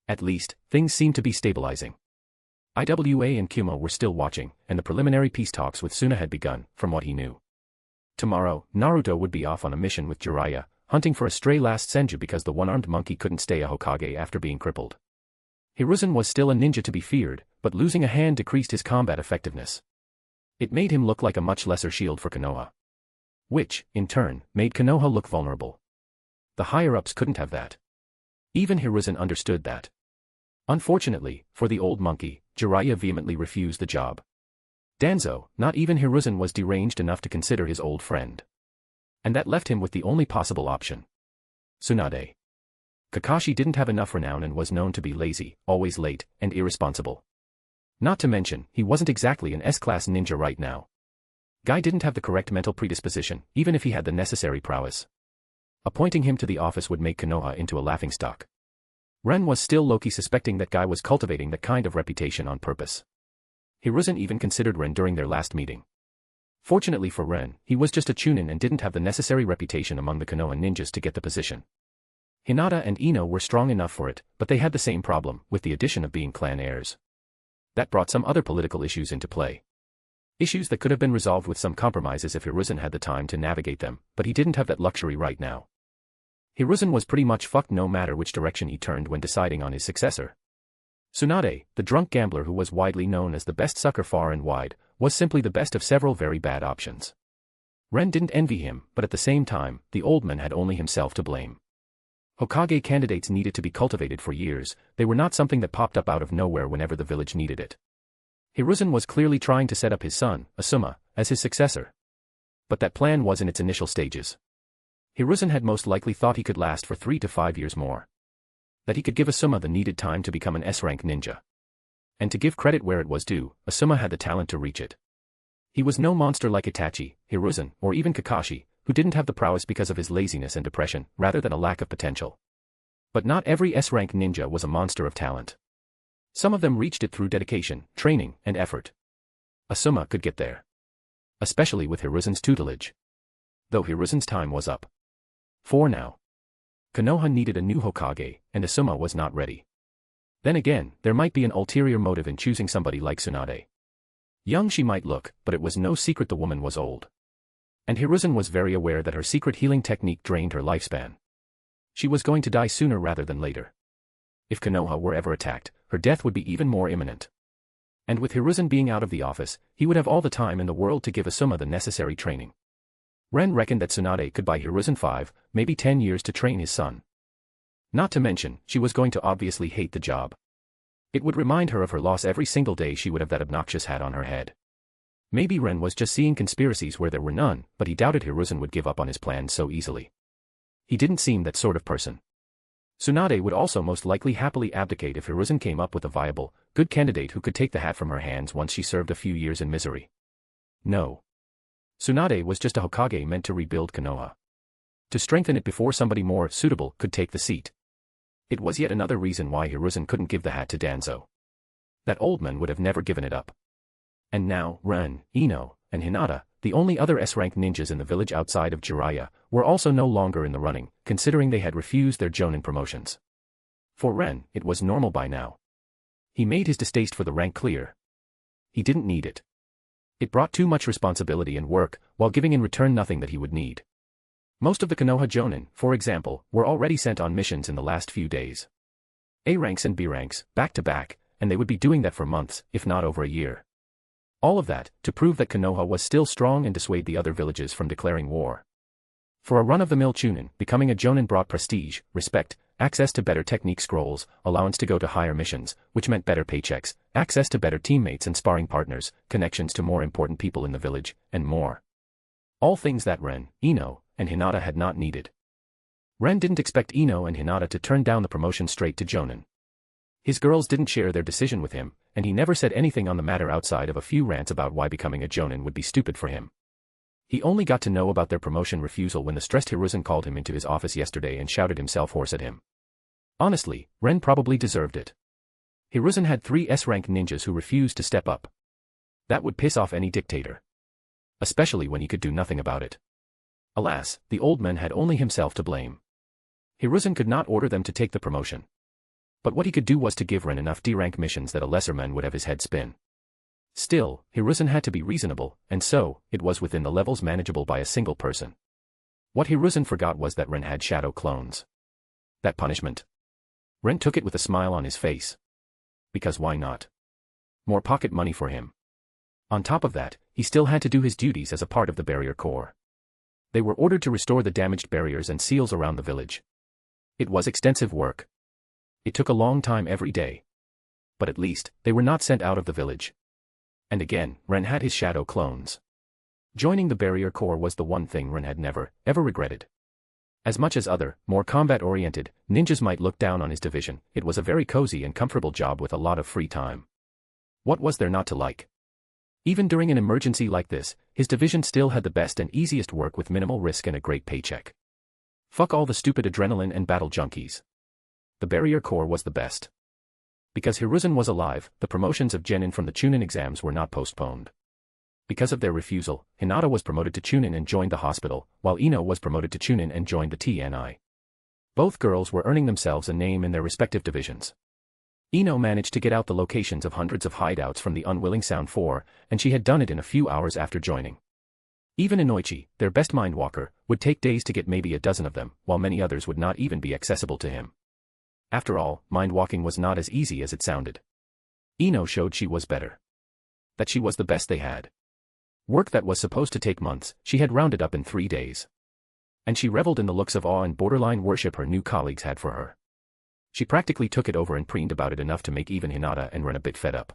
At least, things seemed to be stabilizing. IWA and Kyumo were still watching, and the preliminary peace talks with Suna had begun, from what he knew. Tomorrow, Naruto would be off on a mission with Jiraiya, hunting for a stray last Senju because the one-armed monkey couldn't stay a Hokage after being crippled. Hiruzen was still a ninja to be feared, but losing a hand decreased his combat effectiveness. It made him look like a much lesser shield for Konoha. Which, in turn, made Konoha look vulnerable. The higher-ups couldn't have that. Even Hiruzen understood that. Unfortunately, for the old monkey, Jiraiya vehemently refused the job. Danzo, not even Hiruzen was deranged enough to consider his old friend. And that left him with the only possible option. Tsunade. Kakashi didn't have enough renown and was known to be lazy, always late, and irresponsible. Not to mention, he wasn't exactly an S-class ninja right now. Guy didn't have the correct mental predisposition, even if he had the necessary prowess. Appointing him to the office would make Konoha into a laughingstock. Ren was still low-key suspecting that Guy was cultivating that kind of reputation on purpose. Hiruzen even considered Ren during their last meeting. Fortunately for Ren, he was just a chunin and didn't have the necessary reputation among the Konoha ninjas to get the position. Hinata and Ino were strong enough for it, but they had the same problem, with the addition of being clan heirs. That brought some other political issues into play. Issues that could have been resolved with some compromises if Hiruzen had the time to navigate them, but he didn't have that luxury right now. Hiruzen was pretty much fucked no matter which direction he turned when deciding on his successor. Tsunade, the drunk gambler who was widely known as the best sucker far and wide, was simply the best of several very bad options. Ren didn't envy him, but at the same time, the old man had only himself to blame. Hokage candidates needed to be cultivated for years, they were not something that popped up out of nowhere whenever the village needed it. Hiruzen was clearly trying to set up his son, Asuma, as his successor. But that plan was in its initial stages. Hiruzen had most likely thought he could last for 3 to 5 years more. That he could give Asuma the needed time to become an S-rank ninja. And to give credit where it was due, Asuma had the talent to reach it. He was no monster like Itachi, Hiruzen, or even Kakashi, who didn't have the prowess because of his laziness and depression, rather than a lack of potential. But not every S-rank ninja was a monster of talent. Some of them reached it through dedication, training, and effort. Asuma could get there. Especially with Hiruzen's tutelage. Though Hiruzen's time was up. For now. Konoha needed a new Hokage, and Asuma was not ready. Then again, there might be an ulterior motive in choosing somebody like Tsunade. Young she might look, but it was no secret the woman was old. And Hiruzen was very aware that her secret healing technique drained her lifespan. She was going to die sooner rather than later. If Konoha were ever attacked, her death would be even more imminent. And with Hiruzen being out of the office, he would have all the time in the world to give Asuma the necessary training. Ren reckoned that Tsunade could buy Hiruzen 5, maybe 10 years to train his son. Not to mention, she was going to obviously hate the job. It would remind her of her loss every single day she would have that obnoxious hat on her head. Maybe Ren was just seeing conspiracies where there were none, but he doubted Hiruzen would give up on his plans so easily. He didn't seem that sort of person. Tsunade would also most likely happily abdicate if Hiruzen came up with a viable, good candidate who could take the hat from her hands once she served a few years in misery. No. Tsunade was just a Hokage meant to rebuild Konoha. To strengthen it before somebody more suitable could take the seat. It was yet another reason why Hiruzen couldn't give the hat to Danzo. That old man would have never given it up. And now, Ren, Ino, and Hinata, the only other S-rank ninjas in the village outside of Jiraiya, were also no longer in the running, considering they had refused their Jonin promotions. For Ren, it was normal by now. He made his distaste for the rank clear. He didn't need it. It brought too much responsibility and work, while giving in return nothing that he would need. Most of the Konoha Jonin, for example, were already sent on missions in the last few days. A ranks and B ranks, back to back, and they would be doing that for months, if not over a year. All of that, to prove that Konoha was still strong and dissuade the other villages from declaring war. For a run-of-the-mill Chunin, becoming a Jonin brought prestige, respect, access to better technique scrolls, allowance to go to higher missions, which meant better paychecks, access to better teammates and sparring partners, connections to more important people in the village, and more. All things that Ren, Ino, and Hinata had not needed. Ren didn't expect Ino and Hinata to turn down the promotion straight to Jonin. His girls didn't share their decision with him, and he never said anything on the matter outside of a few rants about why becoming a Jonin would be stupid for him. He only got to know about their promotion refusal when the stressed Hiruzen called him into his office yesterday and shouted himself hoarse at him. Honestly, Ren probably deserved it. Hiruzen had 3 S-rank ninjas who refused to step up. That would piss off any dictator. Especially when he could do nothing about it. Alas, the old man had only himself to blame. Hiruzen could not order them to take the promotion. But what he could do was to give Ren enough D-rank missions that a lesser man would have his head spin. Still, Hiruzen had to be reasonable, and so, it was within the levels manageable by a single person. What Hiruzen forgot was that Ren had shadow clones. That punishment. Ren took it with a smile on his face. Because why not? More pocket money for him. On top of that, he still had to do his duties as a part of the barrier corps. They were ordered to restore the damaged barriers and seals around the village. It was extensive work. It took a long time every day. But at least, they were not sent out of the village. And again, Ren had his shadow clones. Joining the barrier corps was the one thing Ren had never, ever regretted. As much as other, more combat-oriented, ninjas might look down on his division, it was a very cozy and comfortable job with a lot of free time. What was there not to like? Even during an emergency like this, his division still had the best and easiest work with minimal risk and a great paycheck. Fuck all the stupid adrenaline and battle junkies. The barrier corps was the best. Because Hiruzen was alive, the promotions of Genin from the Chunin exams were not postponed. Because of their refusal, Hinata was promoted to Chunin and joined the hospital, while Ino was promoted to Chunin and joined the TNI. Both girls were earning themselves a name in their respective divisions. Ino managed to get out the locations of hundreds of hideouts from the Unwilling Sound 4, and she had done it in a few hours after joining. Even Inoichi, their best mindwalker, would take days to get maybe a dozen of them, while many others would not even be accessible to him. After all, mind-walking was not as easy as it sounded. Ino showed she was better. That she was the best they had. Work that was supposed to take months, she had rounded up in 3 days. And she reveled in the looks of awe and borderline worship her new colleagues had for her. She practically took it over and preened about it enough to make even Hinata and Ren a bit fed up.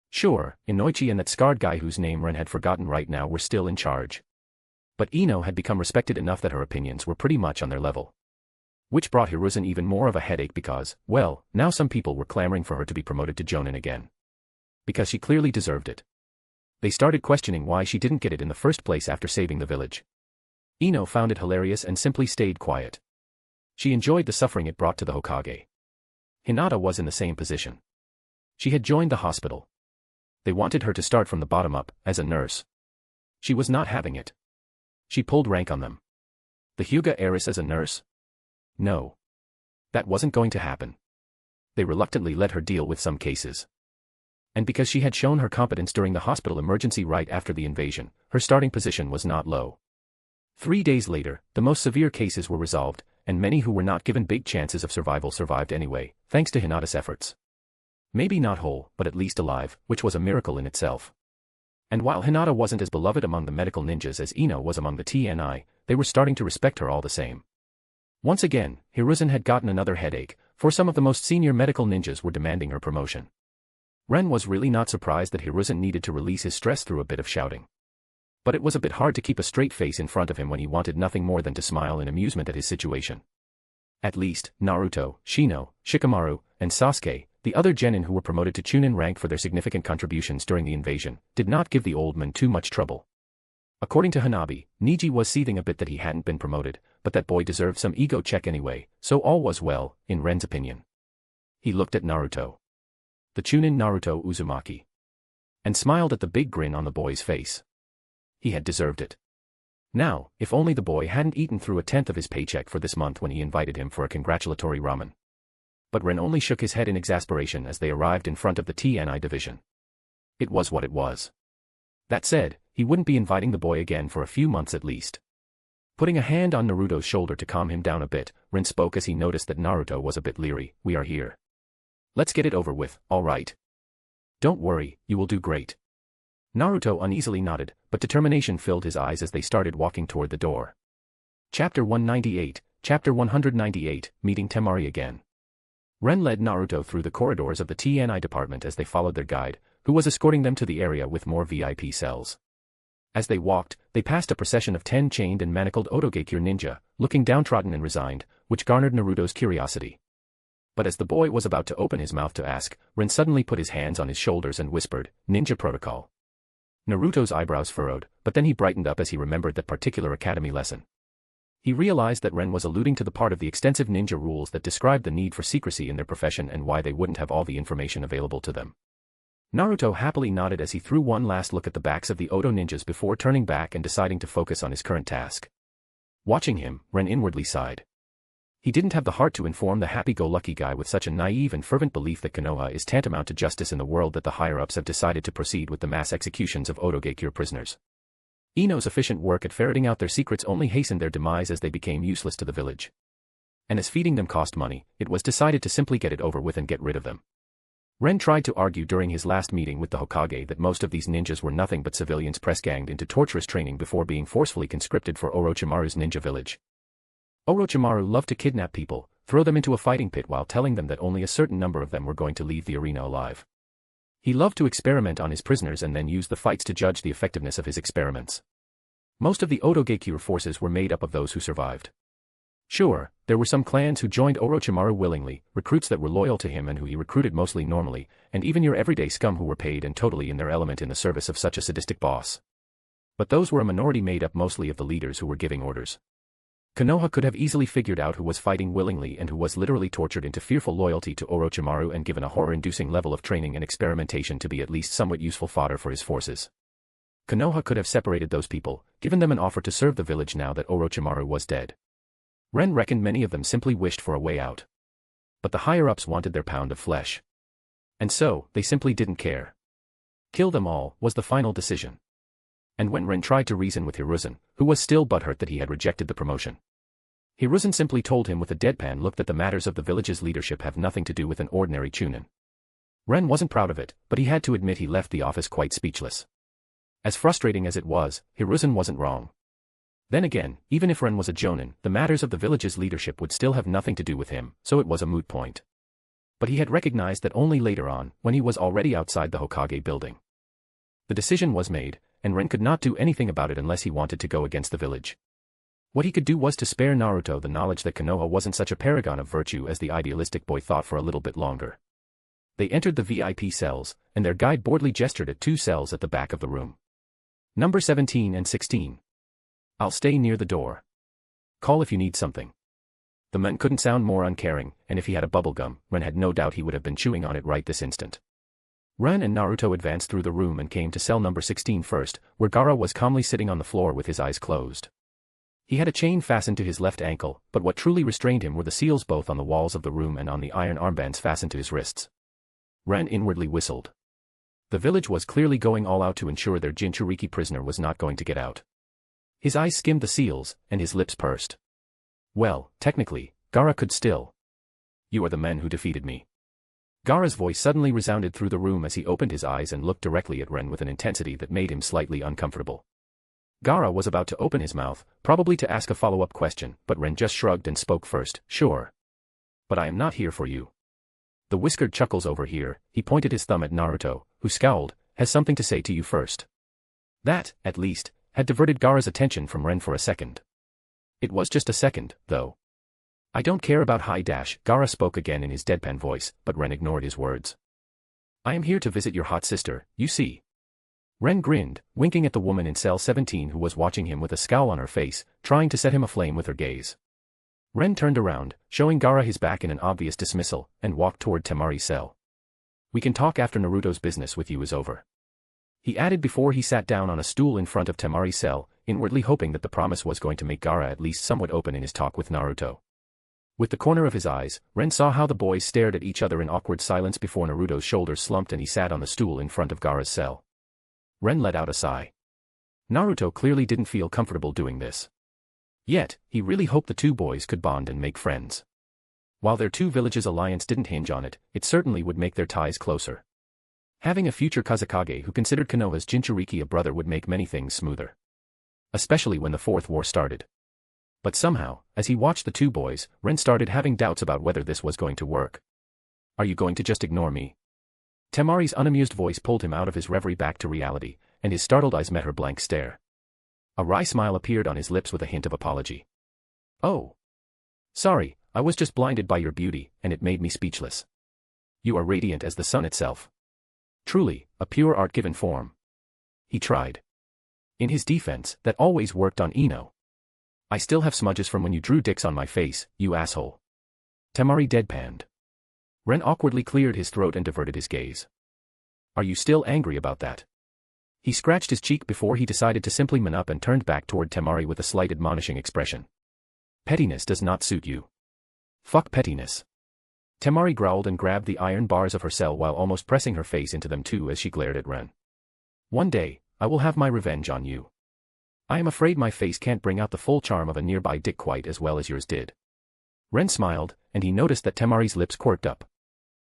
Sure, Inoichi and that scarred guy whose name Ren had forgotten right now were still in charge. But Ino had become respected enough that her opinions were pretty much on their level. Which brought Hiruzen even more of a headache because, well, now some people were clamoring for her to be promoted to Jonin again. Because she clearly deserved it. They started questioning why she didn't get it in the first place after saving the village. Ino found it hilarious and simply stayed quiet. She enjoyed the suffering it brought to the Hokage. Hinata was in the same position. She had joined the hospital. They wanted her to start from the bottom up, as a nurse. She was not having it. She pulled rank on them. The Hyuga heiress as a nurse? No. That wasn't going to happen. They reluctantly let her deal with some cases. And because she had shown her competence during the hospital emergency right after the invasion, her starting position was not low. 3 days later, the most severe cases were resolved, and many who were not given big chances of survival survived anyway, thanks to Hinata's efforts. Maybe not whole, but at least alive, which was a miracle in itself. And while Hinata wasn't as beloved among the medical ninjas as Ino was among the TNI, they were starting to respect her all the same. Once again, Hiruzen had gotten another headache, for some of the most senior medical ninjas were demanding her promotion. Ren was really not surprised that Hiruzen needed to release his stress through a bit of shouting. But it was a bit hard to keep a straight face in front of him when he wanted nothing more than to smile in amusement at his situation. At least, Naruto, Shino, Shikamaru, and Sasuke, the other genin who were promoted to Chunin rank for their significant contributions during the invasion, did not give the old man too much trouble. According to Hanabi, Niji was seething a bit that he hadn't been promoted, but that boy deserved some ego check anyway, so all was well, in Ren's opinion. He looked at Naruto. The Chunin Naruto Uzumaki. And smiled at the big grin on the boy's face. He had deserved it. Now, if only the boy hadn't eaten through a tenth of his paycheck for this month when he invited him for a congratulatory ramen. But Ren only shook his head in exasperation as they arrived in front of the TNI division. It was what it was. That said, he wouldn't be inviting the boy again for a few months at least. Putting a hand on Naruto's shoulder to calm him down a bit, Ren spoke as he noticed that Naruto was a bit leery. "We are here. Let's get it over with, all right? Don't worry, you will do great." Naruto uneasily nodded, but determination filled his eyes as they started walking toward the door. Chapter 198, Chapter 198, Meeting Temari again. Ren led Naruto through the corridors of the TNI department as they followed their guide, who was escorting them to the area with more VIP cells. As they walked, they passed a procession of 10 chained and manacled Otogekure ninja, looking downtrodden and resigned, which garnered Naruto's curiosity. But as the boy was about to open his mouth to ask, Ren suddenly put his hands on his shoulders and whispered, "Ninja protocol." Naruto's eyebrows furrowed, but then he brightened up as he remembered that particular academy lesson. He realized that Ren was alluding to the part of the extensive ninja rules that described the need for secrecy in their profession and why they wouldn't have all the information available to them. Naruto happily nodded as he threw one last look at the backs of the Oto ninjas before turning back and deciding to focus on his current task. Watching him, Ren inwardly sighed. He didn't have the heart to inform the happy-go-lucky guy with such a naive and fervent belief that Konoha is tantamount to justice in the world that the higher-ups have decided to proceed with the mass executions of Otogekure prisoners. Ino's efficient work at ferreting out their secrets only hastened their demise as they became useless to the village. And as feeding them cost money, it was decided to simply get it over with and get rid of them. Ren tried to argue during his last meeting with the Hokage that most of these ninjas were nothing but civilians press-ganged into torturous training before being forcefully conscripted for Orochimaru's ninja village. Orochimaru loved to kidnap people, throw them into a fighting pit while telling them that only a certain number of them were going to leave the arena alive. He loved to experiment on his prisoners and then use the fights to judge the effectiveness of his experiments. Most of the Otogekure forces were made up of those who survived. Sure, there were some clans who joined Orochimaru willingly, recruits that were loyal to him and who he recruited mostly normally, and even your everyday scum who were paid and totally in their element in the service of such a sadistic boss. But those were a minority made up mostly of the leaders who were giving orders. Konoha could have easily figured out who was fighting willingly and who was literally tortured into fearful loyalty to Orochimaru and given a horror-inducing level of training and experimentation to be at least somewhat useful fodder for his forces. Konoha could have separated those people, given them an offer to serve the village now that Orochimaru was dead. Ren reckoned many of them simply wished for a way out. But the higher-ups wanted their pound of flesh. And so, they simply didn't care. Kill them all, was the final decision. And when Ren tried to reason with Hiruzen, who was still butthurt that he had rejected the promotion, Hiruzen simply told him with a deadpan look that the matters of the village's leadership have nothing to do with an ordinary Chunin. Ren wasn't proud of it, but he had to admit he left the office quite speechless. As frustrating as it was, Hiruzen wasn't wrong. Then again, even if Ren was a Jonin, the matters of the village's leadership would still have nothing to do with him, so it was a moot point. But he had recognized that only later on, when he was already outside the Hokage building. The decision was made, and Ren could not do anything about it unless he wanted to go against the village. What he could do was to spare Naruto the knowledge that Konoha wasn't such a paragon of virtue as the idealistic boy thought for a little bit longer. They entered the VIP cells, and their guide boredly gestured at 2 cells at the back of the room. Number 17 and 16. I'll stay near the door. Call if you need something. The men couldn't sound more uncaring, and if he had a bubblegum, Ren had no doubt he would have been chewing on it right this instant. Ren and Naruto advanced through the room and came to cell number 16 first, where Gaara was calmly sitting on the floor with his eyes closed. He had a chain fastened to his left ankle, but what truly restrained him were the seals both on the walls of the room and on the iron armbands fastened to his wrists. Ren inwardly whistled. The village was clearly going all out to ensure their Jinchuriki prisoner was not going to get out. His eyes skimmed the seals, and his lips pursed. Well, technically, Gaara could still. You are the men who defeated me. Gaara's voice suddenly resounded through the room as he opened his eyes and looked directly at Ren with an intensity that made him slightly uncomfortable. Gaara was about to open his mouth, probably to ask a follow-up question, but Ren just shrugged and spoke first. Sure. But I am not here for you. The whiskered chuckles over here, he pointed his thumb at Naruto, who scowled, has something to say to you first. That, at least, had diverted Gaara's attention from Ren for a second. It was just a second, though. I don't care about Gaara spoke again in his deadpan voice, but Ren ignored his words. I am here to visit your hot sister, you see. Ren grinned, winking at the woman in cell 17 who was watching him with a scowl on her face, trying to set him aflame with her gaze. Ren turned around, showing Gaara his back in an obvious dismissal, and walked toward Temari's cell. We can talk after Naruto's business with you is over. He added before he sat down on a stool in front of Temari's cell, inwardly hoping that the promise was going to make Gaara at least somewhat open in his talk with Naruto. With the corner of his eyes, Ren saw how the boys stared at each other in awkward silence before Naruto's shoulders slumped and he sat on the stool in front of Gaara's cell. Ren let out a sigh. Naruto clearly didn't feel comfortable doing this. Yet, he really hoped the 2 boys could bond and make friends. While their 2 villages' alliance didn't hinge on it, it certainly would make their ties closer. Having a future Kazekage who considered Konoha's Jinchuriki a brother would make many things smoother. Especially when the 4th war started. But somehow, as he watched the 2 boys, Ren started having doubts about whether this was going to work. Are you going to just ignore me? Temari's unamused voice pulled him out of his reverie back to reality, and his startled eyes met her blank stare. A wry smile appeared on his lips with a hint of apology. Oh. Sorry, I was just blinded by your beauty, and it made me speechless. You are radiant as the sun itself. Truly, a pure art-given form. He tried. In his defense, that always worked on Ino. I still have smudges from when you drew dicks on my face, you asshole. Temari deadpanned. Ren awkwardly cleared his throat and diverted his gaze. Are you still angry about that? He scratched his cheek before he decided to simply man up and turned back toward Temari with a slight admonishing expression. Pettiness does not suit you. Fuck pettiness. Temari growled and grabbed the iron bars of her cell while almost pressing her face into them too as she glared at Ren. One day, I will have my revenge on you. I am afraid my face can't bring out the full charm of a nearby dick quite as well as yours did. Ren smiled, and he noticed that Temari's lips quirked up.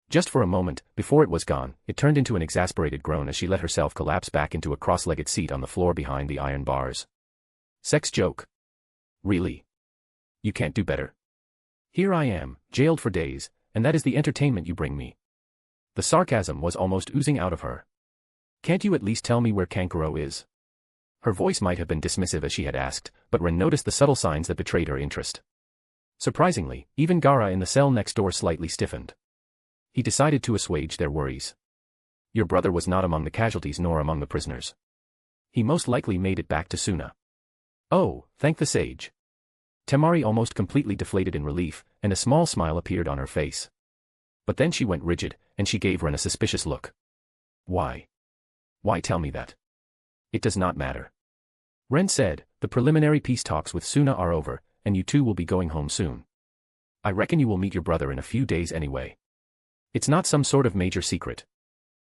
Just for a moment, before it was gone, it turned into an exasperated groan as she let herself collapse back into a cross-legged seat on the floor behind the iron bars. Sex joke. Really? You can't do better. Here I am, jailed for days, and that is the entertainment you bring me. The sarcasm was almost oozing out of her. Can't you at least tell me where Kankuro is? Her voice might have been dismissive as she had asked, but Ren noticed the subtle signs that betrayed her interest. Surprisingly, even Gaara in the cell next door slightly stiffened. He decided to assuage their worries. Your brother was not among the casualties nor among the prisoners. He most likely made it back to Suna. Oh, thank the sage. Temari almost completely deflated in relief, and a small smile appeared on her face. But then she went rigid, and she gave Ren a suspicious look. Why? Why tell me that? It does not matter. Ren said, the preliminary peace talks with Suna are over, and you 2 will be going home soon. I reckon you will meet your brother in a few days anyway. It's not some sort of major secret.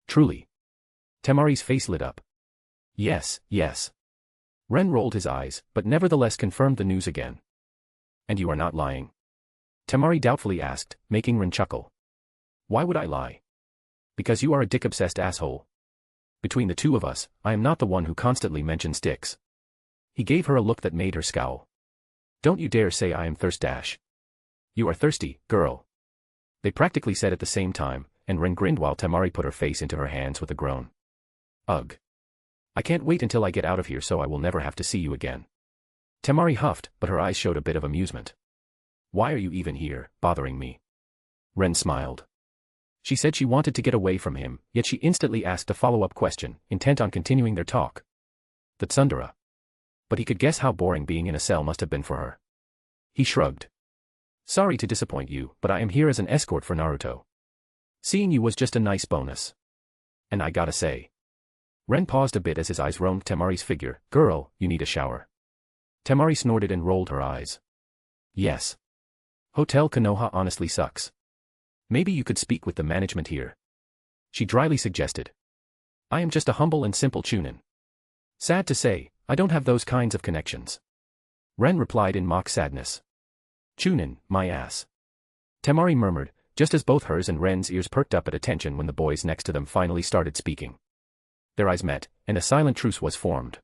Truly. Temari's face lit up. Yes, yes. Ren rolled his eyes, but nevertheless confirmed the news again. And you are not lying? Temari doubtfully asked, making Ren chuckle. Why would I lie? Because you are a dick-obsessed asshole. Between the 2 of us, I am not the one who constantly mentions dicks. He gave her a look that made her scowl. Don't you dare say I am thirst. You are thirsty, girl. They practically said at the same time, and Ren grinned while Temari put her face into her hands with a groan. Ugh. I can't wait until I get out of here so I will never have to see you again. Temari huffed, but her eyes showed a bit of amusement. Why are you even here, bothering me? Ren smiled. She said she wanted to get away from him, yet she instantly asked a follow-up question, intent on continuing their talk. The tsundere. But he could guess how boring being in a cell must have been for her. He shrugged. Sorry to disappoint you, but I am here as an escort for Naruto. Seeing you was just a nice bonus. And I gotta say. Ren paused a bit as his eyes roamed Temari's figure. Girl, you need a shower. Temari snorted and rolled her eyes. Yes. Hotel Konoha honestly sucks. Maybe you could speak with the management here. She dryly suggested. I am just a humble and simple chunin. Sad to say, I don't have those kinds of connections. Ren replied in mock sadness. Chunin, my ass. Temari murmured, just as both hers and Ren's ears perked up at attention when the boys next to them finally started speaking. Their eyes met, and a silent truce was formed.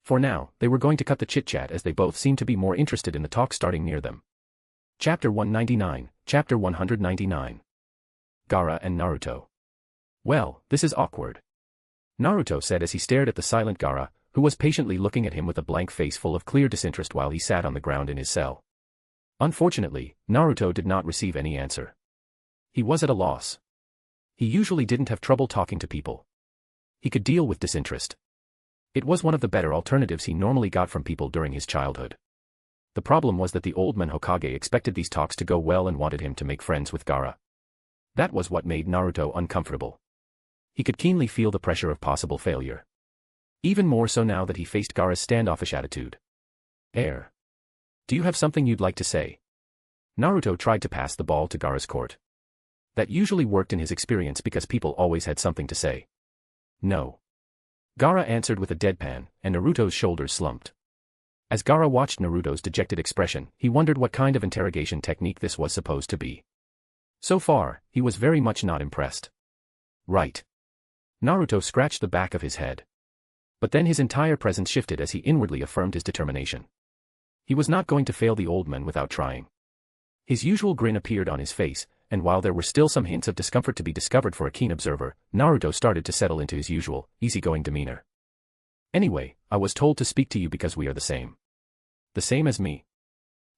For now, they were going to cut the chit-chat as they both seemed to be more interested in the talk starting near them. Chapter 199, Chapter 199. Gaara and Naruto. Well, this is awkward. Naruto said as he stared at the silent Gaara, who was patiently looking at him with a blank face full of clear disinterest while he sat on the ground in his cell. Unfortunately, Naruto did not receive any answer. He was at a loss. He usually didn't have trouble talking to people. He could deal with disinterest. It was one of the better alternatives he normally got from people during his childhood. The problem was that the old man Hokage expected these talks to go well and wanted him to make friends with Gaara. That was what made Naruto uncomfortable. He could keenly feel the pressure of possible failure. Even more so now that he faced Gaara's standoffish attitude. Do you have something you'd like to say? Naruto tried to pass the ball to Gaara's court. That usually worked in his experience because people always had something to say. No. Gaara answered with a deadpan, and Naruto's shoulders slumped. As Gaara watched Naruto's dejected expression, he wondered what kind of interrogation technique this was supposed to be. So far, he was very much not impressed. Right. Naruto scratched the back of his head. But then his entire presence shifted as he inwardly affirmed his determination. He was not going to fail the old man without trying. His usual grin appeared on his face, and while there were still some hints of discomfort to be discovered for a keen observer, Naruto started to settle into his usual, easygoing demeanor. Anyway, I was told to speak to you because we are the same. The same as me?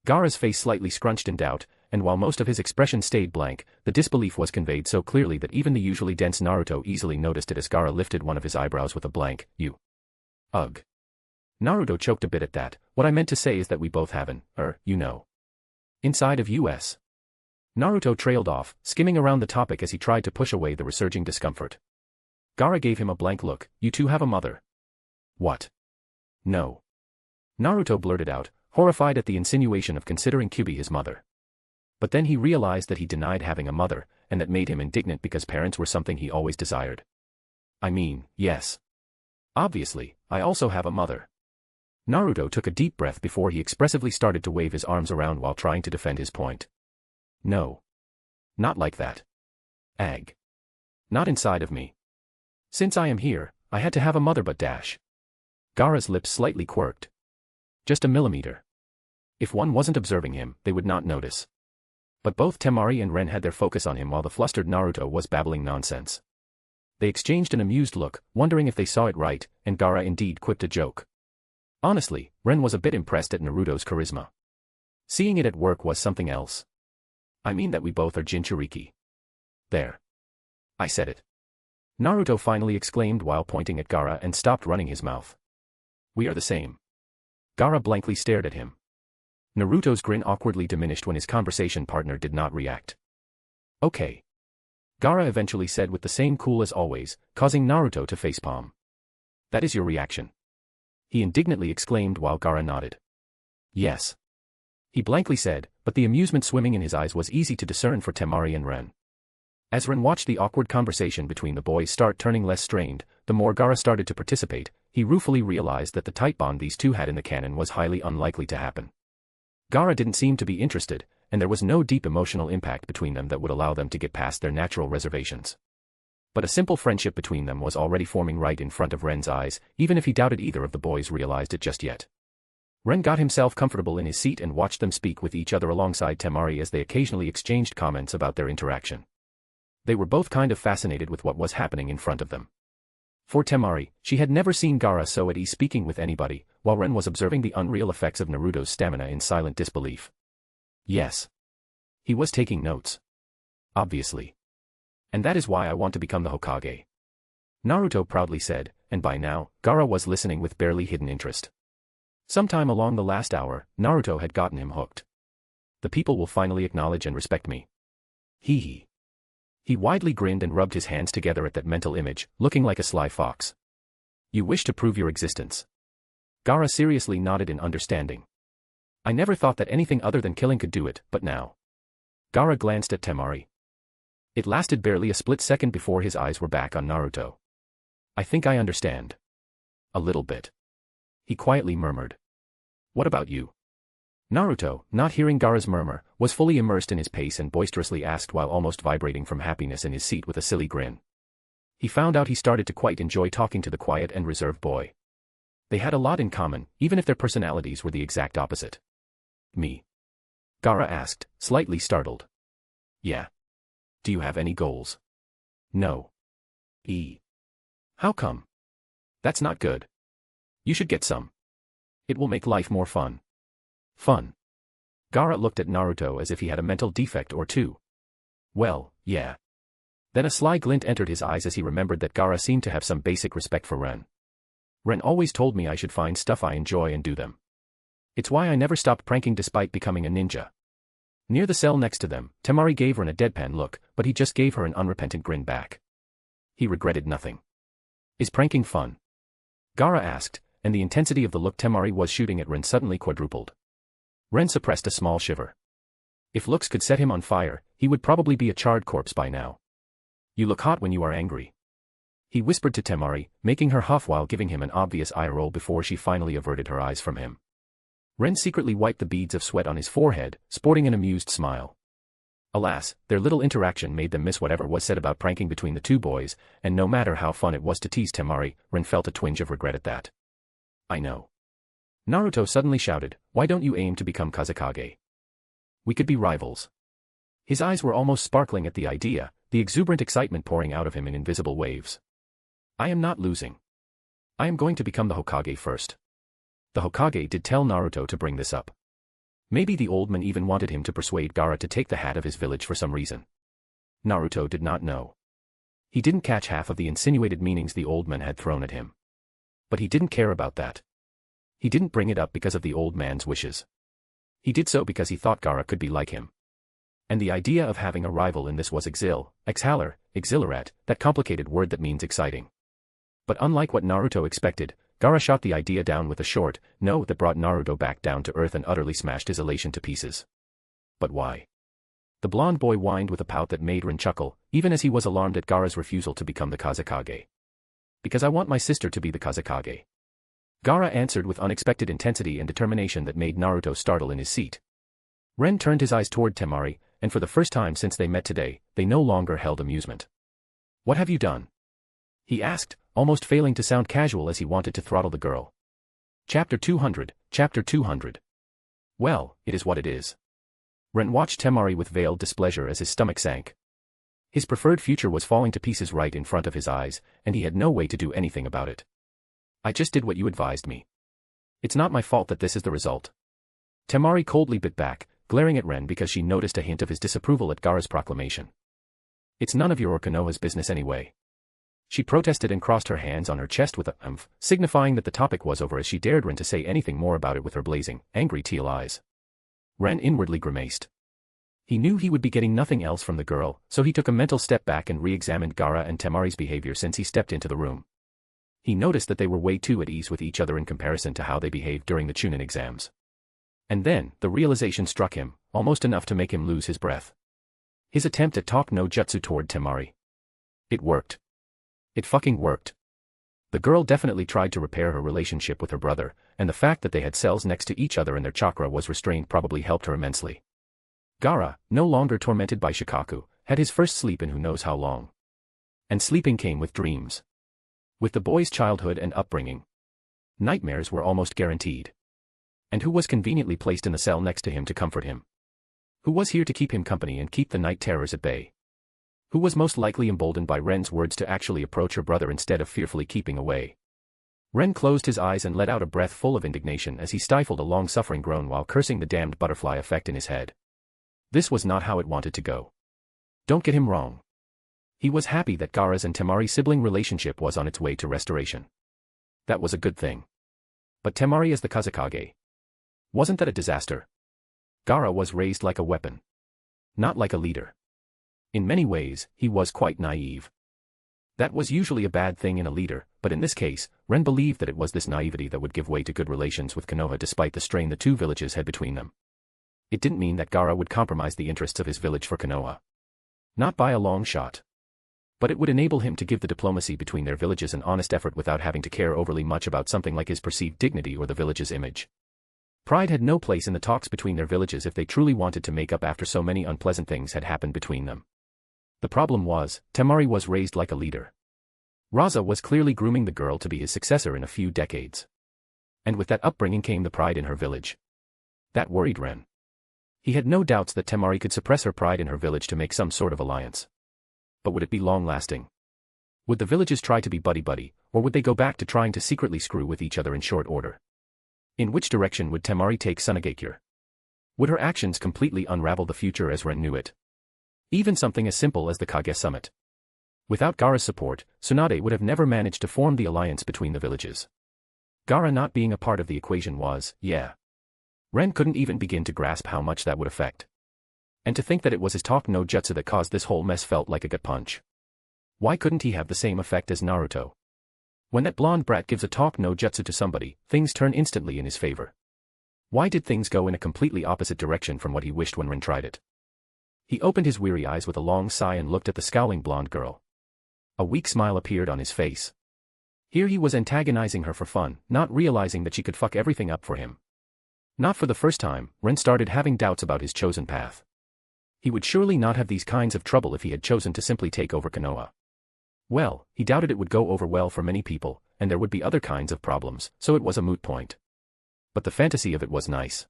Gaara's face slightly scrunched in doubt, and while most of his expression stayed blank, the disbelief was conveyed so clearly that even the usually dense Naruto easily noticed it as Gaara lifted one of his eyebrows with a blank, you. Ugh. Naruto choked a bit at that. What I meant to say is that we both have an, inside of us. Naruto trailed off, skimming around the topic as he tried to push away the resurging discomfort. Gaara gave him a blank look. You two have a mother. What? No. Naruto blurted out, horrified at the insinuation of considering Kyubi his mother. But then he realized that he denied having a mother, and that made him indignant because parents were something he always desired. I mean, yes. Obviously, I also have a mother. Naruto took a deep breath before he expressively started to wave his arms around while trying to defend his point. No. Not like that. Ag. Not inside of me. Since I am here, I had to have a mother but dash. Gaara's lips slightly quirked. Just a millimeter. If one wasn't observing him, they would not notice. But both Temari and Ren had their focus on him while the flustered Naruto was babbling nonsense. They exchanged an amused look, wondering if they saw it right, and Gaara indeed quipped a joke. Honestly, Ren was a bit impressed at Naruto's charisma. Seeing it at work was something else. I mean that we both are Jinchuriki. There. I said it. Naruto finally exclaimed while pointing at Gaara and stopped running his mouth. We are the same. Gaara blankly stared at him. Naruto's grin awkwardly diminished when his conversation partner did not react. Okay. Gaara eventually said with the same cool as always, causing Naruto to facepalm. That is your reaction? He indignantly exclaimed while Gaara nodded. Yes. He blankly said, but the amusement swimming in his eyes was easy to discern for Temari and Ren. As Ren watched the awkward conversation between the boys start turning less strained, the more Gaara started to participate, he ruefully realized that the tight bond these two had in the canon was highly unlikely to happen. Gaara didn't seem to be interested, and there was no deep emotional impact between them that would allow them to get past their natural reservations. But a simple friendship between them was already forming right in front of Ren's eyes, even if he doubted either of the boys realized it just yet. Ren got himself comfortable in his seat and watched them speak with each other alongside Temari as they occasionally exchanged comments about their interaction. They were both kind of fascinated with what was happening in front of them. For Temari, she had never seen Gaara so at ease speaking with anybody, while Ren was observing the unreal effects of Naruto's stamina in silent disbelief. Yes. He was taking notes. Obviously. And that is why I want to become the Hokage. Naruto proudly said, and by now, Gaara was listening with barely hidden interest. Sometime along the last hour, Naruto had gotten him hooked. The people will finally acknowledge and respect me. Hee hee. He widely grinned and rubbed his hands together at that mental image, looking like a sly fox. You wish to prove your existence. Gaara seriously nodded in understanding. I never thought that anything other than killing could do it, but now. Gaara glanced at Temari. It lasted barely a split second before his eyes were back on Naruto. I think I understand. A little bit. He quietly murmured. What about you? Naruto, not hearing Gaara's murmur, was fully immersed in his pace and boisterously asked while almost vibrating from happiness in his seat with a silly grin. He found out he started to quite enjoy talking to the quiet and reserved boy. They had a lot in common, even if their personalities were the exact opposite. Me? Gaara asked, slightly startled. Yeah. Do you have any goals? No. How come? That's not good. You should get some. It will make life more fun. Fun. Gaara looked at Naruto as if he had a mental defect or two. Well, yeah. Then a sly glint entered his eyes as he remembered that Gaara seemed to have some basic respect for Ren. Ren always told me I should find stuff I enjoy and do them. It's why I never stopped pranking despite becoming a ninja. Near the cell next to them, Temari gave Ren a deadpan look, but he just gave her an unrepentant grin back. He regretted nothing. Is pranking fun? Gaara asked, and the intensity of the look Temari was shooting at Ren suddenly quadrupled. Ren suppressed a small shiver. If looks could set him on fire, he would probably be a charred corpse by now. You look hot when you are angry. He whispered to Temari, making her huff while giving him an obvious eye roll before she finally averted her eyes from him. Ren secretly wiped the beads of sweat on his forehead, sporting an amused smile. Alas, their little interaction made them miss whatever was said about pranking between the two boys, and no matter how fun it was to tease Temari, Ren felt a twinge of regret at that. I know. Naruto suddenly shouted, why don't you aim to become Kazekage? We could be rivals. His eyes were almost sparkling at the idea, the exuberant excitement pouring out of him in invisible waves. I am not losing. I am going to become the Hokage first. The Hokage did tell Naruto to bring this up. Maybe the old man even wanted him to persuade Gaara to take the hat of his village for some reason. Naruto did not know. He didn't catch half of the insinuated meanings the old man had thrown at him. But he didn't care about that. He didn't bring it up because of the old man's wishes. He did so because he thought Gaara could be like him. And the idea of having a rival in this was exhilarate, that complicated word that means exciting. But unlike what Naruto expected, Gaara shot the idea down with a short no that brought Naruto back down to earth and utterly smashed his elation to pieces. But why? The blonde boy whined with a pout that made Rin chuckle, even as he was alarmed at Gaara's refusal to become the Kazekage. Because I want my sister to be the Kazekage. Gaara answered with unexpected intensity and determination that made Naruto startle in his seat. Ren turned his eyes toward Temari, and for the first time since they met today, they no longer held amusement. What have you done? He asked, almost failing to sound casual as he wanted to throttle the girl. Chapter 200. Well, it is what it is. Ren watched Temari with veiled displeasure as his stomach sank. His preferred future was falling to pieces right in front of his eyes, and he had no way to do anything about it. I just did what you advised me. It's not my fault that this is the result. Temari coldly bit back, glaring at Ren because she noticed a hint of his disapproval at Gaara's proclamation. It's none of your or Konoha's business anyway. She protested and crossed her hands on her chest with a signifying that the topic was over as she dared Ren to say anything more about it with her blazing, angry teal eyes. Ren inwardly grimaced. He knew he would be getting nothing else from the girl, so he took a mental step back and re-examined Gaara and Temari's behavior since he stepped into the room. He noticed that they were way too at ease with each other in comparison to how they behaved during the Chunin exams. And then, the realization struck him, almost enough to make him lose his breath. His attempt at talk no jutsu toward Temari. It worked. It fucking worked. The girl definitely tried to repair her relationship with her brother, and the fact that they had cells next to each other and their chakra was restrained probably helped her immensely. Gaara, no longer tormented by Shikaku, had his first sleep in who knows how long. And sleeping came with dreams. With the boy's childhood and upbringing, nightmares were almost guaranteed. And who was conveniently placed in the cell next to him to comfort him? Who was here to keep him company and keep the night terrors at bay? Who was most likely emboldened by Ren's words to actually approach her brother instead of fearfully keeping away? Ren closed his eyes and let out a breath full of indignation as he stifled a long-suffering groan while cursing the damned butterfly effect in his head. This was not how it wanted to go. Don't get him wrong. He was happy that Gaara's and Temari's sibling relationship was on its way to restoration. That was a good thing. But Temari as the Kazekage. Wasn't that a disaster? Gaara was raised like a weapon. Not like a leader. In many ways, he was quite naive. That was usually a bad thing in a leader, but in this case, Ren believed that it was this naivety that would give way to good relations with Konoha despite the strain the two villages had between them. It didn't mean that Gaara would compromise the interests of his village for Konoha. Not by a long shot. But it would enable him to give the diplomacy between their villages an honest effort without having to care overly much about something like his perceived dignity or the village's image. Pride had no place in the talks between their villages if they truly wanted to make up after so many unpleasant things had happened between them. The problem was, Temari was raised like a leader. Raza was clearly grooming the girl to be his successor in a few decades. And with that upbringing came the pride in her village. That worried Ren. He had no doubts that Temari could suppress her pride in her village to make some sort of alliance. But would it be long-lasting? Would the villages try to be buddy-buddy, or would they go back to trying to secretly screw with each other in short order? In which direction would Temari take Tsunagakure? Would her actions completely unravel the future as Ren knew it? Even something as simple as the Kage Summit. Without Gaara's support, Tsunade would have never managed to form the alliance between the villages. Gaara not being a part of the equation was, yeah. Ren couldn't even begin to grasp how much that would affect. And to think that it was his talk no jutsu that caused this whole mess felt like a gut punch. Why couldn't he have the same effect as Naruto? When that blonde brat gives a talk no jutsu to somebody, things turn instantly in his favor. Why did things go in a completely opposite direction from what he wished when Ren tried it? He opened his weary eyes with a long sigh and looked at the scowling blonde girl. A weak smile appeared on his face. Here he was antagonizing her for fun, not realizing that she could fuck everything up for him. Not for the first time, Ren started having doubts about his chosen path. He would surely not have these kinds of trouble if he had chosen to simply take over Konoha. Well, he doubted it would go over well for many people, and there would be other kinds of problems, so it was a moot point. But the fantasy of it was nice.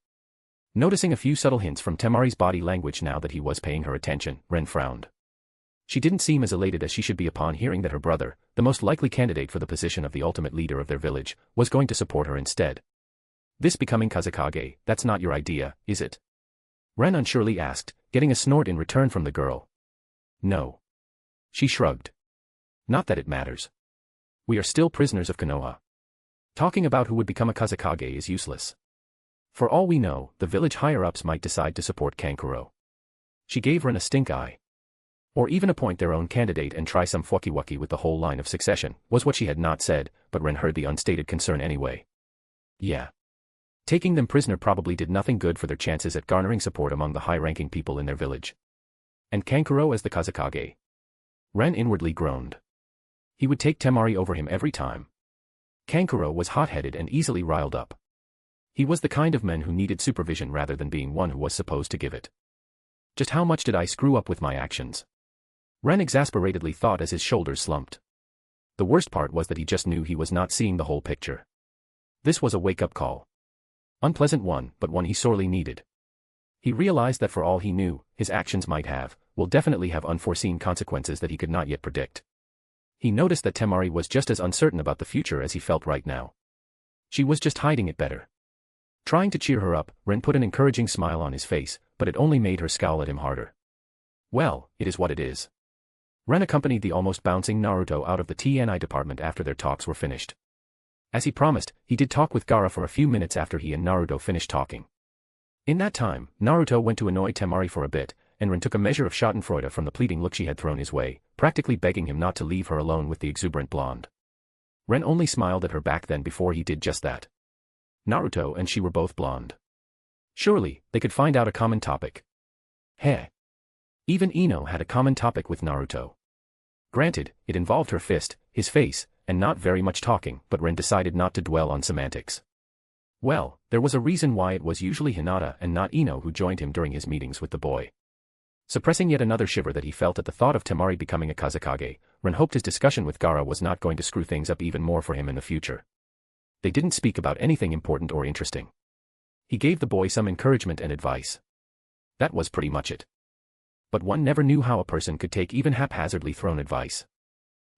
Noticing a few subtle hints from Temari's body language now that he was paying her attention, Ren frowned. She didn't seem as elated as she should be upon hearing that her brother, the most likely candidate for the position of the ultimate leader of their village, was going to support her instead. This becoming Kazekage, that's not your idea, is it? Ren unsurely asked, getting a snort in return from the girl. No. She shrugged. Not that it matters. We are still prisoners of Konoha. Talking about who would become a Kazekage is useless. For all we know, the village higher-ups might decide to support Kankuro. She gave Ren a stink eye. Or even appoint their own candidate and try some fucky-wucky with the whole line of succession, was what she had not said, but Ren heard the unstated concern anyway. Yeah. Taking them prisoner probably did nothing good for their chances at garnering support among the high-ranking people in their village. And Kankuro as the Kazekage. Ren inwardly groaned. He would take Temari over him every time. Kankuro was hot-headed and easily riled up. He was the kind of man who needed supervision rather than being one who was supposed to give it. Just how much did I screw up with my actions? Ren exasperatedly thought as his shoulders slumped. The worst part was that he just knew he was not seeing the whole picture. This was a wake-up call. Unpleasant one, but one he sorely needed. He realized that for all he knew, his actions will definitely have unforeseen consequences that he could not yet predict. He noticed that Temari was just as uncertain about the future as he felt right now. She was just hiding it better. Trying to cheer her up, Ren put an encouraging smile on his face, but it only made her scowl at him harder. Well, it is what it is. Ren accompanied the almost bouncing Naruto out of the TNI department after their talks were finished. As he promised, he did talk with Gaara for a few minutes after he and Naruto finished talking. In that time, Naruto went to annoy Temari for a bit, and Ren took a measure of schadenfreude from the pleading look she had thrown his way, practically begging him not to leave her alone with the exuberant blonde. Ren only smiled at her back then before he did just that. Naruto and she were both blonde. Surely, they could find out a common topic. Heh. Even Ino had a common topic with Naruto. Granted, it involved her fist, his face, and not very much talking, but Ren decided not to dwell on semantics. Well, there was a reason why it was usually Hinata and not Ino who joined him during his meetings with the boy. Suppressing yet another shiver that he felt at the thought of Temari becoming a Kazekage, Ren hoped his discussion with Gaara was not going to screw things up even more for him in the future. They didn't speak about anything important or interesting. He gave the boy some encouragement and advice. That was pretty much it. But one never knew how a person could take even haphazardly thrown advice.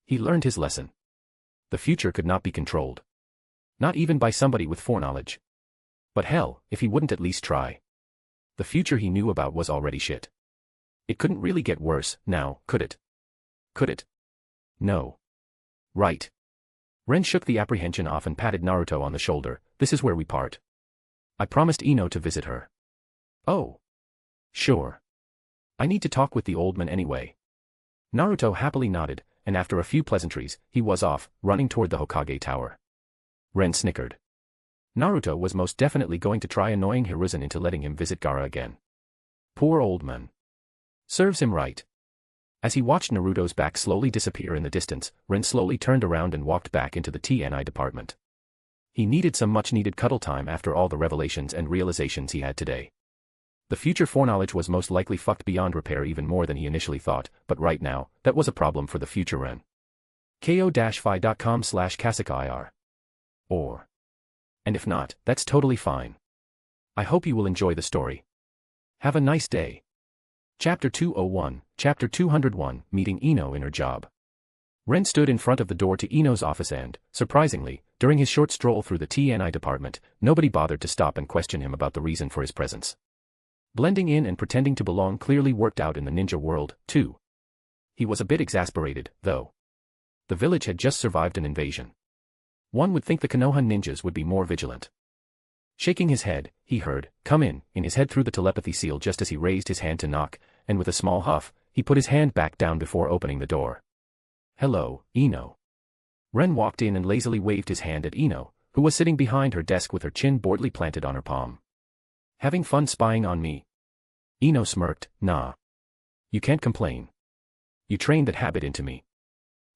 He learned his lesson. The future could not be controlled. Not even by somebody with foreknowledge. But hell, if he wouldn't at least try. The future he knew about was already shit. It couldn't really get worse, now, could it? Could it? No. Right. Ren shook the apprehension off and patted Naruto on the shoulder. This is where we part. I promised Ino to visit her. Oh. Sure. I need to talk with the old man anyway. Naruto happily nodded, and after a few pleasantries, he was off, running toward the Hokage Tower. Ren snickered. Naruto was most definitely going to try annoying Hiruzen into letting him visit Gaara again. Poor old man. Serves him right. As he watched Naruto's back slowly disappear in the distance, Ren slowly turned around and walked back into the TNI department. He needed some much-needed cuddle time after all the revelations and realizations he had today. The future foreknowledge was most likely fucked beyond repair even more than he initially thought, but right now, that was a problem for the future Ren. ko-fi.com/kasakair. Or. And if not, that's totally fine. I hope you will enjoy the story. Have a nice day. Chapter 201, Chapter 201, Meeting Ino in her job. Ren stood in front of the door to Ino's office and, surprisingly, during his short stroll through the TNI department, nobody bothered to stop and question him about the reason for his presence. Blending in and pretending to belong clearly worked out in the ninja world, too. He was a bit exasperated, though. The village had just survived an invasion. One would think the Konoha ninjas would be more vigilant. Shaking his head, he heard, "Come in," in his head through the telepathy seal just as he raised his hand to knock, and with a small huff, he put his hand back down before opening the door. "Hello, Ino." Ren walked in and lazily waved his hand at Ino, who was sitting behind her desk with her chin boredly planted on her palm. "Having fun spying on me?" Ino smirked. "Nah. You can't complain. You trained that habit into me."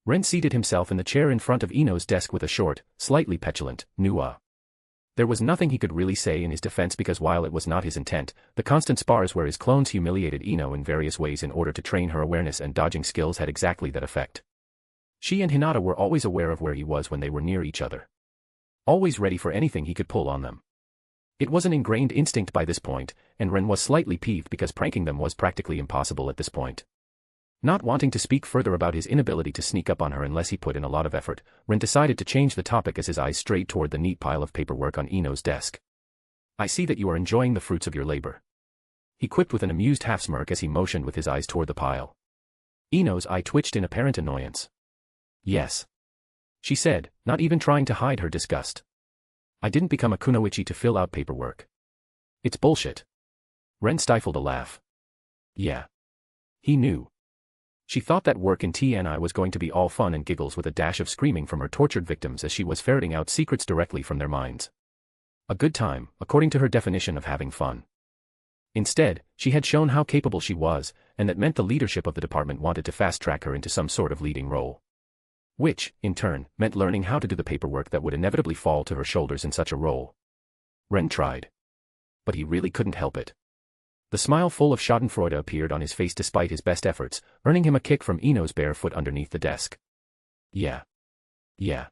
Ren seated himself in the chair in front of Ino's desk with a short, slightly petulant, "Nua." There was nothing he could really say in his defense because while it was not his intent, the constant spars where his clones humiliated Ino in various ways in order to train her awareness and dodging skills had exactly that effect. She and Hinata were always aware of where he was when they were near each other. Always ready for anything he could pull on them. It was an ingrained instinct by this point, and Ren was slightly peeved because pranking them was practically impossible at this point. Not wanting to speak further about his inability to sneak up on her unless he put in a lot of effort, Ren decided to change the topic as his eyes strayed toward the neat pile of paperwork on Ino's desk. "I see that you are enjoying the fruits of your labor," he quipped with an amused half-smirk as he motioned with his eyes toward the pile. Ino's eye twitched in apparent annoyance. "Yes," she said, not even trying to hide her disgust. "I didn't become a kunoichi to fill out paperwork. It's bullshit." Ren stifled a laugh. Yeah. He knew. She thought that work in TNI was going to be all fun and giggles with a dash of screaming from her tortured victims as she was ferreting out secrets directly from their minds. A good time, according to her definition of having fun. Instead, she had shown how capable she was, and that meant the leadership of the department wanted to fast-track her into some sort of leading role. Which, in turn, meant learning how to do the paperwork that would inevitably fall to her shoulders in such a role. Ren tried. But he really couldn't help it. The smile full of schadenfreude appeared on his face despite his best efforts, earning him a kick from Ino's bare foot underneath the desk. "Yeah. Yeah.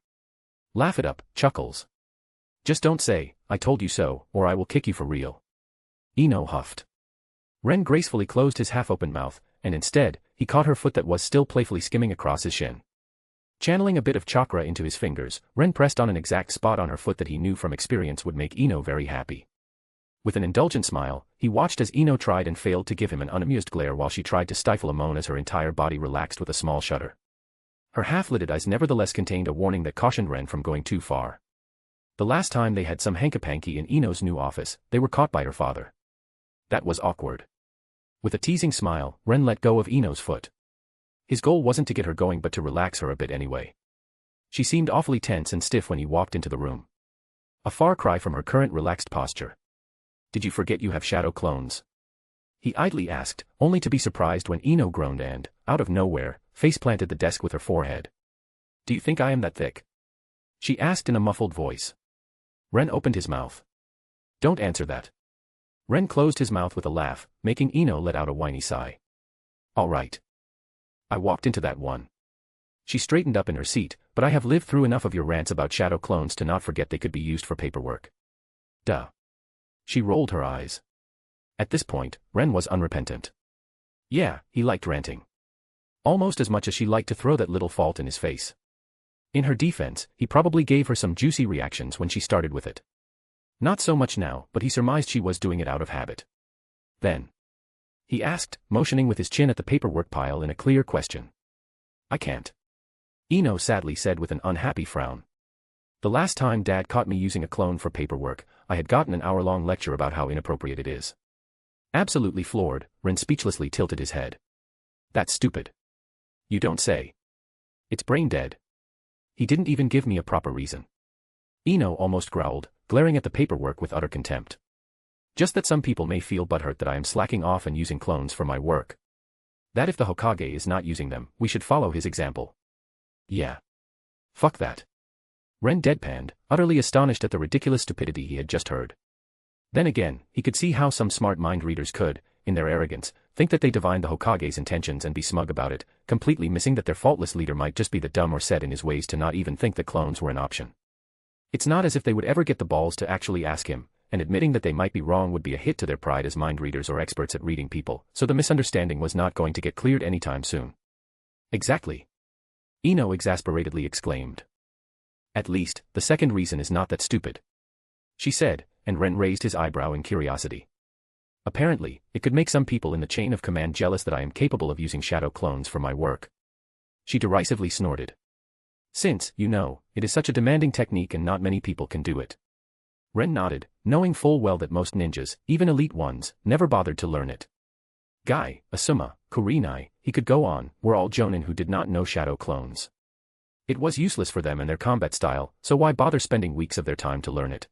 Laugh it up, Chuckles. Just don't say, 'I told you so,' or I will kick you for real." Ino huffed. Ren gracefully closed his half-open mouth, and instead, he caught her foot that was still playfully skimming across his shin. Channeling a bit of chakra into his fingers, Ren pressed on an exact spot on her foot that he knew from experience would make Ino very happy. With an indulgent smile, he watched as Ino tried and failed to give him an unamused glare while she tried to stifle a moan as her entire body relaxed with a small shudder. Her half-lidded eyes nevertheless contained a warning that cautioned Ren from going too far. The last time they had some hanky-panky in Ino's new office, they were caught by her father. That was awkward. With a teasing smile, Ren let go of Ino's foot. His goal wasn't to get her going but to relax her a bit anyway. She seemed awfully tense and stiff when he walked into the room. A far cry from her current relaxed posture. "Did you forget you have shadow clones?" he idly asked, only to be surprised when Ino groaned and, out of nowhere, face-planted the desk with her forehead. "Do you think I am that thick?" she asked in a muffled voice. Ren opened his mouth. "Don't answer that." Ren closed his mouth with a laugh, making Ino let out a whiny sigh. "All right. I walked into that one." She straightened up in her seat, "But I have lived through enough of your rants about shadow clones to not forget they could be used for paperwork." "Duh." She rolled her eyes. At this point, Ren was unrepentant. Yeah, he liked ranting. Almost as much as she liked to throw that little fault in his face. In her defense, he probably gave her some juicy reactions when she started with it. Not so much now, but he surmised she was doing it out of habit. "Then?" he asked, motioning with his chin at the paperwork pile in a clear question. I can't. Ino sadly said with an unhappy frown. The last time Dad caught me using a clone for paperwork, I had gotten an hour-long lecture about how inappropriate it is. Absolutely floored, Ren speechlessly tilted his head. That's stupid. You don't say. It's brain dead. He didn't even give me a proper reason. Ino almost growled, glaring at the paperwork with utter contempt. Just that some people may feel butthurt that I am slacking off and using clones for my work. That if the Hokage is not using them, we should follow his example. Yeah. Fuck that. Ren deadpanned, utterly astonished at the ridiculous stupidity he had just heard. Then again, he could see how some smart mind readers could, in their arrogance, think that they divined the Hokage's intentions and be smug about it, completely missing that their faultless leader might just be that dumb or set in his ways to not even think that clones were an option. It's not as if they would ever get the balls to actually ask him, and admitting that they might be wrong would be a hit to their pride as mind readers or experts at reading people, so the misunderstanding was not going to get cleared anytime soon. Exactly. Ino exasperatedly exclaimed. At least, the second reason is not that stupid. She said, and Ren raised his eyebrow in curiosity. Apparently, it could make some people in the chain of command jealous that I am capable of using shadow clones for my work. She derisively snorted. Since, you know, it is such a demanding technique and not many people can do it. Ren nodded, knowing full well that most ninjas, even elite ones, never bothered to learn it. Guy, Asuma, Kurenai, he could go on, were all jonin who did not know shadow clones. It was useless for them and their combat style, so why bother spending weeks of their time to learn it?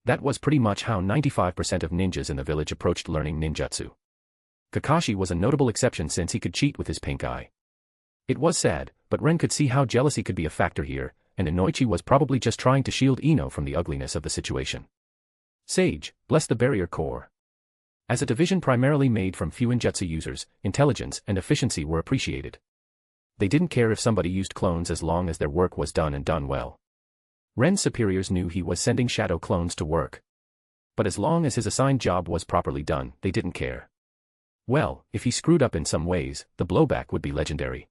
That was pretty much how 95% of ninjas in the village approached learning ninjutsu. Kakashi was a notable exception since he could cheat with his pink eye. It was sad, but Ren could see how jealousy could be a factor here, and Inoichi was probably just trying to shield Ino from the ugliness of the situation. Sage, bless the barrier core. As a division primarily made from few ninjutsu users, intelligence and efficiency were appreciated. They didn't care if somebody used clones as long as their work was done and done well. Ren's superiors knew he was sending shadow clones to work. But as long as his assigned job was properly done, they didn't care. Well, if he screwed up in some ways, the blowback would be legendary.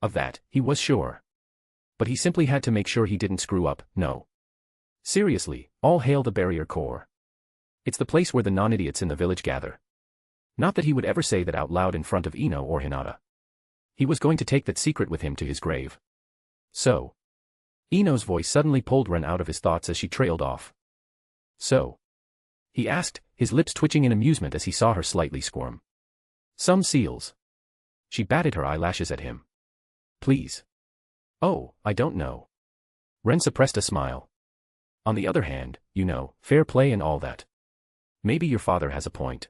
Of that, he was sure. But he simply had to make sure he didn't screw up, no. Seriously, all hail the barrier core. It's the place where the non-idiots in the village gather. Not that he would ever say that out loud in front of Ino or Hinata. He was going to take that secret with him to his grave. So. Ino's voice suddenly pulled Ren out of his thoughts as she trailed off. So. He asked, his lips twitching in amusement as he saw her slightly squirm. Some seals. She batted her eyelashes at him. Please. Oh, I don't know. Ren suppressed a smile. On the other hand, you know, fair play and all that. Maybe your father has a point.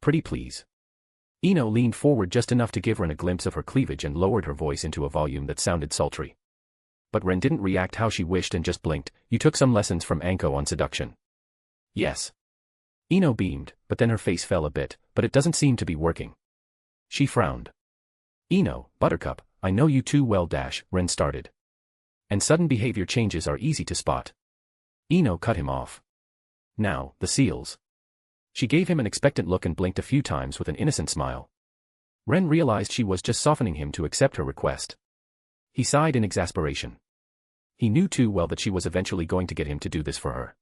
Pretty please. Ino leaned forward just enough to give Ren a glimpse of her cleavage and lowered her voice into a volume that sounded sultry. But Ren didn't react how she wished and just blinked. You took some lessons from Anko on seduction. Yes. Ino beamed, but then her face fell a bit, but it doesn't seem to be working. She frowned. Ino, Buttercup, I know you too well. Ren started. And sudden behavior changes are easy to spot. Ino cut him off. Now, the seals. She gave him an expectant look and blinked a few times with an innocent smile. Ren realized she was just softening him to accept her request. He sighed in exasperation. He knew too well that she was eventually going to get him to do this for her.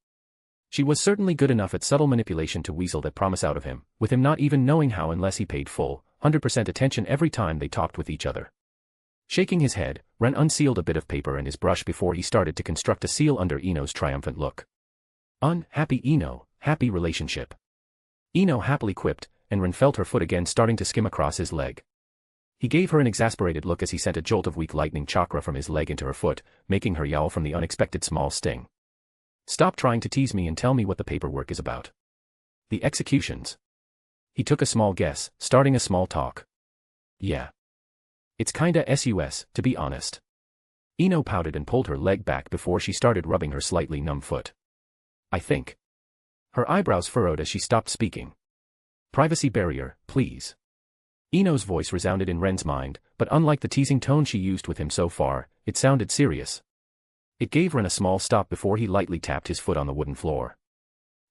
She was certainly good enough at subtle manipulation to weasel that promise out of him, with him not even knowing how unless he paid full, 100% attention every time they talked with each other. Shaking his head, Ren unsealed a bit of paper and his brush before he started to construct a seal under Ino's triumphant look. Unhappy Ino, happy relationship. Ino happily quipped, and Ren felt her foot again starting to skim across his leg. He gave her an exasperated look as he sent a jolt of weak lightning chakra from his leg into her foot, making her yowl from the unexpected small sting. Stop trying to tease me and tell me what the paperwork is about. The executions. He took a small guess, starting a small talk. Yeah. It's kinda sus, to be honest. Ino pouted and pulled her leg back before she started rubbing her slightly numb foot. I think. Her eyebrows furrowed as she stopped speaking. Privacy barrier, please. Ino's voice resounded in Ren's mind, but unlike the teasing tone she used with him so far, it sounded serious. It gave Ren a small stop before he lightly tapped his foot on the wooden floor.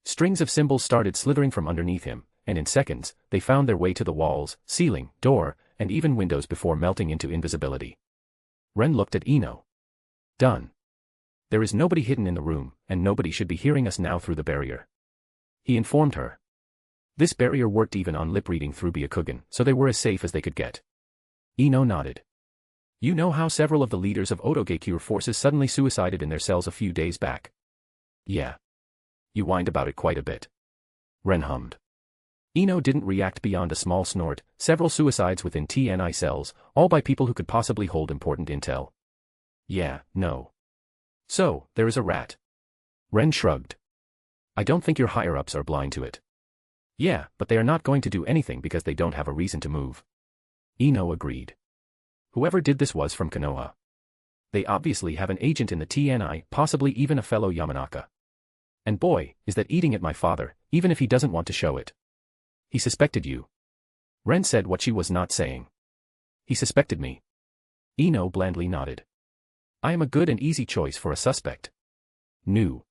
Strings of symbols started slithering from underneath him, and in seconds, they found their way to the walls, ceiling, door, and even windows before melting into invisibility. Ren looked at Ino. Done. There is nobody hidden in the room, and nobody should be hearing us now through the barrier. He informed her. This barrier worked even on lip reading through Byakugan, so they were as safe as they could get. Ino nodded. You know how several of the leaders of Otogekyure forces suddenly suicided in their cells a few days back? Yeah. You whined about it quite a bit. Ren hummed. Ino didn't react beyond a small snort. Several suicides within TNI cells, all by people who could possibly hold important intel. Yeah, no. So, there is a rat. Ren shrugged. I don't think your higher-ups are blind to it. Yeah, but they are not going to do anything because they don't have a reason to move. Ino agreed. Whoever did this was from Konoha. They obviously have an agent in the TNI, possibly even a fellow Yamanaka. And boy, is that eating at my father, even if he doesn't want to show it. He suspected you. Ren said what she was not saying. He suspected me. Ino blandly nodded. I am a good and easy choice for a suspect. New.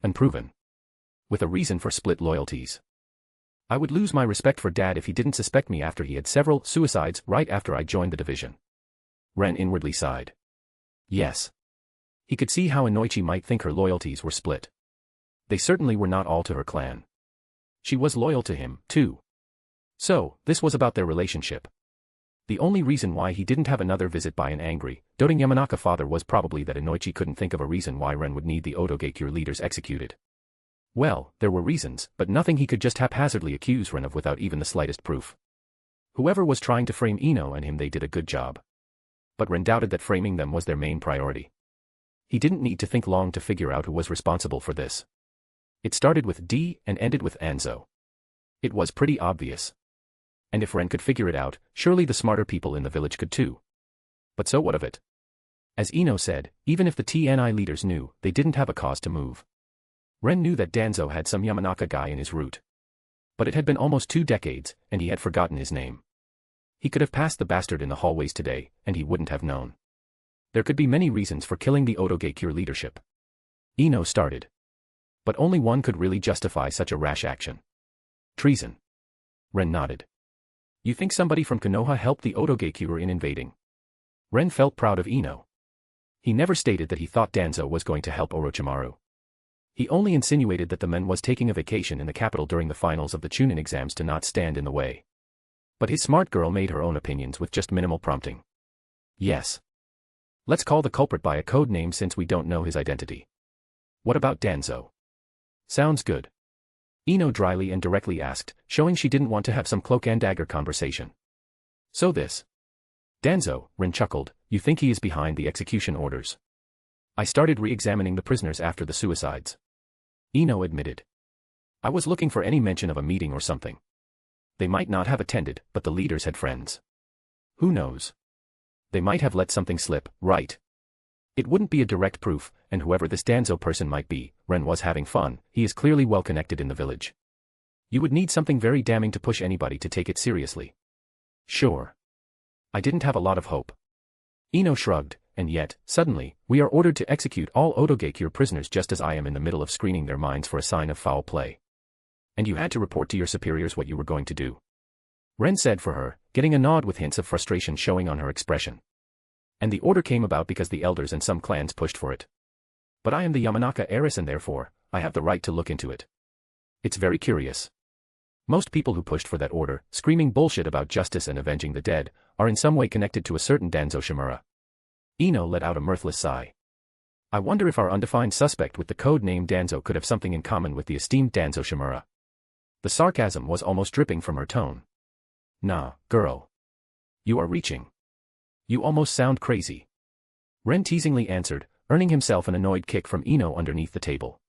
Unproven. With a reason for split loyalties. I would lose my respect for Dad if he didn't suspect me after he had several suicides right after I joined the division. Ren inwardly sighed. Yes. He could see how Inoichi might think her loyalties were split. They certainly were not all to her clan. She was loyal to him, too. So, this was about their relationship. The only reason why he didn't have another visit by an angry, doting Yamanaka father was probably that Inoichi couldn't think of a reason why Ren would need the Otogekyure leaders executed. Well, there were reasons, but nothing he could just haphazardly accuse Ren of without even the slightest proof. Whoever was trying to frame Ino and him, they did a good job. But Ren doubted that framing them was their main priority. He didn't need to think long to figure out who was responsible for this. It started with D and ended with Anzo. It was pretty obvious. And if Ren could figure it out, surely the smarter people in the village could too. But so what of it? As Ino said, even if the TNI leaders knew, they didn't have a cause to move. Ren knew that Danzo had some Yamanaka guy in his route. But it had been almost 2 decades, and he had forgotten his name. He could have passed the bastard in the hallways today, and he wouldn't have known. There could be many reasons for killing the Otogekyure leadership. Ino started. But only one could really justify such a rash action. Treason. Ren nodded. You think somebody from Konoha helped the Otogekyure in invading? Ren felt proud of Ino. He never stated that he thought Danzo was going to help Orochimaru. He only insinuated that the man was taking a vacation in the capital during the finals of the Chunin exams to not stand in the way. But his smart girl made her own opinions with just minimal prompting. Yes. Let's call the culprit by a code name since we don't know his identity. What about Danzo? Sounds good. Ino dryly and directly asked, showing she didn't want to have some cloak and dagger conversation. So this. Danzo, Ren chuckled, you think he is behind the execution orders? I started re-examining the prisoners after the suicides. Ino admitted. I was looking for any mention of a meeting or something. They might not have attended, but the leaders had friends. Who knows? They might have let something slip, right? It wouldn't be a direct proof, and whoever this Danzo person might be, Ren was having fun, he is clearly well connected in the village. You would need something very damning to push anybody to take it seriously. Sure. I didn't have a lot of hope. Ino shrugged, and yet, suddenly, we are ordered to execute all Otogekyure prisoners just as I am in the middle of screening their minds for a sign of foul play. And you had to report to your superiors what you were going to do. Ren said for her, getting a nod with hints of frustration showing on her expression. And the order came about because the elders and some clans pushed for it. But I am the Yamanaka heiress and therefore, I have the right to look into it. It's very curious. Most people who pushed for that order, screaming bullshit about justice and avenging the dead, are in some way connected to a certain Danzo Shimura. Ino let out a mirthless sigh. I wonder if our undefined suspect with the code name Danzo could have something in common with the esteemed Danzo Shimura. The sarcasm was almost dripping from her tone. Nah, girl. You are reaching. You almost sound crazy. Ren teasingly answered, earning himself an annoyed kick from Ino underneath the table.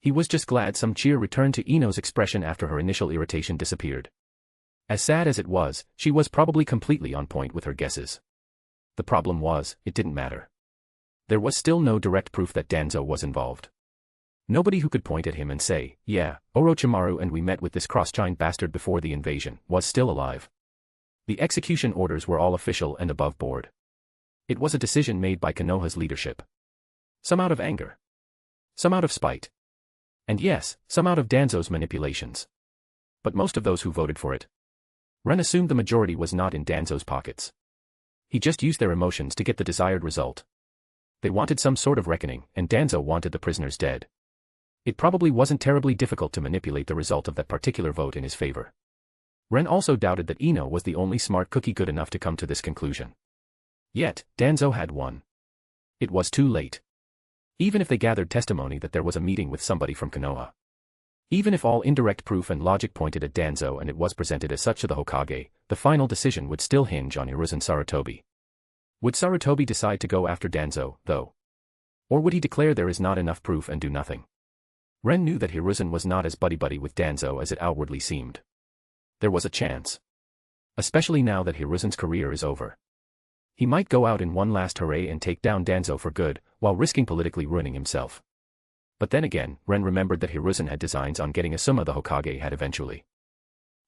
He was just glad some cheer returned to Ino's expression after her initial irritation disappeared. As sad as it was, she was probably completely on point with her guesses. The problem was, it didn't matter. There was still no direct proof that Danzo was involved. Nobody who could point at him and say, yeah, Orochimaru and we met with this cross-chained bastard before the invasion, was still alive. The execution orders were all official and above board. It was a decision made by Konoha's leadership. Some out of anger. Some out of spite. And yes, some out of Danzo's manipulations. But most of those who voted for it. Ren assumed the majority was not in Danzo's pockets. He just used their emotions to get the desired result. They wanted some sort of reckoning, and Danzo wanted the prisoners dead. It probably wasn't terribly difficult to manipulate the result of that particular vote in his favor. Ren also doubted that Ino was the only smart cookie good enough to come to this conclusion. Yet, Danzo had won. It was too late. Even if they gathered testimony that there was a meeting with somebody from Konoha. Even if all indirect proof and logic pointed at Danzo and it was presented as such to the Hokage, the final decision would still hinge on Hiruzen Sarutobi. Would Sarutobi decide to go after Danzo, though? Or would he declare there is not enough proof and do nothing? Ren knew that Hiruzen was not as buddy-buddy with Danzo as it outwardly seemed. There was a chance. Especially now that Hiruzen's career is over. He might go out in one last hooray and take down Danzo for good, while risking politically ruining himself. But then again, Ren remembered that Hiruzen had designs on getting Asuma the Hokage had eventually.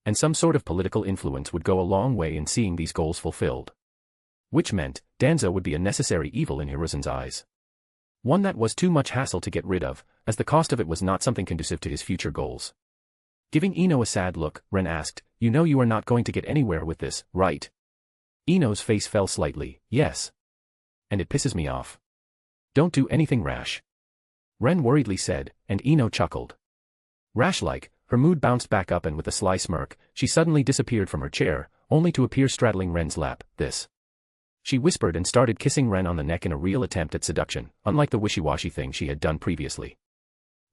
And some sort of political influence would go a long way in seeing these goals fulfilled. Which meant, Danzo would be a necessary evil in Hiruzen's eyes. One that was too much hassle to get rid of, as the cost of it was not something conducive to his future goals. Giving Ino a sad look, Ren asked, "You know you are not going to get anywhere with this, right?" Ino's face fell slightly, "Yes. And it pisses me off. Don't do anything rash." Ren worriedly said, and Ino chuckled. Rash-like, her mood bounced back up and with a sly smirk, she suddenly disappeared from her chair, only to appear straddling Ren's lap, "This." She whispered and started kissing Ren on the neck in a real attempt at seduction, unlike the wishy-washy thing she had done previously.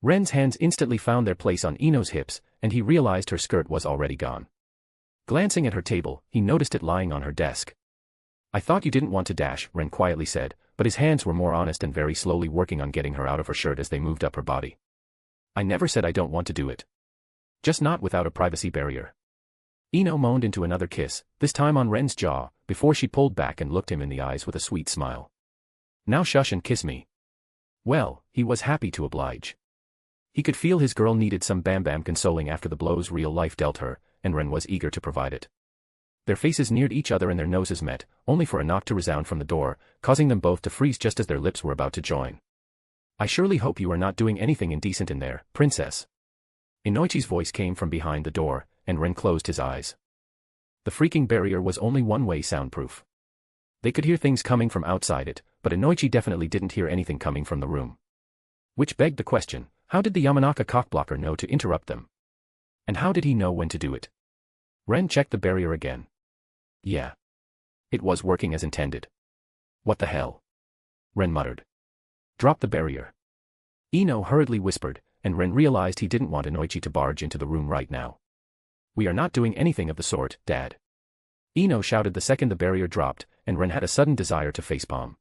Ren's hands instantly found their place on Ino's hips, and he realized her skirt was already gone. Glancing at her table, he noticed it lying on her desk. "I thought you didn't want to dash," Ren quietly said, but his hands were more honest and very slowly working on getting her out of her shirt as they moved up her body. "I never said I don't want to do it. Just not without a privacy barrier." Ino moaned into another kiss, this time on Ren's jaw, before she pulled back and looked him in the eyes with a sweet smile. "Now shush and kiss me." Well, he was happy to oblige. He could feel his girl needed some bam-bam consoling after the blows real life dealt her, and Ren was eager to provide it. Their faces neared each other and their noses met, only for a knock to resound from the door, causing them both to freeze just as their lips were about to join. "I surely hope you are not doing anything indecent in there, princess." Inoichi's voice came from behind the door, and Ren closed his eyes. The freaking barrier was only one-way soundproof. They could hear things coming from outside it, but Inoichi definitely didn't hear anything coming from the room. Which begged the question, how did the Yamanaka cockblocker know to interrupt them? And how did he know when to do it? Ren checked the barrier again. Yeah. It was working as intended. "What the hell?" Ren muttered. "Drop the barrier." Ino hurriedly whispered, and Ren realized he didn't want Inoichi to barge into the room right now. "We are not doing anything of the sort, Dad." Ino shouted the second the barrier dropped, and Ren had a sudden desire to facepalm.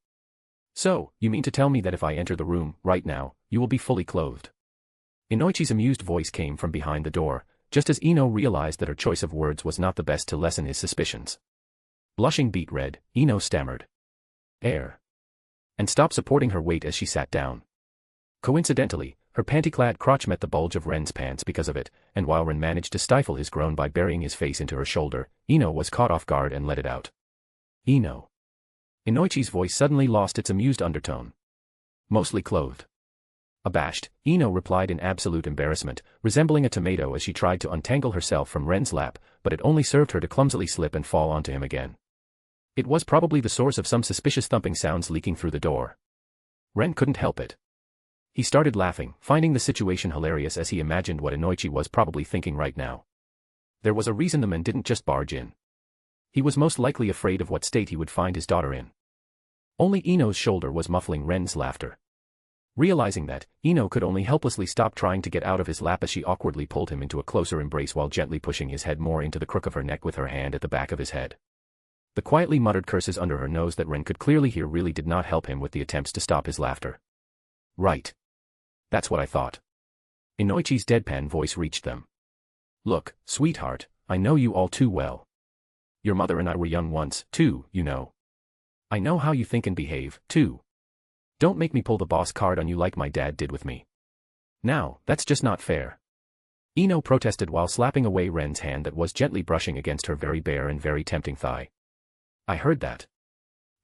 "So, you mean to tell me that if I enter the room, right now, you will be fully clothed?" Inoichi's amused voice came from behind the door, just as Ino realized that her choice of words was not the best to lessen his suspicions. Blushing beet red, Ino stammered, "Air," and stopped supporting her weight as she sat down. Coincidentally, her panty-clad crotch met the bulge of Ren's pants because of it, and while Ren managed to stifle his groan by burying his face into her shoulder, Ino was caught off guard and let it out. "Ino." Inoichi's voice suddenly lost its amused undertone. "Mostly clothed." Abashed, Ino replied in absolute embarrassment, resembling a tomato as she tried to untangle herself from Ren's lap, but it only served her to clumsily slip and fall onto him again. It was probably the source of some suspicious thumping sounds leaking through the door. Ren couldn't help it. He started laughing, finding the situation hilarious as he imagined what Inoichi was probably thinking right now. There was a reason the man didn't just barge in. He was most likely afraid of what state he would find his daughter in. Only Ino's shoulder was muffling Ren's laughter. Realizing that, Ino could only helplessly stop trying to get out of his lap as she awkwardly pulled him into a closer embrace while gently pushing his head more into the crook of her neck with her hand at the back of his head. The quietly muttered curses under her nose that Ren could clearly hear really did not help him with the attempts to stop his laughter. "Right. That's what I thought." Inoichi's deadpan voice reached them. "Look, sweetheart, I know you all too well. Your mother and I were young once, too, you know. I know how you think and behave, too. Don't make me pull the boss card on you like my dad did with me. Now, that's just not fair." Ino protested while slapping away Ren's hand that was gently brushing against her very bare and very tempting thigh. "I heard that."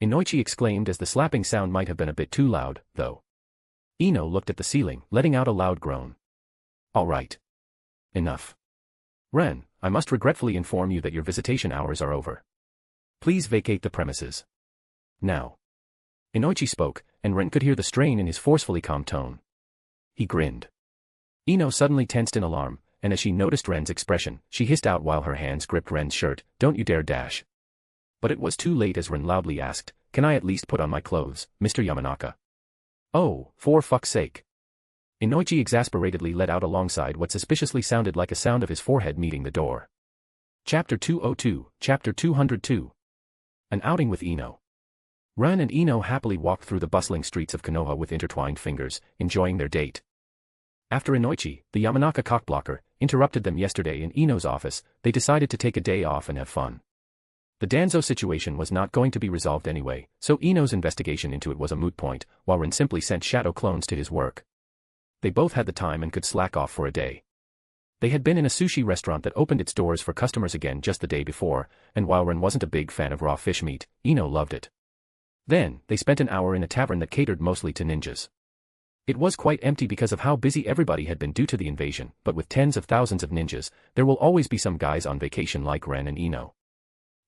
Inoichi exclaimed as the slapping sound might have been a bit too loud, though. Ino looked at the ceiling, letting out a loud groan. "All right. Enough. Ren, I must regretfully inform you that your visitation hours are over. Please vacate the premises. Now." Inoichi spoke, and Ren could hear the strain in his forcefully calm tone. He grinned. Ino suddenly tensed in alarm, and as she noticed Ren's expression, she hissed out while her hands gripped Ren's shirt, "Don't you dare dash." But it was too late as Ren loudly asked, can I at least put on my clothes, Mr. Yamanaka? Oh, for fuck's sake. Inoichi exasperatedly let out alongside what suspiciously sounded like a sound of his forehead meeting the door. Chapter 202, Chapter 202. An outing with Ino. Ren and Ino happily walked through the bustling streets of Konoha with intertwined fingers, enjoying their date. After Inoichi, the Yamanaka cockblocker, interrupted them yesterday in Ino's office, they decided to take a day off and have fun. The Danzo situation was not going to be resolved anyway, so Ino's investigation into it was a moot point, while Ren simply sent shadow clones to his work. They both had the time and could slack off for a day. They had been in a sushi restaurant that opened its doors for customers again just the day before, and while Ren wasn't a big fan of raw fish meat, Ino loved it. Then, they spent an hour in a tavern that catered mostly to ninjas. It was quite empty because of how busy everybody had been due to the invasion, but with tens of thousands of ninjas, there will always be some guys on vacation like Ren and Ino.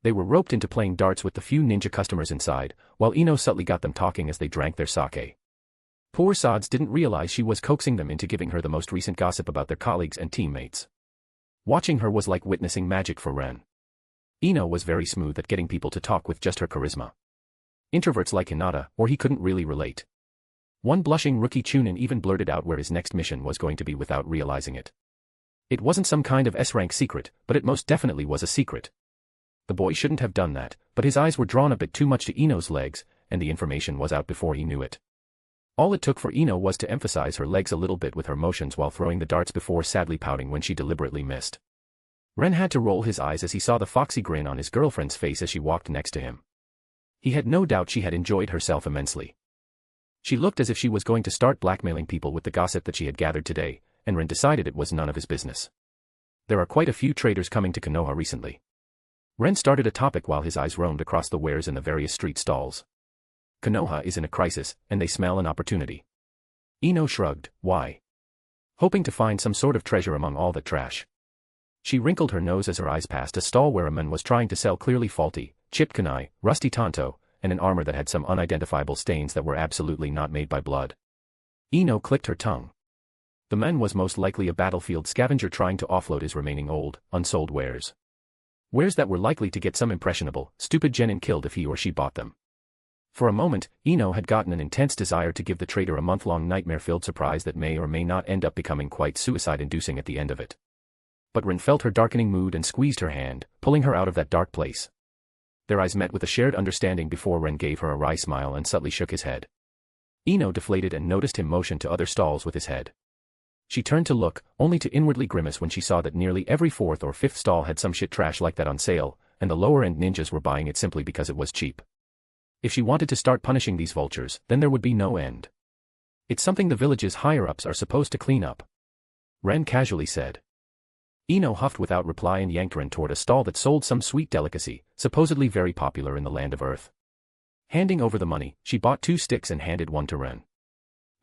They were roped into playing darts with the few ninja customers inside, while Ino subtly got them talking as they drank their sake. Poor sods didn't realize she was coaxing them into giving her the most recent gossip about their colleagues and teammates. Watching her was like witnessing magic for Ren. Ino was very smooth at getting people to talk with just her charisma. Introverts like Hinata, or he couldn't really relate. One blushing rookie Chunin even blurted out where his next mission was going to be without realizing it. It wasn't some kind of S-rank secret, but it most definitely was a secret. The boy shouldn't have done that, but his eyes were drawn a bit too much to Ino's legs, and the information was out before he knew it. All it took for Ino was to emphasize her legs a little bit with her motions while throwing the darts before sadly pouting when she deliberately missed. Ren had to roll his eyes as he saw the foxy grin on his girlfriend's face as she walked next to him. He had no doubt she had enjoyed herself immensely. She looked as if she was going to start blackmailing people with the gossip that she had gathered today, and Ren decided it was none of his business. There are quite a few traders coming to Konoha recently. Ren started a topic while his eyes roamed across the wares in the various street stalls. Konoha is in a crisis, and they smell an opportunity. Ino shrugged, why? Hoping to find some sort of treasure among all that trash. She wrinkled her nose as her eyes passed a stall where a man was trying to sell clearly faulty, chipped kunai, rusty tanto, and an armor that had some unidentifiable stains that were absolutely not made by blood. Ino clicked her tongue. The man was most likely a battlefield scavenger trying to offload his remaining old, unsold wares. Wares that were likely to get some impressionable, stupid genin killed if he or she bought them. For a moment, Ino had gotten an intense desire to give the trader a month-long nightmare-filled surprise that may or may not end up becoming quite suicide-inducing at the end of it. But Ren felt her darkening mood and squeezed her hand, pulling her out of that dark place. Their eyes met with a shared understanding before Ren gave her a wry smile and subtly shook his head. Ino deflated and noticed him motion to other stalls with his head. She turned to look, only to inwardly grimace when she saw that nearly every fourth or fifth stall had some shit trash like that on sale, and the lower-end ninjas were buying it simply because it was cheap. If she wanted to start punishing these vultures, then there would be no end. It's something the village's higher-ups are supposed to clean up. Ren casually said. Ino huffed without reply and yanked Ren toward a stall that sold some sweet delicacy, supposedly very popular in the land of Earth. Handing over the money, she bought 2 sticks and handed one to Ren.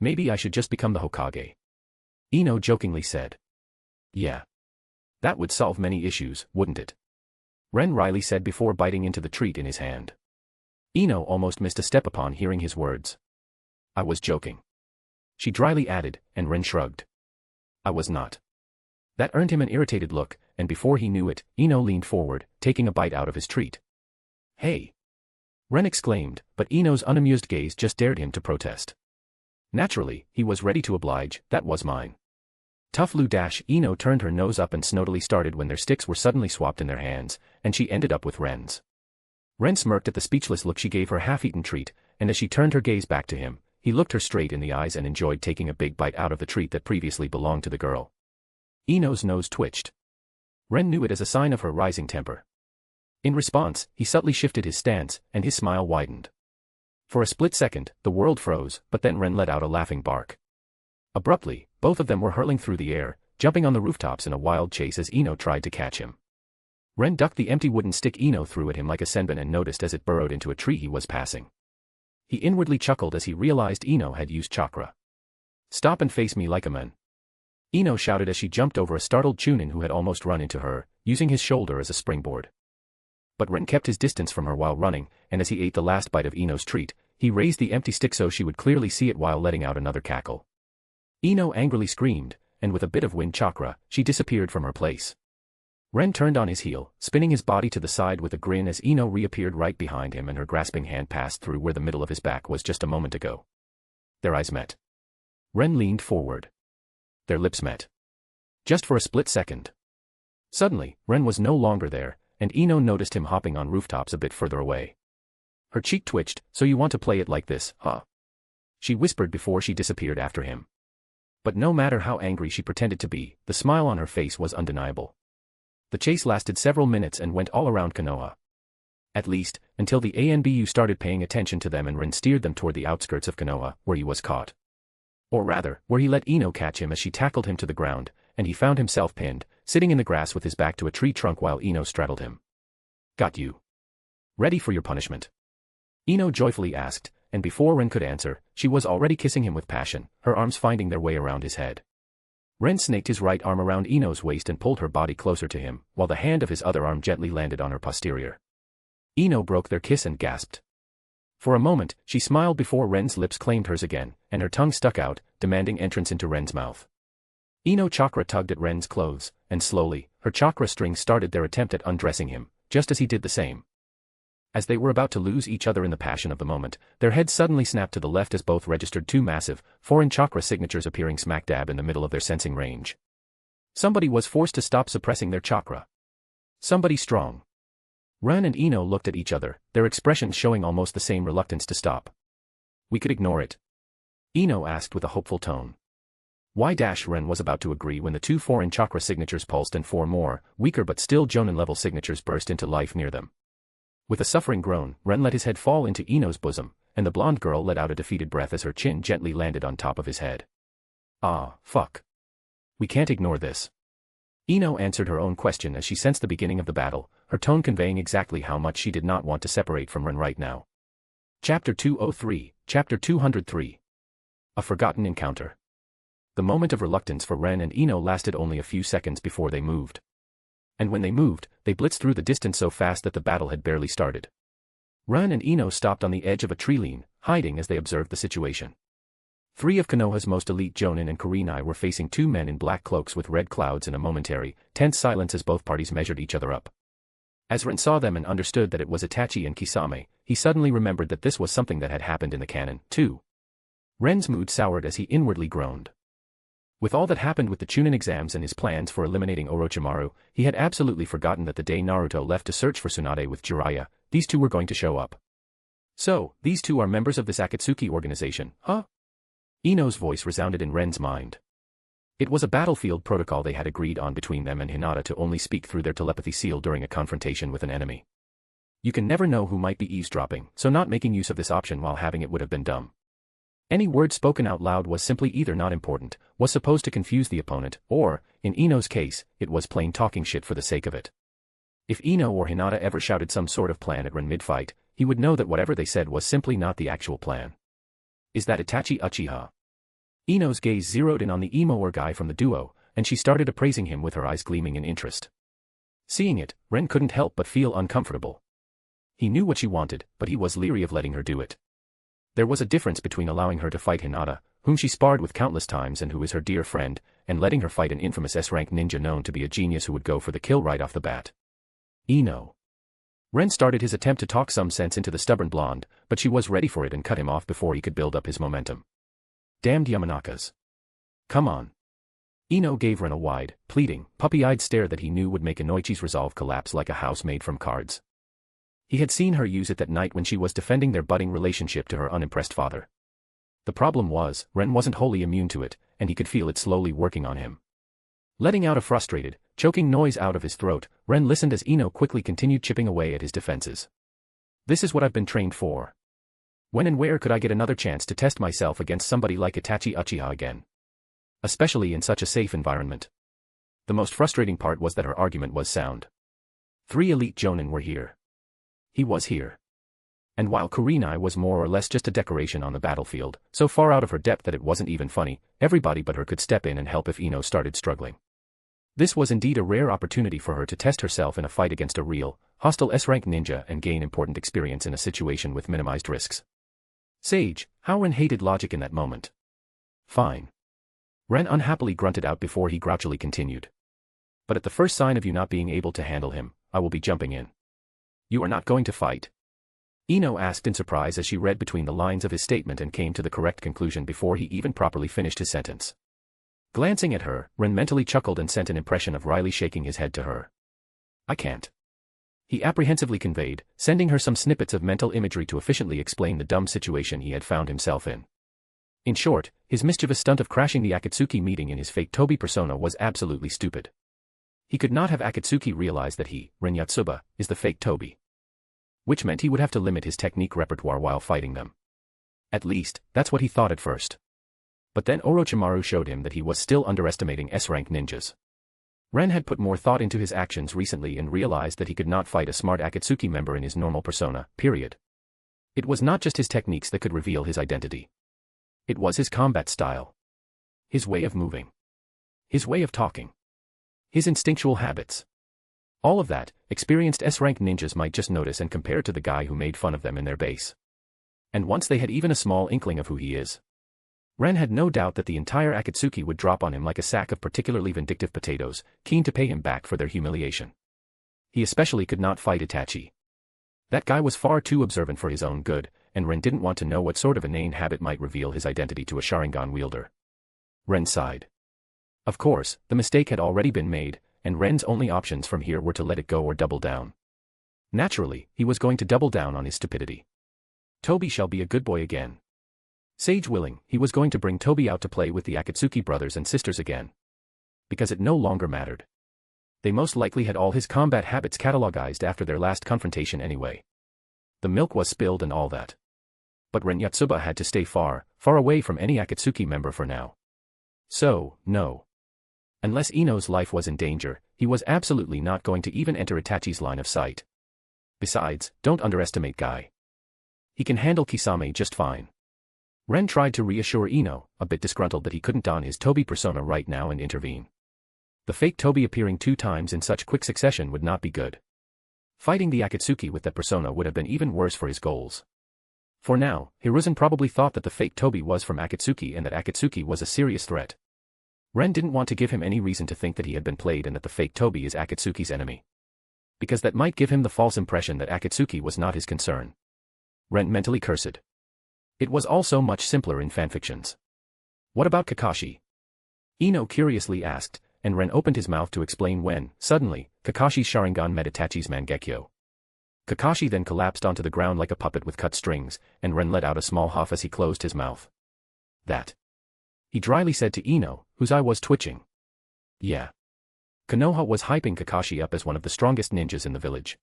Maybe I should just become the Hokage. Ino jokingly said. Yeah. That would solve many issues, wouldn't it? Ren wryly said before biting into the treat in his hand. Ino almost missed a step upon hearing his words. I was joking. She dryly added, and Ren shrugged. I was not. That earned him an irritated look, and before he knew it, Ino leaned forward, taking a bite out of his treat. Hey! Ren exclaimed, but Ino's unamused gaze just dared him to protest. Naturally, he was ready to oblige, that was mine. Tough Lu dash Ino turned her nose up and snoatily started when their sticks were suddenly swapped in their hands, and she ended up with Ren's. Ren smirked at the speechless look she gave her half-eaten treat, and as she turned her gaze back to him, he looked her straight in the eyes and enjoyed taking a big bite out of the treat that previously belonged to the girl. Ino's nose twitched. Ren knew it as a sign of her rising temper. In response, he subtly shifted his stance, and his smile widened. For a split second, the world froze, but then Ren let out a laughing bark. Abruptly, both of them were hurtling through the air, jumping on the rooftops in a wild chase as Ino tried to catch him. Ren ducked the empty wooden stick Ino threw at him like a senbon and noticed as it burrowed into a tree he was passing. He inwardly chuckled as he realized Ino had used chakra. Stop and face me like a man. Ino shouted as she jumped over a startled Chunin who had almost run into her, using his shoulder as a springboard. But Ren kept his distance from her while running, and as he ate the last bite of Ino's treat, he raised the empty stick so she would clearly see it while letting out another cackle. Ino angrily screamed, and with a bit of wind chakra, she disappeared from her place. Ren turned on his heel, spinning his body to the side with a grin as Ino reappeared right behind him and her grasping hand passed through where the middle of his back was just a moment ago. Their eyes met. Ren leaned forward. Their lips met. Just for a split second. Suddenly, Ren was no longer there, and Ino noticed him hopping on rooftops a bit further away. Her cheek twitched. "So you want to play it like this, huh?" she whispered before she disappeared after him. But no matter how angry she pretended to be, the smile on her face was undeniable. The chase lasted several minutes and went all around Konoha. At least, until the ANBU started paying attention to them and Ren steered them toward the outskirts of Konoha, where he was caught. Or rather, where he let Ino catch him as she tackled him to the ground, and he found himself pinned, sitting in the grass with his back to a tree trunk while Ino straddled him. "Got you. Ready for your punishment?" Ino joyfully asked, and before Ren could answer, she was already kissing him with passion, her arms finding their way around his head. Ren snaked his right arm around Ino's waist and pulled her body closer to him, while the hand of his other arm gently landed on her posterior. Ino broke their kiss and gasped. For a moment, she smiled before Ren's lips claimed hers again, and her tongue stuck out, demanding entrance into Ren's mouth. Ino chakra tugged at Ren's clothes, and slowly, her chakra strings started their attempt at undressing him, just as he did the same. As they were about to lose each other in the passion of the moment, their heads suddenly snapped to the left as both registered two massive, foreign chakra signatures appearing smack dab in the middle of their sensing range. Somebody was forced to stop suppressing their chakra. Somebody strong. Ren and Ino looked at each other, their expressions showing almost the same reluctance to stop. "We could ignore it?" Ino asked with a hopeful tone. Ren was about to agree when the two foreign chakra signatures pulsed and four more, weaker but still Jonin-level signatures burst into life near them. With a suffering groan, Ren let his head fall into Ino's bosom, and the blonde girl let out a defeated breath as her chin gently landed on top of his head. "Ah, fuck. We can't ignore this." Ino answered her own question as she sensed the beginning of the battle, her tone conveying exactly how much she did not want to separate from Ren right now. Chapter 203, Chapter 203. A Forgotten Encounter. The moment of reluctance for Ren and Ino lasted only a few seconds before they moved. And when they moved, they blitzed through the distance so fast that the battle had barely started. Ren and Ino stopped on the edge of a tree line, hiding as they observed the situation. Three of Konoha's most elite Jonin and Kurenai were facing two men in black cloaks with red clouds in a momentary, tense silence as both parties measured each other up. As Ren saw them and understood that it was Itachi and Kisame, he suddenly remembered that this was something that had happened in the canon, too. Ren's mood soured as he inwardly groaned. With all that happened with the Chunin exams and his plans for eliminating Orochimaru, he had absolutely forgotten that the day Naruto left to search for Tsunade with Jiraiya, these two were going to show up. "So, these two are members of this Akatsuki organization, huh?" Ino's voice resounded in Ren's mind. It was a battlefield protocol they had agreed on between them and Hinata to only speak through their telepathy seal during a confrontation with an enemy. You can never know who might be eavesdropping, so not making use of this option while having it would have been dumb. Any word spoken out loud was simply either not important, was supposed to confuse the opponent, or, in Ino's case, it was plain talking shit for the sake of it. If Ino or Hinata ever shouted some sort of plan at Ren mid-fight, he would know that whatever they said was simply not the actual plan. Is that Itachi Uchiha? Ino's gaze zeroed in on the emo guy from the duo, and she started appraising him with her eyes gleaming in interest. Seeing it, Ren couldn't help but feel uncomfortable. He knew what she wanted, but he was leery of letting her do it. There was a difference between allowing her to fight Hinata, whom she sparred with countless times and who is her dear friend, and letting her fight an infamous S-rank ninja known to be a genius who would go for the kill right off the bat. Ino. Ren started his attempt to talk some sense into the stubborn blonde, but she was ready for it and cut him off before he could build up his momentum. Damned Yamanakas. Come on. Ino gave Ren a wide, pleading, puppy-eyed stare that he knew would make Inoichi's resolve collapse like a house made from cards. He had seen her use it that night when she was defending their budding relationship to her unimpressed father. The problem was, Ren wasn't wholly immune to it, and he could feel it slowly working on him. Letting out a frustrated, choking noise out of his throat, Ren listened as Ino quickly continued chipping away at his defenses. This is what I've been trained for. When and where could I get another chance to test myself against somebody like Itachi Uchiha again? Especially in such a safe environment. The most frustrating part was that her argument was sound. 3 elite Jonin were here. He was here. And while Kurenai was more or less just a decoration on the battlefield, so far out of her depth that it wasn't even funny, everybody but her could step in and help if Ino started struggling. This was indeed a rare opportunity for her to test herself in a fight against a real, hostile S-rank ninja and gain important experience in a situation with minimized risks. Sage, how Ren hated logic in that moment. Fine. Ren unhappily grunted out before he grouchily continued. But at the first sign of you not being able to handle him, I will be jumping in. You are not going to fight? Ino asked in surprise as she read between the lines of his statement and came to the correct conclusion before he even properly finished his sentence. Glancing at her, Ren mentally chuckled and sent an impression of Riley shaking his head to her. I can't. He apprehensively conveyed, sending her some snippets of mental imagery to efficiently explain the dumb situation he had found himself in. In short, his mischievous stunt of crashing the Akatsuki meeting in his fake Tobi persona was absolutely stupid. He could not have Akatsuki realize that he, Ren Yotsuba, is the fake Tobi. Which meant he would have to limit his technique repertoire while fighting them. At least, that's what he thought at first. But then Orochimaru showed him that he was still underestimating S-rank ninjas. Ren had put more thought into his actions recently and realized that he could not fight a smart Akatsuki member in his normal persona, period. It was not just his techniques that could reveal his identity. It was his combat style. His way of moving. His way of talking. His instinctual habits. All of that, experienced S-rank ninjas might just notice and compare to the guy who made fun of them in their base. And once they had even a small inkling of who he is, Ren had no doubt that the entire Akatsuki would drop on him like a sack of particularly vindictive potatoes, keen to pay him back for their humiliation. He especially could not fight Itachi. That guy was far too observant for his own good, and Ren didn't want to know what sort of inane habit might reveal his identity to a Sharingan wielder. Ren sighed. Of course, the mistake had already been made, and Ren's only options from here were to let it go or double down. Naturally, he was going to double down on his stupidity. Tobi shall be a good boy again. Sage willing, he was going to bring Tobi out to play with the Akatsuki brothers and sisters again. Because it no longer mattered. They most likely had all his combat habits catalogized after their last confrontation anyway. The milk was spilled and all that. But Ren Yotsuba had to stay far, far away from any Akatsuki member for now. So, no. Unless Ino's life was in danger, he was absolutely not going to even enter Itachi's line of sight. Besides, don't underestimate Guy. He can handle Kisame just fine. Ren tried to reassure Ino, a bit disgruntled that he couldn't don his Tobi persona right now and intervene. The fake Tobi appearing 2 times in such quick succession would not be good. Fighting the Akatsuki with that persona would have been even worse for his goals. For now, Hiruzen probably thought that the fake Tobi was from Akatsuki and that Akatsuki was a serious threat. Ren didn't want to give him any reason to think that he had been played and that the fake Tobi is Akatsuki's enemy. Because that might give him the false impression that Akatsuki was not his concern. Ren mentally cursed. It was also much simpler in fanfictions. What about Kakashi? Ino curiously asked, and Ren opened his mouth to explain when, suddenly, Kakashi's Sharingan met Itachi's Mangekyo. Kakashi then collapsed onto the ground like a puppet with cut strings, and Ren let out a small huff as he closed his mouth. That. He dryly said to Ino, whose eye was twitching. Yeah. Konoha was hyping Kakashi up as one of the strongest ninjas in the village.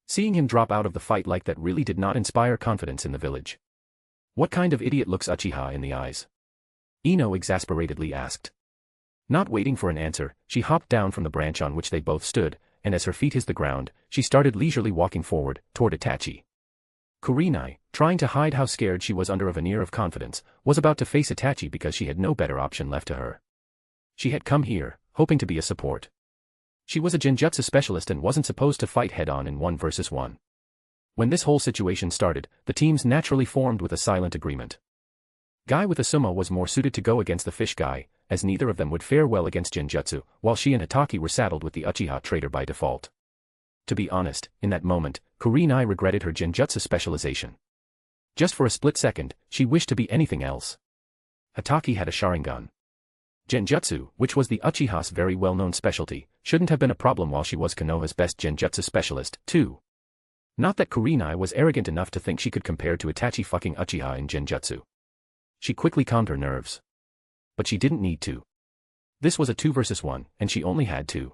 Seeing him drop out of the fight like that really did not inspire confidence in the village. What kind of idiot looks Uchiha in the eyes? Ino exasperatedly asked. Not waiting for an answer, she hopped down from the branch on which they both stood, and as her feet hit the ground, she started leisurely walking forward, toward Itachi. Kurenai, trying to hide how scared she was under a veneer of confidence, was about to face Itachi because she had no better option left to her. She had come here, hoping to be a support. She was a genjutsu specialist and wasn't supposed to fight head-on in 1 versus 1. When this whole situation started, the teams naturally formed with a silent agreement. Guy with Asuma was more suited to go against the fish guy, as neither of them would fare well against genjutsu, while she and Hataki were saddled with the Uchiha traitor by default. To be honest, in that moment, Kurenai regretted her genjutsu specialization. Just for a split second, she wished to be anything else. Hataki had a Sharingan. Genjutsu, which was the Uchiha's very well-known specialty, shouldn't have been a problem while she was Konoha's best genjutsu specialist, too. Not that Kurenai was arrogant enough to think she could compare to Itachi fucking Uchiha in genjutsu. She quickly calmed her nerves. But she didn't need to. This was a 2 versus 1, and she only had 2.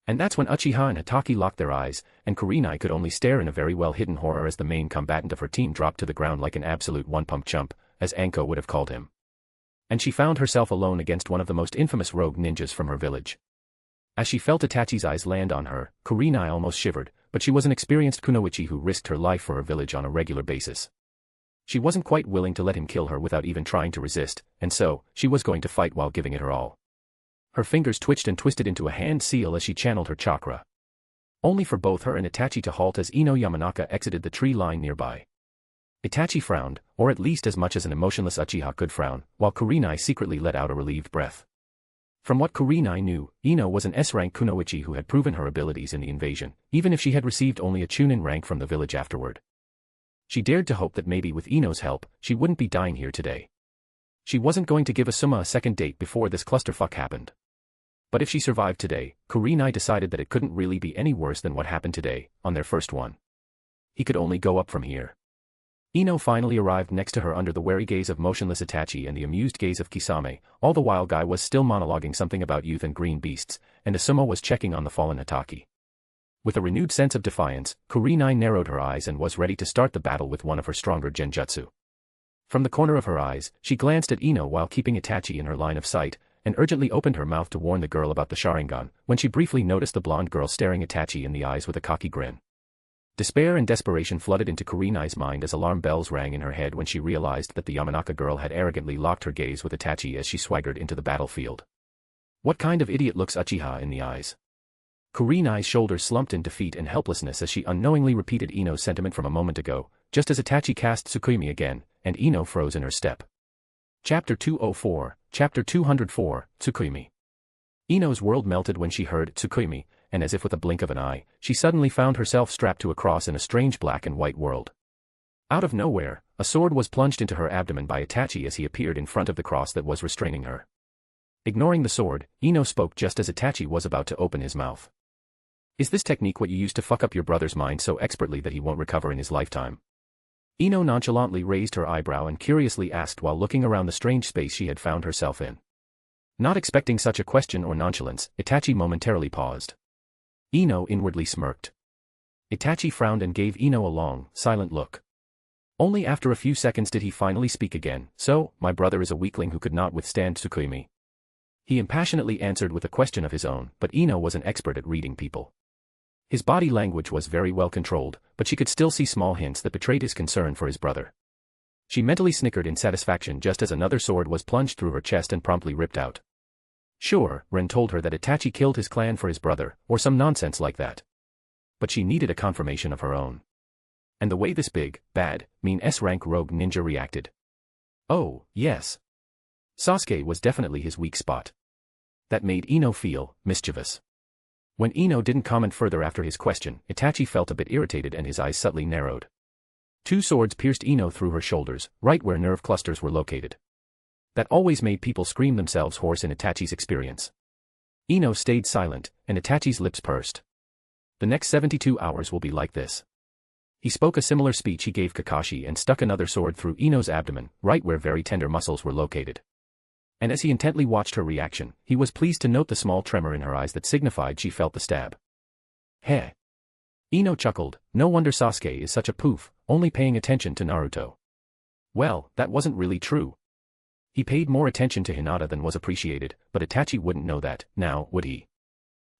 And that's when Uchiha and Hataki locked their eyes, and Kurenai could only stare in a very well-hidden horror as the main combatant of her team dropped to the ground like an absolute one-pump chump, as Anko would have called him. And she found herself alone against one of the most infamous rogue ninjas from her village. As she felt Itachi's eyes land on her, Kurenai almost shivered, but she was an experienced kunoichi who risked her life for her village on a regular basis. She wasn't quite willing to let him kill her without even trying to resist, and so, she was going to fight while giving it her all. Her fingers twitched and twisted into a hand seal as she channeled her chakra. Only for both her and Itachi to halt as Ino Yamanaka exited the tree line nearby. Itachi frowned, or at least as much as an emotionless Uchiha could frown, while Kurenai secretly let out a relieved breath. From what Kurenai knew, Ino was an S-rank kunoichi who had proven her abilities in the invasion, even if she had received only a chunin rank from the village afterward. She dared to hope that maybe with Ino's help, she wouldn't be dying here today. She wasn't going to give Asuma a second date before this clusterfuck happened. But if she survived today, Kurenai decided that it couldn't really be any worse than what happened today, on their first one. He could only go up from here. Ino finally arrived next to her under the wary gaze of motionless Itachi and the amused gaze of Kisame, all the while Guy was still monologuing something about youth and green beasts, and Asuma was checking on the fallen Hataki. With a renewed sense of defiance, Kurenai narrowed her eyes and was ready to start the battle with one of her stronger genjutsu. From the corner of her eyes, she glanced at Ino while keeping Itachi in her line of sight, and urgently opened her mouth to warn the girl about the Sharingan, when she briefly noticed the blonde girl staring Itachi in the eyes with a cocky grin. Despair and desperation flooded into Kurenai's mind as alarm bells rang in her head when she realized that the Yamanaka girl had arrogantly locked her gaze with Itachi as she swaggered into the battlefield. What kind of idiot looks Uchiha in the eyes? Kurenai's shoulders slumped in defeat and helplessness as she unknowingly repeated Ino's sentiment from a moment ago, just as Itachi cast Tsukimi again, and Ino froze in her step. Chapter 204, Chapter 204, Tsukimi. Ino's world melted when she heard Tsukimi, and as if with a blink of an eye, she suddenly found herself strapped to a cross in a strange black and white world. Out of nowhere, a sword was plunged into her abdomen by Itachi as he appeared in front of the cross that was restraining her. Ignoring the sword, Ino spoke just as Itachi was about to open his mouth. Is this technique what you use to fuck up your brother's mind so expertly that he won't recover in his lifetime? Ino nonchalantly raised her eyebrow and curiously asked while looking around the strange space she had found herself in. Not expecting such a question or nonchalance, Itachi momentarily paused. Ino inwardly smirked. Itachi frowned and gave Ino a long, silent look. Only after a few seconds did he finally speak again. So, my brother is a weakling who could not withstand Tsukimi. He impassionately answered with a question of his own, but Ino was an expert at reading people. His body language was very well controlled, but she could still see small hints that betrayed his concern for his brother. She mentally snickered in satisfaction just as another sword was plunged through her chest and promptly ripped out. Sure, Ren told her that Itachi killed his clan for his brother, or some nonsense like that. But she needed a confirmation of her own. And the way this big, bad, mean S-rank rogue ninja reacted. Oh, yes. Sasuke was definitely his weak spot. That made Ino feel mischievous. When Ino didn't comment further after his question, Itachi felt a bit irritated and his eyes subtly narrowed. Two swords pierced Ino through her shoulders, right where nerve clusters were located. That always made people scream themselves hoarse in Itachi's experience. Ino stayed silent, and Itachi's lips pursed. The next 72 hours will be like this. He spoke a similar speech he gave Kakashi and stuck another sword through Ino's abdomen, right where very tender muscles were located. And as he intently watched her reaction, he was pleased to note the small tremor in her eyes that signified she felt the stab. Heh. Ino chuckled, no wonder Sasuke is such a poof, only paying attention to Naruto. Well, that wasn't really true. He paid more attention to Hinata than was appreciated, but Itachi wouldn't know that, now, would he?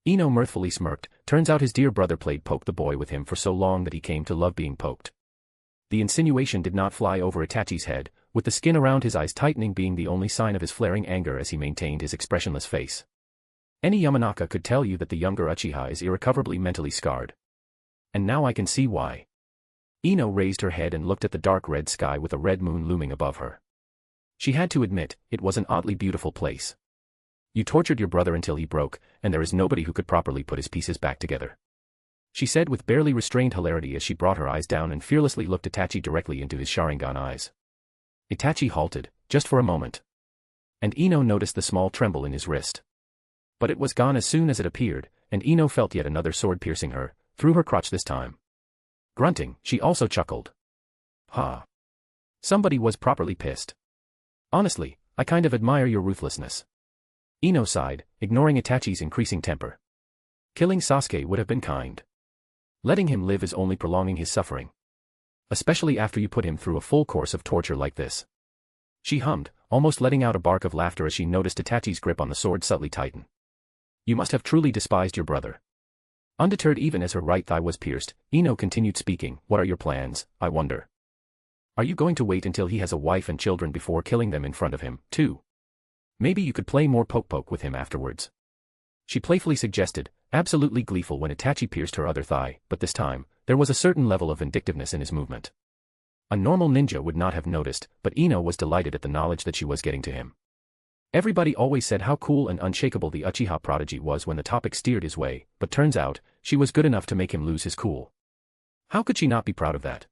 Ino mirthfully smirked. Turns out his dear brother played poke the boy with him for so long that he came to love being poked. The insinuation did not fly over Itachi's head, with the skin around his eyes tightening being the only sign of his flaring anger as he maintained his expressionless face. Any Yamanaka could tell you that the younger Uchiha is irrecoverably mentally scarred. And now I can see why. Ino raised her head and looked at the dark red sky with a red moon looming above her. She had to admit, it was an oddly beautiful place. You tortured your brother until he broke, and there is nobody who could properly put his pieces back together. She said with barely restrained hilarity as she brought her eyes down and fearlessly looked Itachi directly into his Sharingan eyes. Itachi halted, just for a moment. And Ino noticed the small tremble in his wrist. But it was gone as soon as it appeared, and Ino felt yet another sword piercing her, through her crotch this time. Grunting, she also chuckled. Ha. Somebody was properly pissed. Honestly, I kind of admire your ruthlessness. Ino sighed, ignoring Itachi's increasing temper. Killing Sasuke would have been kind. Letting him live is only prolonging his suffering. Especially after you put him through a full course of torture like this. She hummed, almost letting out a bark of laughter as she noticed Itachi's grip on the sword subtly tighten. You must have truly despised your brother. Undeterred even as her right thigh was pierced, Ino continued speaking. What are your plans, I wonder? Are you going to wait until he has a wife and children before killing them in front of him, too? Maybe you could play more poke-poke with him afterwards. She playfully suggested, absolutely gleeful when Itachi pierced her other thigh, but this time, there was a certain level of vindictiveness in his movement. A normal ninja would not have noticed, but Ino was delighted at the knowledge that she was getting to him. Everybody always said how cool and unshakable the Uchiha prodigy was when the topic steered his way, but turns out, she was good enough to make him lose his cool. How could she not be proud of that?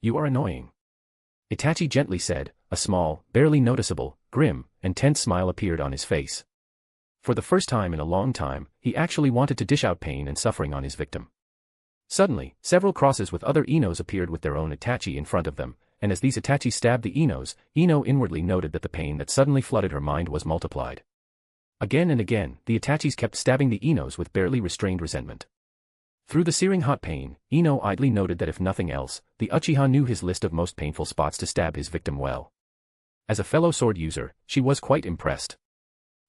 You are annoying. Itachi gently said, a small, barely noticeable, grim, and tense smile appeared on his face. For the first time in a long time, he actually wanted to dish out pain and suffering on his victim. Suddenly, several crosses with other Inos appeared with their own Itachi in front of them, and as these Itachi stabbed the Inos, Ino inwardly noted that the pain that suddenly flooded her mind was multiplied. Again and again, the Itachis kept stabbing the Inos with barely restrained resentment. Through the searing hot pain, Ino idly noted that if nothing else, the Uchiha knew his list of most painful spots to stab his victim well. As a fellow sword user, she was quite impressed.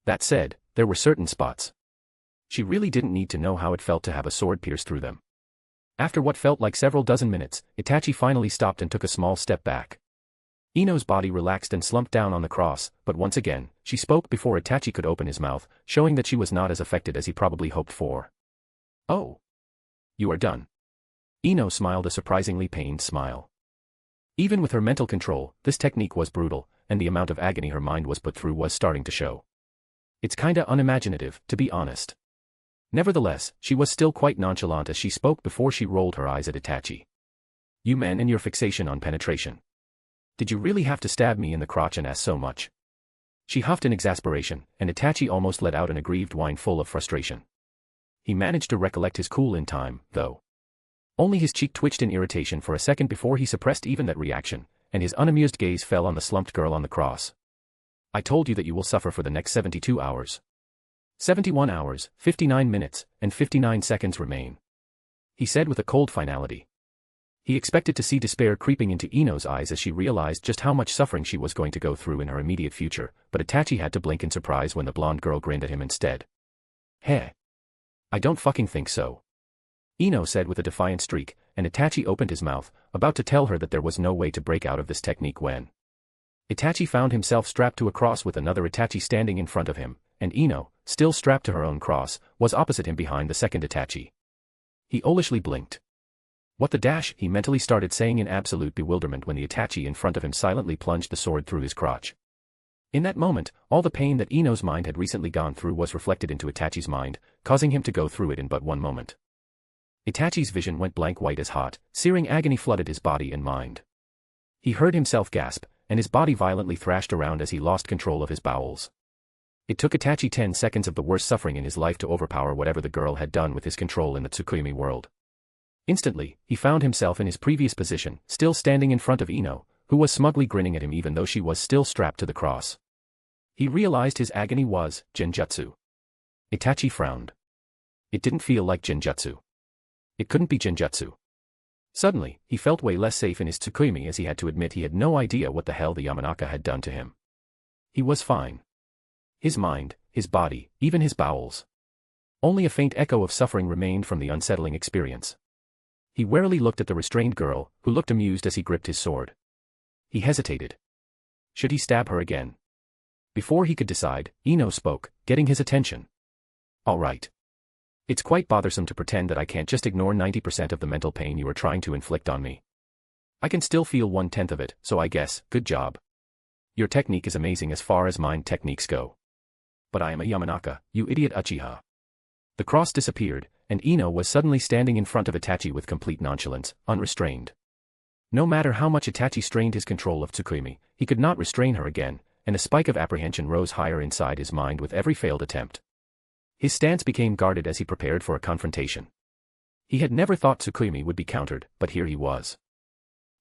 That said, there were certain spots. She really didn't need to know how it felt to have a sword pierce through them. After what felt like several dozen minutes, Itachi finally stopped and took a small step back. Ino's body relaxed and slumped down on the cross, but once again, she spoke before Itachi could open his mouth, showing that she was not as affected as he probably hoped for. Oh. You are done. Ino smiled a surprisingly pained smile. Even with her mental control, this technique was brutal, and the amount of agony her mind was put through was starting to show. It's kinda unimaginative, to be honest. Nevertheless, she was still quite nonchalant as she spoke before she rolled her eyes at Itachi. You men and your fixation on penetration. Did you really have to stab me in the crotch and ass so much? She huffed in exasperation, and Itachi almost let out an aggrieved whine full of frustration. He managed to recollect his cool in time, though. Only his cheek twitched in irritation for a second before he suppressed even that reaction, and his unamused gaze fell on the slumped girl on the cross. I told you that you will suffer for the next 72 hours. 71 hours, 59 minutes, and 59 seconds remain. He said with a cold finality. He expected to see despair creeping into Ino's eyes as she realized just how much suffering she was going to go through in her immediate future, but Itachi had to blink in surprise when the blonde girl grinned at him instead. Heh. I don't fucking think so. Ino said with a defiant streak, and Itachi opened his mouth, about to tell her that there was no way to break out of this technique when Itachi found himself strapped to a cross with another Itachi standing in front of him, and Ino, still strapped to her own cross, was opposite him behind the second Itachi. He owlishly blinked. What the dash, he mentally started saying in absolute bewilderment when the Itachi in front of him silently plunged the sword through his crotch. In that moment, all the pain that Ino's mind had recently gone through was reflected into Itachi's mind, causing him to go through it in but one moment. Itachi's vision went blank white as hot, searing agony flooded his body and mind. He heard himself gasp, and his body violently thrashed around as he lost control of his bowels. It took Itachi 10 seconds of the worst suffering in his life to overpower whatever the girl had done with his control in the Tsukuyomi world. Instantly, he found himself in his previous position, still standing in front of Ino, who was smugly grinning at him even though she was still strapped to the cross. He realized his agony was genjutsu. Itachi frowned. It didn't feel like genjutsu. It couldn't be genjutsu. Suddenly, he felt way less safe in his Tsukuyomi as he had to admit he had no idea what the hell the Yamanaka had done to him. He was fine. His mind, his body, even his bowels. Only a faint echo of suffering remained from the unsettling experience. He warily looked at the restrained girl, who looked amused as he gripped his sword. He hesitated. Should he stab her again? Before he could decide, Ino spoke, getting his attention. All right. It's quite bothersome to pretend that I can't just ignore 90% of the mental pain you are trying to inflict on me. I can still feel 1/10 of it, so I guess, good job. Your technique is amazing as far as mind techniques go. But I am a Yamanaka, you idiot Uchiha. The cross disappeared, and Ino was suddenly standing in front of Itachi with complete nonchalance, unrestrained. No matter how much Itachi strained his control of Tsukuyomi, he could not restrain her again, and a spike of apprehension rose higher inside his mind with every failed attempt. His stance became guarded as he prepared for a confrontation. He had never thought Tsukuyomi would be countered, but here he was.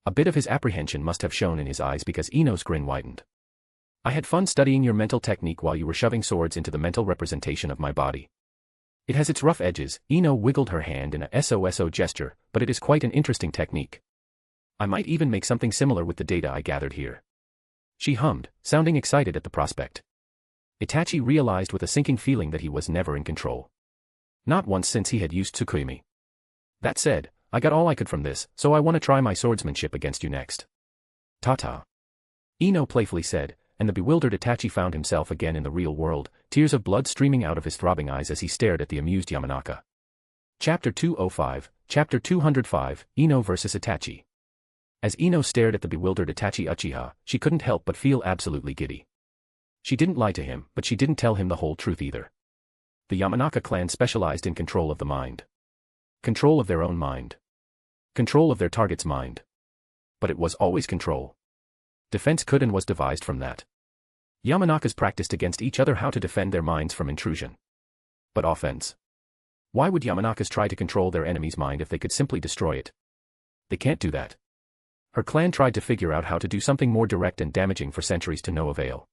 A bit of his apprehension must have shown in his eyes because Ino's grin widened. I had fun studying your mental technique while you were shoving swords into the mental representation of my body. It has its rough edges. Ino wiggled her hand in a SOSO gesture, but it is quite an interesting technique. I might even make something similar with the data I gathered here. She hummed, sounding excited at the prospect. Itachi realized with a sinking feeling that he was never in control. Not once since he had used Tsukuyomi. That said, I got all I could from this, so I want to try my swordsmanship against you next. Ta-ta. Ino playfully said, and the bewildered Itachi found himself again in the real world, tears of blood streaming out of his throbbing eyes as he stared at the amused Yamanaka. Chapter 205, Chapter 205, Ino vs Itachi. As Ino stared at the bewildered Itachi Uchiha, she couldn't help but feel absolutely giddy. She didn't lie to him, but she didn't tell him the whole truth either. The Yamanaka clan specialized in control of the mind. Control of their own mind. Control of their target's mind. But it was always control. Defense could and was devised from that. Yamanakas practiced against each other how to defend their minds from intrusion. But offense. Why would Yamanakas try to control their enemy's mind if they could simply destroy it? They can't do that. Her clan tried to figure out how to do something more direct and damaging for centuries to no avail.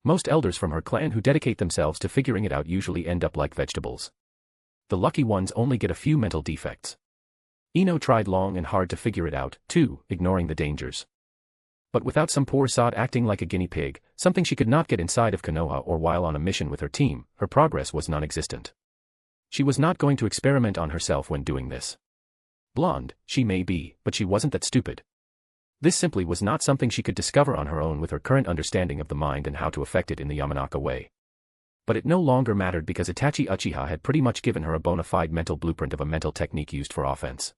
Most elders from her clan who dedicate themselves to figuring it out usually end up like vegetables. The lucky ones only get a few mental defects. Ino tried long and hard to figure it out, too, ignoring the dangers. But without some poor sod acting like a guinea pig, something she could not get inside of Konoha or while on a mission with her team, her progress was non-existent. She was not going to experiment on herself when doing this. Blonde, she may be, but she wasn't that stupid. This simply was not something she could discover on her own with her current understanding of the mind and how to affect it in the Yamanaka way. But it no longer mattered because Itachi Uchiha had pretty much given her a bona fide mental blueprint of a mental technique used for offense.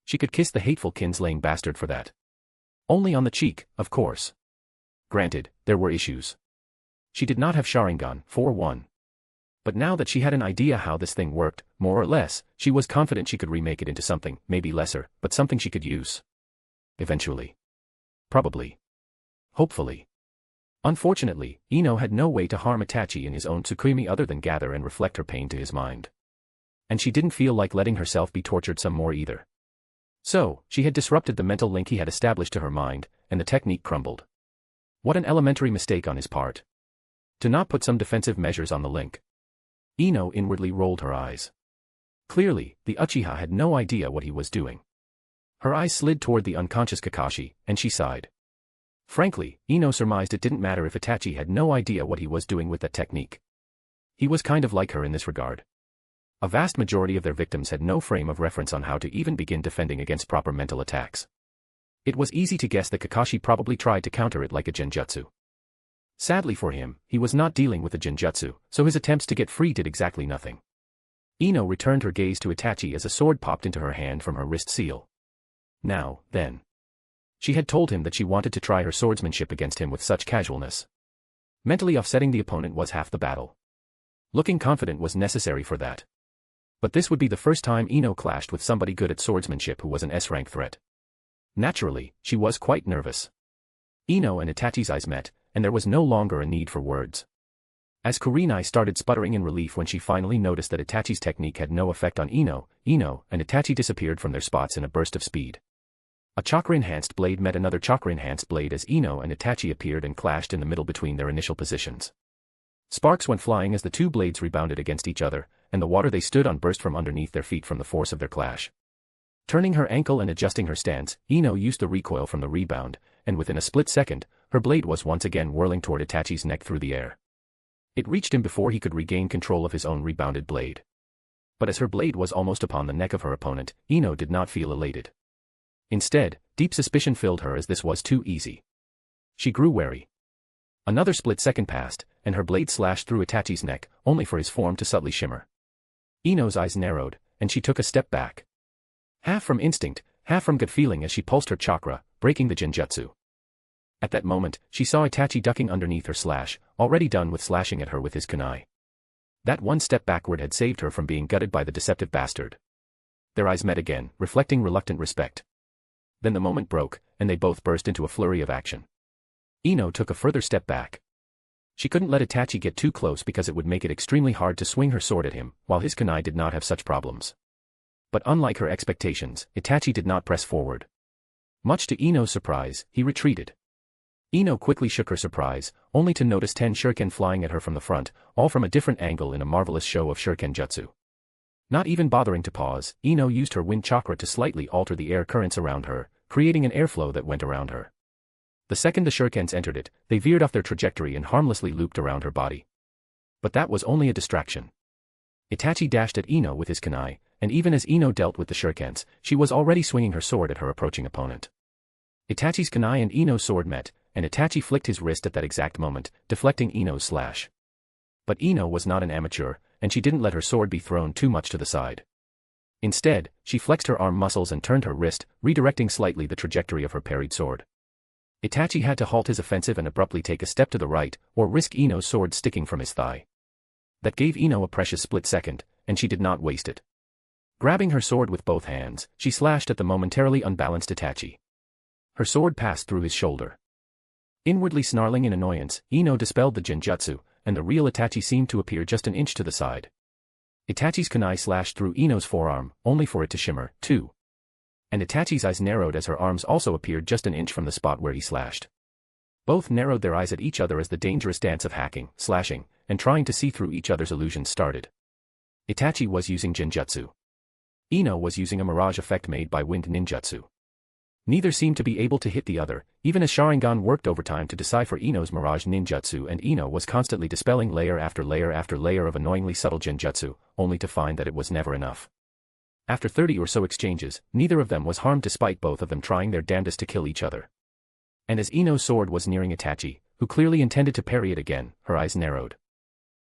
She could kiss the hateful kinslaying bastard for that. Only on the cheek, of course. Granted, there were issues. She did not have Sharingan, for one. But now that she had an idea how this thing worked, more or less, she was confident she could remake it into something, maybe lesser, but something she could use. Eventually. Probably. Hopefully. Unfortunately, Ino had no way to harm Itachi in his own Tsukimi other than gather and reflect her pain to his mind. And she didn't feel like letting herself be tortured some more either. So, she had disrupted the mental link he had established to her mind, and the technique crumbled. What an elementary mistake on his part. To not put some defensive measures on the link. Ino inwardly rolled her eyes. Clearly, the Uchiha had no idea what he was doing. Her eyes slid toward the unconscious Kakashi, and she sighed. Frankly, Ino surmised it didn't matter if Itachi had no idea what he was doing with that technique. He was kind of like her in this regard. A vast majority of their victims had no frame of reference on how to even begin defending against proper mental attacks. It was easy to guess that Kakashi probably tried to counter it like a genjutsu. Sadly for him, he was not dealing with a genjutsu, so his attempts to get free did exactly nothing. Ino returned her gaze to Itachi as a sword popped into her hand from her wrist seal. Now, then. She had told him that she wanted to try her swordsmanship against him with such casualness. Mentally offsetting the opponent was half the battle. Looking confident was necessary for that. But this would be the first time Ino clashed with somebody good at swordsmanship who was an S-rank threat. Naturally, she was quite nervous. Ino and Itachi's eyes met, and there was no longer a need for words. As Kurenai started sputtering in relief when she finally noticed that Itachi's technique had no effect on Ino and Itachi disappeared from their spots in a burst of speed. A chakra-enhanced blade met another chakra-enhanced blade as Ino and Itachi appeared and clashed in the middle between their initial positions. Sparks went flying as the two blades rebounded against each other, and the water they stood on burst from underneath their feet from the force of their clash. Turning her ankle and adjusting her stance, Ino used the recoil from the rebound, and within a split second, her blade was once again whirling toward Itachi's neck through the air. It reached him before he could regain control of his own rebounded blade. But as her blade was almost upon the neck of her opponent, Ino did not feel elated. Instead, deep suspicion filled her as this was too easy. She grew wary. Another split second passed, and her blade slashed through Itachi's neck, only for his form to subtly shimmer. Ino's eyes narrowed, and she took a step back. Half from instinct, half from gut feeling as she pulsed her chakra, breaking the genjutsu. At that moment, she saw Itachi ducking underneath her slash, already done with slashing at her with his kunai. That one step backward had saved her from being gutted by the deceptive bastard. Their eyes met again, reflecting reluctant respect. Then the moment broke, and they both burst into a flurry of action. Ino took a further step back. She couldn't let Itachi get too close because it would make it extremely hard to swing her sword at him, while his kunai did not have such problems. But unlike her expectations, Itachi did not press forward. Much to Ino's surprise, he retreated. Ino quickly shook her surprise, only to notice 10 shuriken flying at her from the front, all from a different angle in a marvelous show of shuriken jutsu. Not even bothering to pause, Ino used her wind chakra to slightly alter the air currents around her, creating an airflow that went around her. The second the shurikens entered it, they veered off their trajectory and harmlessly looped around her body. But that was only a distraction. Itachi dashed at Ino with his kunai, and even as Ino dealt with the shurikens, she was already swinging her sword at her approaching opponent. Itachi's kunai and Ino's sword met, and Itachi flicked his wrist at that exact moment, deflecting Ino's slash. But Ino was not an amateur, and she didn't let her sword be thrown too much to the side. Instead, she flexed her arm muscles and turned her wrist, redirecting slightly the trajectory of her parried sword. Itachi had to halt his offensive and abruptly take a step to the right, or risk Ino's sword sticking from his thigh. That gave Ino a precious split second, and she did not waste it. Grabbing her sword with both hands, she slashed at the momentarily unbalanced Itachi. Her sword passed through his shoulder. Inwardly snarling in annoyance, Ino dispelled the genjutsu, and the real Itachi seemed to appear just an inch to the side. Itachi's kunai slashed through Ino's forearm, only for it to shimmer, too. And Itachi's eyes narrowed as her arms also appeared just an inch from the spot where he slashed. Both narrowed their eyes at each other as the dangerous dance of hacking, slashing, and trying to see through each other's illusions started. Itachi was using genjutsu. Ino was using a mirage effect made by wind ninjutsu. Neither seemed to be able to hit the other, even as Sharingan worked overtime to decipher Ino's mirage ninjutsu, and Ino was constantly dispelling layer after layer after layer of annoyingly subtle genjutsu, only to find that it was never enough. After 30 or so exchanges, neither of them was harmed despite both of them trying their damnedest to kill each other. And as Ino's sword was nearing Itachi, who clearly intended to parry it again, her eyes narrowed.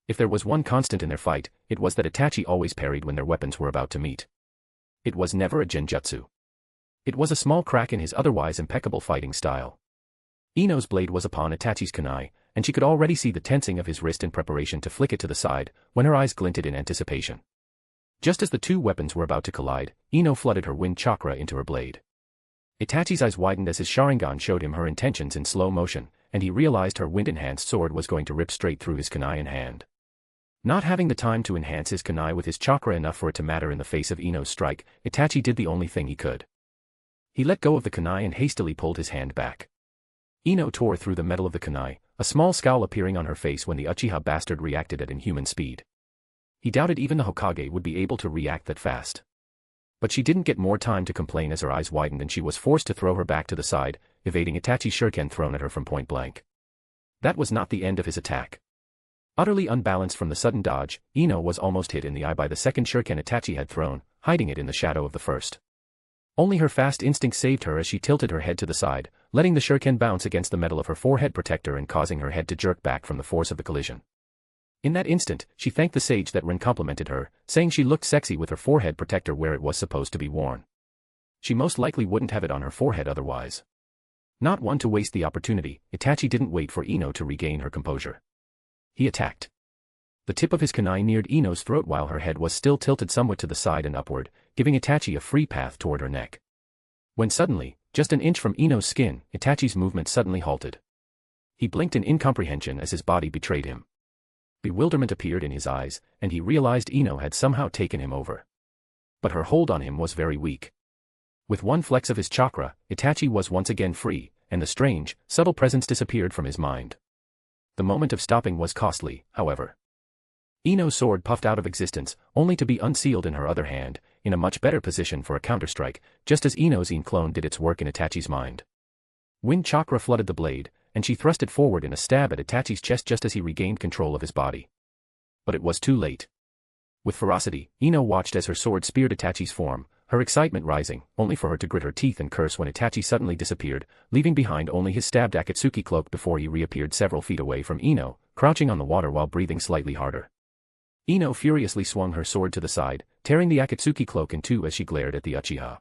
If there was one constant in their fight, it was that Itachi always parried when their weapons were about to meet. It was never a genjutsu. It was a small crack in his otherwise impeccable fighting style. Ino's blade was upon Itachi's kunai, and she could already see the tensing of his wrist in preparation to flick it to the side, when her eyes glinted in anticipation. Just as the two weapons were about to collide, Ino flooded her wind chakra into her blade. Itachi's eyes widened as his Sharingan showed him her intentions in slow motion, and he realized her wind-enhanced sword was going to rip straight through his kunai in hand. Not having the time to enhance his kunai with his chakra enough for it to matter in the face of Ino's strike, Itachi did the only thing he could. He let go of the kunai and hastily pulled his hand back. Ino tore through the metal of the kunai, a small scowl appearing on her face when the Uchiha bastard reacted at inhuman speed. He doubted even the Hokage would be able to react that fast. But she didn't get more time to complain as her eyes widened and she was forced to throw her back to the side, evading Itachi's shuriken thrown at her from point blank. That was not the end of his attack. Utterly unbalanced from the sudden dodge, Ino was almost hit in the eye by the second shuriken Itachi had thrown, hiding it in the shadow of the first. Only her fast instinct saved her as she tilted her head to the side, letting the shuriken bounce against the metal of her forehead protector and causing her head to jerk back from the force of the collision. In that instant, she thanked the sage that Rin complimented her, saying she looked sexy with her forehead protector where it was supposed to be worn. She most likely wouldn't have it on her forehead otherwise. Not one to waste the opportunity, Itachi didn't wait for Ino to regain her composure. He attacked. The tip of his kunai neared Ino's throat while her head was still tilted somewhat to the side and upward, giving Itachi a free path toward her neck. When suddenly, just an inch from Ino's skin, Itachi's movement suddenly halted. He blinked in incomprehension as his body betrayed him. Bewilderment appeared in his eyes, and he realized Ino had somehow taken him over. But her hold on him was very weak. With one flex of his chakra, Itachi was once again free, and the strange, subtle presence disappeared from his mind. The moment of stopping was costly, however. Ino's sword puffed out of existence, only to be unsealed in her other hand, in a much better position for a counterstrike, just as Ino's Ine clone did its work in Itachi's mind. Wind chakra flooded the blade, and she thrust it forward in a stab at Itachi's chest just as he regained control of his body. But it was too late. With ferocity, Ino watched as her sword speared Itachi's form, her excitement rising, only for her to grit her teeth and curse when Itachi suddenly disappeared, leaving behind only his stabbed Akatsuki cloak before he reappeared several feet away from Ino, crouching on the water while breathing slightly harder. Ino furiously swung her sword to the side, tearing the Akatsuki cloak in two as she glared at the Uchiha.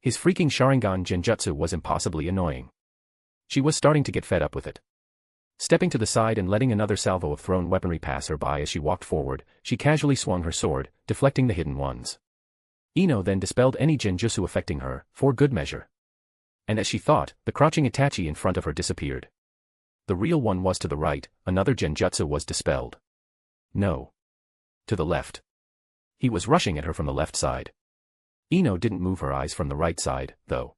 His freaking Sharingan genjutsu was impossibly annoying. She was starting to get fed up with it. Stepping to the side and letting another salvo of thrown weaponry pass her by as she walked forward, she casually swung her sword, deflecting the hidden ones. Ino then dispelled any genjutsu affecting her, for good measure. And as she thought, the crouching Itachi in front of her disappeared. The real one was to the right, another genjutsu was dispelled. No. To the left. He was rushing at her from the left side. Ino didn't move her eyes from the right side, though.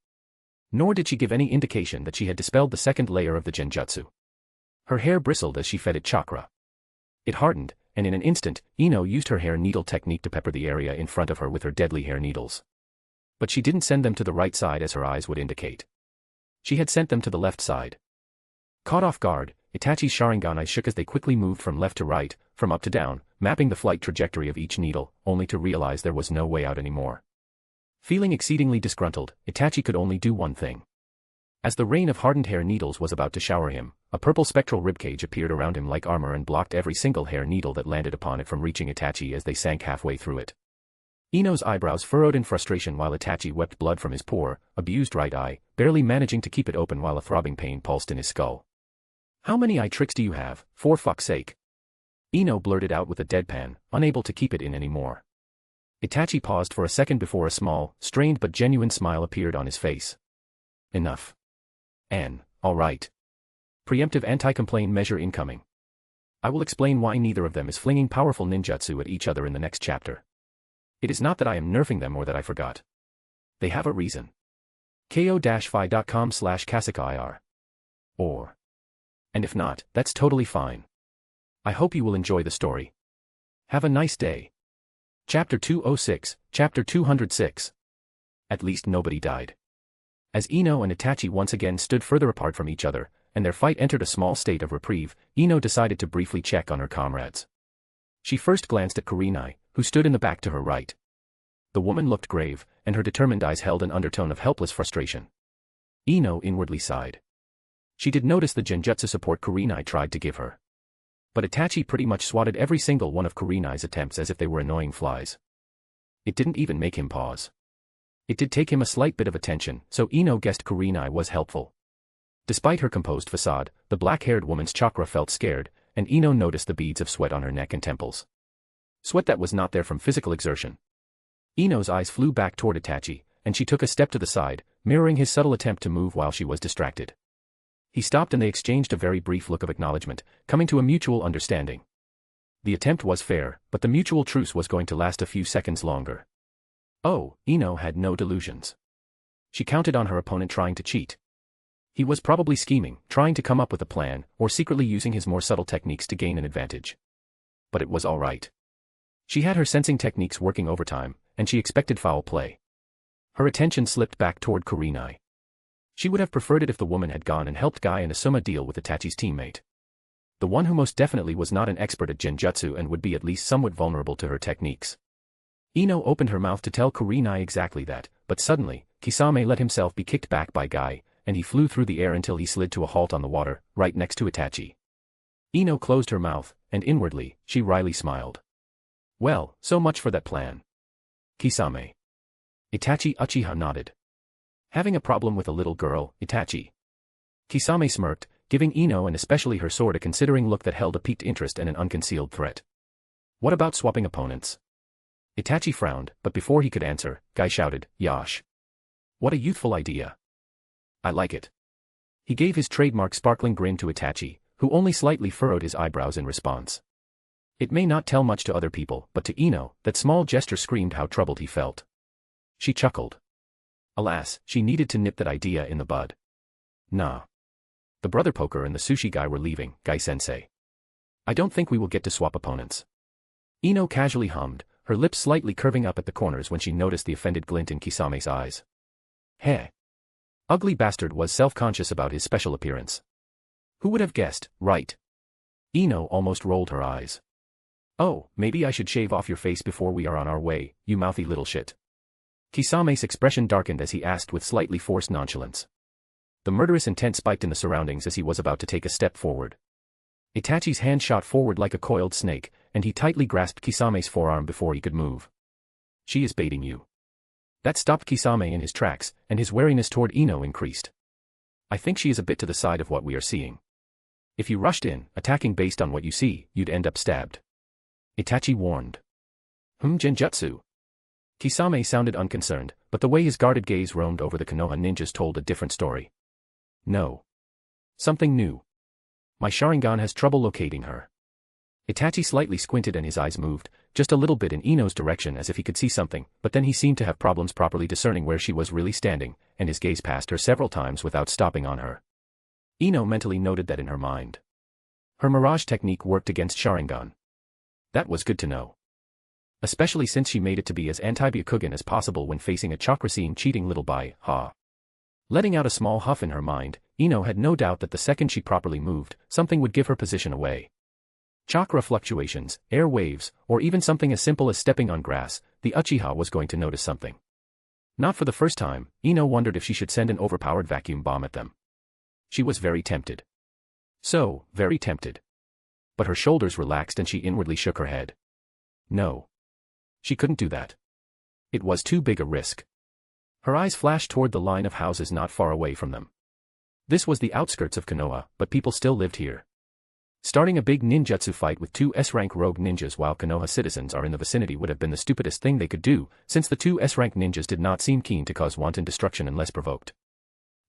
Nor did she give any indication that she had dispelled the second layer of the genjutsu. Her hair bristled as she fed it chakra. It hardened, and in an instant, Ino used her hair needle technique to pepper the area in front of her with her deadly hair needles. But she didn't send them to the right side as her eyes would indicate. She had sent them to the left side. Caught off guard, Itachi's Sharingan eyes shook as they quickly moved from left to right, from up to down, mapping the flight trajectory of each needle, only to realize there was no way out anymore. Feeling exceedingly disgruntled, Itachi could only do one thing. As the rain of hardened hair needles was about to shower him, a purple spectral ribcage appeared around him like armor and blocked every single hair needle that landed upon it from reaching Itachi as they sank halfway through it. Ino's eyebrows furrowed in frustration while Itachi wept blood from his poor, abused right eye, barely managing to keep it open while a throbbing pain pulsed in his skull. "How many eye tricks do you have, for fuck's sake?" Ino blurted out with a deadpan, unable to keep it in anymore. Itachi paused for a second before a small, strained but genuine smile appeared on his face. "Enough. All right. Preemptive anti-complaint measure incoming. I will explain why neither of them is flinging powerful ninjutsu at each other in the next chapter. It is not that I am nerfing them or that I forgot. They have a reason. ko-fi.com/kasakair. And if not, that's totally fine. I hope you will enjoy the story. Have a nice day." Chapter 206, Chapter 206. At least nobody died. As Ino and Itachi once again stood further apart from each other, and their fight entered a small state of reprieve, Ino decided to briefly check on her comrades. She first glanced at Kurenai, who stood in the back to her right. The woman looked grave, and her determined eyes held an undertone of helpless frustration. Ino inwardly sighed. She did notice the genjutsu support Kurenai tried to give her. But Itachi pretty much swatted every single one of Kurenai's attempts as if they were annoying flies. It didn't even make him pause. It did take him a slight bit of attention, so Ino guessed Kurenai was helpful. Despite her composed facade, the black-haired woman's chakra felt scared, and Ino noticed the beads of sweat on her neck and temples. Sweat that was not there from physical exertion. Ino's eyes flew back toward Itachi, and she took a step to the side, mirroring his subtle attempt to move while she was distracted. He stopped and they exchanged a very brief look of acknowledgement, coming to a mutual understanding. The attempt was fair, but the mutual truce was going to last a few seconds longer. Oh, Ino had no delusions. She counted on her opponent trying to cheat. He was probably scheming, trying to come up with a plan, or secretly using his more subtle techniques to gain an advantage. But it was all right. She had her sensing techniques working overtime, and she expected foul play. Her attention slipped back toward Kurenai. She would have preferred it if the woman had gone and helped Guy and Asuma deal with Itachi's teammate. The one who most definitely was not an expert at genjutsu and would be at least somewhat vulnerable to her techniques. Ino opened her mouth to tell Kurenai exactly that, but suddenly, Kisame let himself be kicked back by Guy, and he flew through the air until he slid to a halt on the water, right next to Itachi. Ino closed her mouth, and inwardly, she wryly smiled. Well, so much for that plan. Kisame. Itachi Uchiha nodded. Having a problem with a little girl, Itachi? Kisame smirked, giving Ino and especially her sword a considering look that held a piqued interest and an unconcealed threat. What about swapping opponents? Itachi frowned, but before he could answer, Guy shouted, Yash. What a youthful idea. I like it. He gave his trademark sparkling grin to Itachi, who only slightly furrowed his eyebrows in response. It may not tell much to other people, but to Ino, that small gesture screamed how troubled he felt. She chuckled. Alas, she needed to nip that idea in the bud. Nah. The brother poker and the sushi guy were leaving, Guy-sensei. I don't think we will get to swap opponents. Ino casually hummed, her lips slightly curving up at the corners when she noticed the offended glint in Kisame's eyes. Heh. Ugly bastard was self-conscious about his special appearance. Who would have guessed, right? Ino almost rolled her eyes. Oh, maybe I should shave off your face before we are on our way, you mouthy little shit. Kisame's expression darkened as he asked with slightly forced nonchalance. The murderous intent spiked in the surroundings as he was about to take a step forward. Itachi's hand shot forward like a coiled snake, and he tightly grasped Kisame's forearm before he could move. She is baiting you. That stopped Kisame in his tracks, and his wariness toward Ino increased. I think she is a bit to the side of what we are seeing. If you rushed in, attacking based on what you see, you'd end up stabbed. Itachi warned. Genjutsu. Kisame sounded unconcerned, but the way his guarded gaze roamed over the Konoha ninjas told a different story. No. Something new. My Sharingan has trouble locating her. Itachi slightly squinted and his eyes moved, just a little bit in Ino's direction as if he could see something, but then he seemed to have problems properly discerning where she was really standing, and his gaze passed her several times without stopping on her. Ino mentally noted that in her mind. Her mirage technique worked against Sharingan. That was good to know. Especially since she made it to be as anti-Byakugan as possible when facing a chakra-seeing cheating little bai, ha. Letting out a small huff in her mind, Ino had no doubt that the second she properly moved, something would give her position away. Chakra fluctuations, air waves, or even something as simple as stepping on grass, the Uchiha was going to notice something. Not for the first time, Ino wondered if she should send an overpowered vacuum bomb at them. She was very tempted. So, very tempted. But her shoulders relaxed and she inwardly shook her head. No. She couldn't do that. It was too big a risk. Her eyes flashed toward the line of houses not far away from them. This was the outskirts of Konoha, but people still lived here. Starting a big ninjutsu fight with two S-rank rogue ninjas while Konoha citizens are in the vicinity would have been the stupidest thing they could do, since the two S-rank ninjas did not seem keen to cause wanton destruction unless provoked.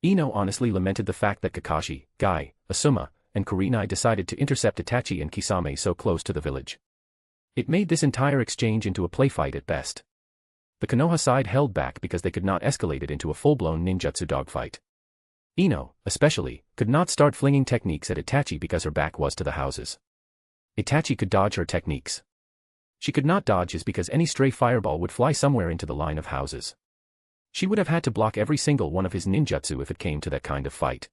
Ino honestly lamented the fact that Kakashi, Guy, Asuma, and Kurenai decided to intercept Itachi and Kisame so close to the village. It made this entire exchange into a play fight at best. The Konoha side held back because they could not escalate it into a full-blown ninjutsu dogfight. Ino, especially, could not start flinging techniques at Itachi because her back was to the houses. Itachi could dodge her techniques. She could not dodge his because any stray fireball would fly somewhere into the line of houses. She would have had to block every single one of his ninjutsu if it came to that kind of fight.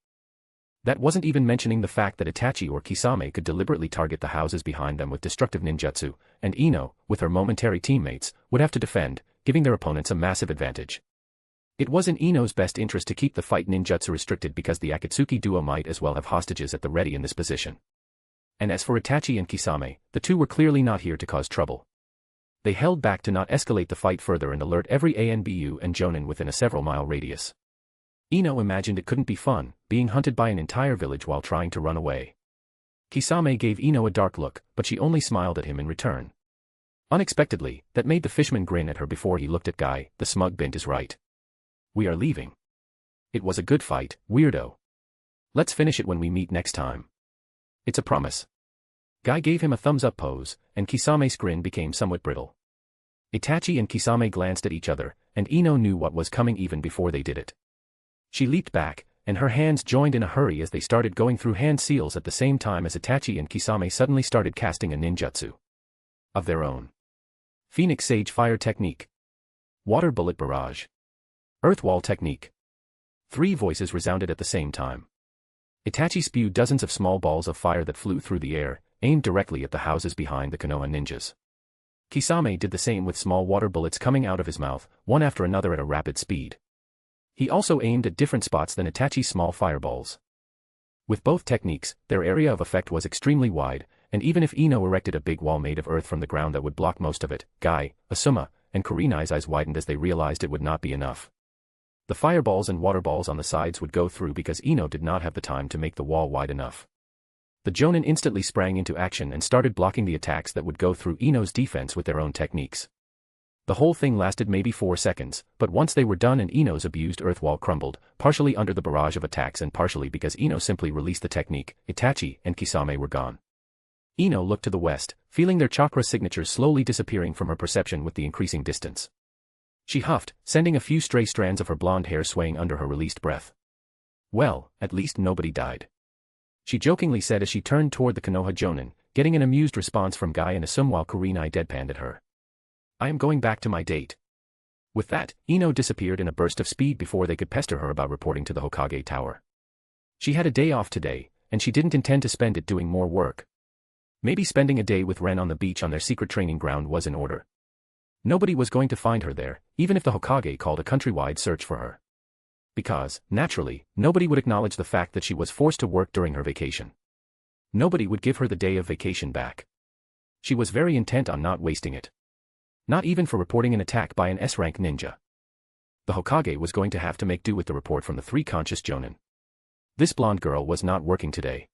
That wasn't even mentioning the fact that Itachi or Kisame could deliberately target the houses behind them with destructive ninjutsu, and Ino, with her momentary teammates, would have to defend, giving their opponents a massive advantage. It was in Ino's best interest to keep the fight ninjutsu restricted because the Akatsuki duo might as well have hostages at the ready in this position. And as for Itachi and Kisame, the two were clearly not here to cause trouble. They held back to not escalate the fight further and alert every ANBU and Jonin within a several-mile radius. Ino imagined it couldn't be fun, being hunted by an entire village while trying to run away. Kisame gave Ino a dark look, but she only smiled at him in return. Unexpectedly, that made the fishman grin at her before he looked at Guy. The smug bint is right. We are leaving. It was a good fight, weirdo. Let's finish it when we meet next time. It's a promise. Guy gave him a thumbs-up pose, and Kisame's grin became somewhat brittle. Itachi and Kisame glanced at each other, and Ino knew what was coming even before they did it. She leaped back, and her hands joined in a hurry as they started going through hand seals at the same time as Itachi and Kisame suddenly started casting a ninjutsu of their own. Phoenix Sage Fire Technique. Water Bullet Barrage. Earth Wall Technique. Three voices resounded at the same time. Itachi spewed dozens of small balls of fire that flew through the air, aimed directly at the houses behind the Konoha ninjas. Kisame did the same with small water bullets coming out of his mouth, one after another at a rapid speed. He also aimed at different spots than Itachi's small fireballs. With both techniques, their area of effect was extremely wide, and even if Ino erected a big wall made of earth from the ground that would block most of it, Guy, Asuma, and Kurenai's eyes widened as they realized it would not be enough. The fireballs and water balls on the sides would go through because Ino did not have the time to make the wall wide enough. The Jonin instantly sprang into action and started blocking the attacks that would go through Ino's defense with their own techniques. The whole thing lasted maybe 4 seconds, but once they were done and Ino's abused earth wall crumbled, partially under the barrage of attacks and partially because Ino simply released the technique, Itachi and Kisame were gone. Ino looked to the west, feeling their chakra signatures slowly disappearing from her perception with the increasing distance. She huffed, sending a few stray strands of her blonde hair swaying under her released breath. Well, at least nobody died. She jokingly said as she turned toward the Konoha Jonin, getting an amused response from Guy and Asum while Kurenai deadpanned at her. I am going back to my date. With that, Ino disappeared in a burst of speed before they could pester her about reporting to the Hokage Tower. She had a day off today, and she didn't intend to spend it doing more work. Maybe spending a day with Ren on the beach on their secret training ground was in order. Nobody was going to find her there, even if the Hokage called a countrywide search for her. Because, naturally, nobody would acknowledge the fact that she was forced to work during her vacation. Nobody would give her the day of vacation back. She was very intent on not wasting it. Not even for reporting an attack by an S-rank ninja. The Hokage was going to have to make do with the report from the 3 conscious Jonin. This blonde girl was not working today.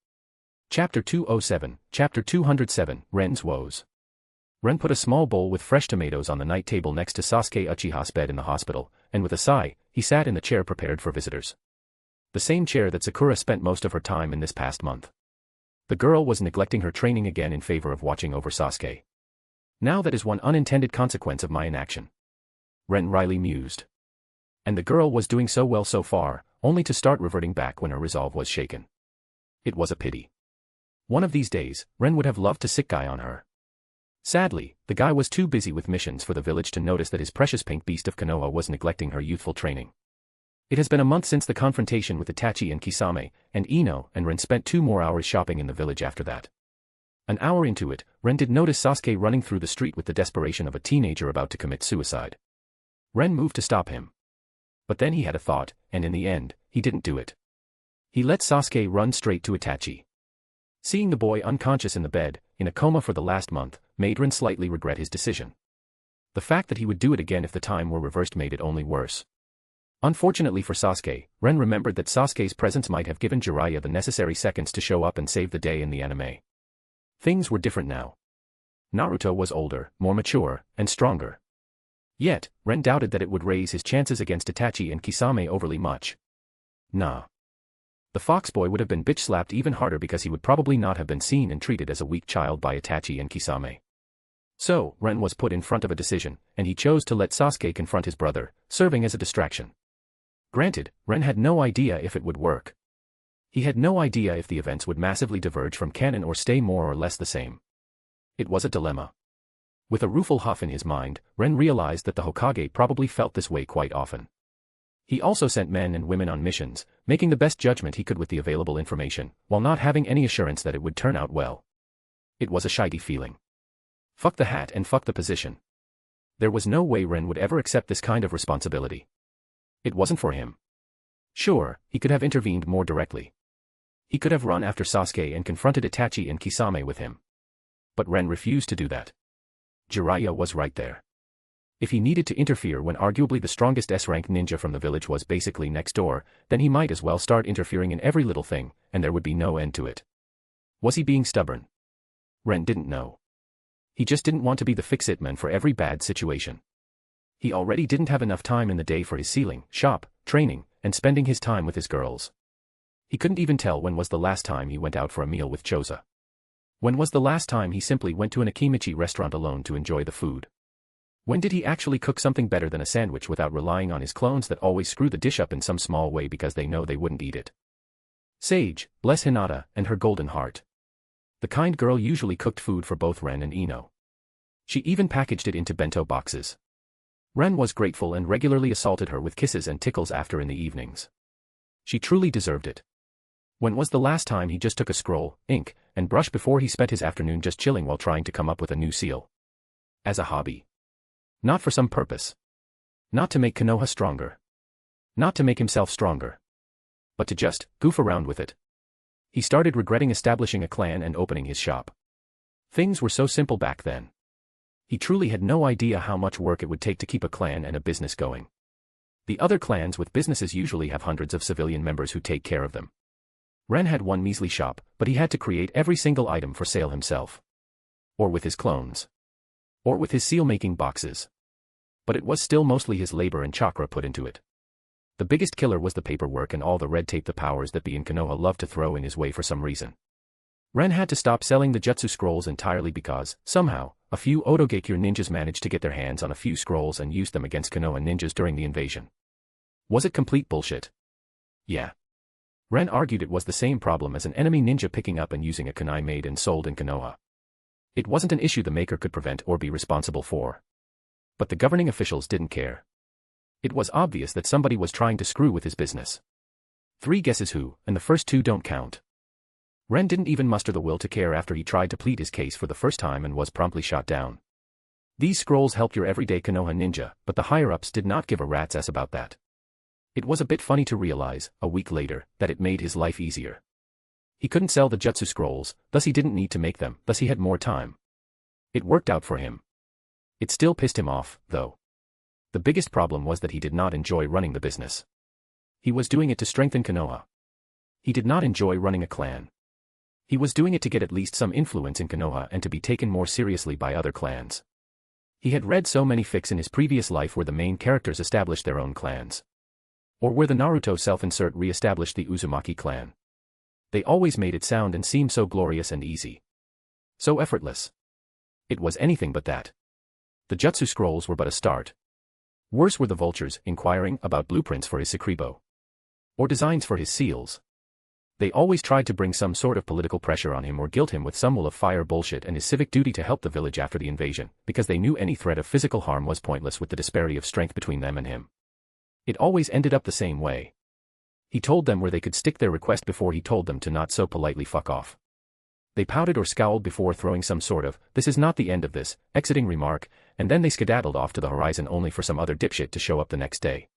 Chapter 207, Chapter 207, Ren's Woes. Ren put a small bowl with fresh tomatoes on the night table next to Sasuke Uchiha's bed in the hospital, and with a sigh, he sat in the chair prepared for visitors. The same chair that Sakura spent most of her time in this past month. The girl was neglecting her training again in favor of watching over Sasuke. Now that is one unintended consequence of my inaction. Ren wryly mused. And the girl was doing so well so far, only to start reverting back when her resolve was shaken. It was a pity. One of these days, Ren would have loved to sick Guy on her. Sadly, the guy was too busy with missions for the village to notice that his precious pink beast of Konoha was neglecting her youthful training. It has been a month since the confrontation with Itachi and Kisame, and Ino and Ren spent 2 more hours shopping in the village after that. An hour into it, Ren did notice Sasuke running through the street with the desperation of a teenager about to commit suicide. Ren moved to stop him. But then he had a thought, and in the end, he didn't do it. He let Sasuke run straight to Itachi. Seeing the boy unconscious in the bed, in a coma for the last month, made Ren slightly regret his decision. The fact that he would do it again if the time were reversed made it only worse. Unfortunately for Sasuke, Ren remembered that Sasuke's presence might have given Jiraiya the necessary seconds to show up and save the day in the anime. Things were different now. Naruto was older, more mature, and stronger. Yet, Ren doubted that it would raise his chances against Itachi and Kisame overly much. Nah. The fox boy would have been bitch-slapped even harder because he would probably not have been seen and treated as a weak child by Itachi and Kisame. So, Ren was put in front of a decision, and he chose to let Sasuke confront his brother, serving as a distraction. Granted, Ren had no idea if it would work. He had no idea if the events would massively diverge from canon or stay more or less the same. It was a dilemma. With a rueful huff in his mind, Ren realized that the Hokage probably felt this way quite often. He also sent men and women on missions, making the best judgment he could with the available information, while not having any assurance that it would turn out well. It was a shitey feeling. Fuck the hat and fuck the position. There was no way Ren would ever accept this kind of responsibility. It wasn't for him. Sure, he could have intervened more directly. He could have run after Sasuke and confronted Itachi and Kisame with him. But Ren refused to do that. Jiraiya was right there. If he needed to interfere when arguably the strongest S-rank ninja from the village was basically next door, then he might as well start interfering in every little thing, and there would be no end to it. Was he being stubborn? Ren didn't know. He just didn't want to be the fix-it man for every bad situation. He already didn't have enough time in the day for his sealing, shop, training, and spending his time with his girls. He couldn't even tell when was the last time he went out for a meal with Choza. When was the last time he simply went to an Akimichi restaurant alone to enjoy the food? When did he actually cook something better than a sandwich without relying on his clones that always screw the dish up in some small way because they know they wouldn't eat it? Sage, bless Hinata and her golden heart. The kind girl usually cooked food for both Ren and Ino. She even packaged it into bento boxes. Ren was grateful and regularly assaulted her with kisses and tickles after in the evenings. She truly deserved it. When was the last time he just took a scroll, ink, and brush before he spent his afternoon just chilling while trying to come up with a new seal? As a hobby. Not for some purpose. Not to make Konoha stronger. Not to make himself stronger. But to just goof around with it. He started regretting establishing a clan and opening his shop. Things were so simple back then. He truly had no idea how much work it would take to keep a clan and a business going. The other clans with businesses usually have hundreds of civilian members who take care of them. Ren had one measly shop, but he had to create every single item for sale himself. Or with his clones. Or with his seal-making boxes. But it was still mostly his labor and chakra put into it. The biggest killer was the paperwork and all the red tape the powers that be in Konoha loved to throw in his way for some reason. Ren had to stop selling the jutsu scrolls entirely because, somehow, a few Otogekure ninjas managed to get their hands on a few scrolls and used them against Konoha ninjas during the invasion. Was it complete bullshit? Yeah. Ren argued it was the same problem as an enemy ninja picking up and using a kunai made and sold in Konoha. It wasn't an issue the maker could prevent or be responsible for. But the governing officials didn't care. It was obvious that somebody was trying to screw with his business. 3 guesses who, and the first 2 don't count. Ren didn't even muster the will to care after he tried to plead his case for the first time and was promptly shot down. These scrolls helped your everyday Konoha ninja, but the higher-ups did not give a rat's ass about that. It was a bit funny to realize, a week later, that it made his life easier. He couldn't sell the jutsu scrolls, thus he didn't need to make them, thus he had more time. It worked out for him. It still pissed him off, though. The biggest problem was that he did not enjoy running the business. He was doing it to strengthen Konoha. He did not enjoy running a clan. He was doing it to get at least some influence in Konoha and to be taken more seriously by other clans. He had read so many fics in his previous life where the main characters established their own clans. Or where the Naruto self-insert re-established the Uzumaki clan. They always made it sound and seem so glorious and easy. So effortless. It was anything but that. The jutsu scrolls were but a start. Worse were the vultures inquiring about blueprints for his Sekribo. Or designs for his seals. They always tried to bring some sort of political pressure on him or guilt him with some will of fire bullshit and his civic duty to help the village after the invasion, because they knew any threat of physical harm was pointless with the disparity of strength between them and him. It always ended up the same way. He told them where they could stick their request before he told them to not so politely fuck off. They pouted or scowled before throwing some sort of, "this is not the end of this," exiting remark, and then they skedaddled off to the horizon only for some other dipshit to show up the next day.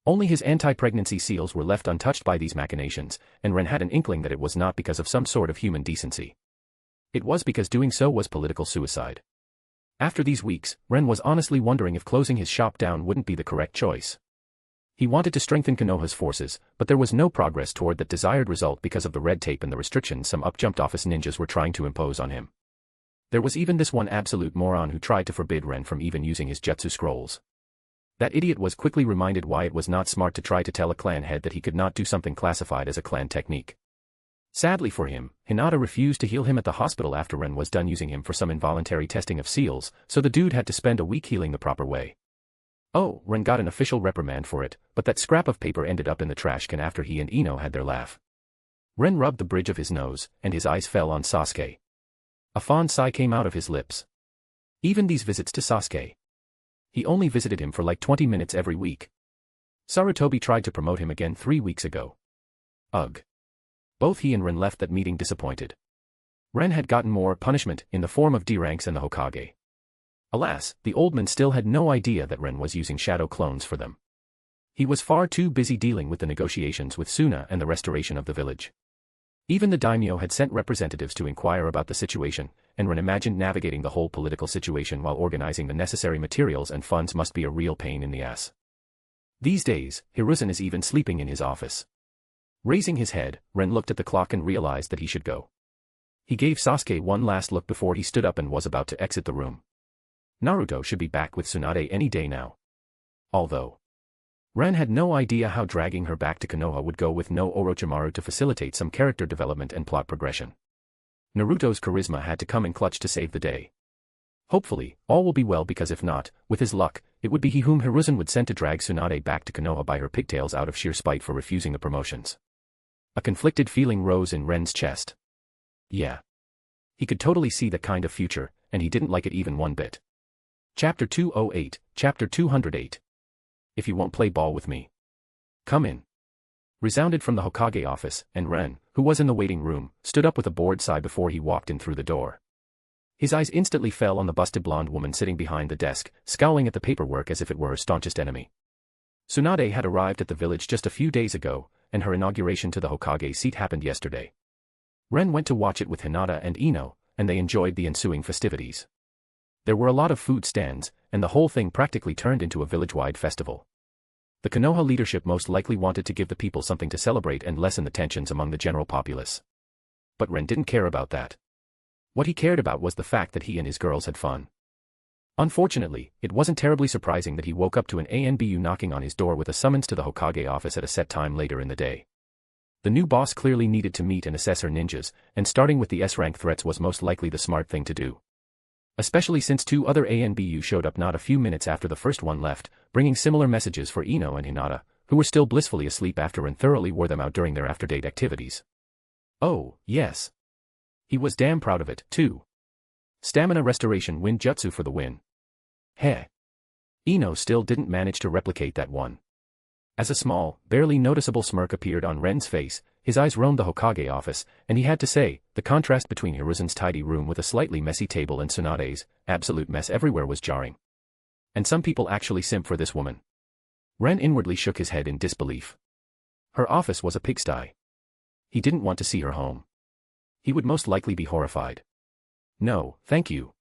Only his anti-pregnancy seals were left untouched by these machinations, and Ren had an inkling that it was not because of some sort of human decency. It was because doing so was political suicide. After these weeks, Ren was honestly wondering if closing his shop down wouldn't be the correct choice. He wanted to strengthen Konoha's forces, but there was no progress toward that desired result because of the red tape and the restrictions some up-jumped office ninjas were trying to impose on him. There was even this one absolute moron who tried to forbid Ren from even using his jutsu scrolls. That idiot was quickly reminded why it was not smart to try to tell a clan head that he could not do something classified as a clan technique. Sadly for him, Hinata refused to heal him at the hospital after Ren was done using him for some involuntary testing of seals, so the dude had to spend a week healing the proper way. Oh, Ren got an official reprimand for it, but that scrap of paper ended up in the trash can after he and Ino had their laugh. Ren rubbed the bridge of his nose, and his eyes fell on Sasuke. A fond sigh came out of his lips. Even these visits to Sasuke. He only visited him for like 20 minutes every week. Sarutobi tried to promote him again 3 weeks ago. Ugh. Both he and Ren left that meeting disappointed. Ren had gotten more punishment in the form of D ranks and the Hokage. Alas, the old man still had no idea that Ren was using shadow clones for them. He was far too busy dealing with the negotiations with Suna and the restoration of the village. Even the daimyo had sent representatives to inquire about the situation, and Ren imagined navigating the whole political situation while organizing the necessary materials and funds must be a real pain in the ass. These days, Hiruzen is even sleeping in his office. Raising his head, Ren looked at the clock and realized that he should go. He gave Sasuke one last look before he stood up and was about to exit the room. Naruto should be back with Tsunade any day now. Although Ren had no idea how dragging her back to Konoha would go with no Orochimaru to facilitate some character development and plot progression. Naruto's charisma had to come in clutch to save the day. Hopefully, all will be well because if not, with his luck, it would be he whom Hiruzen would send to drag Tsunade back to Konoha by her pigtails out of sheer spite for refusing the promotions. A conflicted feeling rose in Ren's chest. Yeah. He could totally see that kind of future, and he didn't like it even one bit. Chapter 208, Chapter 208. If you won't play ball with me, come in. Resounded from the Hokage office, and Ren, who was in the waiting room, stood up with a bored sigh before he walked in through the door. His eyes instantly fell on the busted blonde woman sitting behind the desk, scowling at the paperwork as if it were her staunchest enemy. Tsunade had arrived at the village just a few days ago, and her inauguration to the Hokage seat happened yesterday. Ren went to watch it with Hinata and Ino, and they enjoyed the ensuing festivities. There were a lot of food stands, and the whole thing practically turned into a village-wide festival. The Konoha leadership most likely wanted to give the people something to celebrate and lessen the tensions among the general populace. But Ren didn't care about that. What he cared about was the fact that he and his girls had fun. Unfortunately, it wasn't terribly surprising that he woke up to an ANBU knocking on his door with a summons to the Hokage office at a set time later in the day. The new boss clearly needed to meet and assess her ninjas, and starting with the S-rank threats was most likely the smart thing to do. Especially since 2 other ANBU showed up not a few minutes after the first one left, bringing similar messages for Ino and Hinata, who were still blissfully asleep after Ren thoroughly wore them out during their after-date activities. Oh, yes. He was damn proud of it, too. Stamina restoration wind jutsu for the win. Heh. Ino still didn't manage to replicate that one. As a small, barely noticeable smirk appeared on Ren's face, his eyes roamed the Hokage office, and he had to say, the contrast between Hiruzen's tidy room with a slightly messy table and Tsunade's absolute mess everywhere was jarring. And some people actually simp for this woman. Ren inwardly shook his head in disbelief. Her office was a pigsty. He didn't want to see her home. He would most likely be horrified. No, thank you.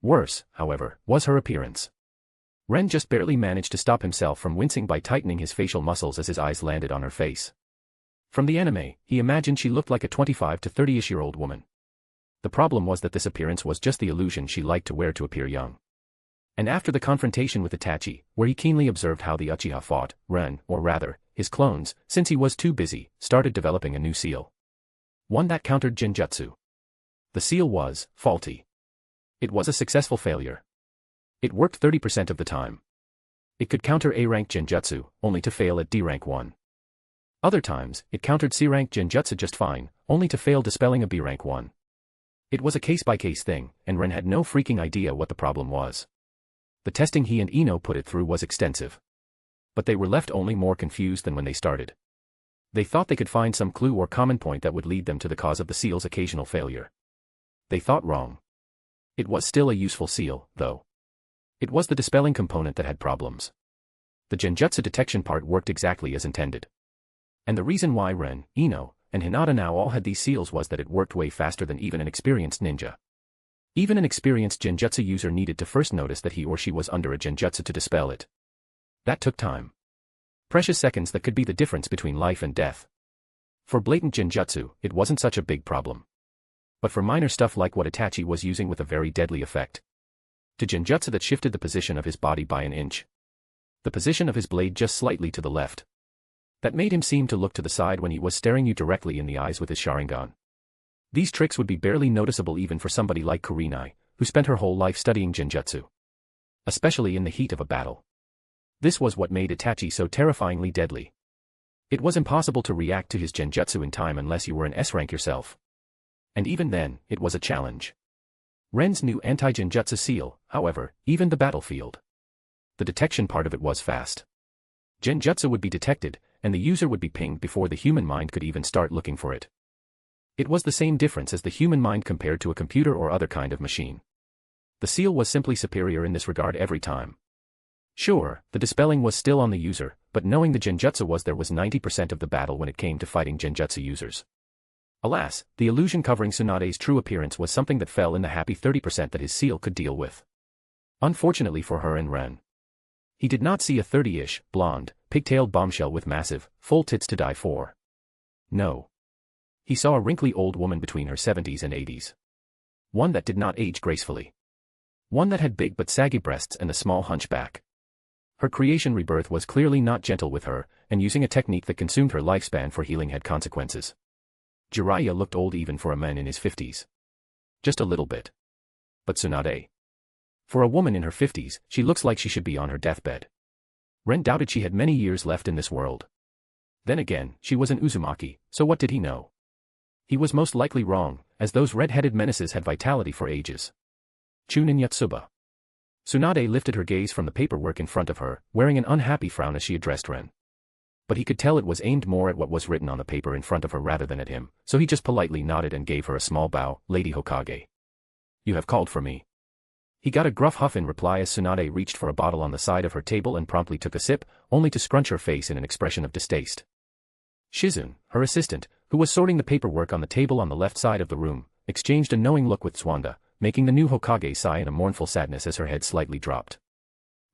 Worse, however, was her appearance. Ren just barely managed to stop himself from wincing by tightening his facial muscles as his eyes landed on her face. From the anime, he imagined she looked like a 25 to 30-ish-year-old woman. The problem was that this appearance was just the illusion she liked to wear to appear young. And after the confrontation with Itachi, where he keenly observed how the Uchiha fought, Ren, or rather, his clones, since he was too busy, started developing a new seal. One that countered genjutsu. The seal was faulty. It was a successful failure. It worked 30% of the time. It could counter A-rank genjutsu, only to fail at D-rank 1. Other times, it countered C-rank genjutsu just fine, only to fail dispelling a B-rank 1. It was a case-by-case thing, and Ren had no freaking idea what the problem was. The testing he and Ino put it through was extensive. But they were left only more confused than when they started. They thought they could find some clue or common point that would lead them to the cause of the seal's occasional failure. They thought wrong. It was still a useful seal, though. It was the dispelling component that had problems. The genjutsu detection part worked exactly as intended. And the reason why Ren, Ino, and Hinata now all had these seals was that it worked way faster than even an experienced ninja. Even an experienced genjutsu user needed to first notice that he or she was under a genjutsu to dispel it. That took time. Precious seconds that could be the difference between life and death. For blatant genjutsu, it wasn't such a big problem. But for minor stuff like what Itachi was using with a very deadly effect. To genjutsu that shifted the position of his body by an inch. The position of his blade just slightly to the left. That made him seem to look to the side when he was staring you directly in the eyes with his Sharingan. These tricks would be barely noticeable even for somebody like Kurenai, who spent her whole life studying genjutsu. Especially in the heat of a battle. This was what made Itachi so terrifyingly deadly. It was impossible to react to his genjutsu in time unless you were an S-rank yourself. And even then, it was a challenge. Ren's new anti-genjutsu seal, however, even the battlefield. The detection part of it was fast. Genjutsu would be detected, and the user would be pinged before the human mind could even start looking for it. It was the same difference as the human mind compared to a computer or other kind of machine. The seal was simply superior in this regard every time. Sure, the dispelling was still on the user, but knowing the genjutsu was there was 90% of the battle when it came to fighting genjutsu users. Alas, the illusion covering Tsunade's true appearance was something that fell in the happy 30% that his seal could deal with. Unfortunately for her and Ren. He did not see a 30-ish, blonde, pigtailed bombshell with massive, full tits to die for. No. He saw a wrinkly old woman between her 70s and 80s. One that did not age gracefully. One that had big but saggy breasts and a small hunchback. Her creation rebirth was clearly not gentle with her, and using a technique that consumed her lifespan for healing had consequences. Jiraiya looked old even for a man in his 50s. Just a little bit. But Tsunade. For a woman in her 50s, she looks like she should be on her deathbed. Ren doubted she had many years left in this world. Then again, she was an Uzumaki, so what did he know? He was most likely wrong, as those red-headed menaces had vitality for ages. Chunin Yotsuba. Tsunade lifted her gaze from the paperwork in front of her, wearing an unhappy frown as she addressed Ren. But he could tell it was aimed more at what was written on the paper in front of her rather than at him, so he just politely nodded and gave her a small bow. Lady Hokage. You have called for me. He got a gruff huff in reply as Tsunade reached for a bottle on the side of her table and promptly took a sip, only to scrunch her face in an expression of distaste. Shizune, her assistant, who was sorting the paperwork on the table on the left side of the room, exchanged a knowing look with Swanda, making the new Hokage sigh in a mournful sadness as her head slightly dropped.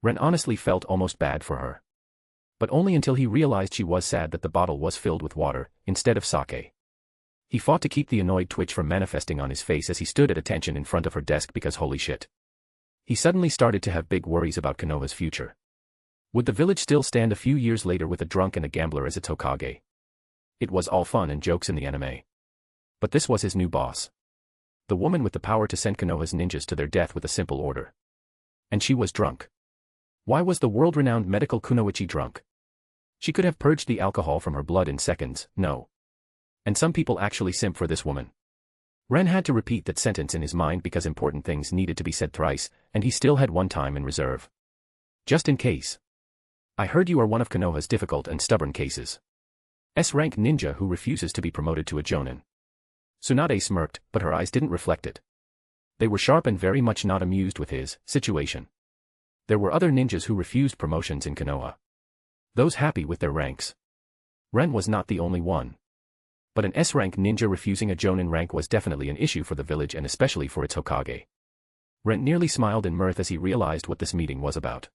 Ren honestly felt almost bad for her. But only until he realized she was sad that the bottle was filled with water, instead of sake. He fought to keep the annoyed twitch from manifesting on his face as he stood at attention in front of her desk because holy shit. He suddenly started to have big worries about Konoha's future. Would the village still stand a few years later with a drunk and a gambler as its Hokage? It was all fun and jokes in the anime. But this was his new boss. The woman with the power to send Konoha's ninjas to their death with a simple order. And she was drunk. Why was the world-renowned medical Kunoichi drunk? She could have purged the alcohol from her blood in seconds, no. And some people actually simp for this woman. Ren had to repeat that sentence in his mind because important things needed to be said thrice, and he still had one time in reserve. Just in case. I heard you are one of Konoha's difficult and stubborn cases. S-rank ninja who refuses to be promoted to a jonin. Tsunade smirked, but her eyes didn't reflect it. They were sharp and very much not amused with his situation. There were other ninjas who refused promotions in Konoha. Those happy with their ranks. Ren was not the only one. But an S-rank ninja refusing a jonin rank was definitely an issue for the village and especially for its Hokage. Ren nearly smiled in mirth as he realized what this meeting was about.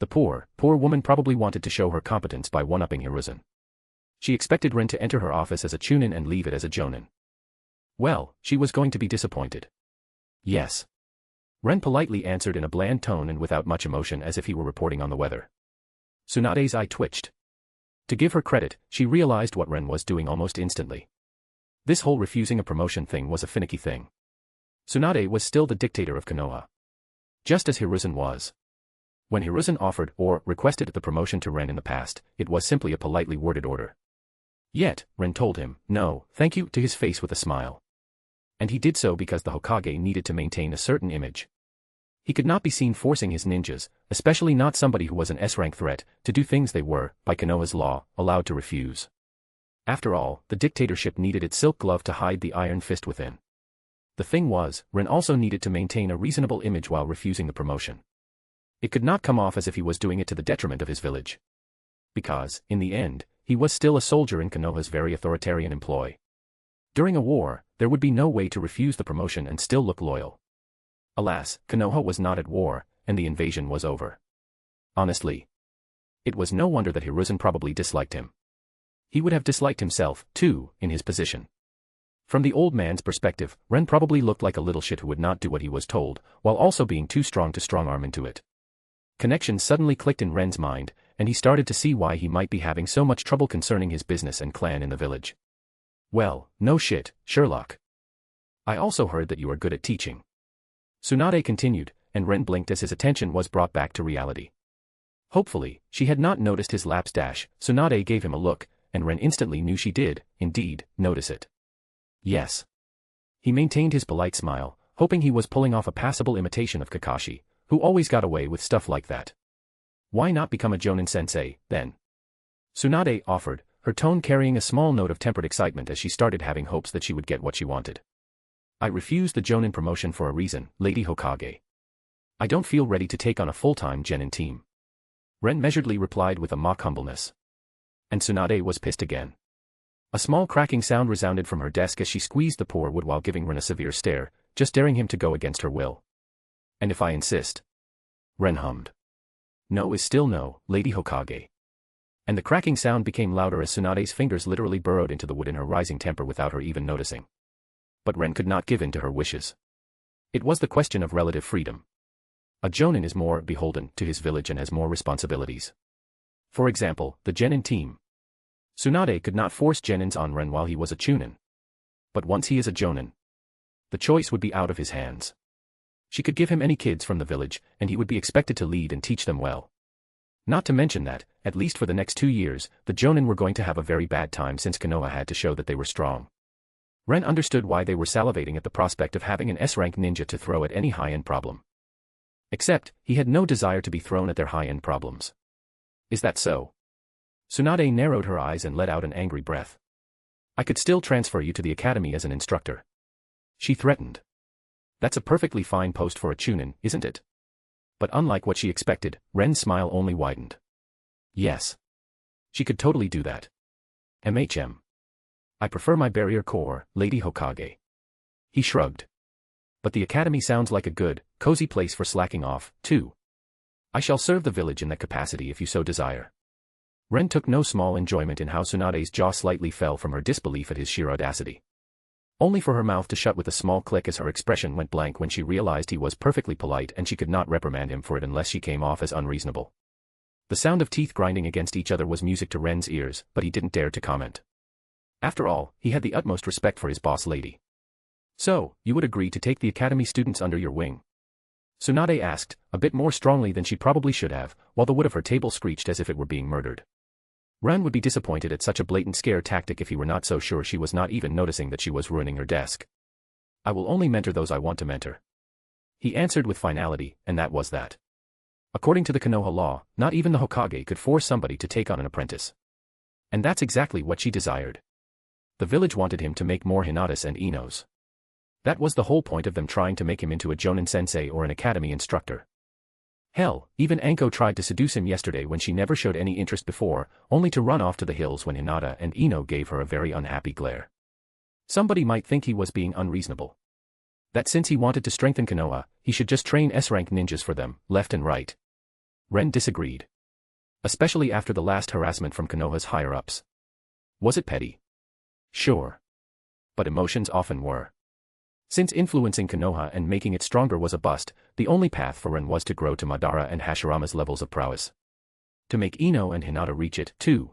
The poor woman probably wanted to show her competence by one-upping Hiruzen. She expected Ren to enter her office as a chunin and leave it as a jonin. Well, she was going to be disappointed. Yes. Ren politely answered in a bland tone and without much emotion as if he were reporting on the weather. Tsunade's eye twitched. To give her credit, she realized what Ren was doing almost instantly. This whole refusing a promotion thing was a finicky thing. Tsunade was still the dictator of Konoha. Just as Hiruzen was. When Hiruzen offered or requested the promotion to Ren in the past, it was simply a politely worded order. Yet, Ren told him, no, thank you, to his face with a smile. And he did so because the Hokage needed to maintain a certain image. He could not be seen forcing his ninjas, especially not somebody who was an S-rank threat, to do things they were, by Konoha's law, allowed to refuse. After all, the dictatorship needed its silk glove to hide the iron fist within. The thing was, Ren also needed to maintain a reasonable image while refusing the promotion. It could not come off as if he was doing it to the detriment of his village. Because, in the end, he was still a soldier in Konoha's very authoritarian employ. During a war, there would be no way to refuse the promotion and still look loyal. Alas, Konoha was not at war, and the invasion was over. Honestly, it was no wonder that Hiruzen probably disliked him. He would have disliked himself, too, in his position. From the old man's perspective, Ren probably looked like a little shit who would not do what he was told, while also being too strong to strong-arm into it. Connections suddenly clicked in Ren's mind, and he started to see why he might be having so much trouble concerning his business and clan in the village. Well, no shit, Sherlock. I also heard that you are good at teaching. Tsunade continued, and Ren blinked as his attention was brought back to reality. Hopefully, she had not noticed his lapse dash. Tsunade gave him a look, and Ren instantly knew she did, indeed, notice it. Yes. He maintained his polite smile, hoping he was pulling off a passable imitation of Kakashi, who always got away with stuff like that. Why not become a Jonin sensei, then? Tsunade offered, her tone carrying a small note of tempered excitement as she started having hopes that she would get what she wanted. I refused the Jonin promotion for a reason, Lady Hokage. I don't feel ready to take on a full-time genin team. Ren measuredly replied with a mock humbleness. And Tsunade was pissed again. A small cracking sound resounded from her desk as she squeezed the poor wood while giving Ren a severe stare, just daring him to go against her will. And if I insist? Ren hummed. No is still no, Lady Hokage. And the cracking sound became louder as Tsunade's fingers literally burrowed into the wood in her rising temper without her even noticing. But Ren could not give in to her wishes. It was the question of relative freedom. A Jonin is more beholden to his village and has more responsibilities. For example, the Genin team. Tsunade could not force Genins on Ren while he was a Chunin. But once he is a Jonin, the choice would be out of his hands. She could give him any kids from the village, and he would be expected to lead and teach them well. Not to mention that, at least for the next 2 years, the Jonin were going to have a very bad time since Konoha had to show that they were strong. Ren understood why they were salivating at the prospect of having an S-rank ninja to throw at any high-end problem. Except, he had no desire to be thrown at their high-end problems. Is that so? Tsunade narrowed her eyes and let out an angry breath. I could still transfer you to the academy as an instructor. She threatened. That's a perfectly fine post for a Chunin, isn't it? But unlike what she expected, Ren's smile only widened. Yes. She could totally do that. I prefer my barrier core, Lady Hokage. He shrugged. But the academy sounds like a good, cozy place for slacking off, too. I shall serve the village in that capacity if you so desire. Ren took no small enjoyment in how Tsunade's jaw slightly fell from her disbelief at his sheer audacity. Only for her mouth to shut with a small click as her expression went blank when she realized he was perfectly polite and she could not reprimand him for it unless she came off as unreasonable. The sound of teeth grinding against each other was music to Ren's ears, but he didn't dare to comment. After all, he had the utmost respect for his boss lady. So, you would agree to take the academy students under your wing? Tsunade asked, a bit more strongly than she probably should have, while the wood of her table screeched as if it were being murdered. Ren would be disappointed at such a blatant scare tactic if he were not so sure she was not even noticing that she was ruining her desk. I will only mentor those I want to mentor. He answered with finality, and that was that. According to the Konoha law, not even the Hokage could force somebody to take on an apprentice. And that's exactly what she desired. The village wanted him to make more Hinatas and Inos. That was the whole point of them trying to make him into a Jonin sensei or an academy instructor. Hell, even Anko tried to seduce him yesterday when she never showed any interest before, only to run off to the hills when Hinata and Ino gave her a very unhappy glare. Somebody might think he was being unreasonable. That since he wanted to strengthen Konoha, he should just train S-rank ninjas for them, left and right. Ren disagreed. Especially after the last harassment from Konoha's higher-ups. Was it petty? Sure. But emotions often were. Since influencing Konoha and making it stronger was a bust, the only path for Ren was to grow to Madara and Hashirama's levels of prowess. To make Ino and Hinata reach it, too.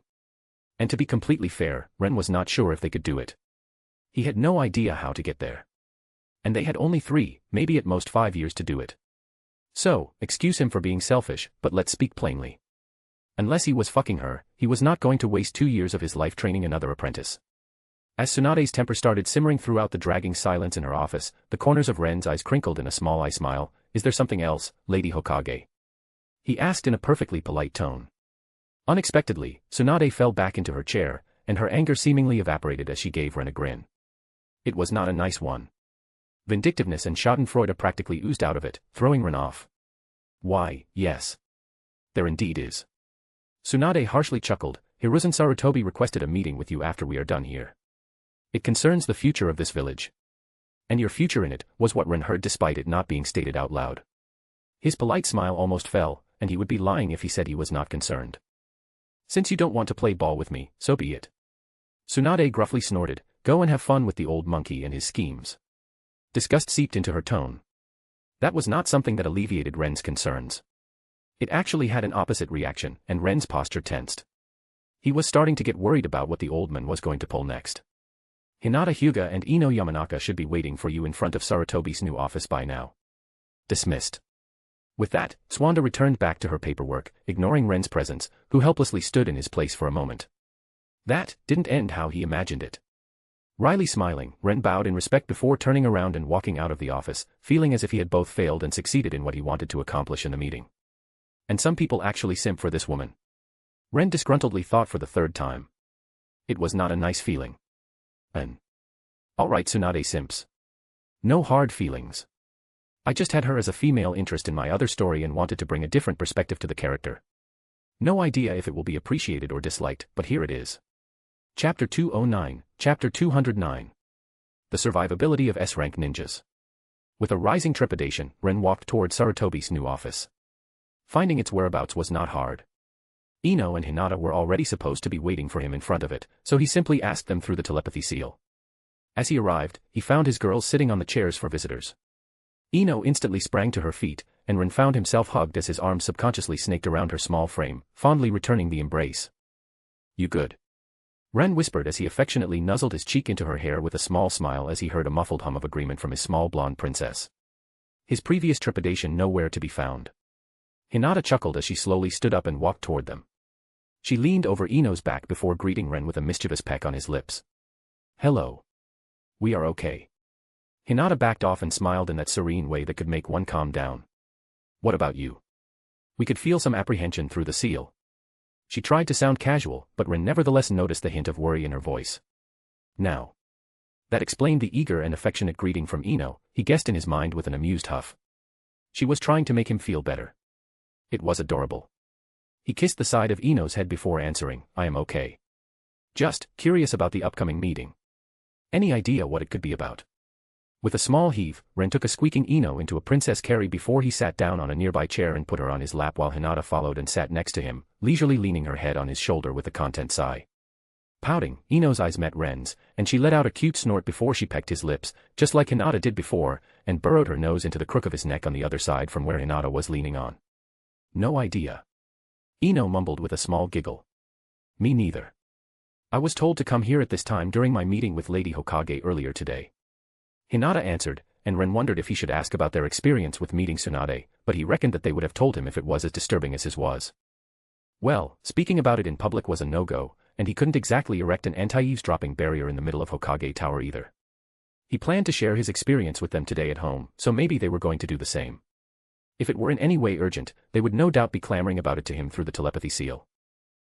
And to be completely fair, Ren was not sure if they could do it. He had no idea how to get there. And they had only 3, maybe at most 5 years to do it. So, excuse him for being selfish, but let's speak plainly. Unless he was fucking her, he was not going to waste 2 years of his life training another apprentice. As Tsunade's temper started simmering throughout the dragging silence in her office, the corners of Ren's eyes crinkled in a small eye smile. Is there something else, Lady Hokage? He asked in a perfectly polite tone. Unexpectedly, Tsunade fell back into her chair, and her anger seemingly evaporated as she gave Ren a grin. It was not a nice one. Vindictiveness and schadenfreude practically oozed out of it, throwing Ren off. Why, yes. There indeed is. Tsunade harshly chuckled. Hiruzen Sarutobi requested a meeting with you after we are done here. It concerns the future of this village. And your future in it, was what Ren heard despite it not being stated out loud. His polite smile almost fell, and he would be lying if he said he was not concerned. Since you don't want to play ball with me, so be it. Tsunade gruffly snorted, go and have fun with the old monkey and his schemes. Disgust seeped into her tone. That was not something that alleviated Ren's concerns. It actually had an opposite reaction, and Ren's posture tensed. He was starting to get worried about what the old man was going to pull next. Hinata Hyuga and Ino Yamanaka should be waiting for you in front of Sarutobi's new office by now. Dismissed. With that, Swanda returned back to her paperwork, ignoring Ren's presence, who helplessly stood in his place for a moment. That didn't end how he imagined it. Wryly smiling, Ren bowed in respect before turning around and walking out of the office, feeling as if he had both failed and succeeded in what he wanted to accomplish in the meeting. And some people actually simp for this woman. Ren disgruntledly thought for the third time. It was not a nice feeling. Alright Tsunade simps. No hard feelings. I just had her as a female interest in my other story and wanted to bring a different perspective to the character. No idea if it will be appreciated or disliked, but here it is. Chapter 209, Chapter 209. The Survivability of S-Rank Ninjas. With a rising trepidation, Ren walked toward Sarutobi's new office. Finding its whereabouts was not hard. Ino and Hinata were already supposed to be waiting for him in front of it, so he simply asked them through the telepathy seal. As he arrived, he found his girls sitting on the chairs for visitors. Ino instantly sprang to her feet, and Ren found himself hugged as his arms subconsciously snaked around her small frame, fondly returning the embrace. You good? Ren whispered as he affectionately nuzzled his cheek into her hair with a small smile as he heard a muffled hum of agreement from his small blonde princess. His previous trepidation nowhere to be found. Hinata chuckled as she slowly stood up and walked toward them. She leaned over Ino's back before greeting Ren with a mischievous peck on his lips. Hello. We are okay. Hinata backed off and smiled in that serene way that could make one calm down. What about you? We could feel some apprehension through the seal. She tried to sound casual, but Ren nevertheless noticed the hint of worry in her voice. Now. That explained the eager and affectionate greeting from Ino, he guessed in his mind with an amused huff. She was trying to make him feel better. It was adorable. He kissed the side of Ino's head before answering, I am okay. Just curious about the upcoming meeting. Any idea what it could be about? With a small heave, Ren took a squeaking Ino into a princess carry before he sat down on a nearby chair and put her on his lap while Hinata followed and sat next to him, leisurely leaning her head on his shoulder with a content sigh. Pouting, Ino's eyes met Ren's, and she let out a cute snort before she pecked his lips, just like Hinata did before, and burrowed her nose into the crook of his neck on the other side from where Hinata was leaning on. No idea. Ino mumbled with a small giggle. Me neither. I was told to come here at this time during my meeting with Lady Hokage earlier today. Hinata answered, and Ren wondered if he should ask about their experience with meeting Tsunade, but he reckoned that they would have told him if it was as disturbing as his was. Well, speaking about it in public was a no-go, and he couldn't exactly erect an anti-eavesdropping barrier in the middle of Hokage Tower either. He planned to share his experience with them today at home, so maybe they were going to do the same. If it were in any way urgent, they would no doubt be clamoring about it to him through the telepathy seal.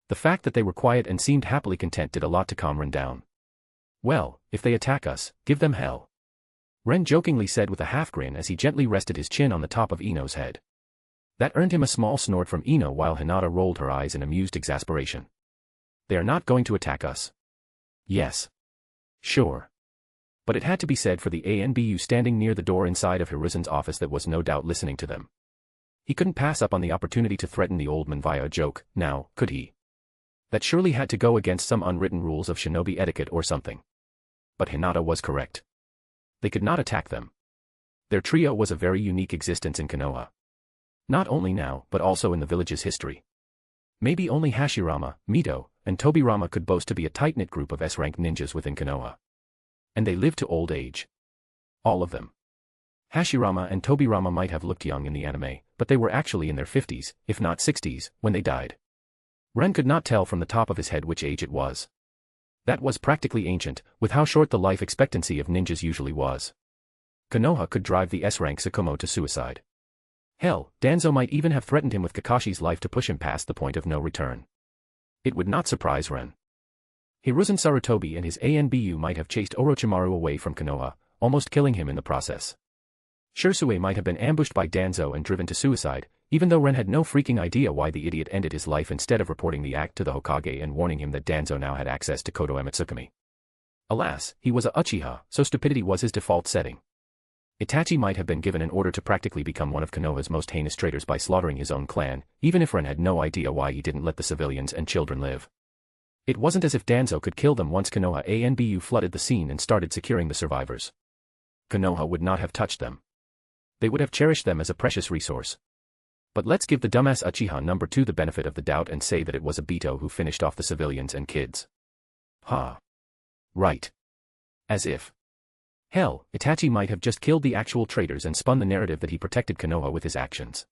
The fact that they were quiet and seemed happily content did a lot to calm Ren down. Well, if they attack us, give them hell. Ren jokingly said with a half-grin as he gently rested his chin on the top of Ino's head. That earned him a small snort from Ino while Hinata rolled her eyes in amused exasperation. They are not going to attack us. Yes. Sure. But it had to be said for the ANBU standing near the door inside of Hiruzen's office that was no doubt listening to them. He couldn't pass up on the opportunity to threaten the old man via a joke, now, could he? That surely had to go against some unwritten rules of shinobi etiquette or something. But Hinata was correct. They could not attack them. Their trio was a very unique existence in Konoha. Not only now, but also in the village's history. Maybe only Hashirama, Mito, and Tobirama could boast to be a tight-knit group of S-rank ninjas within Konoha. And they lived to old age. All of them. Hashirama and Tobirama might have looked young in the anime, but they were actually in their 50s, if not 60s, when they died. Ren could not tell from the top of his head which age it was. That was practically ancient, with how short the life expectancy of ninjas usually was. Konoha could drive the S-rank Tsukumo to suicide. Hell, Danzo might even have threatened him with Kakashi's life to push him past the point of no return. It would not surprise Ren. Hiruzen Sarutobi and his ANBU might have chased Orochimaru away from Konoha, almost killing him in the process. Shursue might have been ambushed by Danzo and driven to suicide, even though Ren had no freaking idea why the idiot ended his life instead of reporting the act to the Hokage and warning him that Danzo now had access to Koto Ematsukami. Alas, he was a Uchiha, so stupidity was his default setting. Itachi might have been given an order to practically become one of Konoha's most heinous traitors by slaughtering his own clan, even if Ren had no idea why he didn't let the civilians and children live. It wasn't as if Danzo could kill them once Konoha and Bu flooded the scene and started securing the survivors. Konoha would not have touched them. They would have cherished them as a precious resource. But let's give the dumbass Uchiha number 2 the benefit of the doubt and say that it was Obito who finished off the civilians and kids. Ha. Right. As if. Hell, Itachi might have just killed the actual traitors and spun the narrative that he protected Konoha with his actions.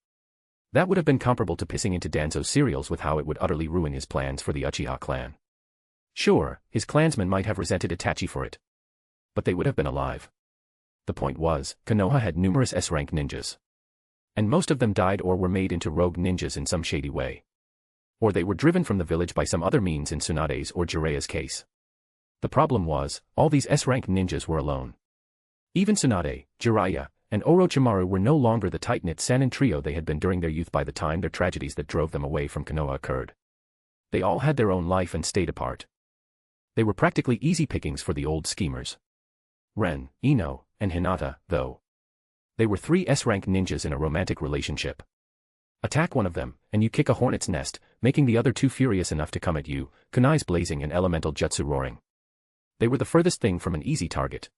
That would have been comparable to pissing into Danzo's cereals with how it would utterly ruin his plans for the Uchiha clan. Sure, his clansmen might have resented Itachi for it. But they would have been alive. The point was, Konoha had numerous S-rank ninjas. And most of them died or were made into rogue ninjas in some shady way. Or they were driven from the village by some other means in Tsunade's or Jireya's case. The problem was, all these S-rank ninjas were alone. Even Tsunade, Jiraiya, and Orochimaru were no longer the tight-knit Sannin trio they had been during their youth by the time their tragedies that drove them away from Konoha occurred. They all had their own life and stayed apart. They were practically easy pickings for the old schemers. Ren, Ino, and Hinata, though. They were 3 S-rank ninjas in a romantic relationship. Attack one of them, and you kick a hornet's nest, making the other 2 furious enough to come at you, kunais blazing and elemental jutsu roaring. They were the furthest thing from an easy target.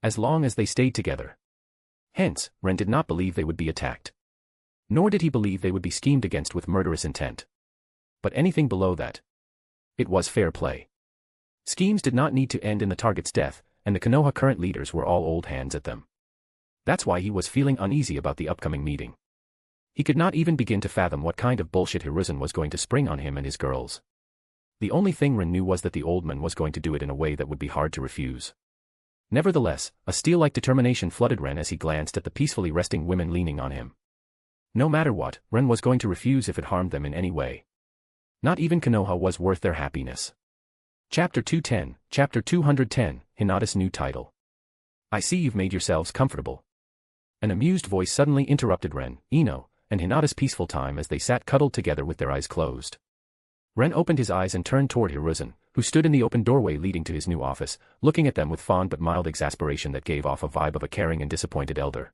As long as they stayed together. Hence, Ren did not believe they would be attacked. Nor did he believe they would be schemed against with murderous intent. But anything below that. It was fair play. Schemes did not need to end in the target's death, and the Konoha current leaders were all old hands at them. That's why he was feeling uneasy about the upcoming meeting. He could not even begin to fathom what kind of bullshit Hiruzen was going to spring on him and his girls. The only thing Ren knew was that the old man was going to do it in a way that would be hard to refuse. Nevertheless, a steel-like determination flooded Ren as he glanced at the peacefully resting women leaning on him. No matter what, Ren was going to refuse if it harmed them in any way. Not even Konoha was worth their happiness. Chapter 210, Chapter 210, Hinata's new title. I see you've made yourselves comfortable. An amused voice suddenly interrupted Ren, Ino, and Hinata's peaceful time as they sat cuddled together with their eyes closed. Ren opened his eyes and turned toward Hiruzen, who stood in the open doorway leading to his new office, looking at them with fond but mild exasperation that gave off a vibe of a caring and disappointed elder.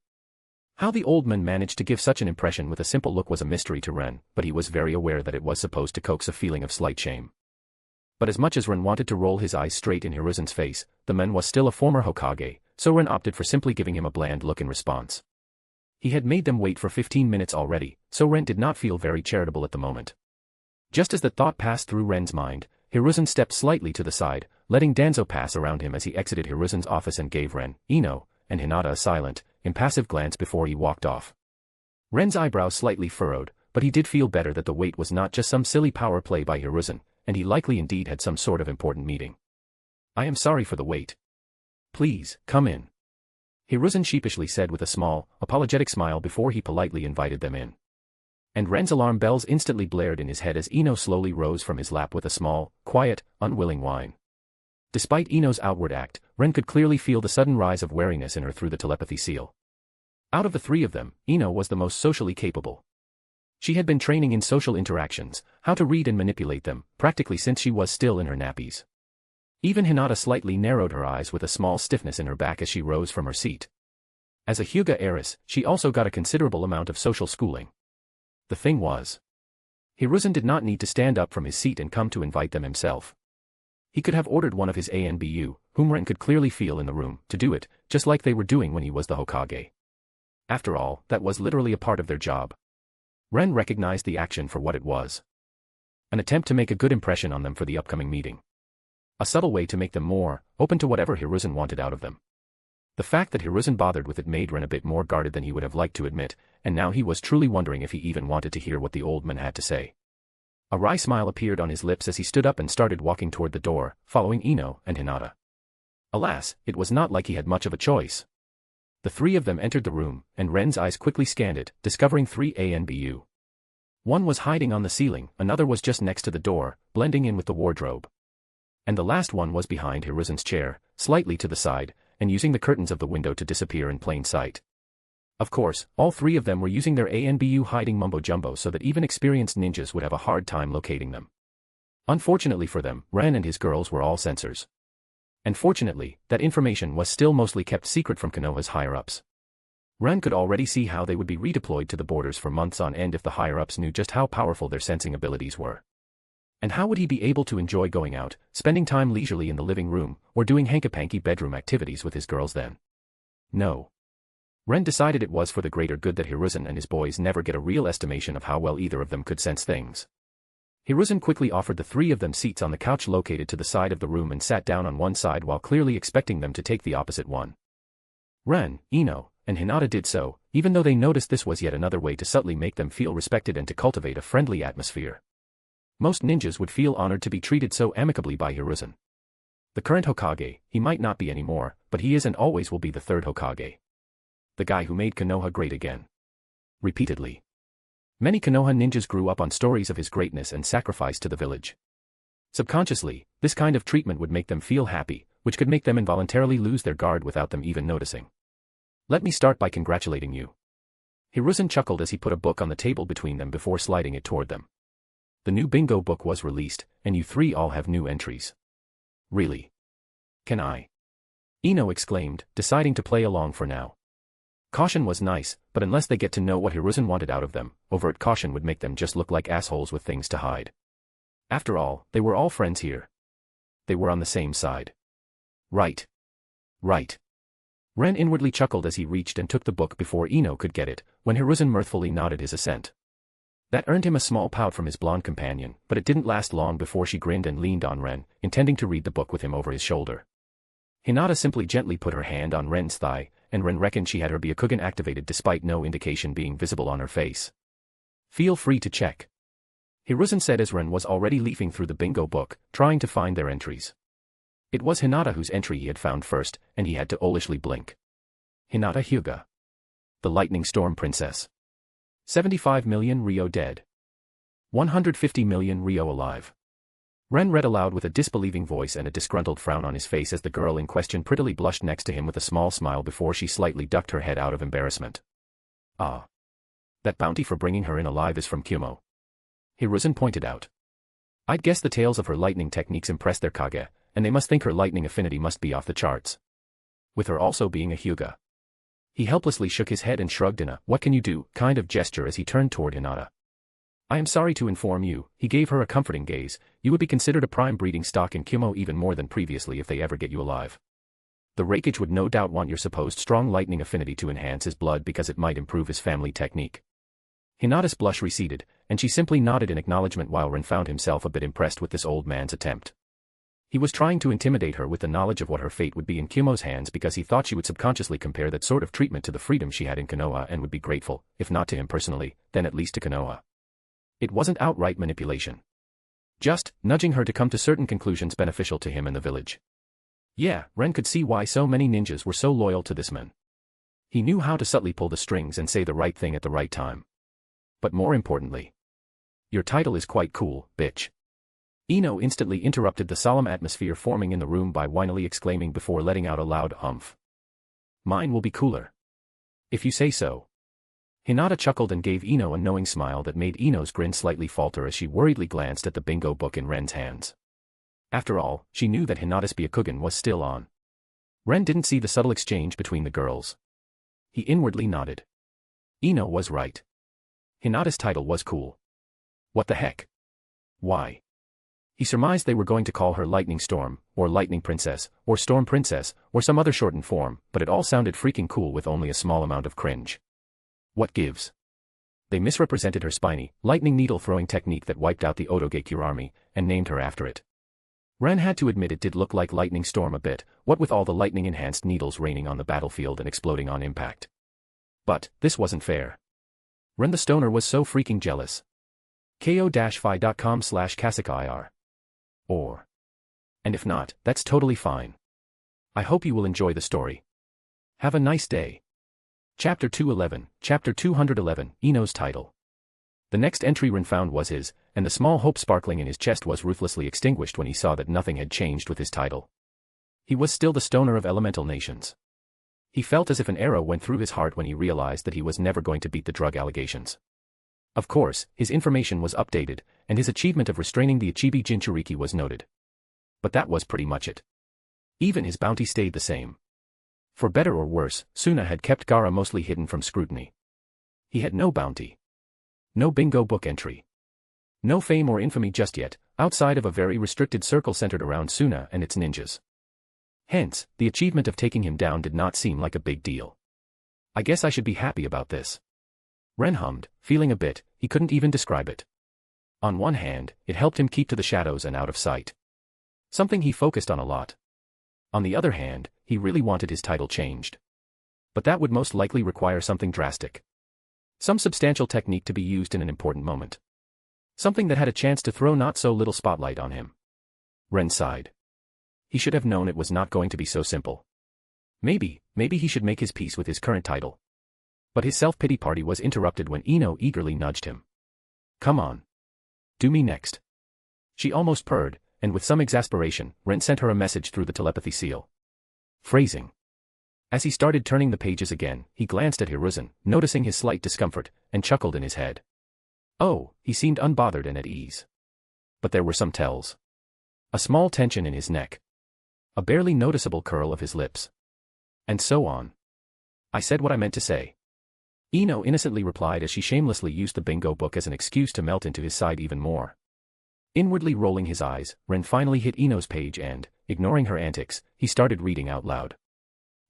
How the old man managed to give such an impression with a simple look was a mystery to Ren, but he was very aware that it was supposed to coax a feeling of slight shame. But as much as Ren wanted to roll his eyes straight in Hiruzen's face, the man was still a former Hokage, so Ren opted for simply giving him a bland look in response. He had made them wait for 15 minutes already, so Ren did not feel very charitable at the moment. Just as the thought passed through Ren's mind, Hiruzen stepped slightly to the side, letting Danzo pass around him as he exited Hiruzen's office and gave Ren, Ino, and Hinata a silent, impassive glance before he walked off. Ren's eyebrows slightly furrowed, but he did feel better that the wait was not just some silly power play by Hiruzen, and he likely indeed had some sort of important meeting. I am sorry for the wait. Please, come in. Hiruzen sheepishly said with a small, apologetic smile before he politely invited them in. And Ren's alarm bells instantly blared in his head as Ino slowly rose from his lap with a small, quiet, unwilling whine. Despite Ino's outward act, Ren could clearly feel the sudden rise of wariness in her through the telepathy seal. Out of the 3 of them, Ino was the most socially capable. She had been training in social interactions, how to read and manipulate them, practically since she was still in her nappies. Even Hinata slightly narrowed her eyes with a small stiffness in her back as she rose from her seat. As a Hyuga heiress, she also got a considerable amount of social schooling. The thing was, Hiruzen did not need to stand up from his seat and come to invite them himself. He could have ordered one of his ANBU, whom Ren could clearly feel in the room, to do it, just like they were doing when he was the Hokage. After all, that was literally a part of their job. Ren recognized the action for what it was. An attempt to make a good impression on them for the upcoming meeting. A subtle way to make them more open to whatever Hiruzen wanted out of them. The fact that Hiruzen bothered with it made Ren a bit more guarded than he would have liked to admit, and now he was truly wondering if he even wanted to hear what the old man had to say. A wry smile appeared on his lips as he stood up and started walking toward the door, following Ino and Hinata. Alas, it was not like he had much of a choice. The 3 of them entered the room, and Ren's eyes quickly scanned it, discovering 3 ANBU. One was hiding on the ceiling, another was just next to the door, blending in with the wardrobe. And the last one was behind Hiruzen's chair, slightly to the side, and using the curtains of the window to disappear in plain sight. Of course, all 3 of them were using their ANBU hiding mumbo-jumbo so that even experienced ninjas would have a hard time locating them. Unfortunately for them, Ren and his girls were all censors. And fortunately, that information was still mostly kept secret from Konoha's higher-ups. Ren could already see how they would be redeployed to the borders for months on end if the higher-ups knew just how powerful their sensing abilities were. And how would he be able to enjoy going out, spending time leisurely in the living room, or doing hanky-panky bedroom activities with his girls then? No. Ren decided it was for the greater good that Hiruzen and his boys never get a real estimation of how well either of them could sense things. Hiruzen quickly offered the three of them seats on the couch located to the side of the room and sat down on one side while clearly expecting them to take the opposite one. Ren, Ino, and Hinata did so, even though they noticed this was yet another way to subtly make them feel respected and to cultivate a friendly atmosphere. Most ninjas would feel honored to be treated so amicably by Hiruzen. The current Hokage, he might not be anymore, but he is and always will be the third Hokage. The guy who made Konoha great again. Repeatedly. Many Konoha ninjas grew up on stories of his greatness and sacrifice to the village. Subconsciously, this kind of treatment would make them feel happy, which could make them involuntarily lose their guard without them even noticing. Let me start by congratulating you. Hiruzen chuckled as he put a book on the table between them before sliding it toward them. The new bingo book was released, and you three all have new entries. Really? Can I? Ino exclaimed, deciding to play along for now. Caution was nice, but unless they get to know what Hiruzen wanted out of them, overt caution would make them just look like assholes with things to hide. After all, they were all friends here. They were on the same side. Right. Right. Ren inwardly chuckled as he reached and took the book before Ino could get it, when Hiruzen mirthfully nodded his assent. That earned him a small pout from his blonde companion, but it didn't last long before she grinned and leaned on Ren, intending to read the book with him over his shoulder. Hinata simply gently put her hand on Ren's thigh, and Ren reckoned she had her Byakugan activated despite no indication being visible on her face. Feel free to check. Hiruzen said as Ren was already leafing through the bingo book, trying to find their entries. It was Hinata whose entry he had found first, and he had to owlishly blink. Hinata Hyuga. The Lightning Storm Princess. 75 million Ryo dead. 150 million Ryo alive. Ren read aloud with a disbelieving voice and a disgruntled frown on his face as the girl in question prettily blushed next to him with a small smile before she slightly ducked her head out of embarrassment. Ah. That bounty for bringing her in alive is from Kyumo. Hiruzen pointed out. I'd guess the tales of her lightning techniques impressed their Kage, and they must think her lightning affinity must be off the charts. With her also being a Hyuga. He helplessly shook his head and shrugged in a "what can you do" kind of gesture as he turned toward Hinata. I am sorry to inform you, he gave her a comforting gaze, you would be considered a prime breeding stock in Kyumo even more than previously if they ever get you alive. The Raikage would no doubt want your supposed strong lightning affinity to enhance his blood because it might improve his family technique. Hinata's blush receded, and she simply nodded in acknowledgement while Ren found himself a bit impressed with this old man's attempt. He was trying to intimidate her with the knowledge of what her fate would be in Kyumo's hands because he thought she would subconsciously compare that sort of treatment to the freedom she had in Konoha and would be grateful, if not to him personally, then at least to Konoha. It wasn't outright manipulation. Just nudging her to come to certain conclusions beneficial to him and the village. Yeah, Ren could see why so many ninjas were so loyal to this man. He knew how to subtly pull the strings and say the right thing at the right time. But more importantly, your title is quite cool, bitch. Ino instantly interrupted the solemn atmosphere forming in the room by whinily exclaiming before letting out a loud humph. Mine will be cooler. If you say so. Hinata chuckled and gave Ino a knowing smile that made Ino's grin slightly falter as she worriedly glanced at the bingo book in Ren's hands. After all, she knew that Hinata's Byakugan was still on. Ren didn't see the subtle exchange between the girls. He inwardly nodded. Ino was right. Hinata's title was cool. What the heck? Why? He surmised they were going to call her Lightning Storm, or Lightning Princess, or Storm Princess, or some other shortened form, but it all sounded freaking cool with only a small amount of cringe. What gives? They misrepresented her spiny, lightning needle-throwing technique that wiped out the Otogekure army, and named her after it. Ren had to admit it did look like Lightning Storm a bit, what with all the lightning-enhanced needles raining on the battlefield and exploding on impact. But, this wasn't fair. Ren the Stoner was so freaking jealous. ko-fi.com/kasakair. Or. And if not, that's totally fine. I hope you will enjoy the story. Have a nice day. Chapter 211, Chapter 211, Ino's title. The next entry Ren found was his, and the small hope sparkling in his chest was ruthlessly extinguished when he saw that nothing had changed with his title. He was still the Stoner of Elemental Nations. He felt as if an arrow went through his heart when he realized that he was never going to beat the drug allegations. Of course, his information was updated, and his achievement of restraining the Ichibi Jinchuriki was noted. But that was pretty much it. Even his bounty stayed the same. For better or worse, Suna had kept Gaara mostly hidden from scrutiny. He had no bounty. No bingo book entry. No fame or infamy just yet, outside of a very restricted circle centered around Suna and its ninjas. Hence, the achievement of taking him down did not seem like a big deal. I guess I should be happy about this. Ren hummed, feeling a bit, he couldn't even describe it. On one hand, it helped him keep to the shadows and out of sight. Something he focused on a lot. On the other hand, he really wanted his title changed. But that would most likely require something drastic. Some substantial technique to be used in an important moment. Something that had a chance to throw not so little spotlight on him. Ren sighed. He should have known it was not going to be so simple. Maybe he should make his peace with his current title. But his self-pity party was interrupted when Ino eagerly nudged him. Come on. Do me next. She almost purred, and with some exasperation, Ren sent her a message through the telepathy seal. Phrasing. As he started turning the pages again, he glanced at Hiruzen, noticing his slight discomfort, and chuckled in his head. Oh, he seemed unbothered and at ease. But there were some tells. A small tension in his neck. A barely noticeable curl of his lips. And so on. I said what I meant to say. Ino innocently replied as she shamelessly used the bingo book as an excuse to melt into his side even more. Inwardly rolling his eyes, Ren finally hit Ino's page and, ignoring her antics, he started reading out loud.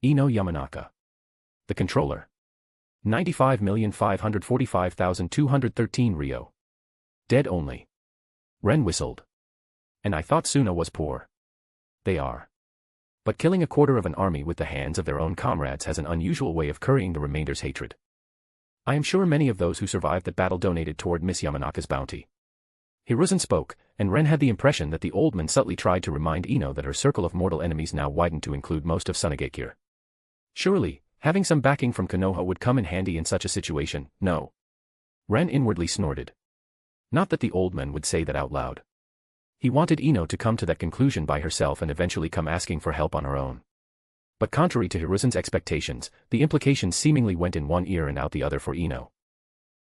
Ino Yamanaka. The controller. 95,545,213 Rio. Dead only. Ren whistled. And I thought Suna was poor. They are. But killing a quarter of an army with the hands of their own comrades has an unusual way of currying the remainder's hatred. I am sure many of those who survived that battle donated toward Miss Yamanaka's bounty. Hiruzen spoke, and Ren had the impression that the old man subtly tried to remind Ino that her circle of mortal enemies now widened to include most of Sunagakure. Surely, having some backing from Konoha would come in handy in such a situation, no. Ren inwardly snorted. Not that the old man would say that out loud. He wanted Ino to come to that conclusion by herself and eventually come asking for help on her own. But contrary to Hiruzen's expectations, the implications seemingly went in one ear and out the other for Ino.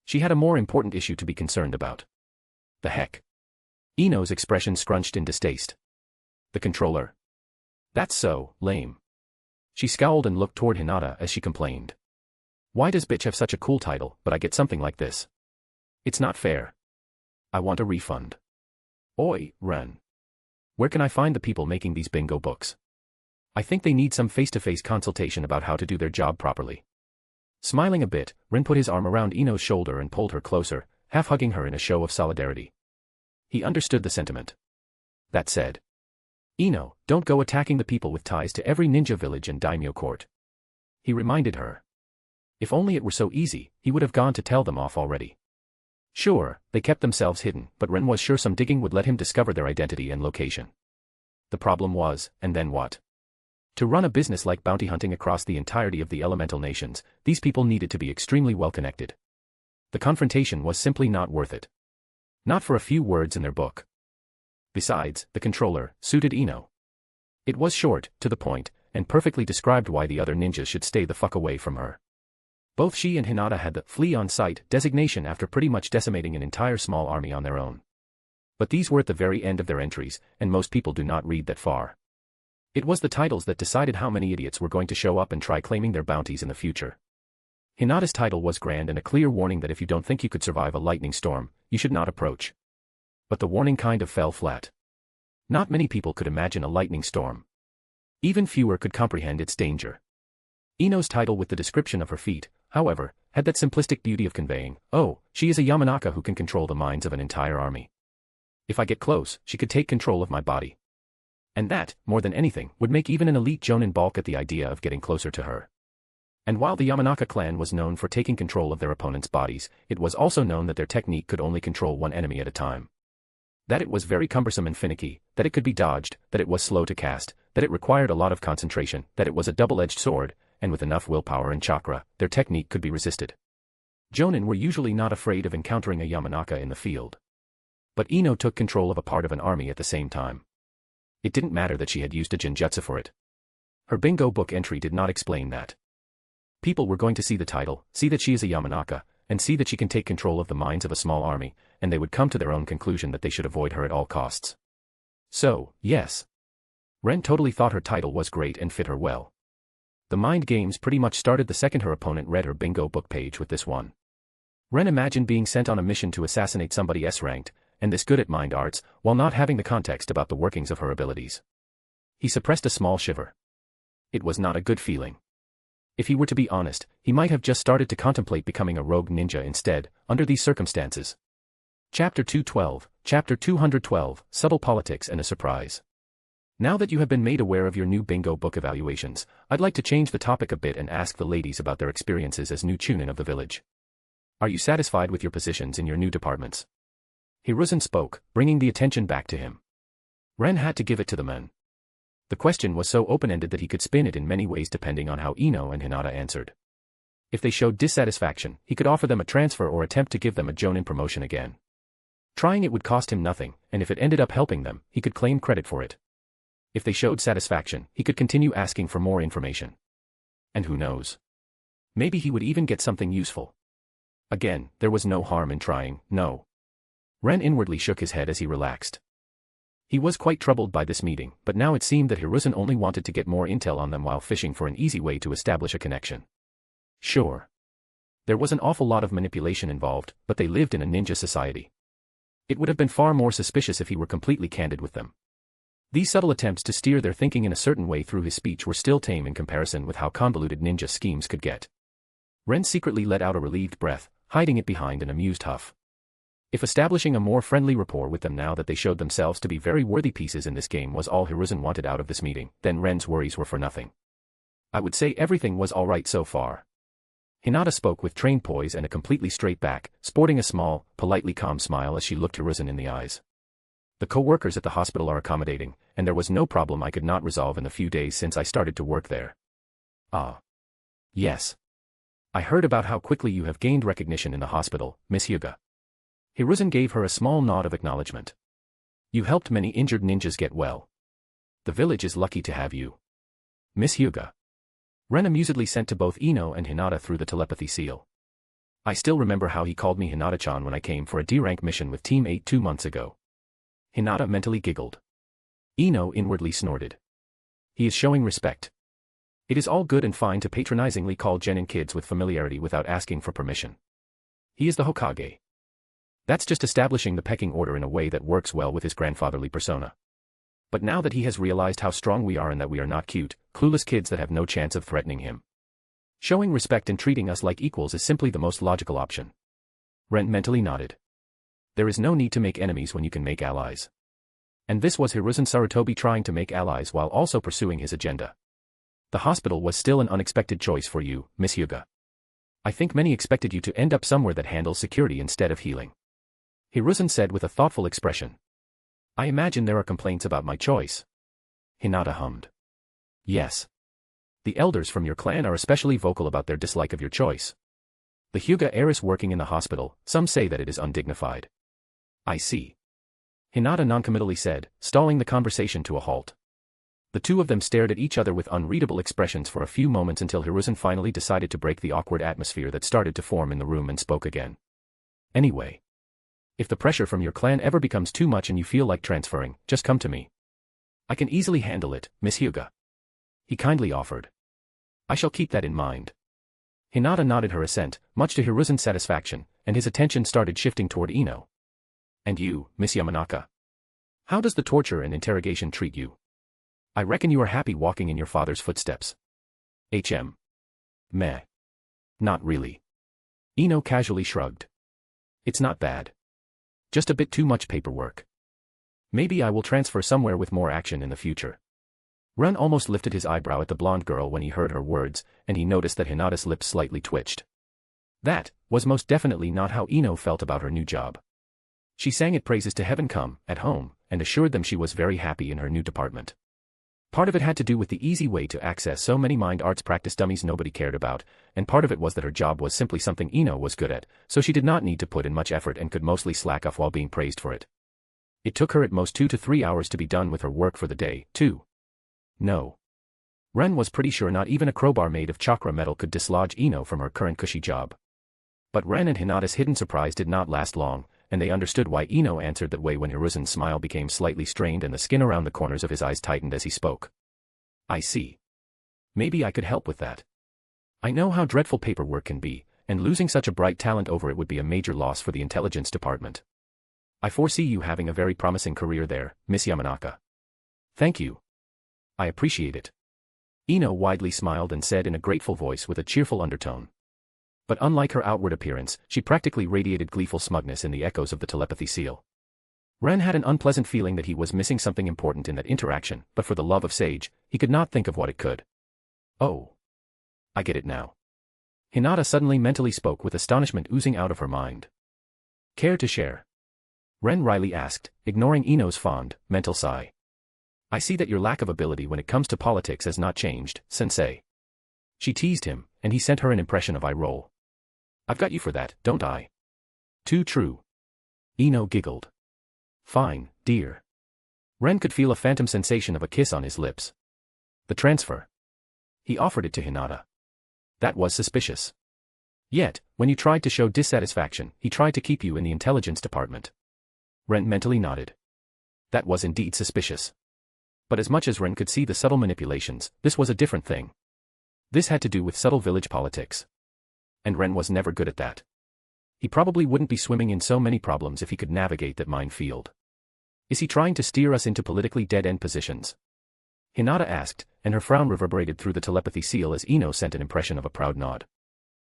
She had a more important issue to be concerned about. The heck? Ino's expression scrunched in distaste. The controller. That's so lame. She scowled and looked toward Hinata as she complained. Why does bitch have such a cool title, but I get something like this? It's not fair. I want a refund. Oi, Ren. Where can I find the people making these bingo books? I think they need some face-to-face consultation about how to do their job properly. Smiling a bit, Ren put his arm around Ino's shoulder and pulled her closer, half hugging her in a show of solidarity. He understood the sentiment. That said, Ino, don't go attacking the people with ties to every ninja village and daimyo court. He reminded her. If only it were so easy, he would have gone to tell them off already. Sure, they kept themselves hidden, but Ren was sure some digging would let him discover their identity and location. The problem was, and then what? To run a business like bounty hunting across the entirety of the elemental nations, these people needed to be extremely well connected. The confrontation was simply not worth it. Not for a few words in their book. Besides, the controller suited Ino. It was short, to the point, and perfectly described why the other ninjas should stay the fuck away from her. Both she and Hinata had the flee on sight designation after pretty much decimating an entire small army on their own. But these were at the very end of their entries, and most people do not read that far. It was the titles that decided how many idiots were going to show up and try claiming their bounties in the future. Hinata's title was grand and a clear warning that if you don't think you could survive a lightning storm, you should not approach. But the warning kind of fell flat. Not many people could imagine a lightning storm. Even fewer could comprehend its danger. Ino's title with the description of her feat, however, had that simplistic beauty of conveying, oh, she is a Yamanaka who can control the minds of an entire army. If I get close, she could take control of my body. And that, more than anything, would make even an elite jonin balk at the idea of getting closer to her. And while the Yamanaka clan was known for taking control of their opponents' bodies, it was also known that their technique could only control one enemy at a time. That it was very cumbersome and finicky, that it could be dodged, that it was slow to cast, that it required a lot of concentration, that it was a double-edged sword, and with enough willpower and chakra, their technique could be resisted. Jonin were usually not afraid of encountering a Yamanaka in the field. But Ino took control of a part of an army at the same time. It didn't matter that she had used a genjutsu for it. Her bingo book entry did not explain that. People were going to see the title, see that she is a Yamanaka, and see that she can take control of the minds of a small army, and they would come to their own conclusion that they should avoid her at all costs. So, yes. Ren totally thought her title was great and fit her well. The mind games pretty much started the second her opponent read her bingo book page with this one. Ren imagined being sent on a mission to assassinate somebody S-ranked, and this good at mind arts, while not having the context about the workings of her abilities. He suppressed a small shiver. It was not a good feeling. If he were to be honest, he might have just started to contemplate becoming a rogue ninja instead, under these circumstances. Chapter 212, Chapter 212, Subtle Politics and a Surprise. Now that you have been made aware of your new bingo book evaluations, I'd like to change the topic a bit and ask the ladies about their experiences as new chunin of the village. Are you satisfied with your positions in your new departments? Hiruzen spoke, bringing the attention back to him. Ren had to give it to the men. The question was so open-ended that he could spin it in many ways depending on how Ino and Hinata answered. If they showed dissatisfaction, he could offer them a transfer or attempt to give them a jonin promotion again. Trying it would cost him nothing, and if it ended up helping them, he could claim credit for it. If they showed satisfaction, he could continue asking for more information. And who knows? Maybe he would even get something useful. Again, there was no harm in trying, no. Ren inwardly shook his head as he relaxed. He was quite troubled by this meeting, but now it seemed that Hiruzen only wanted to get more intel on them while fishing for an easy way to establish a connection. Sure. There was an awful lot of manipulation involved, but they lived in a ninja society. It would have been far more suspicious if he were completely candid with them. These subtle attempts to steer their thinking in a certain way through his speech were still tame in comparison with how convoluted ninja schemes could get. Ren secretly let out a relieved breath, hiding it behind an amused huff. If establishing a more friendly rapport with them now that they showed themselves to be very worthy pieces in this game was all Hiruzen wanted out of this meeting, then Ren's worries were for nothing. I would say everything was alright so far. Hinata spoke with trained poise and a completely straight back, sporting a small, politely calm smile as she looked Hiruzen in the eyes. The co-workers at the hospital are accommodating, and there was no problem I could not resolve in the few days since I started to work there. Ah. Yes. I heard about how quickly you have gained recognition in the hospital, Miss Hyuga. Hiruzen gave her a small nod of acknowledgement. You helped many injured ninjas get well. The village is lucky to have you. Miss Hyuga. Ren amusedly sent to both Ino and Hinata through the telepathy seal. I still remember how he called me Hinata-chan when I came for a D-rank mission with Team 8 2 months ago. Hinata mentally giggled. Ino inwardly snorted. He is showing respect. It is all good and fine to patronizingly call genin kids with familiarity without asking for permission. He is the Hokage. That's just establishing the pecking order in a way that works well with his grandfatherly persona. But now that he has realized how strong we are and that we are not cute, clueless kids that have no chance of threatening him. Showing respect and treating us like equals is simply the most logical option. Ren mentally nodded. There is no need to make enemies when you can make allies. And this was Hiruzen Sarutobi trying to make allies while also pursuing his agenda. The hospital was still an unexpected choice for you, Miss Hyuga. I think many expected you to end up somewhere that handles security instead of healing. Hiruzen said with a thoughtful expression. I imagine there are complaints about my choice. Hinata hummed. Yes. The elders from your clan are especially vocal about their dislike of your choice. The Hyuga heiress working in the hospital, some say that it is undignified. I see. Hinata noncommittally said, stalling the conversation to a halt. The two of them stared at each other with unreadable expressions for a few moments until Hiruzen finally decided to break the awkward atmosphere that started to form in the room and spoke again. Anyway. If the pressure from your clan ever becomes too much and you feel like transferring, just come to me. I can easily handle it, Miss Hyuga. He kindly offered. I shall keep that in mind. Hinata nodded her assent, much to Hiruzen's satisfaction, and his attention started shifting toward Ino. And you, Miss Yamanaka? How does the torture and interrogation treat you? I reckon you are happy walking in your father's footsteps. Meh. Not really. Ino casually shrugged. It's not bad. Just a bit too much paperwork. Maybe I will transfer somewhere with more action in the future. Ren almost lifted his eyebrow at the blonde girl when he heard her words, and he noticed that Hinata's lips slightly twitched. That was most definitely not how Ino felt about her new job. She sang it praises to heaven come, at home, and assured them she was very happy in her new department. Part of it had to do with the easy way to access so many mind arts practice dummies nobody cared about, and part of it was that her job was simply something Ino was good at, so she did not need to put in much effort and could mostly slack off while being praised for it. It took her at most 2 to 3 hours to be done with her work for the day, too. No. Ren was pretty sure not even a crowbar made of chakra metal could dislodge Ino from her current cushy job. But Ren and Hinata's hidden surprise did not last long, and they understood why Ino answered that way when Hiruzen's smile became slightly strained and the skin around the corners of his eyes tightened as he spoke. I see. Maybe I could help with that. I know how dreadful paperwork can be, and losing such a bright talent over it would be a major loss for the intelligence department. I foresee you having a very promising career there, Miss Yamanaka. Thank you. I appreciate it. Ino widely smiled and said in a grateful voice with a cheerful undertone. But unlike her outward appearance, she practically radiated gleeful smugness in the echoes of the telepathy seal. Ren had an unpleasant feeling that he was missing something important in that interaction, but for the love of Sage, he could not think of what it could. Oh. I get it now. Hinata suddenly mentally spoke with astonishment oozing out of her mind. Care to share? Ren wryly asked, ignoring Ino's fond, mental sigh. I see that your lack of ability when it comes to politics has not changed, sensei. She teased him, and he sent her an impression of eye roll. I've got you for that, don't I? Too true. Ino giggled. Fine, dear. Ren could feel a phantom sensation of a kiss on his lips. The transfer. He offered it to Hinata. That was suspicious. Yet, when you tried to show dissatisfaction, he tried to keep you in the intelligence department. Ren mentally nodded. That was indeed suspicious. But as much as Ren could see the subtle manipulations, this was a different thing. This had to do with subtle village politics. And Ren was never good at that. He probably wouldn't be swimming in so many problems if he could navigate that minefield. Is he trying to steer us into politically dead-end positions? Hinata asked, and her frown reverberated through the telepathy seal as Ino sent an impression of a proud nod.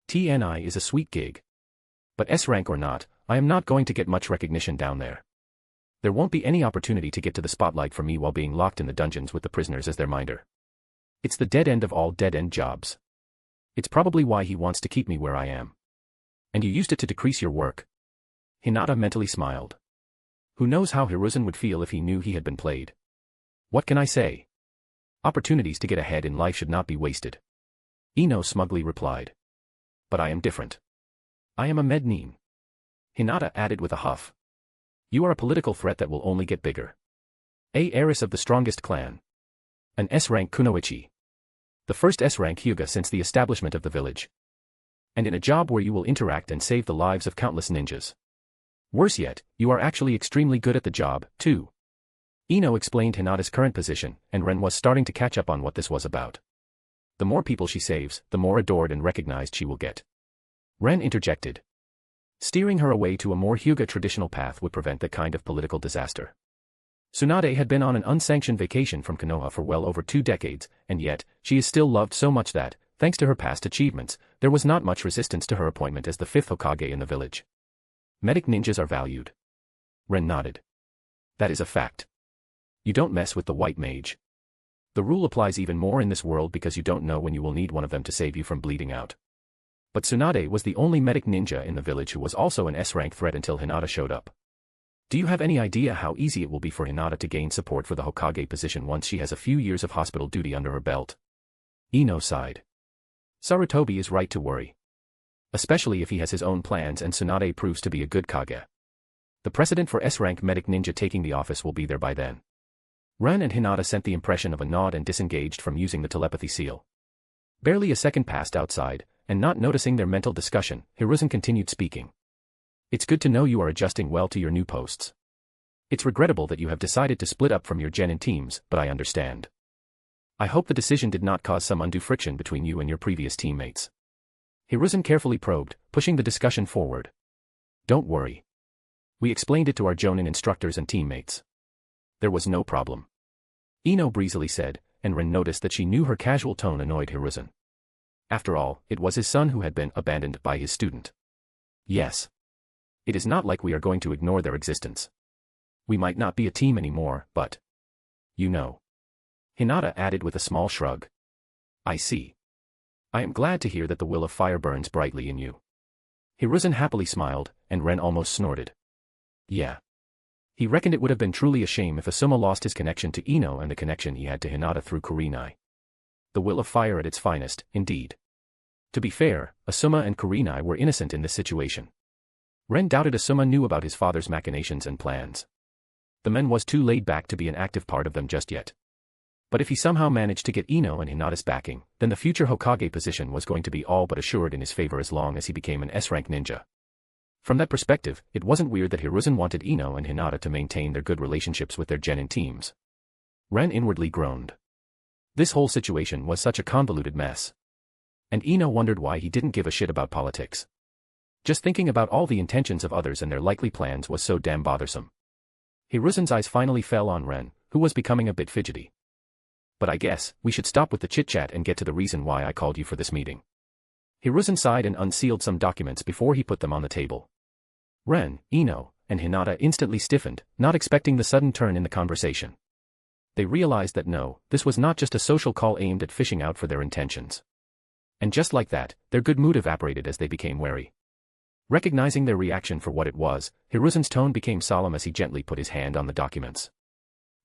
TNI is a sweet gig. But S-rank or not, I am not going to get much recognition down there. There won't be any opportunity to get to the spotlight for me while being locked in the dungeons with the prisoners as their minder. It's the dead end of all dead-end jobs. It's probably why he wants to keep me where I am. And you used it to decrease your work. Hinata mentally smiled. Who knows how Hiruzen would feel if he knew he had been played. What can I say? Opportunities to get ahead in life should not be wasted. Ino smugly replied. But I am different. I am a mednin. Hinata added with a huff. You are a political threat that will only get bigger. A heiress of the strongest clan. An S-rank kunoichi. The first S-rank hyuga since the establishment of the village. And in a job where you will interact and save the lives of countless ninjas. Worse yet, you are actually extremely good at the job, too. Ino explained Hinata's current position, and Ren was starting to catch up on what this was about. The more people she saves, the more adored and recognized she will get. Ren interjected. Steering her away to a more Hyuga traditional path would prevent that kind of political disaster. Tsunade had been on an unsanctioned vacation from Konoha for well over 2 decades, and yet, she is still loved so much that, thanks to her past achievements, there was not much resistance to her appointment as the 5th Hokage in the village. Medic ninjas are valued. Ren nodded. That is a fact. You don't mess with the white mage. The rule applies even more in this world because you don't know when you will need one of them to save you from bleeding out. But Tsunade was the only medic ninja in the village who was also an S-rank threat until Hinata showed up. Do you have any idea how easy it will be for Hinata to gain support for the Hokage position once she has a few years of hospital duty under her belt? Ino sighed. Sarutobi is right to worry. Especially if he has his own plans and Tsunade proves to be a good Kage. The precedent for S-rank medic ninja taking the office will be there by then. Ren and Hinata sent the impression of a nod and disengaged from using the telepathy seal. Barely a second passed outside, and not noticing their mental discussion, Hiruzen continued speaking. It's good to know you are adjusting well to your new posts. It's regrettable that you have decided to split up from your genin teams, but I understand. I hope the decision did not cause some undue friction between you and your previous teammates. Hiruzen carefully probed, pushing the discussion forward. Don't worry. We explained it to our jonin instructors and teammates. There was no problem. Ino breezily said, and Ren noticed that she knew her casual tone annoyed Hiruzen. After all, it was his son who had been abandoned by his student. Yes. It is not like we are going to ignore their existence. We might not be a team anymore, but... You know. Hinata added with a small shrug. I see. I am glad to hear that the will of fire burns brightly in you. Hiruzen happily smiled, and Ren almost snorted. Yeah. He reckoned it would have been truly a shame if Asuma lost his connection to Ino and the connection he had to Hinata through Kurenai. The will of fire at its finest, indeed. To be fair, Asuma and Kurenai were innocent in this situation. Ren doubted Asuma knew about his father's machinations and plans. The man was too laid back to be an active part of them just yet. But if he somehow managed to get Ino and Hinata's backing, then the future Hokage position was going to be all but assured in his favor as long as he became an S-rank ninja. From that perspective, it wasn't weird that Hiruzen wanted Ino and Hinata to maintain their good relationships with their genin teams. Ren inwardly groaned. This whole situation was such a convoluted mess. And Ino wondered why he didn't give a shit about politics. Just thinking about all the intentions of others and their likely plans was so damn bothersome. Hiruzen's eyes finally fell on Ren, who was becoming a bit fidgety. But I guess, we should stop with the chit-chat and get to the reason why I called you for this meeting. Hiruzen sighed and unsealed some documents before he put them on the table. Ren, Ino, and Hinata instantly stiffened, not expecting the sudden turn in the conversation. They realized that no, this was not just a social call aimed at fishing out for their intentions. And just like that, their good mood evaporated as they became wary. Recognizing their reaction for what it was, Hiruzen's tone became solemn as he gently put his hand on the documents.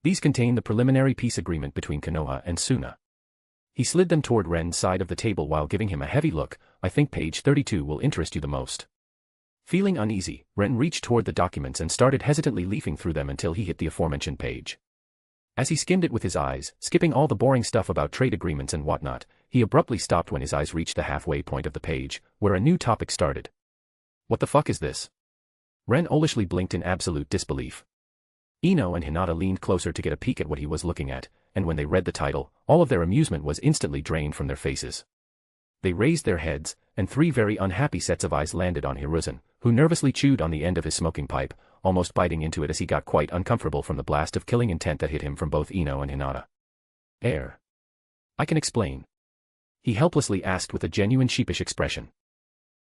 These contained the preliminary peace agreement between Konoha and Suna. He slid them toward Ren's side of the table while giving him a heavy look. I think page 32 will interest you the most. Feeling uneasy, Ren reached toward the documents and started hesitantly leafing through them until he hit the aforementioned page. As he skimmed it with his eyes, skipping all the boring stuff about trade agreements and whatnot, he abruptly stopped when his eyes reached the halfway point of the page, where a new topic started. What the fuck is this? Ren owlishly blinked in absolute disbelief. Ino and Hinata leaned closer to get a peek at what he was looking at, and when they read the title, all of their amusement was instantly drained from their faces. They raised their heads, and three very unhappy sets of eyes landed on Hiruzen, who nervously chewed on the end of his smoking pipe, almost biting into it as he got quite uncomfortable from the blast of killing intent that hit him from both Ino and Hinata. I can explain. He helplessly asked with a genuine sheepish expression.